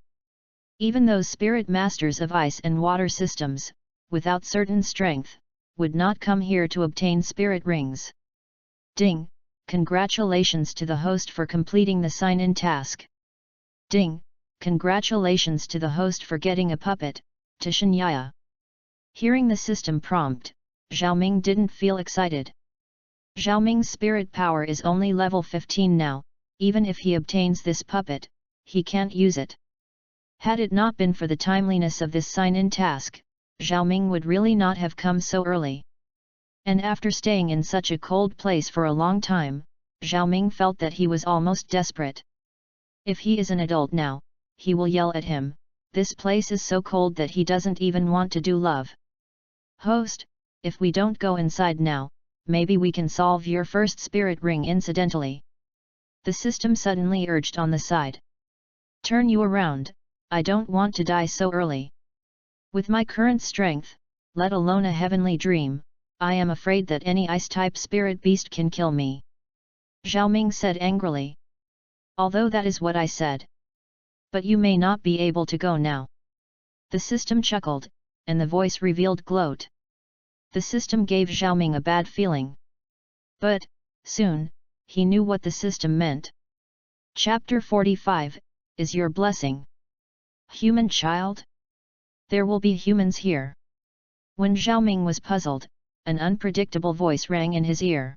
Even those spirit masters of ice and water systems, without certain strength, would not come here to obtain spirit rings. Ding! Congratulations to the host for completing the sign-in task. Ding! Congratulations to the host for getting a puppet, Tishanyaya. Hearing the system prompt, Zhao Ming didn't feel excited. Zhao Ming's spirit power is only level 15 now, even if he obtains this puppet, he can't use it. Had it not been for the timeliness of this sign-in task, Zhao Ming would really not have come so early. And after staying in such a cold place for a long time, Zhao Ming felt that he was almost desperate. If he is an adult now, he will yell at him, this place is so cold that he doesn't even want to do love. Host, if we don't go inside now, maybe we can solve your first spirit ring incidentally. The system suddenly urged on the side. Turn you around, I don't want to die so early. With my current strength, let alone a heavenly dream, I am afraid that any ice-type spirit beast can kill me. Zhao Ming said angrily. Although that is what I said. But you may not be able to go now. The system chuckled, and the voice revealed gloat. The system gave Zhao Ming a bad feeling. But, soon, he knew what the system meant. Chapter 45, Is Your Blessing. Human child? There will be humans here. When Xiaoming was puzzled, an unpredictable voice rang in his ear.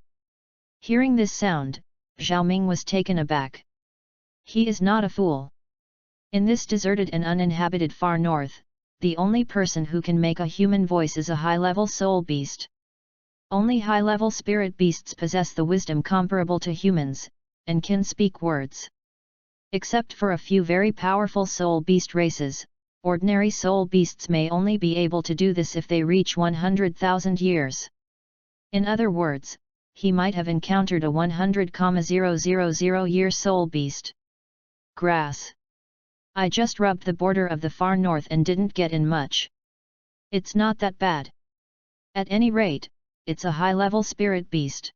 Hearing this sound, Xiaoming was taken aback. He is not a fool. In this deserted and uninhabited far north, the only person who can make a human voice is a high-level soul beast. Only high-level spirit beasts possess the wisdom comparable to humans, and can speak words. Except for a few very powerful soul beast races, ordinary soul beasts may only be able to do this if they reach 100,000 years. In other words, he might have encountered a 100,000-year soul beast. Grass. I just rubbed the border of the far north and didn't get in much. It's not that bad. At any rate, it's a high-level spirit beast.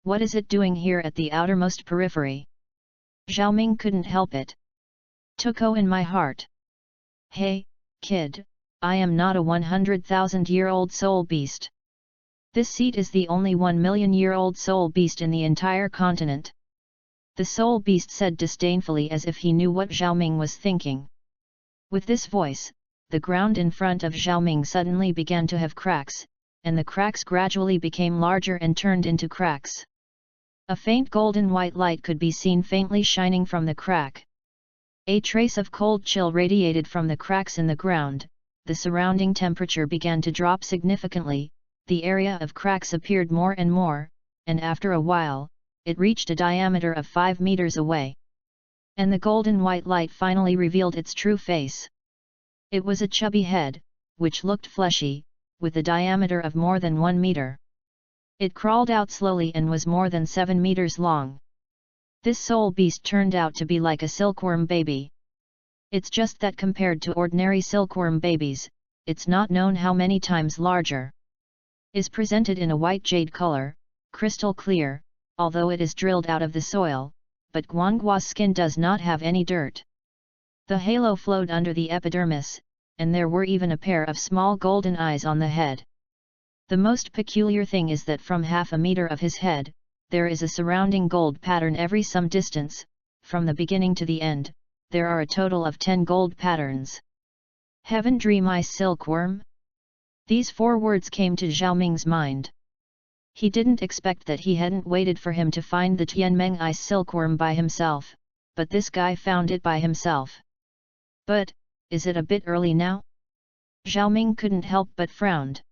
What is it doing here at the outermost periphery? Xiaoming couldn't help it. Tuko in my heart. Hey, kid, I am not a 100,000-year-old soul beast. This seat is the only 1,000,000-year-old soul beast in the entire continent. The soul beast said disdainfully as if he knew what Xiaoming was thinking. With this voice, the ground in front of Xiaoming suddenly began to have cracks, and the cracks gradually became larger and turned into cracks. A faint golden white light could be seen faintly shining from the crack. A trace of cold chill radiated from the cracks in the ground, the surrounding temperature began to drop significantly, the area of cracks appeared more and more, and after a while, it reached a diameter of 5 meters away. And the golden white light finally revealed its true face. It was a chubby head, which looked fleshy, with a diameter of more than 1 meter. It crawled out slowly and was more than 7 meters long. This soul beast turned out to be like a silkworm baby. It's just that compared to ordinary silkworm babies, it's not known how many times larger. Is presented in a white jade color, crystal clear, although it is drilled out of the soil, but Guanggua's skin does not have any dirt. The halo flowed under the epidermis, and there were even a pair of small golden eyes on the head. The most peculiar thing is that from half a meter of his head, there is a surrounding gold pattern every some distance. From the beginning to the end, there are a total of 10 gold patterns. Heaven dream eye silkworm? These 4 words came to Xiaoming's mind. He didn't expect that he hadn't waited for him to find the Tianmeng eye silkworm by himself, but this guy found it by himself. But, is it a bit early now? Xiaoming couldn't help but frowned.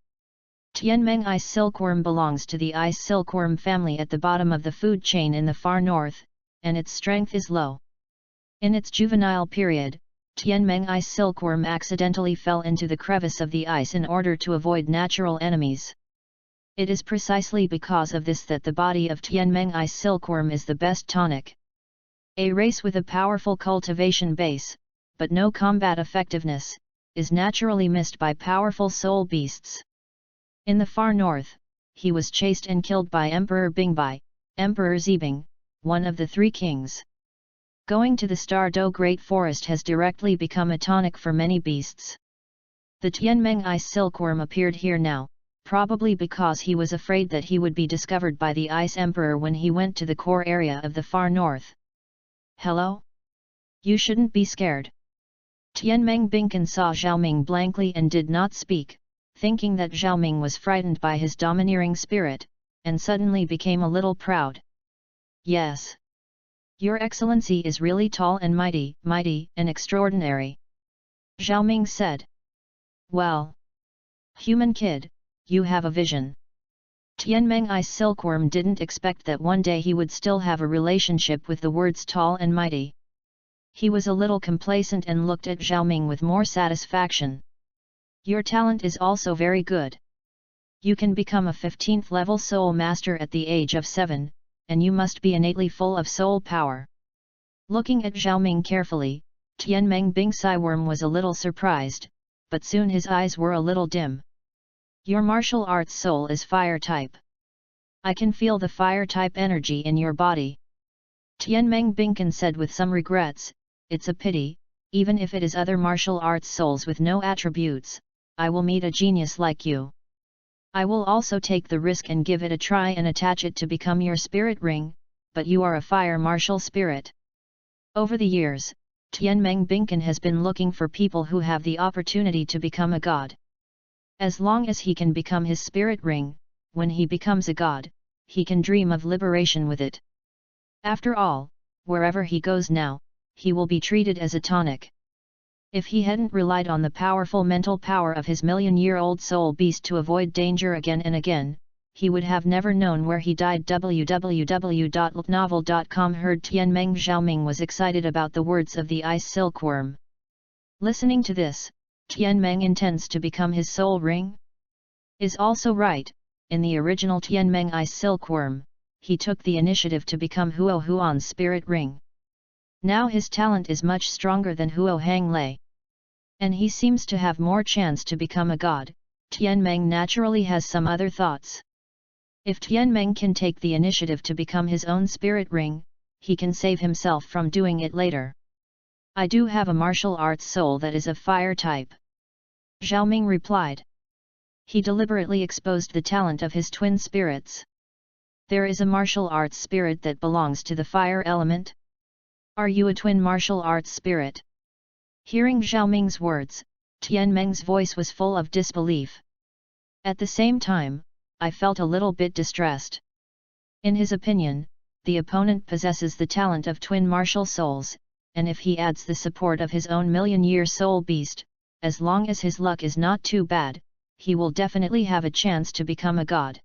Tianmeng ice silkworm belongs to the ice silkworm family at the bottom of the food chain in the far north, and its strength is low. In its juvenile period, Tianmeng ice silkworm accidentally fell into the crevice of the ice in order to avoid natural enemies. It is precisely because of this that the body of Tianmeng ice silkworm is the best tonic. A race with a powerful cultivation base, but no combat effectiveness, is naturally missed by powerful soul beasts. In the far north, he was chased and killed by Emperor Bingbai, Emperor Zibing, one of the 3 kings. Going to the Stardo Great Forest has directly become a tonic for many beasts. The Tianmeng ice silkworm appeared here now, probably because he was afraid that he would be discovered by the Ice Emperor when he went to the core area of the far north. Hello? You shouldn't be scared. Tianmeng Bingkan saw Xiaoming blankly and did not speak, thinking that Xiaoming was frightened by his domineering spirit, and suddenly became a little proud. Yes. Your Excellency is really tall and mighty and extraordinary. Xiaoming said. Well. Human kid, you have a vision. Tianmeng ice silkworm didn't expect that one day he would still have a relationship with the words tall and mighty. He was a little complacent and looked at Xiaoming with more satisfaction. Your talent is also very good. You can become a 15th level soul master at the age of 7, and you must be innately full of soul power. Looking at Xiaoming carefully, Tianmeng Bingsiworm was a little surprised, but soon his eyes were a little dim. Your martial arts soul is fire type. I can feel the fire type energy in your body. Tianmeng Bingkan said with some regrets, it's a pity, even if it is other martial arts souls with no attributes, I will meet a genius like you. I will also take the risk and give it a try and attach it to become your spirit ring, but you are a fire martial spirit. Over the years, Tianmeng Binkan has been looking for people who have the opportunity to become a god. As long as he can become his spirit ring, when he becomes a god, he can dream of liberation with it. After all, wherever he goes now, he will be treated as a tonic. If he hadn't relied on the powerful mental power of his million-year-old soul beast to avoid danger again and again, he would have never known where he died. www.novel.com heard Tianmeng Xiaoming was excited about the words of the ice silkworm. Listening to this, Tianmeng intends to become his soul ring? Is also right. In the original Tianmeng ice silkworm, he took the initiative to become Huo Huan's spirit ring. Now his talent is much stronger than Huo Hanglei. And he seems to have more chance to become a god. Tianmeng naturally has some other thoughts. If Tianmeng can take the initiative to become his own spirit ring, he can save himself from doing it later. I do have a martial arts soul that is of fire type. Xiaoming replied. He deliberately exposed the talent of his twin spirits. There is a martial arts spirit that belongs to the fire element? Are you a twin martial arts spirit? Hearing Xiaoming's words, Tianmeng's voice was full of disbelief. At the same time, I felt a little bit distressed. In his opinion, the opponent possesses the talent of twin martial souls, and if he adds the support of his own million-year soul beast, as long as his luck is not too bad, he will definitely have a chance to become a god.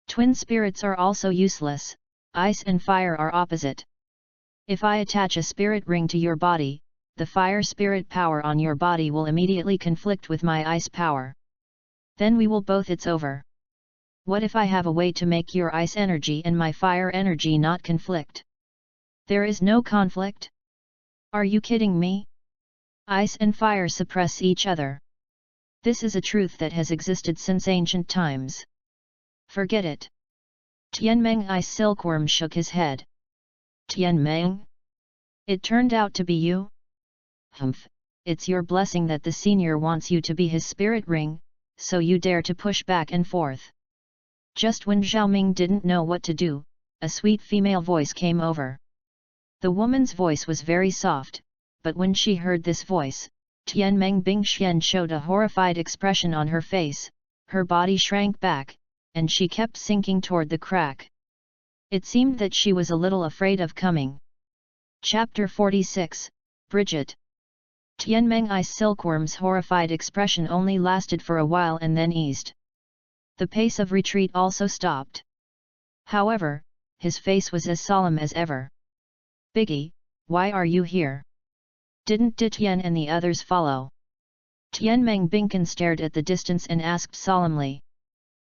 Twin spirits are also useless, ice and fire are opposite. If I attach a spirit ring to your body, the fire spirit power on your body will immediately conflict with my ice power. Then we will both it's over. What if I have a way to make your ice energy and my fire energy not conflict? There is no conflict? Are you kidding me? Ice and fire suppress each other. This is a truth that has existed since ancient times. Forget it. Tianmeng Ice Silkworm shook his head. Tianmeng? It turned out to be you? Humph, it's your blessing that the senior wants you to be his spirit ring, so you dare to push back and forth. Just when Xiaoming didn't know what to do, a sweet female voice came over. The woman's voice was very soft, but when she heard this voice, Tianmeng Bingxian showed a horrified expression on her face, her body shrank back, and she kept sinking toward the crack. It seemed that she was a little afraid of coming. Chapter 46, Bridget. Tianmeng Ice Silkworm's horrified expression only lasted for a while and then eased. The pace of retreat also stopped. However, his face was as solemn as ever. Biggie, why are you here? Didn't Tian and the others follow? Tianmeng Binkan stared at the distance and asked solemnly.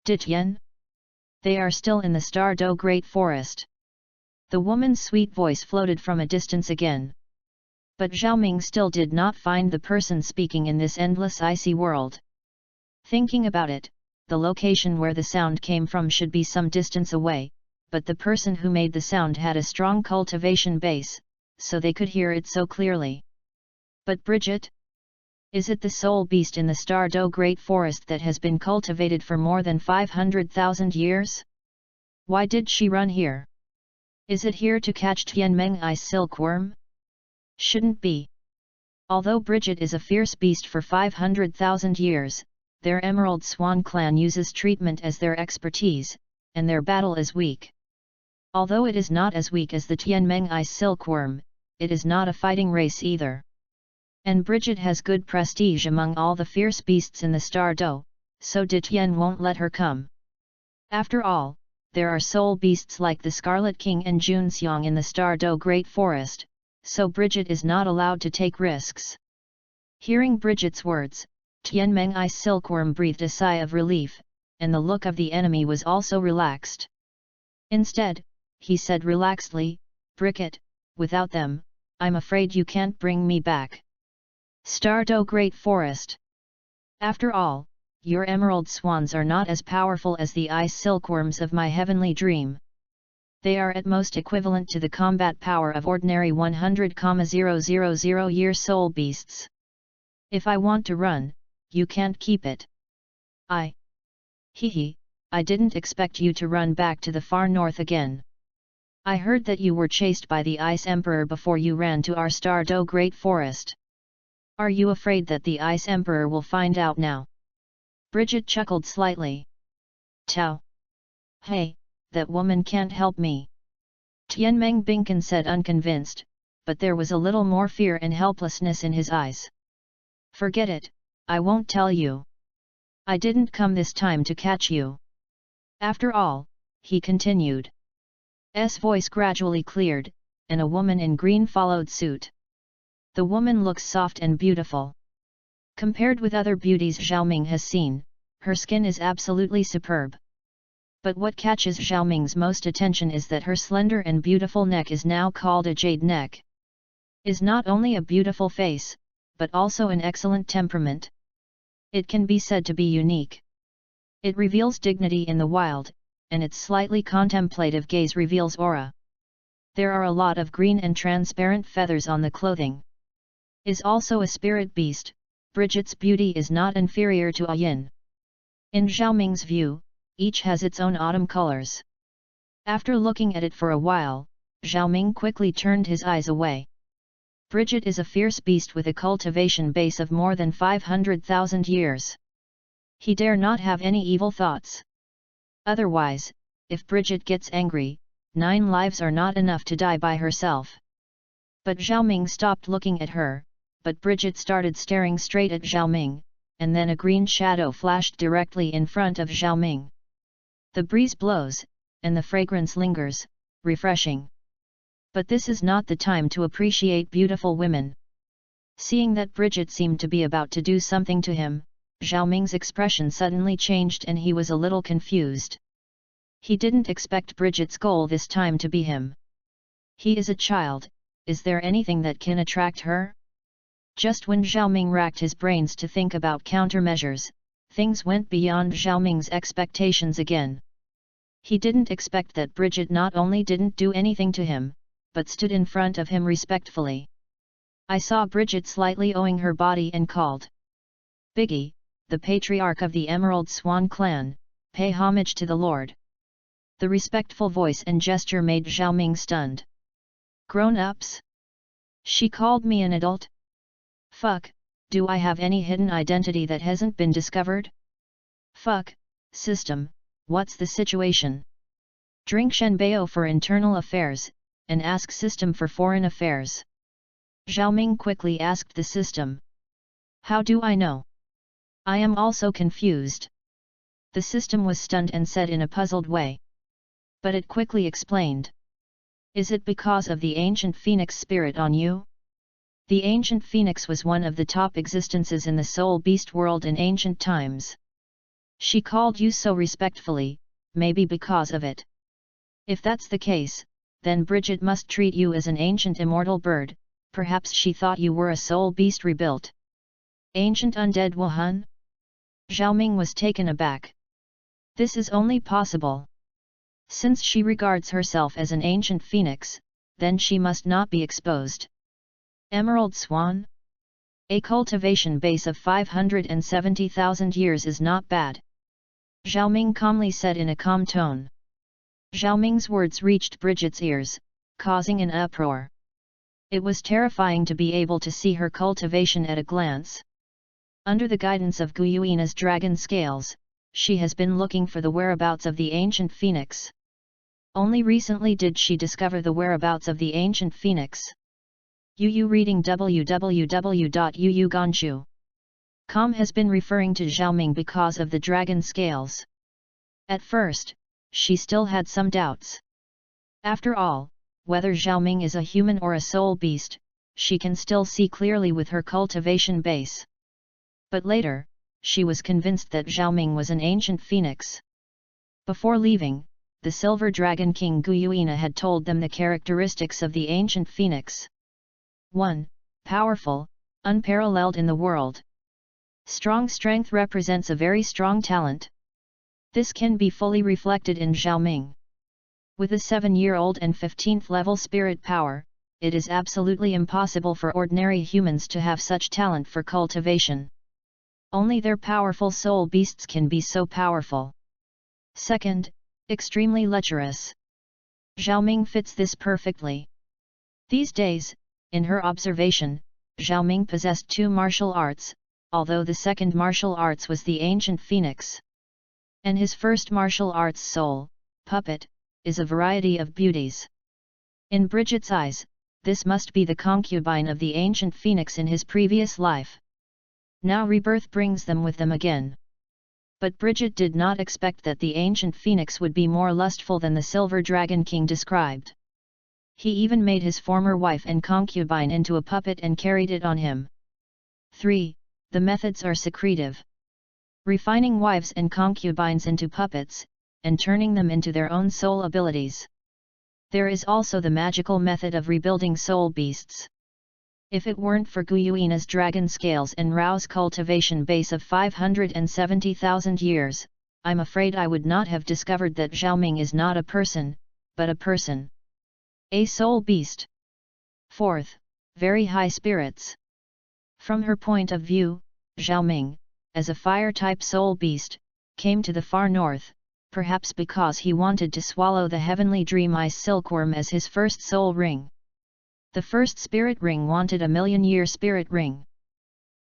Tian? They are still in the Stardo Great Forest. The woman's sweet voice floated from a distance again. But Xiaoming still did not find the person speaking in this endless icy world. Thinking about it, the location where the sound came from should be some distance away, but the person who made the sound had a strong cultivation base, so they could hear it so clearly. But Bridget? Is it the soul beast in the Stardo Great Forest that has been cultivated for more than 500,000 years? Why did she run here? Is it here to catch Tianmeng Ice Silkworm? Shouldn't be. Although Bridget is a fierce beast for 500,000 years, their Emerald Swan clan uses treatment as their expertise, and their battle is weak. Although it is not as weak as the Tianmeng Ice Silkworm, it is not a fighting race either. And Bridget has good prestige among all the fierce beasts in the Stardo, so Tian won't let her come. After all, there are soul beasts like the Scarlet King and Junxiang in the Stardo Great Forest, so Bridget is not allowed to take risks. Hearing Bridget's words, Tianmeng Ice Silkworm breathed a sigh of relief, and the look of the enemy was also relaxed. Instead, he said relaxedly, Bridget, without them, I'm afraid you can't bring me back. Stardo Great Forest. After all, your emerald swans are not as powerful as the ice silkworms of my heavenly dream. They are at most equivalent to the combat power of ordinary 100,000-year soul beasts. If I want to run, you can't keep it. I didn't expect you to run back to the far north again. I heard that you were chased by the Ice Emperor before you ran to our Stardo Great Forest. Are you afraid that the Ice Emperor will find out now? Bridget chuckled slightly. Tao. Hey, that woman can't help me. Tianmeng Binkan said unconvinced, but there was a little more fear and helplessness in his eyes. Forget it, I won't tell you. I didn't come this time to catch you. After all, he continued. S voice gradually cleared, and a woman in green followed suit. The woman looks soft and beautiful. Compared with other beauties Xiaoming has seen, her skin is absolutely superb. But what catches Xiaoming's most attention is that her slender and beautiful neck is now called a jade neck. Is not only a beautiful face, but also an excellent temperament. It can be said to be unique. It reveals dignity in the wild, and its slightly contemplative gaze reveals aura. There are a lot of green and transparent feathers on the clothing. Is also a spirit beast, Bridget's beauty is not inferior to a yin. In Xiaoming's view, each has its own autumn colors. After looking at it for a while, Xiaoming quickly turned his eyes away. Bridget is a fierce beast with a cultivation base of more than 500,000 years. He dare not have any evil thoughts. Otherwise, if Bridget gets angry, 9 lives are not enough to die by herself. But Xiaoming stopped looking at her, but Bridget started staring straight at Xiaoming, and then a green shadow flashed directly in front of Xiaoming. The breeze blows, and the fragrance lingers, refreshing. But this is not the time to appreciate beautiful women. Seeing that Bridget seemed to be about to do something to him, Xiaoming's expression suddenly changed and he was a little confused. He didn't expect Bridget's goal this time to be him. He is a child, is there anything that can attract her? Just when Xiaoming racked his brains to think about countermeasures, things went beyond Xiaoming's expectations again. He didn't expect that Bridget not only didn't do anything to him, but stood in front of him respectfully. I saw Bridget slightly owing her body and called. Biggie, the patriarch of the Emerald Swan clan, pay homage to the Lord. The respectful voice and gesture made Xiaoming stunned. Grown-ups? She called me an adult? Fuck, do I have any hidden identity that hasn't been discovered? Fuck, system, what's the situation? Drink Shenbao for internal affairs, and ask system for foreign affairs. Xiaoming quickly asked the system. How do I know? I am also confused. The system was stunned and said in a puzzled way. But it quickly explained. Is it because of the ancient phoenix spirit on you? The ancient phoenix was one of the top existences in the soul beast world in ancient times. She called you so respectfully, maybe because of it. If that's the case, then Bridget must treat you as an ancient immortal bird, perhaps she thought you were a soul beast rebuilt. Ancient undead Wuhan? Xiaoming was taken aback. This is only possible. Since she regards herself as an ancient phoenix, then she must not be exposed. Emerald Swan? A cultivation base of 570,000 years is not bad. Xiaoming calmly said in a calm tone. Xiaoming's words reached Bridget's ears, causing an uproar. It was terrifying to be able to see her cultivation at a glance. Under the guidance of Guyuina's dragon scales, she has been looking for the whereabouts of the ancient phoenix. Only recently did she discover the whereabouts of the ancient phoenix. Yu reading www.yuyuganshu.com has been referring to Xiaoming because of the dragon scales. At first, she still had some doubts. After all, whether Xiaoming is a human or a soul beast, she can still see clearly with her cultivation base. But later, she was convinced that Xiaoming was an ancient phoenix. Before leaving, the Silver Dragon King Guyuina had told them the characteristics of the ancient phoenix. 1. Powerful, unparalleled in the world. Strong strength represents a very strong talent. This can be fully reflected in Xiaoming. With a 7-year-old and 15th level spirit power, it is absolutely impossible for ordinary humans to have such talent for cultivation. Only their powerful soul beasts can be so powerful. Second, extremely lecherous. Xiaoming fits this perfectly. These days, in her observation, Xiaoming possessed two martial arts, although the second martial arts was the ancient phoenix. And his first martial arts soul, puppet, is a variety of beauties. In Bridget's eyes, this must be the concubine of the ancient phoenix in his previous life. Now rebirth brings them with them again. But Bridget did not expect that the ancient phoenix would be more lustful than the Silver Dragon King described. He even made his former wife and concubine into a puppet and carried it on him. 3. The methods are secretive. Refining wives and concubines into puppets, and turning them into their own soul abilities. There is also the magical method of rebuilding soul beasts. If it weren't for Guyuina's dragon scales and Rao's cultivation base of 570,000 years, I'm afraid I would not have discovered that Xiaoming is not a person, but a person. A soul beast. 4th, very high spirits. From her point of view, Xiaoming, as a fire-type soul beast, came to the far north, perhaps because he wanted to swallow the heavenly dream ice silkworm as his first soul ring. The first spirit ring wanted a million-year spirit ring.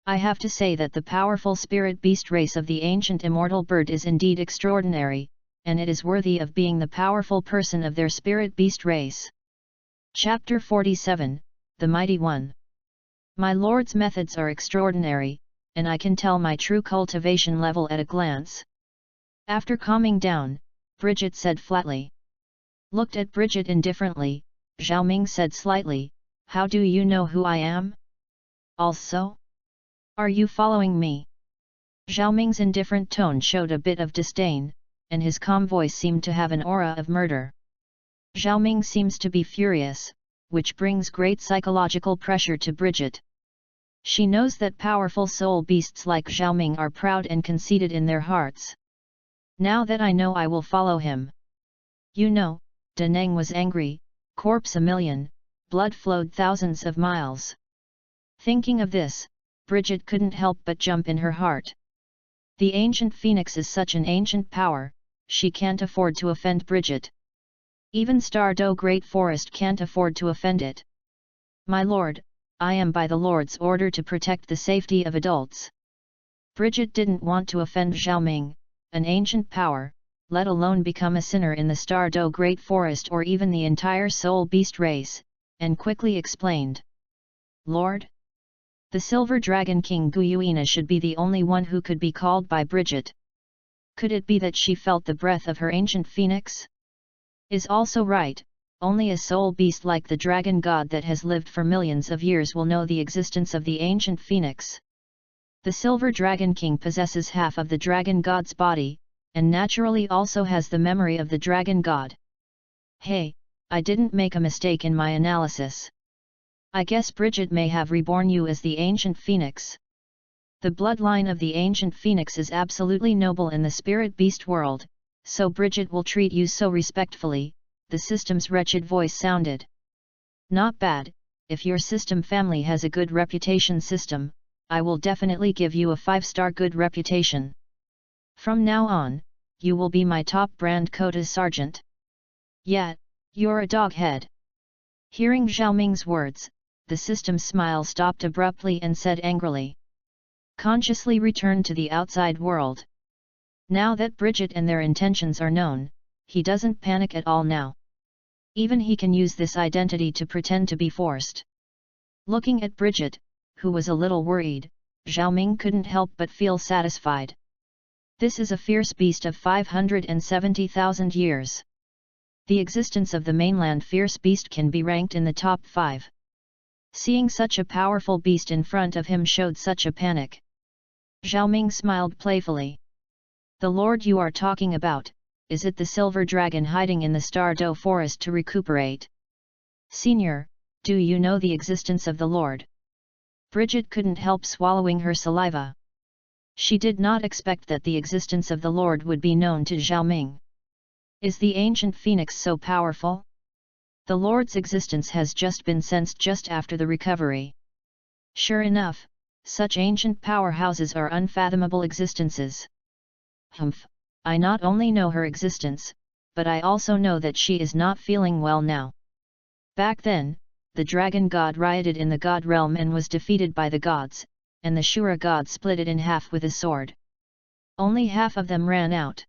I have to say that the powerful spirit beast race of the ancient immortal bird is indeed extraordinary, and it is worthy of being the powerful person of their spirit beast race. Chapter 47, The Mighty One. My lord's methods are extraordinary, and I can tell my true cultivation level at a glance. After calming down, Bridget said flatly. Looked at Bridget indifferently, Xiaoming said slightly, "How do you know who I am? Also? Are you following me?" Xiaoming's indifferent tone showed a bit of disdain, and his calm voice seemed to have an aura of murder. Xiaoming seems to be furious, which brings great psychological pressure to Bridget. She knows that powerful soul beasts like Xiaoming are proud and conceited in their hearts. Now that I know, I will follow him. You know, Da Nang was angry, corpse a million, blood flowed thousands of miles. Thinking of this, Bridget couldn't help but jump in her heart. The ancient phoenix is such an ancient power, she can't afford to offend Bridget. Even Stardo Great Forest can't afford to offend it. My lord, I am by the Lord's order to protect the safety of adults. Bridget didn't want to offend Xiaoming, an ancient power, let alone become a sinner in the Stardo Great Forest or even the entire soul beast race, and quickly explained. Lord? The Silver Dragon King Guyuina should be the only one who could be called by Bridget. Could it be that she felt the breath of her ancient phoenix? Is also right, only a soul beast like the dragon god that has lived for millions of years will know the existence of the ancient phoenix. The Silver Dragon King possesses half of the dragon god's body, and naturally also has the memory of the dragon god. Hey, I didn't make a mistake in my analysis. I guess Bridget may have reborn you as the ancient phoenix. The bloodline of the ancient phoenix is absolutely noble in the spirit beast world, so Bridget will treat you so respectfully, the system's wretched voice sounded. Not bad, if your system family has a good reputation system, I will definitely give you a 5-star good reputation. From now on, you will be my top brand quota sergeant. Yet, you're a doghead. Hearing Xiaoming's words, the system's smile stopped abruptly and said angrily. Consciously return to the outside world. Now that Bridget and their intentions are known, he doesn't panic at all now. Even he can use this identity to pretend to be forced. Looking at Bridget, who was a little worried, Xiaoming couldn't help but feel satisfied. This is a fierce beast of 570,000 years. The existence of the mainland fierce beast can be ranked in the top 5. Seeing such a powerful beast in front of him showed such a panic. Xiaoming smiled playfully. The lord you are talking about, is it the silver dragon hiding in the Stardo forest to recuperate? Senior, do you know the existence of the lord? Bridget couldn't help swallowing her saliva. She did not expect that the existence of the lord would be known to Xiaoming. Is the ancient phoenix so powerful? The lord's existence has just been sensed just after the recovery. Sure enough, such ancient powerhouses are unfathomable existences. Humph, I not only know her existence, but I also know that she is not feeling well now. Back then, the dragon god rioted in the god realm and was defeated by the gods, and the Shura god split it in half with a sword. Only half of them ran out.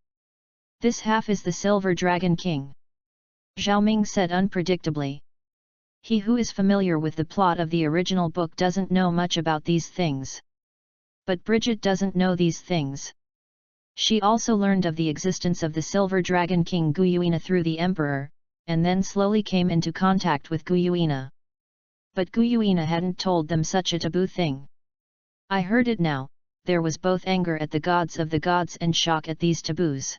This half is the Silver Dragon King," Zhao Ming said unpredictably. He who is familiar with the plot of the original book doesn't know much about these things. But Bridget doesn't know these things. She also learned of the existence of the Silver Dragon King Guyuina through the Emperor, and then slowly came into contact with Guyuina. But Guyuina hadn't told them such a taboo thing. I heard it now. There was both anger at the gods and shock at these taboos.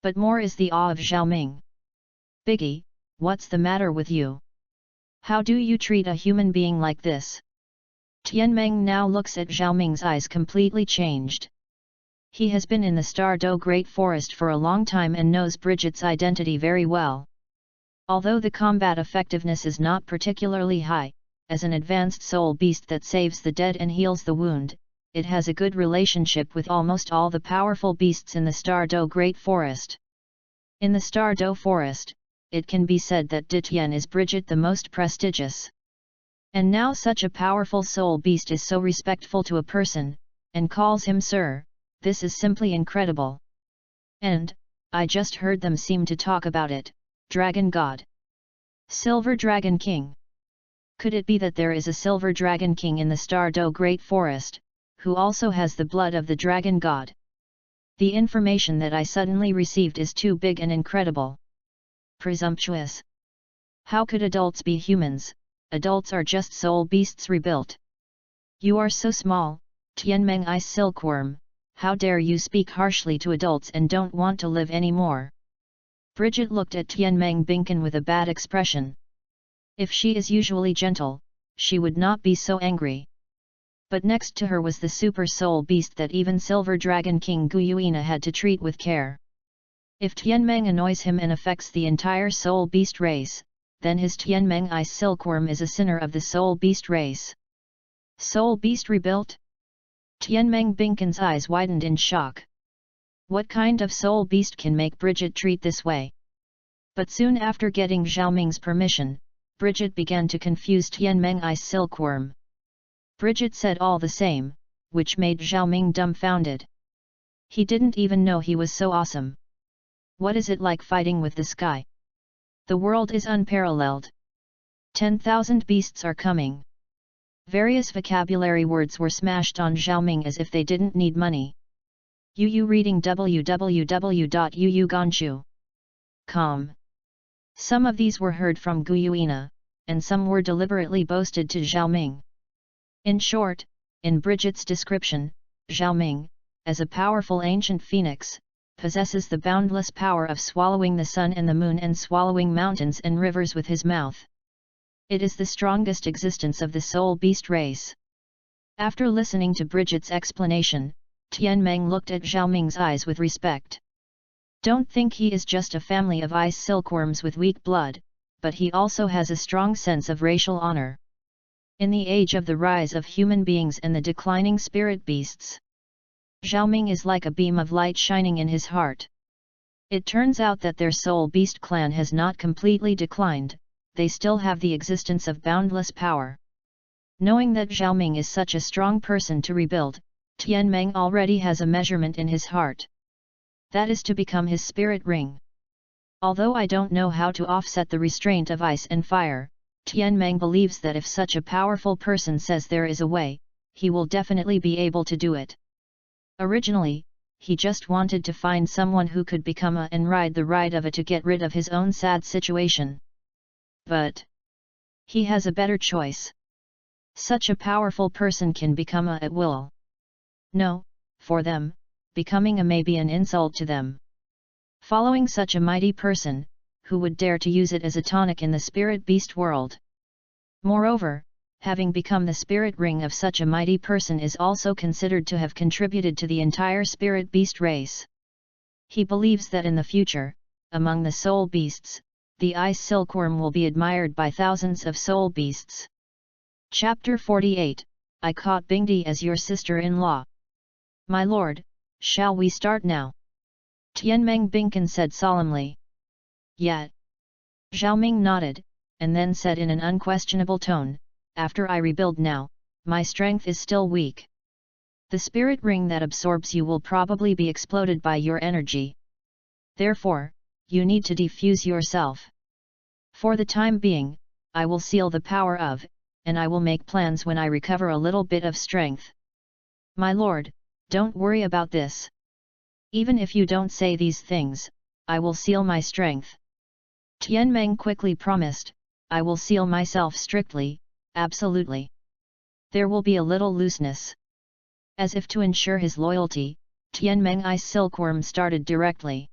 But more is the awe of Zhao Ming. "Biggie, what's the matter with you? How do you treat a human being like this?" Tianmeng now looks at Zhao Ming's eyes completely changed. He has been in the Stardo Great Forest for a long time and knows Bridget's identity very well. Although the combat effectiveness is not particularly high, as an advanced soul beast that saves the dead and heals the wound, it has a good relationship with almost all the powerful beasts in the Stardo Great Forest. In the Stardo Forest, it can be said that Ditien is Bridget the most prestigious. And now such a powerful soul beast is so respectful to a person, and calls him sir. This is simply incredible. And, I just heard them seem to talk about it, Dragon God. Silver Dragon King. Could it be that there is a Silver Dragon King in the Stardo Great Forest, who also has the blood of the Dragon God? The information that I suddenly received is too big and incredible. Presumptuous. How could adults be humans? Adults are just soul beasts rebuilt. You are so small, Tianmeng Ice Silkworm. How dare you speak harshly to adults and don't want to live anymore? Bridget looked at Tianmeng Binkan with a bad expression. If she is usually gentle, she would not be so angry. But next to her was the super soul beast that even Silver Dragon King Guyuina had to treat with care. If Tianmeng annoys him and affects the entire soul beast race, then his Tianmeng Ice Silkworm is a sinner of the soul beast race. Soul beast rebuilt? Tianmeng Binkan's eyes widened in shock. What kind of soul beast can make Bridget treat this way? But soon after getting Zhao Ming's permission, Bridget began to confuse Tianmeng Ice Silkworm. Bridget said all the same, which made Zhao Ming dumbfounded. He didn't even know he was so awesome. What is it like fighting with the sky? The world is unparalleled. 10,000 beasts are coming. Various vocabulary words were smashed on Zhao Ming as if they didn't need money. Yu reading www.yuyuganshu.com. Some of these were heard from Guyuina, and some were deliberately boasted to Zhao Ming. In short, in Bridget's description, Zhao Ming, as a powerful ancient phoenix, possesses the boundless power of swallowing the sun and the moon and swallowing mountains and rivers with his mouth. It is the strongest existence of the soul beast race. After listening to Bridget's explanation, Tianmeng looked at Zhao Ming's eyes with respect. Don't think he is just a family of ice silkworms with weak blood, but he also has a strong sense of racial honor. In the age of the rise of human beings and the declining spirit beasts, Zhao Ming is like a beam of light shining in his heart. It turns out that their soul beast clan has not completely declined, they still have the existence of boundless power. Knowing that Zhao Ming is such a strong person to rebuild, Tianmeng already has a measurement in his heart. That is to become his spirit ring. Although I don't know how to offset the restraint of ice and fire, Tianmeng believes that if such a powerful person says there is a way, he will definitely be able to do it. Originally, he just wanted to find someone who could become a and ride the ride of a to get rid of his own sad situation. But he has a better choice. Such a powerful person can become a at will. No, for them, becoming a may be an insult to them. Following such a mighty person, who would dare to use it as a tonic in the spirit beast world? Moreover, having become the spirit ring of such a mighty person is also considered to have contributed to the entire spirit beast race. He believes that in the future, among the soul beasts, the ice silkworm will be admired by thousands of soul beasts. Chapter 48, I caught Bingdi as your sister-in-law. My lord, shall we start now? Tianmeng Binkan said solemnly. Yet. Zhao Ming nodded, and then said in an unquestionable tone, after I rebuild now, my strength is still weak. The spirit ring that absorbs you will probably be exploded by your energy. Therefore, you need to defuse yourself. For the time being, I will seal the power of, and I will make plans when I recover a little bit of strength. My lord, don't worry about this. Even if you don't say these things, I will seal my strength. Tianmeng quickly promised, I will seal myself strictly, absolutely. There will be a little looseness. As if to ensure his loyalty, Tianmeng Ice Silkworm started directly.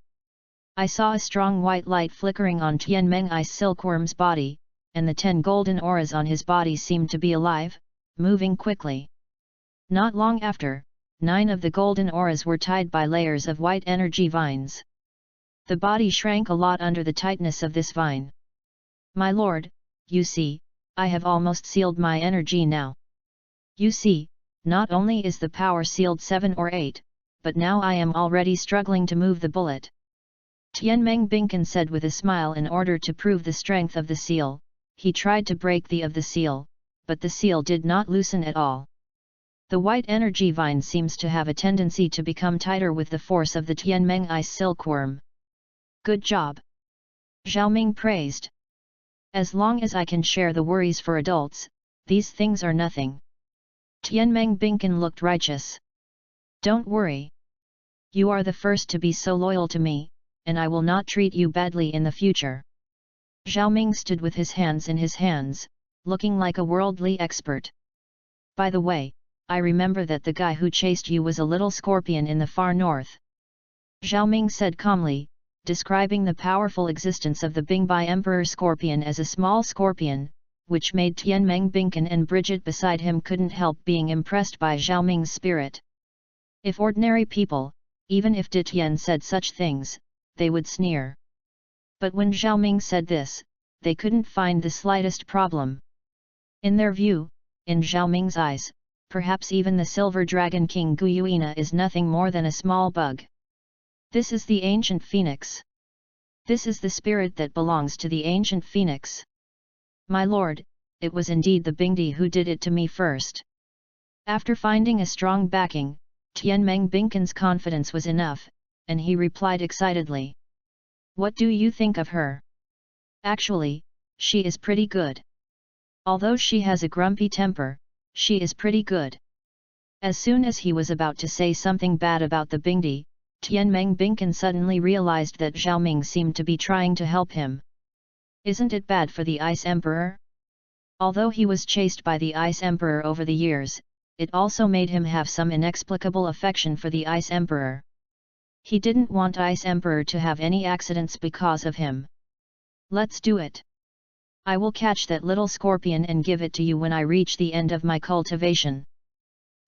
I saw a strong white light flickering on Tianmeng Ice Silkworm's body, and the 10 golden auras on his body seemed to be alive, moving quickly. Not long after, 9 of the golden auras were tied by layers of white energy vines. The body shrank a lot under the tightness of this vine. My lord, you see, I have almost sealed my energy now. You see, not only is the power sealed 7 or 8, but now I am already struggling to move the bullet. Tianmeng Binkan said with a smile. In order to prove the strength of the seal, he tried to break the seal, but the seal did not loosen at all. The white energy vine seems to have a tendency to become tighter with the force of the Tianmeng Ice Silkworm. Good job! Zhao Ming praised. As long as I can share the worries for adults, these things are nothing. Tianmeng Binkan looked righteous. Don't worry. You are the first to be so loyal to me, and I will not treat you badly in the future. Zhao Ming stood with his hands in his hands, looking like a worldly expert. By the way, I remember that the guy who chased you was a little scorpion in the far north. Zhao Ming said calmly, describing the powerful existence of the Bingbai Emperor Scorpion as a small scorpion, which made Tianmeng Binkan and Bridget beside him couldn't help being impressed by Zhao Ming's spirit. If ordinary people, even if De Tian said such things, they would sneer. But when Zhao Ming said this, they couldn't find the slightest problem. In their view, in Zhao Ming's eyes, perhaps even the Silver Dragon King Guyuina is nothing more than a small bug. This is the ancient phoenix. This is the spirit that belongs to the ancient phoenix. My lord, it was indeed the Bingdi who did it to me first. After finding a strong backing, Tianmeng Binkan's confidence was enough, and he replied excitedly. What do you think of her? Actually, she is pretty good. Although she has a grumpy temper, she is pretty good. As soon as he was about to say something bad about the Bingdi, Tianmeng Binkan suddenly realized that Zhao Ming seemed to be trying to help him. Isn't it bad for the Ice Emperor? Although he was chased by the Ice Emperor over the years, it also made him have some inexplicable affection for the Ice Emperor. He didn't want Ice Emperor to have any accidents because of him. Let's do it. I will catch that little scorpion and give it to you when I reach the end of my cultivation.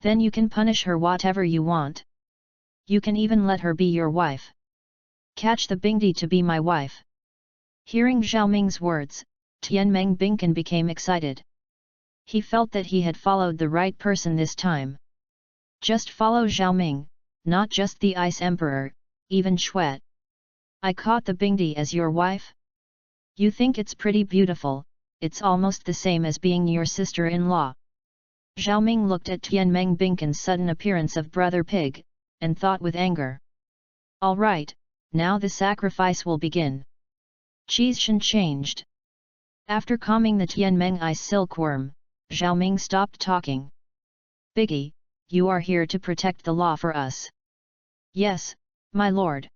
Then you can punish her whatever you want. You can even let her be your wife. Catch the Bingdi to be my wife. Hearing Zhao Ming's words, Tianmeng Binkan became excited. He felt that he had followed the right person this time. Just follow Zhao Ming, not just the Ice Emperor, even Xuet. I caught the Bingdi as your wife? You think it's pretty beautiful, it's almost the same as being your sister-in-law. Zhao Ming looked at Tianmeng Binkan's sudden appearance of Brother Pig, and thought with anger. All right, now the sacrifice will begin. Qishan changed. After calming the Tianmeng Ice Silkworm, Zhao Ming stopped talking. Biggie, you are here to protect the law for us. Yes, my lord.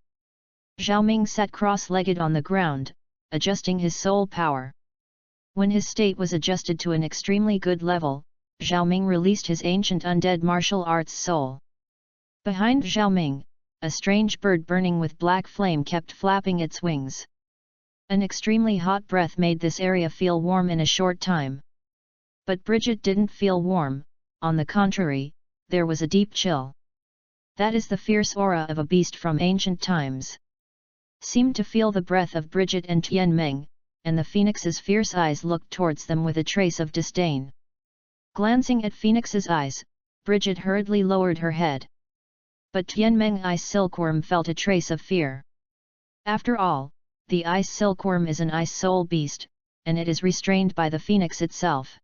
Zhao Ming sat cross-legged on the ground, adjusting his soul power. When his state was adjusted to an extremely good level, Zhao Ming released his ancient undead martial arts soul. Behind Zhao Ming, a strange bird burning with black flame kept flapping its wings. An extremely hot breath made this area feel warm in a short time. But Bridget didn't feel warm, on the contrary, there was a deep chill. That is the fierce aura of a beast from ancient times. Seemed to feel the breath of Bridget and Tianmeng, and the phoenix's fierce eyes looked towards them with a trace of disdain. Glancing at Phoenix's eyes, Bridget hurriedly lowered her head. But Tianmeng Ice Silkworm felt a trace of fear. After all, the ice silkworm is an ice soul beast, and it is restrained by the phoenix itself.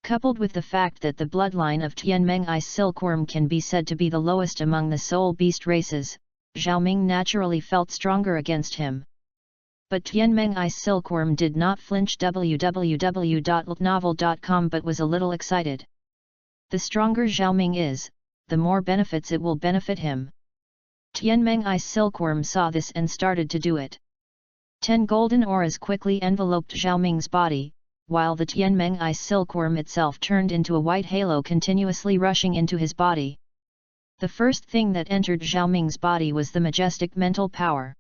Coupled with the fact that the bloodline of Tianmeng ice silkworm can be said to be the lowest among the soul beast races, Xiaoming naturally felt stronger against him. But Tianmeng ice silkworm did not flinch www.novel.com but was a little excited. The stronger Xiaoming is, the more benefits it will benefit him. Tianmeng ice silkworm saw this and started to do it. 10 golden auras quickly enveloped Xiaoming's body, while the Tianmeng ice silkworm itself turned into a white halo continuously rushing into his body. The first thing that entered Xiaoming's body was the majestic mental power.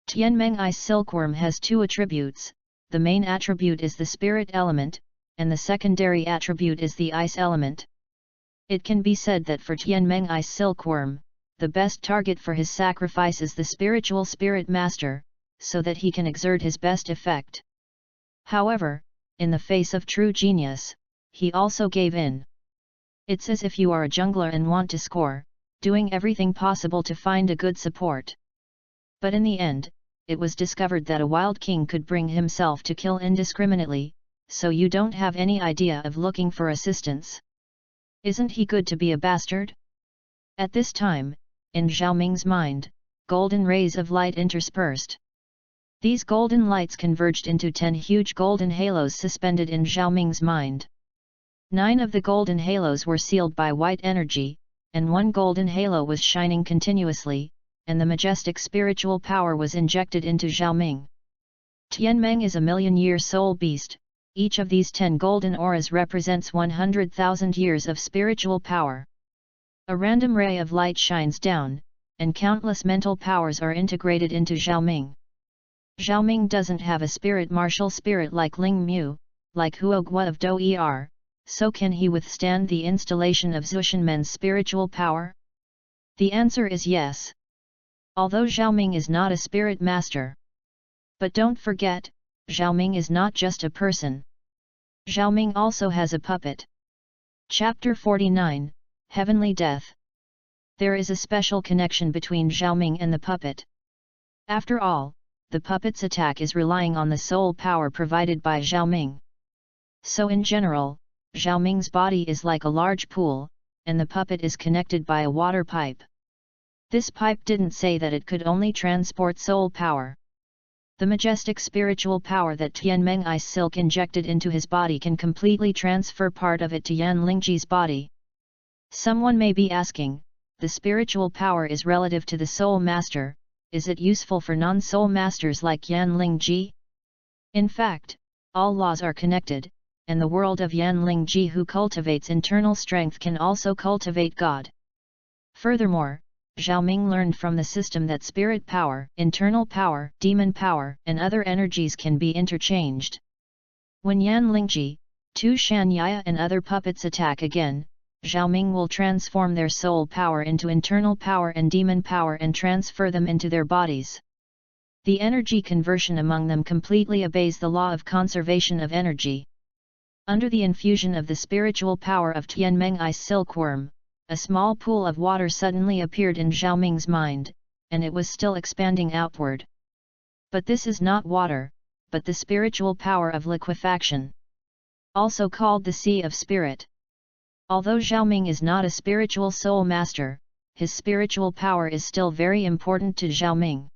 Tianmeng ice silkworm has 2 attributes, the main attribute is the spirit element, and the secondary attribute is the ice element. It can be said that for Tianmeng ice silkworm, the best target for his sacrifice is the spiritual spirit master, so that he can exert his best effect. However, in the face of true genius, he also gave in. It's as if you are a jungler and want to score, doing everything possible to find a good support. But in the end, it was discovered that a wild king could bring himself to kill indiscriminately, so you don't have any idea of looking for assistance. Isn't he good to be a bastard? At this time, in Xiaoming's mind, golden rays of light interspersed. These golden lights converged into 10 huge golden halos suspended in Xiaoming's mind. 9 of the golden halos were sealed by white energy, and 1 golden halo was shining continuously, and the majestic spiritual power was injected into Xiaoming. Tianmeng is a million-year soul beast, each of these 10 golden auras represents 100,000 years of spiritual power. A random ray of light shines down, and countless mental powers are integrated into Xiaoming. Xiaoming doesn't have a spirit martial spirit like Ling Mu, like Huo Gua of Dou Er, so can he withstand the installation of Zushenmen's spiritual power? The answer is yes. Although Xiaoming is not a spirit master. But don't forget, Xiaoming is not just a person. Xiaoming also has a puppet. Chapter 49, Heavenly Death. There is a special connection between Xiaoming and the puppet. After all, the puppet's attack is relying on the soul power provided by Xiaoming. So in general, Xiaoming's body is like a large pool, and the puppet is connected by a water pipe. This pipe didn't say that it could only transport soul power. The majestic spiritual power that Tianmeng Ice Silk injected into his body can completely transfer part of it to Yan Lingji's body. Someone may be asking, the spiritual power is relative to the soul master, is it useful for non-soul masters like Yan Lingji? In fact, all laws are connected, and the world of Yan Lingji who cultivates internal strength can also cultivate God. Furthermore, Xiaoming learned from the system that spirit power, internal power, demon power, and other energies can be interchanged. When Yan Lingji, Tu Shanyaya and other puppets attack again, Xiaoming will transform their soul power into internal power and demon power and transfer them into their bodies. The energy conversion among them completely obeys the law of conservation of energy. Under the infusion of the spiritual power of Tianmeng Ice Silkworm, a small pool of water suddenly appeared in Xiaoming's mind, and it was still expanding outward. But this is not water, but the spiritual power of liquefaction. Also called the Sea of Spirit. Although Xiaoming is not a spiritual soul master, his spiritual power is still very important to Xiaoming.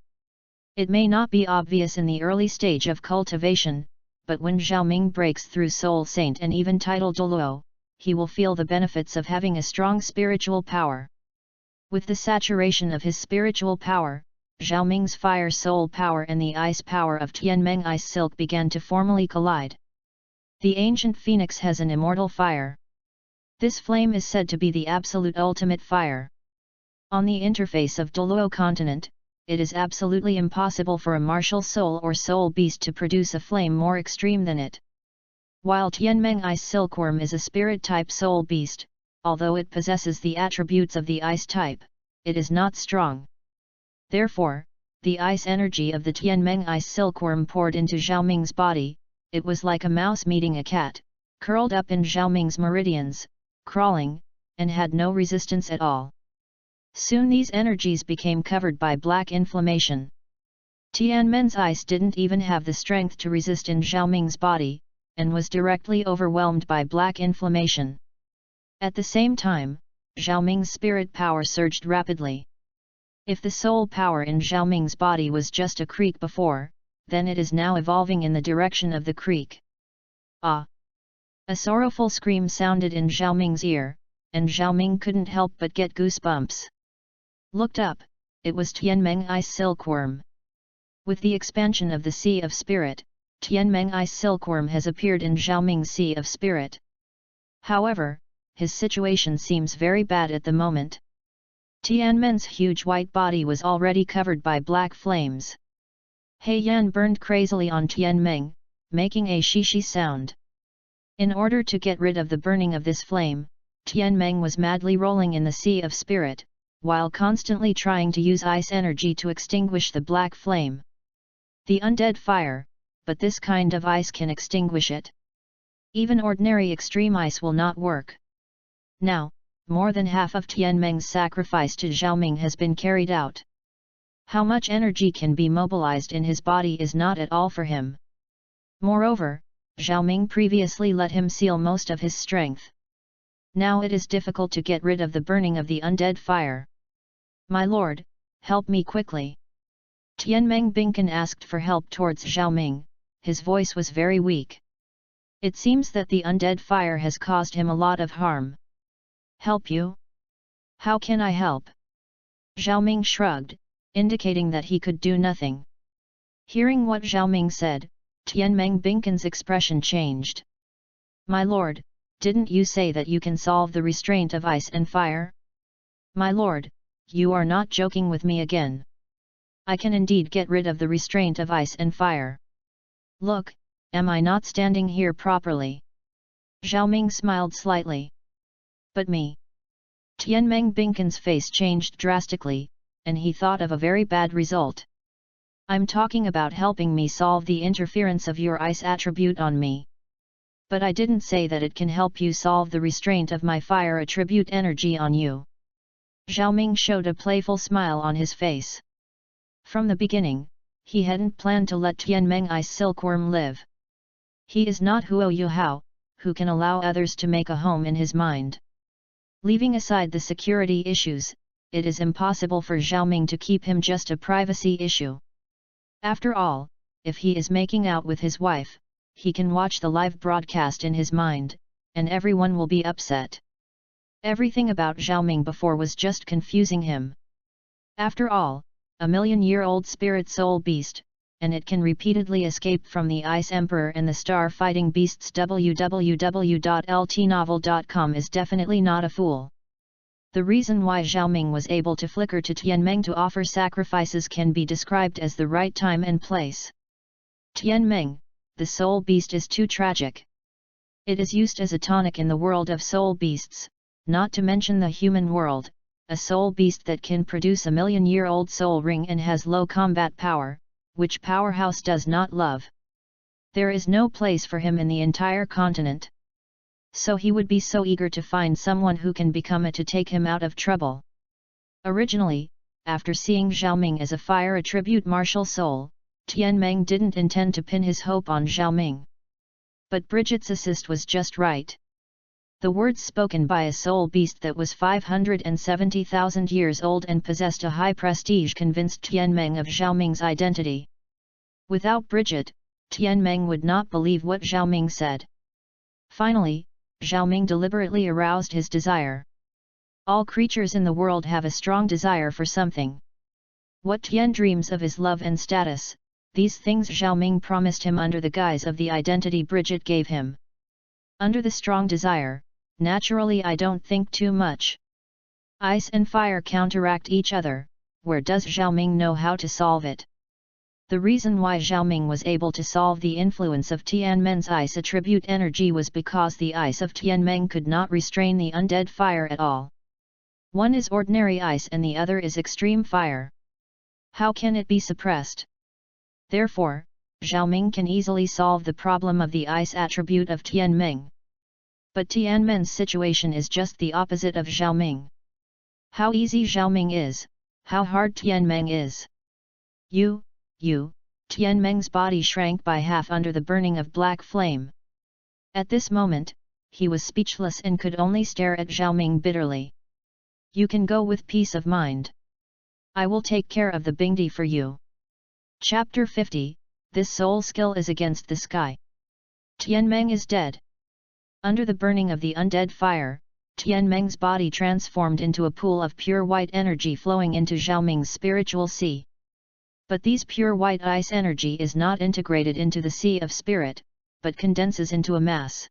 It may not be obvious in the early stage of cultivation, but when Xiaoming breaks through Soul Saint and even title Douluo, he will feel the benefits of having a strong spiritual power. With the saturation of his spiritual power, Xiaoming's fire soul power and the ice power of Tianmeng Ice Silk began to formally collide. The ancient phoenix has an immortal fire. This flame is said to be the absolute ultimate fire. On the interface of Douluo continent, it is absolutely impossible for a martial soul or soul beast to produce a flame more extreme than it. While Tianmeng Ice Silkworm is a spirit-type soul beast, although it possesses the attributes of the ice type, it is not strong. Therefore, the ice energy of the Tianmeng Ice Silkworm poured into Xiaoming's body, it was like a mouse meeting a cat, curled up in Xiaoming's meridians, crawling, and had no resistance at all. Soon these energies became covered by black inflammation. Tianmen's ice didn't even have the strength to resist in Xiaoming's body, and was directly overwhelmed by black inflammation. At the same time, Xiaoming's spirit power surged rapidly. If the soul power in Xiaoming's body was just a creek before, then it is now evolving in the direction of the creek. Ah! A sorrowful scream sounded in Xiaoming's ear, and Xiaoming couldn't help but get goosebumps. Looked up, it was Tianmeng Ice Silkworm. With the expansion of the Sea of Spirit, Tianmeng Ice Silkworm has appeared in Xiaoming's Sea of Spirit. However, his situation seems very bad at the moment. Tianmen's huge white body was already covered by black flames. He Yan burned crazily on Tianmeng, making a shishi sound. In order to get rid of the burning of this flame, Tianmeng was madly rolling in the Sea of Spirit, while constantly trying to use ice energy to extinguish the black flame. The undead fire, but this kind of ice can extinguish it. Even ordinary extreme ice will not work. Now, more than half of Tianmeng's sacrifice to Xiaoming has been carried out. How much energy can be mobilized in his body is not at all for him. Moreover, Xiaoming previously let him seal most of his strength. Now it is difficult to get rid of the burning of the undead fire. My lord, help me quickly. Tianmeng Binkan asked for help towards Xiaoming, his voice was very weak. It seems that the undead fire has caused him a lot of harm. Help you? How can I help? Xiaoming shrugged, indicating that he could do nothing. Hearing what Xiaoming said, Tianmeng Binkan's expression changed. My lord, didn't you say that you can solve the restraint of ice and fire? My lord, you are not joking with me again. I can indeed get rid of the restraint of ice and fire. Look, am I not standing here properly? Xiaoming smiled slightly. But me? Tianmeng Binkan's face changed drastically, and he thought of a very bad result. I'm talking about helping me solve the interference of your ice attribute on me. But I didn't say that it can help you solve the restraint of my fire attribute energy on you. Xiaoming showed a playful smile on his face. From the beginning, he hadn't planned to let Tianmeng Ice Silkworm live. He is not Huo Yuhao, who can allow others to make a home in his mind. Leaving aside the security issues, it is impossible for Xiaoming to keep him just a privacy issue. After all, if he is making out with his wife, he can watch the live broadcast in his mind, and everyone will be upset. Everything about Xiaoming before was just confusing him. After all, a million-year-old spirit soul beast, and it can repeatedly escape from the Ice Emperor and the Star-Fighting Beasts. www.ltnovel.com is definitely not a fool. The reason why Xiaoming was able to flicker to Tianmeng to offer sacrifices can be described as the right time and place. Tianmeng, the soul beast, is too tragic. It is used as a tonic in the world of soul beasts, not to mention the human world. A soul beast that can produce a million-year-old soul ring and has low combat power, which Powerhouse does not love. There is no place for him in the entire continent. So he would be so eager to find someone who can become it to take him out of trouble. Originally, after seeing Xiaoming as a fire attribute martial soul, Tianmeng didn't intend to pin his hope on Xiaoming. But Bridget's assist was just right. The words spoken by a soul beast that was 570,000 years old and possessed a high prestige convinced Tianmeng of Xiaoming's identity. Without Bridget, Tianmeng would not believe what Xiaoming said. Finally, Xiaoming deliberately aroused his desire. All creatures in the world have a strong desire for something. What Tian dreams of is love and status. These things Xiaoming promised him under the guise of the identity Bridget gave him. Under the strong desire, naturally I don't think too much. Ice and fire counteract each other, where does Xiaoming know how to solve it? The reason why Xiaoming was able to solve the influence of Tianmen's ice attribute energy was because the ice of Tianmeng could not restrain the undead fire at all. One is ordinary ice and the other is extreme fire. How can it be suppressed? Therefore, Xiaoming can easily solve the problem of the ice attribute of Tianmeng. But Tianmen's situation is just the opposite of Xiaoming. How easy Xiaoming is, how hard Tianmeng is. You Tianmeng's body shrank by half under the burning of black flame. At this moment, he was speechless and could only stare at Xiaoming bitterly. You can go with peace of mind. I will take care of the Bingdi for you. Chapter 50, This soul skill is against the sky. Tianmeng is dead. Under the burning of the undead fire, Tianmeng's body transformed into a pool of pure white energy flowing into Xiaoming's spiritual sea. But these pure white ice energy is not integrated into the sea of spirit, but condenses into a mass.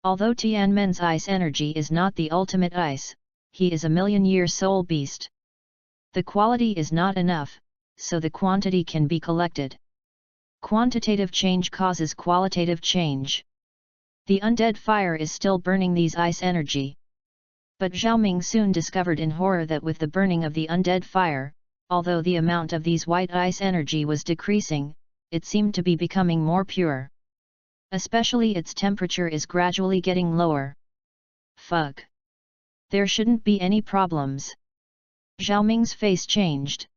Although Tianmen's ice energy is not the ultimate ice, he is a million-year soul beast. The quality is not enough, so the quantity can be collected. Quantitative change causes qualitative change. The undead fire is still burning these ice energy. But Xiaoming soon discovered in horror that with the burning of the undead fire, although the amount of these white ice energy was decreasing, it seemed to be becoming more pure. Especially its temperature is gradually getting lower. Fuck. There shouldn't be any problems. Xiaoming's face changed.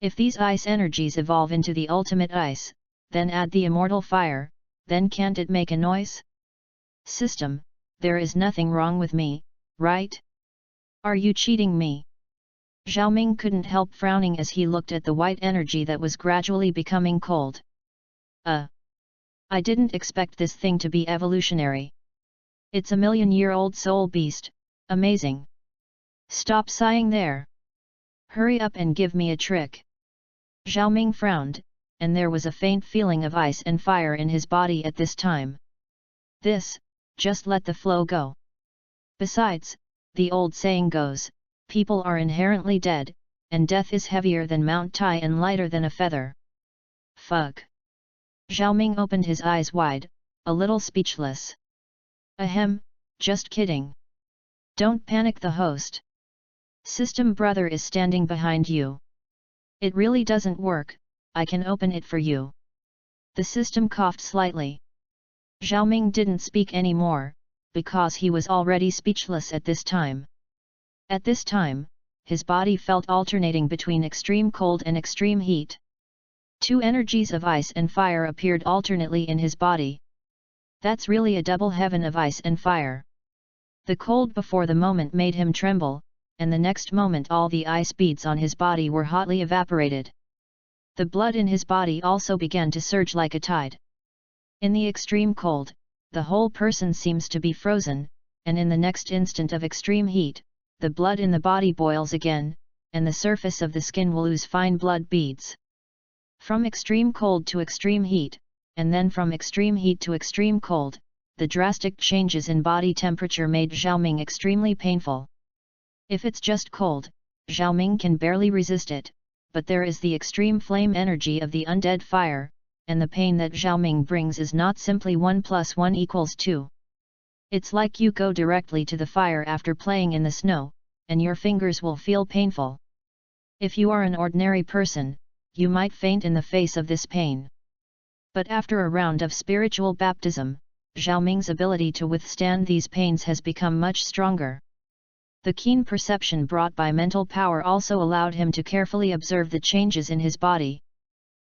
If these ice energies evolve into the ultimate ice, then add the immortal fire, then can't it make a noise? System, there is nothing wrong with me, right? Are you cheating me? Xiaoming couldn't help frowning as he looked at the white energy that was gradually becoming cold. I didn't expect this thing to be evolutionary. It's a million-year-old soul beast, amazing. Stop sighing there. Hurry up and give me a trick. Xiaoming frowned, and there was a faint feeling of ice and fire in his body at this time. Just let the flow go. Besides, the old saying goes, people are inherently dead, and death is heavier than Mount Tai and lighter than a feather. Fuck. Xiaoming opened his eyes wide, a little speechless. Ahem, just kidding. Don't panic, the host. System brother is standing behind you. It really doesn't work, I can open it for you. The system coughed slightly. Xiaoming didn't speak anymore, because he was already speechless at this time. At this time, his body felt alternating between extreme cold and extreme heat. Two energies of ice and fire appeared alternately in his body. That's really a double heaven of ice and fire. The cold before the moment made him tremble, and the next moment all the ice beads on his body were hotly evaporated. The blood in his body also began to surge like a tide. In the extreme cold, the whole person seems to be frozen, and in the next instant of extreme heat, the blood in the body boils again, and the surface of the skin will ooze fine blood beads. From extreme cold to extreme heat, and then from extreme heat to extreme cold, the drastic changes in body temperature made Xiaoming extremely painful. If it's just cold, Xiaoming can barely resist it, but there is the extreme flame energy of the undead fire, and the pain that Xiaoming brings is not simply 1 + 1 = 2. It's like you go directly to the fire after playing in the snow, and your fingers will feel painful. If you are an ordinary person, you might faint in the face of this pain. But after a round of spiritual baptism, Xiaoming's ability to withstand these pains has become much stronger. The keen perception brought by mental power also allowed him to carefully observe the changes in his body.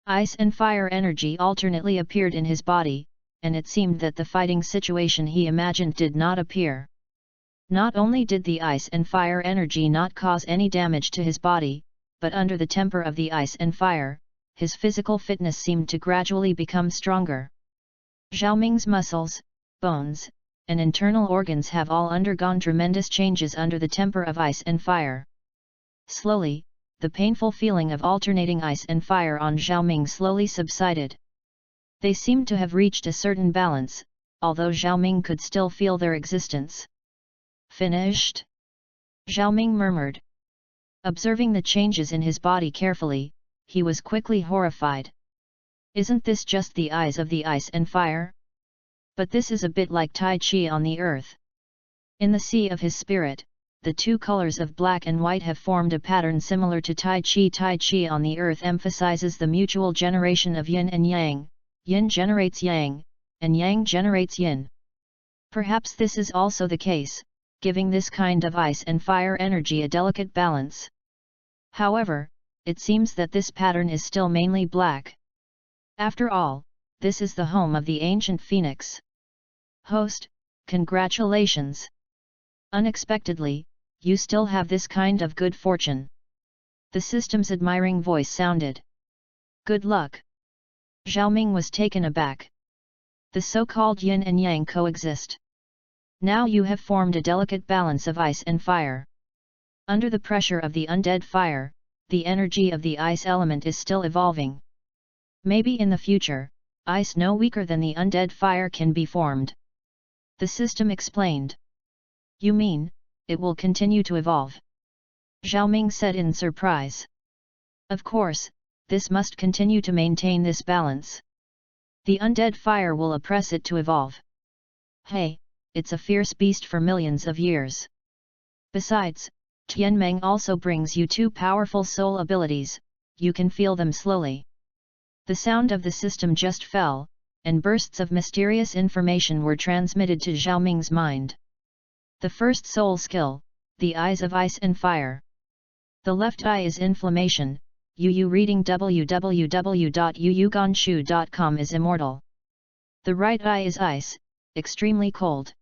Ice and fire energy alternately appeared in his body, and it seemed that the fighting situation he imagined did not appear. Not only did the ice and fire energy not cause any damage to his body, but under the temper of the ice and fire, his physical fitness seemed to gradually become stronger. Xiaoming's muscles, bones, and internal organs have all undergone tremendous changes under the temper of ice and fire. Slowly, the painful feeling of alternating ice and fire on Xiaoming slowly subsided. They seemed to have reached a certain balance, although Xiaoming could still feel their existence. Finished? Xiaoming murmured. Observing the changes in his body carefully, he was quickly horrified. Isn't this just the eyes of the ice and fire? But this is a bit like Tai Chi on the earth. In the sea of his spirit, the two colors of black and white have formed a pattern similar to Tai Chi. Tai Chi on the earth emphasizes the mutual generation of yin and yang, yin generates yang, and yang generates yin. Perhaps this is also the case, giving this kind of ice and fire energy a delicate balance. However, it seems that this pattern is still mainly black. After all, this is the home of the ancient phoenix. Host, congratulations! Unexpectedly, you still have this kind of good fortune. The system's admiring voice sounded. Good luck. Zhao Ming was taken aback. The so-called yin and yang coexist. Now you have formed a delicate balance of ice and fire. Under the pressure of the undead fire, the energy of the ice element is still evolving. Maybe in the future, ice no weaker than the undead fire can be formed. The system explained. You mean, it will continue to evolve? Zhao Ming said in surprise. Of course, this must continue to maintain this balance. The undead fire will oppress it to evolve. Hey, it's a fierce beast for millions of years. Besides, Tianmeng also brings you two powerful soul abilities, you can feel them slowly. The sound of the system just fell, and bursts of mysterious information were transmitted to Zhao Ming's mind. The first soul skill, the eyes of ice and fire. The left eye is inflammation, Yu reading www.yuyuganshu.com is immortal. The right eye is ice, extremely cold.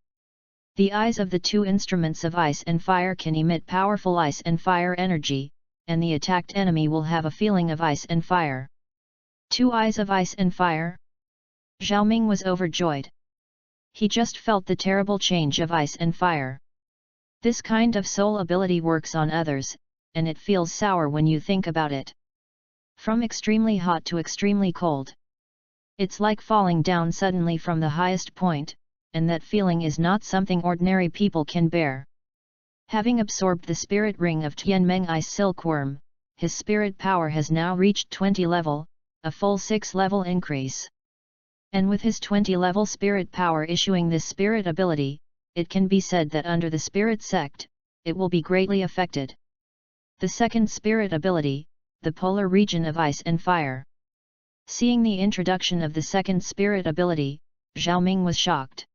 The eyes of the two instruments of ice and fire can emit powerful ice and fire energy, and the attacked enemy will have a feeling of ice and fire. Two eyes of ice and fire? Zhao Ming was overjoyed. He just felt the terrible change of ice and fire. This kind of soul ability works on others, and it feels sour when you think about it. From extremely hot to extremely cold. It's like falling down suddenly from the highest point, and that feeling is not something ordinary people can bear. Having absorbed the spirit ring of Tianmeng Ice Silkworm, his spirit power has now reached 20 level, a full 6 level increase. And with his 20 level spirit power issuing this spirit ability, it can be said that under the spirit sect, it will be greatly affected. The second spirit ability, the polar region of ice and fire. Seeing the introduction of the second spirit ability, Zhao Ming was shocked.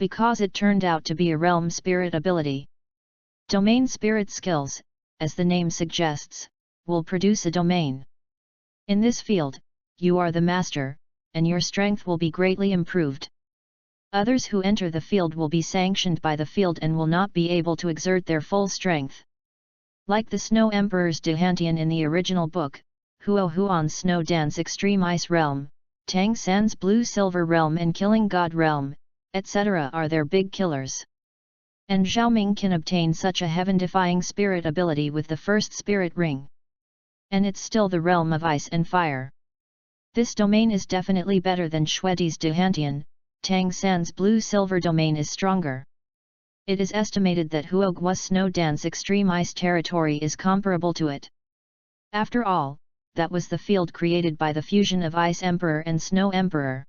Because it turned out to be a realm spirit ability. Domain spirit skills, as the name suggests, will produce a domain. In this field, you are the master, and your strength will be greatly improved. Others who enter the field will be sanctioned by the field and will not be able to exert their full strength. Like the Snow Emperor's Dehantian in the original book, Huo Huan's Snow Dance Extreme Ice Realm, Tang San's Blue Silver Realm and Killing God Realm, etc. are their big killers. And Zhao Ming can obtain such a heaven-defying spirit ability with the first spirit ring. And it's still the realm of ice and fire. This domain is definitely better than Xueti's Dehantian, Tang San's Blue Silver domain is stronger. It is estimated that Huogua's Snow Dance Extreme Ice territory is comparable to it. After all, that was the field created by the fusion of Ice Emperor and Snow Emperor.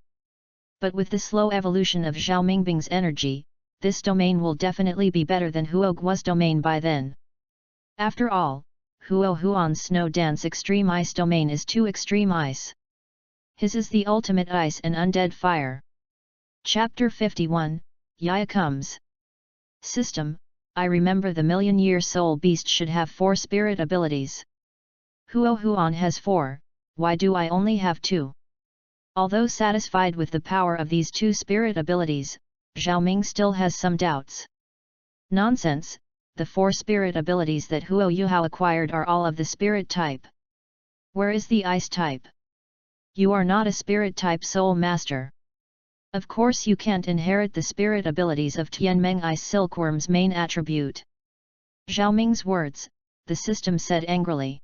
But with the slow evolution of Zhao Mingbing's energy, this domain will definitely be better than Huogua's domain by then. After all, Huo Huan's Snow Dance Extreme Ice domain is 2 extreme ice. His is the ultimate ice and undead fire. Chapter 51, Yaya Comes. System, I remember the million-year soul beast should have 4 spirit abilities. Huo Huan has 4, why do I only have 2? Although satisfied with the power of these 2 spirit abilities, Zhao Ming still has some doubts. Nonsense, the 4 spirit abilities that Huo Yuhao acquired are all of the spirit type. Where is the ice type? You are not a spirit type soul master. Of course you can't inherit the spirit abilities of Tianmeng Ice Silkworm's main attribute. Zhao Ming's words, the system said angrily.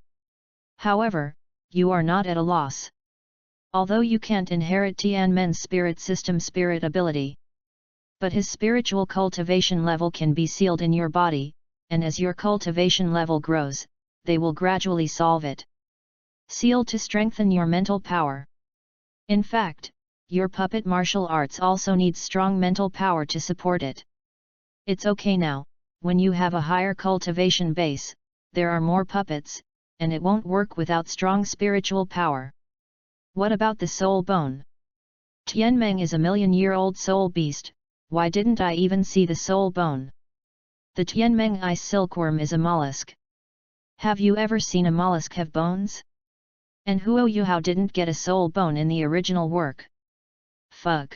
However, you are not at a loss. Although you can't inherit Tianmen's spirit system spirit ability. But his spiritual cultivation level can be sealed in your body, and as your cultivation level grows, they will gradually solve it. Sealed to strengthen your mental power. In fact, your puppet martial arts also needs strong mental power to support it. It's okay now, when you have a higher cultivation base, there are more puppets, and it won't work without strong spiritual power. What about the soul bone? Tianmeng is a million-year-old soul beast, why didn't I even see the soul bone? The Tianmeng Ice Silkworm is a mollusk. Have you ever seen a mollusk have bones? And Huo Yuhao didn't get a soul bone in the original work. Fug.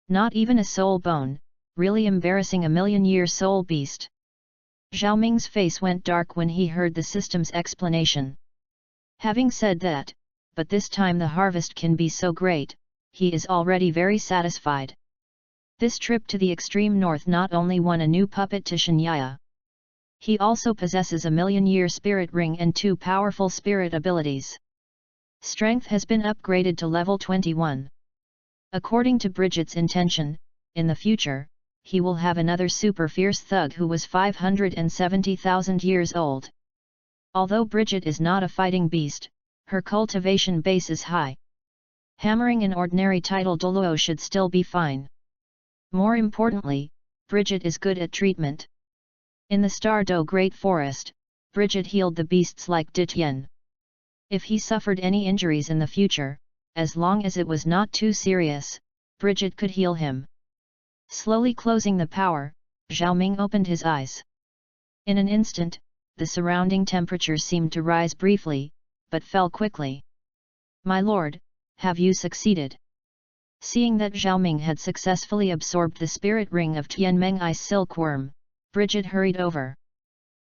Not even a soul bone, really embarrassing a million-year soul beast. Zhao Ming's face went dark when he heard the system's explanation. Having said that, but this time the harvest can be so great, he is already very satisfied. This trip to the extreme north not only won a new puppet to Shinyaya. He also possesses a million-year spirit ring and 2 powerful spirit abilities. Strength has been upgraded to level 21. According to Bridget's intention, in the future, he will have another super fierce thug who was 570,000 years old. Although Bridget is not a fighting beast, her cultivation base is high. Hammering an ordinary title Douluo should still be fine. More importantly, Bridget is good at treatment. In the Stardo Great Forest, Bridget healed the beasts like Dityen. If he suffered any injuries in the future, as long as it was not too serious, Bridget could heal him. Slowly closing the power, Zhao Ming opened his eyes. In an instant, the surrounding temperature seemed to rise briefly, but fell quickly. "My lord, have you succeeded?" Seeing that Zhao Ming had successfully absorbed the spirit ring of Tianmeng Ice Silkworm, Bridget hurried over.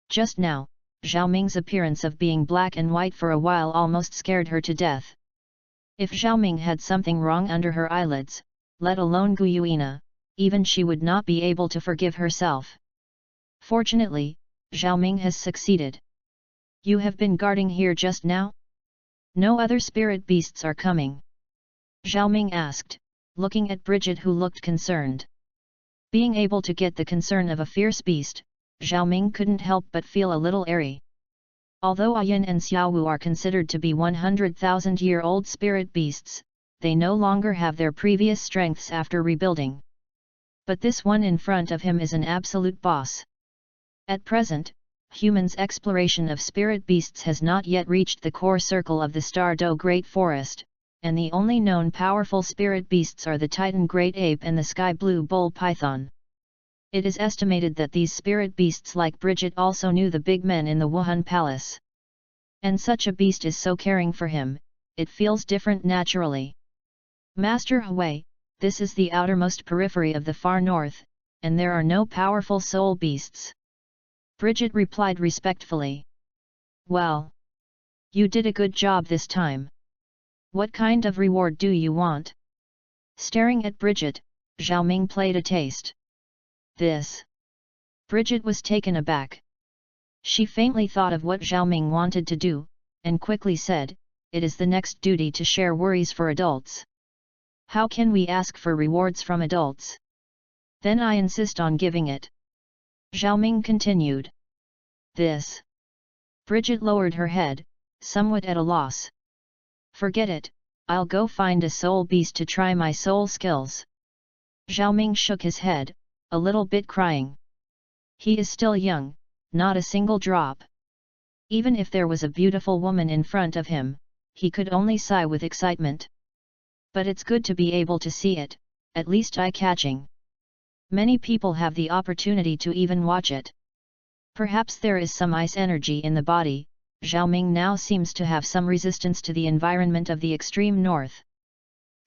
Just now, Zhao Ming's appearance of being black and white for a while almost scared her to death. If Zhao Ming had something wrong under her eyelids, let alone Guyuina, even she would not be able to forgive herself. Fortunately, Zhao Ming has succeeded. "You have been guarding here just now? No other spirit beasts are coming?" Zhao Ming asked, looking at Bridget who looked concerned. Being able to get the concern of a fierce beast, Zhao Ming couldn't help but feel a little airy. Although Ayan and Xiaowu are considered to be 100,000-year-old spirit beasts, they no longer have their previous strengths after rebuilding. But this one in front of him is an absolute boss. At present, humans' exploration of spirit beasts has not yet reached the core circle of the Stardo Great Forest, and the only known powerful spirit beasts are the Titan Great Ape and the Sky Blue Bull Python. It is estimated that these spirit beasts like Bridget also knew the big men in the Wuhan Palace. And such a beast is so caring for him, it feels different naturally. "Master Hui, this is the outermost periphery of the far north, and there are no powerful soul beasts." Bridget replied respectfully. "Well, you did a good job this time. What kind of reward do you want?" Staring at Bridget, Zhao Ming played a taste. "This." Bridget was taken aback. She faintly thought of what Zhao Ming wanted to do, and quickly said, "It is the next duty to share worries for adults. How can we ask for rewards from adults? Then I insist on giving it." Zhao Ming continued. "This." Bridget lowered her head, somewhat at a loss. "Forget it, I'll go find a soul beast to try my soul skills." Zhao Ming shook his head, a little bit crying. He is still young, not a single drop. Even if there was a beautiful woman in front of him, he could only sigh with excitement. But it's good to be able to see it, at least eye-catching. Many people have the opportunity to even watch it. Perhaps there is some ice energy in the body. Zhao Ming now seems to have some resistance to the environment of the extreme north.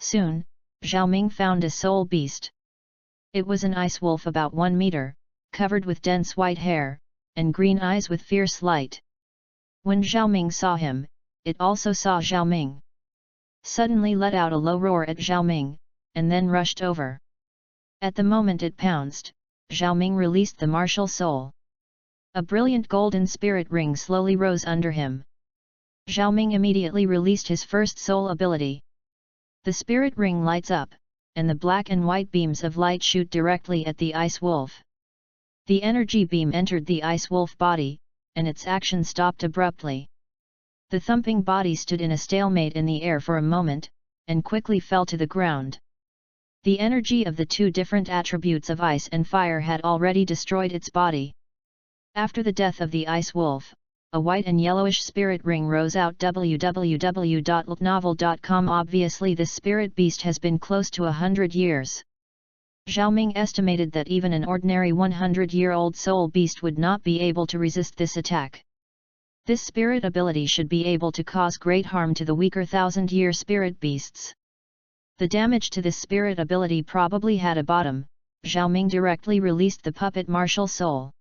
Soon, Zhao Ming found a soul beast. It was an ice wolf about 1 meter, covered with dense white hair, and green eyes with fierce light. When Zhao Ming saw him, it also saw Zhao Ming. Suddenly let out a low roar at Zhao Ming, and then rushed over. At the moment it pounced, Zhao Ming released the martial soul. A brilliant golden spirit ring slowly rose under him. Zhao Ming immediately released his first soul ability. The spirit ring lights up, and the black and white beams of light shoot directly at the ice wolf. The energy beam entered the ice wolf body, and its action stopped abruptly. The thumping body stood in a stalemate in the air for a moment, and quickly fell to the ground. The energy of the 2 different attributes of ice and fire had already destroyed its body. After the death of the ice wolf, a white and yellowish spirit ring rose out. www.novel.com. Obviously this spirit beast has been close to 100 years. Zhao Ming estimated that even an ordinary 100-year-old soul beast would not be able to resist this attack. This spirit ability should be able to cause great harm to the weaker thousand-year spirit beasts. The damage to this spirit ability probably had a bottom. Zhao Ming directly released the puppet martial soul.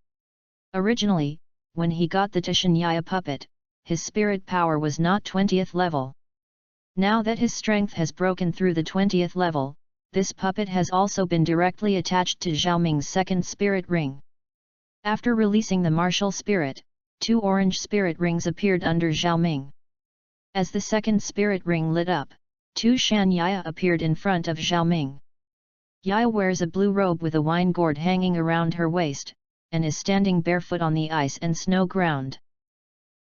Originally, when he got the Tishan puppet, his spirit power was not 20th level. Now that his strength has broken through the 20th level, this puppet has also been directly attached to Zhao Ming's second spirit ring. After releasing the martial spirit, 2 orange spirit rings appeared under Zhao Ming. As the second spirit ring lit up, 2 Shan Yaya appeared in front of Zhao Ming. Yaya wears a blue robe with a wine gourd hanging around her waist, and is standing barefoot on the ice and snow ground.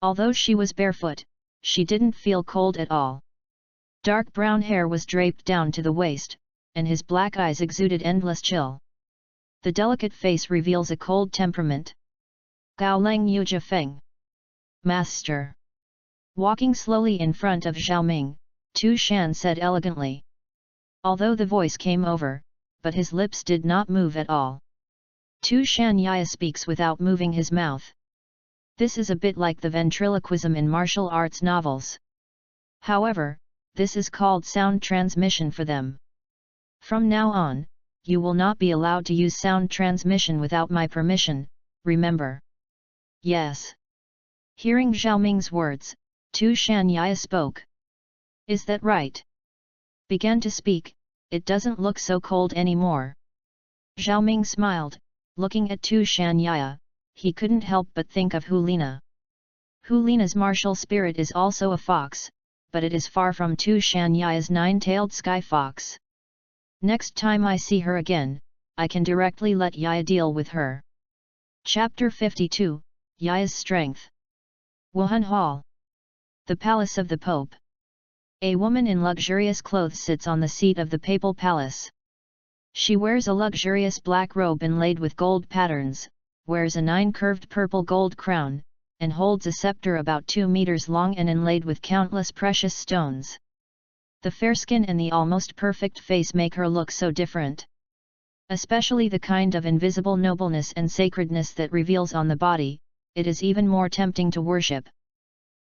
Although she was barefoot, she didn't feel cold at all. Dark brown hair was draped down to the waist, and his black eyes exuded endless chill. The delicate face reveals a cold temperament. Gao Leng Yujia Feng. Master. Walking slowly in front of Zhao Ming, Tu Shan said elegantly. Although the voice came over, but his lips did not move at all. Tu Shan Yaya speaks without moving his mouth. This is a bit like the ventriloquism in martial arts novels. However, this is called sound transmission for them. From now on, you will not be allowed to use sound transmission without my permission, remember? Yes. Hearing Zhao Ming's words, Tu Shan Yaya spoke. Is that right? Began to speak, it doesn't look so cold anymore. Zhao Ming smiled, looking at Tu Shan Yaya, he couldn't help but think of Hulina. Hulina's martial spirit is also a fox, but it is far from Tu Shan Yaya's 9-tailed sky fox. Next time I see her again, I can directly let Yaya deal with her. Chapter 52, Yaya's Strength. Wuhan Hall. The Palace of the Pope. A woman in luxurious clothes sits on the seat of the papal palace. She wears a luxurious black robe inlaid with gold patterns, wears a 9-curved purple gold crown, and holds a scepter about 2 meters long and inlaid with countless precious stones. The fair skin and the almost perfect face make her look so different. Especially the kind of invisible nobleness and sacredness that reveals on the body, it is even more tempting to worship.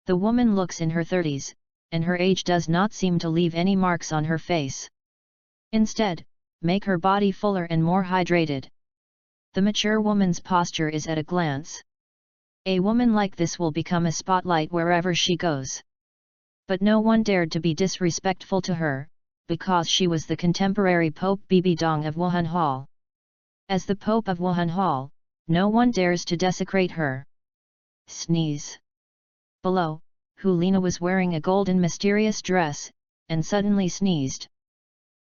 The woman looks in her 30s, and her age does not seem to leave any marks on her face. Instead, make her body fuller and more hydrated. The mature woman's posture is at a glance. A woman like this will become a spotlight wherever she goes. But no one dared to be disrespectful to her, because she was the contemporary Pope Bibi Dong of Wuhan Hall. As the Pope of Wuhan Hall, no one dares to desecrate her. Sneeze. Below, Hulina was wearing a golden mysterious dress, and suddenly sneezed.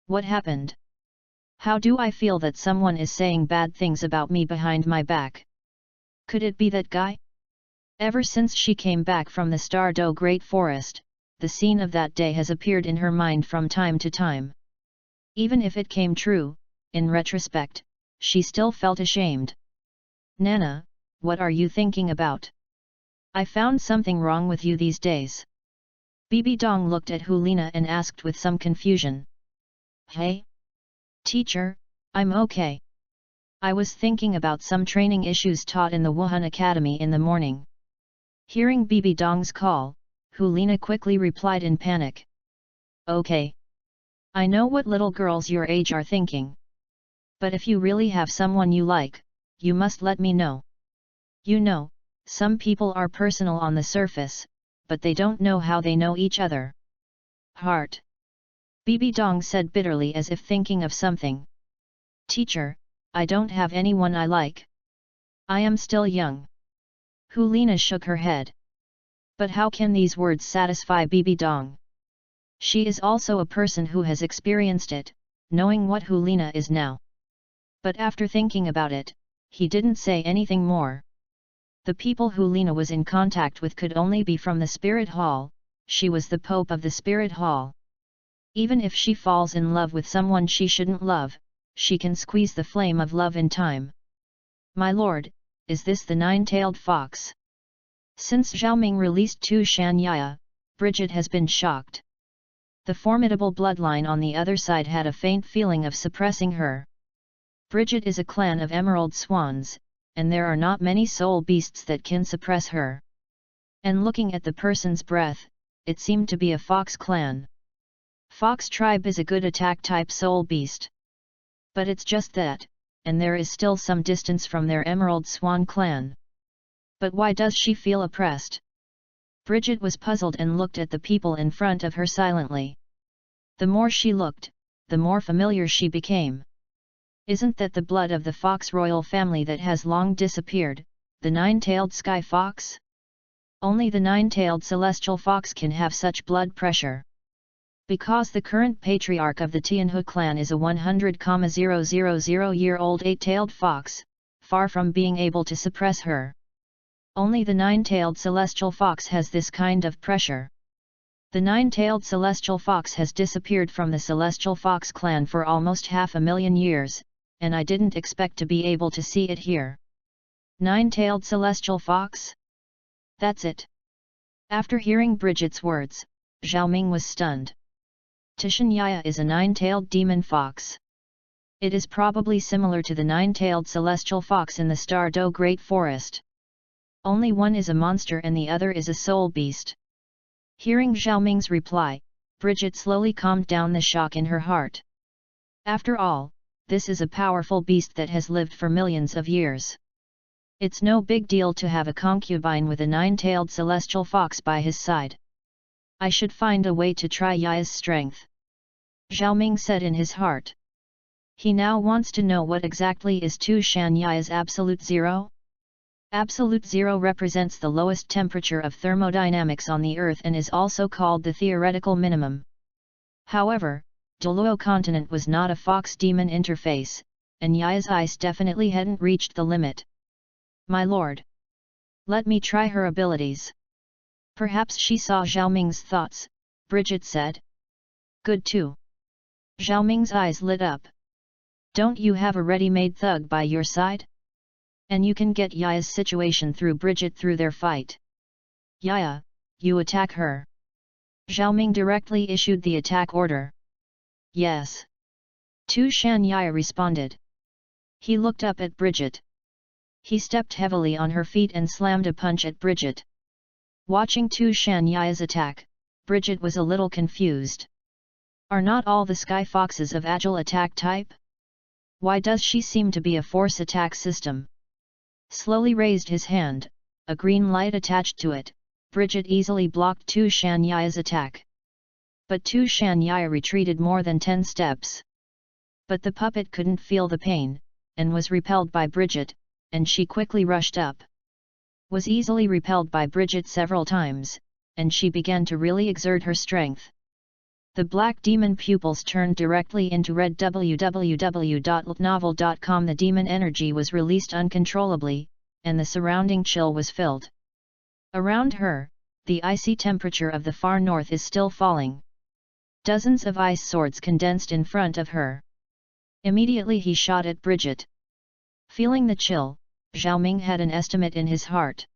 What happened? How do I feel that someone is saying bad things about me behind my back? Could it be that guy? Ever since she came back from the Stardo Great Forest, the scene of that day has appeared in her mind from time to time. Even if it came true, in retrospect, she still felt ashamed. Nana, what are you thinking about? I found something wrong with you these days. Bibi Dong looked at Hulina and asked with some confusion. Hey? Teacher, I'm okay. I was thinking about some training issues taught in the Wuhan Academy in the morning. Hearing Bibi Dong's call, Hulina quickly replied in panic. Okay. I know what little girls your age are thinking. But if you really have someone you like, you must let me know. You know, some people are personal on the surface, but they don't know how they know each other. Heart. Bibi Dong said bitterly as if thinking of something. Teacher, I don't have anyone I like. I am still young. Hulina shook her head. But how can these words satisfy Bibi Dong? She is also a person who has experienced it, knowing what Hulina is now. But after thinking about it, he didn't say anything more. The people Hulina was in contact with could only be from the Spirit Hall. She was the Pope of the Spirit Hall. Even if she falls in love with someone she shouldn't love, she can squeeze the flame of love in time. My lord, is this the 9-tailed fox? Since Zhao Ming released Tu Shan Yaya, Bridget has been shocked. The formidable bloodline on the other side had a faint feeling of suppressing her. Bridget is a clan of emerald swans, and there are not many soul beasts that can suppress her. And looking at the person's breath, it seemed to be a fox clan. Fox tribe is a good attack type soul beast. But it's just that, and there is still some distance from their Emerald Swan clan. But why does she feel oppressed? Bridget was puzzled and looked at the people in front of her silently. The more she looked, the more familiar she became. Isn't that the blood of the fox royal family that has long disappeared, the nine-tailed sky fox? Only the nine-tailed celestial fox can have such blood pressure. Because the current patriarch of the Tianhu clan is a 100,000-year-old eight-tailed fox, far from being able to suppress her. Only the nine-tailed celestial fox has this kind of pressure. The nine-tailed celestial fox has disappeared from the celestial fox clan for almost 500,000 years, and I didn't expect to be able to see it here. Nine-tailed celestial fox? That's it. After hearing Bridget's words, Xiaoming was stunned. Tishan is a nine-tailed demon fox. It is probably similar to the nine-tailed celestial fox in the Stardo Great Forest. Only one is a monster and the other is a soul beast. Hearing Xiaoming's reply, Bridget slowly calmed down the shock in her heart. After all, this is a powerful beast that has lived for millions of years. It's no big deal to have a concubine with a nine-tailed celestial fox by his side. I should find a way to try Yaya's strength. Xiaoming said in his heart. He now wants to know what exactly is Tu Shan Yaya's absolute zero? Absolute zero represents the lowest temperature of thermodynamics on the Earth and is also called the theoretical minimum. However, Douluo continent was not a fox-demon interface, and Yaya's ice definitely hadn't reached the limit. My lord. Let me try her abilities. Perhaps she saw Xiaoming's thoughts, Bridget said. Good too. Xiaoming's eyes lit up. Don't you have a ready-made thug by your side? And you can get Yaya's situation through Bridget through their fight. Yaya, you attack her. Xiaoming directly issued the attack order. Yes. Tu Shan Yaya responded. He looked up at Bridget. He stepped heavily on her feet and slammed a punch at Bridget. Watching Tu Shan Yaya's attack, Bridget was a little confused. Are not all the sky foxes of agile attack type? Why does she seem to be a force attack system? Slowly raised his hand, a green light attached to it, Bridget easily blocked Tu Shan Yaya's attack. But Tu Shan Yaya retreated more than 10 steps. But the puppet couldn't feel the pain, and was repelled by Bridget, and she quickly rushed up. Was easily repelled by Bridget several times, and she began to really exert her strength. The black demon pupils turned directly into red. www.novel.com. The demon energy was released uncontrollably, and the surrounding chill was filled. Around her, the icy temperature of the far north is still falling. Dozens of ice swords condensed in front of her. Immediately he shot at Bridget. Feeling the chill, Xiaoming had an estimate in his heart.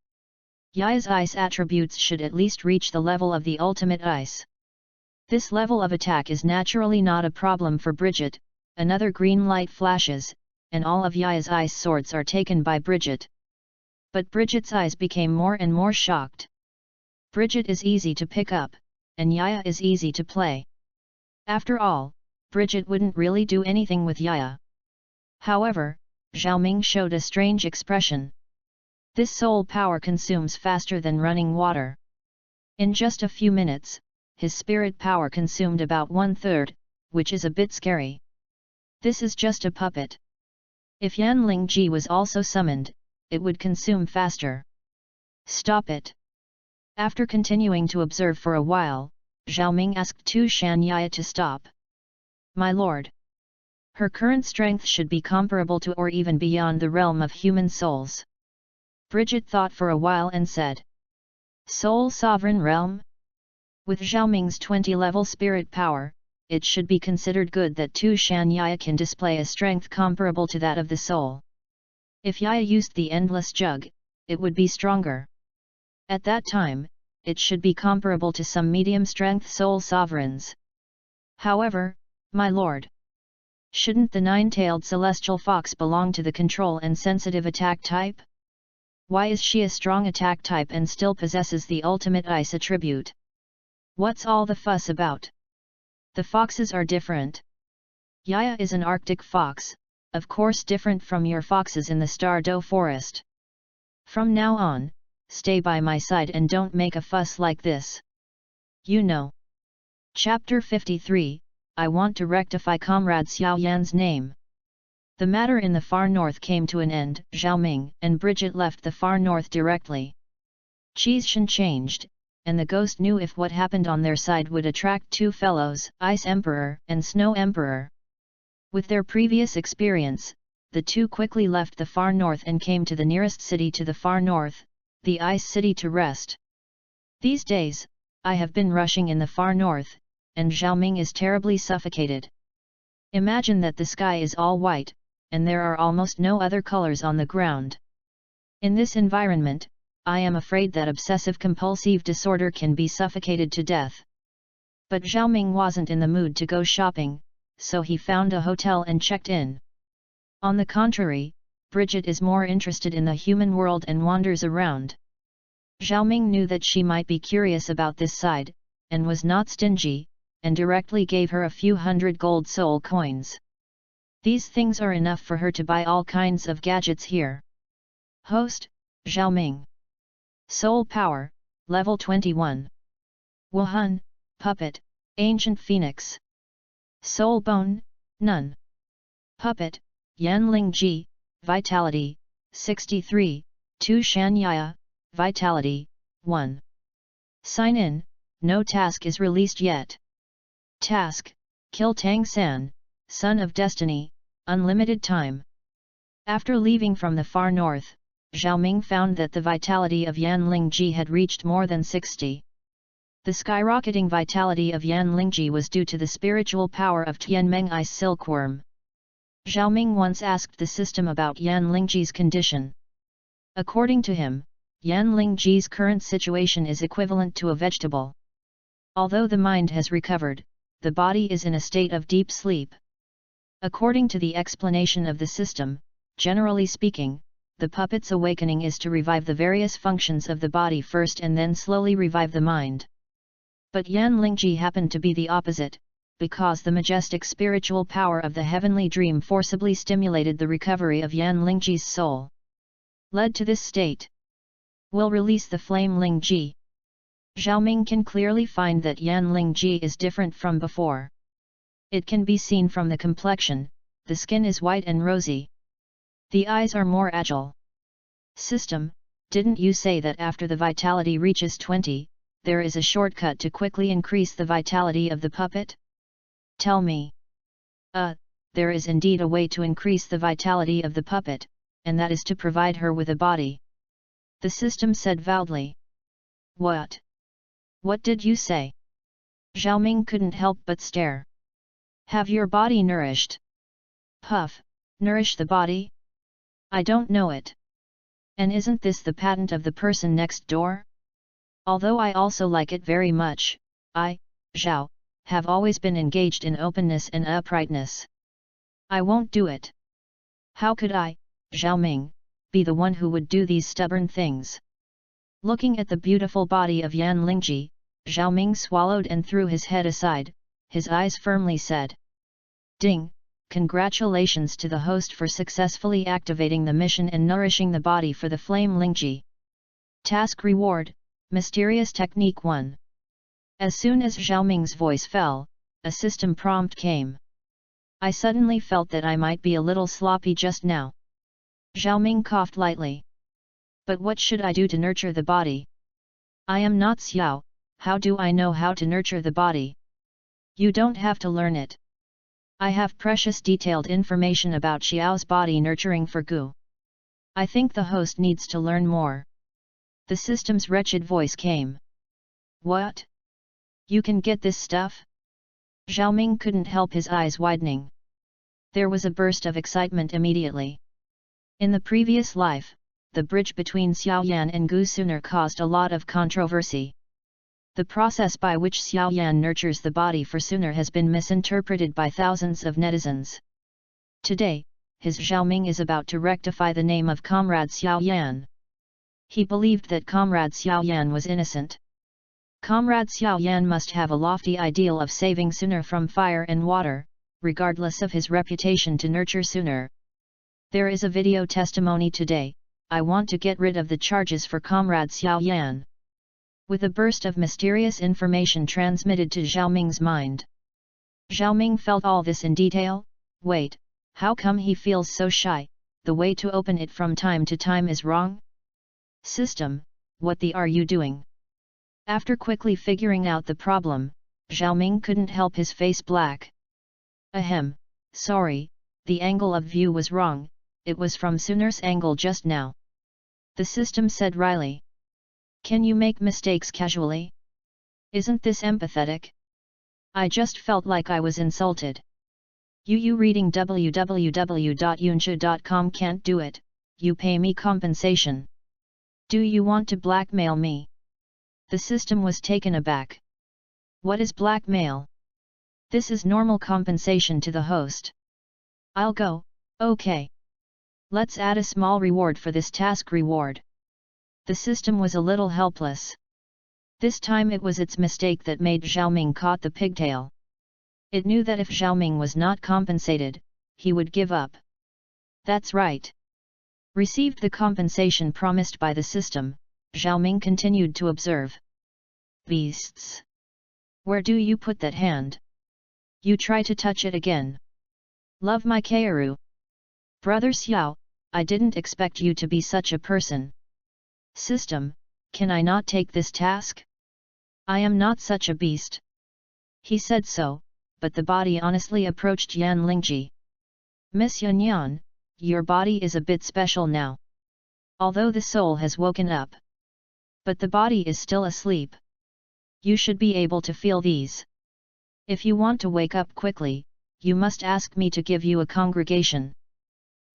Yaya's ice attributes should at least reach the level of the ultimate ice. This level of attack is naturally not a problem for Bridget. Another green light flashes, and all of Yaya's ice swords are taken by Bridget. But Bridget's eyes became more and more shocked. Bridget is easy to pick up, and Yaya is easy to play. After all, Bridget wouldn't really do anything with Yaya. However, Xiaoming showed a strange expression. This soul power consumes faster than running water. In just a few minutes, his spirit power consumed about 1/3, which is a bit scary. This is just a puppet. If Yanling Ji was also summoned, it would consume faster. Stop it. After continuing to observe for a while, Xiaoming asked Tu Shan Yaya to stop. My lord. Her current strength should be comparable to or even beyond the realm of human souls. Bridget thought for a while and said. Soul Sovereign Realm? With Xiaoming's 20-level spirit power, it should be considered good that Tu Shan Yaya can display a strength comparable to that of the soul. If Yaya used the endless jug, it would be stronger. At that time, it should be comparable to some medium-strength soul sovereigns. However, my lord. Shouldn't the nine-tailed celestial fox belong to the control and sensitive attack type? Why is she a strong attack type and still possesses the ultimate ice attribute? What's all the fuss about? The foxes are different. Yaya is an Arctic fox, of course different from your foxes in the Stardew forest. From now on, stay by my side and don't make a fuss like this. You know. Chapter 53, I want to rectify Comrade Xiao Yan's name. The matter in the far north came to an end. Zhao Ming and Bridget left the far north directly. Qixshan changed, and the ghost knew if what happened on their side would attract two fellows, Ice Emperor and Snow Emperor. With their previous experience, the two quickly left the far north and came to the nearest city to the far north, the Ice City, to rest. These days, I have been rushing in the far north, and Zhao Ming is terribly suffocated. Imagine that the sky is all white, and there are almost no other colors on the ground. In this environment, I am afraid that obsessive-compulsive disorder can be suffocated to death. But Zhao Ming wasn't in the mood to go shopping, so he found a hotel and checked in. On the contrary, Bridget is more interested in the human world and wanders around. Zhao Ming knew that she might be curious about this side, and was not stingy, and directly gave her a few hundred gold soul coins. These things are enough for her to buy all kinds of gadgets here. Host, Zhao Ming. Soul Power, Level 21. Wuhan, Puppet, Ancient Phoenix. Soul Bone, None. Puppet, Yanling Ji, Vitality, 63, 2 Shanyaya, Vitality, 1. Sign in, no task is released yet. Task, kill Tang San, Son of Destiny, unlimited time. After leaving from the far north, Zhao Ming found that the vitality of Yanling Ji had reached more than 60. The skyrocketing vitality of Yanling Ji was due to the spiritual power of Tianmeng Ice Silkworm. Zhao Ming once asked the system about Yanling Ji's condition. According to him, Yanling Ji's current situation is equivalent to a vegetable. Although the mind has recovered, the body is in a state of deep sleep. According to the explanation of the system, generally speaking, the puppet's awakening is to revive the various functions of the body first and then slowly revive the mind. But Yanling Ji happened to be the opposite, because the majestic spiritual power of the heavenly dream forcibly stimulated the recovery of Yanling Ji's soul. Led to this state, will release the flame Ling Ji. Zhao Ming can clearly find that Yanling Ji is different from before. It can be seen from the complexion, the skin is white and rosy. The eyes are more agile. System, didn't you say that after the vitality reaches 20, there is a shortcut to quickly increase the vitality of the puppet? Tell me. There is indeed a way to increase the vitality of the puppet, and that is to provide her with a body. The system said loudly. What? What did you say? Zhao Ming couldn't help but stare. Have your body nourished? Puff, nourish the body? I don't know it. And isn't this the patent of the person next door? Although I also like it very much, I, Zhao, have always been engaged in openness and uprightness. I won't do it. How could I, Zhao Ming, be the one who would do these stubborn things? Looking at the beautiful body of Yanling Ji, Zhao Ming swallowed and threw his head aside, his eyes firmly said. Ding! Congratulations to the host for successfully activating the mission and nourishing the body for the flame Lingji. Task Reward, Mysterious Technique 1. As soon as Zhao Ming's voice fell, a system prompt came. I suddenly felt that I might be a little sloppy just now. Zhao Ming coughed lightly. But what should I do to nurture the body? I am not Xiao, how do I know how to nurture the body? You don't have to learn it. I have precious detailed information about Xiao's body nurturing for Gu. I think the host needs to learn more. The system's wretched voice came. What? You can get this stuff? Zhao Ming couldn't help his eyes widening. There was a burst of excitement immediately. In the previous life, the bridge between Xiao Yan and Gu Suner caused a lot of controversy. The process by which Xiao Yan nurtures the body for Suner has been misinterpreted by thousands of netizens. Today, his Zhao Ming is about to rectify the name of Comrade Xiao Yan. He believed that Comrade Xiao Yan was innocent. Comrade Xiao Yan must have a lofty ideal of saving Suner from fire and water, regardless of his reputation to nurture Suner. There is a video testimony today. I want to get rid of the charges for Comrade Xiao Yan. With a burst of mysterious information transmitted to Zhao Ming's mind. Zhao Ming felt all this in detail. Wait, how come he feels so shy? The way to open it from time to time is wrong? System, what the are you doing? After quickly figuring out the problem, Zhao Ming couldn't help his face black. Ahem, sorry, the angle of view was wrong, it was from Suner's angle just now. The system said wryly. Can you make mistakes casually? Isn't this empathetic? I just felt like I was insulted. You reading www.yuncha.com can't do it, you pay me compensation. Do you want to blackmail me? The system was taken aback. What is blackmail? This is normal compensation to the host. I'll go, okay. Let's add a small reward for this task reward. The system was a little helpless. This time it was its mistake that made Zhao Ming caught the pigtail. It knew that if Zhao Ming was not compensated, he would give up. That's right. Received the compensation promised by the system, Zhao Ming continued to observe. Beasts! Where do you put that hand? You try to touch it again. Love my Kaoru. Brother Xiao, I didn't expect you to be such a person. System, can I not take this task? I am not such a beast. He said so, but the body honestly approached Yan Lingji. Miss Yan, your body is a bit special now. Although the soul has woken up. But the body is still asleep. You should be able to feel these. If you want to wake up quickly, you must ask me to give you a congregation.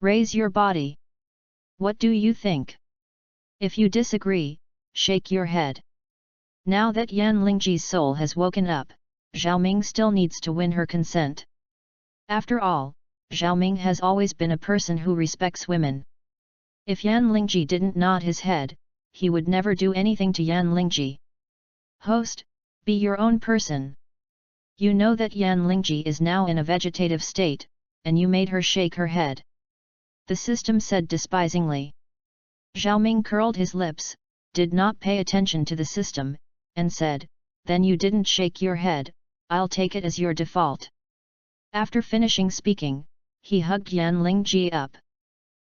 Raise your body. What do you think? If you disagree, shake your head. Now that Yan Lingji's soul has woken up, Zhao Ming still needs to win her consent. After all, Zhao Ming has always been a person who respects women. If Yan Lingji didn't nod his head, he would never do anything to Yan Lingji. Host, be your own person. You know that Yan Lingji is now in a vegetative state, and you made her shake her head. The system said despisingly. Zhao Ming curled his lips, did not pay attention to the system, and said, then you didn't shake your head, I'll take it as your default. After finishing speaking, he hugged Yan Lingji up.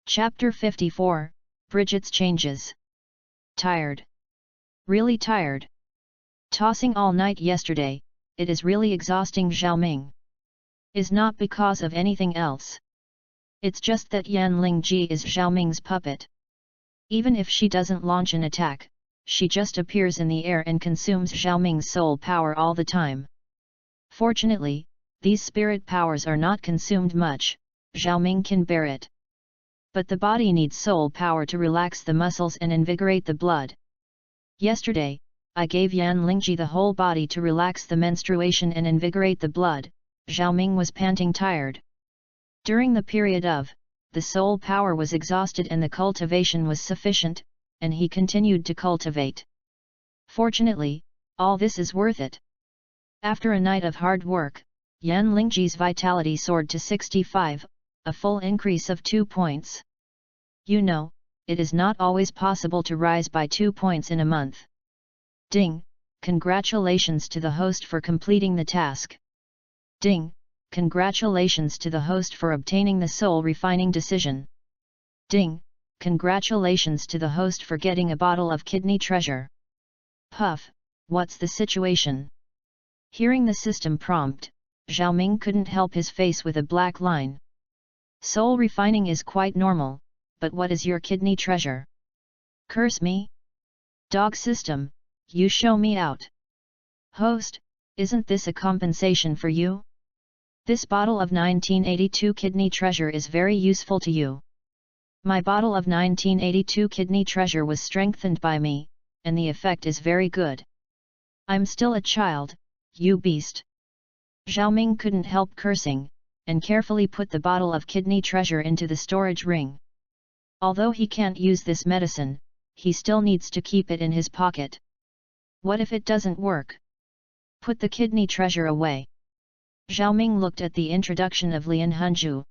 Chapter 54, Bridget's Changes. Tired. Really tired. Tossing all night yesterday, it is really exhausting. Zhao Ming. Is not because of anything else. It's just that Yan Lingji is Zhao Ming's puppet. Even if she doesn't launch an attack, she just appears in the air and consumes Zhao Ming's soul power all the time. Fortunately, these spirit powers are not consumed much, Zhao Ming can bear it. But the body needs soul power to relax the muscles and invigorate the blood. Yesterday, I gave Yan Lingji the whole body to relax the menstruation and invigorate the blood. Zhao Ming was panting tired. During the period of, the soul power was exhausted and the cultivation was sufficient, and he continued to cultivate. Fortunately, all this is worth it. After a night of hard work, Yan Lingji's vitality soared to 65, a full increase of 2 points. You know, it is not always possible to rise by 2 points in a month. Ding! Congratulations to the host for completing the task. Ding! Congratulations to the host for obtaining the soul refining decision. Ding! Congratulations to the host for getting a bottle of kidney treasure. Puff, what's the situation? Hearing the system prompt, Zhao Ming couldn't help his face with a black line. Soul refining is quite normal, but what is your kidney treasure? Curse me? Dog system, you show me out. Host, isn't this a compensation for you? This bottle of 1982 kidney treasure is very useful to you. My bottle of 1982 kidney treasure was strengthened by me, and the effect is very good. I'm still a child, you beast. Zhao Ming couldn't help cursing, and carefully put the bottle of kidney treasure into the storage ring. Although he can't use this medicine, he still needs to keep it in his pocket. What if it doesn't work? Put the kidney treasure away. Xiaoming looked at the introduction of Lian Hunju.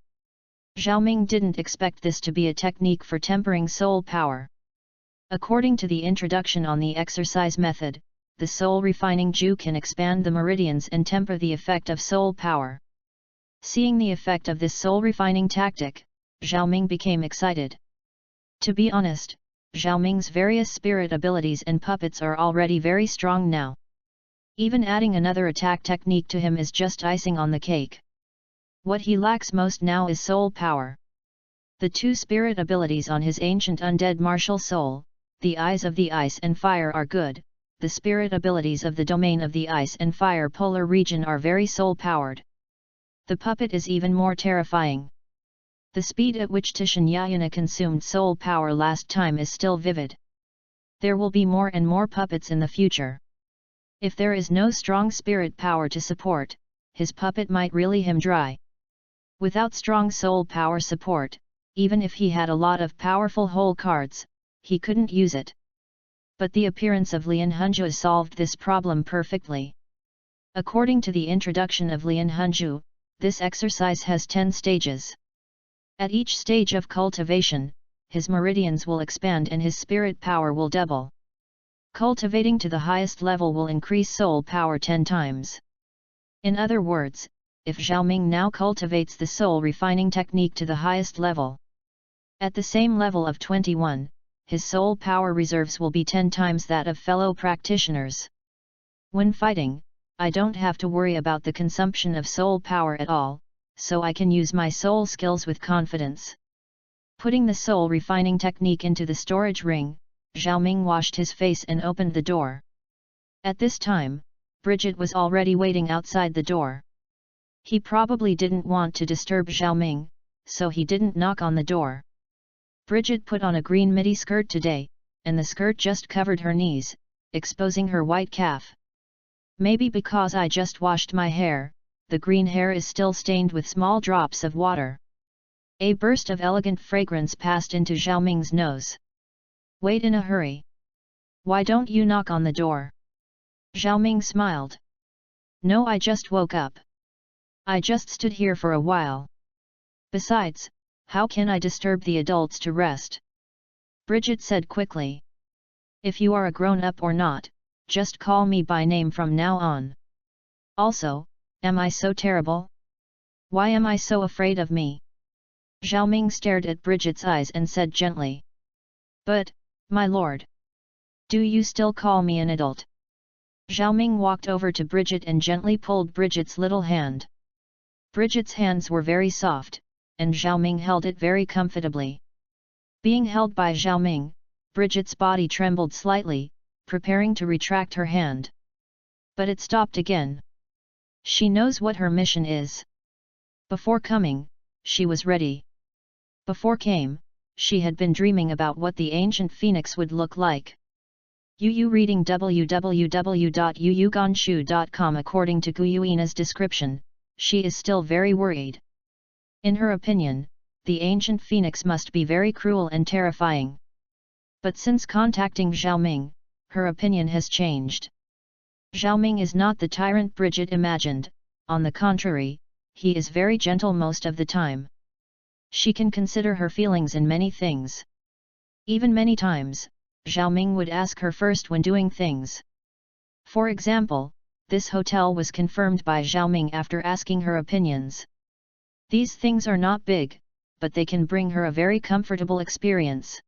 Xiaoming didn't expect this to be a technique for tempering soul power. According to the introduction on the exercise method, the soul refining Ju can expand the meridians and temper the effect of soul power. Seeing the effect of this soul refining tactic, Xiaoming became excited. To be honest, Xiaoming's various spirit abilities and puppets are already very strong now. Even adding another attack technique to him is just icing on the cake. What he lacks most now is soul power. The two spirit abilities on his ancient undead martial soul, the Eyes of the Ice and Fire, are good. The spirit abilities of the domain of the Ice and Fire polar region are very soul-powered. The puppet is even more terrifying. The speed at which Tishan Yayana consumed soul power last time is still vivid. There will be more and more puppets in the future. If there is no strong spirit power to support, his puppet might really him dry. Without strong soul power support, even if he had a lot of powerful hole cards, he couldn't use it. But the appearance of Lian Hunju solved this problem perfectly. According to the introduction of Lian Hunju, this exercise has 10 stages. At each stage of cultivation, his meridians will expand and his spirit power will double. Cultivating to the highest level will increase soul power 10 times. In other words, if Xiaoming now cultivates the soul refining technique to the highest level, at the same level of 21, his soul power reserves will be 10 times that of fellow practitioners. When fighting, I don't have to worry about the consumption of soul power at all, so I can use my soul skills with confidence. Putting the soul refining technique into the storage ring, Xiaoming washed his face and opened the door. At this time, Bridget was already waiting outside the door. He probably didn't want to disturb Xiaoming, so he didn't knock on the door. Bridget put on a green midi skirt today, and the skirt just covered her knees, exposing her white calf. Maybe because I just washed my hair, the green hair is still stained with small drops of water. A burst of elegant fragrance passed into Xiaoming's nose. Wait in a hurry. Why don't you knock on the door? Xiaoming smiled. No, I just woke up. I just stood here for a while. Besides, how can I disturb the adults to rest? Bridget said quickly. If you are a grown-up or not, just call me by name from now on. Also, am I so terrible? Why am I so afraid of me? Xiaoming stared at Bridget's eyes and said gently. But, my lord, do you still call me an adult? Xiaoming walked over to Bridget and gently pulled Bridget's little hand. Bridget's hands were very soft, and Xiaoming held it very comfortably. Being held by Xiaoming, Bridget's body trembled slightly, preparing to retract her hand. But it stopped again. She knows what her mission is. Before coming, she was ready. Before came, she had been dreaming about what the ancient phoenix would look like. Yu reading www.yuyuganshu.com. According to Guyuina's description, she is still very worried. In her opinion, the ancient phoenix must be very cruel and terrifying. But since contacting Xiaoming, her opinion has changed. Xiaoming is not the tyrant Bridget imagined, on the contrary, he is very gentle most of the time. She can consider her feelings in many things. Even many times, Xiaoming would ask her first when doing things. For example, this hotel was confirmed by Xiaoming after asking her opinions. These things are not big, but they can bring her a very comfortable experience.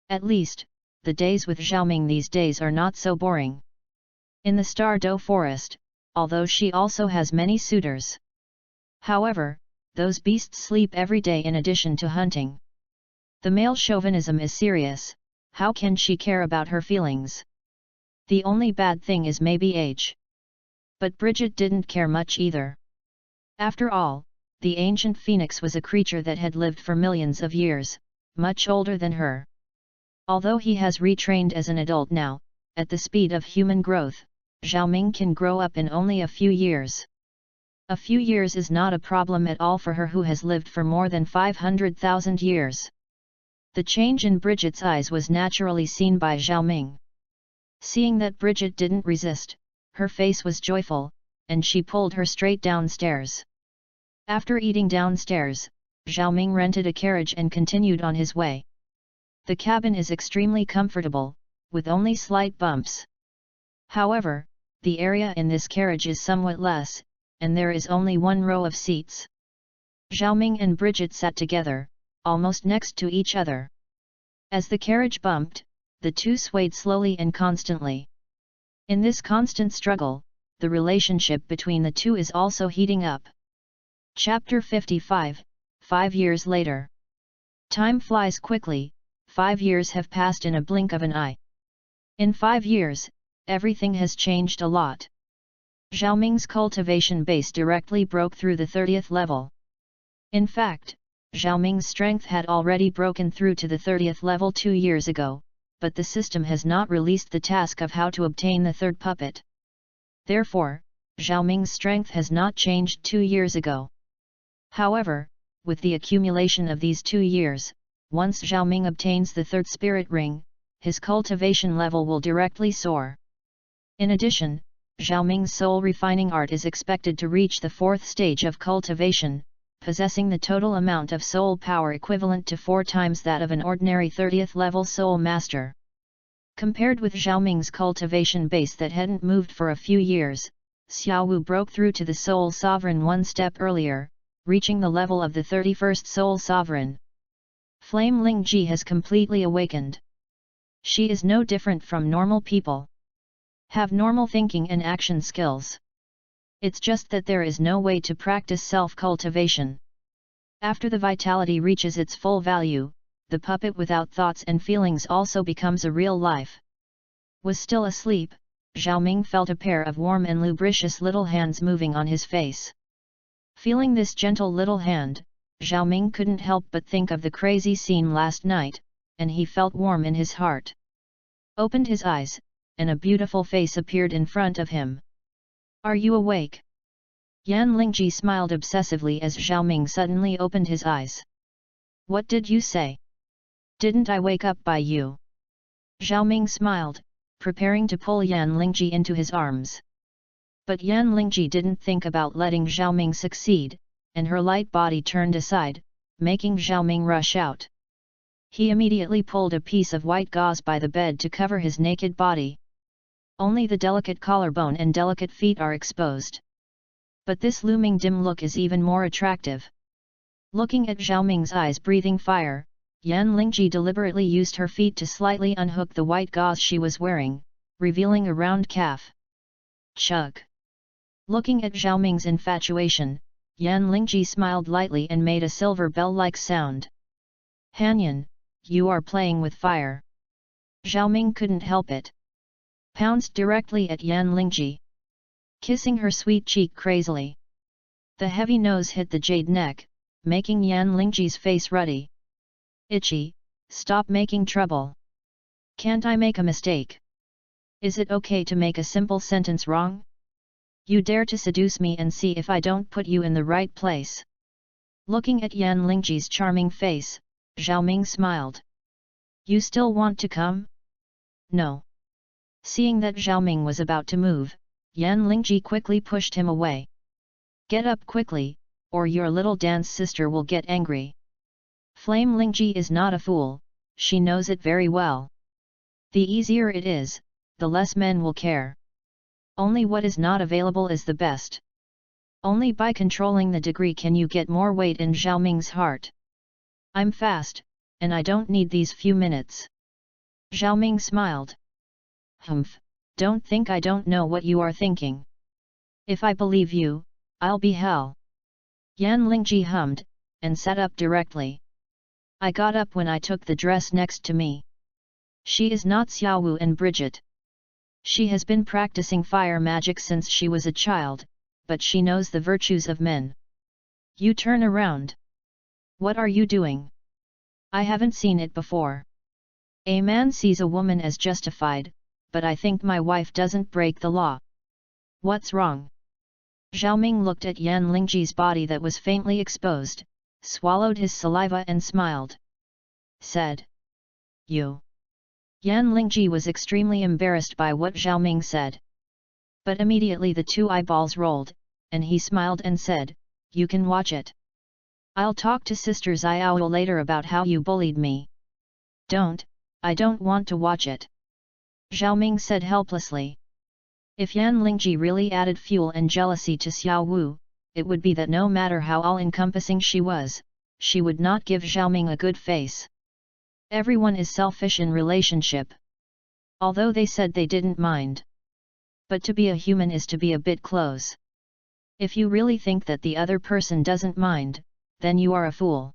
At least, the days with Xiaoming these days are not so boring. In the Stardo forest, although she also has many suitors. However, those beasts sleep every day in addition to hunting. The male chauvinism is serious, how can she care about her feelings? The only bad thing is maybe age. But Bridget didn't care much either. After all, the ancient phoenix was a creature that had lived for millions of years, much older than her. Although he has retrained as an adult now, at the speed of human growth, Xiaoming can grow up in only a few years. A few years is not a problem at all for her who has lived for more than 500,000 years. The change in Bridget's eyes was naturally seen by Xiaoming. Seeing that Bridget didn't resist, her face was joyful, and she pulled her straight downstairs. After eating downstairs, Xiaoming rented a carriage and continued on his way. The cabin is extremely comfortable, with only slight bumps. However, the area in this carriage is somewhat less, and there is only one row of seats. Xiaoming and Bridget sat together, almost next to each other. As the carriage bumped, the two swayed slowly and constantly. In this constant struggle, the relationship between the two is also heating up. Chapter 55, 5 years later. Time flies quickly, 5 years have passed in a blink of an eye. In 5 years, everything has changed a lot. Xiaoming's cultivation base directly broke through the 30th level. In fact, Xiaoming's strength had already broken through to the 30th level 2 years ago, but the system has not released the task of how to obtain the third puppet. Therefore, Xiaoming's strength has not changed 2 years ago. However, with the accumulation of these 2 years, once Xiaoming obtains the third spirit ring, his cultivation level will directly soar. In addition, Xiaoming's soul refining art is expected to reach the 4th stage of cultivation, possessing the total amount of soul power equivalent to 4 times that of an ordinary 30th level soul master. Compared with Xiaoming's cultivation base that hadn't moved for a few years, Xiaowu broke through to the soul sovereign one step earlier, reaching the level of the 31st soul sovereign. Flame Lingji has completely awakened. She is no different from normal people. Have normal thinking and action skills. It's just that there is no way to practice self-cultivation. After the vitality reaches its full value, the puppet without thoughts and feelings also becomes a real life. Was still asleep, Xiaoming felt a pair of warm and lubricious little hands moving on his face. Feeling this gentle little hand, Xiaoming couldn't help but think of the crazy scene last night, and he felt warm in his heart. Opened his eyes, and a beautiful face appeared in front of him. Are you awake? Yan Lingji smiled obsessively as Xiaoming suddenly opened his eyes. What did you say? Didn't I wake up by you? Xiaoming smiled, preparing to pull Yan Lingji into his arms. But Yan Lingji didn't think about letting Xiaoming succeed, and her light body turned aside, making Xiaoming rush out. He immediately pulled a piece of white gauze by the bed to cover his naked body. Only the delicate collarbone and delicate feet are exposed. But this looming dim look is even more attractive. Looking at Xiaoming's eyes breathing fire, Yan Lingji deliberately used her feet to slightly unhook the white gauze she was wearing, revealing a round calf. Chug! Looking at Xiaoming's infatuation, Yan Lingji smiled lightly and made a silver bell-like sound. Hanyan, you are playing with fire. Xiaoming couldn't help it. Pounced directly at Yan Lingji, kissing her sweet cheek crazily. The heavy nose hit the jade neck, making Yan Lingji's face ruddy. Itchy, stop making trouble. Can't I make a mistake? Is it okay to make a simple sentence wrong? You dare to seduce me and see if I don't put you in the right place. Looking at Yan Lingji's charming face, Xiaoming smiled. You still want to come? No. Seeing that Xiaoming was about to move, Yan Lingji quickly pushed him away. Get up quickly, or your little dance sister will get angry. Flame Lingji is not a fool, she knows it very well. The easier it is, the less men will care. Only what is not available is the best. Only by controlling the degree can you get more weight in Xiaoming's heart. I'm fast, and I don't need these few minutes. Xiaoming smiled. Humph, don't think I don't know what you are thinking. If I believe you, I'll be hell. Yan Lingji hummed, and sat up directly. I got up when I took the dress next to me. She is not Xiaowu and Bridget. She has been practicing fire magic since she was a child, but she knows the virtues of men. You turn around. What are you doing? I haven't seen it before. A man sees a woman as justified, but I think my wife doesn't break the law. What's wrong? Xiaoming looked at Yan Lingji's body that was faintly exposed, swallowed his saliva and smiled. said. You. Yan Lingji was extremely embarrassed by what Zhao Ming said. But immediately the two eyeballs rolled, and he smiled and said, you can watch it. I'll talk to Sister Xiao later about how you bullied me. I don't want to watch it. Zhao Ming said helplessly. If Yan Lingji really added fuel and jealousy to Xiao Wu, it would be that no matter how all-encompassing she was, she would not give Zhao Ming a good face. Everyone is selfish in relationship. Although they said they didn't mind. But to be a human is to be a bit close. If you really think that the other person doesn't mind, then you are a fool.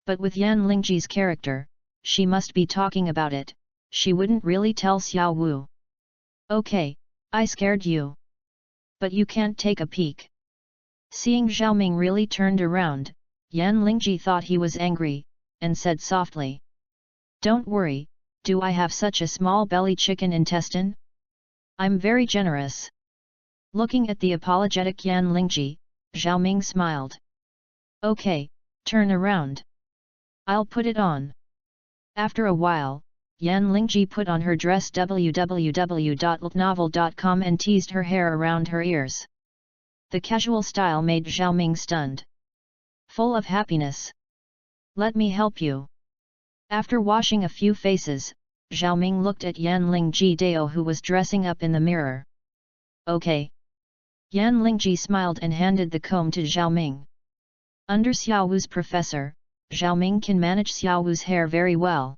But with Yan Lingji's character, she must be talking about it, she wouldn't really tell Xiao Wu. Okay, I scared you. But you can't take a peek. Seeing Zhao Ming really turned around, Yan Lingji thought he was angry, and said softly. Don't worry, do I have such a small belly chicken intestine? I'm very generous. Looking at the apologetic Yan Lingji, Zhao Ming smiled. Okay, turn around. I'll put it on. After a while, Yan Lingji put on her dress www.novel.com and teased her hair around her ears. The casual style made Zhao Ming stunned. Full of happiness. Let me help you. After washing a few faces, Zhao Ming looked at Yan Lingji Dao who was dressing up in the mirror. Okay. Yan Lingji smiled and handed the comb to Zhao Ming. Under Xiao Wu's professor, Zhao Ming can manage Xiao Wu's hair very well.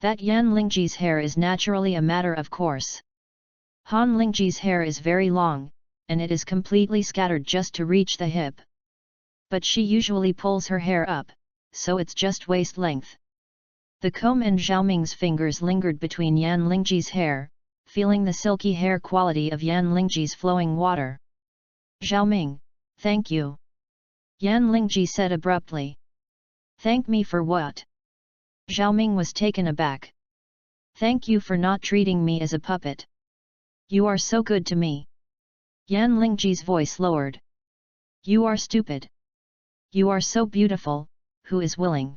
That Yan Lingji's hair is naturally a matter of course. Han Lingji's hair is very long, and it is completely scattered just to reach the hip. But she usually pulls her hair up, so it's just waist length. The comb and Zhao Ming's fingers lingered between Yan Lingji's hair, feeling the silky hair quality of Yan Lingji's flowing water. Zhao Ming, thank you. Yan Lingji said abruptly. Thank me for what? Zhao Ming was taken aback. Thank you for not treating me as a puppet. You are so good to me. Yan Lingji's voice lowered. You are stupid. You are so beautiful, who is willing?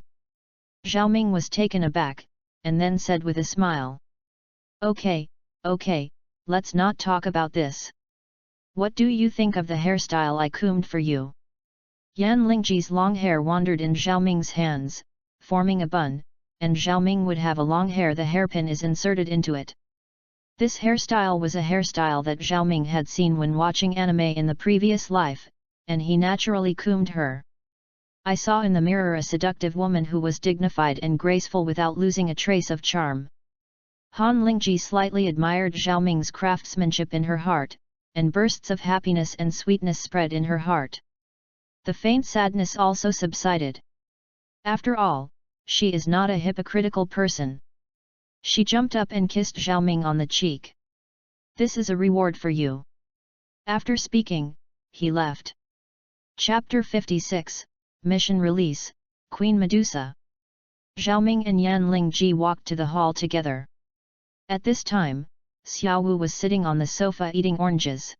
Zhao Ming was taken aback, and then said with a smile. Okay, let's not talk about this. What do you think of the hairstyle I combed for you? Yan Lingji's long hair wandered in Zhao Ming's hands, forming a bun, and Zhao Ming would have a long hair the hairpin is inserted into it. This hairstyle was a hairstyle that Zhao Ming had seen when watching anime in the previous life, and he naturally combed her. I saw in the mirror a seductive woman who was dignified and graceful without losing a trace of charm. Han Lingji slightly admired Zhao Ming's craftsmanship in her heart, and bursts of happiness and sweetness spread in her heart. The faint sadness also subsided. After all, she is not a hypocritical person. She jumped up and kissed Zhao Ming on the cheek. This is a reward for you. After speaking, he left. Chapter 56, Mission Release, Queen Medusa. Zhao Ming and Yan Lingji walked to the hall together. At this time, Xiao Wu was sitting on the sofa eating oranges.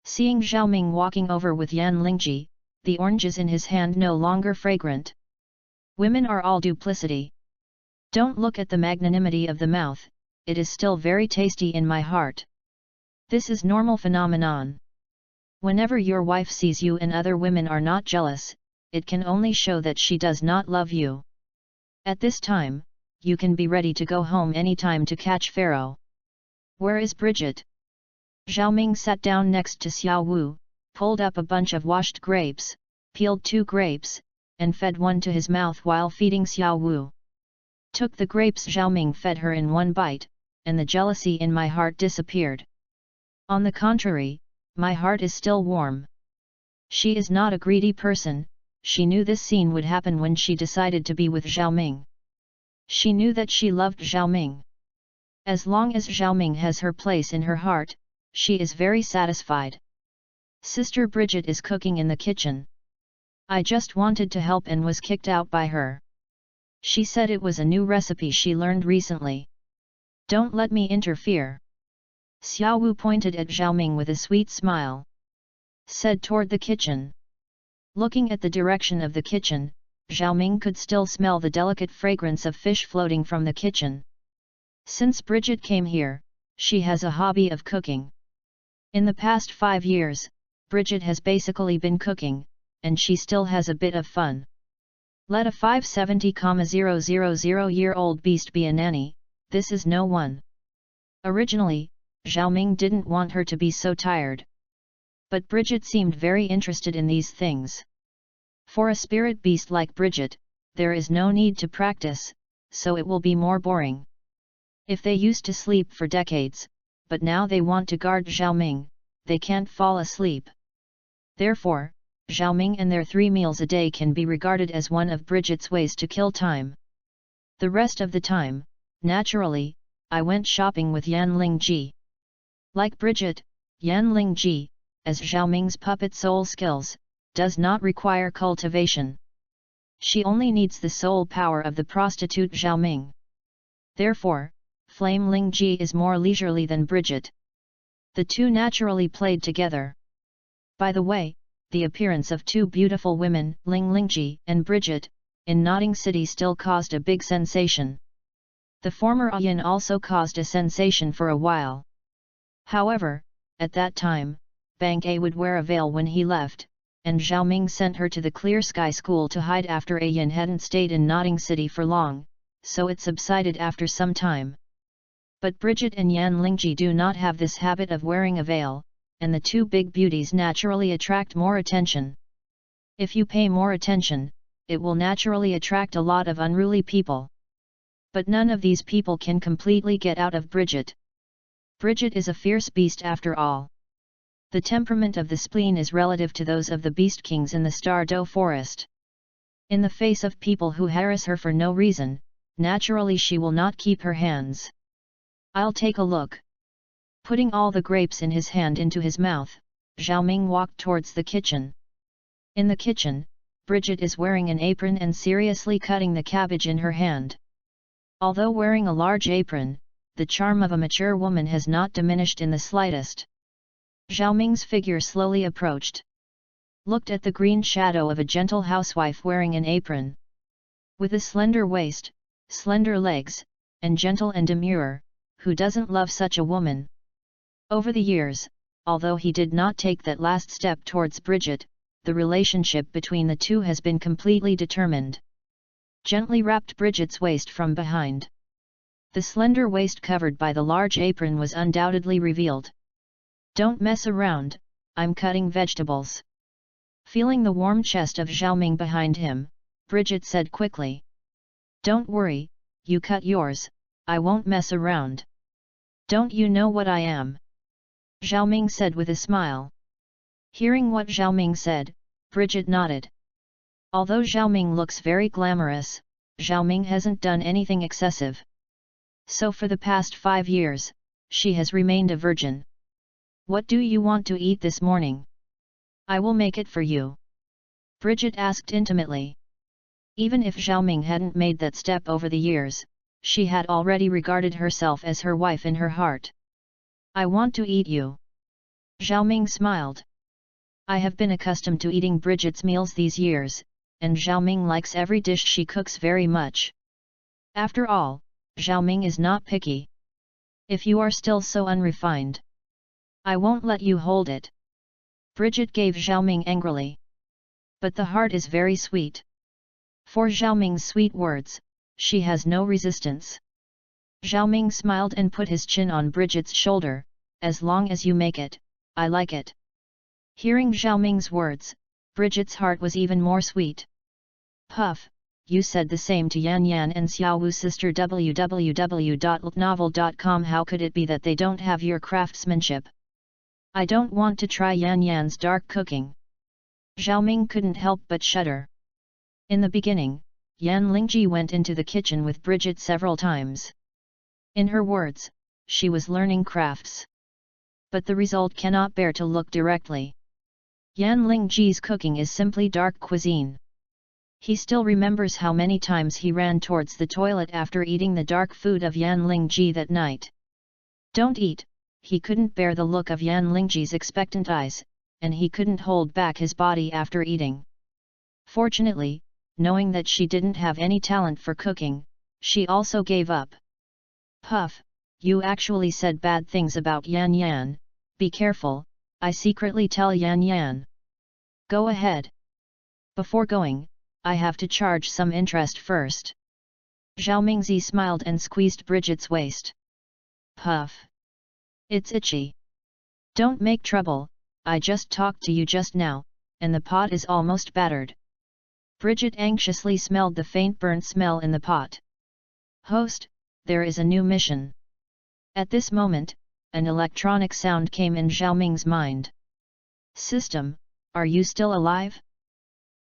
Seeing Zhao Ming walking over with Yan Lingji, the oranges in his hand no longer fragrant. Women are all duplicity. Don't look at the magnanimity of the mouth, it is still very tasty in my heart. This is normal phenomenon. Whenever your wife sees you and other women are not jealous, it can only show that she does not love you. At this time, you can be ready to go home anytime to catch Pharaoh. Where is Bridget? Zhao Ming sat down next to Xiao Wu, pulled up a bunch of washed grapes, peeled 2 grapes, and fed one to his mouth while feeding Xiao Wu. Took the grapes Zhao Ming fed her in one bite, and the jealousy in my heart disappeared. On the contrary, my heart is still warm. She is not a greedy person, she knew this scene would happen when she decided to be with Zhao Ming. She knew that she loved Zhao Ming. As long as Zhao Ming has her place in her heart, she is very satisfied. Sister Bridget is cooking in the kitchen. I just wanted to help and was kicked out by her. She said it was a new recipe she learned recently. Don't let me interfere. Xiao Wu pointed at Zhao Ming with a sweet smile. Said toward the kitchen. Looking at the direction of the kitchen, Xiaoming could still smell the delicate fragrance of fish floating from the kitchen. Since Bridget came here, she has a hobby of cooking. In the past 5 years, Bridget has basically been cooking, and she still has a bit of fun. Let a 570,000-year-old beast be a nanny, this is no one. Originally, Xiaoming didn't want her to be so tired. But Bridget seemed very interested in these things. For a spirit beast like Bridget, there is no need to practice, so it will be more boring. If they used to sleep for decades, but now they want to guard Xiaoming, they can't fall asleep. Therefore, Xiaoming and their 3 meals a day can be regarded as one of Bridget's ways to kill time. The rest of the time, naturally, I went shopping with Yan Lingji. Like Bridget, Yan Lingji, as Xiaoming's puppet soul skills, does not require cultivation. She only needs the soul power of the prostitute Xiaoming. Therefore, Flame Lingji is more leisurely than Bridget. The two naturally played together. By the way, the appearance of 2 beautiful women, Ling Lingji and Bridget, in Notting City still caused a big sensation. The former Ayan also caused a sensation for a while. However, at that time, Bang A would wear a veil when he left, and Xiaoming sent her to the Clear Sky School to hide after Ayan hadn't stayed in Notting City for long, so it subsided after some time. But Bridget and Yan Lingji do not have this habit of wearing a veil, and the 2 big beauties naturally attract more attention. If you pay more attention, it will naturally attract a lot of unruly people. But none of these people can completely get out of Bridget. Bridget is a fierce beast after all. The temperament of the spleen is relative to those of the beast kings in the Stardo forest. In the face of people who harass her for no reason, naturally she will not keep her hands. I'll take a look. Putting all the grapes in his hand into his mouth, Xiaoming walked towards the kitchen. In the kitchen, Bridget is wearing an apron and seriously cutting the cabbage in her hand. Although wearing a large apron, the charm of a mature woman has not diminished in the slightest. Xiaoming's figure slowly approached. Looked at the green shadow of a gentle housewife wearing an apron. With a slender waist, slender legs, and gentle and demure, who doesn't love such a woman? Over the years, although he did not take that last step towards Bridget, the relationship between the two has been completely determined. Gently wrapped Bridget's waist from behind. The slender waist covered by the large apron was undoubtedly revealed. Don't mess around, I'm cutting vegetables. Feeling the warm chest of Xiaoming behind him, Bridget said quickly. Don't worry, you cut yours, I won't mess around. Don't you know what I am? Xiaoming said with a smile. Hearing what Xiaoming said, Bridget nodded. Although Xiaoming looks very glamorous, Xiaoming hasn't done anything excessive. So for the past 5 years, she has remained a virgin. What do you want to eat this morning? I will make it for you. Bridget asked intimately. Even if Xiaoming hadn't made that step over the years, she had already regarded herself as her wife in her heart. I want to eat you. Xiaoming smiled. I have been accustomed to eating Bridget's meals these years, and Xiaoming likes every dish she cooks very much. After all, Xiaoming is not picky. If you are still so unrefined, I won't let you hold it. Bridget gave Xiaoming angrily. But the heart is very sweet. For Xiaoming's sweet words, she has no resistance. Xiaoming smiled and put his chin on Bridget's shoulder, as long as you make it, I like it. Hearing Xiaoming's words, Bridget's heart was even more sweet. Puff, you said the same to Yan Yan and Xiaowu's sister www.novel.com. How could it be that they don't have your craftsmanship? I don't want to try Yan Yan's dark cooking. Xiaoming couldn't help but shudder. In the beginning, Yan Lingji went into the kitchen with Bridget several times. In her words, she was learning crafts. But the result cannot bear to look directly. Yan Lingji's cooking is simply dark cuisine. He still remembers how many times he ran towards the toilet after eating the dark food of Yan Lingji that night. Don't eat, he couldn't bear the look of Yan Lingji's expectant eyes, and he couldn't hold back his body after eating. Fortunately, knowing that she didn't have any talent for cooking, she also gave up. Puff, you actually said bad things about Yan Yan, be careful, I secretly tell Yan Yan. Go ahead. Before going, I have to charge some interest first. Zhao Mingzi smiled and squeezed Bridget's waist. Puff. It's itchy. Don't make trouble, I just talked to you just now, and the pot is almost battered. Bridget anxiously smelled the faint burnt smell in the pot. Host, there is a new mission. At this moment, an electronic sound came in Zhao Ming's mind. System, are you still alive?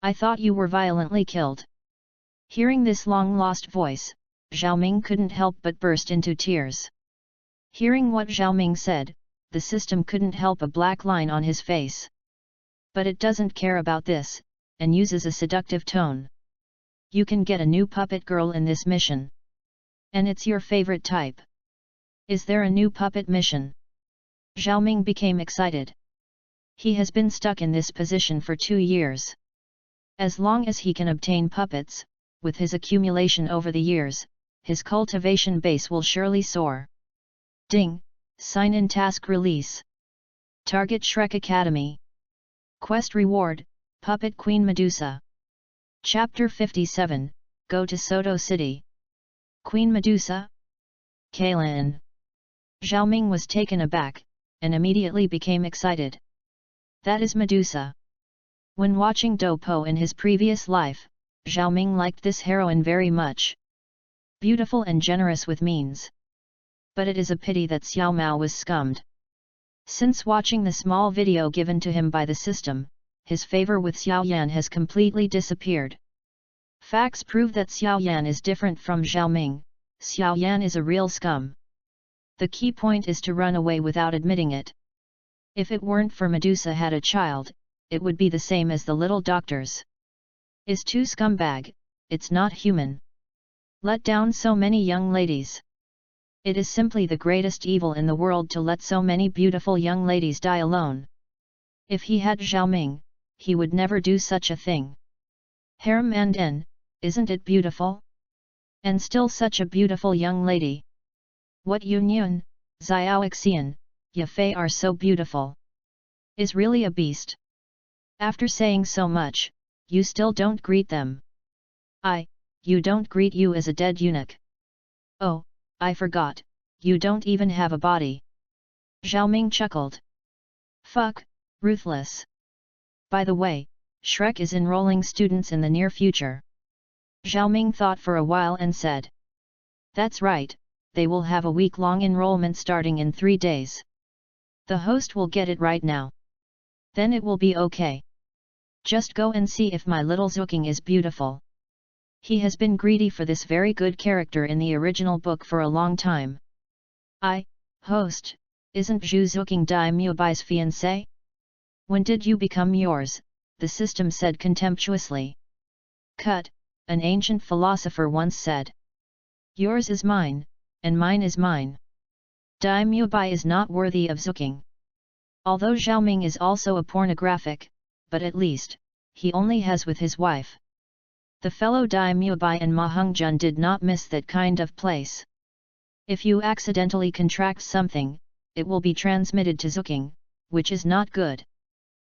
I thought you were violently killed. Hearing this long-lost voice, Zhao Ming couldn't help but burst into tears. Hearing what Zhao Ming said, the system couldn't help a black line on his face. But it doesn't care about this, and uses a seductive tone. You can get a new puppet girl in this mission. And it's your favorite type. Is there a new puppet mission? Zhao Ming became excited. He has been stuck in this position for 2 years. As long as he can obtain puppets, with his accumulation over the years, his cultivation base will surely soar. Ding! Sign-in task release. Target Shrek Academy. Quest reward, Puppet Queen Medusa. Chapter 57, Go to Soto City. Queen Medusa? Kailin. Zhao Ming was taken aback, and immediately became excited. That is Medusa. When watching Douluo in his previous life, Zhao Ming liked this heroine very much. Beautiful and generous with means. But it is a pity that Xiao Mao was scummed. Since watching the small video given to him by the system, his favor with Xiao Yan has completely disappeared. Facts prove that Xiao Yan is different from Zhao Ming. Xiao Yan is a real scum. The key point is to run away without admitting it. If it weren't for Medusa had a child, it would be the same as the little doctors. Is too scumbag, it's not human. Let down so many young ladies. It is simply the greatest evil in the world to let so many beautiful young ladies die alone. If he had Zhao Ming, he would never do such a thing. Harem and isn't it beautiful? And still such a beautiful young lady. What Yun, Xiaoxian, Yafei are so beautiful. Is really a beast. After saying so much, you still don't greet them. You don't greet you as a dead eunuch. Oh, I forgot, you don't even have a body. Zhao Ming chuckled. Fuck, ruthless. By the way, Shrek is enrolling students in the near future. Zhao Ming thought for a while and said. That's right, they will have a week-long enrollment starting in 3 days. The host will get it right now. Then it will be okay. Just go and see if my little Zuking is beautiful. He has been greedy for this very good character in the original book for a long time. Host, isn't Zhu Zuking Dai Muobai's fiancé? When did you become yours? The system said contemptuously. Cut, an ancient philosopher once said. Yours is mine, and mine is mine. Dai Muobai is not worthy of Zuking. Although Zhao Ming is also a pornographic, but at least, he only has with his wife. The fellow Dai Muobai and Ma Hongjun did not miss that kind of place. If you accidentally contract something, it will be transmitted to Zuking, which is not good.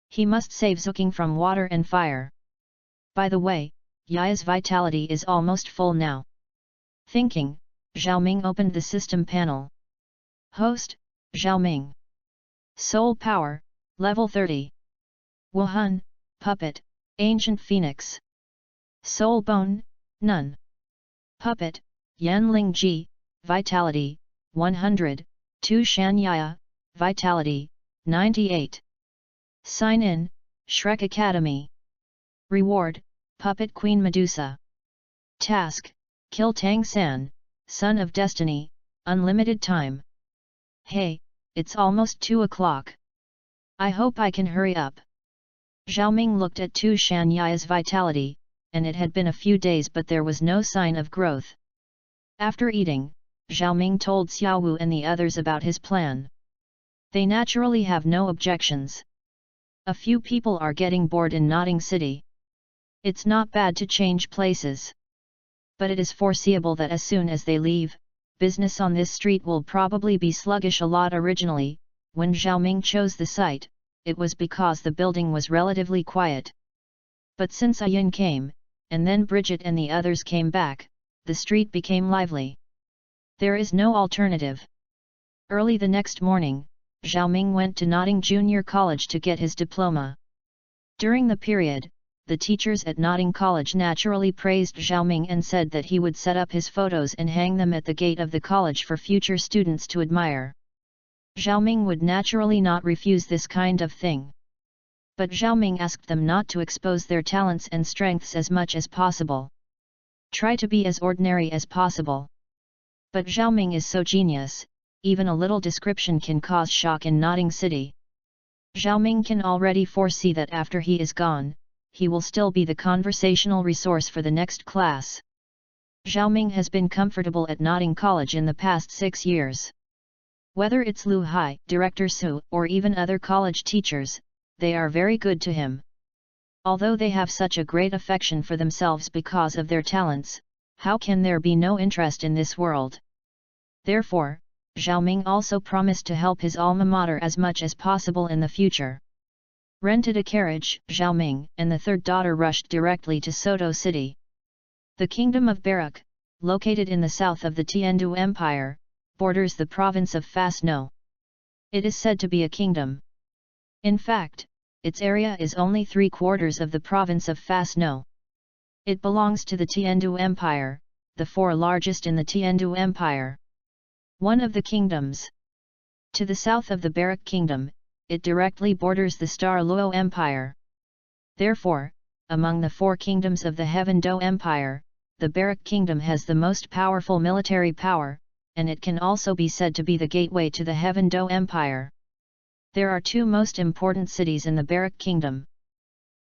He must save Zuking from water and fire. By the way, Yaya's vitality is almost full now. Thinking, Zhao Ming opened the system panel. Host, Zhao Ming. Soul Power, Level 30. Wuhan, Puppet, Ancient Phoenix. Soul Bone, None. Puppet, Yanling Ji, Vitality, 100, Tu Shan Yaya, Vitality, 98. Sign in, Shrek Academy. Reward, Puppet Queen Medusa. Task, Kill Tang San, Son of Destiny, unlimited time. Hey, it's almost 2 o'clock. I hope I can hurry up. Zhao Ming looked at Tu Shan Yaya's vitality, and it had been a few days but there was no sign of growth. After eating, Zhao Ming told Xiao Wu and the others about his plan. They naturally have no objections. A few people are getting bored in Notting City. It's not bad to change places. But it is foreseeable that as soon as they leave, business on this street will probably be sluggish a lot. Originally, when Xiaoming chose the site, it was because the building was relatively quiet. But since Ayin came, and then Bridget and the others came back, the street became lively. There is no alternative. Early the next morning, Xiaoming went to Notting Junior College to get his diploma. During the period, the teachers at Notting College naturally praised Xiaoming and said that he would set up his photos and hang them at the gate of the college for future students to admire. Xiaoming would naturally not refuse this kind of thing. But Xiaoming asked them not to expose their talents and strengths as much as possible. Try to be as ordinary as possible. But Xiaoming is so genius, even a little description can cause shock in Notting City. Xiaoming can already foresee that after he is gone, he will still be the conversational resource for the next class. Xiaoming has been comfortable at Notting College in the past 6 years. Whether it's Lu Hai, Director Su, or even other college teachers, they are very good to him. Although they have such a great affection for themselves because of their talents, how can there be no interest in this world? Therefore, Xiaoming also promised to help his alma mater as much as possible in the future. Rented a carriage, Xiaoming and the third daughter rushed directly to Soto City. The Kingdom of Barak, located in the south of the Tiandu Empire, borders the province of Fasno. It is said to be a kingdom. In fact, its area is only 3/4 of the province of Fasno. It belongs to the Tiandu Empire, the 4th largest in the Tiandu Empire. One of the kingdoms. To the south of the Barak Kingdom, it directly borders the Douluo Empire. Therefore, among the 4 kingdoms of the Heaven Do Empire, the Barak Kingdom has the most powerful military power, and it can also be said to be the gateway to the Heaven Do Empire. There are 2 most important cities in the Barak Kingdom.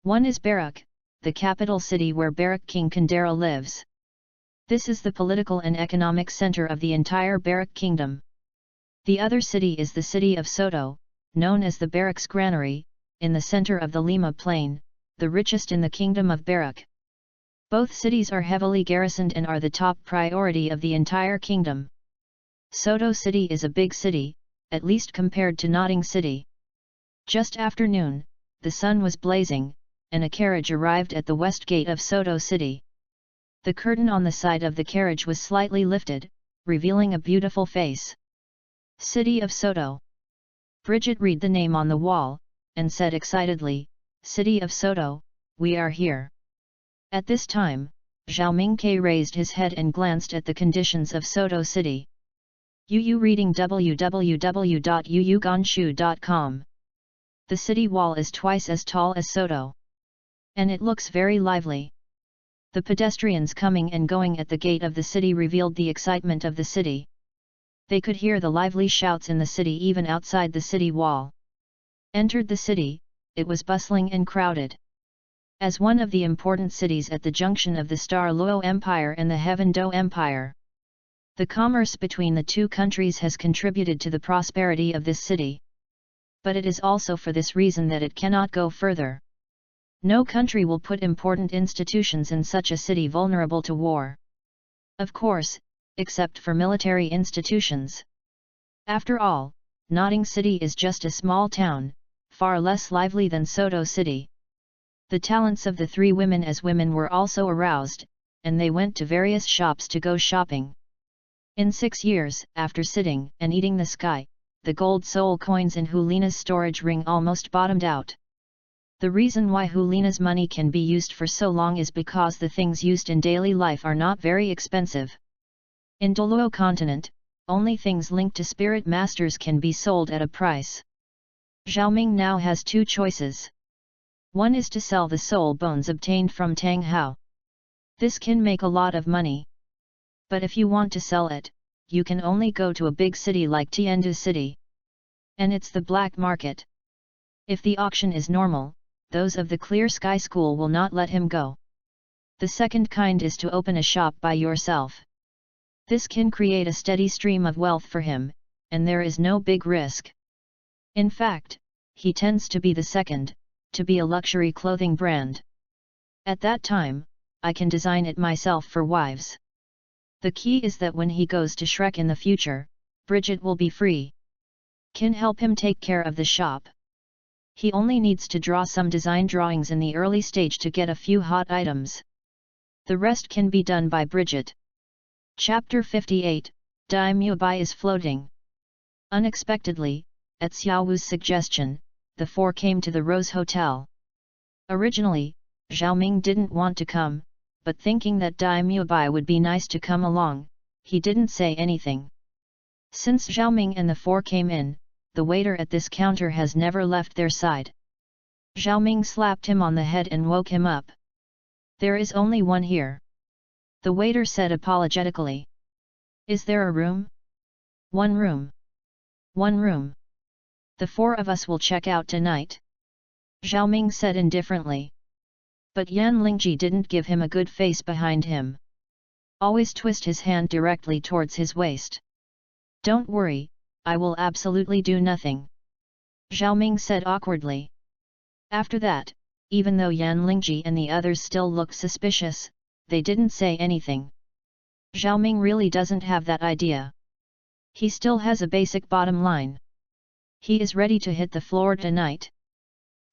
One is Barak, the capital city where Barak King Kandera lives. This is the political and economic center of the entire Barak Kingdom. The other city is the city of Soto, known as the Barak's Granary, in the center of the Lima Plain, the richest in the Kingdom of Barak. Both cities are heavily garrisoned and are the top priority of the entire kingdom. Soto City is a big city, at least compared to Notting City. Just after noon, the sun was blazing, and a carriage arrived at the west gate of Soto City. The curtain on the side of the carriage was slightly lifted, revealing a beautiful face. City of Soto. Bridget read the name on the wall, and said excitedly, "City of Soto, we are here." At this time, Xiaoming raised his head and glanced at the conditions of Soto City. Yu reading www.yuyugonshu.com. The city wall is twice as tall as Soto. And it looks very lively. The pedestrians coming and going at the gate of the city revealed the excitement of the city. They could hear the lively shouts in the city even outside the city wall. Entered the city, it was bustling and crowded. As one of the important cities at the junction of the Douluo Empire and the Heaven Do Empire, the commerce between the 2 countries has contributed to the prosperity of this city. But it is also for this reason that it cannot go further. No country will put important institutions in such a city vulnerable to war. Of course, except for military institutions. After all, Notting City is just a small town, far less lively than Soto City. The talents of the 3 women as women were also aroused, and they went to various shops to go shopping. In 6 years, after sitting and eating the sky, the gold soul coins in Hulina's storage ring almost bottomed out. The reason why Hulina's money can be used for so long is because the things used in daily life are not very expensive. In Douluo continent, only things linked to spirit masters can be sold at a price. Xiaoming now has 2 choices. One is to sell the soul bones obtained from Tang Hao. This can make a lot of money. But if you want to sell it, you can only go to a big city like Tiandu City. And it's the black market. If the auction is normal, those of the Clear Sky School will not let him go. The second kind is to open a shop by yourself. This can create a steady stream of wealth for him, and there is no big risk. In fact, he tends to be the second, to be a luxury clothing brand. At that time, I can design it myself for wives. The key is that when he goes to Shrek in the future, Bridget will be free. Can help him take care of the shop. He only needs to draw some design drawings in the early stage to get a few hot items. The rest can be done by Bridget. Chapter 58, Dai Mubai is floating. Unexpectedly, at Xiaowu's suggestion, the four came to the Rose Hotel. Originally, Xiaoming didn't want to come, but thinking that Dai Mubai would be nice to come along, he didn't say anything. Since Xiaoming and the four came in, the waiter at this counter has never left their side. Xiaoming slapped him on the head and woke him up. There is only one here. The waiter said apologetically. Is there a room? One room. One room. The four of us will check out tonight. Xiaoming said indifferently. But Yan Lingji didn't give him a good face behind him. Always twist his hand directly towards his waist. Don't worry, I will absolutely do nothing. Xiaoming said awkwardly. After that, even though Yan Lingji and the others still looked suspicious, they didn't say anything. Xiaoming really doesn't have that idea. He still has a basic bottom line. He is ready to hit the floor tonight.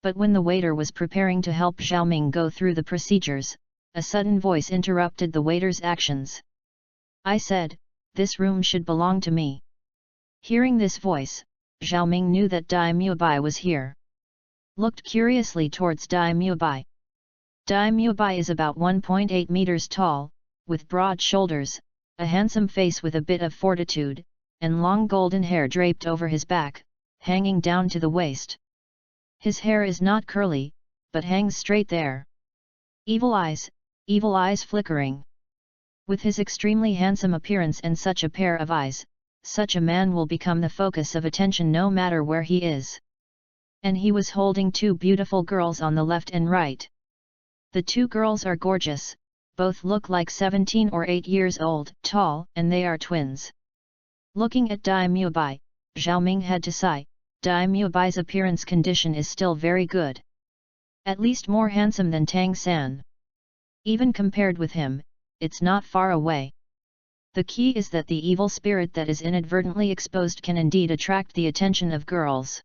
But when the waiter was preparing to help Xiaoming go through the procedures, a sudden voice interrupted the waiter's actions. I said, this room should belong to me. Hearing this voice, Xiaoming knew that Dai Mubai was here. Looked curiously towards Dai Mubai. Dai Mubai is about 1.8 meters tall, with broad shoulders, a handsome face with a bit of fortitude, and long golden hair draped over his back, hanging down to the waist. His hair is not curly, but hangs straight there. Evil eyes flickering. With his extremely handsome appearance and such a pair of eyes, such a man will become the focus of attention no matter where he is. And he was holding two beautiful girls on the left and right. The two girls are gorgeous, both look like 17 or 8 years old, tall, and they are twins. Looking at Dai Mubai, Xiaoming had to sigh. Dai Mubai's appearance condition is still very good. At least more handsome than Tang San. Even compared with him, it's not far away. The key is that the evil spirit that is inadvertently exposed can indeed attract the attention of girls.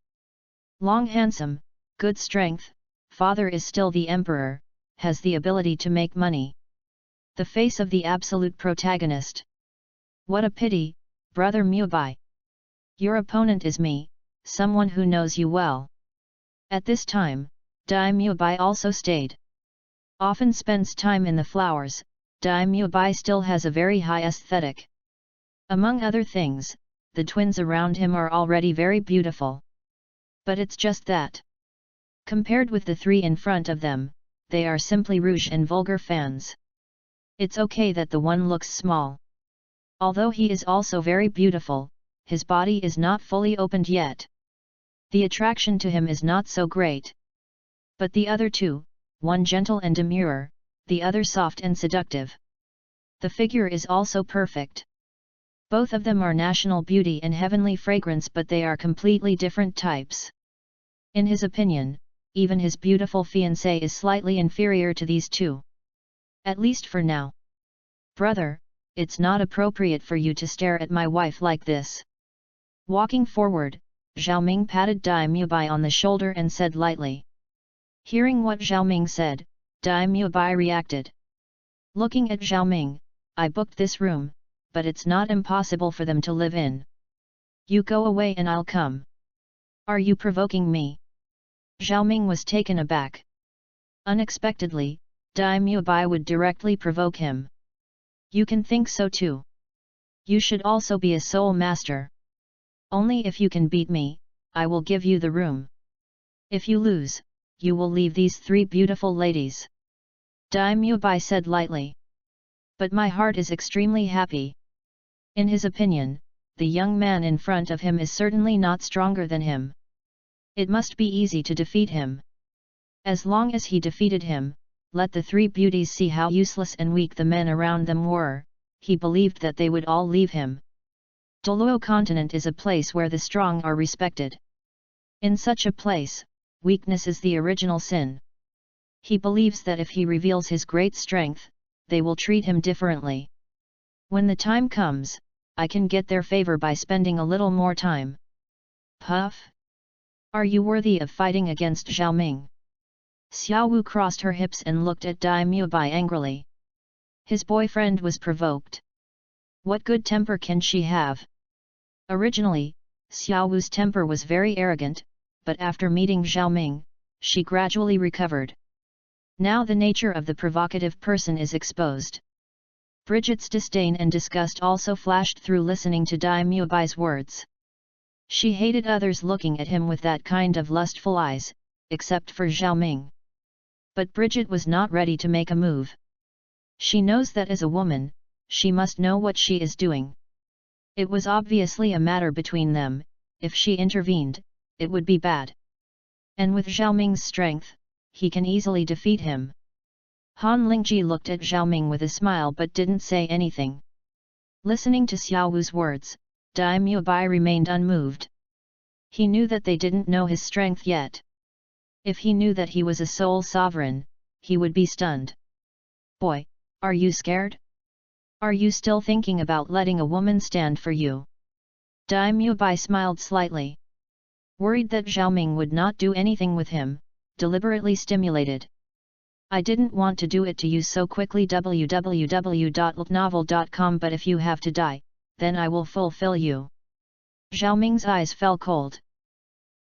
Long handsome, good strength, father is still the emperor, has the ability to make money. The face of the absolute protagonist. What a pity, brother Mubai. Your opponent is me, someone who knows you well. At this time, Dai Mubai also stayed. Often spends time in the flowers, Dai Mubai still has a very high aesthetic. Among other things, the twins around him are already very beautiful. But it's just that. Compared with the three in front of them, they are simply rouge and vulgar fans. It's okay that the one looks small. Although he is also very beautiful, his body is not fully opened yet. The attraction to him is not so great. But the other two, one gentle and demure, the other soft and seductive. The figure is also perfect. Both of them are national beauty and heavenly fragrance, but they are completely different types. In his opinion, even his beautiful fiancée is slightly inferior to these two. At least for now. Brother, it's not appropriate for you to stare at my wife like this. Walking forward, Xiaoming patted Dai Mubai on the shoulder and said lightly. Hearing what Xiaoming said, Dai Mubai reacted. Looking at Xiaoming, I booked this room, but it's not impossible for them to live in. You go away and I'll come. Are you provoking me? Xiaoming was taken aback. Unexpectedly, Dai Mubai would directly provoke him. You can think so too. You should also be a soul master. Only if you can beat me, I will give you the room. If you lose, you will leave these three beautiful ladies. Dai Mubai said lightly. But my heart is extremely happy. In his opinion, the young man in front of him is certainly not stronger than him. It must be easy to defeat him. As long as he defeated him, let the three beauties see how useless and weak the men around them were, he believed that they would all leave him. Douluo continent is a place where the strong are respected. In such a place, weakness is the original sin. He believes that if he reveals his great strength, they will treat him differently. When the time comes, I can get their favor by spending a little more time. Puff! Are you worthy of fighting against Zhao Ming? Xiao Wu crossed her hips and looked at Dai Mubai angrily. His boyfriend was provoked. What good temper can she have? Originally, Xiao Wu's temper was very arrogant, but after meeting Zhao Ming, she gradually recovered. Now the nature of the provocative person is exposed. Bridget's disdain and disgust also flashed through listening to Dai Muabai's words. She hated others looking at him with that kind of lustful eyes, except for Zhao Ming. But Bridget was not ready to make a move. She knows that as a woman, she must know what she is doing. It was obviously a matter between them. If she intervened, it would be bad. And with Zhao Ming's strength, he can easily defeat him. Han Lingji looked at Zhao Ming with a smile but didn't say anything. Listening to Xiao Wu's words, Dai Mubai remained unmoved. He knew that they didn't know his strength yet. If he knew that he was a sole sovereign, he would be stunned. Boy, are you scared? Are you still thinking about letting a woman stand for you? Dai Mubai smiled slightly. Worried that Zhao Ming would not do anything with him, deliberately stimulated. I didn't want to do it to you so quickly www.novel.com, but if you have to die, then I will fulfill you. Zhao Ming's eyes fell cold.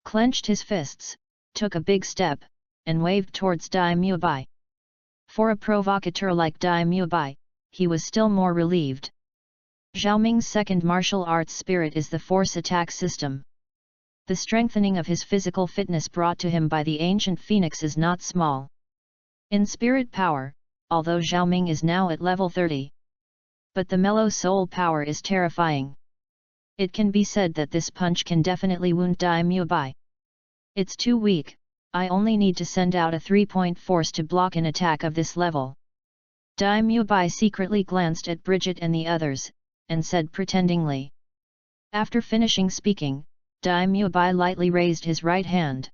Clenched his fists, took a big step, and waved towards Dai Mubai. For a provocateur like Dai Mubai, he was still more relieved. Zhao Ming's second martial arts spirit is the force attack system. The strengthening of his physical fitness brought to him by the ancient phoenix is not small. In spirit power, although Zhao Ming is now at level 30. But the mellow soul power is terrifying. It can be said that this punch can definitely wound Dai Mubai. It's too weak, I only need to send out a 3-point force to block an attack of this level. Dai Mubai secretly glanced at Bridget and the others, and said pretendingly. After finishing speaking, Dai Mubai lightly raised his right hand.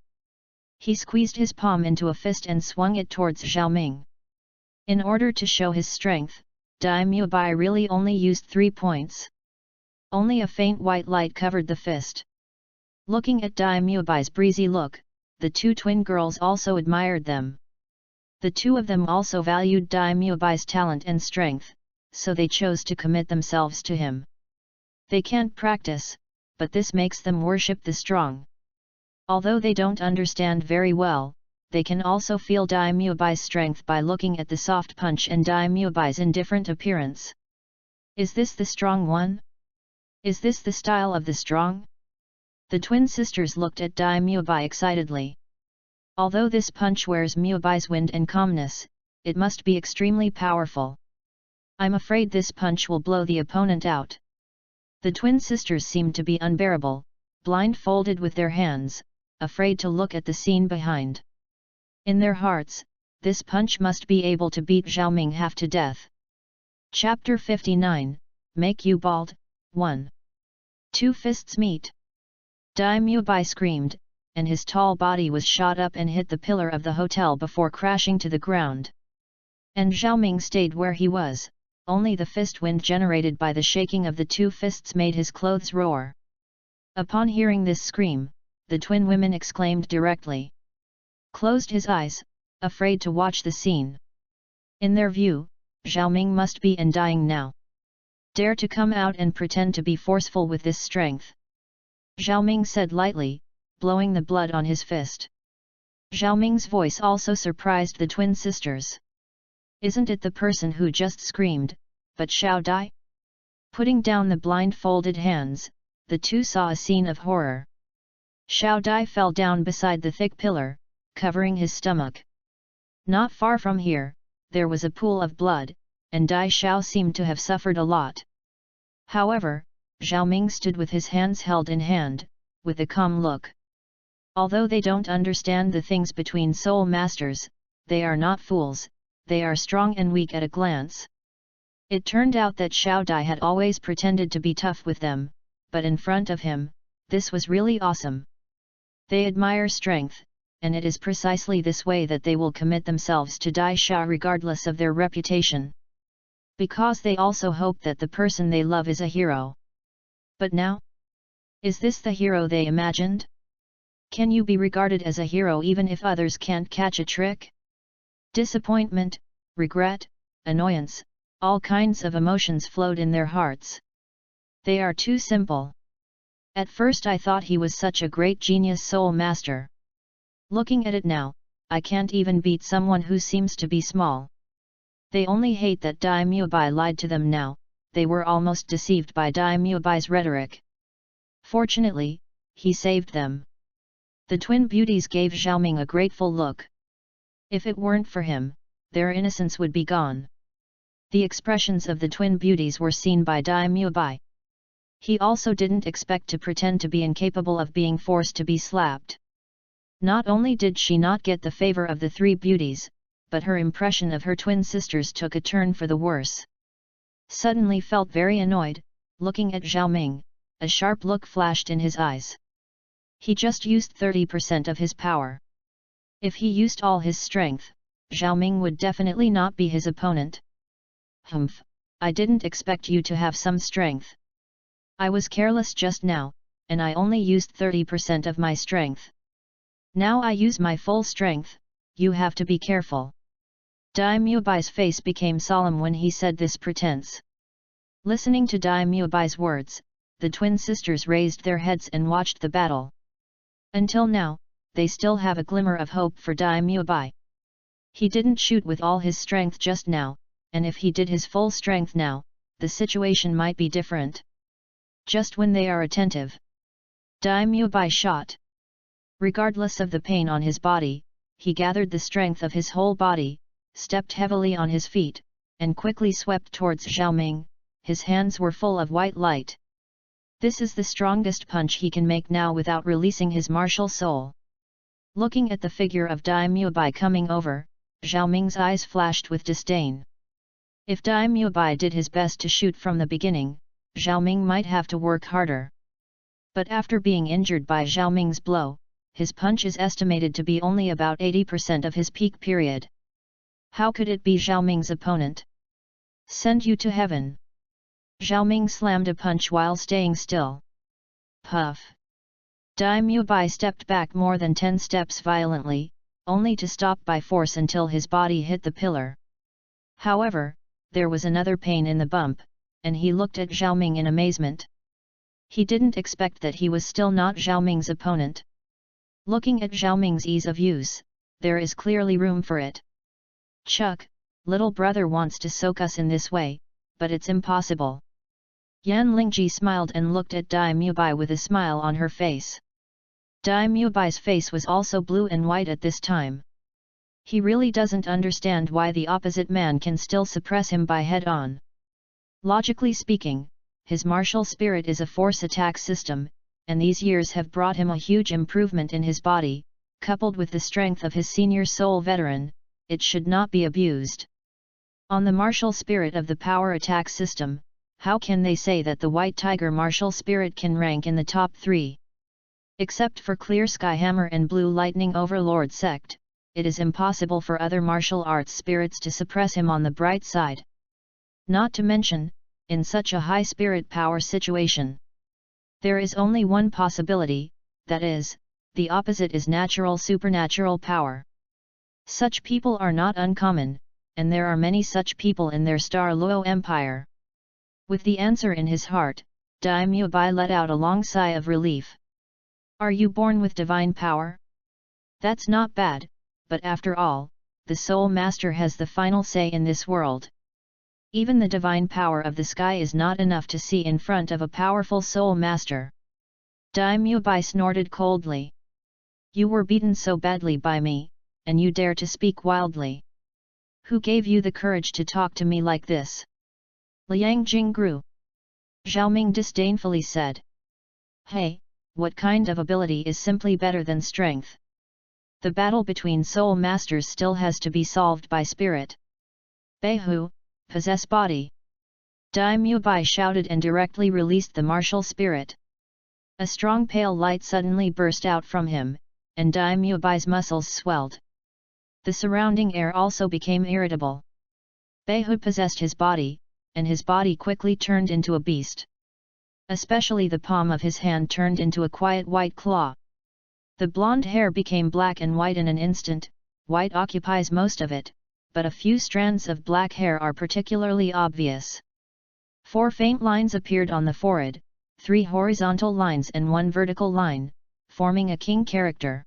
He squeezed his palm into a fist and swung it towards Zhao Ming. In order to show his strength, Dai Mubai really only used 3 points. Only a faint white light covered the fist. Looking at Dai Muabai's breezy look, the two twin girls also admired them. The two of them also valued Dai Muabai's talent and strength, so they chose to commit themselves to him. They can't practice, but this makes them worship the strong. Although they don't understand very well, they can also feel Dai Muabai's strength by looking at the soft punch and Dai Muabai's indifferent appearance. Is this the strong one? Is this the style of the strong? The twin sisters looked at Dai Muabai excitedly. Although this punch wears Muabai's wind and calmness, it must be extremely powerful. I'm afraid this punch will blow the opponent out. The twin sisters seemed to be unbearable, blindfolded with their hands, afraid to look at the scene behind. In their hearts, this punch must be able to beat Zhao Ming half to death. Chapter 59, Make You Bald, 1. Two fists meet. Dai Mubai screamed, and his tall body was shot up and hit the pillar of the hotel before crashing to the ground. And Zhao Ming stayed where he was, only the fist wind generated by the shaking of the two fists made his clothes roar. Upon hearing this scream, the twin women exclaimed directly. Closed his eyes, afraid to watch the scene. In their view, Zhao Ming must be dying now. Dare to come out and pretend to be forceful with this strength. Zhao Ming said lightly, blowing the blood on his fist. Zhao Ming's voice also surprised the twin sisters. Isn't it the person who just screamed, but Xiao Dai? Putting down the blindfolded hands, the two saw a scene of horror. Xiao Dai fell down beside the thick pillar, covering his stomach. Not far from here, there was a pool of blood, and Dai Xiao seemed to have suffered a lot. However, Zhao Ming stood with his hands held in hand, with a calm look. Although they don't understand the things between soul masters, they are not fools, they are strong and weak at a glance. It turned out that Xiao Dai had always pretended to be tough with them, but in front of him, this was really awesome. They admire strength, and it is precisely this way that they will commit themselves to Dai Sha regardless of their reputation. Because they also hope that the person they love is a hero. But now? Is this the hero they imagined? Can you be regarded as a hero even if others can't catch a trick? Disappointment, regret, annoyance, all kinds of emotions flowed in their hearts. They are too simple. At first I thought he was such a great genius soul master. Looking at it now, I can't even beat someone who seems to be small. They only hate that Dai Mubai lied to them now. They were almost deceived by Dai Mubai's rhetoric. Fortunately, he saved them. The twin beauties gave Xiaoming a grateful look. If it weren't for him, their innocence would be gone. The expressions of the twin beauties were seen by Dai Mubai. He also didn't expect to pretend to be incapable of being forced to be slapped. Not only did she not get the favor of the three beauties, but her impression of her twin sisters took a turn for the worse. Suddenly felt very annoyed, looking at Xiaoming, a sharp look flashed in his eyes. He just used 30% of his power. If he used all his strength, Xiaoming would definitely not be his opponent. Humph, I didn't expect you to have some strength. I was careless just now, and I only used 30% of my strength. Now I use my full strength, you have to be careful. Dai Mubai's face became solemn when he said this pretense. Listening to Dai Mubai's words, the twin sisters raised their heads and watched the battle. Until now, they still have a glimmer of hope for Dai Mubai. He didn't shoot with all his strength just now, and if he did his full strength now, the situation might be different. Just when they are attentive, Dai Mubai shot. Regardless of the pain on his body, he gathered the strength of his whole body, stepped heavily on his feet, and quickly swept towards Xiaoming. His hands were full of white light. This is the strongest punch he can make now without releasing his martial soul. Looking at the figure of Dai Mubai coming over, Xiaoming's eyes flashed with disdain. If Dai Mubai did his best to shoot from the beginning, Xiaoming might have to work harder. But after being injured by Xiaoming's blow, his punch is estimated to be only about 80% of his peak period. How could it be Xiaoming's opponent? Send you to heaven! Xiaoming slammed a punch while staying still. Puff! Dai Mubai stepped back more than 10 steps violently, only to stop by force until his body hit the pillar. However, there was another pain in the bump, and he looked at Xiaoming in amazement. He didn't expect that he was still not Xiaoming's opponent. Looking at Xiaoming's ease of use, there is clearly room for it. Chuck, little brother wants to soak us in this way, but it's impossible. Yan Lingji smiled and looked at Dai Mubai with a smile on her face. Dai Mubai's face was also blue and white at this time. He really doesn't understand why the opposite man can still suppress him by head-on. Logically speaking, his martial spirit is a force attack system, and these years have brought him a huge improvement in his body, coupled with the strength of his senior soul veteran. It should not be abused. On the martial spirit of the power attack system, how can they say that the White Tiger martial spirit can rank in the top 3? Except for Clear Sky Hammer and Blue Lightning Overlord sect, it is impossible for other martial arts spirits to suppress him on the bright side. Not to mention, in such a high spirit power situation, there is only one possibility, that is, the opposite is natural supernatural power. Such people are not uncommon, and there are many such people in their Star Luo Empire. With the answer in his heart, Dai Mubai let out a long sigh of relief. Are you born with divine power? That's not bad, but after all, the Soul Master has the final say in this world. Even the divine power of the sky is not enough to see in front of a powerful Soul Master. Dai Mubai snorted coldly. You were beaten so badly by me, and you dare to speak wildly. Who gave you the courage to talk to me like this? Liang Jingru. Xiaoming disdainfully said. Hey, what kind of ability is simply better than strength? The battle between soul masters still has to be solved by spirit. Beihu, possess body. Dai Mubai shouted and directly released the martial spirit. A strong pale light suddenly burst out from him, and Dai Muebai's muscles swelled. The surrounding air also became irritable. Behu possessed his body, and his body quickly turned into a beast. Especially the palm of his hand turned into a quiet white claw. The blonde hair became black and white in an instant. White occupies most of it, but a few strands of black hair are particularly obvious. 4 faint lines appeared on the forehead, 3 horizontal lines and 1 vertical line, forming a king character.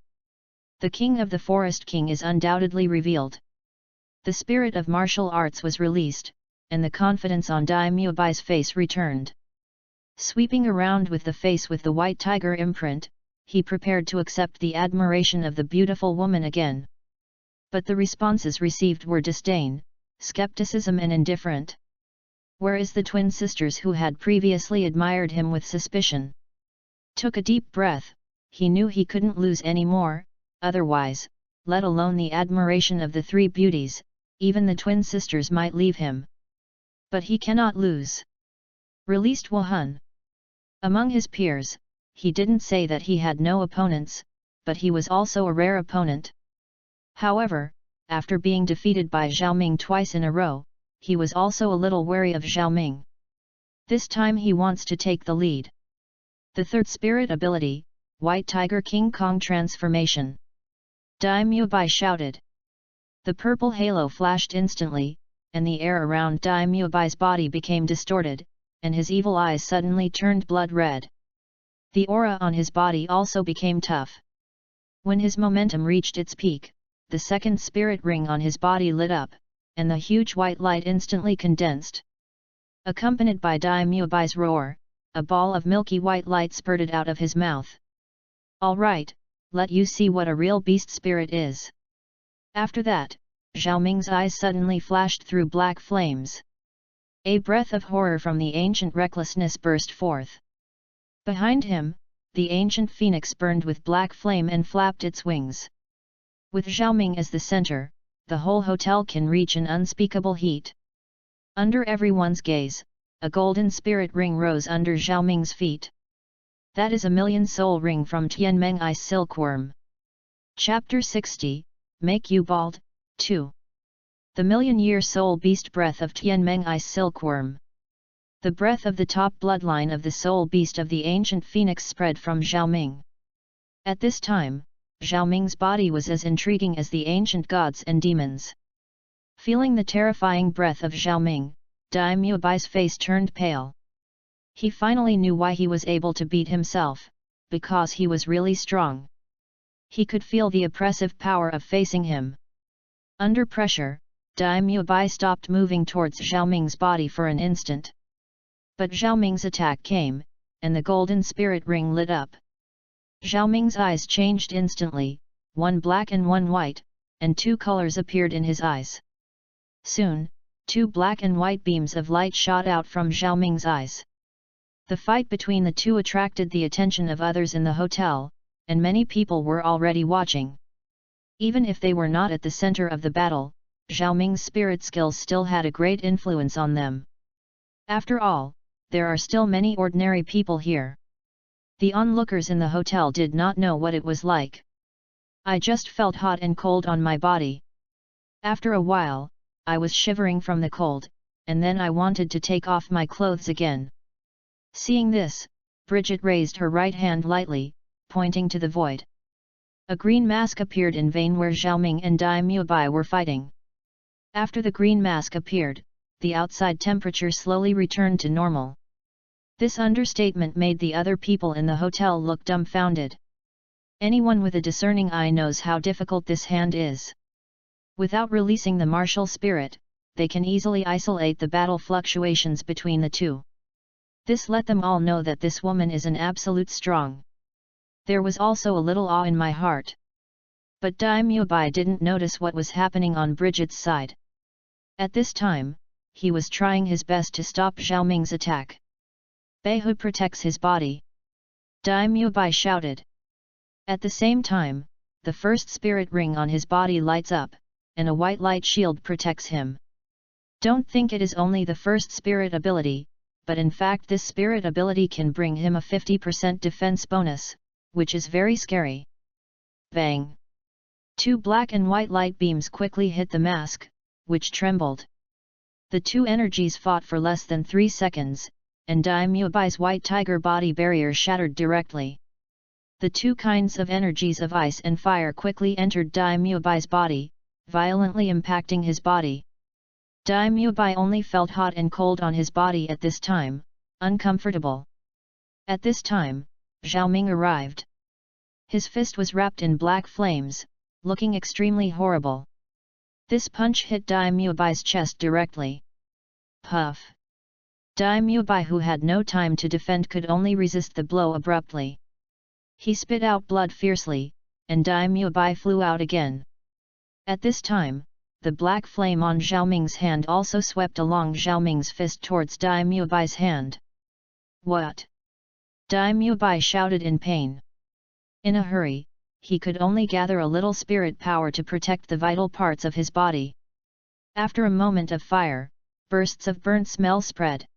The king of the Forest King is undoubtedly revealed. The spirit of martial arts was released, and the confidence on Dai Muebai's face returned. Sweeping around with the face with the white tiger imprint, he prepared to accept the admiration of the beautiful woman again. But the responses received were disdain, skepticism and indifferent. Whereas the twin sisters who had previously admired him with suspicion took a deep breath, he knew he couldn't lose any more, otherwise, let alone the admiration of the 3 beauties, even the twin sisters might leave him. But he cannot lose. Released Wuhan. Among his peers, he didn't say that he had no opponents, but he was also a rare opponent. However, after being defeated by Xiaoming twice in a row, he was also a little wary of Xiaoming. This time he wants to take the lead. The third spirit ability, White Tiger King Kong Transformation. Dai Muebai shouted. The purple halo flashed instantly, and the air around Dai Muebai's body became distorted, and his evil eyes suddenly turned blood red. The aura on his body also became tough. When his momentum reached its peak, the second spirit ring on his body lit up, and the huge white light instantly condensed. Accompanied by Dai Muebai's roar, a ball of milky white light spurted out of his mouth. All right, let you see what a real beast spirit is. After that, Xiaoming's eyes suddenly flashed through black flames. A breath of horror from the ancient recklessness burst forth. Behind him, the ancient phoenix burned with black flame and flapped its wings. With Xiaoming as the center, the whole hotel can reach an unspeakable heat. Under everyone's gaze, a golden spirit ring rose under Xiaoming's feet. That is a million-soul ring from Tianmeng Ice Silkworm. Chapter 60, Make You Bald, 2. The million-year soul beast breath of Tianmeng Ice Silkworm. The breath of the top bloodline of the soul beast of the ancient phoenix spread from Xiaoming. At this time, Xiaoming's body was as intriguing as the ancient gods and demons. Feeling the terrifying breath of Xiaoming, Dai Muebai's face turned pale. He finally knew why he was able to beat himself, because he was really strong. He could feel the oppressive power of facing him. Under pressure, Dai Muebai stopped moving towards Xiaoming's body for an instant. But Xiaoming's attack came, and the golden spirit ring lit up. Xiaoming's eyes changed instantly, 1 black and 1 white, and 2 colors appeared in his eyes. Soon, 2 black and white beams of light shot out from Xiaoming's eyes. The fight between the two attracted the attention of others in the hotel, and many people were already watching. Even if they were not at the center of the battle, Xiaoming's spirit skills still had a great influence on them. After all, there are still many ordinary people here. The onlookers in the hotel did not know what it was like. I just felt hot and cold on my body. After a while, I was shivering from the cold, and then I wanted to take off my clothes again. Seeing this, Bridget raised her right hand lightly, pointing to the void. A green mask appeared in vain where Xiaoming and Dai Muebai were fighting. After the green mask appeared, the outside temperature slowly returned to normal. This understatement made the other people in the hotel look dumbfounded. Anyone with a discerning eye knows how difficult this hand is. Without releasing the martial spirit, they can easily isolate the battle fluctuations between the two. This let them all know that this woman is an absolute strong. There was also a little awe in my heart. But Dai Muebai didn't notice what was happening on Bridget's side. At this time, he was trying his best to stop Xiaoming's attack. Behu protects his body. Dai Muebai shouted. At the same time, the first spirit ring on his body lights up, and a white light shield protects him. Don't think it is only the first spirit ability, but in fact this spirit ability can bring him a 50% defense bonus, which is very scary. Bang! Two black and white light beams quickly hit the mask, which trembled. The two energies fought for less than 3 seconds, and Daimyobai's white tiger body barrier shattered directly. The two kinds of energies of ice and fire quickly entered Daimyobai's body, violently impacting his body. Daimyobai only felt hot and cold on his body at this time, uncomfortable. At this time, Xiaoming arrived. His fist was wrapped in black flames, looking extremely horrible. This punch hit Daimyobai's chest directly. Puff! Daimyobai, who had no time to defend, could only resist the blow abruptly. He spit out blood fiercely, and Daimyobai flew out again. At this time, the black flame on Xiaoming's hand also swept along Xiaoming's fist towards Daimyobai's hand. What? Daimyobai shouted in pain. In a hurry, he could only gather a little spirit power to protect the vital parts of his body. After a moment of fire, bursts of burnt smell spread.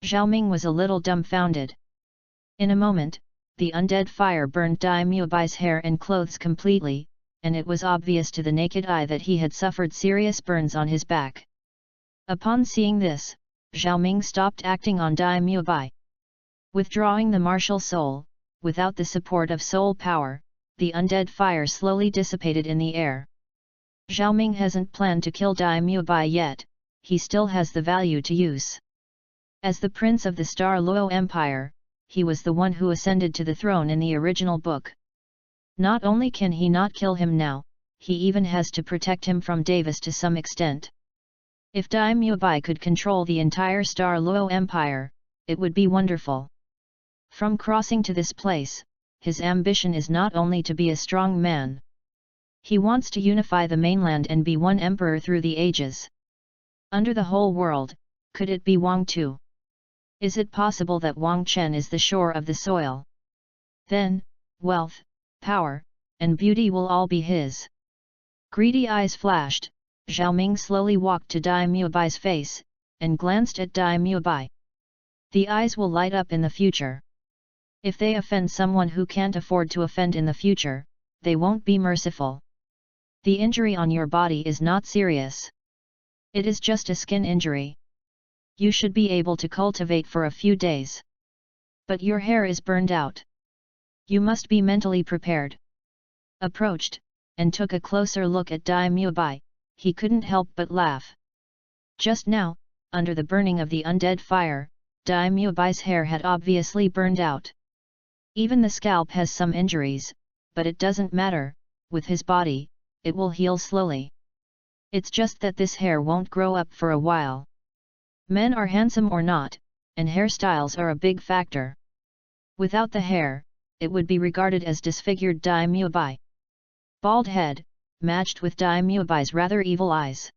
Xiaoming was a little dumbfounded. In a moment, the undead fire burned Daimyobai's hair and clothes completely, and it was obvious to the naked eye that he had suffered serious burns on his back. Upon seeing this, Xiaoming stopped acting on Daimyobai. Withdrawing the martial soul, without the support of soul power, the undead fire slowly dissipated in the air. Xiaoming hasn't planned to kill Daimyobai yet, he still has the value to use. As the prince of the Douluo Empire, he was the one who ascended to the throne in the original book. Not only can he not kill him now, he even has to protect him from Davis to some extent. If Daimyobai could control the entire Douluo Empire, it would be wonderful. From crossing to this place, his ambition is not only to be a strong man. He wants to unify the mainland and be one emperor through the ages. Under the whole world, could it be Wang Tu? Is it possible that Wang Chen is the shore of the soil? Then, wealth, power, and beauty will all be his. Greedy eyes flashed, Xiaoming slowly walked to Daimyobai's face, and glanced at Daimyobai. The eyes will light up in the future. If they offend someone who can't afford to offend in the future, they won't be merciful. The injury on your body is not serious. It is just a skin injury. You should be able to cultivate for a few days. But your hair is burned out. You must be mentally prepared. Approached, and took a closer look at Daimyobai, he couldn't help but laugh. Just now, under the burning of the undead fire, Daimyobai's hair had obviously burned out. Even the scalp has some injuries, but it doesn't matter, with his body, it will heal slowly. It's just that this hair won't grow up for a while. Men are handsome or not, and hairstyles are a big factor. Without the hair, it would be regarded as disfigured Daimyobai. Bald head, matched with Daimyobai's rather evil eyes.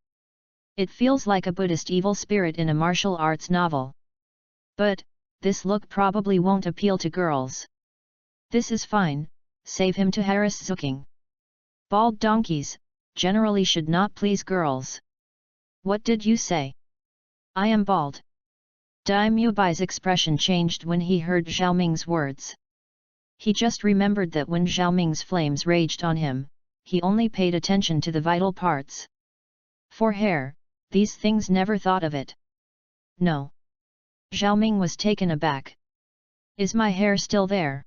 It feels like a Buddhist evil spirit in a martial arts novel. But, this look probably won't appeal to girls. This is fine, save him to harass Zuking. Bald donkeys, generally should not please girls. What did you say? I am bald. Daimyobai's expression changed when he heard Xiaoming's words. He just remembered that when Xiaoming's flames raged on him, he only paid attention to the vital parts. For hair, these things never thought of it. No. Xiaoming was taken aback. Is my hair still there?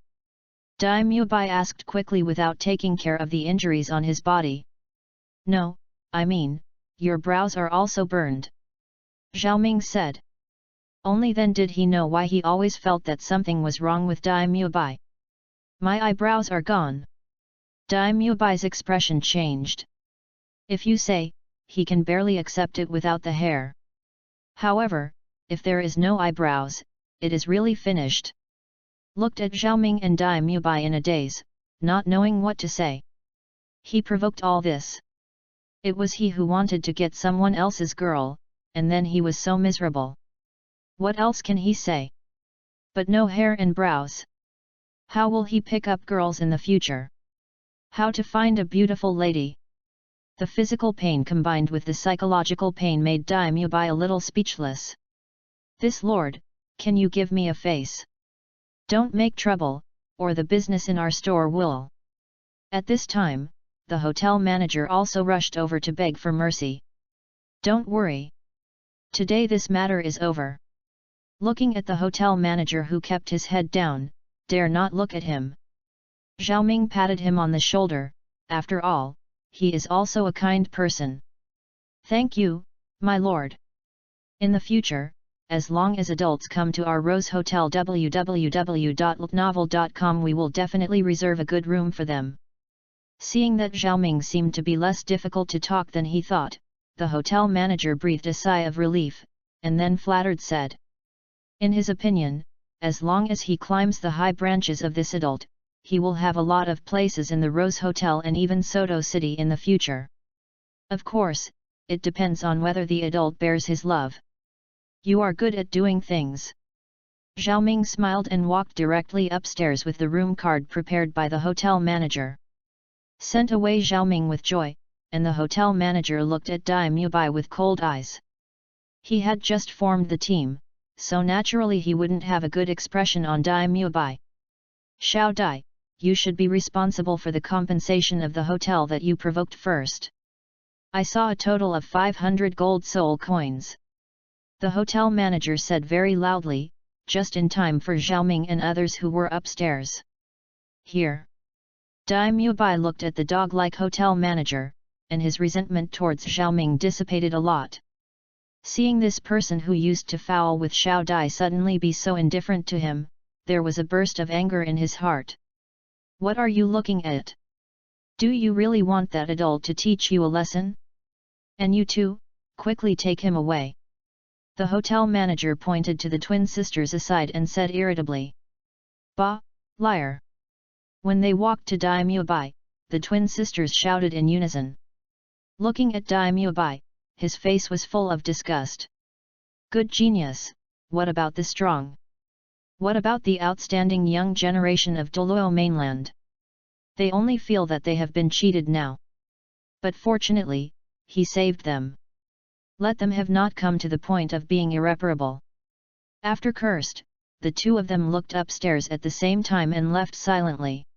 Daimyobai asked quickly without taking care of the injuries on his body. No, I mean, your brows are also burned. Xiaoming said. Only then did he know why he always felt that something was wrong with Daimyobai. My eyebrows are gone. Daimyobai's expression changed. If you say, he can barely accept it without the hair. However, if there is no eyebrows, it is really finished. Looked at Xiaoming and Daimyobai in a daze, not knowing what to say. He provoked all this. It was he who wanted to get someone else's girl, and then he was so miserable. What else can he say? But no hair and brows. How will he pick up girls in the future? How to find a beautiful lady? The physical pain combined with the psychological pain made Daimyobai a little speechless. This lord, can you give me a face? Don't make trouble, or the business in our store will. At this time, the hotel manager also rushed over to beg for mercy. Don't worry. Today this matter is over. Looking at the hotel manager who kept his head down, dare not look at him. Zhao Ming patted him on the shoulder. After all, he is also a kind person. Thank you, my lord. In the future, as long as adults come to our Rose Hotel www.novel.com, we will definitely reserve a good room for them. Seeing that Zhao Ming seemed to be less difficult to talk than he thought, the hotel manager breathed a sigh of relief, and then flattered said. In his opinion, as long as he climbs the high branches of this adult, he will have a lot of places in the Rose Hotel and even Soto City in the future. Of course, it depends on whether the adult bears his love. You are good at doing things. Zhao Ming smiled and walked directly upstairs with the room card prepared by the hotel manager. Sent away Zhao Ming with joy, and the hotel manager looked at Dai Mubai with cold eyes. He had just formed the team, so naturally he wouldn't have a good expression on Dai Mubai. Xiao Dai, you should be responsible for the compensation of the hotel that you provoked first. I saw a total of 500 gold soul coins. The hotel manager said very loudly, just in time for Zhao Ming and others who were upstairs. Here. Dai Mubai looked at the dog-like hotel manager, and his resentment towards Zhao Ming dissipated a lot. Seeing this person who used to foul with Xiao Dai suddenly be so indifferent to him, there was a burst of anger in his heart. What are you looking at? Do you really want that adult to teach you a lesson? And you too, quickly take him away. The hotel manager pointed to the twin sisters aside and said irritably. Bah, liar! When they walked to Dai Mubai, the twin sisters shouted in unison. Looking at Dai Mubai, his face was full of disgust. Good genius, what about the strong? What about the outstanding young generation of Douluo mainland? They only feel that they have been cheated now. But fortunately, he saved them. Let them have not come to the point of being irreparable. After cursed, the two of them looked upstairs at the same time and left silently.